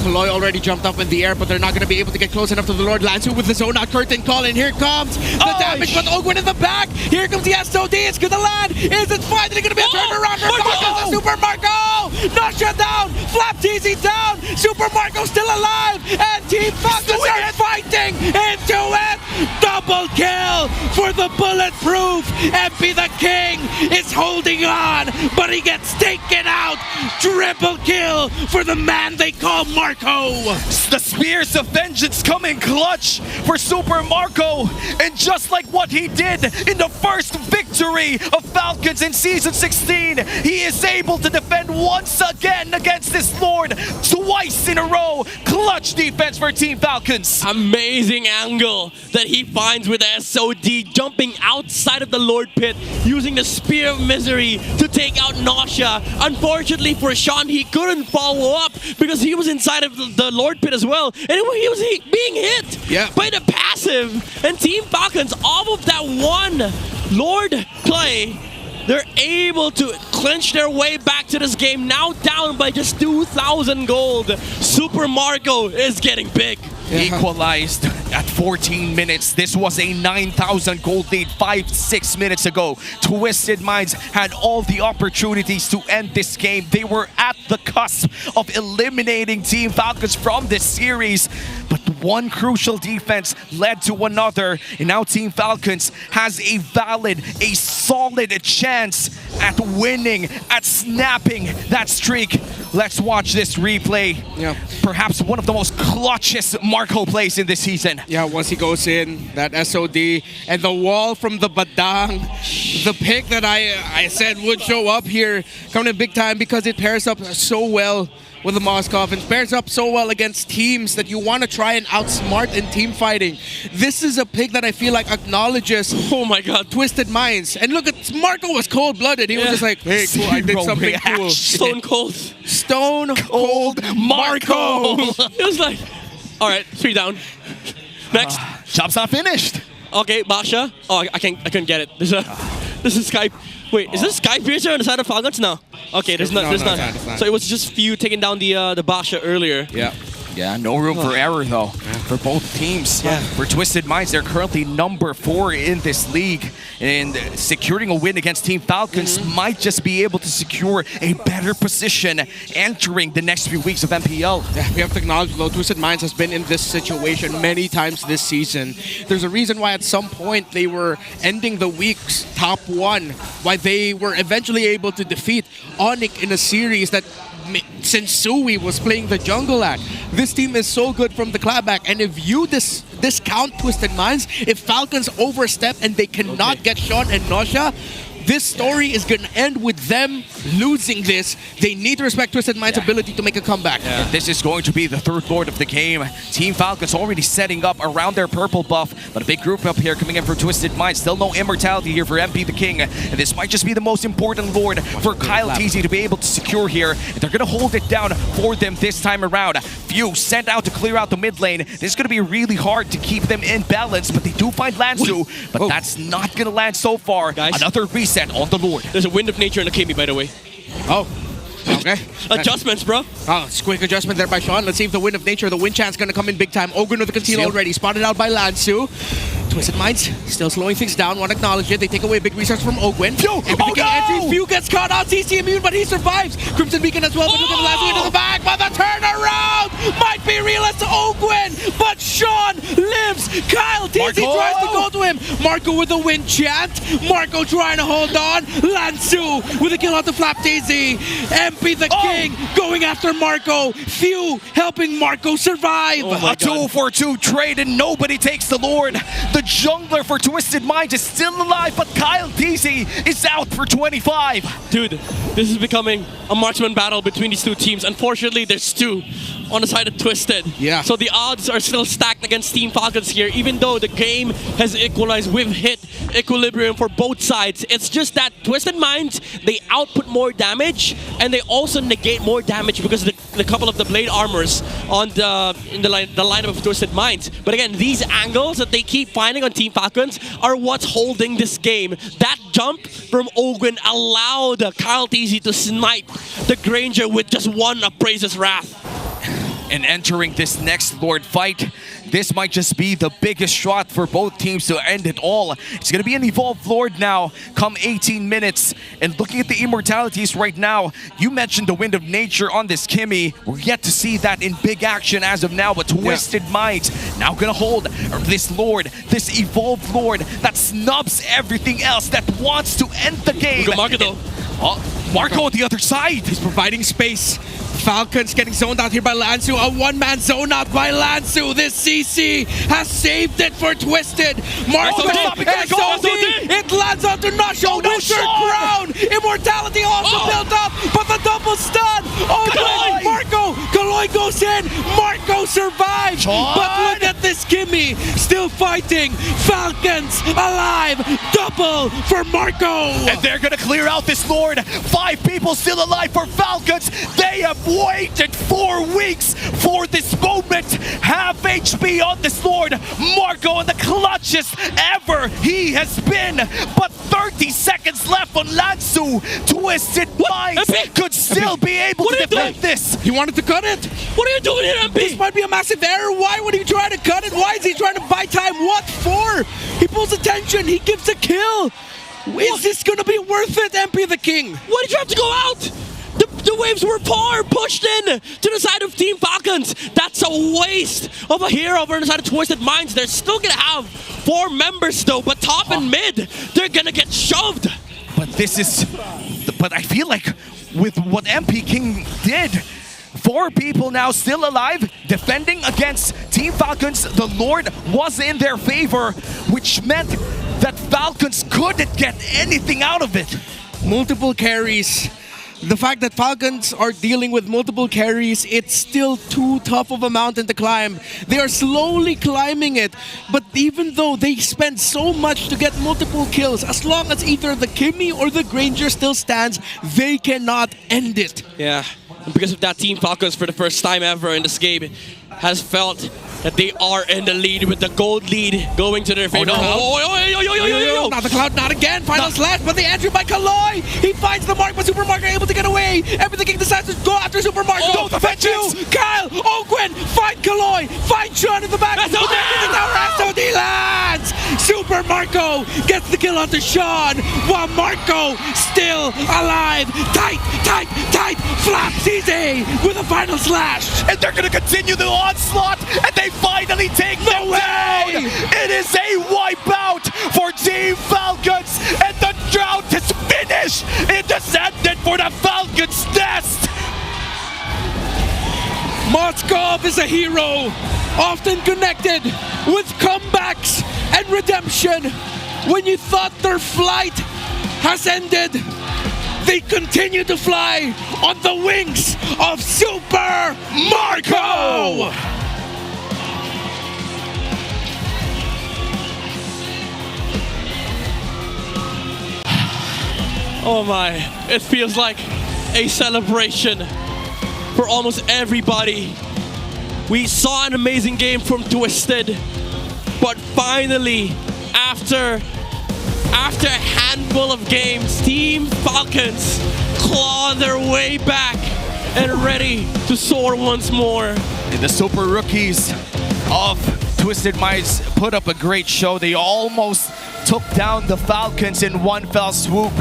Kaloy already jumped up in the air, but they're not going to be able to get close enough to the Lord. Lansu with the zone out curtain call, and here comes the damage, but Ogwin in the back. Here comes the SOD. It's going to land. Is it finally going to be a turnaround for Marco? Super Marco! Nasha down. Flap TZ down. Super Marco still alive. And Team Falcons are fighting into it. Double kill for the bulletproof. MP the King is holding on, but he gets taken out. Triple kill for the man they call Marco. The Spears of Vengeance come in clutch for Super Marco, and just like what he did in the first victory of Falcons in Season 16, he is able to defend once again against this Lord twice in a row. Clutch defense for Team Falcons. Amazing angle that he finds with the SOD, jumping outside of the Lord Pit, using the Spear of Misery to take out Nausea. Unfortunately for Sean, he couldn't follow up because he was inside of the Lord Pit as well, and he was being hit by the passive. And Team Falcons, off of that one Lord play, they're able to clinch their way back to this game, now down by just 2,000 gold. Super Marco is getting big. Equalized at 14 minutes. This was a 9,000 gold lead 5-6 minutes ago. Twisted Minds had all the opportunities to end this game. They were at the cusp of eliminating Team Falcons from this series, but one crucial defense led to another, and now Team Falcons has a valid, a solid chance at winning, at snapping that streak. Let's watch this replay. Yeah. Perhaps one of the most clutchest Marco plays in this season. Yeah, once he goes in, that SOD, and the wall from the Badang, the pick that I said would show up here, coming in big time because it pairs up so well with the Moskov and pairs up so well against teams that you want to try and outsmart in team fighting. This is a pick that I feel like acknowledges, oh my god, Twisted Minds. And look, at Marco was cold-blooded. He was just like, hey, cool, I did something cool. Stone cold. Stone cold Marco. It was like, all right, 3 down. Next. Job's not finished. Okay, Basha. Oh, I couldn't get it. This is Skype. Wait, is this Sky Piercer on the side of Falcons? No. Okay, there's not. There's not. So it was just Few taking down the Basha earlier. Yeah. Yeah, no room for error though for both teams. Yeah. For Twisted Minds, they're currently number 4 in this league, and securing a win against Team Falcons might just be able to secure a better position entering the next few weeks of MPL. Yeah, we have to acknowledge though, Twisted Minds has been in this situation many times this season. There's a reason why at some point they were ending the week's top 1, why they were eventually able to defeat ONIC in a series that Sensui was playing the jungle at. This team is so good from the clapback, and if you discount Twisted Minds, if Falcons overstep and they cannot get Sean and Nausea, this story is going to end with them losing this. They need to respect Twisted Minds' ability to make a comeback. Yeah. This is going to be the 3rd Lord of the game. Team Falcons already setting up around their purple buff, but a big group up here coming in for Twisted Minds. Still no immortality here for MP the King, and this might just be the most important Lord for Kyle TZ to be able to secure here. They're going to hold it down for them this time around. Few sent out to clear out the mid lane. This is going to be really hard to keep them in balance, but they do find Lansu, but that's not going to land so far. Guys, another reset on the Lord. There's a Wind of Nature in Akemi, by the way. Oh, okay. Adjustments, bro. Oh, it's a quick adjustment there by Sean. Let's see if the Wind of Nature, the wind chance, going to come in big time. Ogren with the conceal already, spotted out by Lansu. Twisted Minds still slowing things down. Want to acknowledge it. They take away a big resource from Ogwen. Entry. Few gets caught out. CC immune, but he survives. Crimson Beacon as well. But look at the last into the back. But the turnaround might be real as Ogwen, but Sean lives. Kyle TZ tries to go to him. Marco with the win chant. Marco trying to hold on. Lansu with a kill out the Flap TZ. MP the King going after Marco. Few helping Marco survive. A 2-for-2 trade, and nobody takes the Lord. The jungler for Twisted Minds is still alive, but Kyle TZ is out for 25. Dude, this is becoming a marksman battle between these two teams. Unfortunately, there's 2. on the side of Twisted. Yeah. So the odds are still stacked against Team Falcons here, even though the game has equalized. We've hit equilibrium for both sides. It's just that Twisted Minds, they output more damage, and they also negate more damage because of the couple of the blade armors on the lineup of Twisted Minds. But again, these angles that they keep finding on Team Falcons are what's holding this game. That jump from Ogwen allowed Kyle TZ to snipe the Granger with just one Appraiser's Wrath. And entering this next Lord fight, this might just be the biggest shot for both teams to end it all. It's going to be an Evolved Lord now, come 18 minutes. And looking at the Immortalities right now, you mentioned the Wind of Nature on this Kimmy. We're yet to see that in big action as of now, but Twisted Minds now going to hold this Lord, this Evolved Lord that snubs everything else, that wants to end the game. Look at Marco though. Marco on the other side. He's providing space. Falcons getting zoned out here by Lansu. A one-man zone out by Lansu. This CC has saved it for Twisted. Marco SOD. It lands onto Nasho. Wizard Crown. Immortality also built up, but the double stun. Marco. Kaloy goes in. Marco survives. But look at this Kimmy. Still fighting. Falcons alive. Double for Marco. And they're going to clear out this Lord. 5 people still alive for Falcons. They have waited 4 weeks for this moment. Half HP on this Lord. Marco in the clutchest ever he has been. But 30 seconds left on Lansu. Twisted Minds could still be able to defend this. He wanted to cut it. What are you doing here, MP? This might be a massive error. Why would he try to cut it? Why is he trying to buy time? What for? He pulls attention. He gives a kill. Is this going to be worth it, MP the King? Why did you have to go out? The waves were far pushed in to the side of Team Falcons. That's a waste of a hero over on the side of Twisted Minds. They're still going to have 4 members though, but top and mid, they're going to get shoved. But this is... But I feel like with what MP King did, 4 people now still alive, defending against Team Falcons. The Lord was in their favor, which meant that Falcons couldn't get anything out of it. Multiple carries. The fact that Falcons are dealing with multiple carries, it's still too tough of a mountain to climb. They are slowly climbing it, but even though they spend so much to get multiple kills, as long as either the Kimmy or the Granger still stands, they cannot end it. Yeah, and because of that, Team Falcons for the first time ever in this game has felt that they are in the lead with the gold lead going to their favor. Not the Cloud, not again. Final slash, but the entry by Kaloy. He finds the mark, but Super Marco able to get away. Everything King decides to go after Super Marco. But you, Kyle, Ogwen, find Kaloy, find Sean in the back. SOD lands. Super Marco gets the kill onto Sean, while Marco still alive. Tight. Flaps easy with a final slash. And they're going to continue the onslaught, and they finally take them down. It is a wipeout for Team Falcons, and the drought is finished. It has ended for the Falcons' nest. Moskov is a hero, often connected with comebacks and redemption. When you thought their flight has ended, they continue to fly on the wings of Super Marco! Oh my, it feels like a celebration for almost everybody. We saw an amazing game from Twisted, but finally, after a handful of games, Team Falcons claw their way back and ready to soar once more. And the Super Rookies of Twisted Minds put up a great show. They almost took down the Falcons in one fell swoop.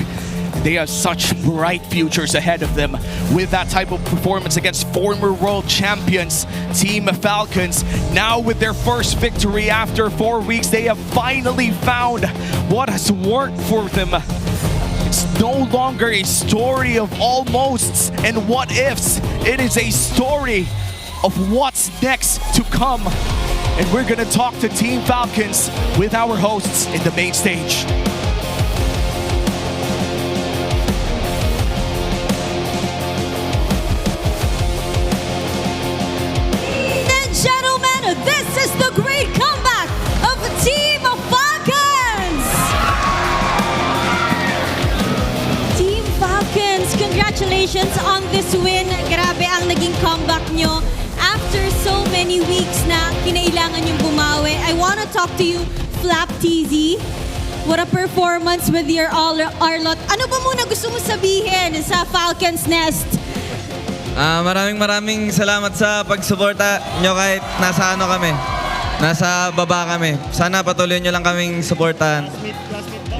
They have such bright futures ahead of them with that type of performance against former world champions Team Falcons. Now with their first victory after 4 weeks, they have finally found what has worked for them. It's no longer a story of almosts and what ifs. It is a story of what's next to come. And we're gonna talk to Team Falcons with our hosts in the main stage. many weeks na kinailangan yung bumawi. I wanna talk to you, Flap TZ. What a performance with your Arlot. Ano ba muna gusto mo sabihin sa Falcons Nest? Maraming salamat sa pagsuporta nyo kahit nasa ano kami. Nasa baba kami. Sana patuloy nyo lang kaming suportahan.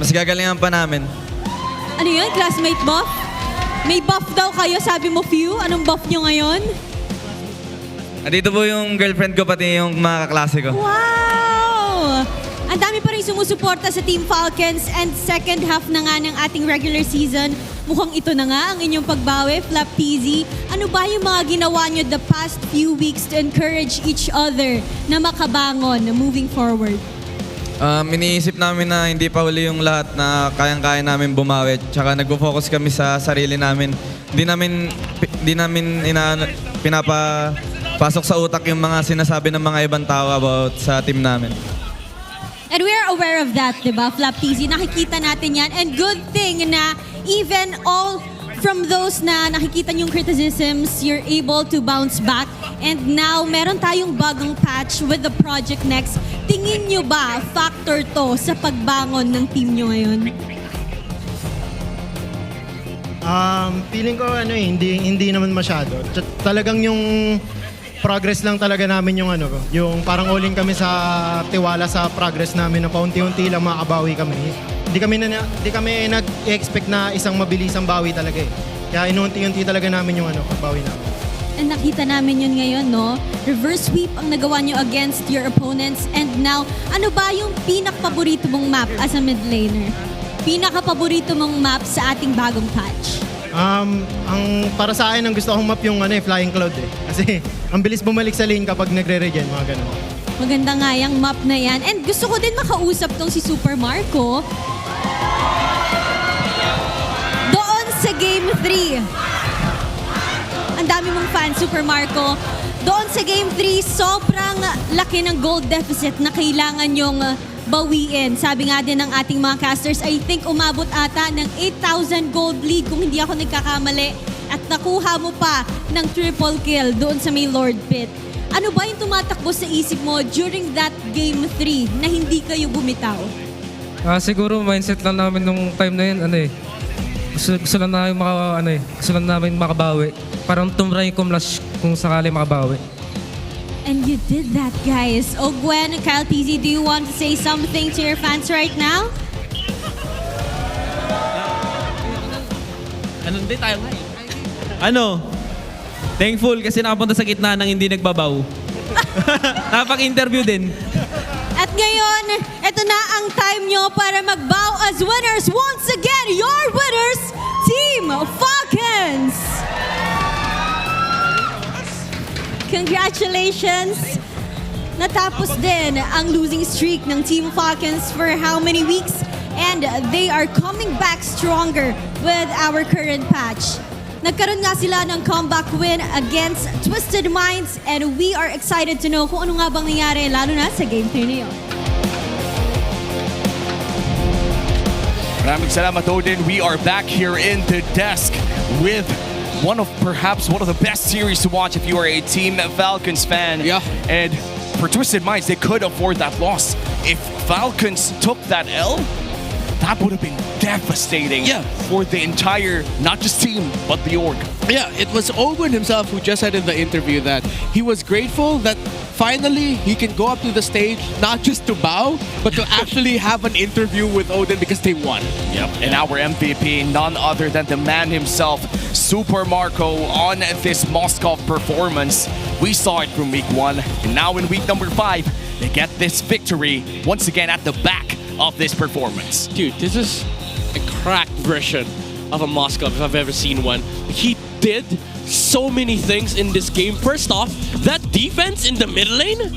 Mas gagalingan pa namin. Ano yun? Classmate buff? May buff daw kayo, sabi mo few. Anong buff nyo ngayon? Dito po yung girlfriend ko pati yung mga kaklase ko. Wow! Ang dami pa rin sumusuporta sa Team Falcons and second half na nga ng ating regular season. Mukhang ito na nga ang inyong pagbawi, Flap TZ. Ano ba yung mga ginawa nyo the past few weeks to encourage each other na makabangon moving forward? Iniisip namin na hindi pa huli yung lahat na kayang-kaya namin bumawi. Tsaka nagpo-focus kami sa sarili namin. Hindi namin pinapapasok sa utak yung mga sinasabi ng mga ibang tao about sa team namin. And we're aware of that, diba, Flap TZ? Nakikita natin yan. And good thing na even all from those na nakikita yung criticisms, you're able to bounce back. And now, meron tayong bagong patch with the Project Next. Tingin nyo ba factor to sa pagbangon ng team nyo ngayon? Feeling ko hindi naman masyado. Talagang yung progress lang talaga namin yung parang all-in kami sa tiwala sa progress namin na paunti-unti lang makabawi kami. Hindi kami nag-expect na isang mabilisang bawi talaga eh. Kaya inunti-unti talaga namin yung pagbawi namin. And nakita namin yun ngayon, no? Reverse sweep ang nagawa nyo against your opponents. And now, ano ba yung pinaka-paborito mong map as a mid laner? Pinaka-paborito mong map sa ating bagong patch? Ang para sa akin, ang gusto kong map yung Flying Cloud eh. Kasi ang bilis bumalik sa lane kapag nagre-regen, mga ganun. Maganda nga yung map na yan. And gusto ko din makausap tong si Super Marco. Doon sa Game 3. Ang dami mong fan, Super Marco. Doon sa Game 3, sobrang laki ng gold deficit na kailangan yung bawiin. Sabi nga din ng ating mga casters, I think umabot ata ng 8,000 gold league kung hindi ako nagkakamali. At nakuha mo pa ng triple kill doon sa may Lord Pit. Ano ba yung tumatakbo sa isip mo during that Game 3 na hindi kayo bumitaw? Siguro mindset lang namin nung time na yun, gusto lang namin makabawi. Parang tumray kung sakali makabawi. And you did that, guys. Oh, Gwen, Kyle TZ, do you want to say something to your fans right now? Hindi tayo thankful kasi nakapunta sa gitna ng hindi nagbabaw. Napag-interview din. At ngayon, ito na ang time nyo para magbow as winners. Once again, your winners, Team Falcons! Congratulations! Natapos din ang losing streak ng Team Falcons for how many weeks? And they are coming back stronger with our current patch. Nagkaroon nga sila ng comeback win against Twisted Minds and we are excited to know kung ano nga bang nangyari lalo na sa Game 3 na yun. Maraming salamat, Odin. We are back here in the desk with perhaps one of the best series to watch if you are a Team Falcons fan. Yeah. And for Twisted Minds, they could afford that loss. If Falcons took that L, that would have been devastating for the entire, not just team, but the org. Yeah, it was Owen himself who just said in the interview that he was grateful that finally he can go up to the stage, not just to bow, but to actually have an interview with Odin because they won. Yep, and our MVP, none other than the man himself, Super Marco, on this Moscow performance. We saw it from week 1, and now in week number 5, they get this victory once again at the back of this performance. Dude, this is a cracked version of a Moscow if I've ever seen one. He did so many things in this game. First off, that defense in the mid lane,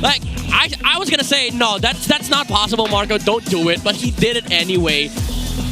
like I was gonna say no, that's not possible, Marco. Don't do it, but he did it anyway.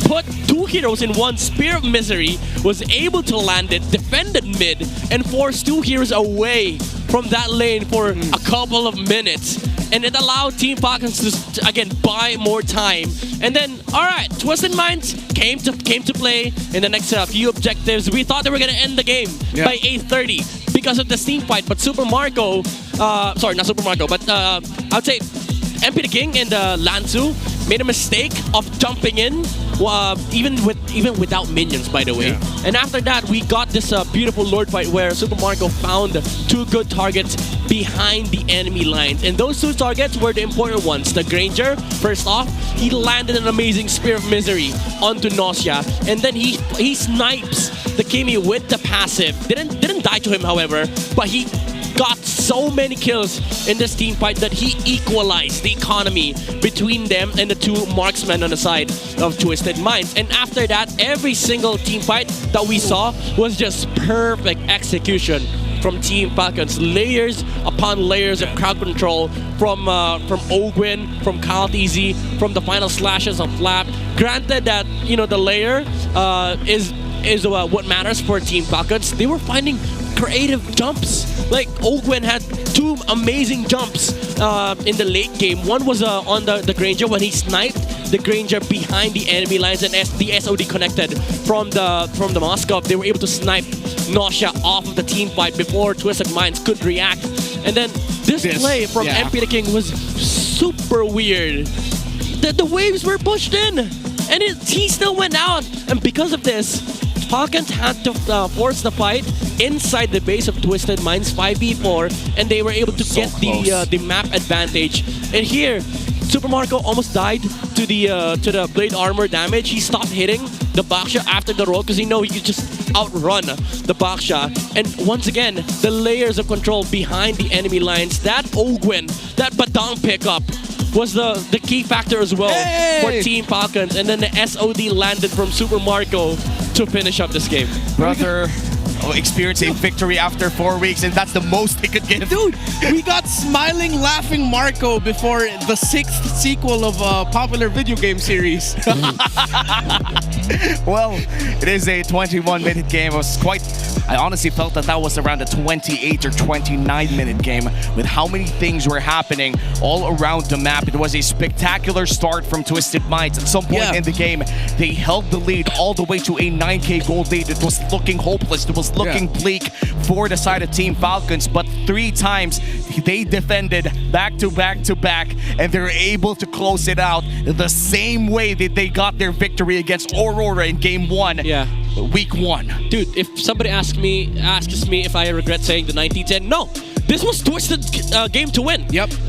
Put 2 heroes in one. Spear of Misery was able to land it, defended mid, and forced 2 heroes away from that lane for a couple of minutes. And it allowed Team Falcons to, again, buy more time. And then, all right, Twisted Minds came to play in the next few objectives. We thought they were going to end the game by 8:30 because of the team fight. But Super Marco sorry, not Super Marco, but I'd say MP the King and Lanzu made a mistake of jumping in, even without minions, by the way. Yeah. And after that, we got this beautiful Lord fight where Super Marco found 2 good targets behind the enemy lines. And those 2 targets were the important ones. The Granger, first off, he landed an amazing Spear of Misery onto Nausea. And then he snipes the Kimi with the passive. Didn't die to him, however, but he got so many kills in this team fight that he equalized the economy between them and the 2 marksmen on the side of Twisted Minds. And after that, every single team fight that we saw was just perfect execution from Team Falcons. Layers upon layers of crowd control from Ogwin, from Kyle TZ, from the final slashes of Flap. Granted that, you know, the layer is what matters for Team Falcons. They were finding creative jumps. Like Ogwen had 2 amazing jumps in the late game. One was on the Granger when he sniped the Granger behind the enemy lines, and as the SOD connected from the Moskov, they were able to snipe Nausea off of the team fight before Twisted Minds could react. And then this play from MP the King was super weird. The waves were pushed in, and he still went out. And because of this, Falcons had to force the fight inside the base of Twisted Minds 5v4, and they were able to get the map advantage. And here, Super Marco almost died to the blade armor damage. He stopped hitting the Baksha after the roll because he knew he could just outrun the Baksha. And once again, the layers of control behind the enemy lines. That Ogwin, that Badang pickup was the key factor as well for Team Falcons. And then the SOD landed from Super Marco to finish up this game. Brother experienced a victory after 4 weeks, and that's the most they could give. Dude, we got smiling, laughing Marco before the 6th sequel of a popular video game series. Well, it is a 21-minute game. It was I honestly felt that was around a 28 or 29-minute game with how many things were happening all around the map. It was a spectacular start from Twisted Minds. At some point in the game, they held the lead all the way to a 9K gold lead. It was looking hopeless. It was looking bleak for the side of Team Falcons, but 3 times they defended back to back to back, and they're able to close it out the same way that they got their victory against Aurora in game 1. Week 1. Dude, if somebody asks me if I regret saying the 1910, no. This was Twisted game to win.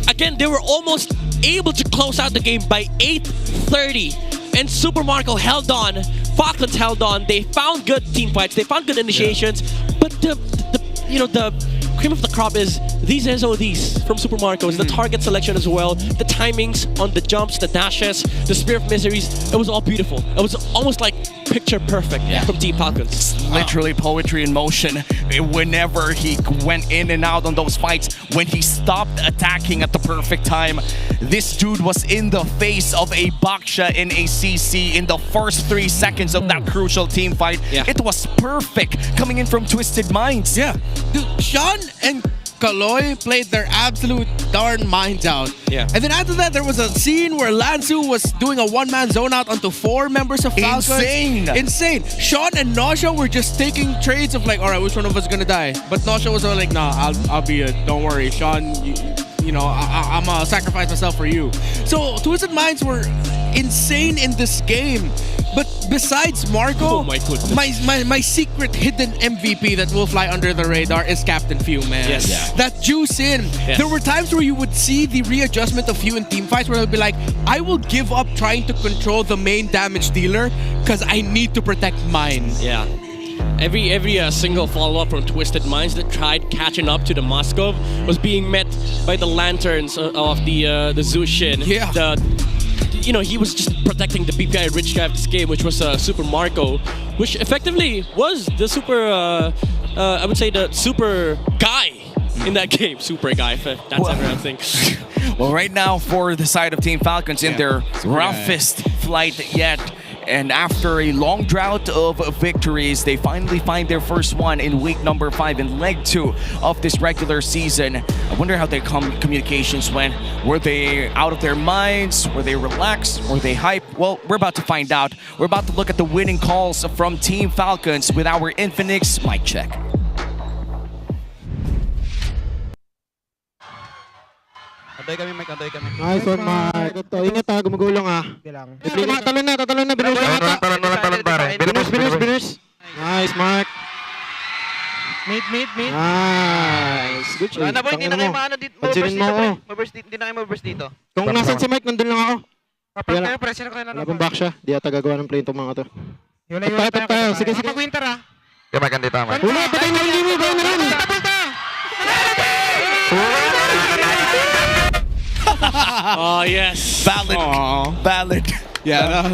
Again, they were almost able to close out the game by 8:30, and Super Marco held on. Falcons held on. They found good team fights. They found good initiations, but the cream of the crop is these SODs from Super Marcos, the target selection as well, the timings on the jumps, the dashes, the Spear of Miseries. It was all beautiful. It was almost like picture perfect from Team Falcons. Literally poetry in motion. Whenever he went in and out on those fights, when he stopped attacking at the perfect time, this dude was in the face of a Baksha in a CC in the first 3 seconds of that crucial team fight. It was perfect coming in from Twisted Minds. Dude, Sean and Kaloy played their absolute darn minds out. And then after that, there was a scene where Lanzu was doing a one-man zone out onto 4 members of Falcons. Insane. Sean and Nausea were just taking trades of like, all right, which one of us is gonna die? But Nausea was like, nah, I'll be it. Don't worry, Sean. You know, I'm gonna sacrifice myself for you. So Twisted Minds were insane in this game. But besides Marco, oh my goodness, my secret hidden MVP that will fly under the radar is Captain Few, man. That juice in. There were times where you would see the readjustment of Few in team fights where they'll be like, I will give up trying to control the main damage dealer because I need to protect mine. Every single follow-up from Twisted Minds that tried catching up to the Moskov was being met by the lanterns of the Zushin. He was just protecting the BPI rich guy of this game, which was Super Marco, which effectively was the super, I would say the super guy in that game. Super guy, if that's ever a thing. Well, right now for the side of Team Falcons in their roughest flight yet, and after a long drought of victories, they finally find their first one in week number 5 in leg 2 of this regular season. I wonder how their communications went. Were they out of their minds? Were they relaxed? Were they hype? Well, we're about to find out. We're about to look at the winning calls from Team Falcons with our Infinix mic check. Antay kami, Mike. Antay kami. Nice one, Mike. Ito, ingat ha. Gumagulong ha. Talon na. Binus na ata. Talon, pare. Binus. Nice, Mark. Mate. Nice. Good shot. Wala na, boy. Hindi na kayo maano dito. Pansinin mo ako. Hindi na kayo maburst dito. Kung nasan si Mike, nandun lang ako. Kapag kayo, pressure ko na Wala pang back siya. Di ata gagawa ng play itong mga to. Hiwalay tayo. Sige. Mag-winter ha. Kaya Mike, andito Mike. Una, patay na yung limo. Gawin na rin. Oh, yes. Valid. Yeah.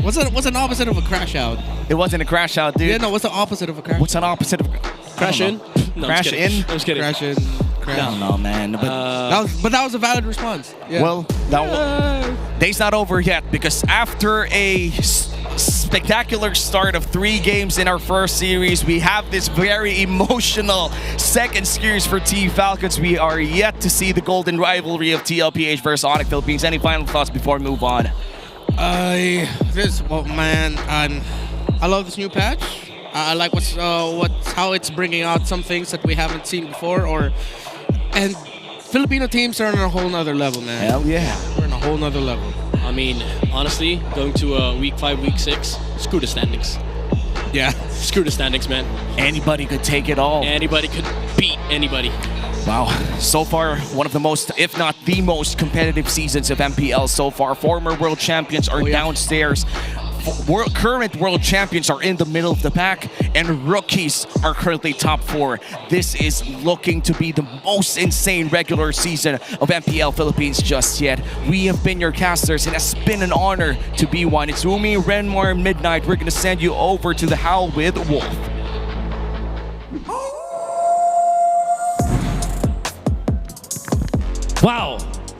What's an opposite of a crash out? It wasn't a crash out, dude. Yeah, no. What's the opposite of a crash? What's an opposite of Crash in? No, I'm crash just kidding. in? I'm just kidding. Crash in. I don't know, man. But that was a valid response. Yeah. Well, day's not over yet because after a spectacular start of 3 games in our first series, we have this very emotional second series for Team Falcons. We are yet to see the golden rivalry of TLPH versus ONIC Philippines. Any final thoughts before we move on? I love this new patch. I like how it's bringing out some things that we haven't seen before, and Filipino teams are on a whole nother level, man. Hell yeah, we're on a whole nother level. I mean, honestly, going to week 5, week 6, screw the standings. Yeah, screw the standings, man. Anybody could take it all. Anybody could beat anybody. Wow, so far one of the most, if not the most competitive seasons of MPL so far. Former world champions are downstairs. Current world champions are in the middle of the pack, and rookies are currently top 4. This is looking to be the most insane regular season of MPL Philippines just yet. We have been your casters, and it's been an honor to be one. It's Umi, Renmar, Midnight. We're gonna send you over to the Howl with Wolf. Wow!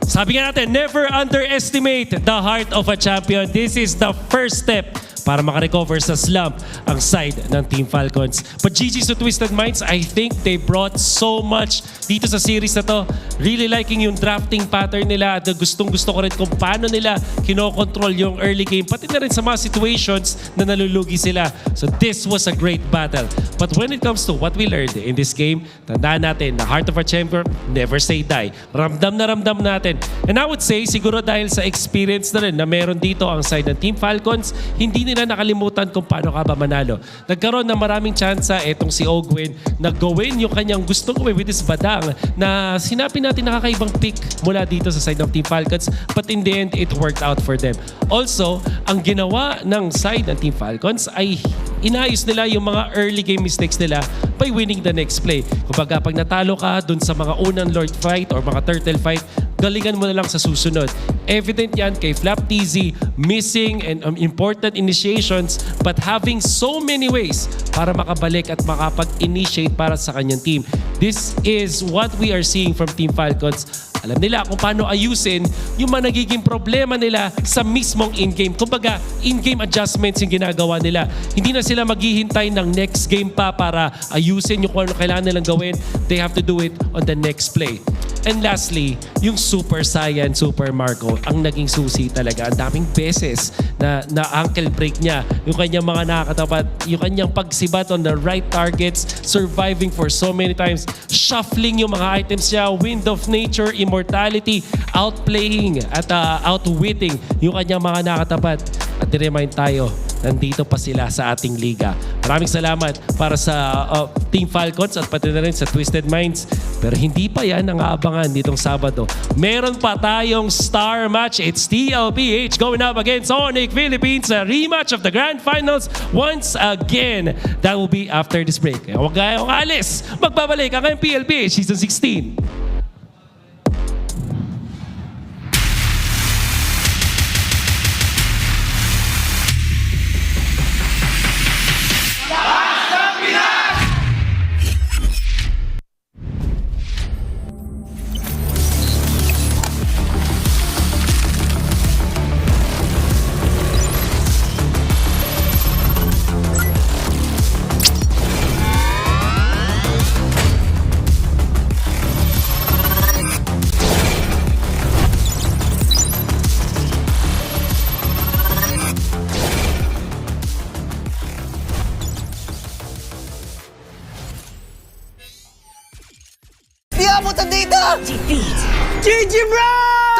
Sabi nga natin, never underestimate the heart of a champion. This is the first step para makarecover sa slump ang side ng Team Falcons. But GG's to Twisted Minds, I think they brought so much dito sa series na to. Really liking yung drafting pattern nila at gustong-gusto ko rin kung paano nila kinokontrol yung early game, pati na rin sa mga situations na nalulugi sila. So this was a great battle. But when it comes to what we learned in this game, tandaan natin, the heart of a champion, never say die. Ramdam na ramdam natin. And I would say, siguro dahil sa experience na rin na meron dito ang side ng Team Falcons, hindi nila nakalimutan kung paano ka ba manalo. Nagkaroon ng maraming tsansa etong si Ogwin na gawin yung kanyang gustong gawin with this badang na sinabi natin nakakaibang pick mula dito sa side ng Team Falcons, but in the end, it worked out for them. Also, ang ginawa ng side ng Team Falcons ay inayos nila yung mga early game mistakes nila by winning the next play. Kumbaga, pag natalo ka dun sa mga unang Lord fight or mga turtle fight, galingan mo na lang sa susunod. Evident yan kay Flap TZ, missing and important initiations but having so many ways para makabalik at makapag-initiate para sa kanyang team. This is what we are seeing from Team Falcons. Alam nila kung paano ayusin yung mga nagiging problema nila sa mismong in-game. Kumbaga, in-game adjustments yung ginagawa nila. Hindi na sila maghihintay ng next game pa para ayusin yung kung ano kailangan nilang gawin. They have to do it on the next play. And lastly, yung Super Saiyan, Super Marco, ang naging susi talaga. Ang daming beses na ankle break niya. Yung kanyang mga nakakatapat, yung kanyang pagsibat on the right targets, surviving for so many times, shuffling yung mga items niya, Wind of Nature, Immortality, outplaying at outwitting yung kanyang mga nakatapat. At i-remind tayo, nandito pa sila sa ating liga. Maraming salamat para sa Team Falcons at pati na rin sa Twisted Minds. Pero hindi pa yan ang aabangan ditong Sabado. Meron pa tayong star match. It's TLPH going up against ONIC Philippines. A rematch of the Grand Finals once again. That will be after this break. Kaya huwag kayong alis. Magbabalik ang MPLPH Season 16.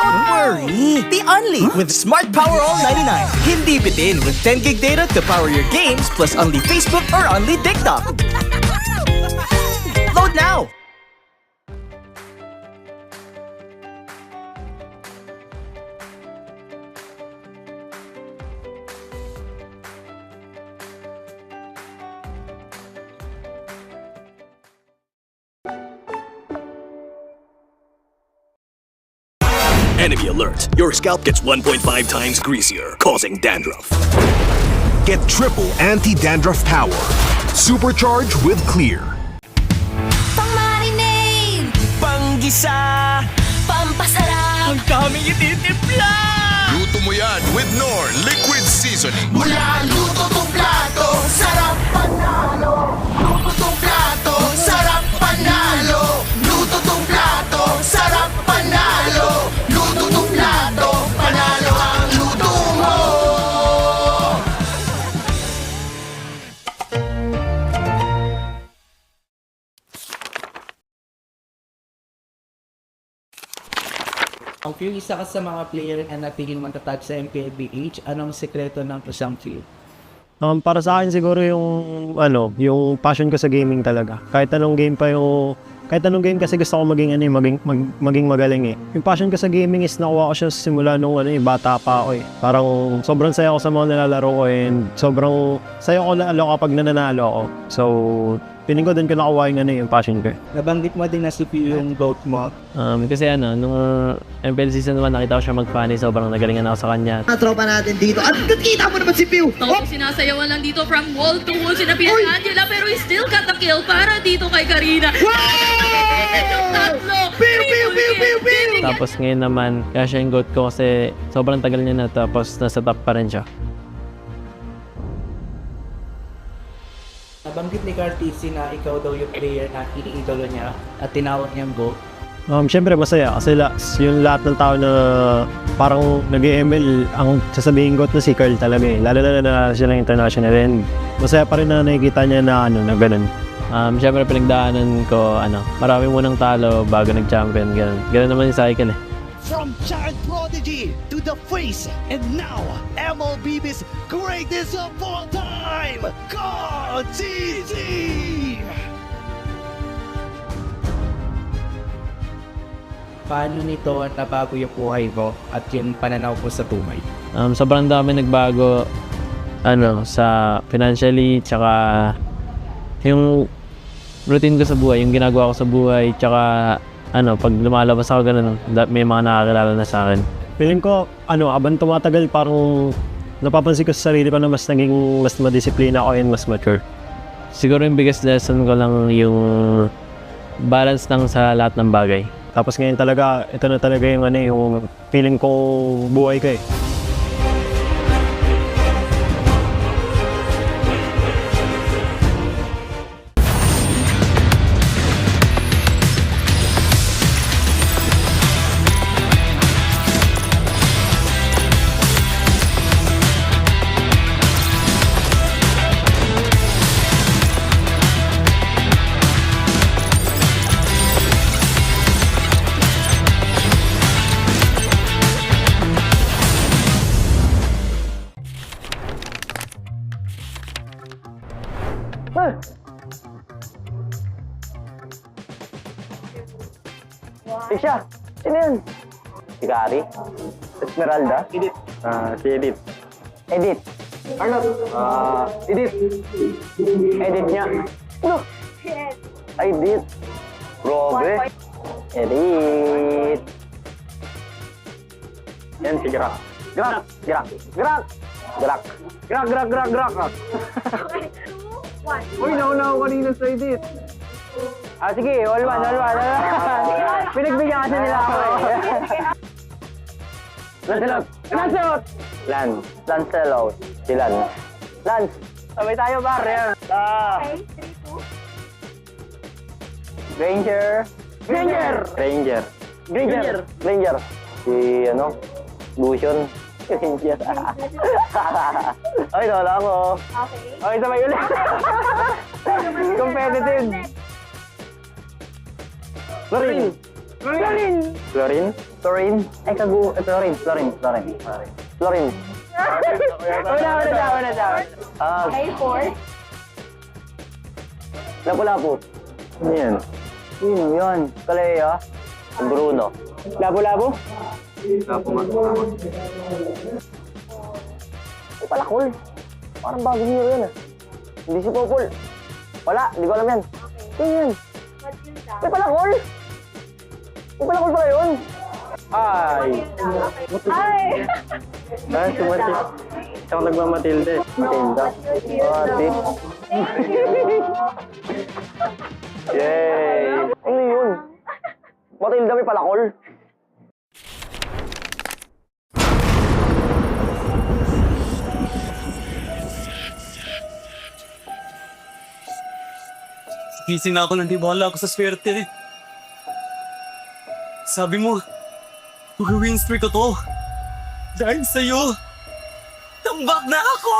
Don't worry! Be only with Smart Power All 99. Hindi bitin with 10 gig data to power your games plus only Facebook or only TikTok. Load now! Enemy alert. Your scalp gets 1.5 times greasier, causing dandruff. Get triple anti-dandruff power. Supercharged with Clear. Pang-marinade! Panggisa! Pampasarap! Ang daming ititimpla! Luto mo yan with Knorr Liquid Seasoning. Mula luto tong plato, sarap panalo! Luto tong plato, sarap panalo! Luto tong plato, sarap panalo! Luto tong plato, panalo ang luto mo! Ang few isa ka sa mga player na natigil matatag sa MPLPH, anong sekreto ng isang field? Para sa akin siguro yung passion ko sa gaming talaga. Kahit anong game kasi gusto ko maging magaling eh. Yung passion ko sa gaming is nakuha ko siya simula nung bata pa ako eh. Parang sobrang saya ko sa mga nilalaro ko and sobrang saya ko lalo kapag nananalo ako. So, piling ko din ko nakuha yung passion ko. Nabanggit mo din na CPU yung vote mo. Kasi nung MPL Season 1 nakita ko siya mag-funny, sobrang nagalingan ako sa kanya. Tropa natin dito. At kita mo naman si Pew! Sinasayawan lang dito from wall to wall. Sinabihan ni Angela pero he still got the kill para dito kay Karina. Tatlo! Pew! Tapos ngayon naman, kaya siya yung GOAT ko kasi sobrang tagal niya na tapos nasa top pa rin siya. Nabanggit ni Cartesi na ikaw daw yung player na iniidolo niya at tinawag niyang GOAT. Siyempre masaya kasi yung lahat ng tao na parang nag-ML ang sasabihin GOAT na si Carl talaga eh. Lalo na siya ng international and masaya pa rin na nakikita niya na ganun. Siyempre pinagdaanan ko, marami munang talo bago nag-champion, ganun naman yung cycle eh. From child prodigy to the face, and now MLBB's greatest of all time, Cartesi! Paano nito nabago yung buhay mo at yung pananaw mo sa tumay? Sobrang dami nagbago sa financially, tsaka yung routine ko sa buhay, yung ginagawa ko sa buhay, tsaka pag lumalabas ako ganun, may mga nakakilala na sa akin. Feeling ko, habang tumatagal parang napapansin ko sa sarili ko na mas madisiplina ako and mas mature. Siguro yung biggest lesson ko lang yung balance lang sa lahat ng bagay. Tapos ngayon talaga, ito na talaga yung feeling ko buhay ko eh. Isha, sino yun? Si Gary? Esmeralda? Edith. Si Edith. Edith. Arnold. Edith. Edith niya. Ano? Edith. Robe. Edith. Yan si Grak. Grak. Grak. Grak. Grak. Grak, grak, grak, grak. Uy, nauna ako kanina sa Edith. Sige, all one. Pinagbigyan kasi nila ako eh. Lancelot! Lancelot! Lancelot. Si Lance. Lance! Sabay tayo, pare. Granger. Si, Lucian. Granger. Ay, wala ako. Okay, sabay ulit. Competitive. Florin. Florin? Ay, Florin. Florin. Una daw. A4. Lapu-lapu. Ano yan? Sino yun? Kaleo? Bruno. Lapu-lapu? Ay, palakol. Parang bagong hero yan ah. Hindi si Popol. Wala, di ko alam yan. Yan yan. Ay, palakol! Ay, palakol pala yun. Ay! Ay, sumati. Siyang nagmamatilde. Matilda. Mati. Yay! Ano yun? Matilda may palakol. Gising na ako nang di bahala ako sa swerte. Sabi mo, mag-win streak ko to. Dahil sa'yo, tambak na ako!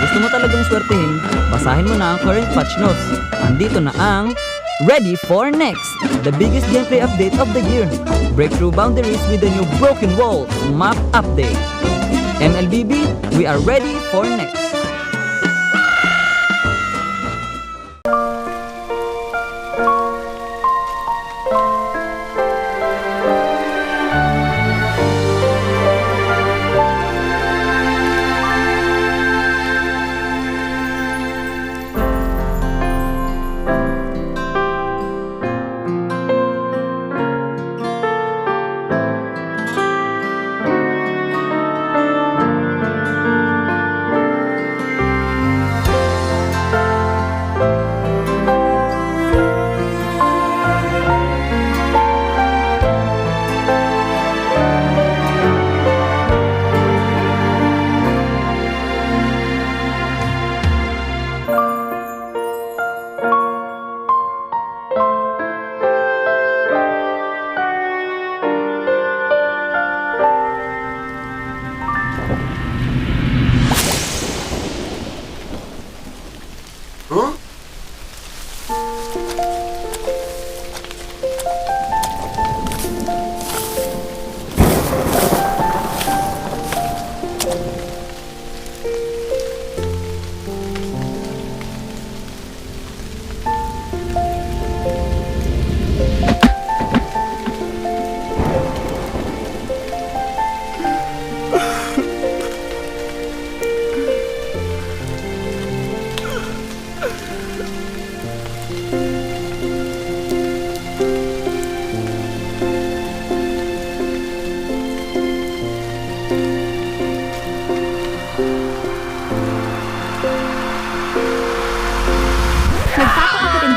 Gusto mo talagang swertehin, basahin mo na ang current patch notes. Andito na ang Ready for Next, the biggest gameplay update of the year. Break through boundaries with the new Broken Walls map update. MLBB, we are ready for next.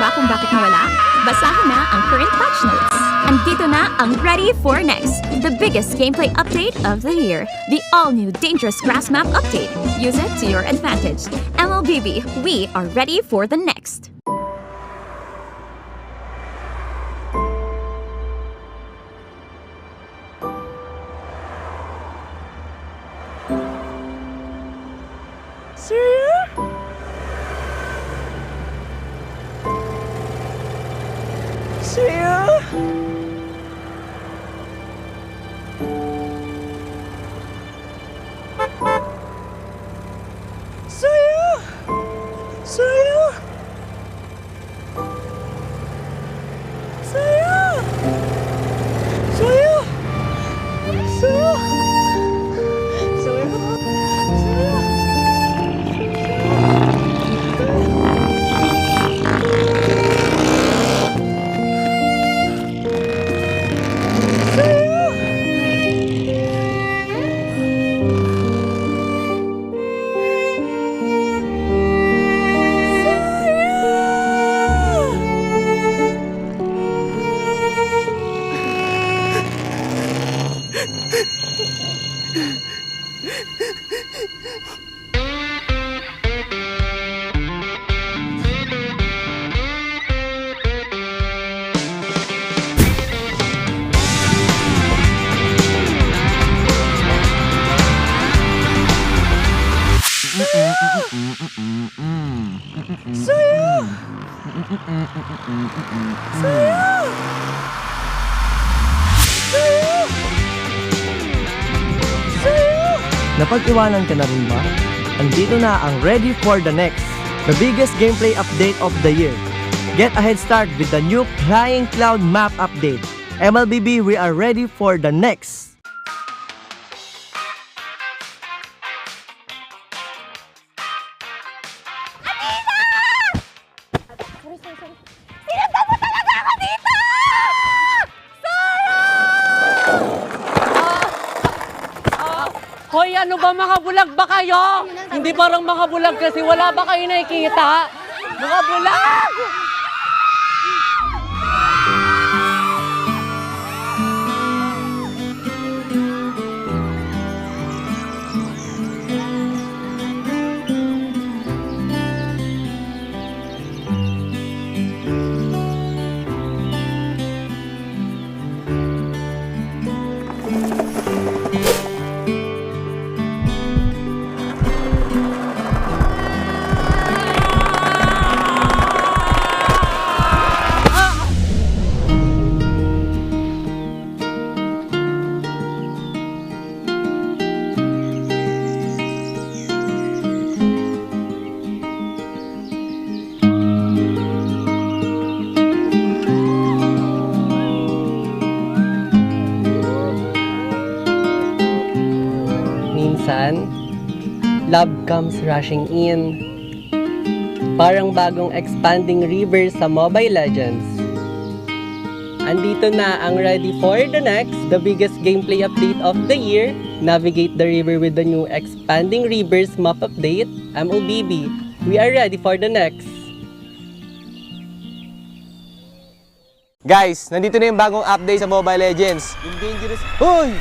Kung bakit nawala? Basahin na ang current patch notes. Andito na ang Ready for Next, the biggest gameplay update of the year. The all-new Dangerous Grass Map update. Use it to your advantage. MLBB, we are ready for the next. Napag-iwanan ka na rin ba? Andito na ang Ready for the Next, the biggest gameplay update of the year. Get a head start with the new Flying Cloud map update. MLBB, we are ready for the next. Sinundan mo talaga ako dito! Hoy, ano ba mga bulag ba kayo? Hindi parang mga bulag kasi wala ba kayo nakikita? Mga bulag! Minsan, love comes rushing in. Parang bagong expanding river sa Mobile Legends. Andito na ang Ready for the Next, the biggest gameplay update of the year. Navigate the river with the new expanding rivers map update. MLBB, we are ready for the next. Guys, nandito na yung bagong update sa Mobile Legends. Yung dangerous... Hoy!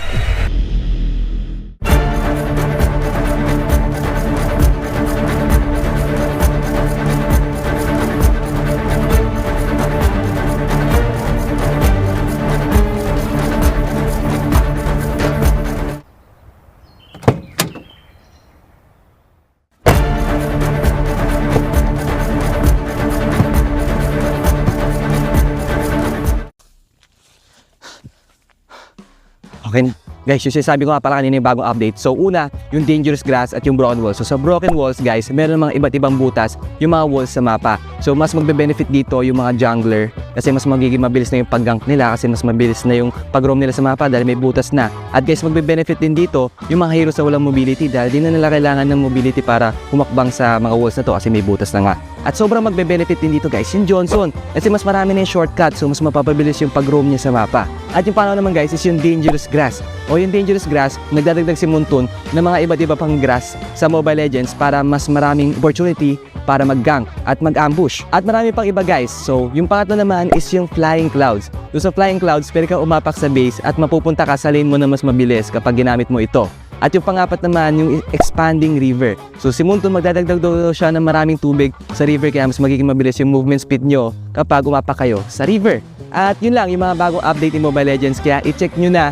Okay, guys, yung sinasabi ko nga pala kanina yung bagong update. So una, yung dangerous grass at yung broken walls. So sa broken walls, guys, meron mga iba't ibang butas yung mga walls sa mapa. So mas magbe-benefit dito yung mga jungler kasi mas magiging mabilis na yung pag-gank nila kasi mas mabilis na yung pag-roam nila sa mapa dahil may butas na. At guys, magbe-benefit din dito yung mga heroes na walang mobility dahil di na nila kailangan ng mobility para humakbang sa mga walls na to kasi may butas na nga. At sobrang magbe-benefit din dito, guys, yung Johnson kasi mas marami na yung shortcut so mas mapapabilis yung pag-roam niya sa mapa. At yung panaw naman, guys, is yung dangerous grass. O yung dangerous grass, nagdadagdag si Muntun ng mga iba't iba pang grass sa Mobile Legends para mas maraming opportunity para mag-gank at mag-ambush. At marami pang iba, guys. So, yung pangatlo naman is yung Flying Clouds. Doon sa Flying Clouds, pwede kang umapak sa base at mapupunta ka sa lane mo na mas mabilis kapag ginamit mo ito. At yung pangapat naman, yung expanding river. So si Muntun magdadagdag daw siya ng maraming tubig sa river kaya mas magiging mabilis yung movement speed nyo kapag umapak kayo sa river. At yun lang, yung mga bagong update in Mobile Legends kaya i-check nyo na.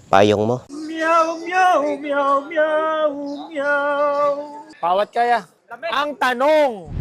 Payong mo. Meow, meow, meow, meow, meow. Pawat kaya. Ang tanong.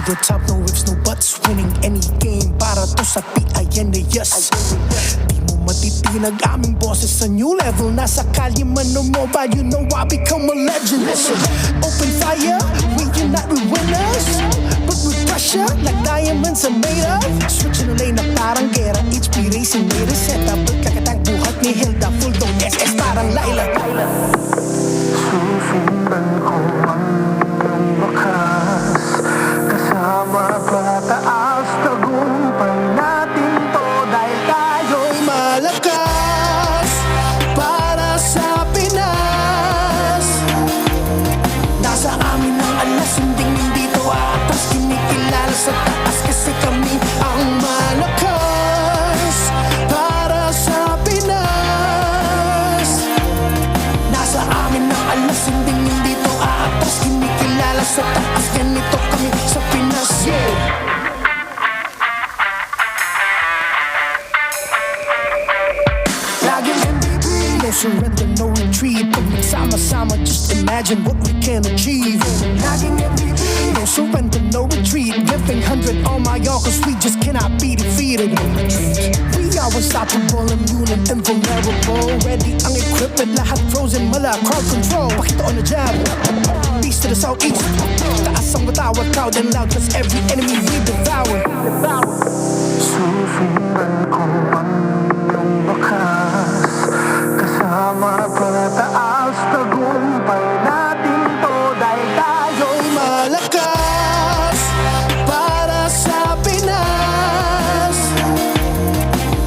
we're top, no ifs, no buts. Winning any game para to sa PINAS. Di mo matitinag aming boses sa new level. Nasa kalye man o mobile, you know I become a legend. Listen, open fire, we unite, we winners. But with pressure, like diamonds are made of. Switching the lane na parang gera. HP Racing may reset up. Kakatang buhat ni Hilda, full dome SS parang Laila. Susundan ko ang iyong bakas. Kasama pataas, tagumpay natin to. Dahil tayo'y malakas para sa Pinas. Nasa amin ang alas, hindi to atas. Kinikilala sa taas kasi kami ang malakas para sa Pinas. Nasa amin ang alas, hindi to atas. Kinikilala sa taas, ganito kami sa Pinas. Laging MVP, no surrender, no retreat. Pag nagsama-sama, just imagine what we can achieve. Laging MVP, no surrender, no retreat. Giving 100 on my all, cause we just cannot be defeated. We are unstoppable, immune and invulnerable. Ready ang equipment, lahat frozen, mala, crowd control. Pakita on the jab, east to the southeast. Taas ang matawad, proud and loud, cause every enemy we devour. Susundan ko ang iyong bakas. Kasama pataas, tagumpay natin to. Dahil tayo'y malakas para sa Pinas.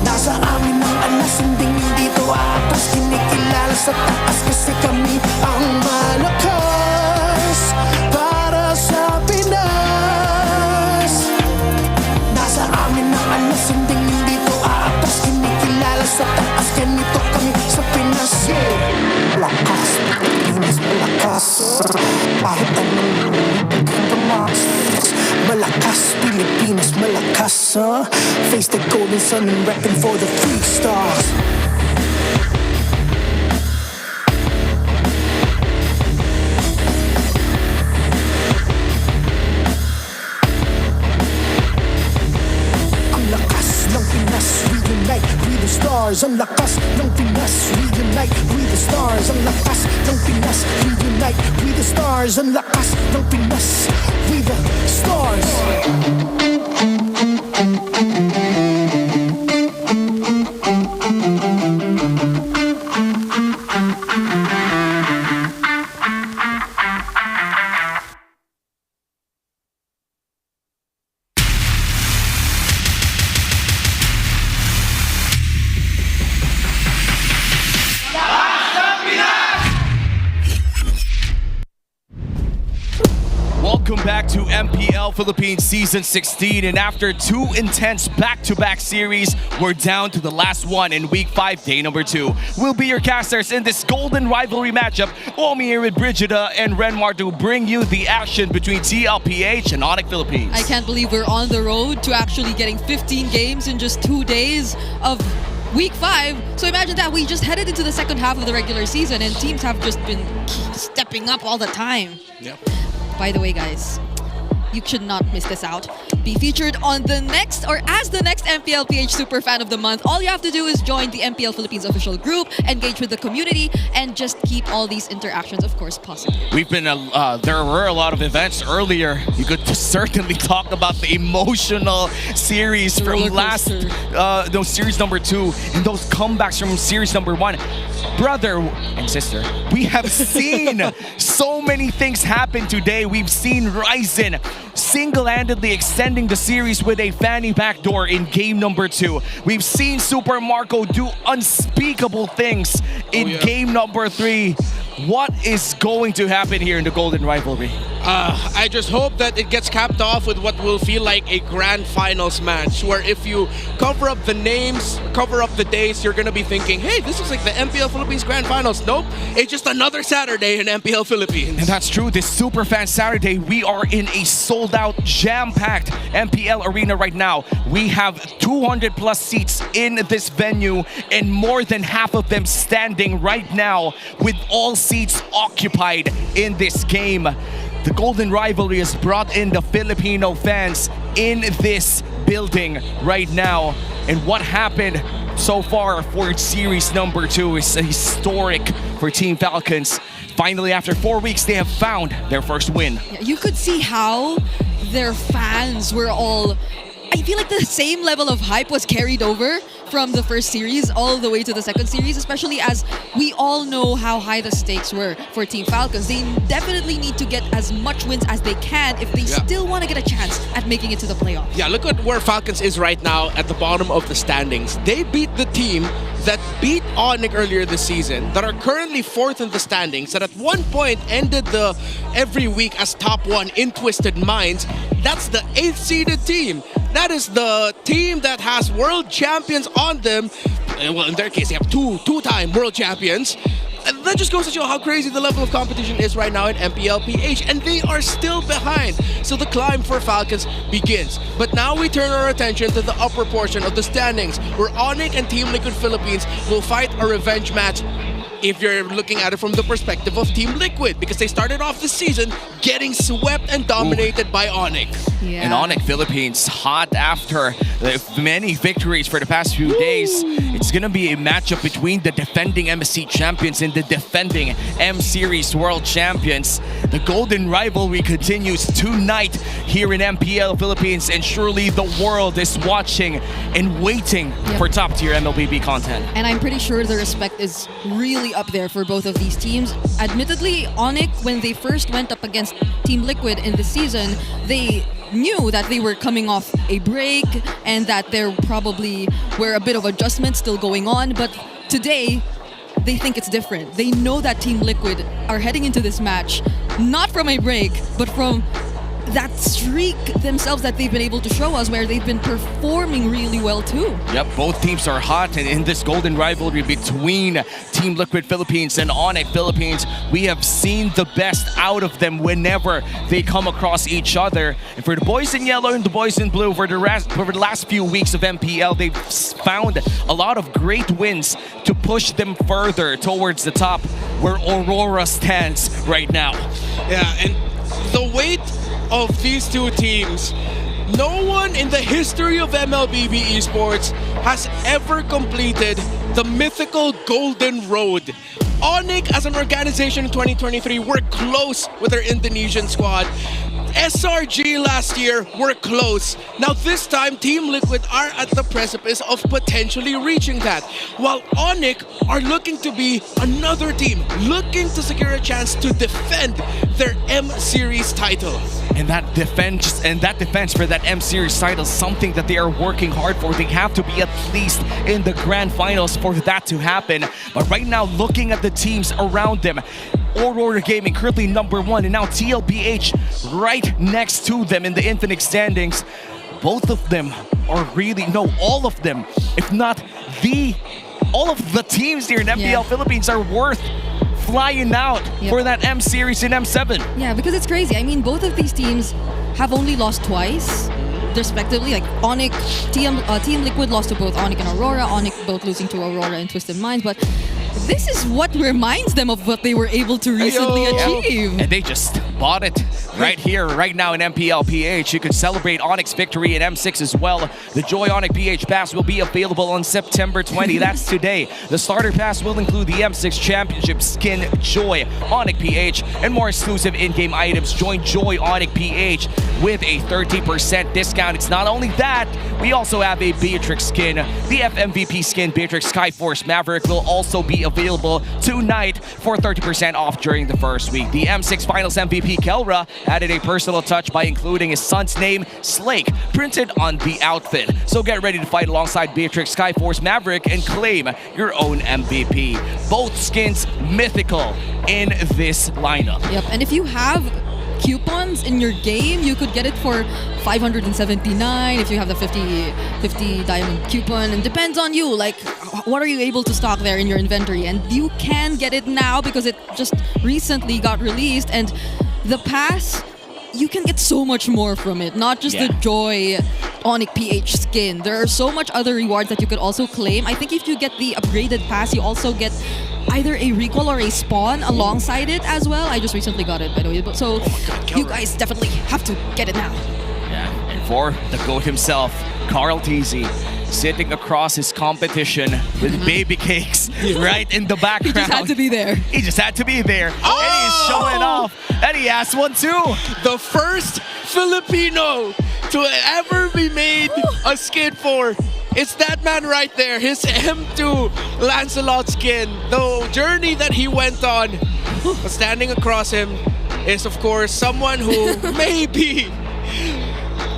Nasa amin ang alas, hindi to atas. Kinikilala sa taas kasi kami ang malakas para sa Pinas. Nasa amin ang alas, hindi to atas. Kinikilala sa taas, ganito kami sa Pinas. Malakas, Pinas, malakas. Kahit anong tumas. Malakas, Pilipinas, malakas. Face the golden sun and repping for the 3 stars. Ang lakas ng Pinas, reunite, we the stars. Ang lakas ng Pinas, reunite, we the stars. Ang lakas ng Pinas, reunite, we the stars. Ang lakas ng Pinas, we the stars. Welcome back to MPL Philippines Season 16, and after 2 intense back-to-back series, we're down to the last one in Week 5, Day number 2. We'll be your casters in this golden rivalry matchup. Omi here with Brigida and Renmar to bring you the action between TLPH and ONIC Philippines. I can't believe we're on the road to actually getting 15 games in just 2 days of Week 5. So imagine that, we just headed into the second half of the regular season and teams have just been stepping up all the time. Yep. By the way, guys, you should not miss this out. Be featured on the next, or as the next MPLPH Super Fan of the Month. All you have to do is join the MPL Philippines official group, engage with the community, and just keep all these interactions, of course, possible. We've been, there were a lot of events earlier. You could certainly talk about the emotional series from last, series number 2, and those comebacks from series number 1. Brother and sister, we have seen so many things happen today. We've seen Ryzen single-handedly extending the series with a fanny backdoor in game number 2. We've seen Super Marco do unspeakable things in game number 3. What is going to happen here in the Golden Rivalry? I just hope that it gets capped off with what will feel like a grand finals match, where if you cover up the names, cover up the dates, you're going to be thinking, hey, this is like the MPL Philippines Grand Finals. Nope, it's just another Saturday in MPL Philippines. And that's true. This Superfans Saturday, we are in a sold-out, jam-packed MPL Arena right now. We have 200 plus seats in this venue, and more than half of them standing right now, with all seats occupied in this game. The Golden Rivalry has brought in the Filipino fans in this building right now. And what happened so far for series number 2 is historic for Team Falcons. Finally, after 4 weeks, they have found their first win. Yeah, you could see how their fans were all... I feel like the same level of hype was carried over from the first series all the way to the second series, especially as we all know how high the stakes were for Team Falcons. They definitely need to get as much wins as they can if they still want to get a chance at making it to the playoffs. Yeah, look at where Falcons is right now at the bottom of the standings. They beat the team that beat ONIC earlier this season, that are currently 4th in the standings, that at one point ended the every week as top 1 in Twisted Minds. That's the 8th seeded team. That is the team that has world champions on them. Well, in their case, they have two-time world champions. And that just goes to show how crazy the level of competition is right now in MPLPH, and they are still behind. So the climb for Falcons begins. But now we turn our attention to the upper portion of the standings, where ONIC and Team Liquid Philippines will fight a revenge match if you're looking at it from the perspective of Team Liquid, because they started off the season getting swept and dominated by ONIC. Yeah. And ONIC Philippines, hot after many victories for the past few days. It's going to be a matchup between the defending MSC champions and the defending M-Series world champions. The Golden Rivalry continues tonight here in MPL Philippines, and surely the world is watching and waiting for top-tier MLBB content. And I'm pretty sure the respect is really up there for both of these teams. Admittedly, ONIC, when they first went up against Team Liquid in the season, they knew that they were coming off a break and that there probably were a bit of adjustments still going on. But today, they think it's different. They know that Team Liquid are heading into this match not from a break, but from that streak themselves that they've been able to show us, where they've been performing really well too. Yep, both teams are hot, and in this golden rivalry between Team Liquid Philippines and ONIC Philippines, we have seen the best out of them whenever they come across each other. And for the boys in yellow and the boys in blue, for the last few weeks of MPL, they've found a lot of great wins to push them further towards the top, where Aurora stands right now. Yeah, and the weight of these two teams, no one in the history of MLBB esports has ever completed the mythical Golden Road. ONIC as an organization in 2023 were close with their Indonesian squad. SRG last year were close. Now this time, Team Liquid are at the precipice of potentially reaching that, while ONIC are looking to be another team looking to secure a chance to defend their M-Series title. And that defense for that M-Series title is something that they are working hard for. They have to be at least in the grand finals for that to happen. But right now, looking at the teams around them, Aurora Gaming currently #1, and now TLPH right next to them in the Infinite standings. Both of them are really, no, all of them, if not all of the teams here in MPL Philippines are worth flying out for that M-Series in M7. Yeah, because it's crazy. I mean, both of these teams have only lost twice, respectively. Like ONIC, Team Liquid lost to both ONIC and Aurora, ONIC both losing to Aurora and Twisted Minds, but this is what reminds them of what they were able to recently achieve. And they just bought it right here, right now in MPLPH. You can celebrate ONIC's victory in M6 as well. The Joy ONIC PH Pass will be available on September 20. That's today. The starter pass will include the M6 Championship skin Joy ONIC PH and more exclusive in-game items. Join Joy ONIC PH with a 30% discount. It's not only that, we also have a Beatrix skin. The FMVP skin Beatrix Skyforce Maverick will also be available tonight for 30% off during the first week. The M6 Finals MVP Kelra added a personal touch by including his son's name, Slake, printed on the outfit. So get ready to fight alongside Beatrix Skyforce Maverick and claim your own MVP. Both skins mythical in this lineup. Yep, and if you have coupons in your game, you could get it for 579 if you have the 50 diamond coupon, and depends on you, like what are you able to stock there in your inventory. And you can get it now because it just recently got released, and the pass you can get so much more from it. Not just the Joy ONIC PH skin. There are so much other rewards that you could also claim. I think if you get the upgraded pass, you also get either a recall or a spawn alongside it as well. I just recently got it, by the way. So you guys definitely have to get it now. Yeah, and for the GOAT himself, Carl Teasy, sitting across his competition with baby cakes right in the background. He just had to be there. He just had to be there. Oh! And he's showing off. And he has one too. The first Filipino to ever be made a skin for. It's that man right there, his M2 Lancelot skin. The journey that he went on, standing across him, is of course someone who may be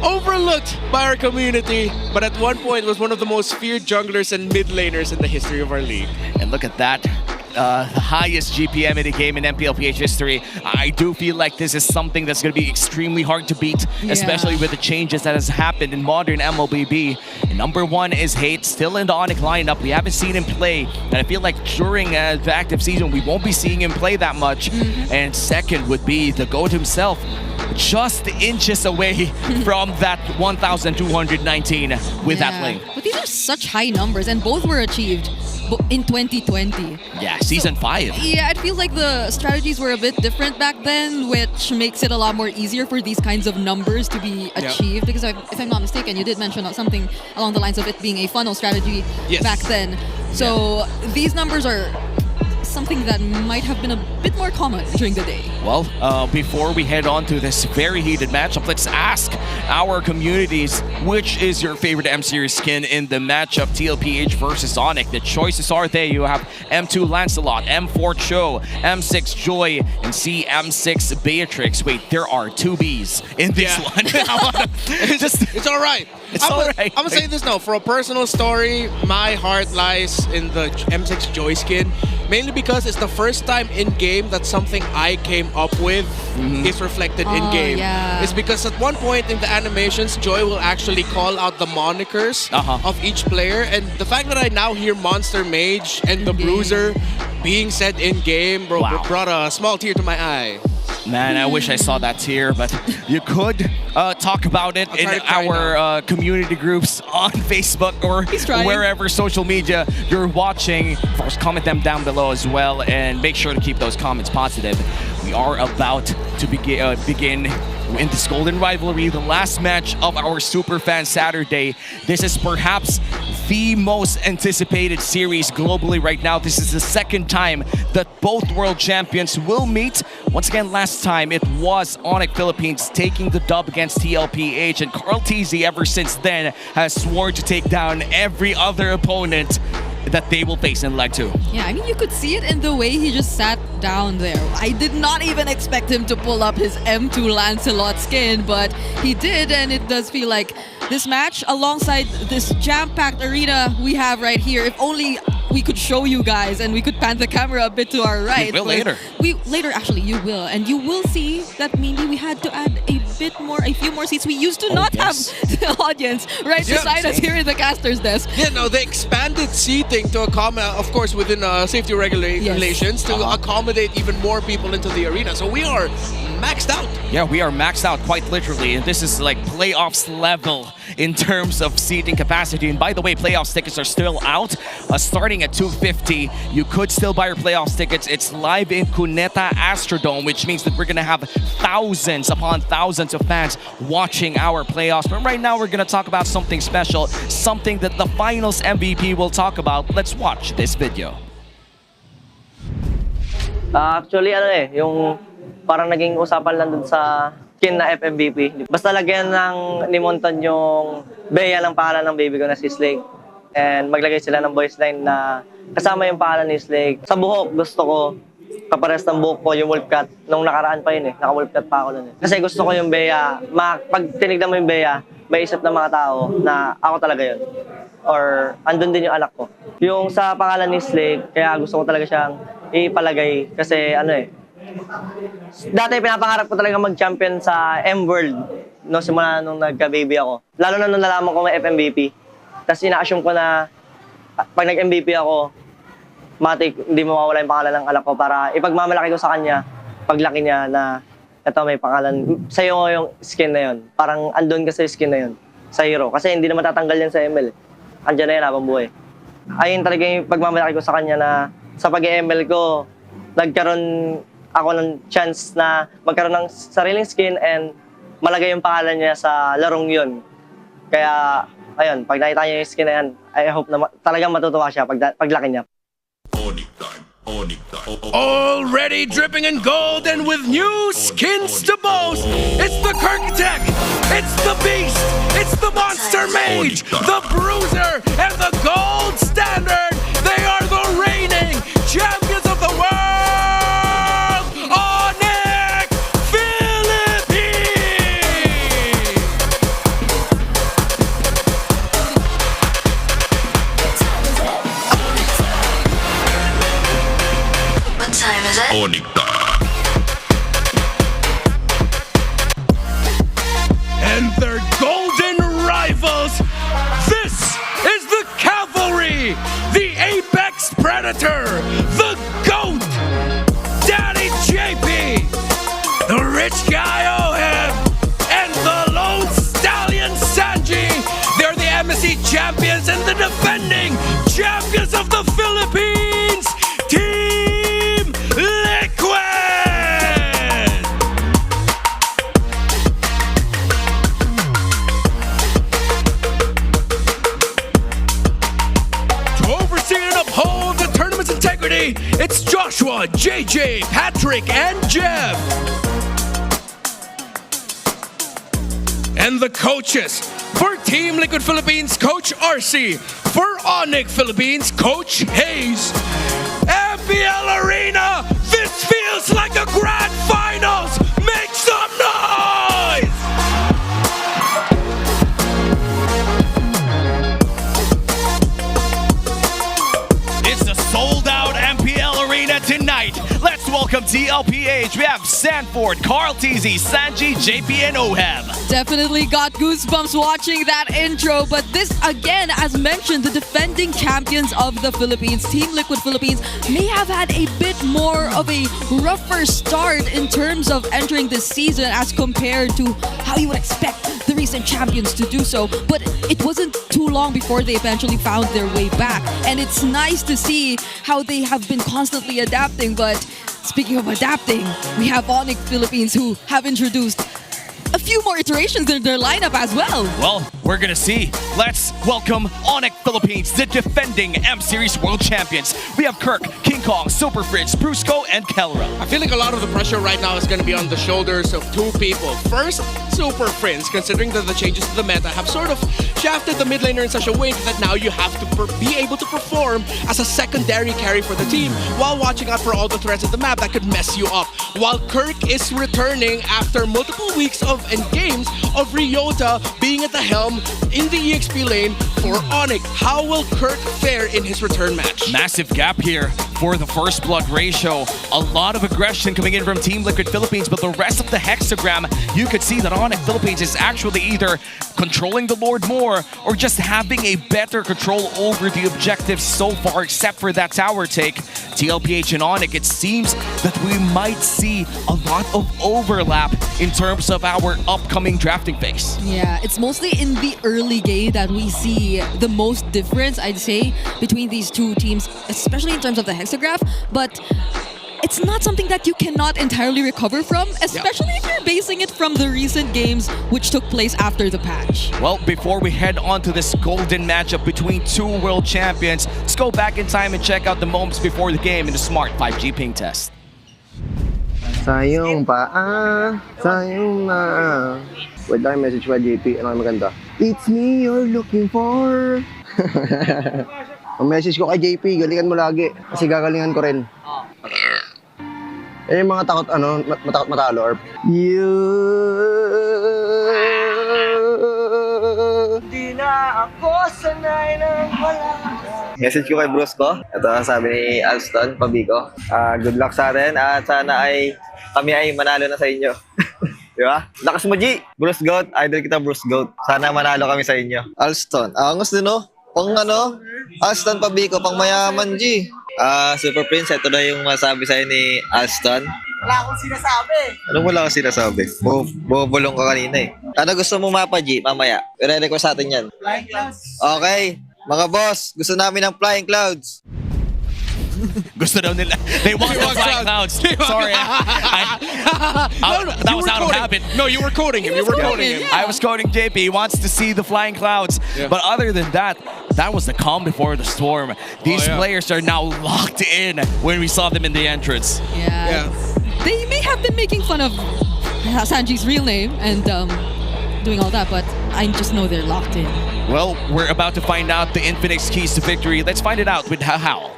overlooked by our community, but at one point was one of the most feared junglers and mid laners in the history of our league. And look at that. The highest GPM in the game in MPLPH history. I do feel like this is something that's going to be extremely hard to beat, especially with the changes that has happened in modern MLBB. And number one is Hate, still in the ONIC lineup. We haven't seen him play, and I feel like during the active season, we won't be seeing him play that much. And second would be the GOAT himself, just inches away from that 1,219 with that lane. But these are such high numbers, and both were achieved in 2020. Yeah, Season 5. Yeah, it feels like the strategies were a bit different back then, which makes it a lot more easier for these kinds of numbers to be achieved. Because if I'm not mistaken, you did mention something along the lines of it being a funnel strategy back then. So these numbers are something that might have been a bit more common during the day. Well, before we head on to this very heated matchup, let's ask our communities, which is your favorite M-Series skin in the matchup TLPH versus ONIC? The choices are there. You have M2 Lancelot, M4 Cho, M6 Joy, and M6 Beatrix. Wait, there are two Bs in this one. It's all right. I'm gonna say this now. For a personal story, my heart lies in the M6 Joy skin, mainly because it's the first time in-game that something I came up with is reflected in-game. It's because at one point in the animations, Joy will actually call out the monikers of each player, and the fact that I now hear Monster Mage and the Bruiser being said in-game brought a small tear to my eye. Man, I wish I saw that tier, but you could talk about it in our community groups on Facebook or wherever social media you're watching. Of course, comment them down below as well, and make sure to keep those comments positive. We are about to begin in this golden rivalry, the last match of our Superfans Saturday. This is perhaps the most anticipated series globally right now. This is the second time that both world champions will meet. Once again, last time it was ONIC Philippines taking the dub against TLPH, and Carl Teasy ever since then has sworn to take down every other opponent that they will face in leg 2. Yeah, I mean, you could see it in the way he just sat down there. I did not even expect him to pull up his M2 Lancelot skin, but he did, and it does feel like this match, alongside this jam-packed arena we have right here, if only we could show you guys and we could pan the camera a bit to our right. We will later. Actually, you will. And you will see that maybe we had to add a few more seats. We used to not have the audience right beside us here in the caster's desk. Yeah, no, they expanded seating to accommodate, of course, within safety regulations, to accommodate even more people into the arena. So we are maxed out. Yeah, we are maxed out quite literally, and this is like playoffs level in terms of seating capacity. And by the way, playoffs tickets are still out, starting at $250. You could still buy your playoffs tickets. It's live in Cuneta Astrodome, which means that we're gonna have thousands upon thousands of fans watching our playoffs. But right now, we're gonna talk about something special, something that the finals MVP will talk about. Let's watch this video. Actually, yung parang naging usapan lang dun sa skin na FMVP. Basta lagyan ni Monton yung Bea ng pangalan ng baby ko na si Slake. And maglagay sila ng voice line na kasama yung pangalan ni Slake. Sa buhok, gusto ko kapares ng buhok ko yung Wolfcat. Nung nakaraan pa yun naka-Wolfcat pa ako nun Kasi gusto ko yung Bea, pag tinignan mo yung Bea, may isip ng mga tao na ako talaga yun. Or andun din yung anak ko. Yung sa pangalan ni Slake, kaya gusto ko talaga siyang ipalagay kasi dati pinapangarap ko talaga mag-champion sa M-World simula nung nagka-baby ako. Lalo na nung nalaman ko may FMVP. Tapos ina-assume ko na pag nag-MVP ako, matik, hindi mawawala yung pangalan ng anak ko para ipagmamalaki ko sa kanya paglaki niya na eto may pangalan, sa'yo nga yung skin na yun. Parang andun ka sa skin na yun, sa hero. Kasi hindi na matatanggal yan sa ML. Andiyan na yan habang buhay. Ayun talaga yung pagmamalaki ko sa kanya na sa pag-ML ko, nagkaroon ako ng chance na magkaroon ng sariling skin and malagay yung pangalan niya sa larong yun. Kaya, ayun, pag nakita niya yung skin na yan, I hope na talagang matutuwa siya paglaki niya. Already dripping in gold and with new skins to boast. It's the Kirk Tech, it's the Beast, it's the Monster Mage, the Bruiser, and the Gold Standard. They are the reigning champions of the world, ONIC Philippines! What time is it? ONIC. And their golden rivals. This is the Cavalry, the Apex Predator, the GOAT, Daddy JP, the Rich Guy OHEB, and the Lone Stallion Sanji. They're the MSC champions and the defending champions of the Philippines, Team Liquid! Uphold the tournament's integrity, it's Joshua, JJ, Patrick, and Jeb. And the coaches, for Team Liquid Philippines, Coach RC. For ONIC Philippines, Coach Hayes. MPL Arena, this feels like a grand finals. Make some noise! It's a sold-out MPL Arena tonight. Let's welcome TLPH. We have Sanford, Carl TZ, Sanji, JP, and OHEB. Definitely got goosebumps watching that intro, but this, again, as mentioned, the defending champions of the Philippines, Team Liquid Philippines, may have had a bit more of a rougher start in terms of entering this season as compared to how you would expect the recent champions to do so. But it wasn't too long before they eventually found their way back, and it's nice to see how they have been constantly adapting. But speaking of adapting, we have ONIC Philippines who have introduced a few more iterations in their lineup as well. Well, we're gonna see. Let's welcome ONIC Philippines, the defending M-Series World Champions. We have Kirk, King Kong, Super Fridge, Brusco, and Kelra. I feel like a lot of the pressure right now is going to be on the shoulders of two people. First, Super Friends, considering that the changes to the meta have sort of shafted the mid laner in such a way that now you have to be able to perform as a secondary carry for the team while watching out for all the threats of the map that could mess you up. While Kirk is returning after multiple weeks and games of Ryota being at the helm in the EXP lane for ONIC. How will Kirk fare in his return match? Massive gap here for the first blood ratio. A lot of aggression coming in from Team Liquid Philippines, but the rest of the hexagram, you could see that ONIC Philippines is actually either controlling the Lord more or just having a better control over the objectives so far, except for that tower take. TLPH and ONIC, it seems that we might see a lot of overlap in terms of our upcoming drafting phase. Yeah, it's mostly in the early game that we see the most difference, I'd say, between these two teams, especially in terms of the hexagraph, but it's not something that you cannot entirely recover from, especially if you're basing it from the recent games which took place after the patch. Well, before we head on to this golden matchup between two world champions, let's go back in time and check out the moments before the game in the Smart 5G ping test. Sayong paa, sayong na. Wait lang, message pa JP. Ano maganda? It's me you're looking for. Ang message ko kay JP, galingan mo lagi. Kasi gagalingan ko rin. Eh, yung mga takot, matakot matalo. Or... Di na ako sanay ng wala. Message ko kay Brusco. Ito sabi ni Alston, Pabico. Good luck sa atin at sana ay kami ay manalo na sa inyo. Di ba? Lakas mo, G! Bruce Goat. Idol kita, Bruce Goat. Sana manalo kami sa inyo. Alston. Angas din, no? Pang Alston, Pabico, pang mayaman, G. Super Prince, ito na yung masabi sa'yo ni Alston. Wala akong sinasabi. Anong wala kang sinasabi? Bubulong ka kanina eh. Ano gusto mo mapa, G? Mamaya. I-request natin yan. Flying clouds. Okay. Mga boss, gusto namin ng flying clouds. Gusto daw nila. They want the flying clouds. Sorry. That was out of habit. No, you were quoting him. You were quoting him. I was quoting JP. He wants to see the flying clouds. Yeah. But other than that, that was the calm before the storm. These players are now locked in when we saw them in the entrance. Yeah. They may have been making fun of Sanji's real name and doing all that, but I just know they're locked in. Well, we're about to find out the Infinix keys to victory. Let's find it out with How.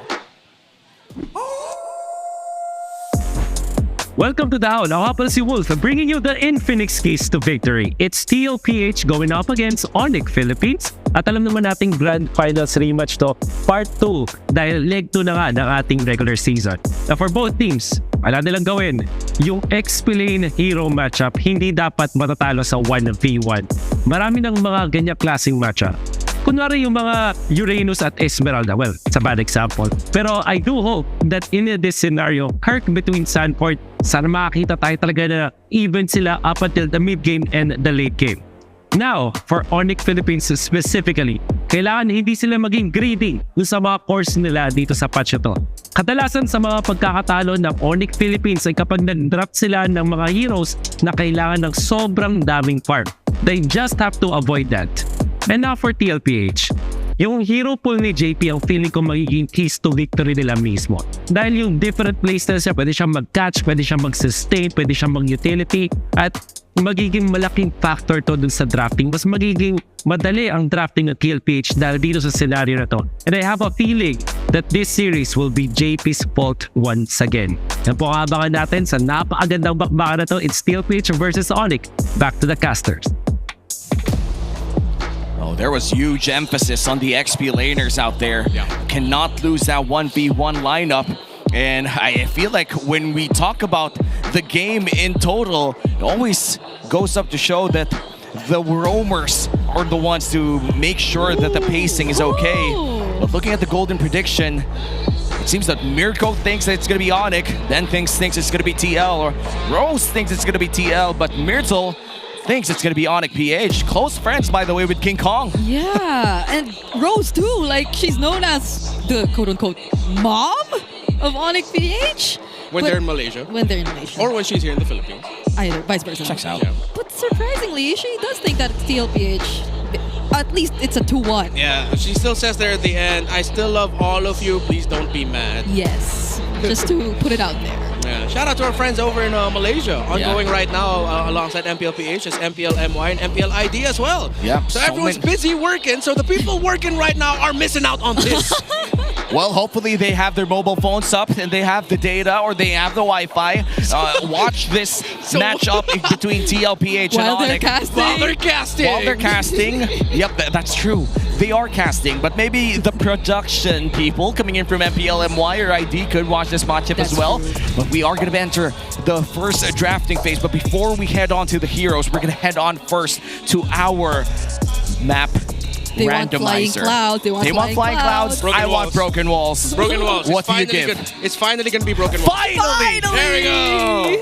Welcome to the Howl. Ako nga pala si Wolf, bringing you the Infinix keys to victory. It's TLPH going up against ONIC Philippines. At alam naman nating Grand Finals rematch to, Part 2, dahil leg 2 na nga ng ating regular season. Now for both teams, wala nilang gawin. Yung XP-Lane Hero matchup, hindi dapat matatalo sa 1v1. Marami ng mga ganyang klaseng matchup. Kunwari yung mga Uranus at Esmeralda, well, it's a bad example. Pero I do hope that in this scenario, Kirk between Sanford, sana makakita tayo talaga na even sila up until the mid-game and the late game. Now, for ONIC Philippines specifically, kailangan hindi sila maging greedy sa mga course nila dito sa patch ito. Kadalasan sa mga pagkakatalo ng ONIC Philippines ay kapag nag-draft sila ng mga heroes na kailangan ng sobrang daming farm. They just have to avoid that. And now for TLPH. Yung hero pool ni JP ang feeling ko magiging keys to victory nila mismo. Dahil yung different playstyles niya, pwede siyang mag-catch, pwede siyang mag-sustain, pwede siyang mag-utility, at magiging malaking factor to dun sa drafting. Mas magiging madali ang drafting ng TLPH dahil dito sa scenario na to. And I have a feeling that this series will be JP's fault once again. Yan po ang abangan natin sa napakagandang bakbakan na to. It's TLPH versus ONIC. Back to the casters. Oh, there was huge emphasis on the XP laners out there. Cannot lose that 1v1 lineup. And I feel like when we talk about the game in total, it always goes up to show that the roamers are the ones to make sure that the pacing is okay. But looking at the golden prediction, it seems that Mirko thinks that it's going to be ONIC, then thinks it's going to be TL, or Rose thinks it's going to be TL, but Myrtle thinks it's gonna be ONIC PH. Close friends, by the way, with King Kong. Yeah, and Rose too. Like, she's known as the quote-unquote mom of ONIC PH. When they're in Malaysia. When they're in Malaysia. Or when she's here in the Philippines. Either, vice versa. Checks out. Yeah. But surprisingly, she does think that it's TLPH. At least it's a 2-1. Yeah, she still says there at the end, I still love all of you, please don't be mad. Yes, just to put it out there. Yeah. Shout out to our friends over in Malaysia, ongoing right now alongside MPLPH, as MPL MY and MPL ID as well. Yeah. So everyone's busy working, so the people working right now are missing out on this. Well, hopefully they have their mobile phones up and they have the data or they have the Wi-Fi. Watch this matchup between TLPH and ONIC. While they're casting. While they're casting. Yep, that's true. They are casting, but maybe the production people coming in from MPL MY or ID could watch this matchup as well. True. But we are going to enter the first drafting phase. But before we head on to the heroes, we're going to head on first to our map They want randomizer. flying clouds. They want flying clouds. I want broken walls. Broken walls. What do you give? It's finally going to be broken walls. Finally! There we go!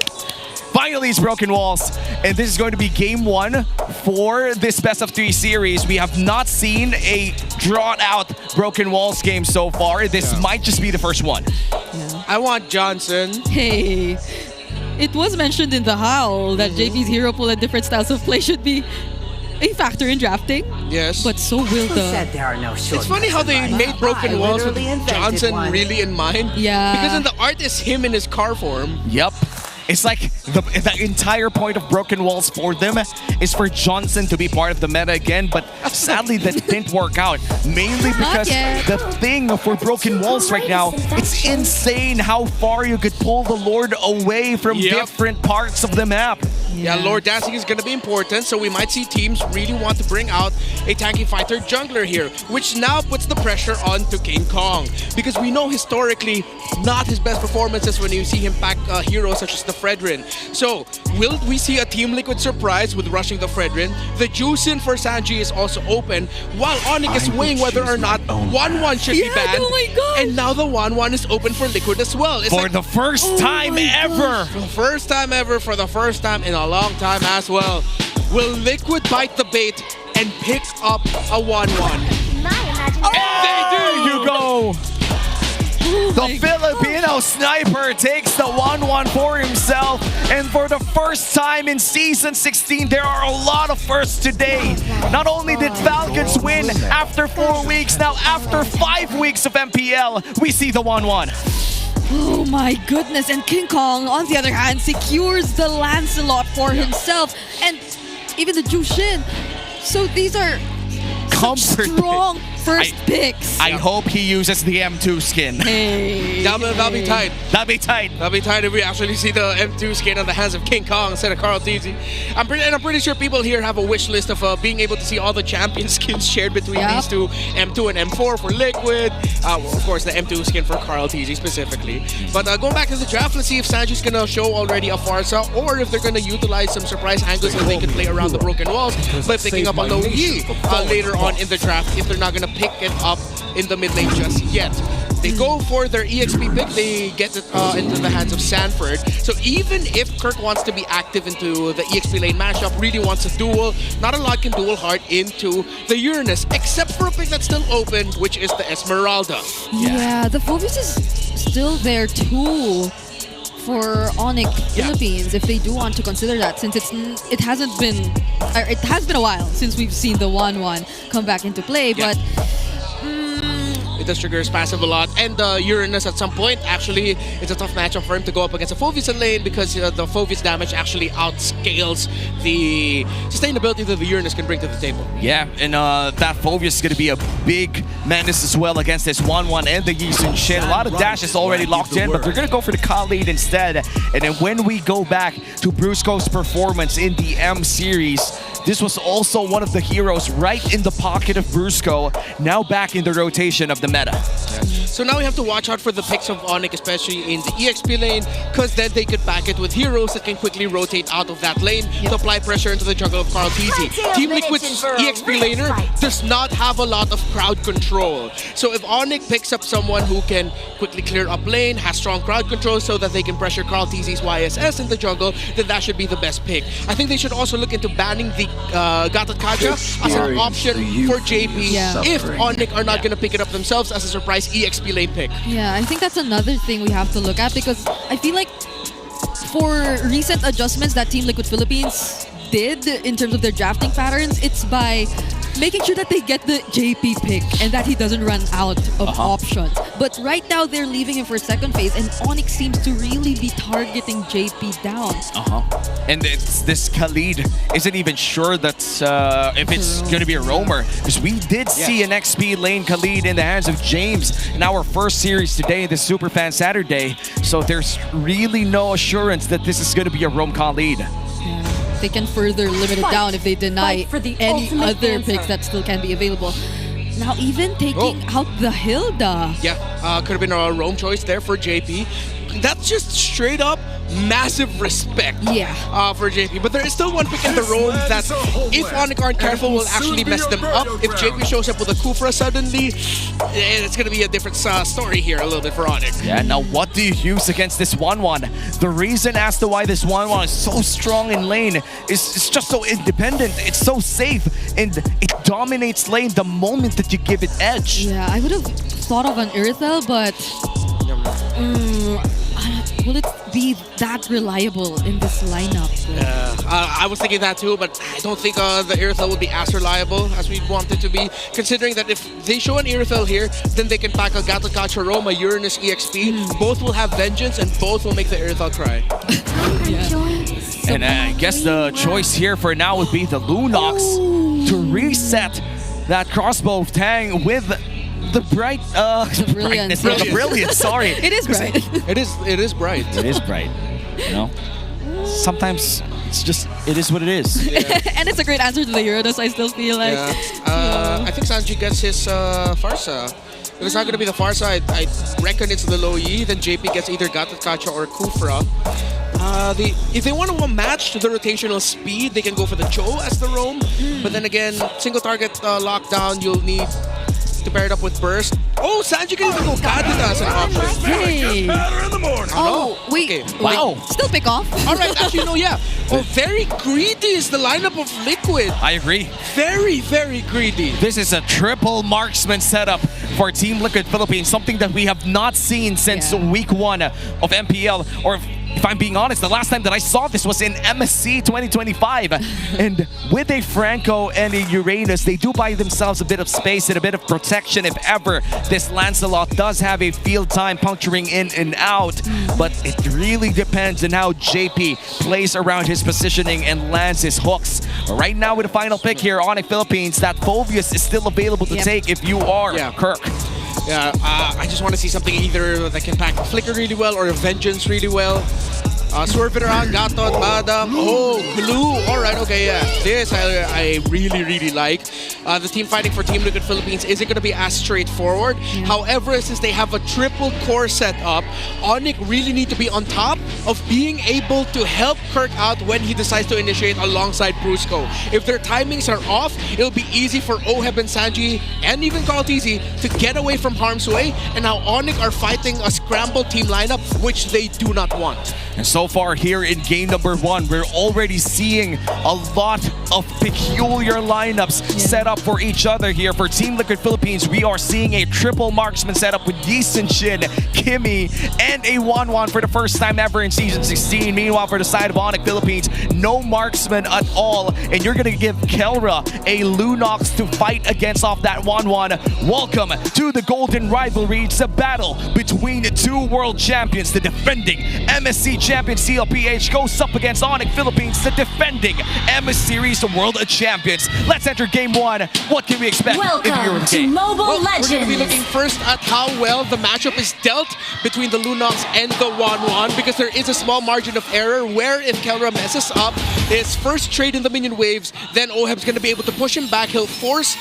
Finally, it's broken walls. And this is going to be game 1 for this best of 3 series. We have not seen a drawn-out broken walls game so far. This might just be the first one. Yeah. I want Johnson. Hey, it was mentioned in the Howl that JP's hero pool and different styles of play should be a factor in drafting. Yes. But so will the... Said there are no It's funny how they made broken walls with Johnson really in mind. Yeah. Because in the art, it's him in his car form. Yep. It's like the entire point of broken walls for them is for Johnson to be part of the meta again, but sadly that didn't work out. Mainly because the thing for broken walls right now, it's insane how far you could pull the Lord away from different parts of the map. Yeah, Lord dancing is going to be important, so we might see teams really want to bring out a tanky fighter jungler here, which now puts the pressure on to King Kong. Because we know historically, not his best performances when you see him pack heroes such as the Fredrin. So, will we see a Team Liquid surprise with rushing the Fredrin? The Juicin for Sanji is also open, while ONIC is weighing whether or not 1-1 should be banned. Oh my God. And now the 1-1 is open for Liquid as well. It's For the first time ever. For the first time ever, for the first time in a long time as well. Will Liquid bite the bait and pick up a 1-1? There you go. The Filipino sniper takes the 1-1 for himself, and for the first time in Season 16, there are a lot of firsts today. Not only did Falcons win after 4 weeks, now after 5 weeks of MPL, we see the 1-1. Oh my goodness, and King Kong, on the other hand, secures the Lancelot for himself, and even the Jushin. So these are strong first picks. I hope he uses the M2 skin. Hey. That'll be tight. That'll be tight. That'll be tight if we actually see the M2 skin on the hands of King Kong instead of Carl TZ. I'm pretty sure people here have a wish list of being able to see all the champion skins shared between these two, M2 and M4 for Liquid. Well, of course, the M2 skin for Carl TZ specifically. But going back to the draft, let's see if Sanji's gonna show already a Farsa, or if they're gonna utilize some surprise angles that they can play around the broken walls by picking up a low Yi later on in the draft if they're not gonna pick it up in the mid lane just yet. They go for their EXP pick, they get it into the hands of Sanford. So even if Kirk wants to be active into the EXP lane matchup, really wants a duel, not a lot can duel hard into the Uranus, except for a pick that's still open, which is the Esmeralda. Yeah, the Phoebus is still there too for ONIC Philippines, if they do want to consider that, since it has been a while since we've seen the 1-1 come back into play, but It does trigger his passive a lot, and Uranus at some point, actually, it's a tough matchup for him to go up against a Phoebus in lane because the Phoebus damage actually outscales the sustainability that the Uranus can bring to the table. Yeah, and that Phoebus is going to be a big menace as well against this 1-1 and the Yisun Shin. A lot of dashes already locked in, but they're going to go for the Khalid instead. And then when we go back to Brusco's performance in the M series, this was also one of the heroes right in the pocket of Brusco, now back in the rotation of the meta. So now we have to watch out for the picks of ONIC, especially in the EXP lane, because then they could back it with heroes that can quickly rotate out of that lane to apply pressure into the jungle of Carl TZ. Team Liquid's EXP laner does not have a lot of crowd control. So if ONIC picks up someone who can quickly clear up lane, has strong crowd control so that they can pressure Carl TZ's YSS in the jungle, then that should be the best pick. I think they should also look into banning the Gatot Kaja as an option for JP if ONIC are not going to pick it up themselves as a surprise EXP lane pick. Yeah, I think that's another thing we have to look at, because I feel like for recent adjustments that Team Liquid Philippines did in terms of their drafting patterns, it's by making sure that they get the JP pick and that he doesn't run out of options. But right now, they're leaving him for second phase, and ONIC seems to really be targeting JP down. And this Khalid isn't even sure that if it's going to be a roamer, because we did see an XP lane Khalid in the hands of James in our first series today, the Superfans Saturday. So there's really no assurance that this is going to be a roam Khalid. They can further limit it down if they deny any other picks that still can be available. Now even taking out the Hilda. Yeah, could have been a roam choice there for JP. That's just straight up massive respect for JP. But there is still one pick in the roam that, if ONIC aren't careful, will actually mess them up. If JP shows up with a Kufra suddenly, it's going to be a different story here a little bit for ONIC. Yeah, now what do you use against this 1-1? The reason as to why this 1-1 is so strong in lane is it's just so independent. It's so safe, and it dominates lane the moment that you give it edge. Yeah, I would have thought of an Earthel, but will it be that reliable in this lineup? I was thinking that too, but I don't think the Earthel will be as reliable as we want it to be, considering that if they show an Earthel here, then they can pack a Gatot Kacha Roam, a Uranus EXP. Both will have vengeance, and both will make the Earthel cry. And I guess the choice here for now would be the Lunox to reset that crossbow of Tang with the bright brilliance. The brilliance, sorry. It is bright. It is bright. It is bright. You know? Sometimes it's just, it is what it is. And it's a great answer to the Uranus, I still feel like. I think Sanji gets his Farsa. If it's not going to be the Farsa, I reckon it's the low Yi. Then JP gets either Gatot Kacha or Kufra. If they want to match the rotational speed, they can go for the Cho as the roam. But then again, single target lockdown, you'll need to pair it up with burst. Oh, Sanji can even go Kadita as an option. Hey. Oh, wait. Okay. Wow. Still pick off. All right, actually, no, yeah. Oh, very greedy is the lineup of Liquid. I agree. Very, very greedy. This is a triple marksman setup for Team Liquid Philippines, something that we have not seen since week 1 of MPL, or if I'm being honest, the last time that I saw this was in MSC 2025. And with a Franco and a Uranus, they do buy themselves a bit of space and a bit of protection if ever this Lancelot does have a field time puncturing in and out. But it really depends on how JP plays around his positioning and lands his hooks. Right now with the final pick here, ONIC Philippines, that Phoveus is still available to take if you are Kirk. Yeah, I just want to see something either that can pack Flicker really well or Vengeance really well. Swerve it around, Gatot, Madam. Oh, Glue. Alright, okay, yeah. This I really, really like. The team fighting for Team Liquid Philippines isn't going to be as straightforward. However, since they have a triple core set up, ONIC really need to be on top of being able to help Kirk out when he decides to initiate alongside Brusco. If their timings are off, it'll be easy for Oheb and Sanji and even Kaltizi to get away from harm's way. And now ONIC are fighting a scrambled team lineup, which they do not want. And so far here in game number 1, we're already seeing a lot of peculiar lineups set up for each other here. For Team Liquid Philippines, we are seeing a triple marksman setup with Yeeson Shin, Kimmy, and a 1-1 for the first time ever in Season 16. Meanwhile, for the side of ONIC Philippines, no marksman at all. And you're going to give Kelra a Lunox to fight against off that 1-1. Welcome to the Golden Rivalry. It's a battle between two world champions, the defending MSC champion TLPH goes up against ONIC Philippines, the defending MS Series World Champions. Let's enter game 1. What can we expect if you're in the game? We're going to be looking first at how well the matchup is dealt between the Lunox and the 1-1, because there is a small margin of error where if Kelra messes up his first trade in the minion waves, then Oheb's going to be able to push him back. He'll force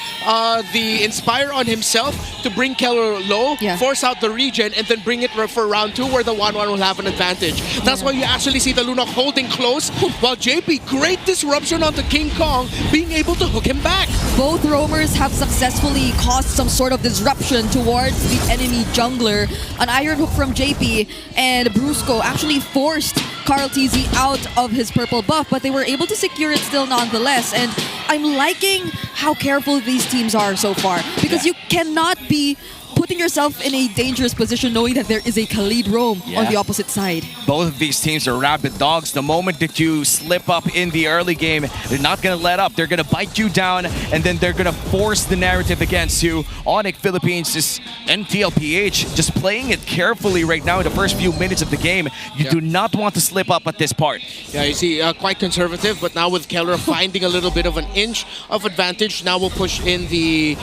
the Inspire on himself to bring Kelra low, force out the regen, and then bring it for round 2 where the 1-1 will have an advantage. That's why you actually see the Lunox holding close, while JP, great disruption onto King Kong, being able to hook him back. Both roamers have successfully caused some sort of disruption towards the enemy jungler. An Iron Hook from JP and Brusco actually forced Carl TZ out of his purple buff, but they were able to secure it still nonetheless. And I'm liking how careful these teams are so far, because you cannot be putting yourself in a dangerous position knowing that there is a Khalid roam on the opposite side. Both of these teams are rabid dogs. The moment that you slip up in the early game, they're not going to let up. They're going to bite you down, and then they're going to force the narrative against you. ONIC Philippines and TLPH just playing it carefully right now in the first few minutes of the game. You do not want to slip up at this part. Yeah, you see, quite conservative, but now with Kelra finding a little bit of an inch of advantage, now we'll push in the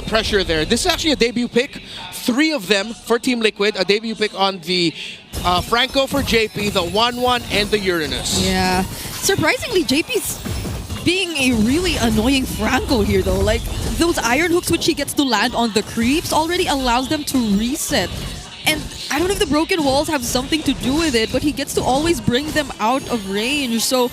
pressure there. This is actually a debut pick. 3 of them for Team Liquid. A debut pick on the Franco for JP, the 1-1, and the Uranus. Yeah. Surprisingly, JP's being a really annoying Franco here though. Like, those Iron Hooks which he gets to land on the creeps already allows them to reset. And I don't know if the broken walls have something to do with it, but he gets to always bring them out of range. So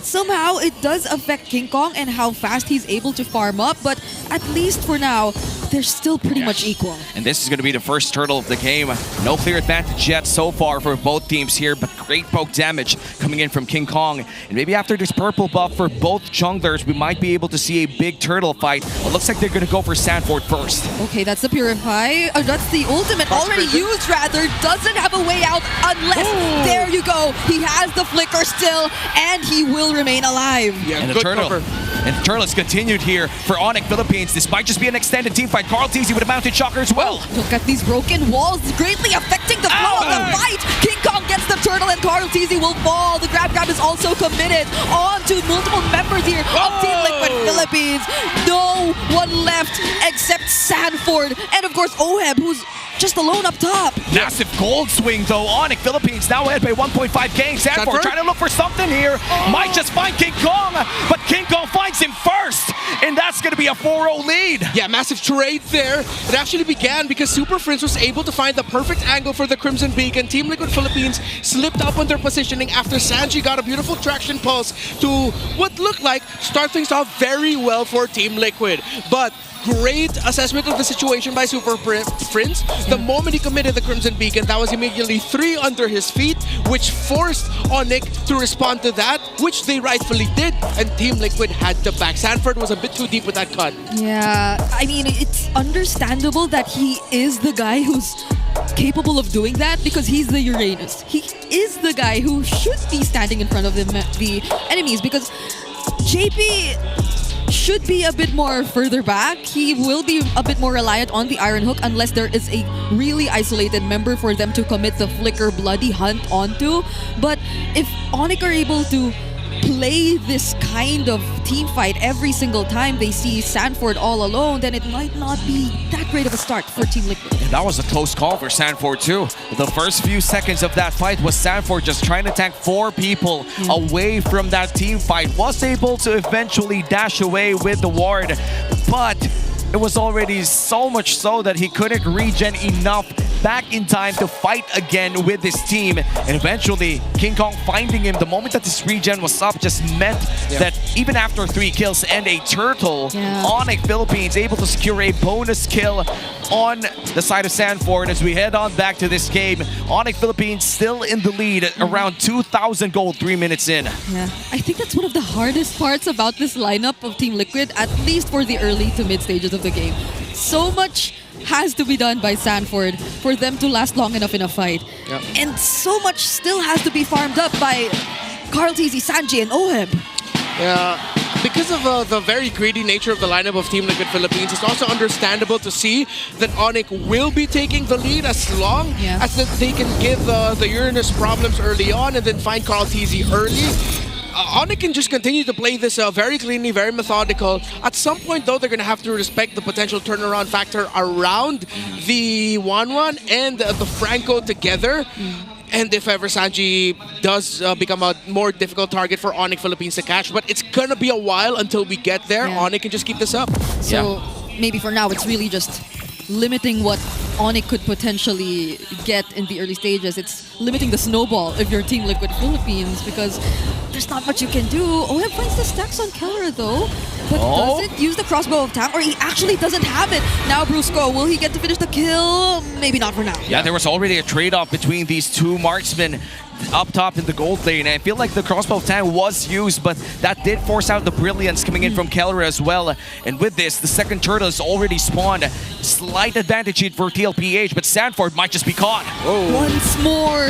somehow it does affect King Kong and how fast he's able to farm up, but at least for now, they're still pretty much equal. And this is going to be the first turtle of the game. No clear advantage yet so far for both teams here, but great poke damage coming in from King Kong. And maybe after this purple buff for both junglers, we might be able to see a big turtle fight. It looks like they're going to go for Sanford first. Okay, that's the Purify. That's the ultimate already used, rather. Doesn't have a way out unless, there you go. He has the flicker still, and he will remain alive. Yeah, and the turtle. And the turtle is continued here for ONIC Philippines, despite just being an extended team fight. Carl TZ with a mounted shocker as well. Look at these broken walls, greatly affecting the flow of the fight. King Kong gets the turtle and Carl TZ will fall. The grab is also committed on to multiple members here of Team Liquid Philippines. No one left except Sanford. And of course, Oheb, who's just alone up top. Massive gold swing though. ONIC Philippines now ahead by 1.5 games. Sanford trying to look for something here. Might just find King Kong, but King Kong finds him first, and that's going to be a 4-0 lead. Yeah, massive trade there. It actually began because Superfans was able to find the perfect angle for the Crimson Beacon. Team Liquid Philippines slipped up on their positioning after Sanji got a beautiful traction pulse to what looked like start things off very well for Team Liquid. But great assessment of the situation by Superfans. The moment he committed the Crimson Beacon, that was immediately 3 under his feet, which forced ONIC to respond to that, which they rightfully did, and Team Liquid had to back. Sanford was a bit too deep with that cut. Yeah, I mean, it's understandable that he is the guy who's capable of doing that because he's the Uranus. He is the guy who should be standing in front of the enemies because JP should be a bit more further back. He will be a bit more reliant on the Iron Hook unless there is a really isolated member for them to commit the Flicker Bloody Hunt onto. But if ONIC are able to play this kind of team fight every single time they see Sanford all alone, then it might not be that great of a start for Team Liquid. And that was a close call for Sanford too. The first few seconds of that fight was Sanford just trying to tank 4 people away from that team fight. Was able to eventually dash away with the ward, but it was already so much so that he couldn't regen enough back in time to fight again with his team. And eventually, King Kong finding him the moment that this regen was up just meant that even after 3 kills and a turtle, ONIC Philippines able to secure a bonus kill on the side of Sanford. As we head on back to this game, ONIC Philippines still in the lead at around 2,000 gold 3 minutes in. Yeah, I think that's one of the hardest parts about this lineup of Team Liquid, at least for the early to mid stages of the game. So much has to be done by Sanford for them to last long enough in a fight. And so much still has to be farmed up by Carl TZ, Sanji, and Oheb. Yeah, because of the very greedy nature of the lineup of Team Liquid Philippines, it's also understandable to see that ONIC will be taking the lead as long as that they can give the Uranus problems early on and then find Carl TZ early. ONIC can just continue to play this very cleanly, very methodical. At some point, though, they're going to have to respect the potential turnaround factor around the 1-1 and the Franco together. And if ever Sanji does become a more difficult target for ONIC Philippines to catch, but it's going to be a while until we get there. ONIC can just keep this up. So maybe for now, it's really just limiting what ONIC could potentially get in the early stages. It's limiting the snowball if you're Team Liquid Philippines because there's not much you can do. Oheb finds the stacks on Keller though, but doesn't use the crossbow of time, or he actually doesn't have it. Now Brusco, will he get to finish the kill? Maybe not for now. Yeah, there was already a trade-off between these 2 marksmen up top in the gold lane. I feel like the crossbow of time was used, but that did force out the brilliance coming in from Keller as well. And with this, the second turtle is already spawned. Slight advantage here for TLPH, but Sanford might just be caught. Once more,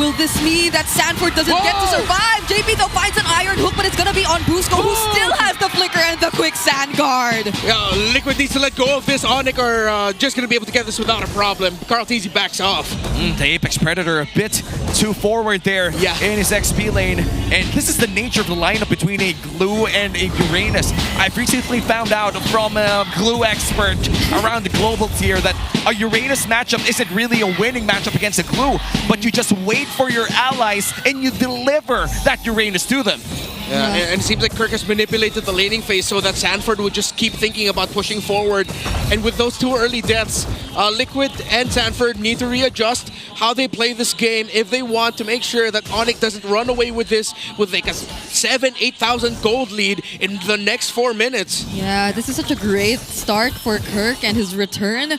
will this mean that Sanford doesn't get to survive? JP though finds an Iron Hook, but it's gonna be on Brusco, who still has the flicker and the quick sand guard. Yeah, Liquid needs to let go of this. ONIC are just gonna be able to get this without a problem. Carl TZ backs off. The Apex Predator a bit too forward there in his XP lane. And this is the nature of the lineup between a Glue and a Uranus. I've recently found out from a Glue expert around the global tier that a Uranus matchup isn't really a winning matchup against a Glue, but you just wait for your allies and you deliver that Uranus to them. Yeah, and it seems like Kirk has manipulated the laning phase so that Sanford would just keep thinking about pushing forward. And with those 2 early deaths, Liquid and Sanford need to readjust how they play this game if they want to make sure that ONIC doesn't run away with this with like a 7,000-8,000 gold lead in the next 4 minutes. Yeah, this is such a great start for Kirk and his return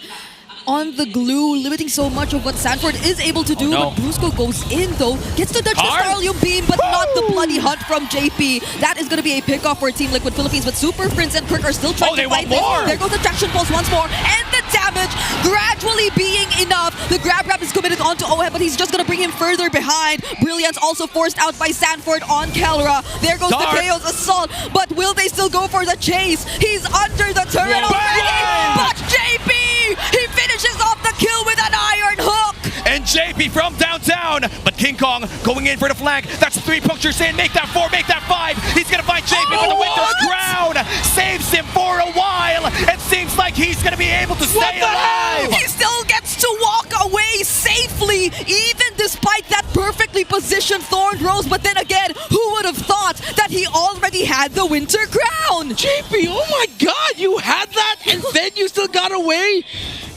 on the Glue, limiting so much of what Sanford is able to do. But Brusco goes in though, gets to dodge the Starlium Beam, but not the Bloody Hunt from JP. That is going to be a pickoff for Team Liquid Philippines, but Superfans and Kirk are still trying to fight this. There goes the traction pulse once more, and the damage gradually being enough. The grab is committed onto Oheb, but he's just going to bring him further behind. Brilliance also forced out by Sanford on Kelra. There goes the Chaos Assault, but will they still go for the chase? He's under the turret already, but JP, he finishes off the kill with an Iron Hook! And JP from downtown, but King Kong going in for the flank. That's 3 punctures in, make that 4, make that 5. He's gonna find JP with the Winter's Crown. Saves him for a while. It seems like he's gonna be able to stay alive. He still gets to walk away safe JP, even despite that perfectly positioned Thorn Rose, but then again, who would have thought that he already had the Winter Crown? JP, oh my god, you had that and then you still got away?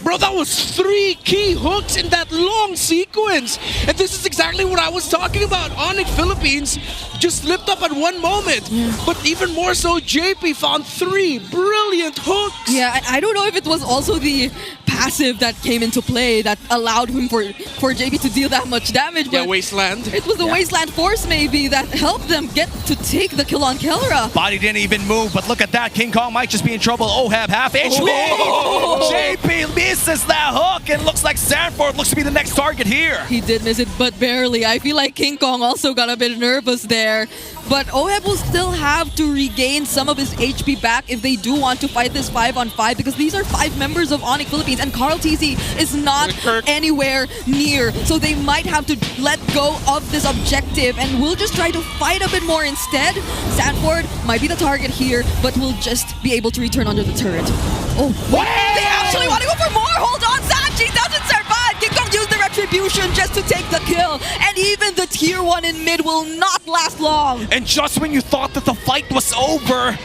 Bro, that was 3 key hooks in that long sequence. And this is exactly what I was talking about. ONIC Philippines just slipped up at one moment. But even more so, JP found 3 brilliant hooks. Yeah, I don't know if it was also the passive that came into play that allowed him for JP to deal that much damage. Yeah, But Wasteland. it was the Wasteland Force maybe that helped them get to take the kill on Kelra. Body didn't even move, but look at that. King Kong might just be in trouble. Ohab half HP. Oh. JP misses that hook, and looks like Sanford looks to be the next target here. He did miss it, but barely. I feel like King Kong also got a bit nervous there. But Oheb will still have to regain some of his HP back if they do want to fight this 5-on-5, because these are 5 members of ONIC Philippines, and Carl TZ is not anywhere near. So they might have to let go of this objective, and we'll just try to fight a bit more instead. Sanford might be the target here, but will just be able to return under the turret. Oh, wait, they actually want to go for more! Hold on, Sanji doesn't survive! King Kong used the retribution just to take the kill, and even the tier 1 in mid will not last long. And just when you thought that the fight was over,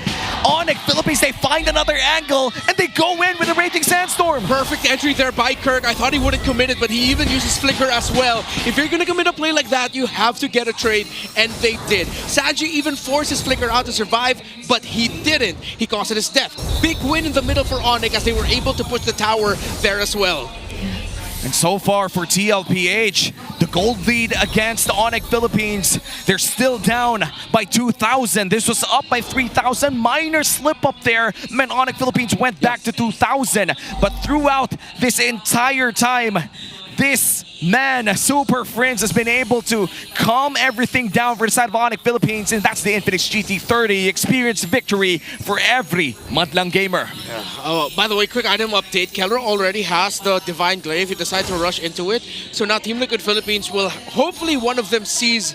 ONIC Philippines, they find another angle, and they go in with a Raging Sandstorm. Perfect entry there by Kirk. I thought he wouldn't commit it, but he even uses Flicker as well. If you're going to commit a play like that, you have to get a trade, and they did. Sanji even forced his Flicker out to survive, but he didn't. He caused it his death. Big win in the middle for ONIC as they were able to push the tower there as well. And so far for TLPH, the gold lead against ONIC Philippines, they're still down by 2,000. This was up by 3,000. Minor slip up there meant ONIC Philippines went back to 2,000. But throughout this entire time, this man, Superfans, has been able to calm everything down for the side of ONIC Philippines, and that's the Infinix GT30. Experience victory for every Madlang gamer. By the way, quick item update. Keller already has the Divine Glaive. He decided to rush into it. So now Team Liquid Philippines will, hopefully one of them sees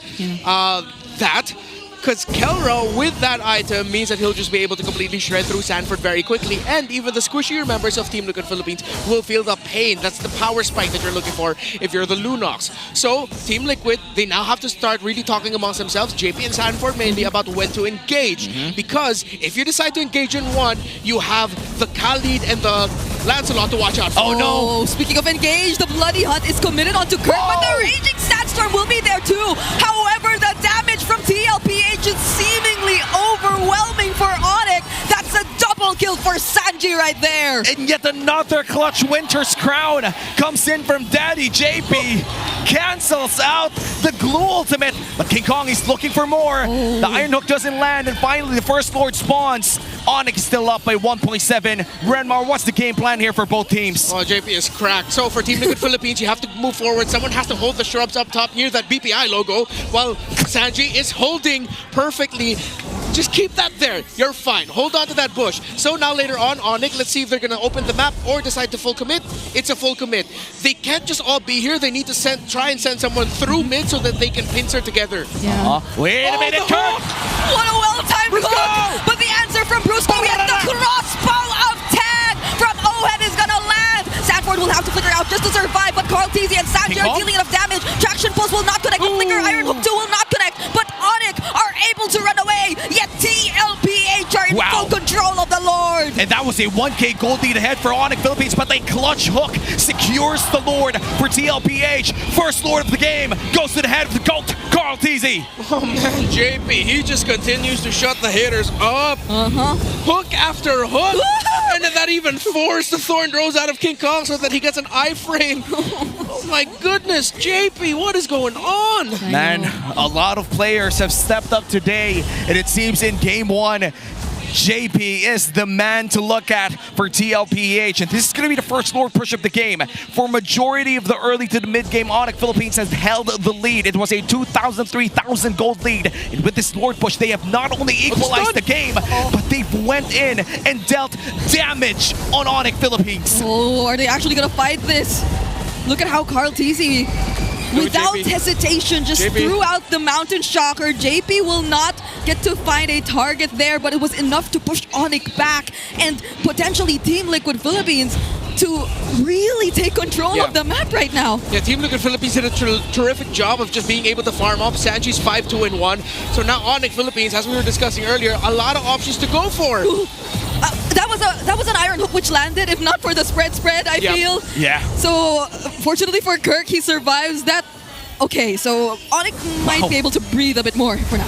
that. Because Kelra, with that item, means that he'll just be able to completely shred through Sanford very quickly. And even the squishier members of Team Liquid Philippines will feel the pain. That's the power spike that you're looking for if you're the Lunox. So, Team Liquid, they now have to start really talking amongst themselves, JP and Sanford mainly, about when to engage. Because if you decide to engage in one, you have the Khalid and the Lancelot to watch out for. Oh no! Speaking of engage, the Bloody Hunt is committed onto Kirk, but the Raging Sandstorm will be there too. However, the damage from TLPH is seemingly overwhelming for ONIC. That's a double kill for Sanji right there. And yet another clutch Winter's Crown comes in from Daddy JP. Cancels out the glue ultimate, but King Kong is looking for more. The Iron Hook doesn't land, and finally the First Lord spawns. ONIC is still up by 1.7. Renmar, what's the game plan here for both teams? Oh, JP is cracked. So for Team Liquid Philippines, you have to move forward. Someone has to hold the shrubs up top near that BPI logo, while Sanji is holding perfectly. Just keep that there. You're fine. Hold on to that bush. So now later on, ONIC, let's see if they're going to open the map or decide to full commit. It's a full commit. They can't just all be here. They need to try and send someone through mid so that they can pincer together. Yeah. Wait a minute, Kirk! What a well-timed hook! But the answer from Brusco, we have the crossbow of tag from Oheb is gonna land. Sanford will have to flicker out just to survive, but Carl TZ and Sanji are dealing enough damage. Traction Pulse will not connect. The Flicker Iron Hook 2 will not connect, but ONIC are able to run away. Yet TLPH are in full control of the Lord. And that was a 1K gold lead ahead for ONIC Philippines, but a clutch hook secures the Lord for TLPH. First Lord of the game goes to the head of the GOAT, Carl TZ. Oh man, JP, he just continues to shut the hitters up. Hook after hook. And then that even forced the Thorn Rose out of King Kong so that he gets an iframe. Oh my goodness, JP, what is going on? Man, a lot of players have stepped up today, and it seems in game 1, JP is the man to look at for TLPH, and this is going to be the first Lord push of the game. For majority of the early to the mid game, ONIC Philippines has held the lead. It was a 2,000, 3,000 gold lead, and with this Lord push, they have not only equalized the game, but they've went in and dealt damage on ONIC Philippines. Oh, are they actually going to fight this? Look at how Carl TZ, without hesitation, just threw out the Mountain Shocker. JP will not get to find a target there, but it was enough to push ONIC back, and potentially Team Liquid Philippines to really take control of the map right now. Yeah, Team Liquid Philippines did a terrific job of just being able to farm up. Sanji's 5-2-1. So now ONIC Philippines, as we were discussing earlier, a lot of options to go for. That was an iron hook which landed, if not for the spread, I feel. Yeah. So, fortunately for Kirk, he survives that. Okay, so ONIC might be able to breathe a bit more for now.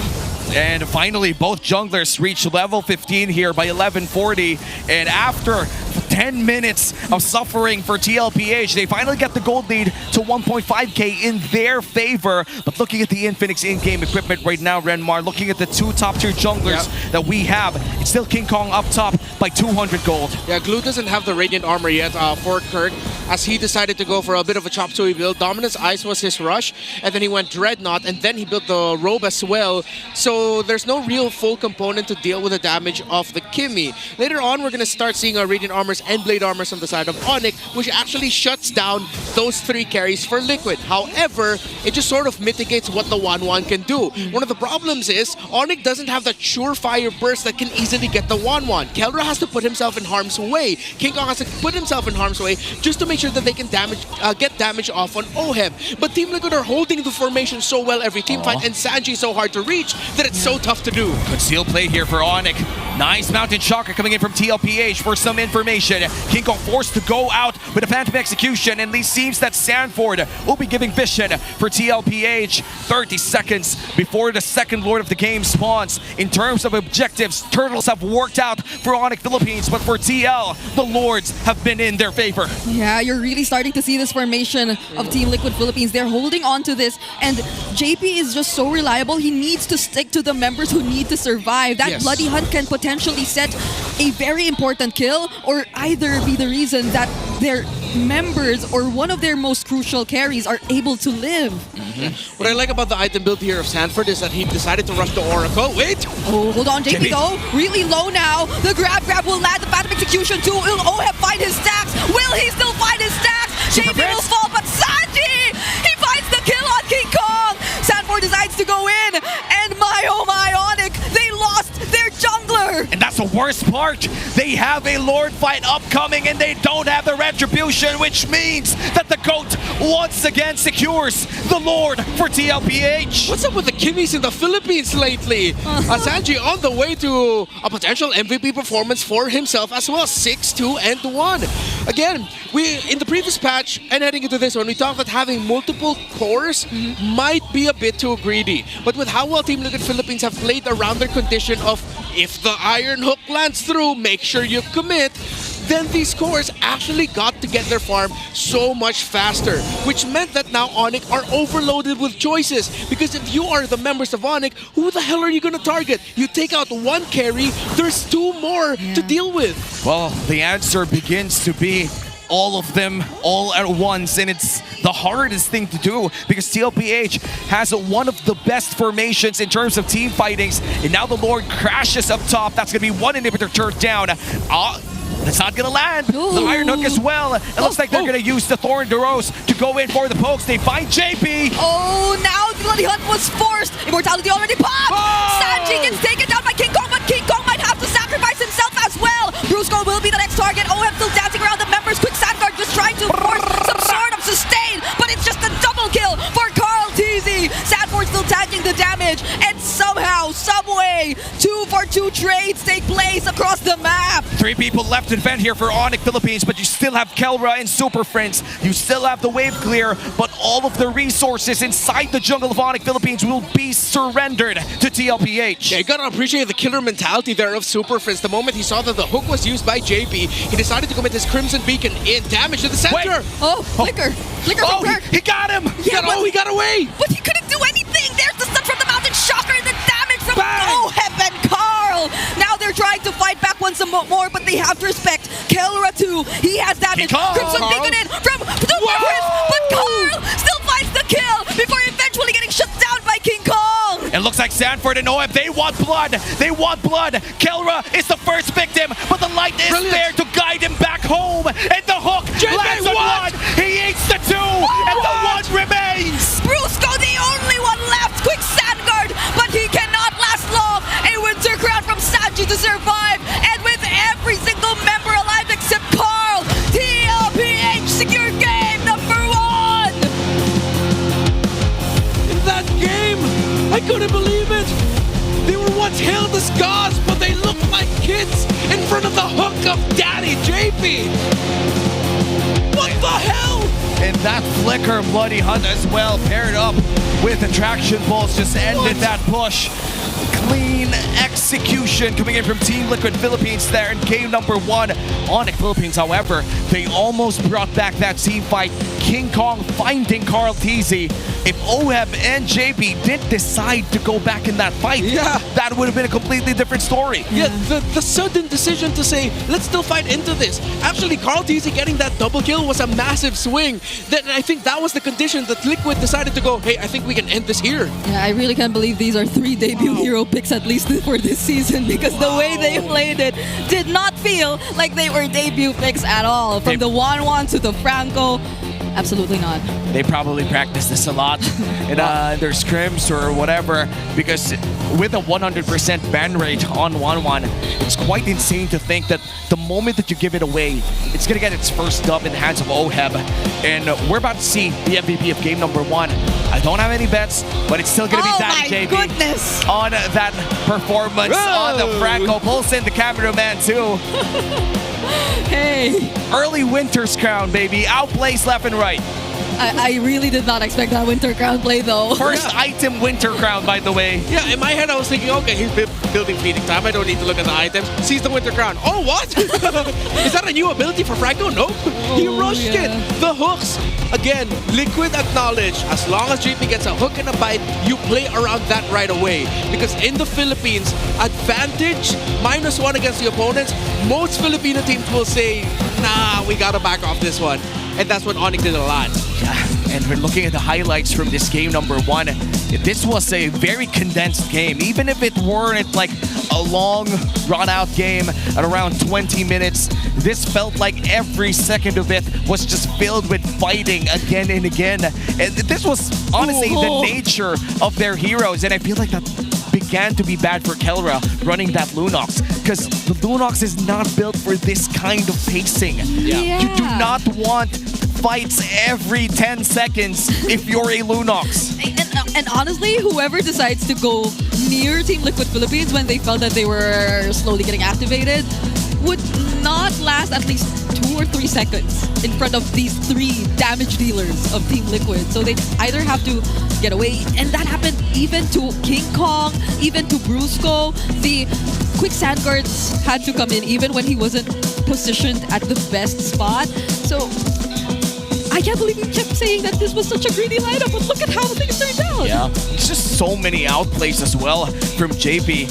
And finally, both junglers reach level 15 here by 11:40. And after 10 minutes of suffering for TLPH, they finally get the gold lead to 1.5k in their favor. But looking at the Infinix in-game equipment right now, Renmar, looking at the two top-tier junglers that we have, it's still King Kong up top by 200 gold. Yeah, Glue doesn't have the Radiant Armor yet for Kirk, as he decided to go for a bit of a chop suey build. Dominance Ice was his rush, and then he went Dreadnought, and then he built the Robe as well. So there's no real full component to deal with the damage of the Kimmy. Later on, we're going to start seeing our Radiant Armors and Blade Armors on the side of ONIC, which actually shuts down those 3 carries for Liquid. However, it just sort of mitigates what the 1-1 can do. One of the problems is ONIC doesn't have that surefire burst that can easily get the 1-1. Kelra has to put himself in harm's way. King Kong has to put himself in harm's way just to make sure that they can get damage off on Ohem. But Team Liquid are holding the formation so well every team fight, and Sanji is so hard to reach that it's so tough to do. Good seal play here for ONIC. Nice Mountain Shocker coming in from TLPH for some information. King Kong forced to go out with a Phantom Execution, and it seems that Sanford will be giving vision for TLPH 30 seconds before the second Lord of the game spawns. In terms of objectives, Turtles have worked out for ONIC Philippines, but for TL, the Lords have been in their favor. Yeah, you're really starting to see this formation of Team Liquid Philippines. They're holding on to this, and JP is just so reliable. He needs to stick to the members who need to survive. That Bloody Hunt can potentially set a very important kill, or either be the reason that their members or one of their most crucial carries are able to live. What I like about the item build here of Sanford is that he decided to rush the Oracle. Wait! Oh, hold on, JP though. Really low now. The grab will land. The Phantom Execution too. Will Ohem find his stacks? Will he still find his stacks? JP will fall, but Sanji! He finds the kill on King Kong! Sanford decides to go in, and my oh my, ONIC, they lost their jungler! And that's the worst part. They have a Lord fight upcoming, and they don't have the Retribution, which means that the GOAT once again secures the Lord for TLPH. What's up with the Kimmies in the Philippines lately? Sanji on the way to a potential MVP performance for himself as well. 6-2-1. Again, we in the previous patch and heading into this one, we talked that having multiple cores might be a bit too greedy. But with how well Team Liquid Philippines have played around their condition of if the iron hook lands through, make sure you commit, then these cores actually got to get their farm so much faster, which meant that now ONIC are overloaded with choices. Because if you are the members of ONIC, who the hell are you going to target? You take out one carry, there's 2 more to deal with. Well, the answer begins to be all of them all at once, and it's the hardest thing to do because TLPH has one of the best formations in terms of team fightings, and now the Lord crashes up top. That's going to be one inhibitor turned down. That's not gonna land. The Iron Hook as well. It looks like they're gonna use the Thorn DeRose to go in for the pokes. They find JP. Oh, now the Bloody Hunt was forced. Immortality already popped. Sanji gets taken down by King Kong, but King Kong might have to sacrifice himself as well. Brusco will be the next target. OM still dancing around the members. Quick Sandguard just trying to force some sort of sustain, but it's just a double kill for Carl TZ. Sanford still tagging the damage, and somehow, someway, 2-for-2 trades take place across the map. 3 people left in vent here for ONIC Philippines, but you still have Kelra and Superfans. You still have the wave clear, but all of the resources inside the jungle of ONIC Philippines will be surrendered to TLPH. Yeah, you gotta appreciate the killer mentality there of Superfans. The moment he saw that the hook was used by JP, he decided to commit his Crimson Beacon in damage to the center. Wait. Oh, Flicker. Flicker from Kirk. He got him. Yeah, he got away. But he couldn't do anything. There's the stun from the Mountain Shocker and the damage from Ohem and Carl. Now they're trying to fight back once more, but they have to respect Kelra too. He has damage. Crimson Beacon in from Superfans, but Carl still finds the kill before eventually getting shut down by King Kong. It looks like Sanford and OM, they want blood. They want blood. Kelra is the first victim, but the light is there to guide him back home. And the hook lands on one. He eats the 2, and the 1 remains. Brusco, the only one left. Quick Sandguard, but he cannot last long. A Winter Crown from Sanji to survive, and with every single member alive except Carl, TL once hailed as gods, but they look like kids in front of the hook of Daddy JP. What the hell? And that flicker Bloody Hunt as well, paired up with attraction balls, just ended that push. Clean execution coming in from Team Liquid Philippines there in game number 1. ONIC Philippines, however, they almost brought back that team fight. King Kong finding Carl TZ. If OHEB and JP did decide to go back in that fight, that would have been a completely different story. Yeah, the sudden decision to say, let's still fight into this. Actually, Carl TZ getting that double kill was a massive swing. I think that was the condition that Liquid decided to go, hey, I think we can end this here. Yeah, I really can't believe these are 3 debut hero picks at least for this season, because the way they played it did not feel like they were debut picks at all. From the 1-1 to the Franco, absolutely not. They probably practice this a lot in their scrims or whatever, because with a 100% ban rate on 1-1, it's quite insane to think that the moment that you give it away, it's going to get its first dub in the hands of OHEB. And we're about to see the MVP of game number 1. I don't have any bets, but it's still going to be Daddy JP on that performance on the Franco. Pulls in the cameraman too. Hey! Early Winter's Crown, baby. Outplays left and right. I really did not expect that Winter Crown play, though. First item Winter Crown, by the way. Yeah, in my head I was thinking, okay, he's building Fleeting Time. I don't need to look at the items. Sees the Winter Crown. Oh, what? Is that a new ability for Franco? Nope. He rushed it. The hooks. Again, Liquid acknowledge, as long as JP gets a hook and a bite, you play around that right away. Because in the Philippines, advantage -1 against the opponents, most Filipino teams will say, nah, we gotta back off this one. And that's what ONIC did a lot. Yeah, and we're looking at the highlights from this game number 1. This was a very condensed game. Even if it weren't like a long run-out game at around 20 minutes, this felt like every second of it was just filled with fighting again and again. And this was honestly the nature of their heroes, and I feel like that began to be bad for Kelra running that Lunox, because the Lunox is not built for this kind of pacing. You do not want fights every 10 seconds if you're a Lunox. And honestly, whoever decides to go near Team Liquid Philippines when they felt that they were slowly getting activated would not last at least 2 or 3 seconds in front of these 3 damage dealers of Team Liquid. So they either have to get away, and that happened even to King Kong, even to Brusco. The quick sand guards had to come in even when he wasn't positioned at the best spot. So I can't believe you kept saying that this was such a greedy lineup, but look at how things turned out. Yeah, it's just so many outplays as well from JP.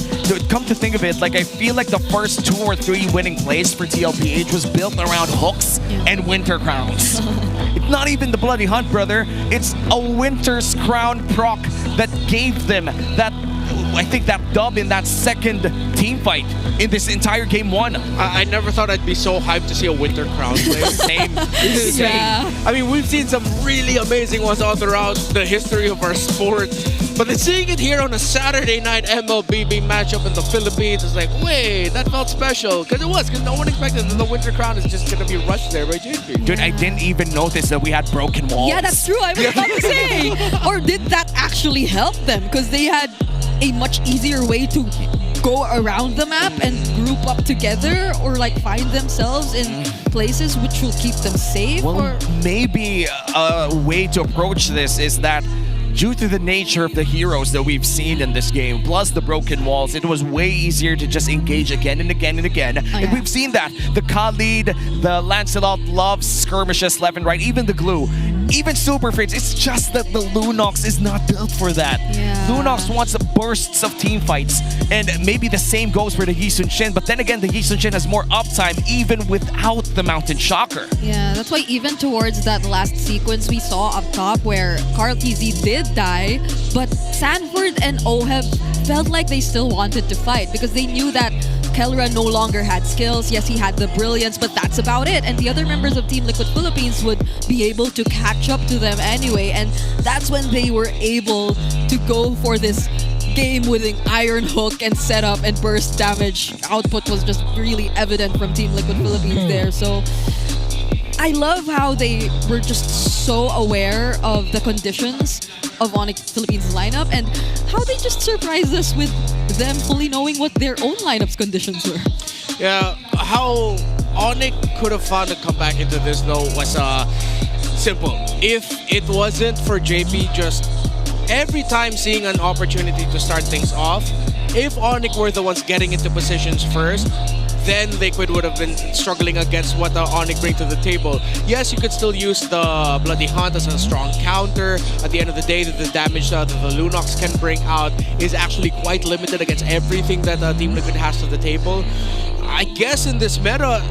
Come to think of it, like I feel like the first 2 or 3 winning plays for TLPH was built around hooks and Winter Crowns. It's not even the Bloody Hunt, brother. It's a Winter's Crown proc that gave them that, I think, that dub in that second team fight in this entire game 1. I never thought I'd be so hyped to see a Winter Crown play. Same. I mean, we've seen some really amazing ones all throughout the history of our sport. But then seeing it here on a Saturday night MLBB matchup in the Philippines is like, wait, that felt special. Because it was, because no one expected that the Winter Crown is just going to be rushed there by JP. Dude, I didn't even notice that we had broken walls. Yeah, that's true. I was about to say. Or did that actually help them? Because they had a much easier way to go around the map and group up together, or like find themselves in places which will keep them safe. Well, maybe a way to approach this is that due to the nature of the heroes that we've seen in this game, plus the broken walls, it was way easier to just engage again and again and again. And we've seen that. The Khalid, the Lancelot loves skirmishes left and right, even the Glue, even Superfans. It's just that the Lunox is not built for that. Lunox wants bursts of team fights, and maybe the same goes for the Yisun Shin, but then again, the Yisun Shin has more uptime even without the Mountain Shocker. Yeah, that's why even towards that last sequence we saw up top where Carl TZ did die, but Sanford and OHEB felt like they still wanted to fight because they knew that Kelra no longer had skills. Yes, he had the brilliance, but that's about it. And the other members of Team Liquid Philippines would be able to catch up to them anyway. And that's when they were able to go for this game-winning Iron Hook and setup and burst damage. Output was just really evident from Team Liquid Philippines there. So I love how they were just so aware of the conditions of ONIC Philippines' lineup and how they just surprised us with them fully knowing what their own lineup's conditions were. Yeah, how ONIC could have found a comeback into this though was simple. If it wasn't for JP just every time seeing an opportunity to start things off, if ONIC were the ones getting into positions first, then Liquid would have been struggling against what ONIC bring to the table. Yes, you could still use the Bloody Hunt as a strong counter. At the end of the day, the damage that the Lunox can bring out is actually quite limited against everything that Team Liquid has to the table. I guess in this meta,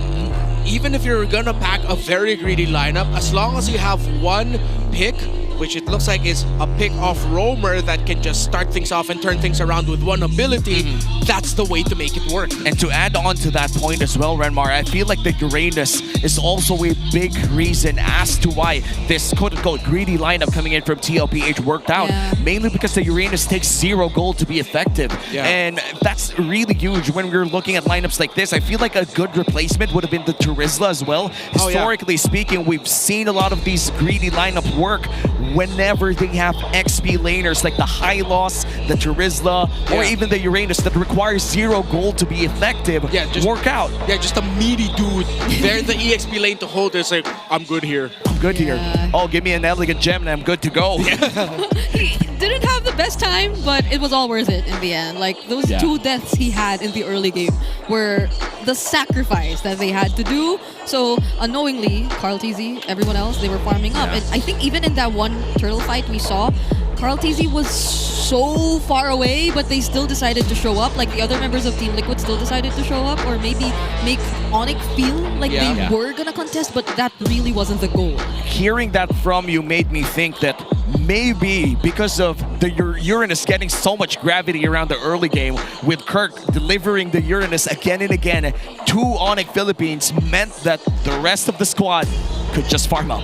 even if you're gonna pack a very greedy lineup, as long as you have one pick, which it looks like is a pick-off roamer that can just start things off and turn things around with one ability, that's the way to make it work. And to add on to that point as well, Renmar, I feel like the Uranus is also a big reason as to why this quote-unquote greedy lineup coming in from TLPH worked out. Mainly because the Uranus takes 0 gold to be effective. And that's really huge when we're looking at lineups like this. I feel like a good replacement would have been the Turisla as well. Historically speaking, we've seen a lot of these greedy lineup work whenever they have XP laners like the Hylos, the Turisla, or even the Uranus that requires 0 gold to be effective, work out. Yeah, just a meaty dude. They're the EXP lane to hold. It's like, I'm good here. I'm good here. Oh, give me an elegant gem and I'm good to go. He didn't have the best time, but it was all worth it in the end. Like, those 2 deaths he had in the early game were the sacrifice that they had to do. So, unknowingly, Carl TZ, everyone else, they were farming up. And I think even in that one turtle fight we saw, Carl TZ was so far away, but they still decided to show up. Like, the other members of Team Liquid still decided to show up, or maybe make ONIC feel like they were gonna contest, but that really wasn't the goal. Hearing that from you made me think that maybe because of the Uranus getting so much gravity around the early game, with Kirk delivering the Uranus again and again to ONIC Philippines, meant that the rest of the squad could just farm up.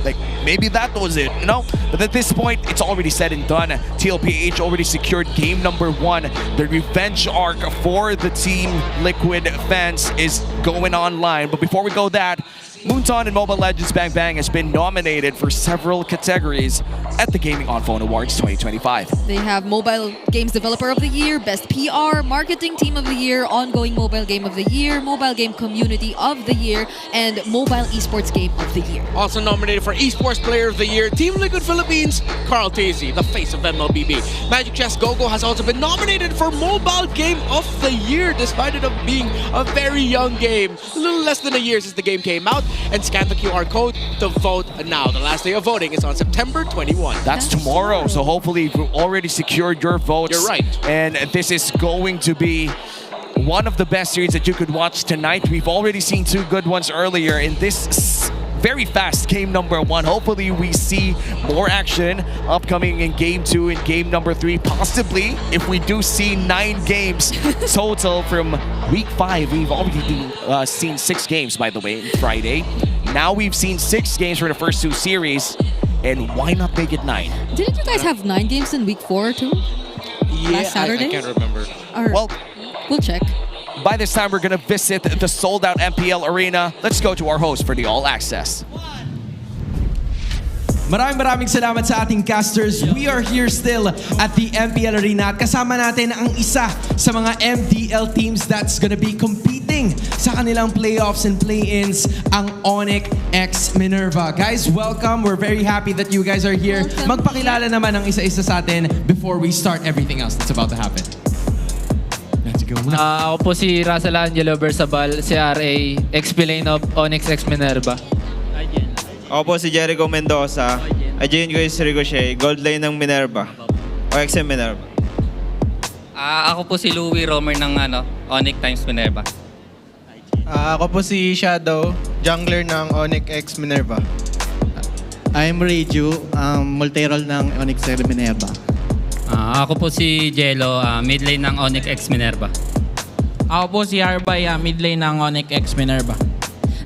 Like, maybe that was it, you know? But at this point, it's already said and done. TLPH already secured game number 1. The revenge arc for the Team Liquid fans is going online. But before we go that, Moonton and Mobile Legends Bang Bang has been nominated for several categories at the Gaming On Phone Awards 2025. They have Mobile Games Developer of the Year, Best PR, Marketing Team of the Year, Ongoing Mobile Game of the Year, Mobile Game Community of the Year, and Mobile Esports Game of the Year. Also nominated for Esports Player of the Year, Team Liquid Philippines, Carl TZ, the face of MLBB. Magic Chess GoGo has also been nominated for Mobile Game of the Year, despite it being a very young game. A little less than a year since the game came out. And scan the QR code to vote now. The last day of voting is on September 21. That's tomorrow, so hopefully you've already secured your votes. You're right. And this is going to be one of the best series that you could watch tonight. We've already seen 2 good ones earlier in this very fast game number 1. Hopefully we see more action upcoming in game 2 and game number 3. Possibly, if we do see 9 games total from week 5. We've already seen 6 games, by the way, Friday. Now we've seen 6 games for the first 2 series. And why not make it 9? Didn't you guys have 9 games in week 4 too? Last Saturday? I can't remember. Well, we'll check. By this time, we're going to visit the sold-out MPL Arena. Let's go to our host for the All Access. Maraming salamat sa ating casters. We are here still at the MPL Arena at kasama natin ang isa sa mga MDL teams that's gonna be competing sa kanilang playoffs and play-ins, ang ONIC x Minerva. Guys, welcome. We're very happy that you guys are here. Magpakilala naman ang isa-isa sa atin before we start everything else that's about to happen. Let's go. Ako po si Russell Angelo Bersabal, CRA, XP lane of ONIC x Minerva. Ako po si Jericho Mendoza. Ajin ko is Ricochet, gold lane ng Minerva. O XM Minerva. Ako po si Louie Romer ng ONIC times Minerva. Ako po si Shadow, jungler ng ONIC x Minerva. I'm Reju, multi-role ng ONIC x Minerva. Ako po si Jello, mid lane ng ONIC x Minerva. Ako po si Arbay, mid lane ng ONIC x Minerva.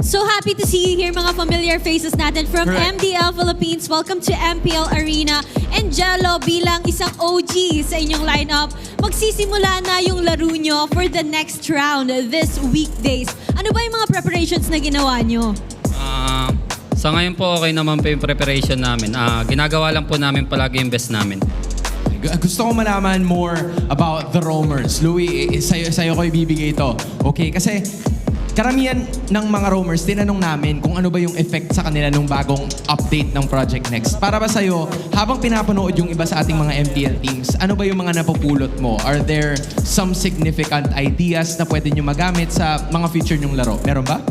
So happy to see you here, mga familiar faces natin from MDL Philippines. Welcome to MPL Arena. And Jello, bilang isang OG sa inyong lineup, magsisimula na yung laro nyo for the next round this weekdays. Ano ba yung mga preparations na ginawa nyo? Sa ngayon po, okay naman po yung preparation namin. Ginagawa lang po namin palagi yung best namin. Gusto ko malaman more about the roamers. Louie, sa'yo ko ibibigay ito. Okay, kasi karamihan ng mga roamers, tinanong namin kung ano ba yung effect sa kanila nung bagong update ng Project Next. Para ba sa'yo, habang pinapanood yung iba sa ating mga MPL teams, ano ba yung mga napupulot mo? Are there some significant ideas na pwede nyo magamit sa mga future nyong laro? Meron ba?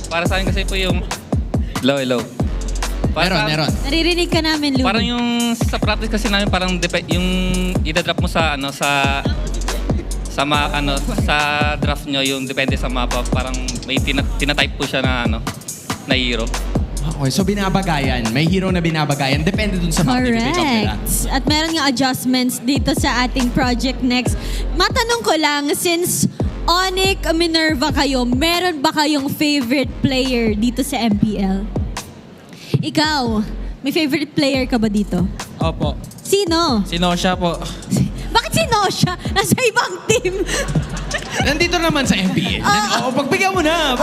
Para sa akin kasi po yung... Hello. Meron. Naririnig ka namin, Lou. Parang yung sa practice kasi namin, parang yung idadrop mo sa sa draft nyo, yung depende sa mapa, parang may tinatype po siya na hero. Okay, so binabagayan. May hero na binabagayan. Depende dun sa map na pick up nila. At meron nga adjustments dito sa ating Project Next. Matanong ko lang, since ONIC, Minerva kayo, meron ba kayong favorite player dito sa MPL? Ikaw, may favorite player ka ba dito? Opo. Sino? Si Nosha po. Bakit si Nosha? Nasa ibang team. Nandito naman sa MPL. Pagbigyan mo na.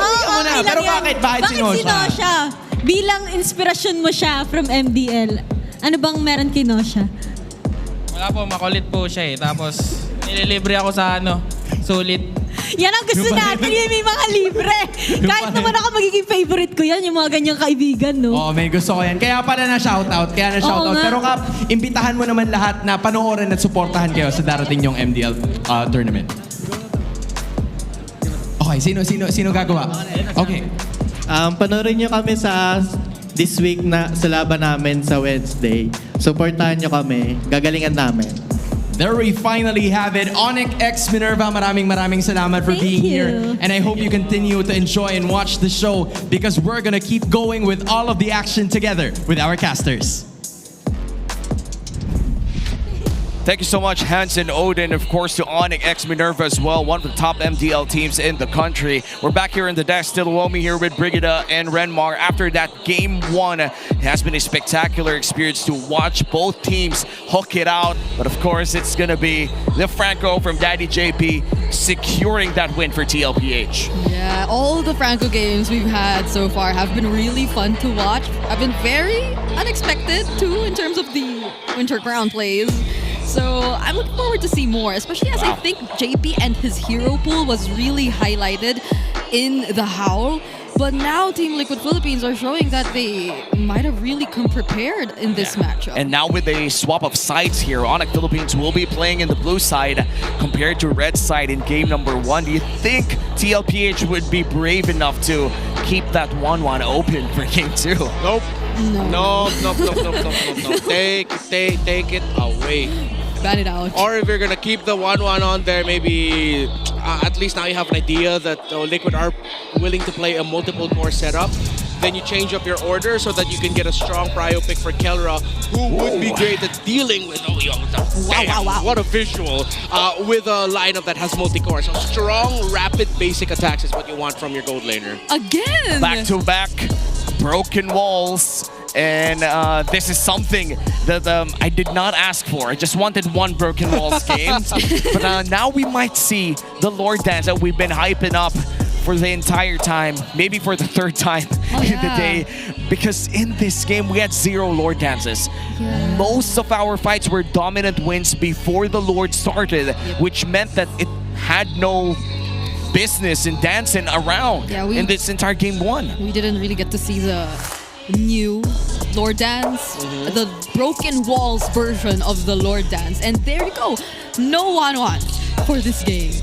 Pero bakit si Nosha? Si Nosha? Bilang inspirasyon mo siya from MDL, ano bang meron kay Nosha? Wala po, makulit po siya eh. Tapos nililibre ako sa sulit. Yan ang gusto natin, yung may mga libre. Kahit naman ako magiging favorite ko yan, yung mga ganyang kaibigan, no? Oo, may gusto ko yan. Kaya pala na-shoutout. Pero Kap, imbitahan mo naman lahat na panoorin at suportahan kayo sa darating yung MDL tournament. Okay, sino gagawa? Okay. Panoorin nyo kami sa this week sa laban namin sa Wednesday. Supportahan nyo kami. Gagalingan namin. There we finally have it. ONIC X Minerva, maraming salamat for being here. And I hope you continue to enjoy and watch the show because we're gonna keep going with all of the action together with our casters. Thank you so much, Hans and Odin. Of course, to ONIC X Minerva as well, one of the top MDL teams in the country. We're back here in the desk, still Womi here with Brigida and Renmar. After that game one, it has been a spectacular experience to watch both teams hook it out. But of course, it's going to be the Franco from Daddy JP securing that win for TLPH. Yeah, all the Franco games we've had so far have been really fun to watch. Have been very unexpected too in terms of the Winter Crown plays. So I'm looking forward to see more, especially as I think JP and his hero pool was really highlighted in the Howl. But now Team Liquid Philippines are showing that they might have really come prepared in this matchup. And now with a swap of sides here, ONIC Philippines will be playing in the blue side compared to red side in game number one. Do you think TLPH would be brave enough to keep that 1-1 open for game two? Nope. No. Take it away. Ban it out. Or if you're gonna keep the 1-1 on there, maybe at least now you have an idea that Liquid are willing to play a multiple core setup. Then you change up your order so that you can get a strong prio pick for Kelra, who would be great at dealing with. Wow. What a visual with a lineup that has multi-core. So strong, rapid, basic attacks is what you want from your gold laner. Again. Back to back, broken walls. And this is something that I did not ask for. I just wanted one Broken Walls game. But now we might see the Lord Dance that we've been hyping up for the entire time. Maybe for the third time in the day. Because in this game, we had 0 Lord Dances. Yeah. Most of our fights were dominant wins before the Lord started, which meant that it had no business in dancing around in this entire game one. We didn't really get to see the new Lord Dance, the Broken Walls version of the Lord Dance. And there you go. No 1-1 for this game.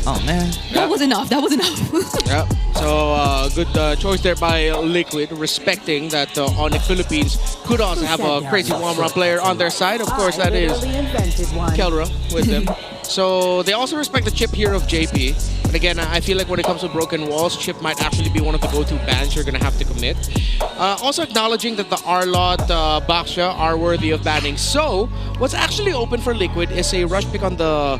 Oh, man. That was enough. Yep. So, good choice there by Liquid, respecting that ONIC Philippines could also have a crazy one-run player on their side. Of course, that is Kelra with them. So, they also respect the chip here of JP. But again, I feel like when it comes to Broken Walls, Chip might actually be one of the go-to bans you're going to have to commit. Also acknowledging that the R-Lot, Baksha are worthy of banning. So, what's actually open for Liquid is a rush pick on the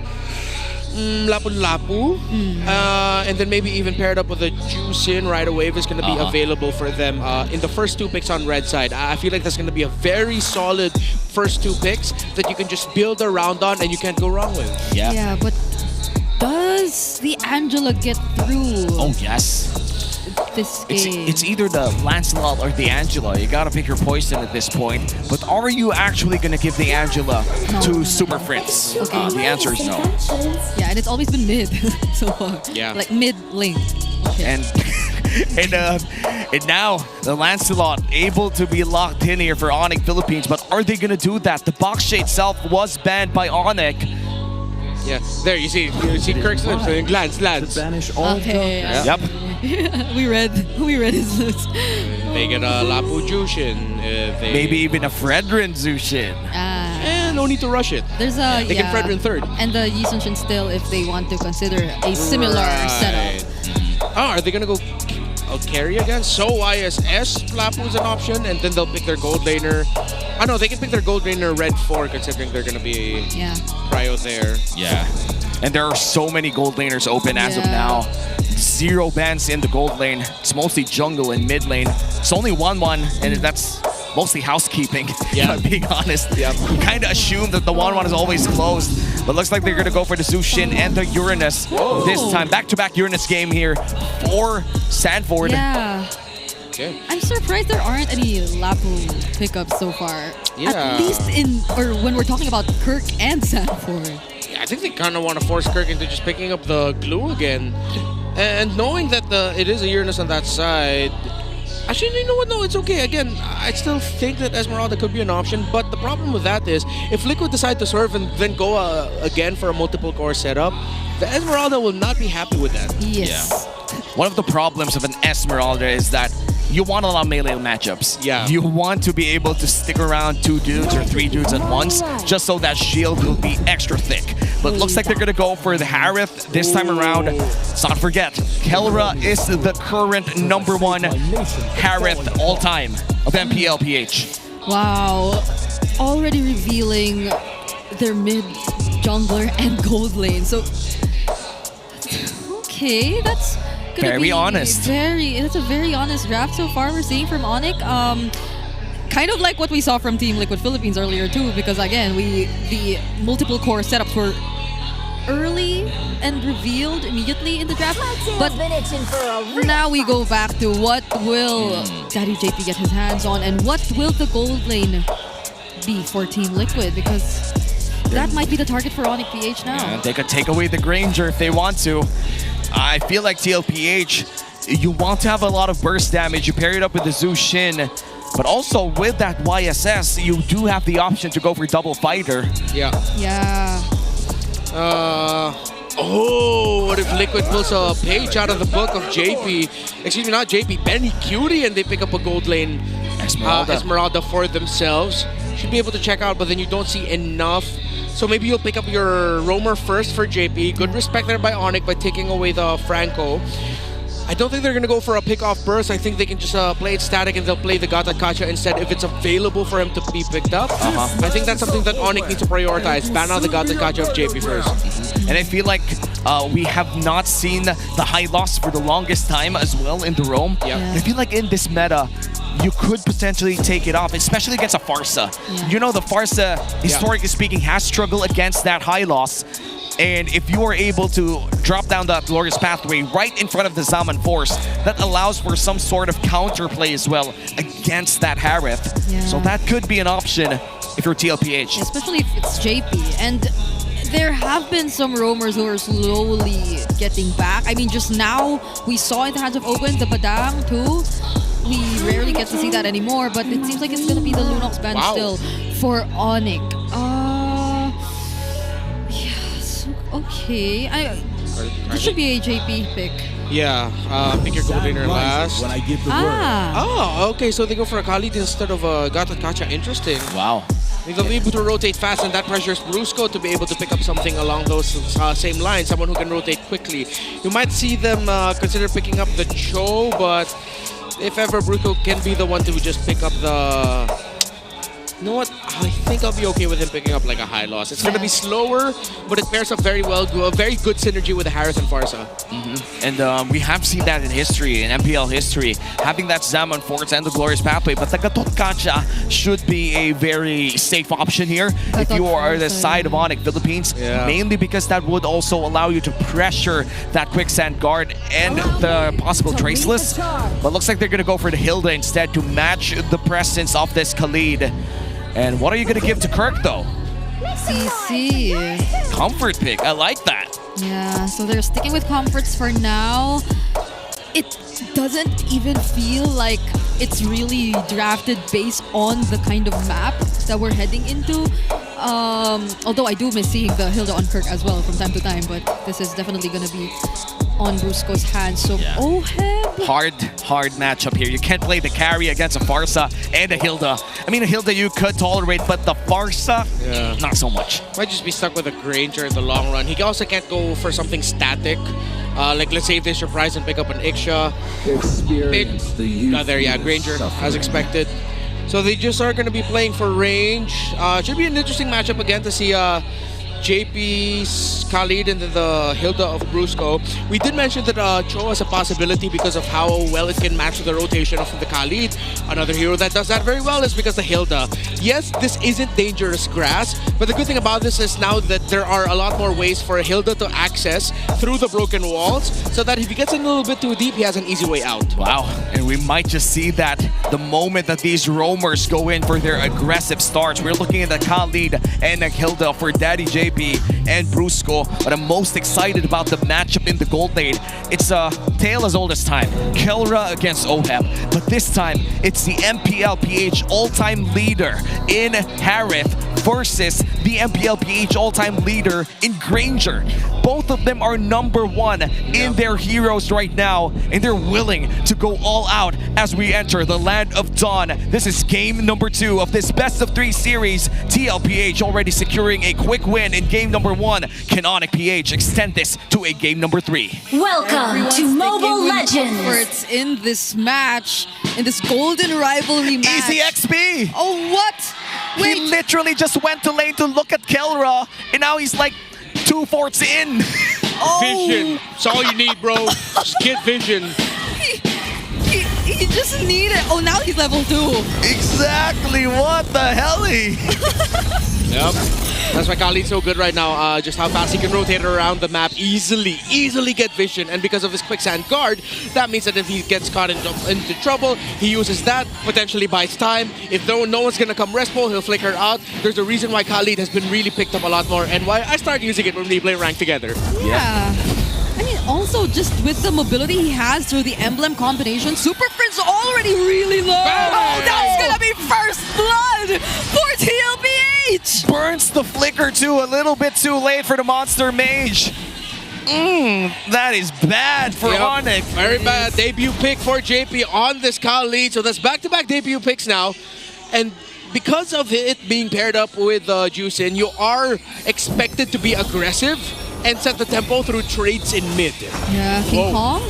Lapu-Lapu, and then maybe even paired up with a Juicin right away if it's going to be available for them in the first 2 picks on red side. I feel like that's going to be a very solid first 2 picks that you can just build around on and you can't go wrong with. Yeah, but does the Angela get through? Oh, yes. this game. It's either the Lancelot or the Angela. You gotta pick your poison at this point. But are you actually gonna give the Angela to Super Prince? The answer is no. Yeah, and it's always been mid so far. Yeah. Like mid lane. Okay. And now the Lancelot able to be locked in here for ONIC Philippines. But are they gonna do that? The box shade itself was banned by ONIC. Yeah, there you see Kirk's lips and glance. Okay. Yep. we read his lips. They get a Lapu Jushin. Maybe even a Fredrin Zushin. And no need to rush it. There's a They can Fredrin third. And the Yi Sun-shin still, if they want to consider a similar setup. Are they gonna go carry again? So ISS Lapu is an option, and then they'll pick their gold laner. I know they can pick their gold laner red 4, considering they're gonna be prio there. Yeah. And there are so many gold laners open as of now. 0 bans in the gold lane. It's mostly jungle and mid lane. It's only 1-1, and that's mostly housekeeping, if I'm being honest. You kind of assume that the 1-1 is always closed, but looks like they're going to go for the Zushin and the Uranus this time. Back-to-back Uranus game here for Sanford. Yeah. Okay. I'm surprised there aren't any Lapu pickups so far. Yeah. At least when we're talking about Kirk and Sanford. Yeah, I think they kind of want to force Kirk into just picking up the glue again. And knowing that it is a Uranus on that side, actually, you know what? No, it's okay. Again, I still think that Esmeralda could be an option, but the problem with that is if Liquid decide to serve and then go again for a multiple core setup, the Esmeralda will not be happy with that. Yes. One of the problems of an Esmeralda is that you want a lot of melee matchups. Yeah. You want to be able to stick around 2 dudes or 3 dudes at once, just so that shield will be extra thick. But looks like they're gonna go for the Harith this time around. Let's not forget, Kelra is the current #1 Harith all time of MPLPH. Wow. Already revealing their mid jungler and gold lane. So, okay, that's gonna Very be honest. That's a very honest draft so far we're seeing from ONIC. Kind of like what we saw from Team Liquid Philippines earlier too, because again, the multiple core setups were early and revealed immediately in the draft. But now we go back to what will Daddy JP get his hands on, and what will the gold lane be for Team Liquid, because that might be the target for ONIC PH now. Yeah, they could take away the Granger if they want to. I feel like TLPH, you want to have a lot of burst damage. You pair it up with the Zushin, but also with that YSS, you do have the option to go for double fighter. Yeah. Yeah. What if Liquid pulls a page out of the book of JP? Excuse me, not JP, Benny Cutie, and they pick up a gold lane Esmeralda for themselves. Should be able to check out, but then you don't see enough. So maybe you'll pick up your roamer first for JP. Good respect there by ONIC by taking away the Franco. I don't think they're going to go for a pick-off burst. I think they can just play it static and they'll play the Gata Kacha instead if it's available for him to be picked up. I think that's something that ONIC needs to prioritize. Ban out the Gata Kacha of JP first. And I feel like we have not seen the high loss for the longest time as well in the roam. I feel like in this meta, you could potentially take it off, especially against a Farsa. You know, the Farsa, historically speaking, has struggled against that high loss. And if you are able to drop down that glorious pathway right in front of the Zaman Force, that allows for some sort of counterplay as well against that Harith. So that could be an option if you're TLPH. Especially if it's JP. And there have been some roamers who are slowly getting back. I mean, just now, we saw in the hands of Open, the Badang too. We rarely get to see that anymore, but it seems like it's going to be the Lunox ban still for ONIC. Okay, this should be a JP pick. Yeah, pick your gold laner last. When I give the Oh, okay, so they go for a Khalid instead of a Gata Kacha. Interesting. Wow. They'll be able to rotate fast, and that pressures Brusco to be able to pick up something along those same lines, someone who can rotate quickly. You might see them consider picking up the Cho, but if ever Brusco can be the one to just pick up the You know what? I think I'll be okay with him picking up like a high loss. It's going to be slower, but it pairs up very well. A very good synergy with Harith and Farsa. And we have seen that in history, in MPL history, having that Zaman Force and the Glorious Pathway. But Tagatotkacha should be a very safe option here if you are the side of ONIC Philippines, mainly because that would also allow you to pressure that Quicksand Guard and the possible Traceless. But looks like they're going to go for the Hilda instead to match the presence of this Khalid. And what are you going to give to Kirk, though? CC. Comfort pick. I like that. Yeah, so they're sticking with comforts for now. It doesn't even feel like it's really drafted based on the kind of map that we're heading into. Although I do miss seeing the Hilda on Kirk as well from time to time, but this is definitely going to be on Brusco's hands. So, Hard matchup here. You can't play the carry against a Farsa and a Hilda. I mean, a Hilda you could tolerate, but the Farsa, not so much. Might just be stuck with a Granger in the long run. He also can't go for something static. Like, let's say if they surprise and pick up an Iksha. Granger, as expected. So they just are going to be playing for range. Should be an interesting matchup again to see JP's Khalid and the Hilda of Brusco. We did mention that Cho is a possibility because of how well it can match the rotation of the Khalid. Another hero that does that very well is because the Hilda. Yes, this isn't dangerous grass, but the good thing about this is now that there are a lot more ways for a Hilda to access through the broken walls, so that if he gets in a little bit too deep, he has an easy way out. Wow, and we might just see that the moment that these roamers go in for their aggressive starts. We're looking at the Khalid and the Hilda for Daddy JP and Brusco, but I'm most excited about the matchup in the gold lane. It's a tale as old as time. Kelra against OHEB, but this time it's the MPLPH all-time leader in Harith versus the MPLPH all-time leader in Granger. Both of them are #1 in their heroes right now, and they're willing to go all out as we enter the Land of Dawn. This is game number 2 of this best-of-3 series. TLPH already securing a quick win in game number 1. Can ONIC PH extend this to a game number 3? Welcome to Mobile Legends. Comforts in this match, in this golden rivalry match. Easy XP! Oh, what? Wait. He literally just went to lane to look at Kelra, and now he's like 2 forts in. Vision. It's all you need, bro. Just get vision. He just needed. Oh, now he's level 2. Exactly. What the hell? Yep. That's why Khalid's so good right now. Just how fast he can rotate around the map easily get vision. And because of his Quicksand Guard, that means that if he gets caught into trouble, he uses that, potentially buys time. If no one's gonna come respo, he'll flicker out. There's a reason why Khalid has been really picked up a lot more, and why I started using it when we play ranked together. Yeah. I mean, also just with the mobility he has through the emblem combination, Superfans already really low. Oh, that's gonna be first blood for TLPH. Burns the flicker too, a little bit too late for the Monster Mage. That is bad for ONIC. Very bad. Debut pick for JP on this Khalid. So that's back-to-back debut picks now. And because of it being paired up with Juicin, you are expected to be aggressive and set the tempo through trades in mid. Yeah, King Kong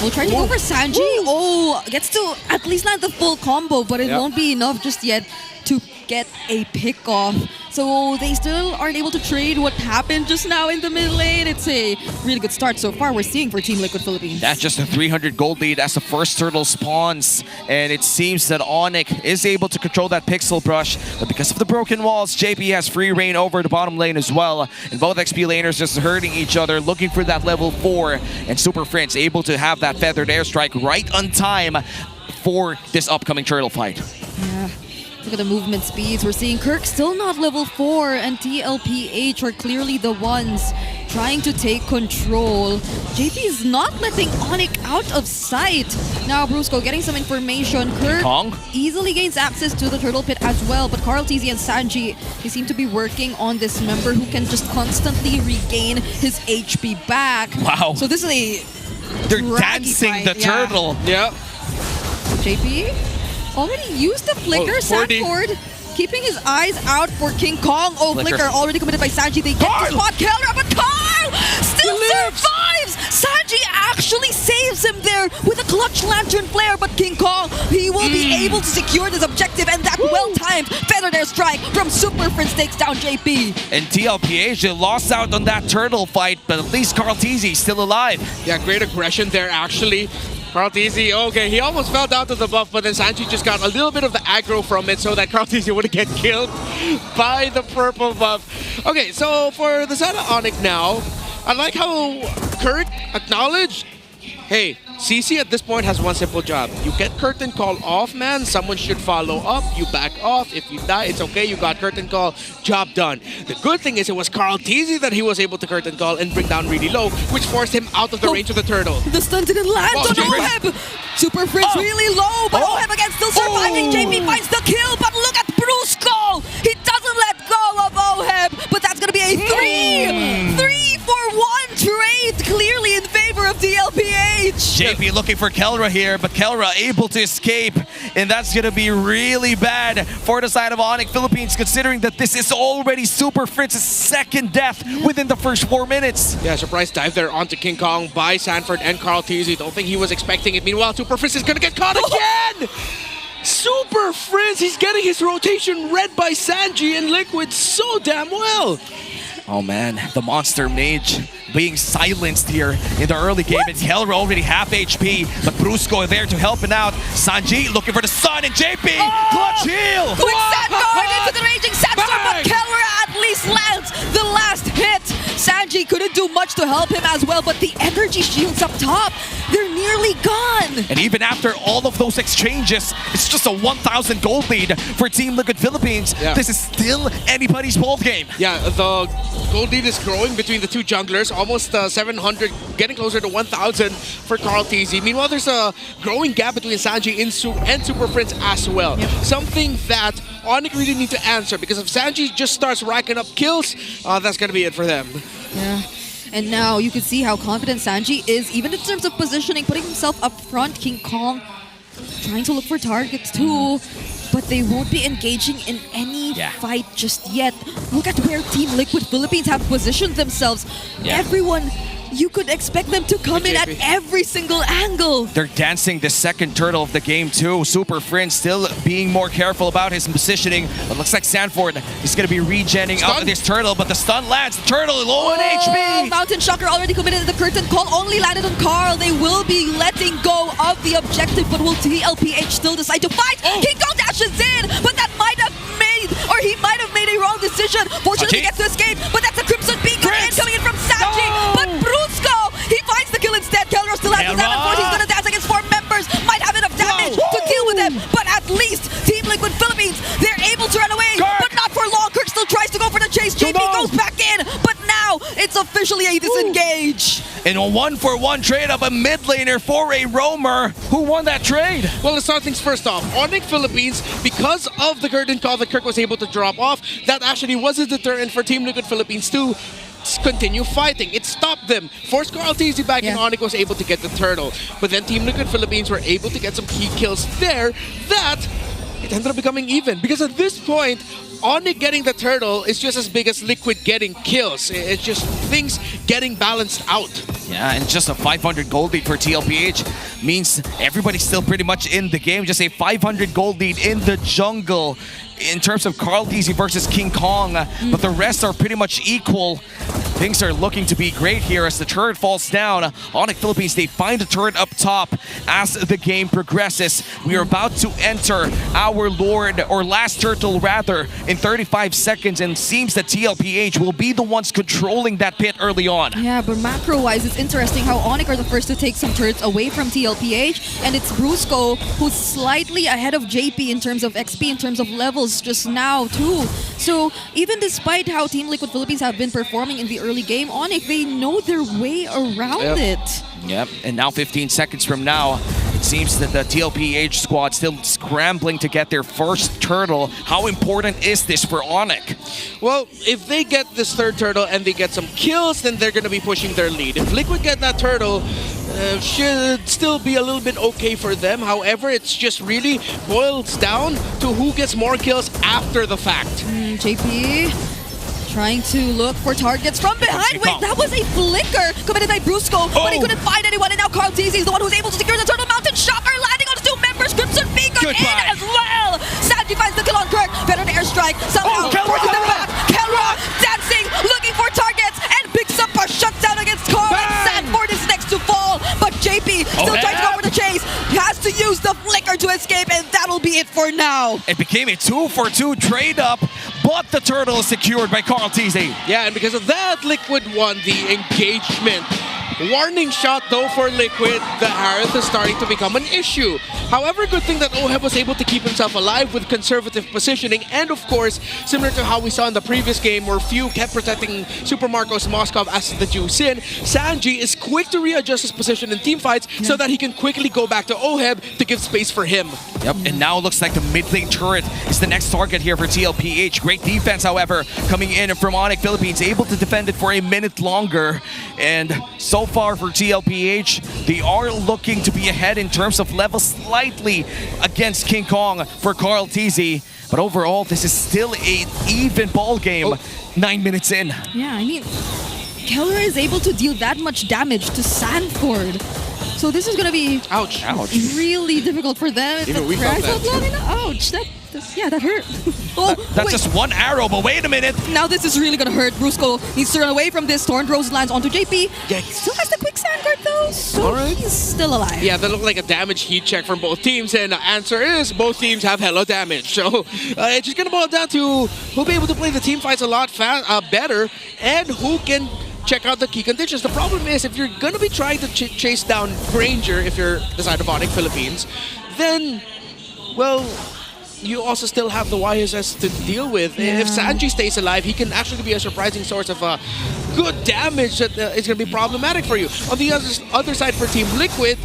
will try to go for Sanji. Oh, gets to at least land the full combo, but it won't be enough just yet to get a pick off. So they still aren't able to trade what happened just now in the mid lane. It's a really good start so far we're seeing for Team Liquid Philippines. That's just a 300 gold lead as the first turtle spawns. And it seems that ONIC is able to control that pixel brush. But because of the broken walls, JP has free reign over the bottom lane as well. And both XP laners just hurting each other, looking for that level 4. And Superfans able to have that feathered airstrike right on time for this upcoming turtle fight. Yeah. Look at the movement speeds. We're seeing Kirk still not level 4, and TLPH are clearly the ones trying to take control. JP is not letting ONIC out of sight. Now Brusco getting some information. Kirk easily gains access to the turtle pit as well, but Carl TZ and Sanji, they seem to be working on this member who can just constantly regain his HP back. Wow. So this is a They're dancing the turtle. Yep. JP already used the flicker. Sanford keeping his eyes out for King Kong. Oh, flicker already committed by Sanji. They get to spot Kelra, but Carl still survives. Sanji actually saves him there with a clutch lantern flare, but King Kong, he will will be able to secure this objective, and that well-timed feather there strike from Superfans takes down JP. And TLPH lost out on that turtle fight, but at least Carl TZ still alive. Yeah, great aggression there actually. Carl TZ, okay, he almost fell down to the buff, but then Sanji just got a little bit of the aggro from it so that Carl TZ wouldn't get killed by the purple buff. Okay, so for the side of ONIC now, I like how Kurt acknowledged, hey, CC at this point has one simple job. You get curtain call off, man. Someone should follow up. You back off. If you die, it's okay. You got curtain call. Job done. The good thing is it was Carl TZ that he was able to curtain call and bring down really low, which forced him out of the range of the turtle. The stun didn't land on Oheb. Superfans really low, but Oheb again still surviving. JP finds the kill, but look at Brusco. He doesn't let go of Oheb, but that's going to be a 3-for-1 trade, clearly in favor of TLPH. JP looking for Kelra here, but Kelra able to escape, and that's going to be really bad for the side of ONIC Philippines, considering that this is already Superfans' second death within the first 4 minutes. Yeah, surprise dive there onto King Kong by Sanford and Carl TZ. Don't think he was expecting it. Meanwhile, Superfans is going to get caught again! Superfans, he's getting his rotation read by Sanji and Liquid so damn well. Oh man, the Monster Mage being silenced here in the early game. And Kelra already half HP, but Brusco there to help him out. Sanji looking for the sun, and JP clutch heal! Quick sand guard into the raging sandstorm, but Kelra at least lands the last hit. Sanji couldn't do much to help him as well, but the energy shields up top, they're nearly gone. And even after all of those exchanges, it's just a 1,000 gold lead for Team Liquid Philippines. Yeah. This is still anybody's ball game. Yeah, the gold lead is growing between the two junglers, almost 700, getting closer to 1,000 for Carl TZ. Meanwhile, there's a growing gap between Sanji and Superfans as well. Yep. Something that ONIC really need to answer, because if Sanji just starts racking up kills, that's going to be it for them. Yeah. And now you can see how confident Sanji is, even in terms of positioning, putting himself up front. King Kong trying to look for targets too, but they won't be engaging in any fight just yet. Look at where Team Liquid Philippines have positioned themselves. Everyone, you could expect them to come in at every single angle. They're dancing the second turtle of the game too. Superfans still being more careful about his positioning. It looks like Sanford is going to be regenning out of this turtle, but the stun lands. The turtle low on HP. Mountain Shocker already committed the curtain call, only landed on Carl. They will be letting go of the objective, but will TLPH still decide to fight? King Kong dashes in, but that might have made, or he might have made a wrong decision. Fortunately, he gets to escape, but that's a Crimson Beacon coming in from Sanji. But Brusco, he finds the kill instead. Kelra still has the damage. He's gonna dance against 4 members. Might have enough damage to deal with them, but at least Team Liquid Philippines, they're able to run away, but not for long. Kirk still tries to go for the chase. JP goes back in, but now it's officially a disengage. In a 1-for-1 trade of a mid laner for a roamer. Who won that trade? Well, let's start things first off. ONIC Philippines, because of the curtain call that Kirk was able to drop off, that actually was a deterrent for Team Liquid Philippines to continue fighting. It stopped them. Forced Carl TZ back, and ONIC was able to get the turtle. But then Team Liquid Philippines were able to get some key kills there that it ended up becoming even. Because at this point, ONIC getting the turtle is just as big as Liquid getting kills. It's just things getting balanced out. Yeah, and just a 500 gold lead for TLPH means everybody's still pretty much in the game. Just a 500 gold lead in the jungle in terms of Carl TZ versus King Kong, but the rest are pretty much equal. Things are looking to be great here as the turret falls down. ONIC Philippines, they find the turret up top as the game progresses. We are about to enter our Lord, or last turtle rather, in 35 seconds, and seems that TLPH will be the ones controlling that pit early on. Yeah, but macro-wise, it's interesting how ONIC are the first to take some turrets away from TLPH, and it's Brusco who's slightly ahead of JP in terms of XP, in terms of levels just now too. So even despite how Team Liquid Philippines have been performing in the early game, ONIC, they know their way around it. Yep, and now 15 seconds from now, it seems that the TLPH squad still scrambling to get their first turtle. How important is this for ONIC? Well, if they get this third turtle and they get some kills, then they're going to be pushing their lead. If Liquid get that turtle, should still be a little bit okay for them. However, it's just really boils down to who gets more kills after the fact. JP trying to look for targets from behind. Wait, that was a flicker committed by Brusco, but he couldn't find anyone, and now Carl TZ is the one who's able to secure the turtle. Mountain Shocker landing on 2 members. Crimson Beacon Goodbye. in as well. Sanji finds the kill on Kirk. Better an airstrike. Somehow forces them back. Kelra dancing, looking for targets, and picks up a shutdown against Carl. And Sanford is next to fall, but JP still trying to go for the chase. He has to use the flicker to escape, and that'll be it for now. It became a 2-for-2 trade-up, but the turtle is secured by Carl TZ. Yeah, and because of that, Liquid won the engagement. Warning shot though for Liquid, the Harith is starting to become an issue. However, good thing that OHEB was able to keep himself alive with conservative positioning, and of course, similar to how we saw in the previous game where Few kept protecting Super Marcos Moskov as the juice in, Sanji is quick to readjust his position in team fights so that he can quickly go back to OHEB to give space for him. Yep, and now it looks like the mid lane turret is the next target here for TLPH. Great defense, however, coming in from ONIC Philippines, able to defend it for a minute longer. And so far for TLPH, they are looking to be ahead in terms of level slightly against King Kong for Carl TZ. But overall, this is still an even ball game 9 minutes in. Yeah, I mean, Keller is able to deal that much damage to Sanford. So this is going to be really difficult for them. Even we felt that. Ouch, that hurt. That's just one arrow, but wait a minute. Now this is really going to hurt. Brusco needs to run away from this. Torn Rose lands onto JP. Yeah, he still has the quick sand guard though, so he's still alive. Yeah, that looked like a damage heat check from both teams, and the answer is both teams have hella damage. So it's just going to boil down to who'll be able to play the team fights a lot better, and who can check out the key conditions. The problem is, if you're going to be trying to chase down Granger, if you're the side of ONIC Philippines, then, well, you also still have the YSS to deal with. If Sanji stays alive, he can actually be a surprising source of good damage that is going to be problematic for you. On the other side for Team Liquid,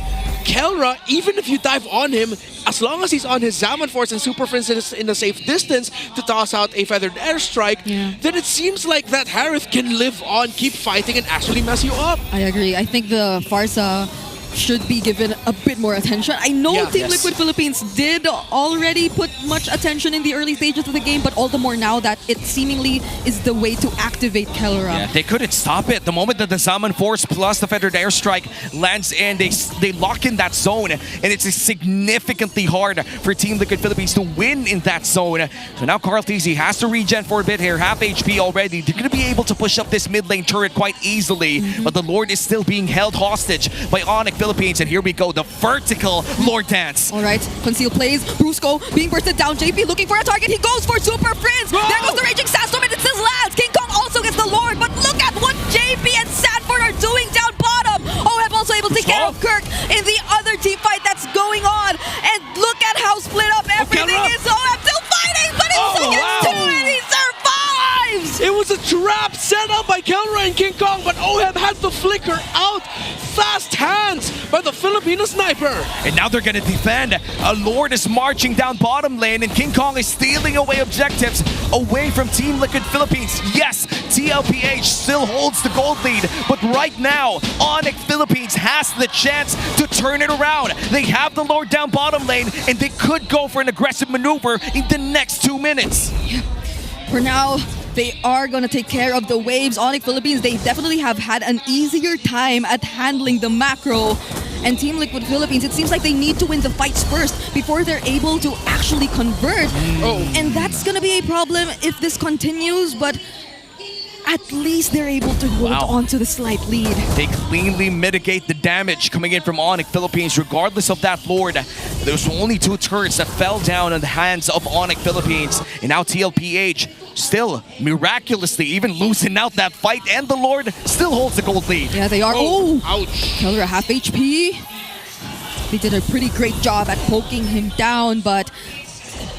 Kelra, even if you dive on him, as long as he's on his Zaman Force and Superfans is in a safe distance to toss out a feathered airstrike, then it seems like that Harith can live on, keep fighting, and actually mess you up. I agree. I think the Farsa should be given a bit more attention. I know Team Liquid Philippines did already put much attention in the early stages of the game, but all the more now that it seemingly is the way to activate Kelra. Yeah, they couldn't stop it. The moment that the Zaman Force plus the Feathered Airstrike lands in, they lock in that zone, and it's significantly hard for Team Liquid Philippines to win in that zone. So now Carl TZ has to regen for a bit here, half HP already. They're going to be able to push up this mid lane turret quite easily, but the Lord is still being held hostage by ONIC Philippines, and here we go, the vertical Lord Dance. All right, Conceal plays, Brusco being bursted down, JP looking for a target, he goes for Super Prince. There goes the Raging Sandstorm, and it still lands. King Kong also gets the Lord, but look at what JP and Sanford are doing down bottom. OHEB also able to take care of Kirk in the other team fight that's going on, and look at how split up everything is. OHEB still fighting, but it's against two, and he survives. It was a trap set up by Kelra and King Kong, but OHEB had the flicker out. Fast hands by the Filipino sniper. And now they're going to defend. A Lord is marching down bottom lane, and King Kong is stealing away objectives away from Team Liquid Philippines. Yes, TLPH still holds the gold lead, but right now, ONIC Philippines has the chance to turn it around. They have the Lord down bottom lane, and they could go for an aggressive maneuver in the next 2 minutes. For now, they are going to take care of the waves. ONIC Philippines, they definitely have had an easier time at handling the macro. And Team Liquid Philippines, it seems like they need to win the fights first before they're able to actually convert. And that's going to be a problem if this continues, but at least they're able to hold on to the slight lead. They cleanly mitigate the damage coming in from ONIC Philippines, regardless of that Lord. There's only 2 turrets that fell down in the hands of ONIC Philippines. And now TLPH still miraculously even losing out that fight, and the Lord still holds the gold lead. Yeah, they are. Oh, ouch. Keller half HP. They did a pretty great job at poking him down, but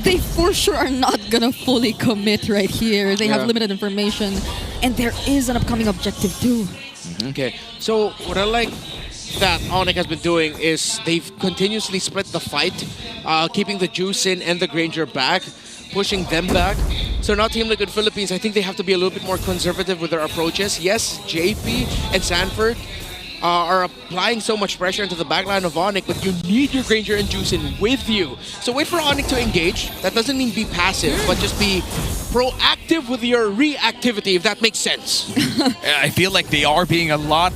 they for sure are not gonna fully commit right here. They have limited information, and there is an upcoming objective too. Okay, so what I like that ONIC has been doing is they've continuously split the fight, keeping the Juice in and the Granger back, pushing them back. So now Team Liquid Philippines, I think they have to be a little bit more conservative with their approaches. Yes, JP and Sanford are applying so much pressure into the backline of ONIC, but you need your Granger and Juice in with you. So wait for ONIC to engage. That doesn't mean be passive, but just be proactive with your reactivity, if that makes sense. I feel like they are being a lot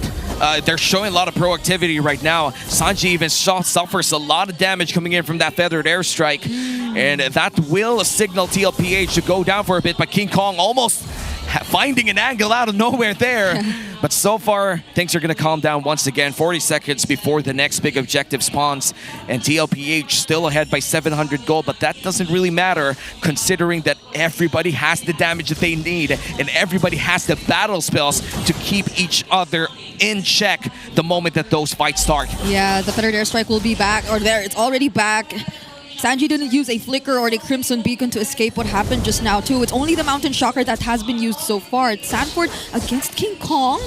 they're showing a lot of proactivity right now. Sanji even suffers a lot of damage coming in from that feathered airstrike. And that will signal TLPH to go down for a bit, but King Kong almost finding an angle out of nowhere there. But so far, things are going to calm down once again. 40 seconds before the next big objective spawns. And TLPH still ahead by 700 gold, but that doesn't really matter considering that everybody has the damage that they need and everybody has the battle spells to keep each other in check the moment that those fights start. Yeah, the feathered airstrike will be back, or there, it's already back. Sanji didn't use a flicker or a crimson beacon to escape what happened just now too. It's only the mountain shocker that has been used so far. It's Sanford against King Kong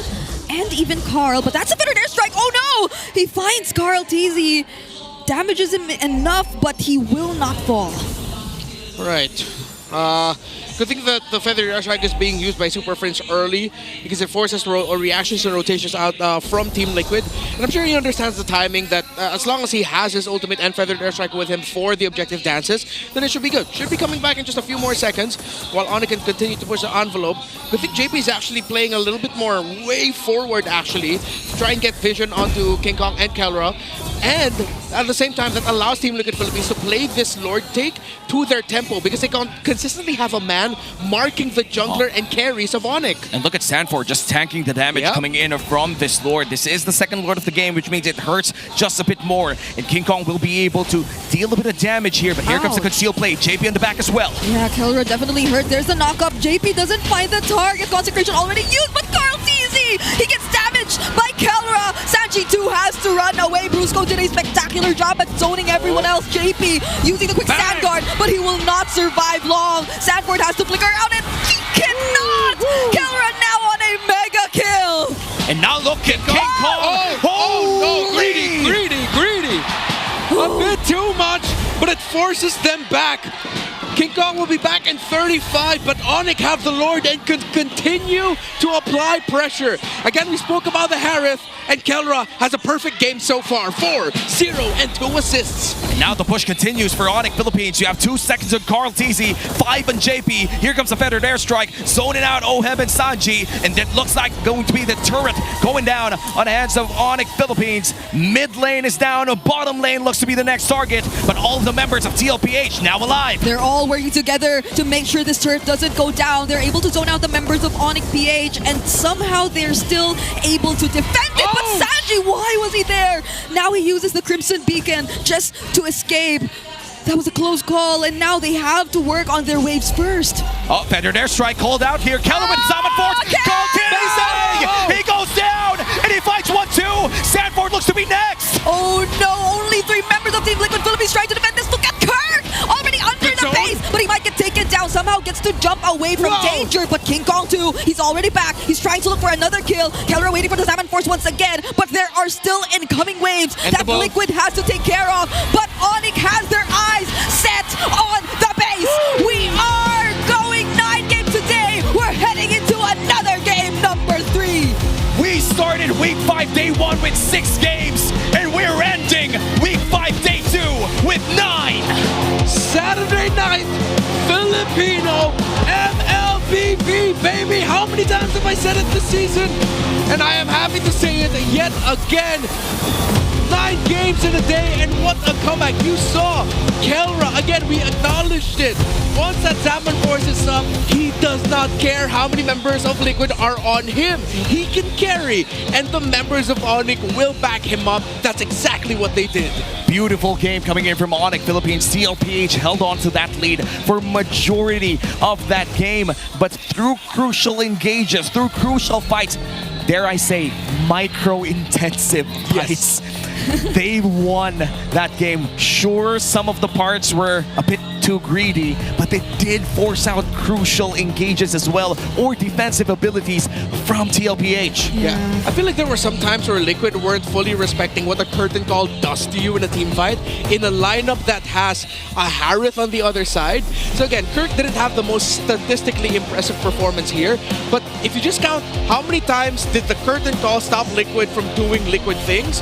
and even Carl, but that's a feathered airstrike. Oh no! He finds Carl TZ, damages him enough, but he will not fall. Right. Good thing that the feathered airstrike is being used by Superfans early because it forces reactions and rotations out from Team Liquid. And I'm sure he understands the timing that as long as he has his ultimate and feathered airstrike with him for the objective dances, then it should be good. Should be coming back in just a few more seconds while ONIC can continue to push the envelope. I think JP is actually playing a little bit more way forward actually to try and get vision onto King Kong and Kelra. And at the same time, that allows Team Liquid Philippines to play this Lord take to their tempo because they can consistently have a man marking the jungler and carries of ONIC. And look at Sanford just tanking the damage coming in from this Lord. This is the second Lord of the game, which means it hurts just a bit more. And King Kong will be able to deal a bit of damage here, but here comes the concealed play. JP on the back as well. Yeah, Kelra definitely hurt. There's the knock-up. JP doesn't find the target. Consecration already used, but Carl TZ! He gets damaged by Kelra. Sanji too has to run away. Brusco did a spectacular job at zoning everyone else. JP using the quick stand guard, but he will not survive long. Sanford has to flicker out and he cannot! Kelra now on a mega kill! And now look at King Kong! Oh no, greedy! A bit too much, but it forces them back. King Kong will be back in 35, but ONIC have the Lord and can continue to apply pressure. Again, we spoke about the Harith, and Kelra has a perfect game so far. 4, 0, and 2 assists. And now the push continues for ONIC Philippines. You have 2 seconds on Carl TZ, 5 on JP. Here comes a feathered airstrike, zoning out Ohem and Sanji, and that looks like going to be the turret going down on the hands of ONIC Philippines. Mid lane is down, bottom lane looks to be the next target, but all of the members of TLPH now alive. They're all working together to make sure this turret doesn't go down. They're able to zone out the members of ONIC PH, and somehow they're still able to defend it. But Sanji, why was he there? Now he uses the Crimson Beacon just to escape. That was a close call, and now they have to work on their waves first. Oh, feathered airstrike called out here. Keller with Summon Force. Carl TZ! He goes down, and he fights 1-2. Sanford looks to be next. Oh no, only 3 members of Team Liquid Philippines trying to defend this. Look at Kirk! Already under the base, but he might get taken down. Somehow gets to jump away from danger, but King Kong too, he's already back. He's trying to look for another kill. Keller waiting for the Salmon Force once again, but there are still incoming waves that Liquid has to take care of. But ONIC has their eyes set on the base. We are going 9 games today. We're heading into another game, number 3. We started week 5, day 1 with 6 games, and we're ending week 5, day 2 with 9. Saturday night, Filipino MLBB, baby. How many times have I said it this season? And I am happy to say it yet again. 9 games in a day, and what a comeback. You saw Kelra, again, we acknowledged it. Once that Salmon Force is up, he does not care how many members of Liquid are on him. He can carry, and the members of ONIC will back him up. That's exactly what they did. Beautiful game coming in from ONIC Philippines. TLPH held on to that lead for majority of that game, but through crucial engages, through crucial fights, dare I say, micro-intensive fights. They won that game. Sure, some of the parts were a bit too greedy, but they did force out crucial engages as well, or defensive abilities from TLPH. Yeah. I feel like there were some times where Liquid weren't fully respecting what a curtain call does to you in a team fight in a lineup that has a Harith on the other side. So again, Kirk didn't have the most statistically impressive performance here, but if you just count how many times did the curtain call stop Liquid from doing Liquid things,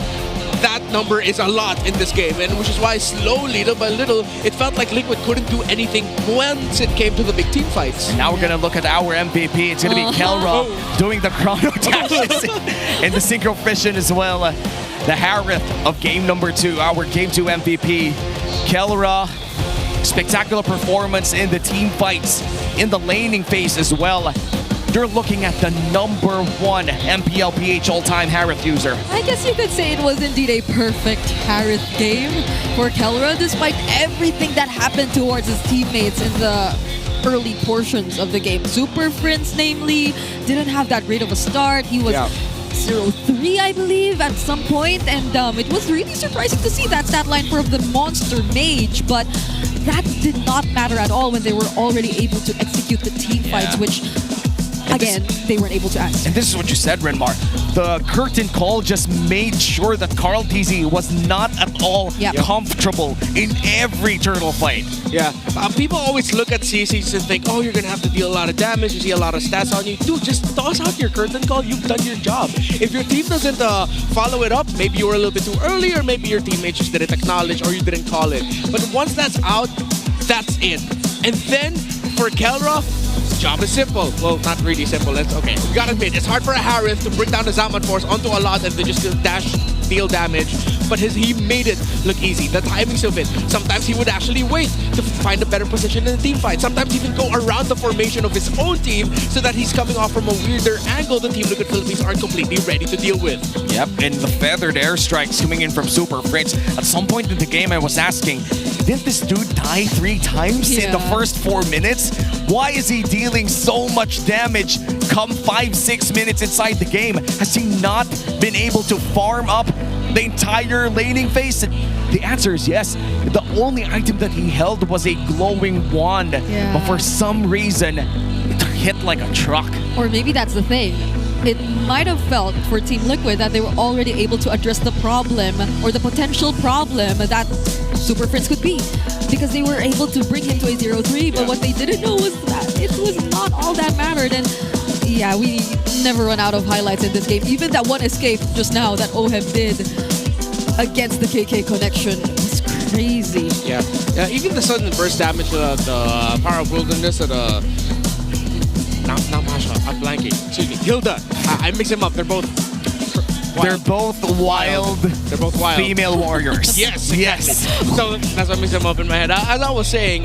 that number is a lot in this game, and which is why slowly, little by little, it felt like Liquid couldn't do anything once it came to the big team fights. And now we're gonna look at our MVP. It's gonna be Kelra doing the chrono dashes and the synchro fission as well. The Harith of game number 2, our game 2 MVP. Kelra, spectacular performance in the team fights, in the laning phase as well. You're looking at the number 1 MPLPH all-time Harith user. I guess you could say it was indeed a perfect Harith game for Kelra, despite everything that happened towards his teammates in the early portions of the game. Superfans, namely, didn't have that great of a start. He was 0-3, I believe, at some point, and it was really surprising to see that stat line for the Monster Mage, but that did not matter at all when they were already able to execute the team fights, which again, they weren't able to answer. And this is what you said, Renmar. The curtain call just made sure that Carl TZ was not at all comfortable in every turtle fight. Yeah, people always look at CCs and think, oh, you're going to have to deal a lot of damage, you see a lot of stats on you. Dude, just toss out your curtain call, you've done your job. If your team doesn't follow it up, maybe you were a little bit too early, or maybe your teammates just didn't acknowledge, or you didn't call it. But once that's out, that's it. And then, for Kelra, job is simple. Well, not really simple. It's okay. You gotta admit, it's hard for a Harith to bring down the Zaman force onto a lot and then just dash deal damage. But he made it look easy. The timings of it. Sometimes he would actually wait to find a better position in the team fight. Sometimes even go around the formation of his own team so that he's coming off from a weirder angle the Team Liquid Philippines aren't completely ready to deal with. Yep, and the feathered airstrikes coming in from Superfans. At some point in the game, I was asking, didn't this dude die 3 times in the first 4 minutes? Why is he dealing so much damage come 5-6 minutes inside the game? Has he not been able to farm up the entire laning phase? The answer is yes. The only item that he held was a glowing wand, but for some reason, it hit like a truck. Or maybe that's the thing. It might have felt for Team Liquid that they were already able to address the problem or the potential problem that Superfans could be, because they were able to bring him to a 0-3, but what they didn't know was that it was not all that mattered. And yeah, we never run out of highlights in this game. Even that one escape just now that Ohem did against the KK connection was crazy. Yeah, even the sudden burst damage to the Power of Wilderness at not Masha, I'm blanking. Excuse me, Hilda. I mix them up. They're both wild. They're both wild. They're both wild Female warriors. Yes, exactly. So that's what mixed them up in my head. As I was saying,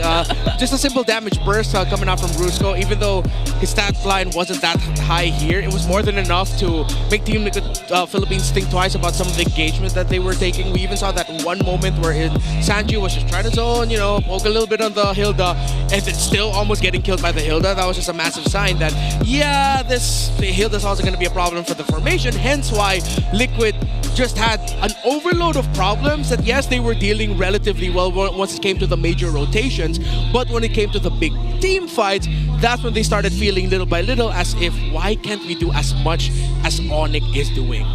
just a simple damage burst coming out from Brusco. Even though his stat line wasn't that high here, it was more than enough to make Team Liquid Philippines think twice about some of the engagement that they were taking. We even saw that one moment where Sanju was just trying to zone, you know, poke a little bit on the Hilda, and then still almost getting killed by the Hilda. That was just a massive sign that, yeah, the Hilda's also going to be a problem for the formation. Hence why Liquid just had an overload of problems that, yes, they were dealing relatively well once it came to the major rotations, but when it came to the big team fights, that's when they started feeling little by little as if, why can't we do as much as ONIC is doing?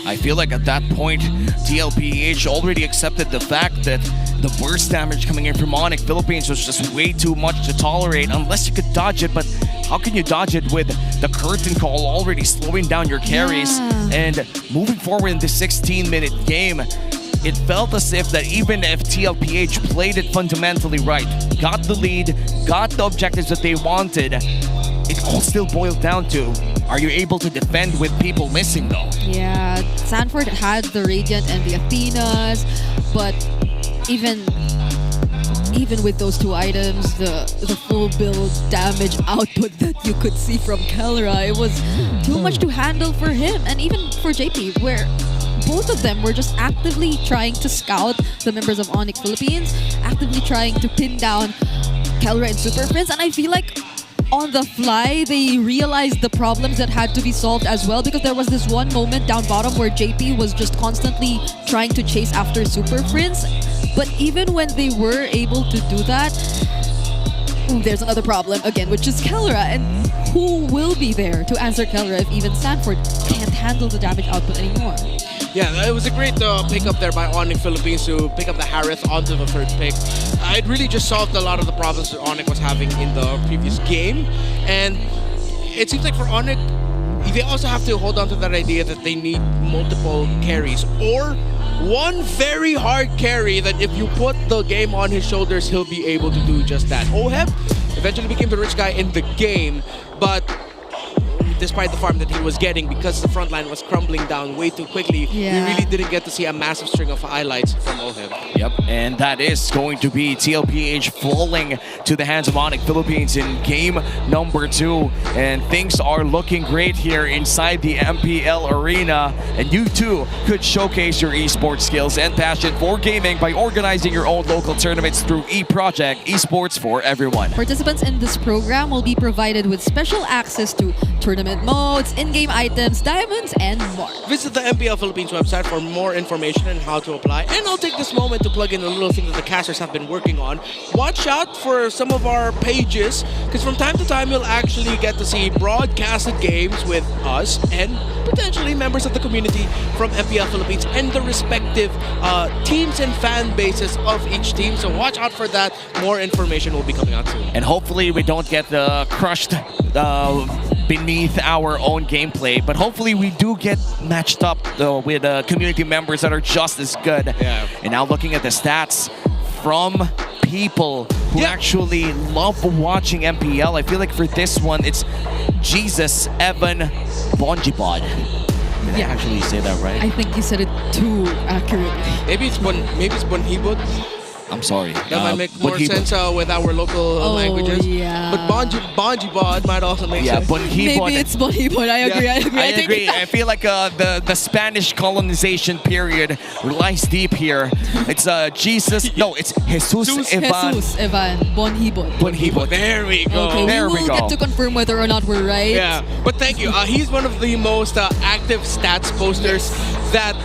I feel like at that point, TLPH already accepted the fact that the burst damage coming in from ONIC Philippines was just way too much to tolerate unless you could dodge it. But how can you dodge it with the curtain call already slowing down your carries? And moving forward in this 16-minute game, it felt as if that even if TLPH played it fundamentally right, got the lead, got the objectives that they wanted, it all still boiled down to, are you able to defend with people missing though? Yeah, Sanford had the Radiant and the Athenas, but even with those 2 items, the full build damage output that you could see from Kelra, it was too much to handle for him, and even for JP, where both of them were just actively trying to scout the members of ONIC Philippines, actively trying to pin down Kelra and Superfans, and I feel like on the fly, they realized the problems that had to be solved as well, because there was this one moment down bottom where JP was just constantly trying to chase after Superfans. But even when they were able to do that, there's another problem again, which is Kelra. And who will be there to answer Kelra if even Sanford can't handle the damage output anymore? Yeah, it was a great pick-up there by ONIC Philippines to pick up the Harith onto the 3rd pick. It really just solved a lot of the problems that ONIC was having in the previous game. And it seems like for ONIC, they also have to hold on to that idea that they need multiple carries or one very hard carry that if you put the game on his shoulders, he'll be able to do just that. Oheb eventually became the rich guy in the game, but despite the farm that he was getting, because the front line was crumbling down way too quickly, we really didn't get to see a massive string of highlights from Oheb. Yep, and that is going to be TLPH falling to the hands of ONIC Philippines in game number 2. And things are looking great here inside the MPL Arena. And you too could showcase your esports skills and passion for gaming by organizing your own local tournaments through eProject Esports for Everyone. Participants in this program will be provided with special access to tournament modes, in-game items, diamonds, and more. Visit the MPL Philippines website for more information on how to apply. And I'll take this moment to plug in a little thing that the casters have been working on. Watch out for some of our pages, because from time to time you'll actually get to see broadcasted games with us and potentially members of the community from MPL Philippines and the respective teams and fan bases of each team. So watch out for that. More information will be coming out soon. And hopefully we don't get crushed beneath our own gameplay, but hopefully we do get matched up with community members that are just as good. Yeah. And now looking at the stats from people who actually love watching MPL, I feel like for this one it's Jesus Evan Bonjibod. Did I actually say that right? I think you said it too accurately. Maybe it's Bonhibot. I'm sorry. That might make more sense with our local languages. Yeah. But Bonjibod might also make sense. Maybe it's Bonjibod. I agree. I agree. I feel like the Spanish colonization period lies deep here. It's Jesus. No, it's Jesus Evan. Jesus Evan Bonjibod. There we go. Okay, there we will get to confirm whether or not we're right. Yeah, but thank you. He's one of the most active stats posters that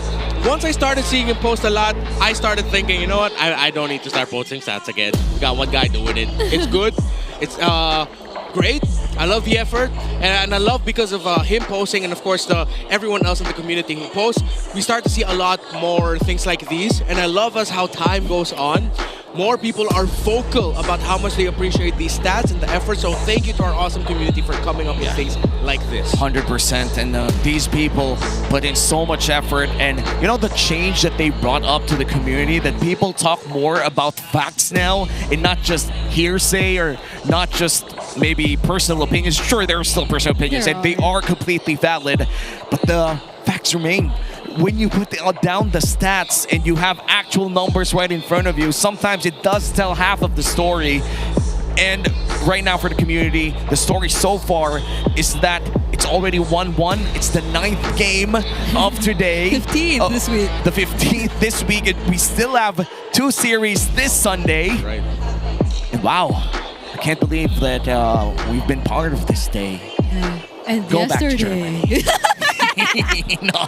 once I started seeing him post a lot, I started thinking, you know what, I don't need to start posting stats again. We got one guy doing it. It's good. It's great. I love the effort, and I love because of him posting, and of course everyone else in the community who posts, we start to see a lot more things like these. And I love as how time goes on, more people are vocal about how much they appreciate these stats and the effort. So thank you to our awesome community for coming up with things like this. 100%. And these people put in so much effort, and you know the change that they brought up to the community, that people talk more about facts now and not just hearsay or not just maybe personal opinions. Sure, there are still personal opinions and they are completely valid, but the facts remain. When you put down the stats and you have actual numbers right in front of you, sometimes it does tell half of the story. And right now for the community, the story so far is that it's already 1-1. It's the 9th game of today. 15th this week. The 15th this week. And we still have 2 series this Sunday. Right. And wow, I can't believe that we've been part of this day. Yeah. And Go back to yesterday. Germany. No.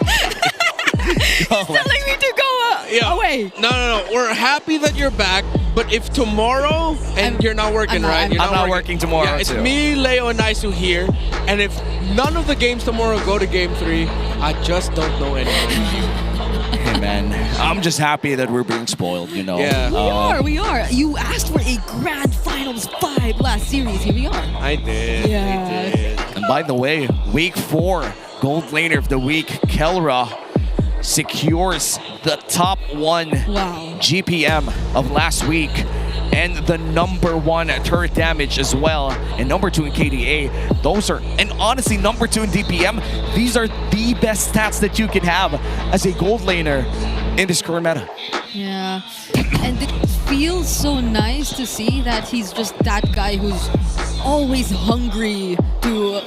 He's telling me to go away. No. We're happy that you're back, but if tomorrow, and you're not working, right? You're I'm not working tomorrow, Yeah, it's too. me, Leo, and Naisu here, and if none of the games tomorrow go to game 3, I just don't know anymore. Hey man, I'm just happy that we're being spoiled, you know. Yeah. We are. You asked for a Grand Finals 5 last series. Here we are. I did. Yeah. I did. And by the way, week 4, Gold Laner of the Week, Kelra, secures the top 1 GPM of last week and the number 1 turret damage as well, and number 2 in KDA. Those are, and honestly, number 2 in DPM, these are the best stats that you can have as a gold laner in this current meta. Yeah, and it feels so nice to see that he's just that guy who's always hungry to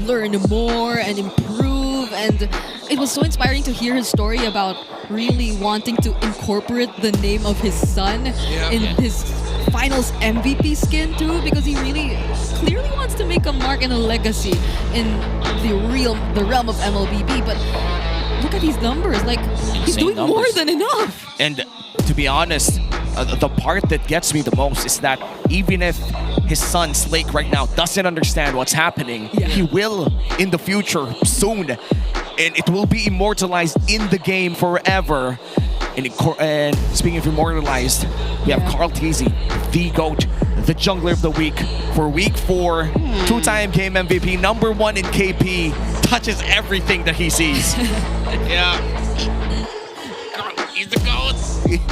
learn more and improve. And it was so inspiring to hear his story about really wanting to incorporate the name of his son in his finals MVP skin too, because he really clearly wants to make a mark and a legacy in the realm of MLBB. But look at these numbers, like he's doing more than enough. And to be honest, the part that gets me the most is that even if his son Slake right now doesn't understand what's happening, he will in the future soon, and it will be immortalized in the game forever. And speaking of immortalized, we have Carl Teasy, the GOAT, the jungler of the week for week 4. 2-time game MVP, #1 in KP, touches everything that he sees. Yeah. He's the GOAT.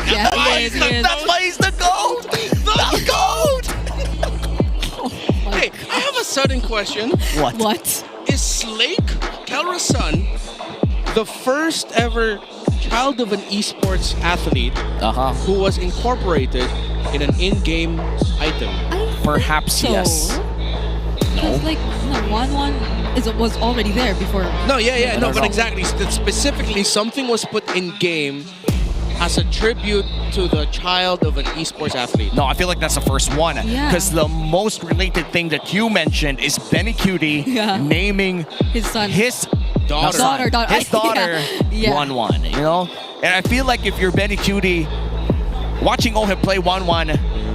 Yeah, he is. That's why he's the GOAT. The GOAT. Hey, I have a sudden question. What? Is Slake, Kelra's son, the first ever child of an esports athlete who was incorporated in an in-game item? Perhaps yes. Because like one was already there before. No, no, but exactly. Specifically, something was put in game as a tribute to the child of an esports athlete. No, I feel like that's the first one. Yeah. Because the most related thing that you mentioned is Benny Cutie naming his son. His daughter. His daughter Yeah. 1-1, you know? And I feel like if you're Benny Cutie, watching Oheb play 1-1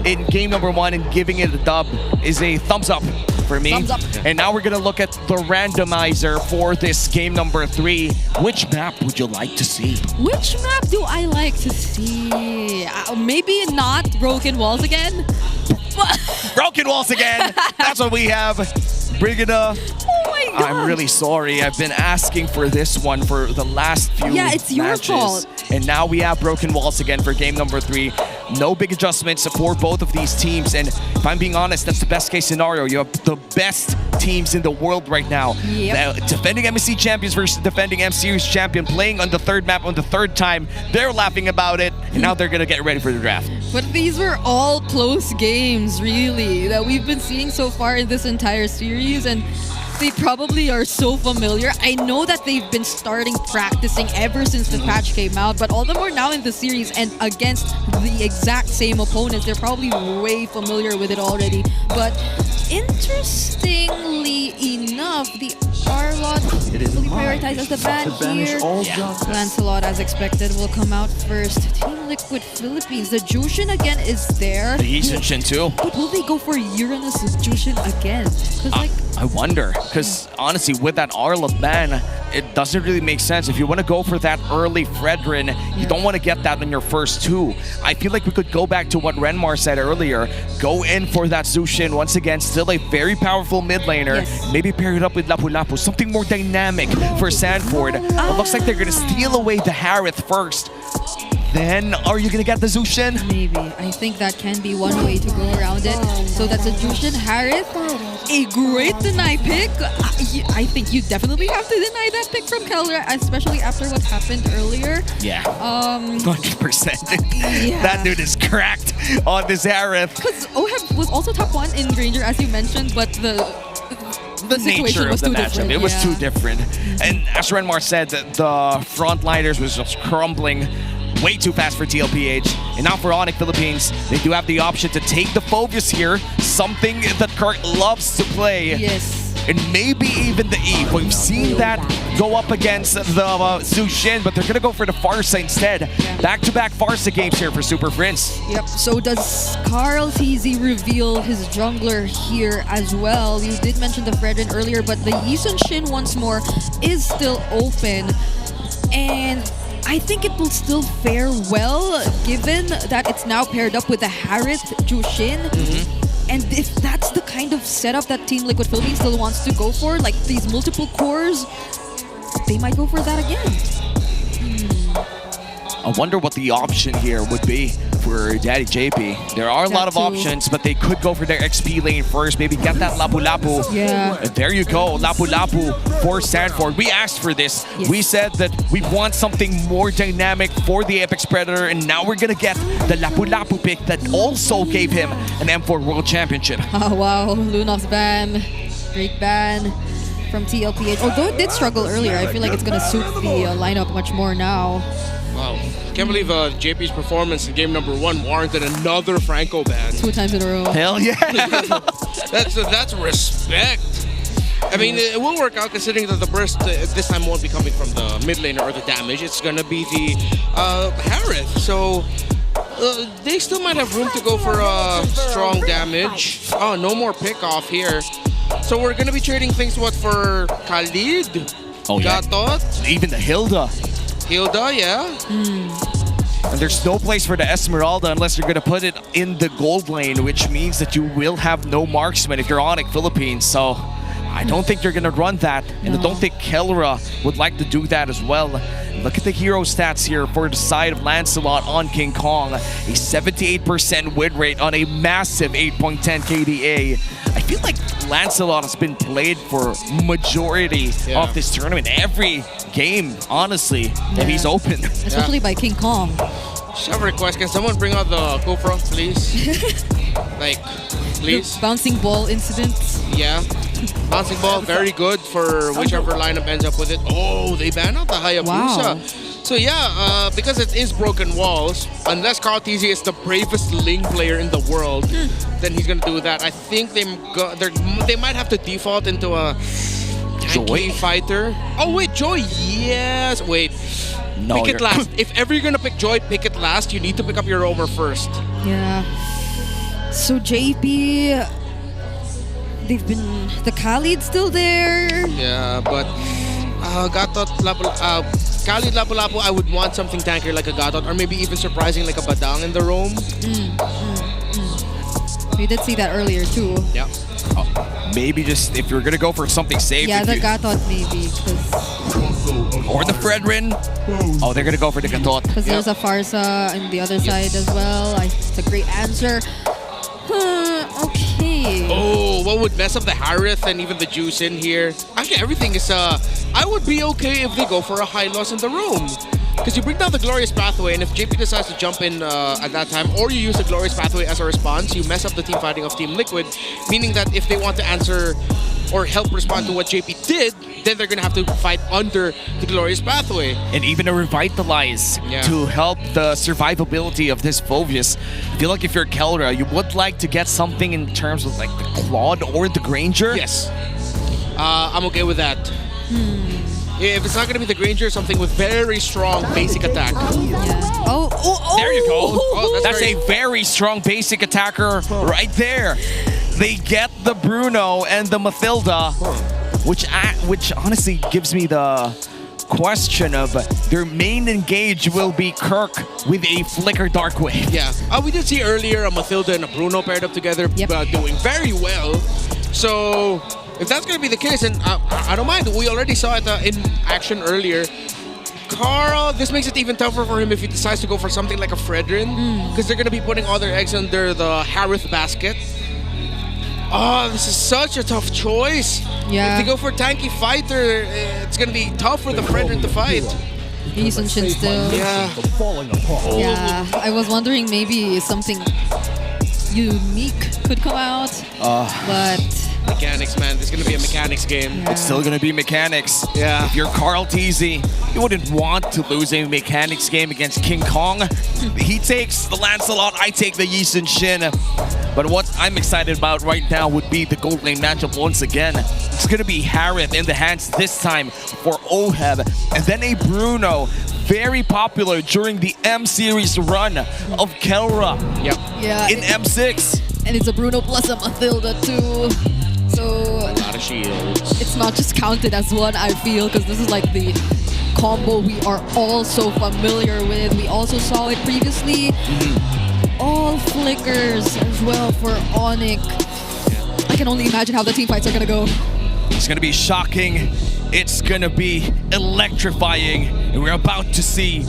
in game #1 and giving it a dub is a thumbs up for me. Thumbs up. And now we're gonna look at the randomizer for this game #3. Which map would you like to see? Which map do I like to see? Maybe not Broken Walls again. Broken Walls again. That's what we have. Bring it up. Oh my god. I'm really sorry. I've been asking for this one for the last few Yeah, it's your matches. fault. And now we have Broken Walls again for game #3. No big adjustments for both of these teams. And if I'm being honest, that's the best case scenario. You have the best teams in the world right now. Yep. Defending MSC champions versus defending M-Series champion, playing on the third map on the third time. They're laughing about it. And now they're going to get ready for the draft. But these were all close games, really, that we've been seeing so far in this entire series, and they probably are so familiar. I know that they've been starting practicing ever since the patch came out, but all of them are now in the series and against the exact same opponents. They're probably way familiar with it already. But interestingly enough, the Arlot fully prioritized as the ban here. Lancelot, as expected, will come out first. Team Liquid Philippines, the Jushin again is there. The Jushin too. But will they go for Uranus Jushin again? I wonder, because honestly, with that Arlot ban, it doesn't really make sense. If you want to go for that early Fredrin, you don't want to get that in your first 2. I feel like we could go back to what Renmar said earlier. Go in for that Zushin once again, still a very powerful mid laner. Maybe pair it up with Lapu Lapu, something more dynamic for Sanford. It looks like they're going to steal away the Harith first. Then, are you going to get the Zushin? Maybe. I think that can be one way to go around it. So that's a Jushin Harith. A great deny pick. I think you definitely have to deny that pick from Kelra, especially after what happened earlier. Yeah. 100%. Yeah. That dude is cracked on this Harith. Because Oheb was also top 1 in Granger, as you mentioned, but the nature of the matchup. It was too different. And as Renmar said, the frontliners was just crumbling way too fast for TLPH. And now for ONIC Philippines, they do have the option to take the focus here, something that Kirk loves to play. Yes. And maybe even the Eve. We've seen that go up against the Zushin, but they're going to go for the Farsa instead. Back-to-back Farsa games here for Superfans. Yep, so does Carl TZ reveal his jungler here as well? You did mention the Fredrin earlier, but the Yisun Shin once more is still open. And I think it will still fare well, given that it's now paired up with the Harith Jushin. And if that's the kind of setup that Team Liquid Philippines still wants to go for, like these multiple cores, they might go for that again. I wonder what the option here would be for Daddy JP. There are a lot of options, but they could go for their XP lane first. Maybe get that Lapu Lapu. Yeah. And there you go, Lapu Lapu for Sanford. We asked for this. We said that we want something more dynamic for the Apex Predator, and now we're gonna get the Lapu Lapu pick that also gave him an M4 World Championship. Oh wow, Lunov's ban, great ban from TLPH. Although it did struggle earlier, I feel like it's gonna suit the lineup much more now. Wow. Can't believe JP's performance in game #1 warranted another Franco ban. 2 times in a row. Hell yeah. That's respect. I mean, it will work out considering that the burst this time won't be coming from the mid laner or the damage. It's going to be the Harith. So they still might have room to go for strong damage. Oh, no more pick off here. So we're going to be trading things, what, for Khalid? Oh, yeah. Gatot? Even the Hilda. Hilda, yeah. And there's no place for the Esmeralda unless you're going to put it in the gold lane, which means that you will have no marksman if you're ONIC Philippines. So I don't think you're going to run that. And I don't think Kelra would like to do that as well. Look at the hero stats here for the side of Lancelot on King Kong. A 78% win rate on a massive 8.10 KDA. I feel like Lancelot has been played for majority of this tournament. Every game, honestly, that he's open. Especially by King Kong. Just have a request. Can someone bring out the GoPro, please? Like, please? The bouncing ball incident. Yeah. Bouncing ball, very good for whichever lineup ends up with it. Oh, they ban out the Hayabusa. Wow. So yeah, because it is broken walls, unless Carl TZ is the bravest Ling player in the world, then he's gonna do that. I think they might have to default into a tanky fighter. Oh wait, Joy, yes. Wait, no, pick it last. If ever you're gonna pick Joy, pick it last. You need to pick up your roamer first. Yeah. So JP, they've been the Khalid still there. Yeah, but Gatot, Khalid Lapu-Lapu, I would want something tankier like a Gatot, or maybe even surprising like a Badang in the roam. We did see that earlier too. Yeah. Maybe just if you're gonna go for something safe. Yeah, the Gatot maybe. Or the Fredrin. Oh, they're gonna go for the Gatot. Because there's a Farsa on the other side as well. It's a great answer. Okay. Oh, what would mess up the Harith and even the Juice in here? Actually, everything is, I would be okay if they go for a high loss in the room. Because you bring down the Glorious Pathway, and if JP decides to jump in at that time, or you use the Glorious Pathway as a response, you mess up the team fighting of Team Liquid, meaning that if they want to answer or help respond to what JP did, then they're going to have to fight under the Glorious Pathway. And even a Revitalize to help the survivability of this Phoveus. I feel like if you're Kelra, you would like to get something in terms of like the Claude or the Granger. Yes. I'm okay with that. If it's not going to be the Granger, something with very strong basic attack. There you go. Oh, that's a very strong basic attacker right there. They get the Bruno and the Mathilda, which honestly gives me the question of their main engage will be Kirk with a Flicker Darkwave. Yeah. We did see earlier a Mathilda and a Bruno paired up together, doing very well. So if that's going to be the case, then I don't mind. We already saw it in action earlier. Carl, this makes it even tougher for him if he decides to go for something like a Fredrin, because they're going to be putting all their eggs under the Harith basket. Oh, this is such a tough choice. Yeah. If they go for tanky fighter, it's going to be tough for the Fredrin to fight. Eason Shin still. Yeah. Yeah, I was wondering maybe something unique could come out, but mechanics, man. This is going to be a mechanics game. It's still going to be mechanics. Yeah. If you're Carl TZ, you wouldn't want to lose a mechanics game against King Kong. He takes the Lancelot, I take the Yisun Shin. But what I'm excited about right now would be the gold lane matchup once again. It's going to be Harith in the hands this time for Oheb. And then a Bruno, very popular during the M-Series run of Kelra in M6. And it's a Bruno plus a Mathilda too. So a lot of shields. It's not just counted as one, I feel, because this is like the combo we are all so familiar with. We also saw it previously. All flickers as well for ONIC. I can only imagine how the team fights are gonna go. It's gonna be shocking. It's gonna be electrifying. And we're about to see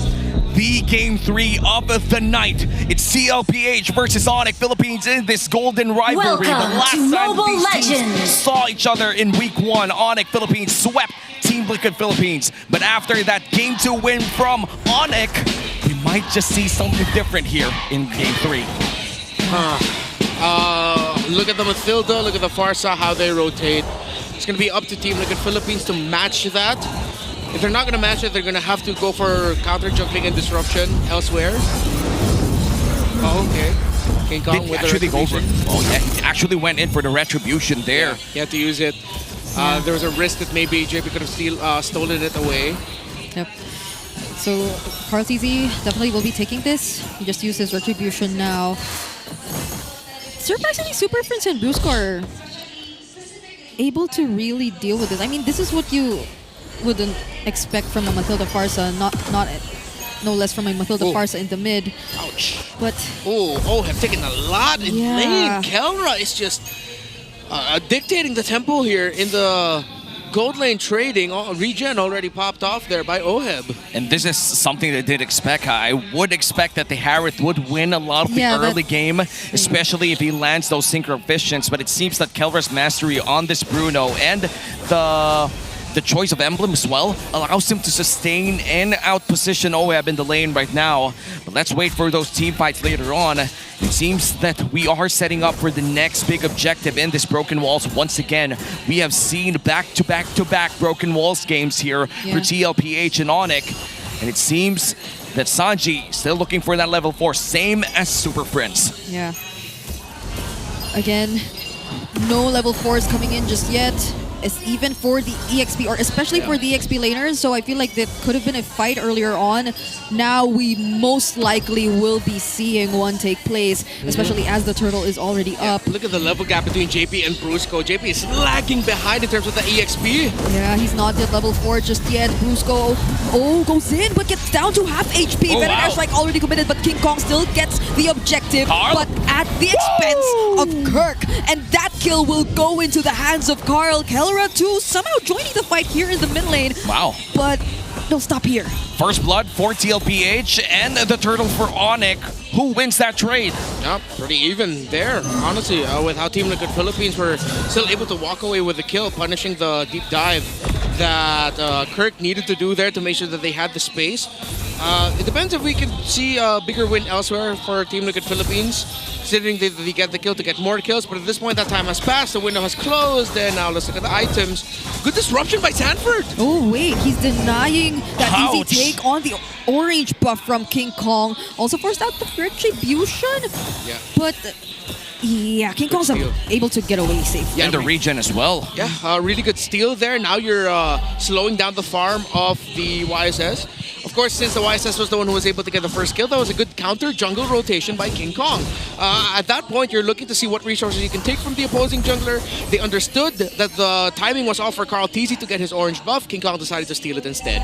the Game 3 of the night. It's TLPH versus ONIC Philippines in this golden rivalry. Welcome the last to time Mobile these teams Legends. saw each other in Week 1, ONIC Philippines swept Team Liquid Philippines. But after that Game 2 win from ONIC, we might just see something different here in Game 3. Look at the Mathilda, look at the Farsa, how they rotate. It's going to be up to Team Liquid Philippines to match that. If they're not going to match it, they're going to have to go for counter juggling and disruption elsewhere. Oh, okay. King Kong with the retribution. He actually went in for the retribution there. Yeah, he had to use it. There was a risk that maybe JP could have stolen it away. Yep. So Carl TZ definitely will be taking this. He just used his retribution now. Surprisingly, Superfans and Brusco are able to really deal with this. I mean, this is what you wouldn't expect from a Mathilda Farsa, not no less from my Mathilda Farsa in the mid. Ouch. But have taken a lot in lane. Kelra is just dictating the tempo here in the gold lane trading. Regen already popped off there by Oheb. And this is something they did expect. I would expect that the Harith would win a lot of the early game, especially if he lands those synchro visions. But it seems that Kelra's mastery on this Bruno and the choice of emblem as well allows him to sustain and outposition Oheb in the lane right now. But let's wait for those team fights later on. It seems that we are setting up for the next big objective in this Broken Walls. Once again, we have seen back-to-back Broken Walls games here for TLPH and ONIC. And it seems that Sanji still looking for that level 4, same as Superfans. Yeah. Again, no level 4s coming in just yet. It's even for the EXP, or especially for the EXP laners, so I feel like there could have been a fight earlier on. Now we most likely will be seeing one take place, especially as the turtle is already up. Look at the level gap between JP and Brusco. JP is lagging behind in terms of the EXP. Yeah, he's not at level 4 just yet. Brusco, goes in, but gets down to half HP. Venom Airstrike already committed, but King Kong still gets the objective, but at the expense of Kirk. And that kill will go into the hands of Carl. Kelra too, somehow joining the fight here in the mid lane. Wow. But they'll stop here. First blood for TLPH and the turtle for ONIC. Who wins that trade? Yeah, pretty even there, honestly, with how Team Liquid Philippines were still able to walk away with the kill, punishing the deep dive that Kirk needed to do there to make sure that they had the space. It depends if we can see a bigger win elsewhere for Team Liquid Philippines, considering they get the kill to get more kills, but at this point that time has passed, the window has closed, and now let's look at the items. Good disruption by Sanford! Oh wait, he's denying that easy take on the orange buff from King Kong. Also forced out the retribution, but yeah, King Kong's able to get away safe. Yeah, and the regen as well. Yeah, really good steal there. Now you're slowing down the farm of the YSS. Of course, since the YSS was the one who was able to get the first kill, that was a good counter jungle rotation by King Kong. At that point, you're looking to see what resources you can take from the opposing jungler. They understood that the timing was off for Carl TZ to get his orange buff. King Kong decided to steal it instead.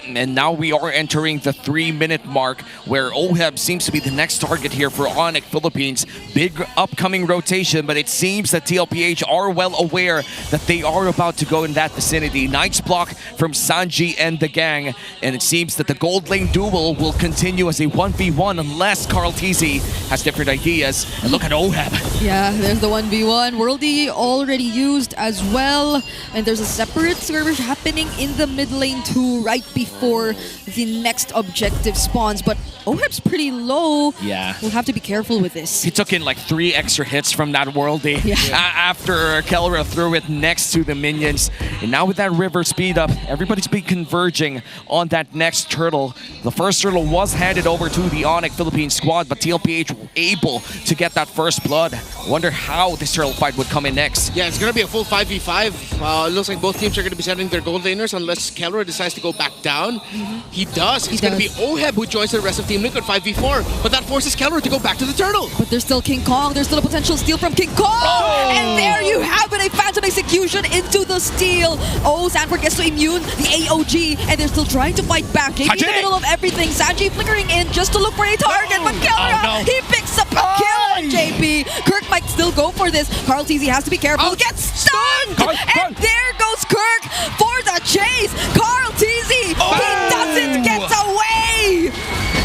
And now we are entering the 3-minute mark, where Oheb seems to be the next target here for ONIC Philippines. Big upcoming rotation, but it seems that TLPH are well aware that they are about to go in that vicinity. Nice block from Sanji and the gang, and it seems that the gold lane duel will continue as a 1v1 unless Carl TZ has different ideas. And look at Oheb. Yeah, there's the 1v1. Worldy already used as well. And there's a separate skirmish happening in the mid lane too, right before the next objective spawns. But Oheb's pretty low. Yeah. We'll have to be careful with this. He took in like 3 extra hits from that Worldy after Kelra threw it next to the minions. And now with that river speed up, everybody's been converging on that next turtle. The first turtle was handed over to the ONIC Philippines squad, but TLPH were able to get that first blood. Wonder how this turtle fight would come in next. Yeah, it's going to be a full 5v5. It looks like both teams are going to be sending their gold laners unless Kelra decides to go back down. He does. It's going to be Oheb who joins the rest of Team Liquid 5v4, but that forces Kelra to go back to the turtle. But there's still King Kong. There's still a potential steal from King Kong. And there you have it, a phantom execution into the steal. Sanford gets to immune the AOG, and they're still trying to fight back. JP in the middle of everything. Sanji flickering in just to look for a target, but Kelra, he picks up a kill on JP. Kirk might still go for this. Carl TZ has to be careful. Gets stunned! And there goes Kirk for the chase. Carl TZ, he doesn't get away!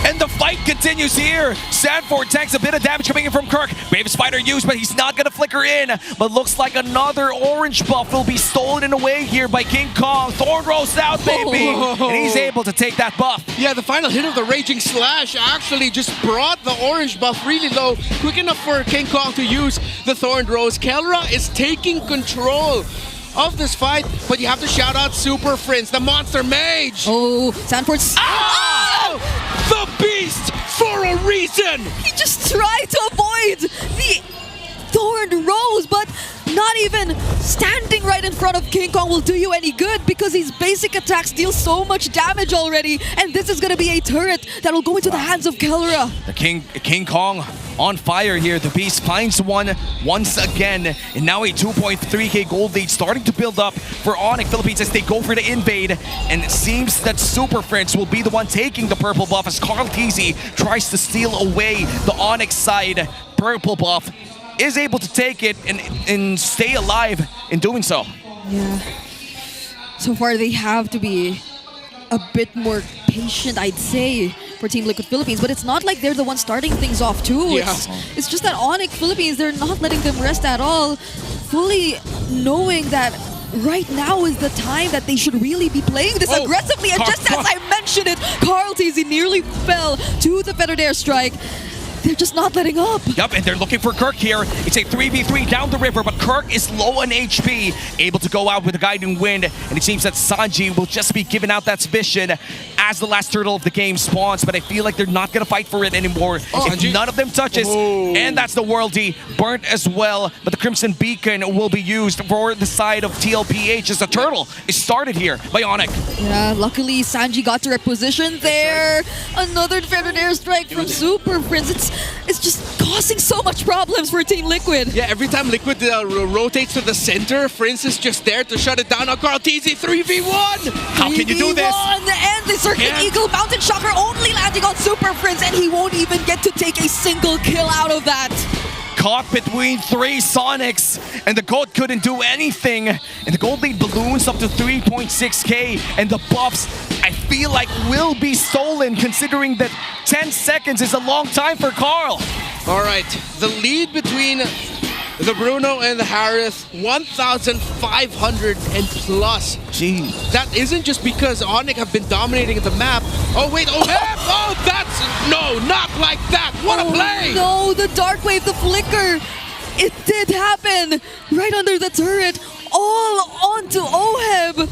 And the fight continues here. Sanford takes a bit of damage coming in from Kirk. Brave Spider used, but he's not going to flicker in. But looks like another orange buff will be stolen away here by King Kong. Thorn rolls out, baby. And he's able to take that buff. Yeah, the final hit of the Raging Slash actually just brought the orange buff really low. Quick enough for King Kong to use the Thorn Rose. Kelra is taking control of this fight, but you have to shout out Super Friends, the Monster Mage. Sanford's... The Beast for a reason! He just tried to avoid the Thorn Rose, but not even even standing right in front of King Kong will do you any good because his basic attacks deal so much damage already. And this is going to be a turret that will go into the hands of Kelra. The King Kong on fire here. The Beast finds one once again. And now a 2.3k gold lead starting to build up for ONIC Philippines as they go for the invade. And it seems that Superfans will be the one taking the purple buff as Carl Teasy tries to steal away the ONIC side purple buff. Is able to take it and stay alive in doing so. Yeah. So far they have to be a bit more patient, I'd say, for Team Liquid Philippines, but it's not like they're the ones starting things off too. Yeah. It's just that ONIC Philippines, they're not letting them rest at all, fully knowing that right now is the time that they should really be playing this aggressively. And just as I mentioned it, Carl Teasy nearly fell to the feathered airstrike. They're just not letting up. Yup, and they're looking for Kirk here. It's a 3v3 down the river, but Kirk is low on HP, able to go out with a guiding wind, and it seems that Sanji will just be giving out that vision as the last turtle of the game spawns, but I feel like they're not going to fight for it anymore. If none of them touches, and that's the worldie, burnt as well, but the Crimson Beacon will be used for the side of TLPH as the turtle is started here by ONIC. Yeah, luckily Sanji got to reposition there. Another feathered airstrike from Superfans. It's just causing so much problems for Team Liquid. Yeah, every time Liquid rotates to the center, Prince is just there to shut it down on Carl Teasy. 3v1! How can you do this? And the Circuit Eagle Mountain Shocker only landing on Superfans, and he won't even get to take a single kill out of that. Caught between 3 Sonics, and the gold couldn't do anything. And the gold lead balloons up to 3.6k, and the buffs, I feel like, will be stolen, considering that 10 seconds is a long time for Carl. All right, the lead between the Bruno and the Harith, 1,500 and plus. Jeez. That isn't just because ONIC have been dominating the map. Oh wait, oh that's, no, not like that. What a play! No, the Dark Wave, the Flicker. It did happen right under the turret, all onto OHEB.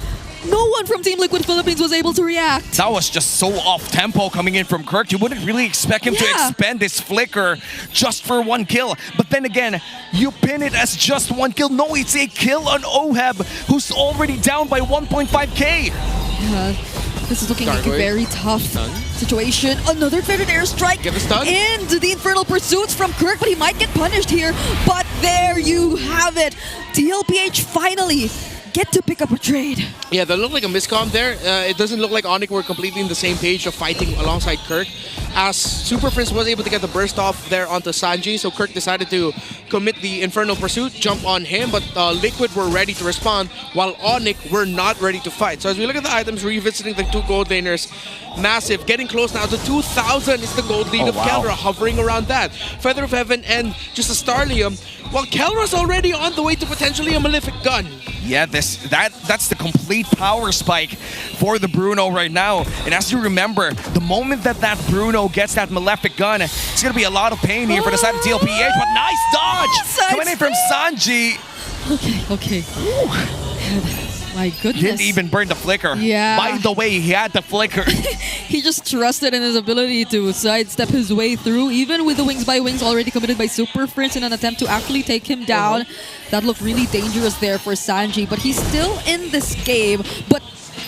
No one from Team Liquid Philippines was able to react. That was just so off-tempo coming in from Kirk. You wouldn't really expect him to expend his flicker just for 1 kill. But then again, you pin it as just 1 kill. No, it's a kill on OHEB, who's already down by 1.5k. Yeah, this is looking like a very tough situation. Another feathered airstrike into the Infernal Pursuits from Kirk, but he might get punished here. But there you have it. TLPH finally get to pick up a trade. Yeah, that looked like a miscom there. It doesn't look like ONIC were completely in the same page of fighting alongside Kirk, as Superfans was able to get the burst off there onto Sanji, so Kirk decided to commit the Infernal Pursuit, jump on him, but Liquid were ready to respond, while ONIC were not ready to fight. So as we look at the items, revisiting the 2 gold laners, massive, getting close now to 2,000 is the gold lead of Kelra, hovering around that. Feather of Heaven and just a Starlium, while Kelra's already on the way to potentially a Malefic Gun. Yeah, that's the complete power spike for the Bruno right now. And as you remember, the moment that Bruno gets that Malefic Gun, it's going to be a lot of pain here for the side of TLPH, but nice dodge coming in from Sanji. Okay. My goodness. Didn't even burn the flicker. Yeah. By the way, he had the flicker. He just trusted in his ability to sidestep his way through, even with the Wings by Wings already committed by Superfans in an attempt to actually take him down. That looked really dangerous there for Sanji, but he's still in this game. But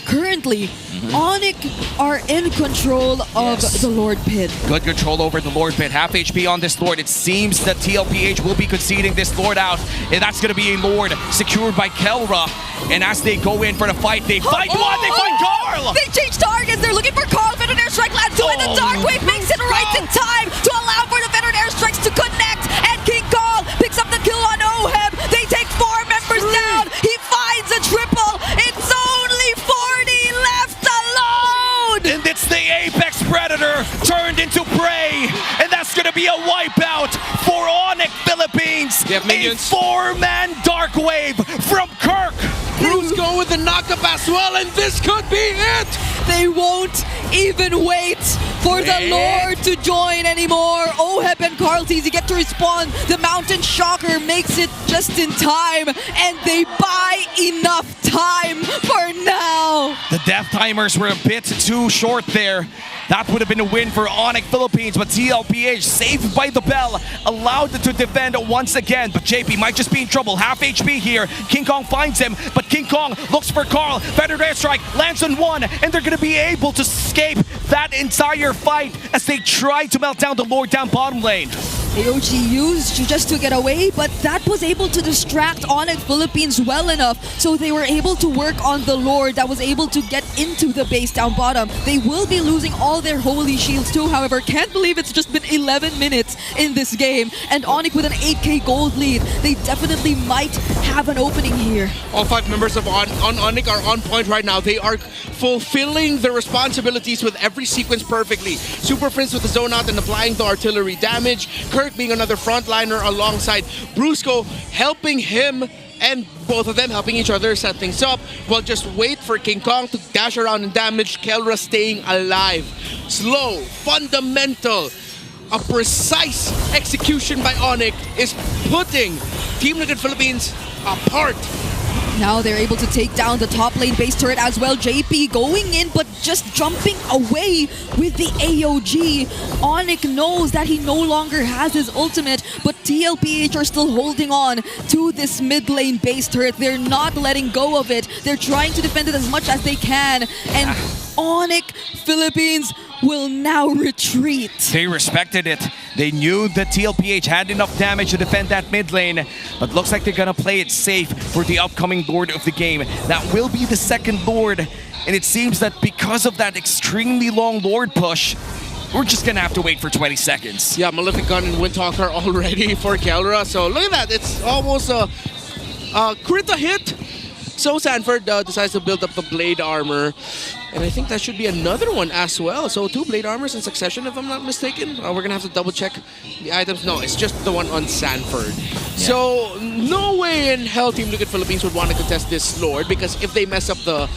currently, ONIC are in control of the Lord Pit. Good control over the Lord Pit. Half HP on this Lord. It seems that TLPH will be conceding this Lord out, and that's going to be a Lord secured by Kelra. And as they go in for the fight, they fight one, they fight Carl! They change targets, they're looking for Carl. Feathered Airstrike land 2, and the Dark Wave makes it right in time to allow for the Feathered Airstrikes to connect, and King Carl picks up the kill on OHEB. They take 4 members down, he finds a triple, it's only 40 left alone! And it's the Apex Predator turned into prey, and that's going to be a wipeout for ONIC Philippines. They have minions. A 4-man Dark Wave from Kirk. Bruce go with the knockup as well, and this could be it! They won't even wait for the Lord to join anymore. OHEB and Carl Teasy get to respond. The Mountain Shocker makes it just in time, and they buy enough time for now. The death timers were a bit too short there. That would have been a win for ONIC Philippines, but TLPH, saved by the bell, allowed to defend once again. But JP might just be in trouble. Half HP here. King Kong finds him, but King Kong looks for Carl. Feathered airstrike lands on one, and they're going to be able to escape that entire fight as they try to melt down the Lord down bottom lane. AOG used just to get away, but that was able to distract ONIC Philippines well enough, so they were able to work on the Lord that was able to get into the base down bottom. They will be losing all their holy shields too, however. Can't believe it's just been 11 minutes in this game, and ONIC with an 8k gold lead. They definitely might have an opening here. All 5 members of ONIC are on point right now. They are fulfilling their responsibilities with every sequence perfectly. Superfans with the zone out and applying the artillery damage. Kirk being another frontliner alongside Brusco, helping him, and both of them helping each other set things up. Well, just wait for King Kong to dash around and damage. Kelra staying alive. Slow, fundamental, a precise execution by ONIC is putting Team Liquid Philippines apart. Now they're able to take down the top lane base turret as well. JP going in, but just jumping away with the AOG. ONIC knows that he no longer has his ultimate, but TLPH are still holding on to this mid lane base turret. They're not letting go of it. They're trying to defend it as much as they can. And ONIC Philippines will now retreat. They respected it. They knew that TLPH had enough damage to defend that mid lane, but looks like they're gonna play it safe for the upcoming Lord of the game. That will be the second Lord, and it seems that because of that extremely long Lord push, we're just gonna have to wait for 20 seconds. Yeah, Malefic Gun and Windtalker already for Kelra. So look at that, it's almost a crit a hit. So Sanford decides to build up the blade armor. And I think that should be another one as well. So 2 blade armors in succession, if I'm not mistaken. We're gonna have to double check the items. No, it's just the one on Sanford. Yeah. So no way in hell Team Liquid Philippines would want to contest this Lord, because if they mess up the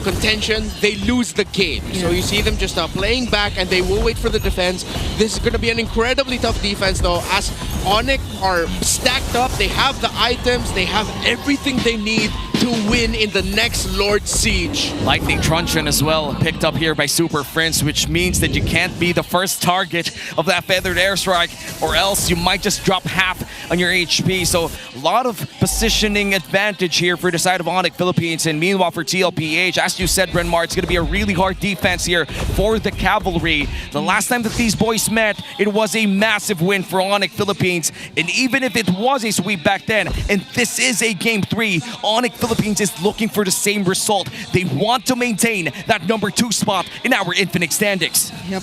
contention, they lose the game. Yeah. So you see them just playing back, and they will wait for the defense. This is going to be an incredibly tough defense though, as ONIC are stacked up. They have the items, they have everything they need to win in the next Lord Siege. Lightning Truncheon as well, picked up here by Superfans, which means that you can't be the first target of that feathered airstrike, or else you might just drop half on your HP. So a lot of positioning advantage here for the side of ONIC Philippines, and meanwhile for TLPH, as you said, Brenmar, it's going to be a really hard defense here for the Cavalry. The last time that these boys met, it was a massive win for ONIC Philippines, and even if it was a sweep back then, and this is a Game 3, ONIC Philippines is looking for the same result. They want to maintain that #2 spot in our Infinite standings. Yep.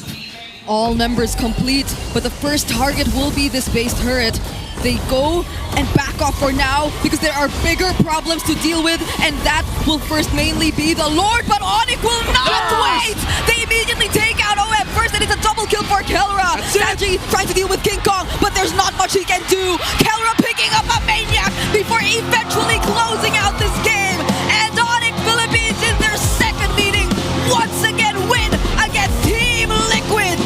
All members complete, but the first target will be this base turret. They go and back off for now because there are bigger problems to deal with, and that will first mainly be the Lord, but ONIC will not wait! They immediately take out OM first, and it's a double kill for Kelra. Sanji trying to deal with King Kong, but there's not much he can do. Kelra picking up a Maniac before eventually closing out this game, and ONIC Philippines in their second meeting once again win against Team Liquid.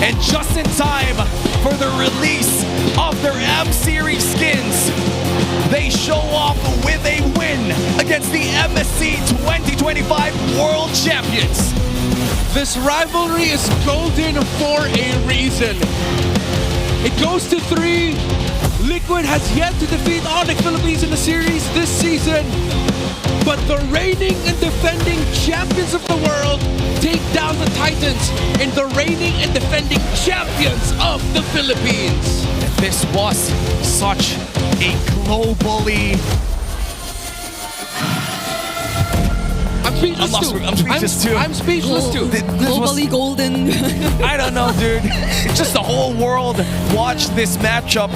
And just in time for the release of their M-Series skins, they show off with a win against the MSC 2025 World Champions. This rivalry is golden for a reason. It goes to 3. Liquid has yet to defeat ONIC Philippines in the series this season, but the reigning and defending champions of the world take down the Titans and the reigning and defending champions of the Philippines. This was such a globally... I'm speechless too. I'm speechless too. I'm speechless too. Globally golden. I don't know, dude. It's just the whole world watched this matchup.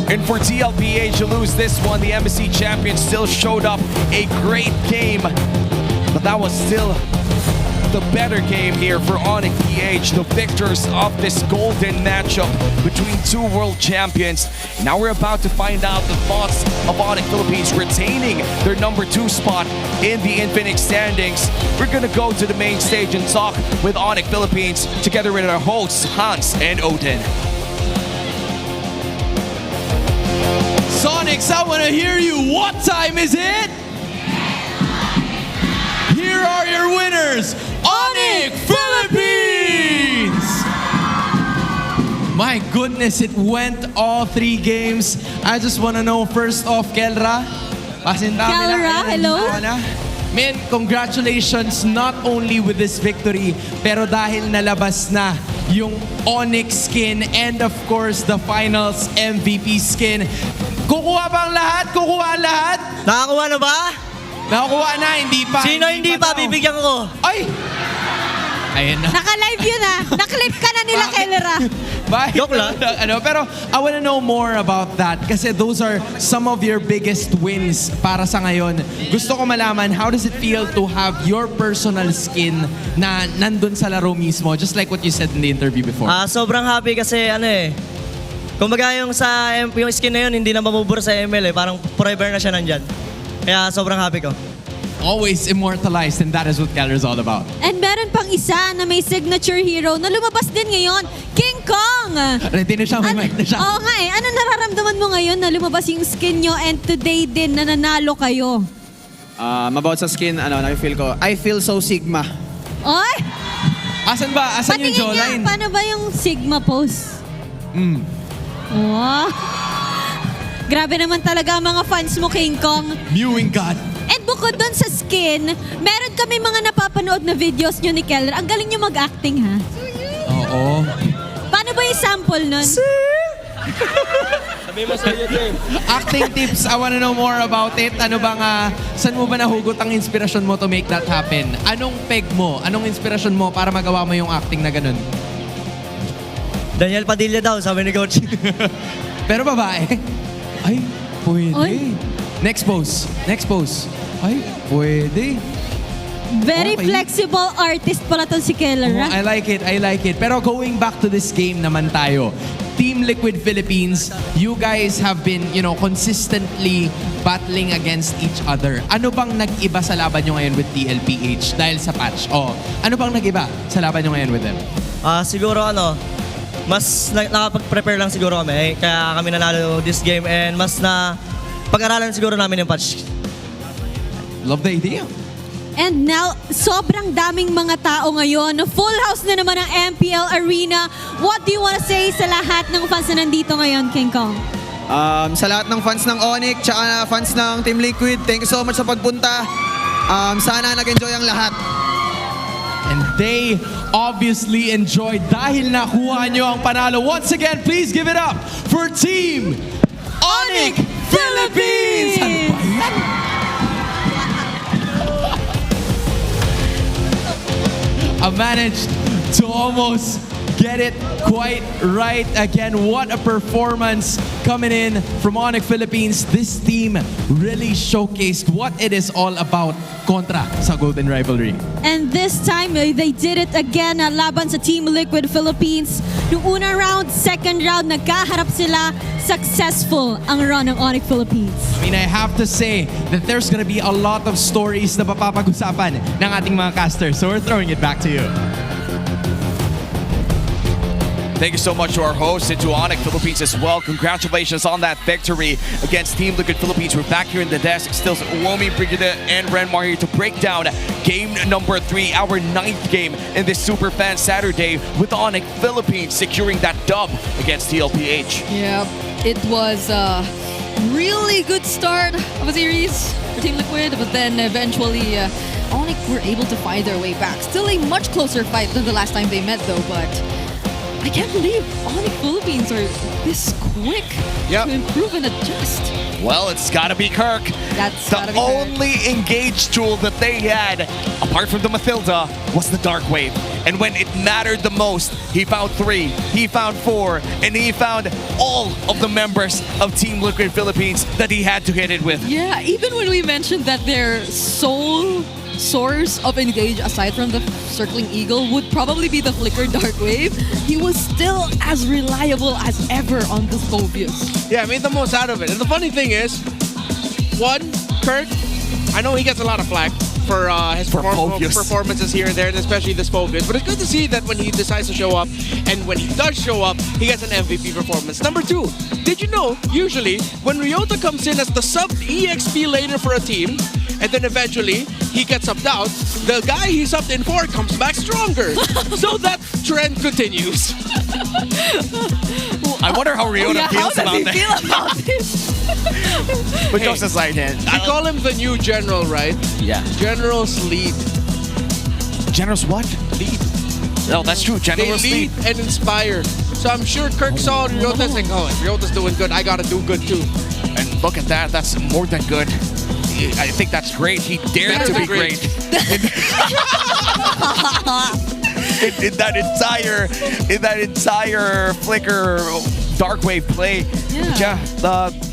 And for TLPH to lose this one, the MSC champions still showed up a great game. But that was still the better game here for ONIC PH, the victors of this golden matchup between 2 world champions. Now we're about to find out the thoughts of ONIC Philippines retaining their #2 spot in the Infinite standings. We're gonna go to the main stage and talk with ONIC Philippines together with our hosts, Hans and Odin. Sonics, I want to hear you. What time is it? Here are your winners, ONIC Philippines! My goodness, it went all 3 games. I just want to know, first off, Kelra. Kelra, hello? Man, congratulations not only with this victory, pero dahil nalabas na yung ONIC skin and of course the finals MVP skin. Kukuha ba ang lahat? Kukuha ang lahat? Nakakuha na ba? Nakakuha na, hindi pa. Sino hindi pa? Bibigyan ko. Ay! Ayan na. Naka-live yun Naklip ka na nila, Kelra. Joke lang. Pero I want to know more about that kasi those are some of your biggest wins para sa ngayon. Gusto ko malaman, how does it feel to have your personal skin na nandun sa laro mismo? Just like what you said in the interview before. Sobrang happy kasi kumbaga yung skin na yun, hindi na mabubura sa ML Parang forever na siya nandyan. Kaya sobrang happy ko. Always immortalized, and that is what Keller is all about. And meron pang isa na may signature hero na lumabas din ngayon, King Kong! Ready na siya, may mic na siya. Oo nga Ano nararamdaman mo ngayon na lumabas yung skin nyo and today din na nanalo kayo? About sa skin, I feel so Sigma. Oy! Asan ba? Asan yung jawline? Paano ba yung Sigma pose? Wow! Grabe naman talaga ang mga fans mo, King Kong. Mewing God. And bukod doon sa skin, meron kami mga napapanood na videos nyo ni Keller. Ang galing nyo mag-acting, ha? Oo. Paano ba yung sample nun? Sabi mo sa YouTube. Acting tips, I wanna know more about it. Ano bang, saan mo ba nahugot ang inspirasyon mo to make that happen? Anong peg mo? Anong inspirasyon mo para magawa mo yung acting na ganun? Daniel Padilla daw, sabi ni Coach. Pero babae? Ay, pwede. Oy. Next pose. Ay, pwede. Very Okay. flexible artist pala to si Keller, Oh, I like it. Pero going back to this game naman tayo. Team Liquid Philippines, you guys have been, consistently battling against each other. Ano bang nag-iba sa laban nyo ngayon with TLPH dahil sa patch? Ano bang nag-iba sa laban nyo ngayon with them? Siguro mas nakapag-prepare lang siguro kami. Kaya kami nanalo this game and mas na pag-aralan siguro namin yung patch. Love the idea. And now, sobrang daming mga tao ngayon. Full house na naman ang MPL Arena. What do you wanna say sa lahat ng fans na nandito ngayon, King Kong? Sa lahat ng fans ng ONIC, tsaka fans ng Team Liquid, thank you so much sa pagpunta. Sana nag-enjoy ang lahat. And they obviously enjoyed dahil nakuha nyo ang panalo. Once again, please give it up for Team ONIC Philippines! Ano ba yan? I managed to almost get it quite right again. What a performance coming in from ONIC Philippines. This team really showcased what it is all about kontra sa Golden Rivalry. And this time, they did it again. Laban sa Team Liquid Philippines. Noong unang round, second round, nagkaharap sila. Successful ang run ng ONIC Philippines. I mean, I have to say that there's gonna be a lot of stories na mapapag-usapan ng ating mga casters. So we're throwing it back to you. Thank you so much to our host and to ONIC Philippines as well. Congratulations on that victory against Team Liquid Philippines. We're back here in the desk. Still Uomi, Brigida, and Renmar here to break down game number 3, our 9th game in this Superfans Saturday with ONIC Philippines securing that dub against TLPH. Yeah, it was a really good start of a series for Team Liquid, but then eventually ONIC were able to find their way back. Still a much closer fight than the last time they met though, but I can't believe ONIC Philippines are this quick to improve and adjust. Well, it's gotta be Kirk. That's the only engaged tool that they had, apart from the Mathilda, was the Dark Wave. And when it mattered the most, he found 3, he found 4, and he found all of the members of Team Liquid Philippines that he had to hit it with. Yeah, even when we mentioned that their sole source of engage aside from the circling eagle would probably be the flicker dark wave, he was still as reliable as ever on the Phobius. Yeah, made the most out of it. And the funny thing is, one, Kirk, I know he gets a lot of flack for his performances here and there, and especially this Phobius. But it's good to see that when he decides to show up, and when he does show up, he gets an MVP performance. Number 2, did you know, usually, when Ryota comes in as the sub-EXP laner for a team, and then eventually he gets subbed out, the guy he subbed in for comes back stronger. So that trend continues. I wonder how Ryota feels about that. Feel about this? But goes aside, then. We call him the new general, right? Yeah. Generals lead. Generals what? Lead. No, that's true. Generals they lead and inspire. So I'm sure Kirk saw Ryota's like, oh, if Ryota's doing good, I gotta do good too. And look at that. That's more than good. I think that's great. He dared to be great. in that entire Flicker Dark Wave play.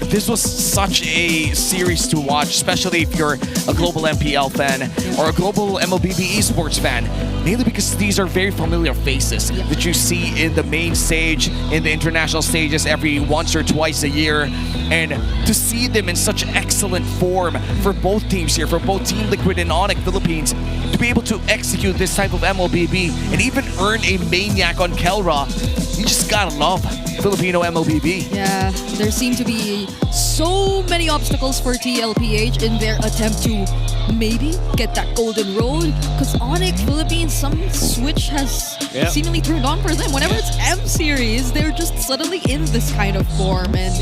This was such a series to watch, especially if you're a global MPL fan or a global MLBB esports fan. Mainly because these are very familiar faces that you see in the main stage, in the international stages every once or twice a year. And to see them in such excellent form for both teams here, for both Team Liquid and ONIC Philippines, to be able to execute this type of MLBB and even earn a Maniac on Kelra, you just gotta love Filipino MLBB. Yeah, there seem to be so many obstacles for TLPH in their attempt to maybe get that golden roll. Because ONIC Philippines, some switch has seemingly turned on for them. Whenever it's M series, they're just suddenly in this kind of form. And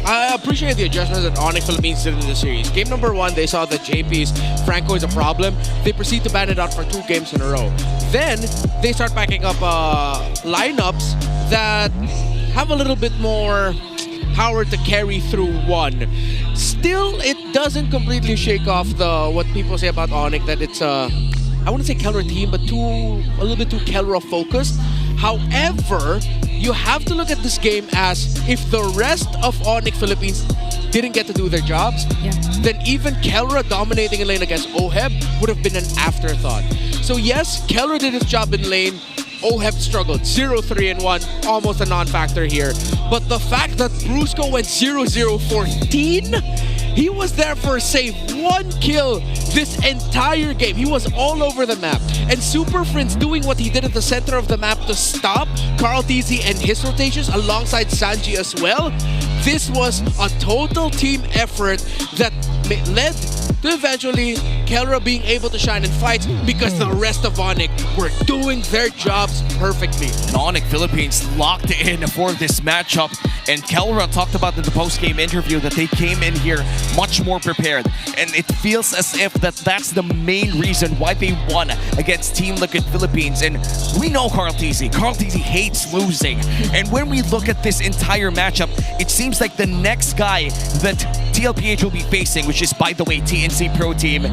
I appreciate the adjustments that ONIC Philippines did in the series. Game number 1, they saw that JP's Franco is a problem. They proceed to ban it out for 2 games in a row. Then, they start packing up lineups that have a little bit more power to carry through one. Still, it doesn't completely shake off what people say about ONIC, that it's I wouldn't say Kelra team, but a little bit too Kelra focused. However, you have to look at this game as if the rest of ONIC Philippines didn't get to do their jobs, then even Kelra dominating in lane against OHEB would have been an afterthought. So yes, Kelra did his job in lane. OHEB struggled. 0-3-1, almost a non-factor here. But the fact that Brusco went 0-0-14, he was there for save 1 kill this entire game. He was all over the map. And Superfans doing what he did at the center of the map to stop Carl TZ and his rotations alongside Sanji as well. This was a total team effort that led to eventually Kelra being able to shine in fights because the rest of ONIC were doing their jobs perfectly. And ONIC Philippines locked in for this matchup, and Kelra talked about in the post-game interview that they came in here much more prepared, and it feels as if that's the main reason why they won against Team Liquid Philippines. And we know Carl TZ. Carl TZ hates losing, and when we look at this entire matchup, it seems like the next guy that TLPH will be facing, which is, by the way, TNC Pro Team,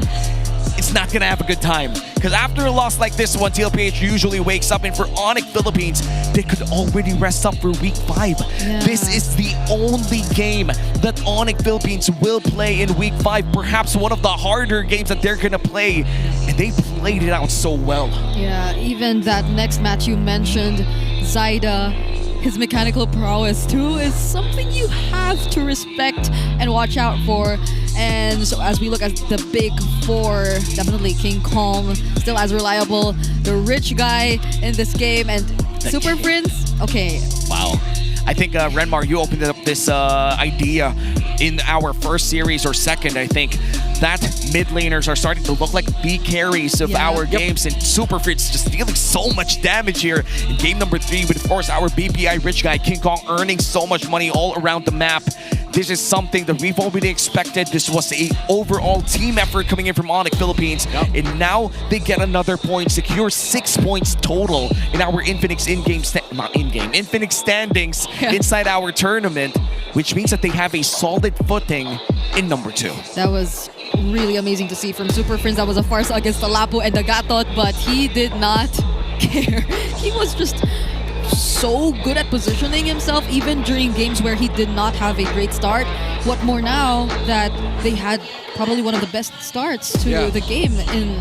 it's not gonna have a good time. Because after a loss like this one, TLPH usually wakes up, and for ONIC Philippines, they could already rest up for week 5. This is the only game that ONIC Philippines will play in week 5. Perhaps one of the harder games that they're gonna play, and they played it out so well. Yeah, even that next match you mentioned, Zaida, his mechanical prowess too is something you have to respect and watch out for. And so as we look at the big 4, definitely King Kong, still as reliable, the rich guy in this game, and Superfans, okay. Wow. I think, Renmar, you opened up this idea in our first series or second, I think, that mid laners are starting to look like the carries of our games, and Superfans just dealing so much damage here in game number 3 with, of course, our BPI rich guy, King Kong, earning so much money all around the map. This is something that we've already expected. This was a overall team effort coming in from ONIC Philippines, and now they get another point, secure 6 points total in our Infinix Infinix standings inside our tournament, which means that they have a solid footing in number 2. That was really amazing to see from Superfans. That was a farce against the Lapu and the Gatot, but he did not care. He was just so good at positioning himself even during games where he did not have a great start. What more now that they had probably one of the best starts to the game in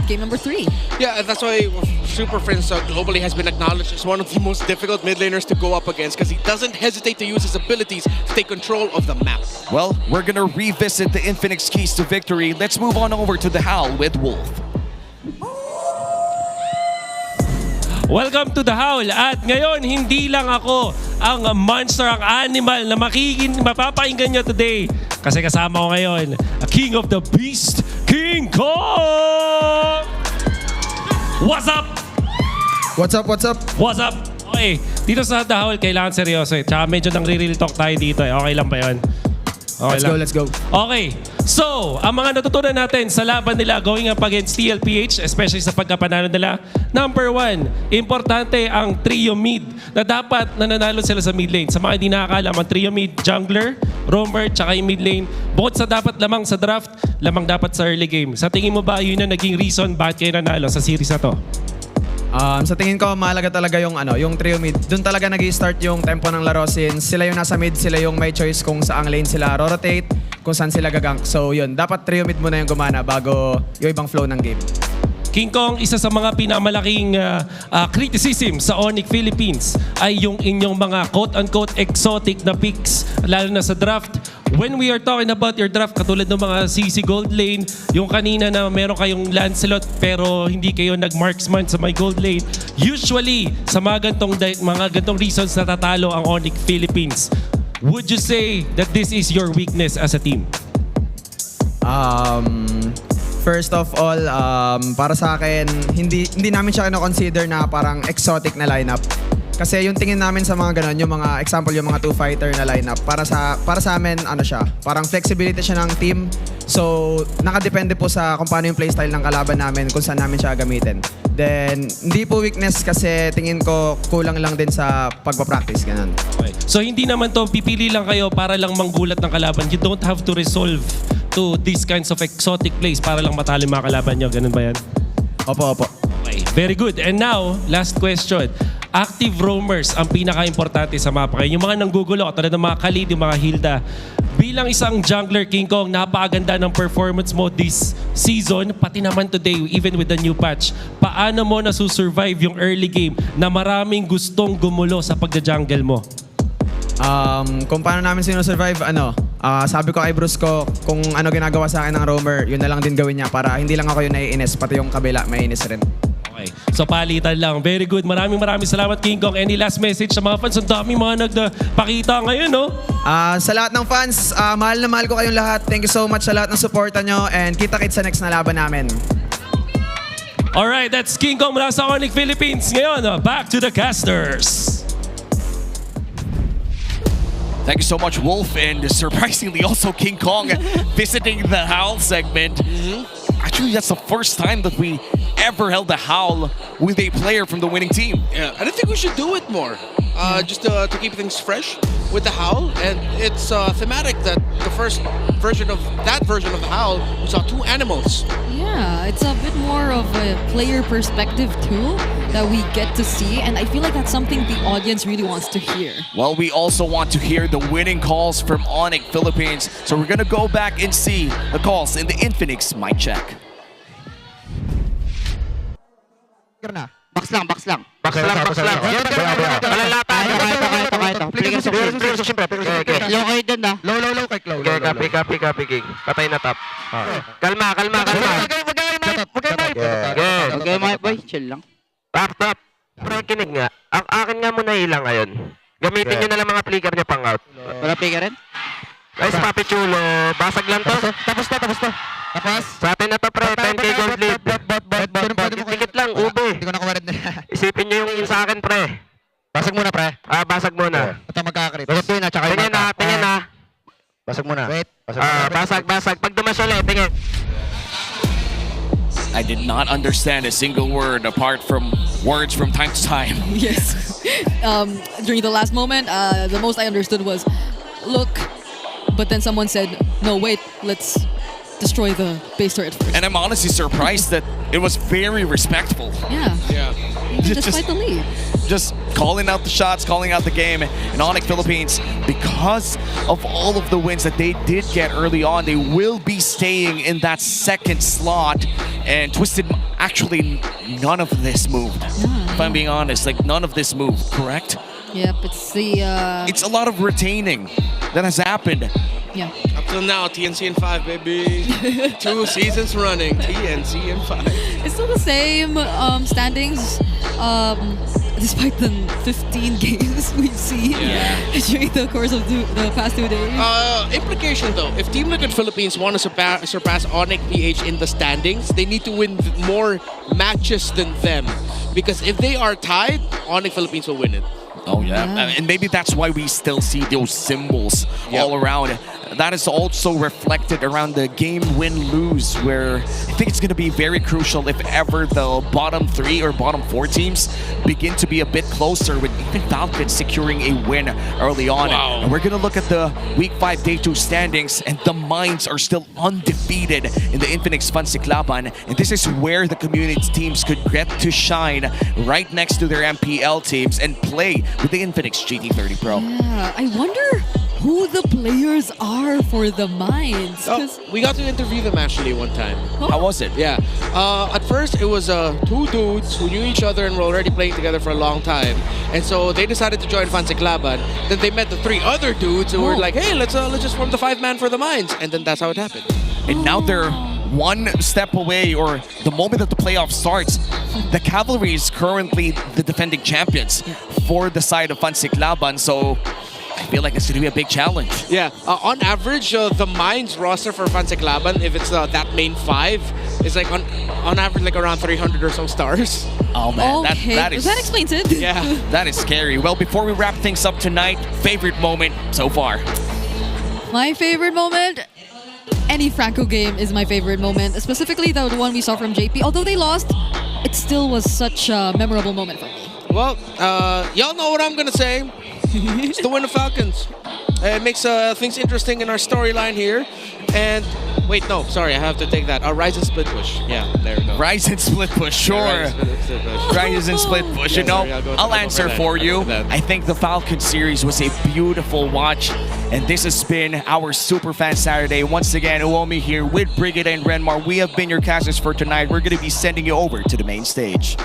game number 3. Yeah, that's why Superfans globally has been acknowledged as one of the most difficult mid laners to go up against, because he doesn't hesitate to use his abilities to take control of the map. Well, we're gonna revisit the Infinix keys to victory. Let's move on over to the Howl with Wolf. Welcome to the Howl. At ngayon, hindi lang ako ang monster, ang animal na mapapakinggan nyo today. Kasi kasama ko ngayon, a king of the beast, King Kong! What's up? What's up, what's up? What's up? Okay, dito sa The Howl, kailangan seryoso eh. Tsaka medyo nang real talk tayo dito eh. Okay lang ba yun? Okay Let's go. Okay, so, ang mga natutunan natin sa laban nila going up against TLPH, especially sa pagkapanalo nila, number 1, importante ang trio mid na dapat nananalo sila sa mid lane. Sa mga hindi nakakaalam, ang trio mid, jungler, roamer, tsaka yung mid lane, bukod sa dapat lamang sa draft, lamang dapat sa early game. Sa tingin mo ba yun na naging reason bakit kayo nanalo sa series na to? Sa tingin ko, mahalaga talaga yung trio mid. Doon talaga nag-i-start yung tempo ng laro since sila yung nasa mid, sila yung may choice kung saang lane sila rotate, kung saan sila gagank. So yun, dapat trio mid muna yung gumana bago yung ibang flow ng game. King Kong, isa sa mga pinamalaking criticism sa ONIC Philippines ay yung inyong mga quote-unquote exotic na picks, lalo na sa draft. When we are talking about your draft, katulad ng mga CC Gold Lane, yung kanina na meron kayong Lancelot pero hindi kayo nag-marksman sa my Gold Lane, usually sa mga gantong reasons natatalo ang ONIC Philippines. Would you say that this is your weakness as a team? First of all, para sa akin, hindi namin siya consider na parang exotic na lineup. Kasi yung tingin namin sa mga ganun, yung mga example, yung mga two-fighter na lineup, para sa amin, siya, parang flexibility siya ng team. So, nakadepende po sa kung paano yung playstyle ng kalaban namin, kung saan namin siya gamitin. Then, hindi po weakness kasi tingin ko kulang lang din sa pagpapractice, ganun. Okay. So, hindi naman to pipili lang kayo para lang manggulat ng kalaban. You don't have to resolve to these kinds of exotic plays para lang matalo yung mga kalaban nyo. Ganun ba yan? Opo. Okay, very good. And now, last question. Active roamers ang pinaka-importante sa mapa kayo. Yung mga nanggugulo, katulad ng mga Khalid, yung mga Hilda. Bilang isang jungler, King Kong, napakaganda ng performance mo this season, pati naman today, even with the new patch. Paano mo nasusurvive yung early game na maraming gustong gumulo sa pagja-jungle mo? Kung paano namin sinusurvive, sabi ko kay Bruce ko, kung ano ginagawa sa akin ng roamer, yun na lang din gawin niya para hindi lang ako yung naiinis, pati yung kabila maiinis rin. Okay. So palitan lang. Very good. Maraming salamat, King Kong. Any last message sa mga fans? Ang daming mga nagpakita ngayon, no? Sa lahat ng fans, mahal na mahal ko kayong lahat. Thank you so much sa lahat ng suporta nyo and kita-kits sa next na laban namin. Alright, that's King Kong mula sa ONIC Philippines. Ngayon, back to the casters. Thank you so much, Wolf, and surprisingly also King Kong visiting the Howl segment. Actually, that's the first time that we ever held a Howl with a player from the winning team. Yeah, I don't think we should do it more. Just to keep things fresh with the Howl, and it's thematic that the first version of the Howl, we saw two animals. Yeah, it's a bit more of a player perspective too that we get to see, and I feel like that's something the audience really wants to hear. Well, we also want to hear the winning calls from ONIC Philippines, so we're gonna go back and see the calls in the Infinix mic check. Box lang. Box lang. Malalapa. Ito. Flicker suction. Low kayo dun na. Low kay Clow. Copy, King. Patay na top. Kalma. Okay, mga boy. Chill lang. Top. Prekinig nga. Ang akin nga muna ilang ngayon. Gamitin nyo na lang mga flicker nyo pang out. Wala flicker rin? Guys, Papi Chulo. Basag lang to. Tapos na. Tapos? Sa atin na to, pre. 10k gold lead. Tikit lang, ube. Hindi ko nakuwarid na. Isipin nyo yung sa akin, pre. Basag muna, pre. Basag muna. Ito magkakakrip. Basag yun na, tsaka yung mata. Tingin na. Basag muna. Wait. Basag. Pag dumas ulit, tingin. I did not understand a single word apart from words from time to time. Yes. During the last moment, the most I understood was, look, but then someone said, no, wait, let's destroy the base turret first. And I'm honestly surprised that it was very respectful. Yeah. Despite the lead. Just calling out the shots, calling out the game. And ONIC Philippines, because of all of the wins that they did get early on, they will be staying in that second slot. And Twisted, actually, none of this moved. If I'm being honest, like none of this moved, correct? Yep, it's the... It's a lot of retaining that has happened. Yeah. Up till now, TNC in 5, baby. 2 seasons running, TNC in 5. It's still the same standings, despite the 15 games we've seen during the course of the past 2 days. Implication though, if Team Liquid Philippines want to surpass ONIC PH in the standings, they need to win more matches than them. Because if they are tied, ONIC Philippines will win it. Oh, yeah. And maybe that's why we still see those symbols all around. That is also reflected around the game win-lose, where I think it's going to be very crucial if ever the bottom 3 or bottom 4 teams begin to be a bit closer, with even Falcons securing a win early on. And we're going to look at the Week 5 Day 2 standings, and the Minds are still undefeated in the Infinix Fansiklaban. And this is where the community teams could get to shine right next to their MPL teams and play with the Infinix GT30 Pro. Yeah, I wonder who the players are for the Minds. We got to interview them actually one time. How was it? Yeah. At first, it was 2 dudes who knew each other and were already playing together for a long time. And so they decided to join Fansiklaban. Then they met the 3 other dudes who were like, hey, let's just form the 5-man for the Minds. And then that's how it happened. And now they're one step away, or the moment that the playoff starts, the Cavalry is currently the defending champions for the side of Fansiklaban. So I feel like it's going to be a big challenge. Yeah, on average, the Minds roster for Fansiklaban, if it's that main 5, is like on average like around 300 or so stars. Oh man, Okay, that is... that explains it. Yeah. That is scary. Well, before we wrap things up tonight, favorite moment so far? My favorite moment? Any Franco game is my favorite moment. Specifically the one we saw from JP. Although they lost, it still was such a memorable moment for me. Well, y'all know what I'm going to say. It's the win of Falcons. It makes things interesting in our storyline here. And wait, no, sorry, I have to take that. Rise and Split Push. Yeah, there we go. Rise and Split Push, sure. Rise and Split Push. You know, I'll answer for you. I think the Falcon series was a beautiful watch. And this has been our Superfans Saturday. Once again, Uomi here with Brigida and Renmar. We have been your casters for tonight. We're going to be sending you over to the main stage.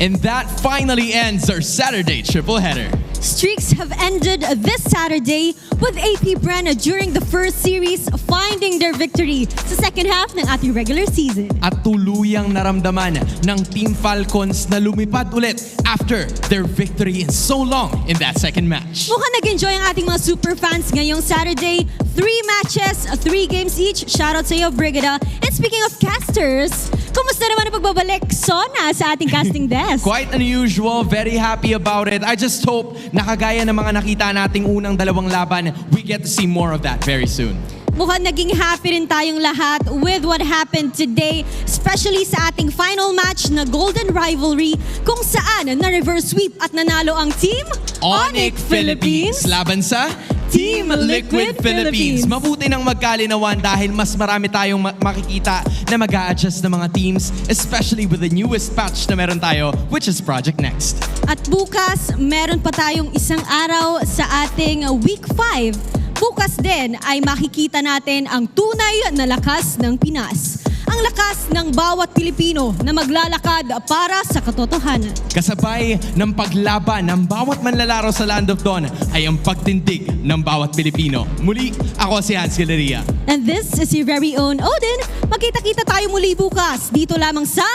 And that finally ends our Saturday triple header. Streaks have ended this Saturday with APBR during the first series finding their victory sa second half ng ating regular season. At tuluyang naramdaman ng Team Falcons na lumipad ulit after their victory in so long in that second match. Mukhang nag-enjoy ang ating mga super fans ngayong Saturday. 3 matches, 3 games each. Shoutout sa iyo, Brigida. And speaking of casters, kumusta naman ang pagbabalik Sona sa ating casting desk? Quite unusual, very happy about it. I just hope na kagaya ng mga nakita nating unang 2 laban, we get to see more of that very soon. Mukhang naging happy rin tayong lahat with what happened today, especially sa ating final match na Golden Rivalry, kung saan na-reverse sweep at nanalo ang Team ONIC Philippines laban sa Team Liquid Philippines. Mabuti nang magkalinawan dahil mas marami tayong makikita na mag-a-adjust ng mga teams, especially with the newest patch na meron tayo, which is Project Next. At bukas, meron pa tayong isang araw sa ating Week 5. Bukas din ay makikita natin ang tunay na lakas ng Pinas. Ang lakas ng bawat Pilipino na maglalakad para sa katotohanan. Kasabay ng paglaban ng bawat manlalaro sa Land of Dawn ay ang pagtindig ng bawat Pilipino. Muli, ako si Hans Galeria. And this is your very own Odin. Magkita-kita tayo muli bukas dito lamang sa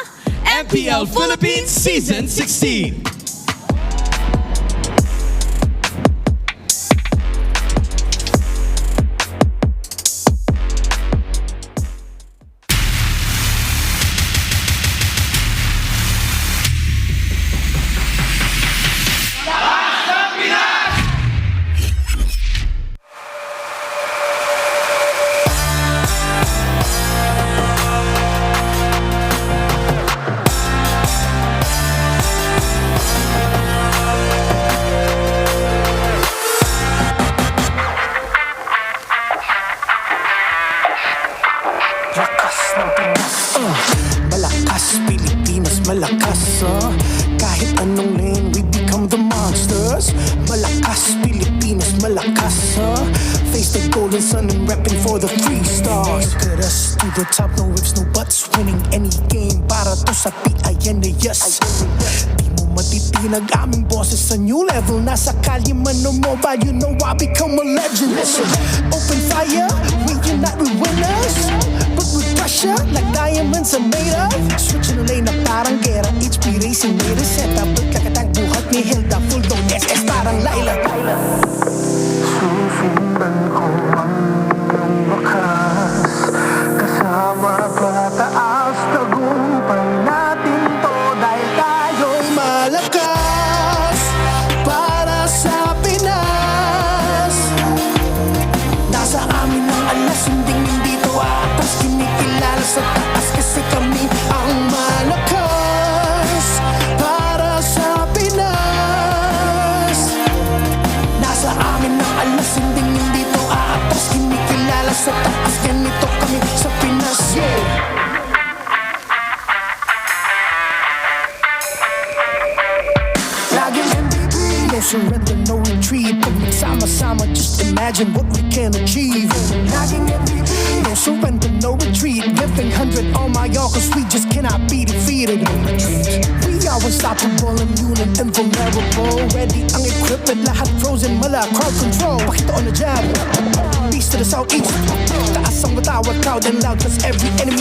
MPL Philippines Season 16. Malakas, Pilipinas, malakas kahit anong lane, we become the monsters. Malakas, Pilipinas, malakas face the golden sun and repping for the 3 stars. Look at us, to the top, no whips, no buts. Winning any game, para to sa PINAS. Di mo matitinag aming bosses sa new level. Nasa kalye man o mobile, you know I become a legend. Listen, open fire, we unite with winners. But with pressure, like diamonds are made of. Switching lane na parang gera. HP racing made a setup. But kakatang buhat ni Hilda. Full dome SS parang Laila. Susundan ko ang wakas. Kasama pataas tagumpay natin. Kasinding nandito aatras, kinikilala sa taas. Ganito kami sa Pinas, yeah. Laging MVP, no surrender, no retreat. Pag nagsama-sama, just imagine what we can achieve. Laging MVP, no surrender, no retreat. Giving 100 on my all, cause we just cannot be defeated. We are unstoppable, immune and invulnerable. Ready ang equipment, lahat frozen, mala, crowd control. Pakita on the jab, beast to the southeast. Taas ang matawag, crowd and loud, cause every enemy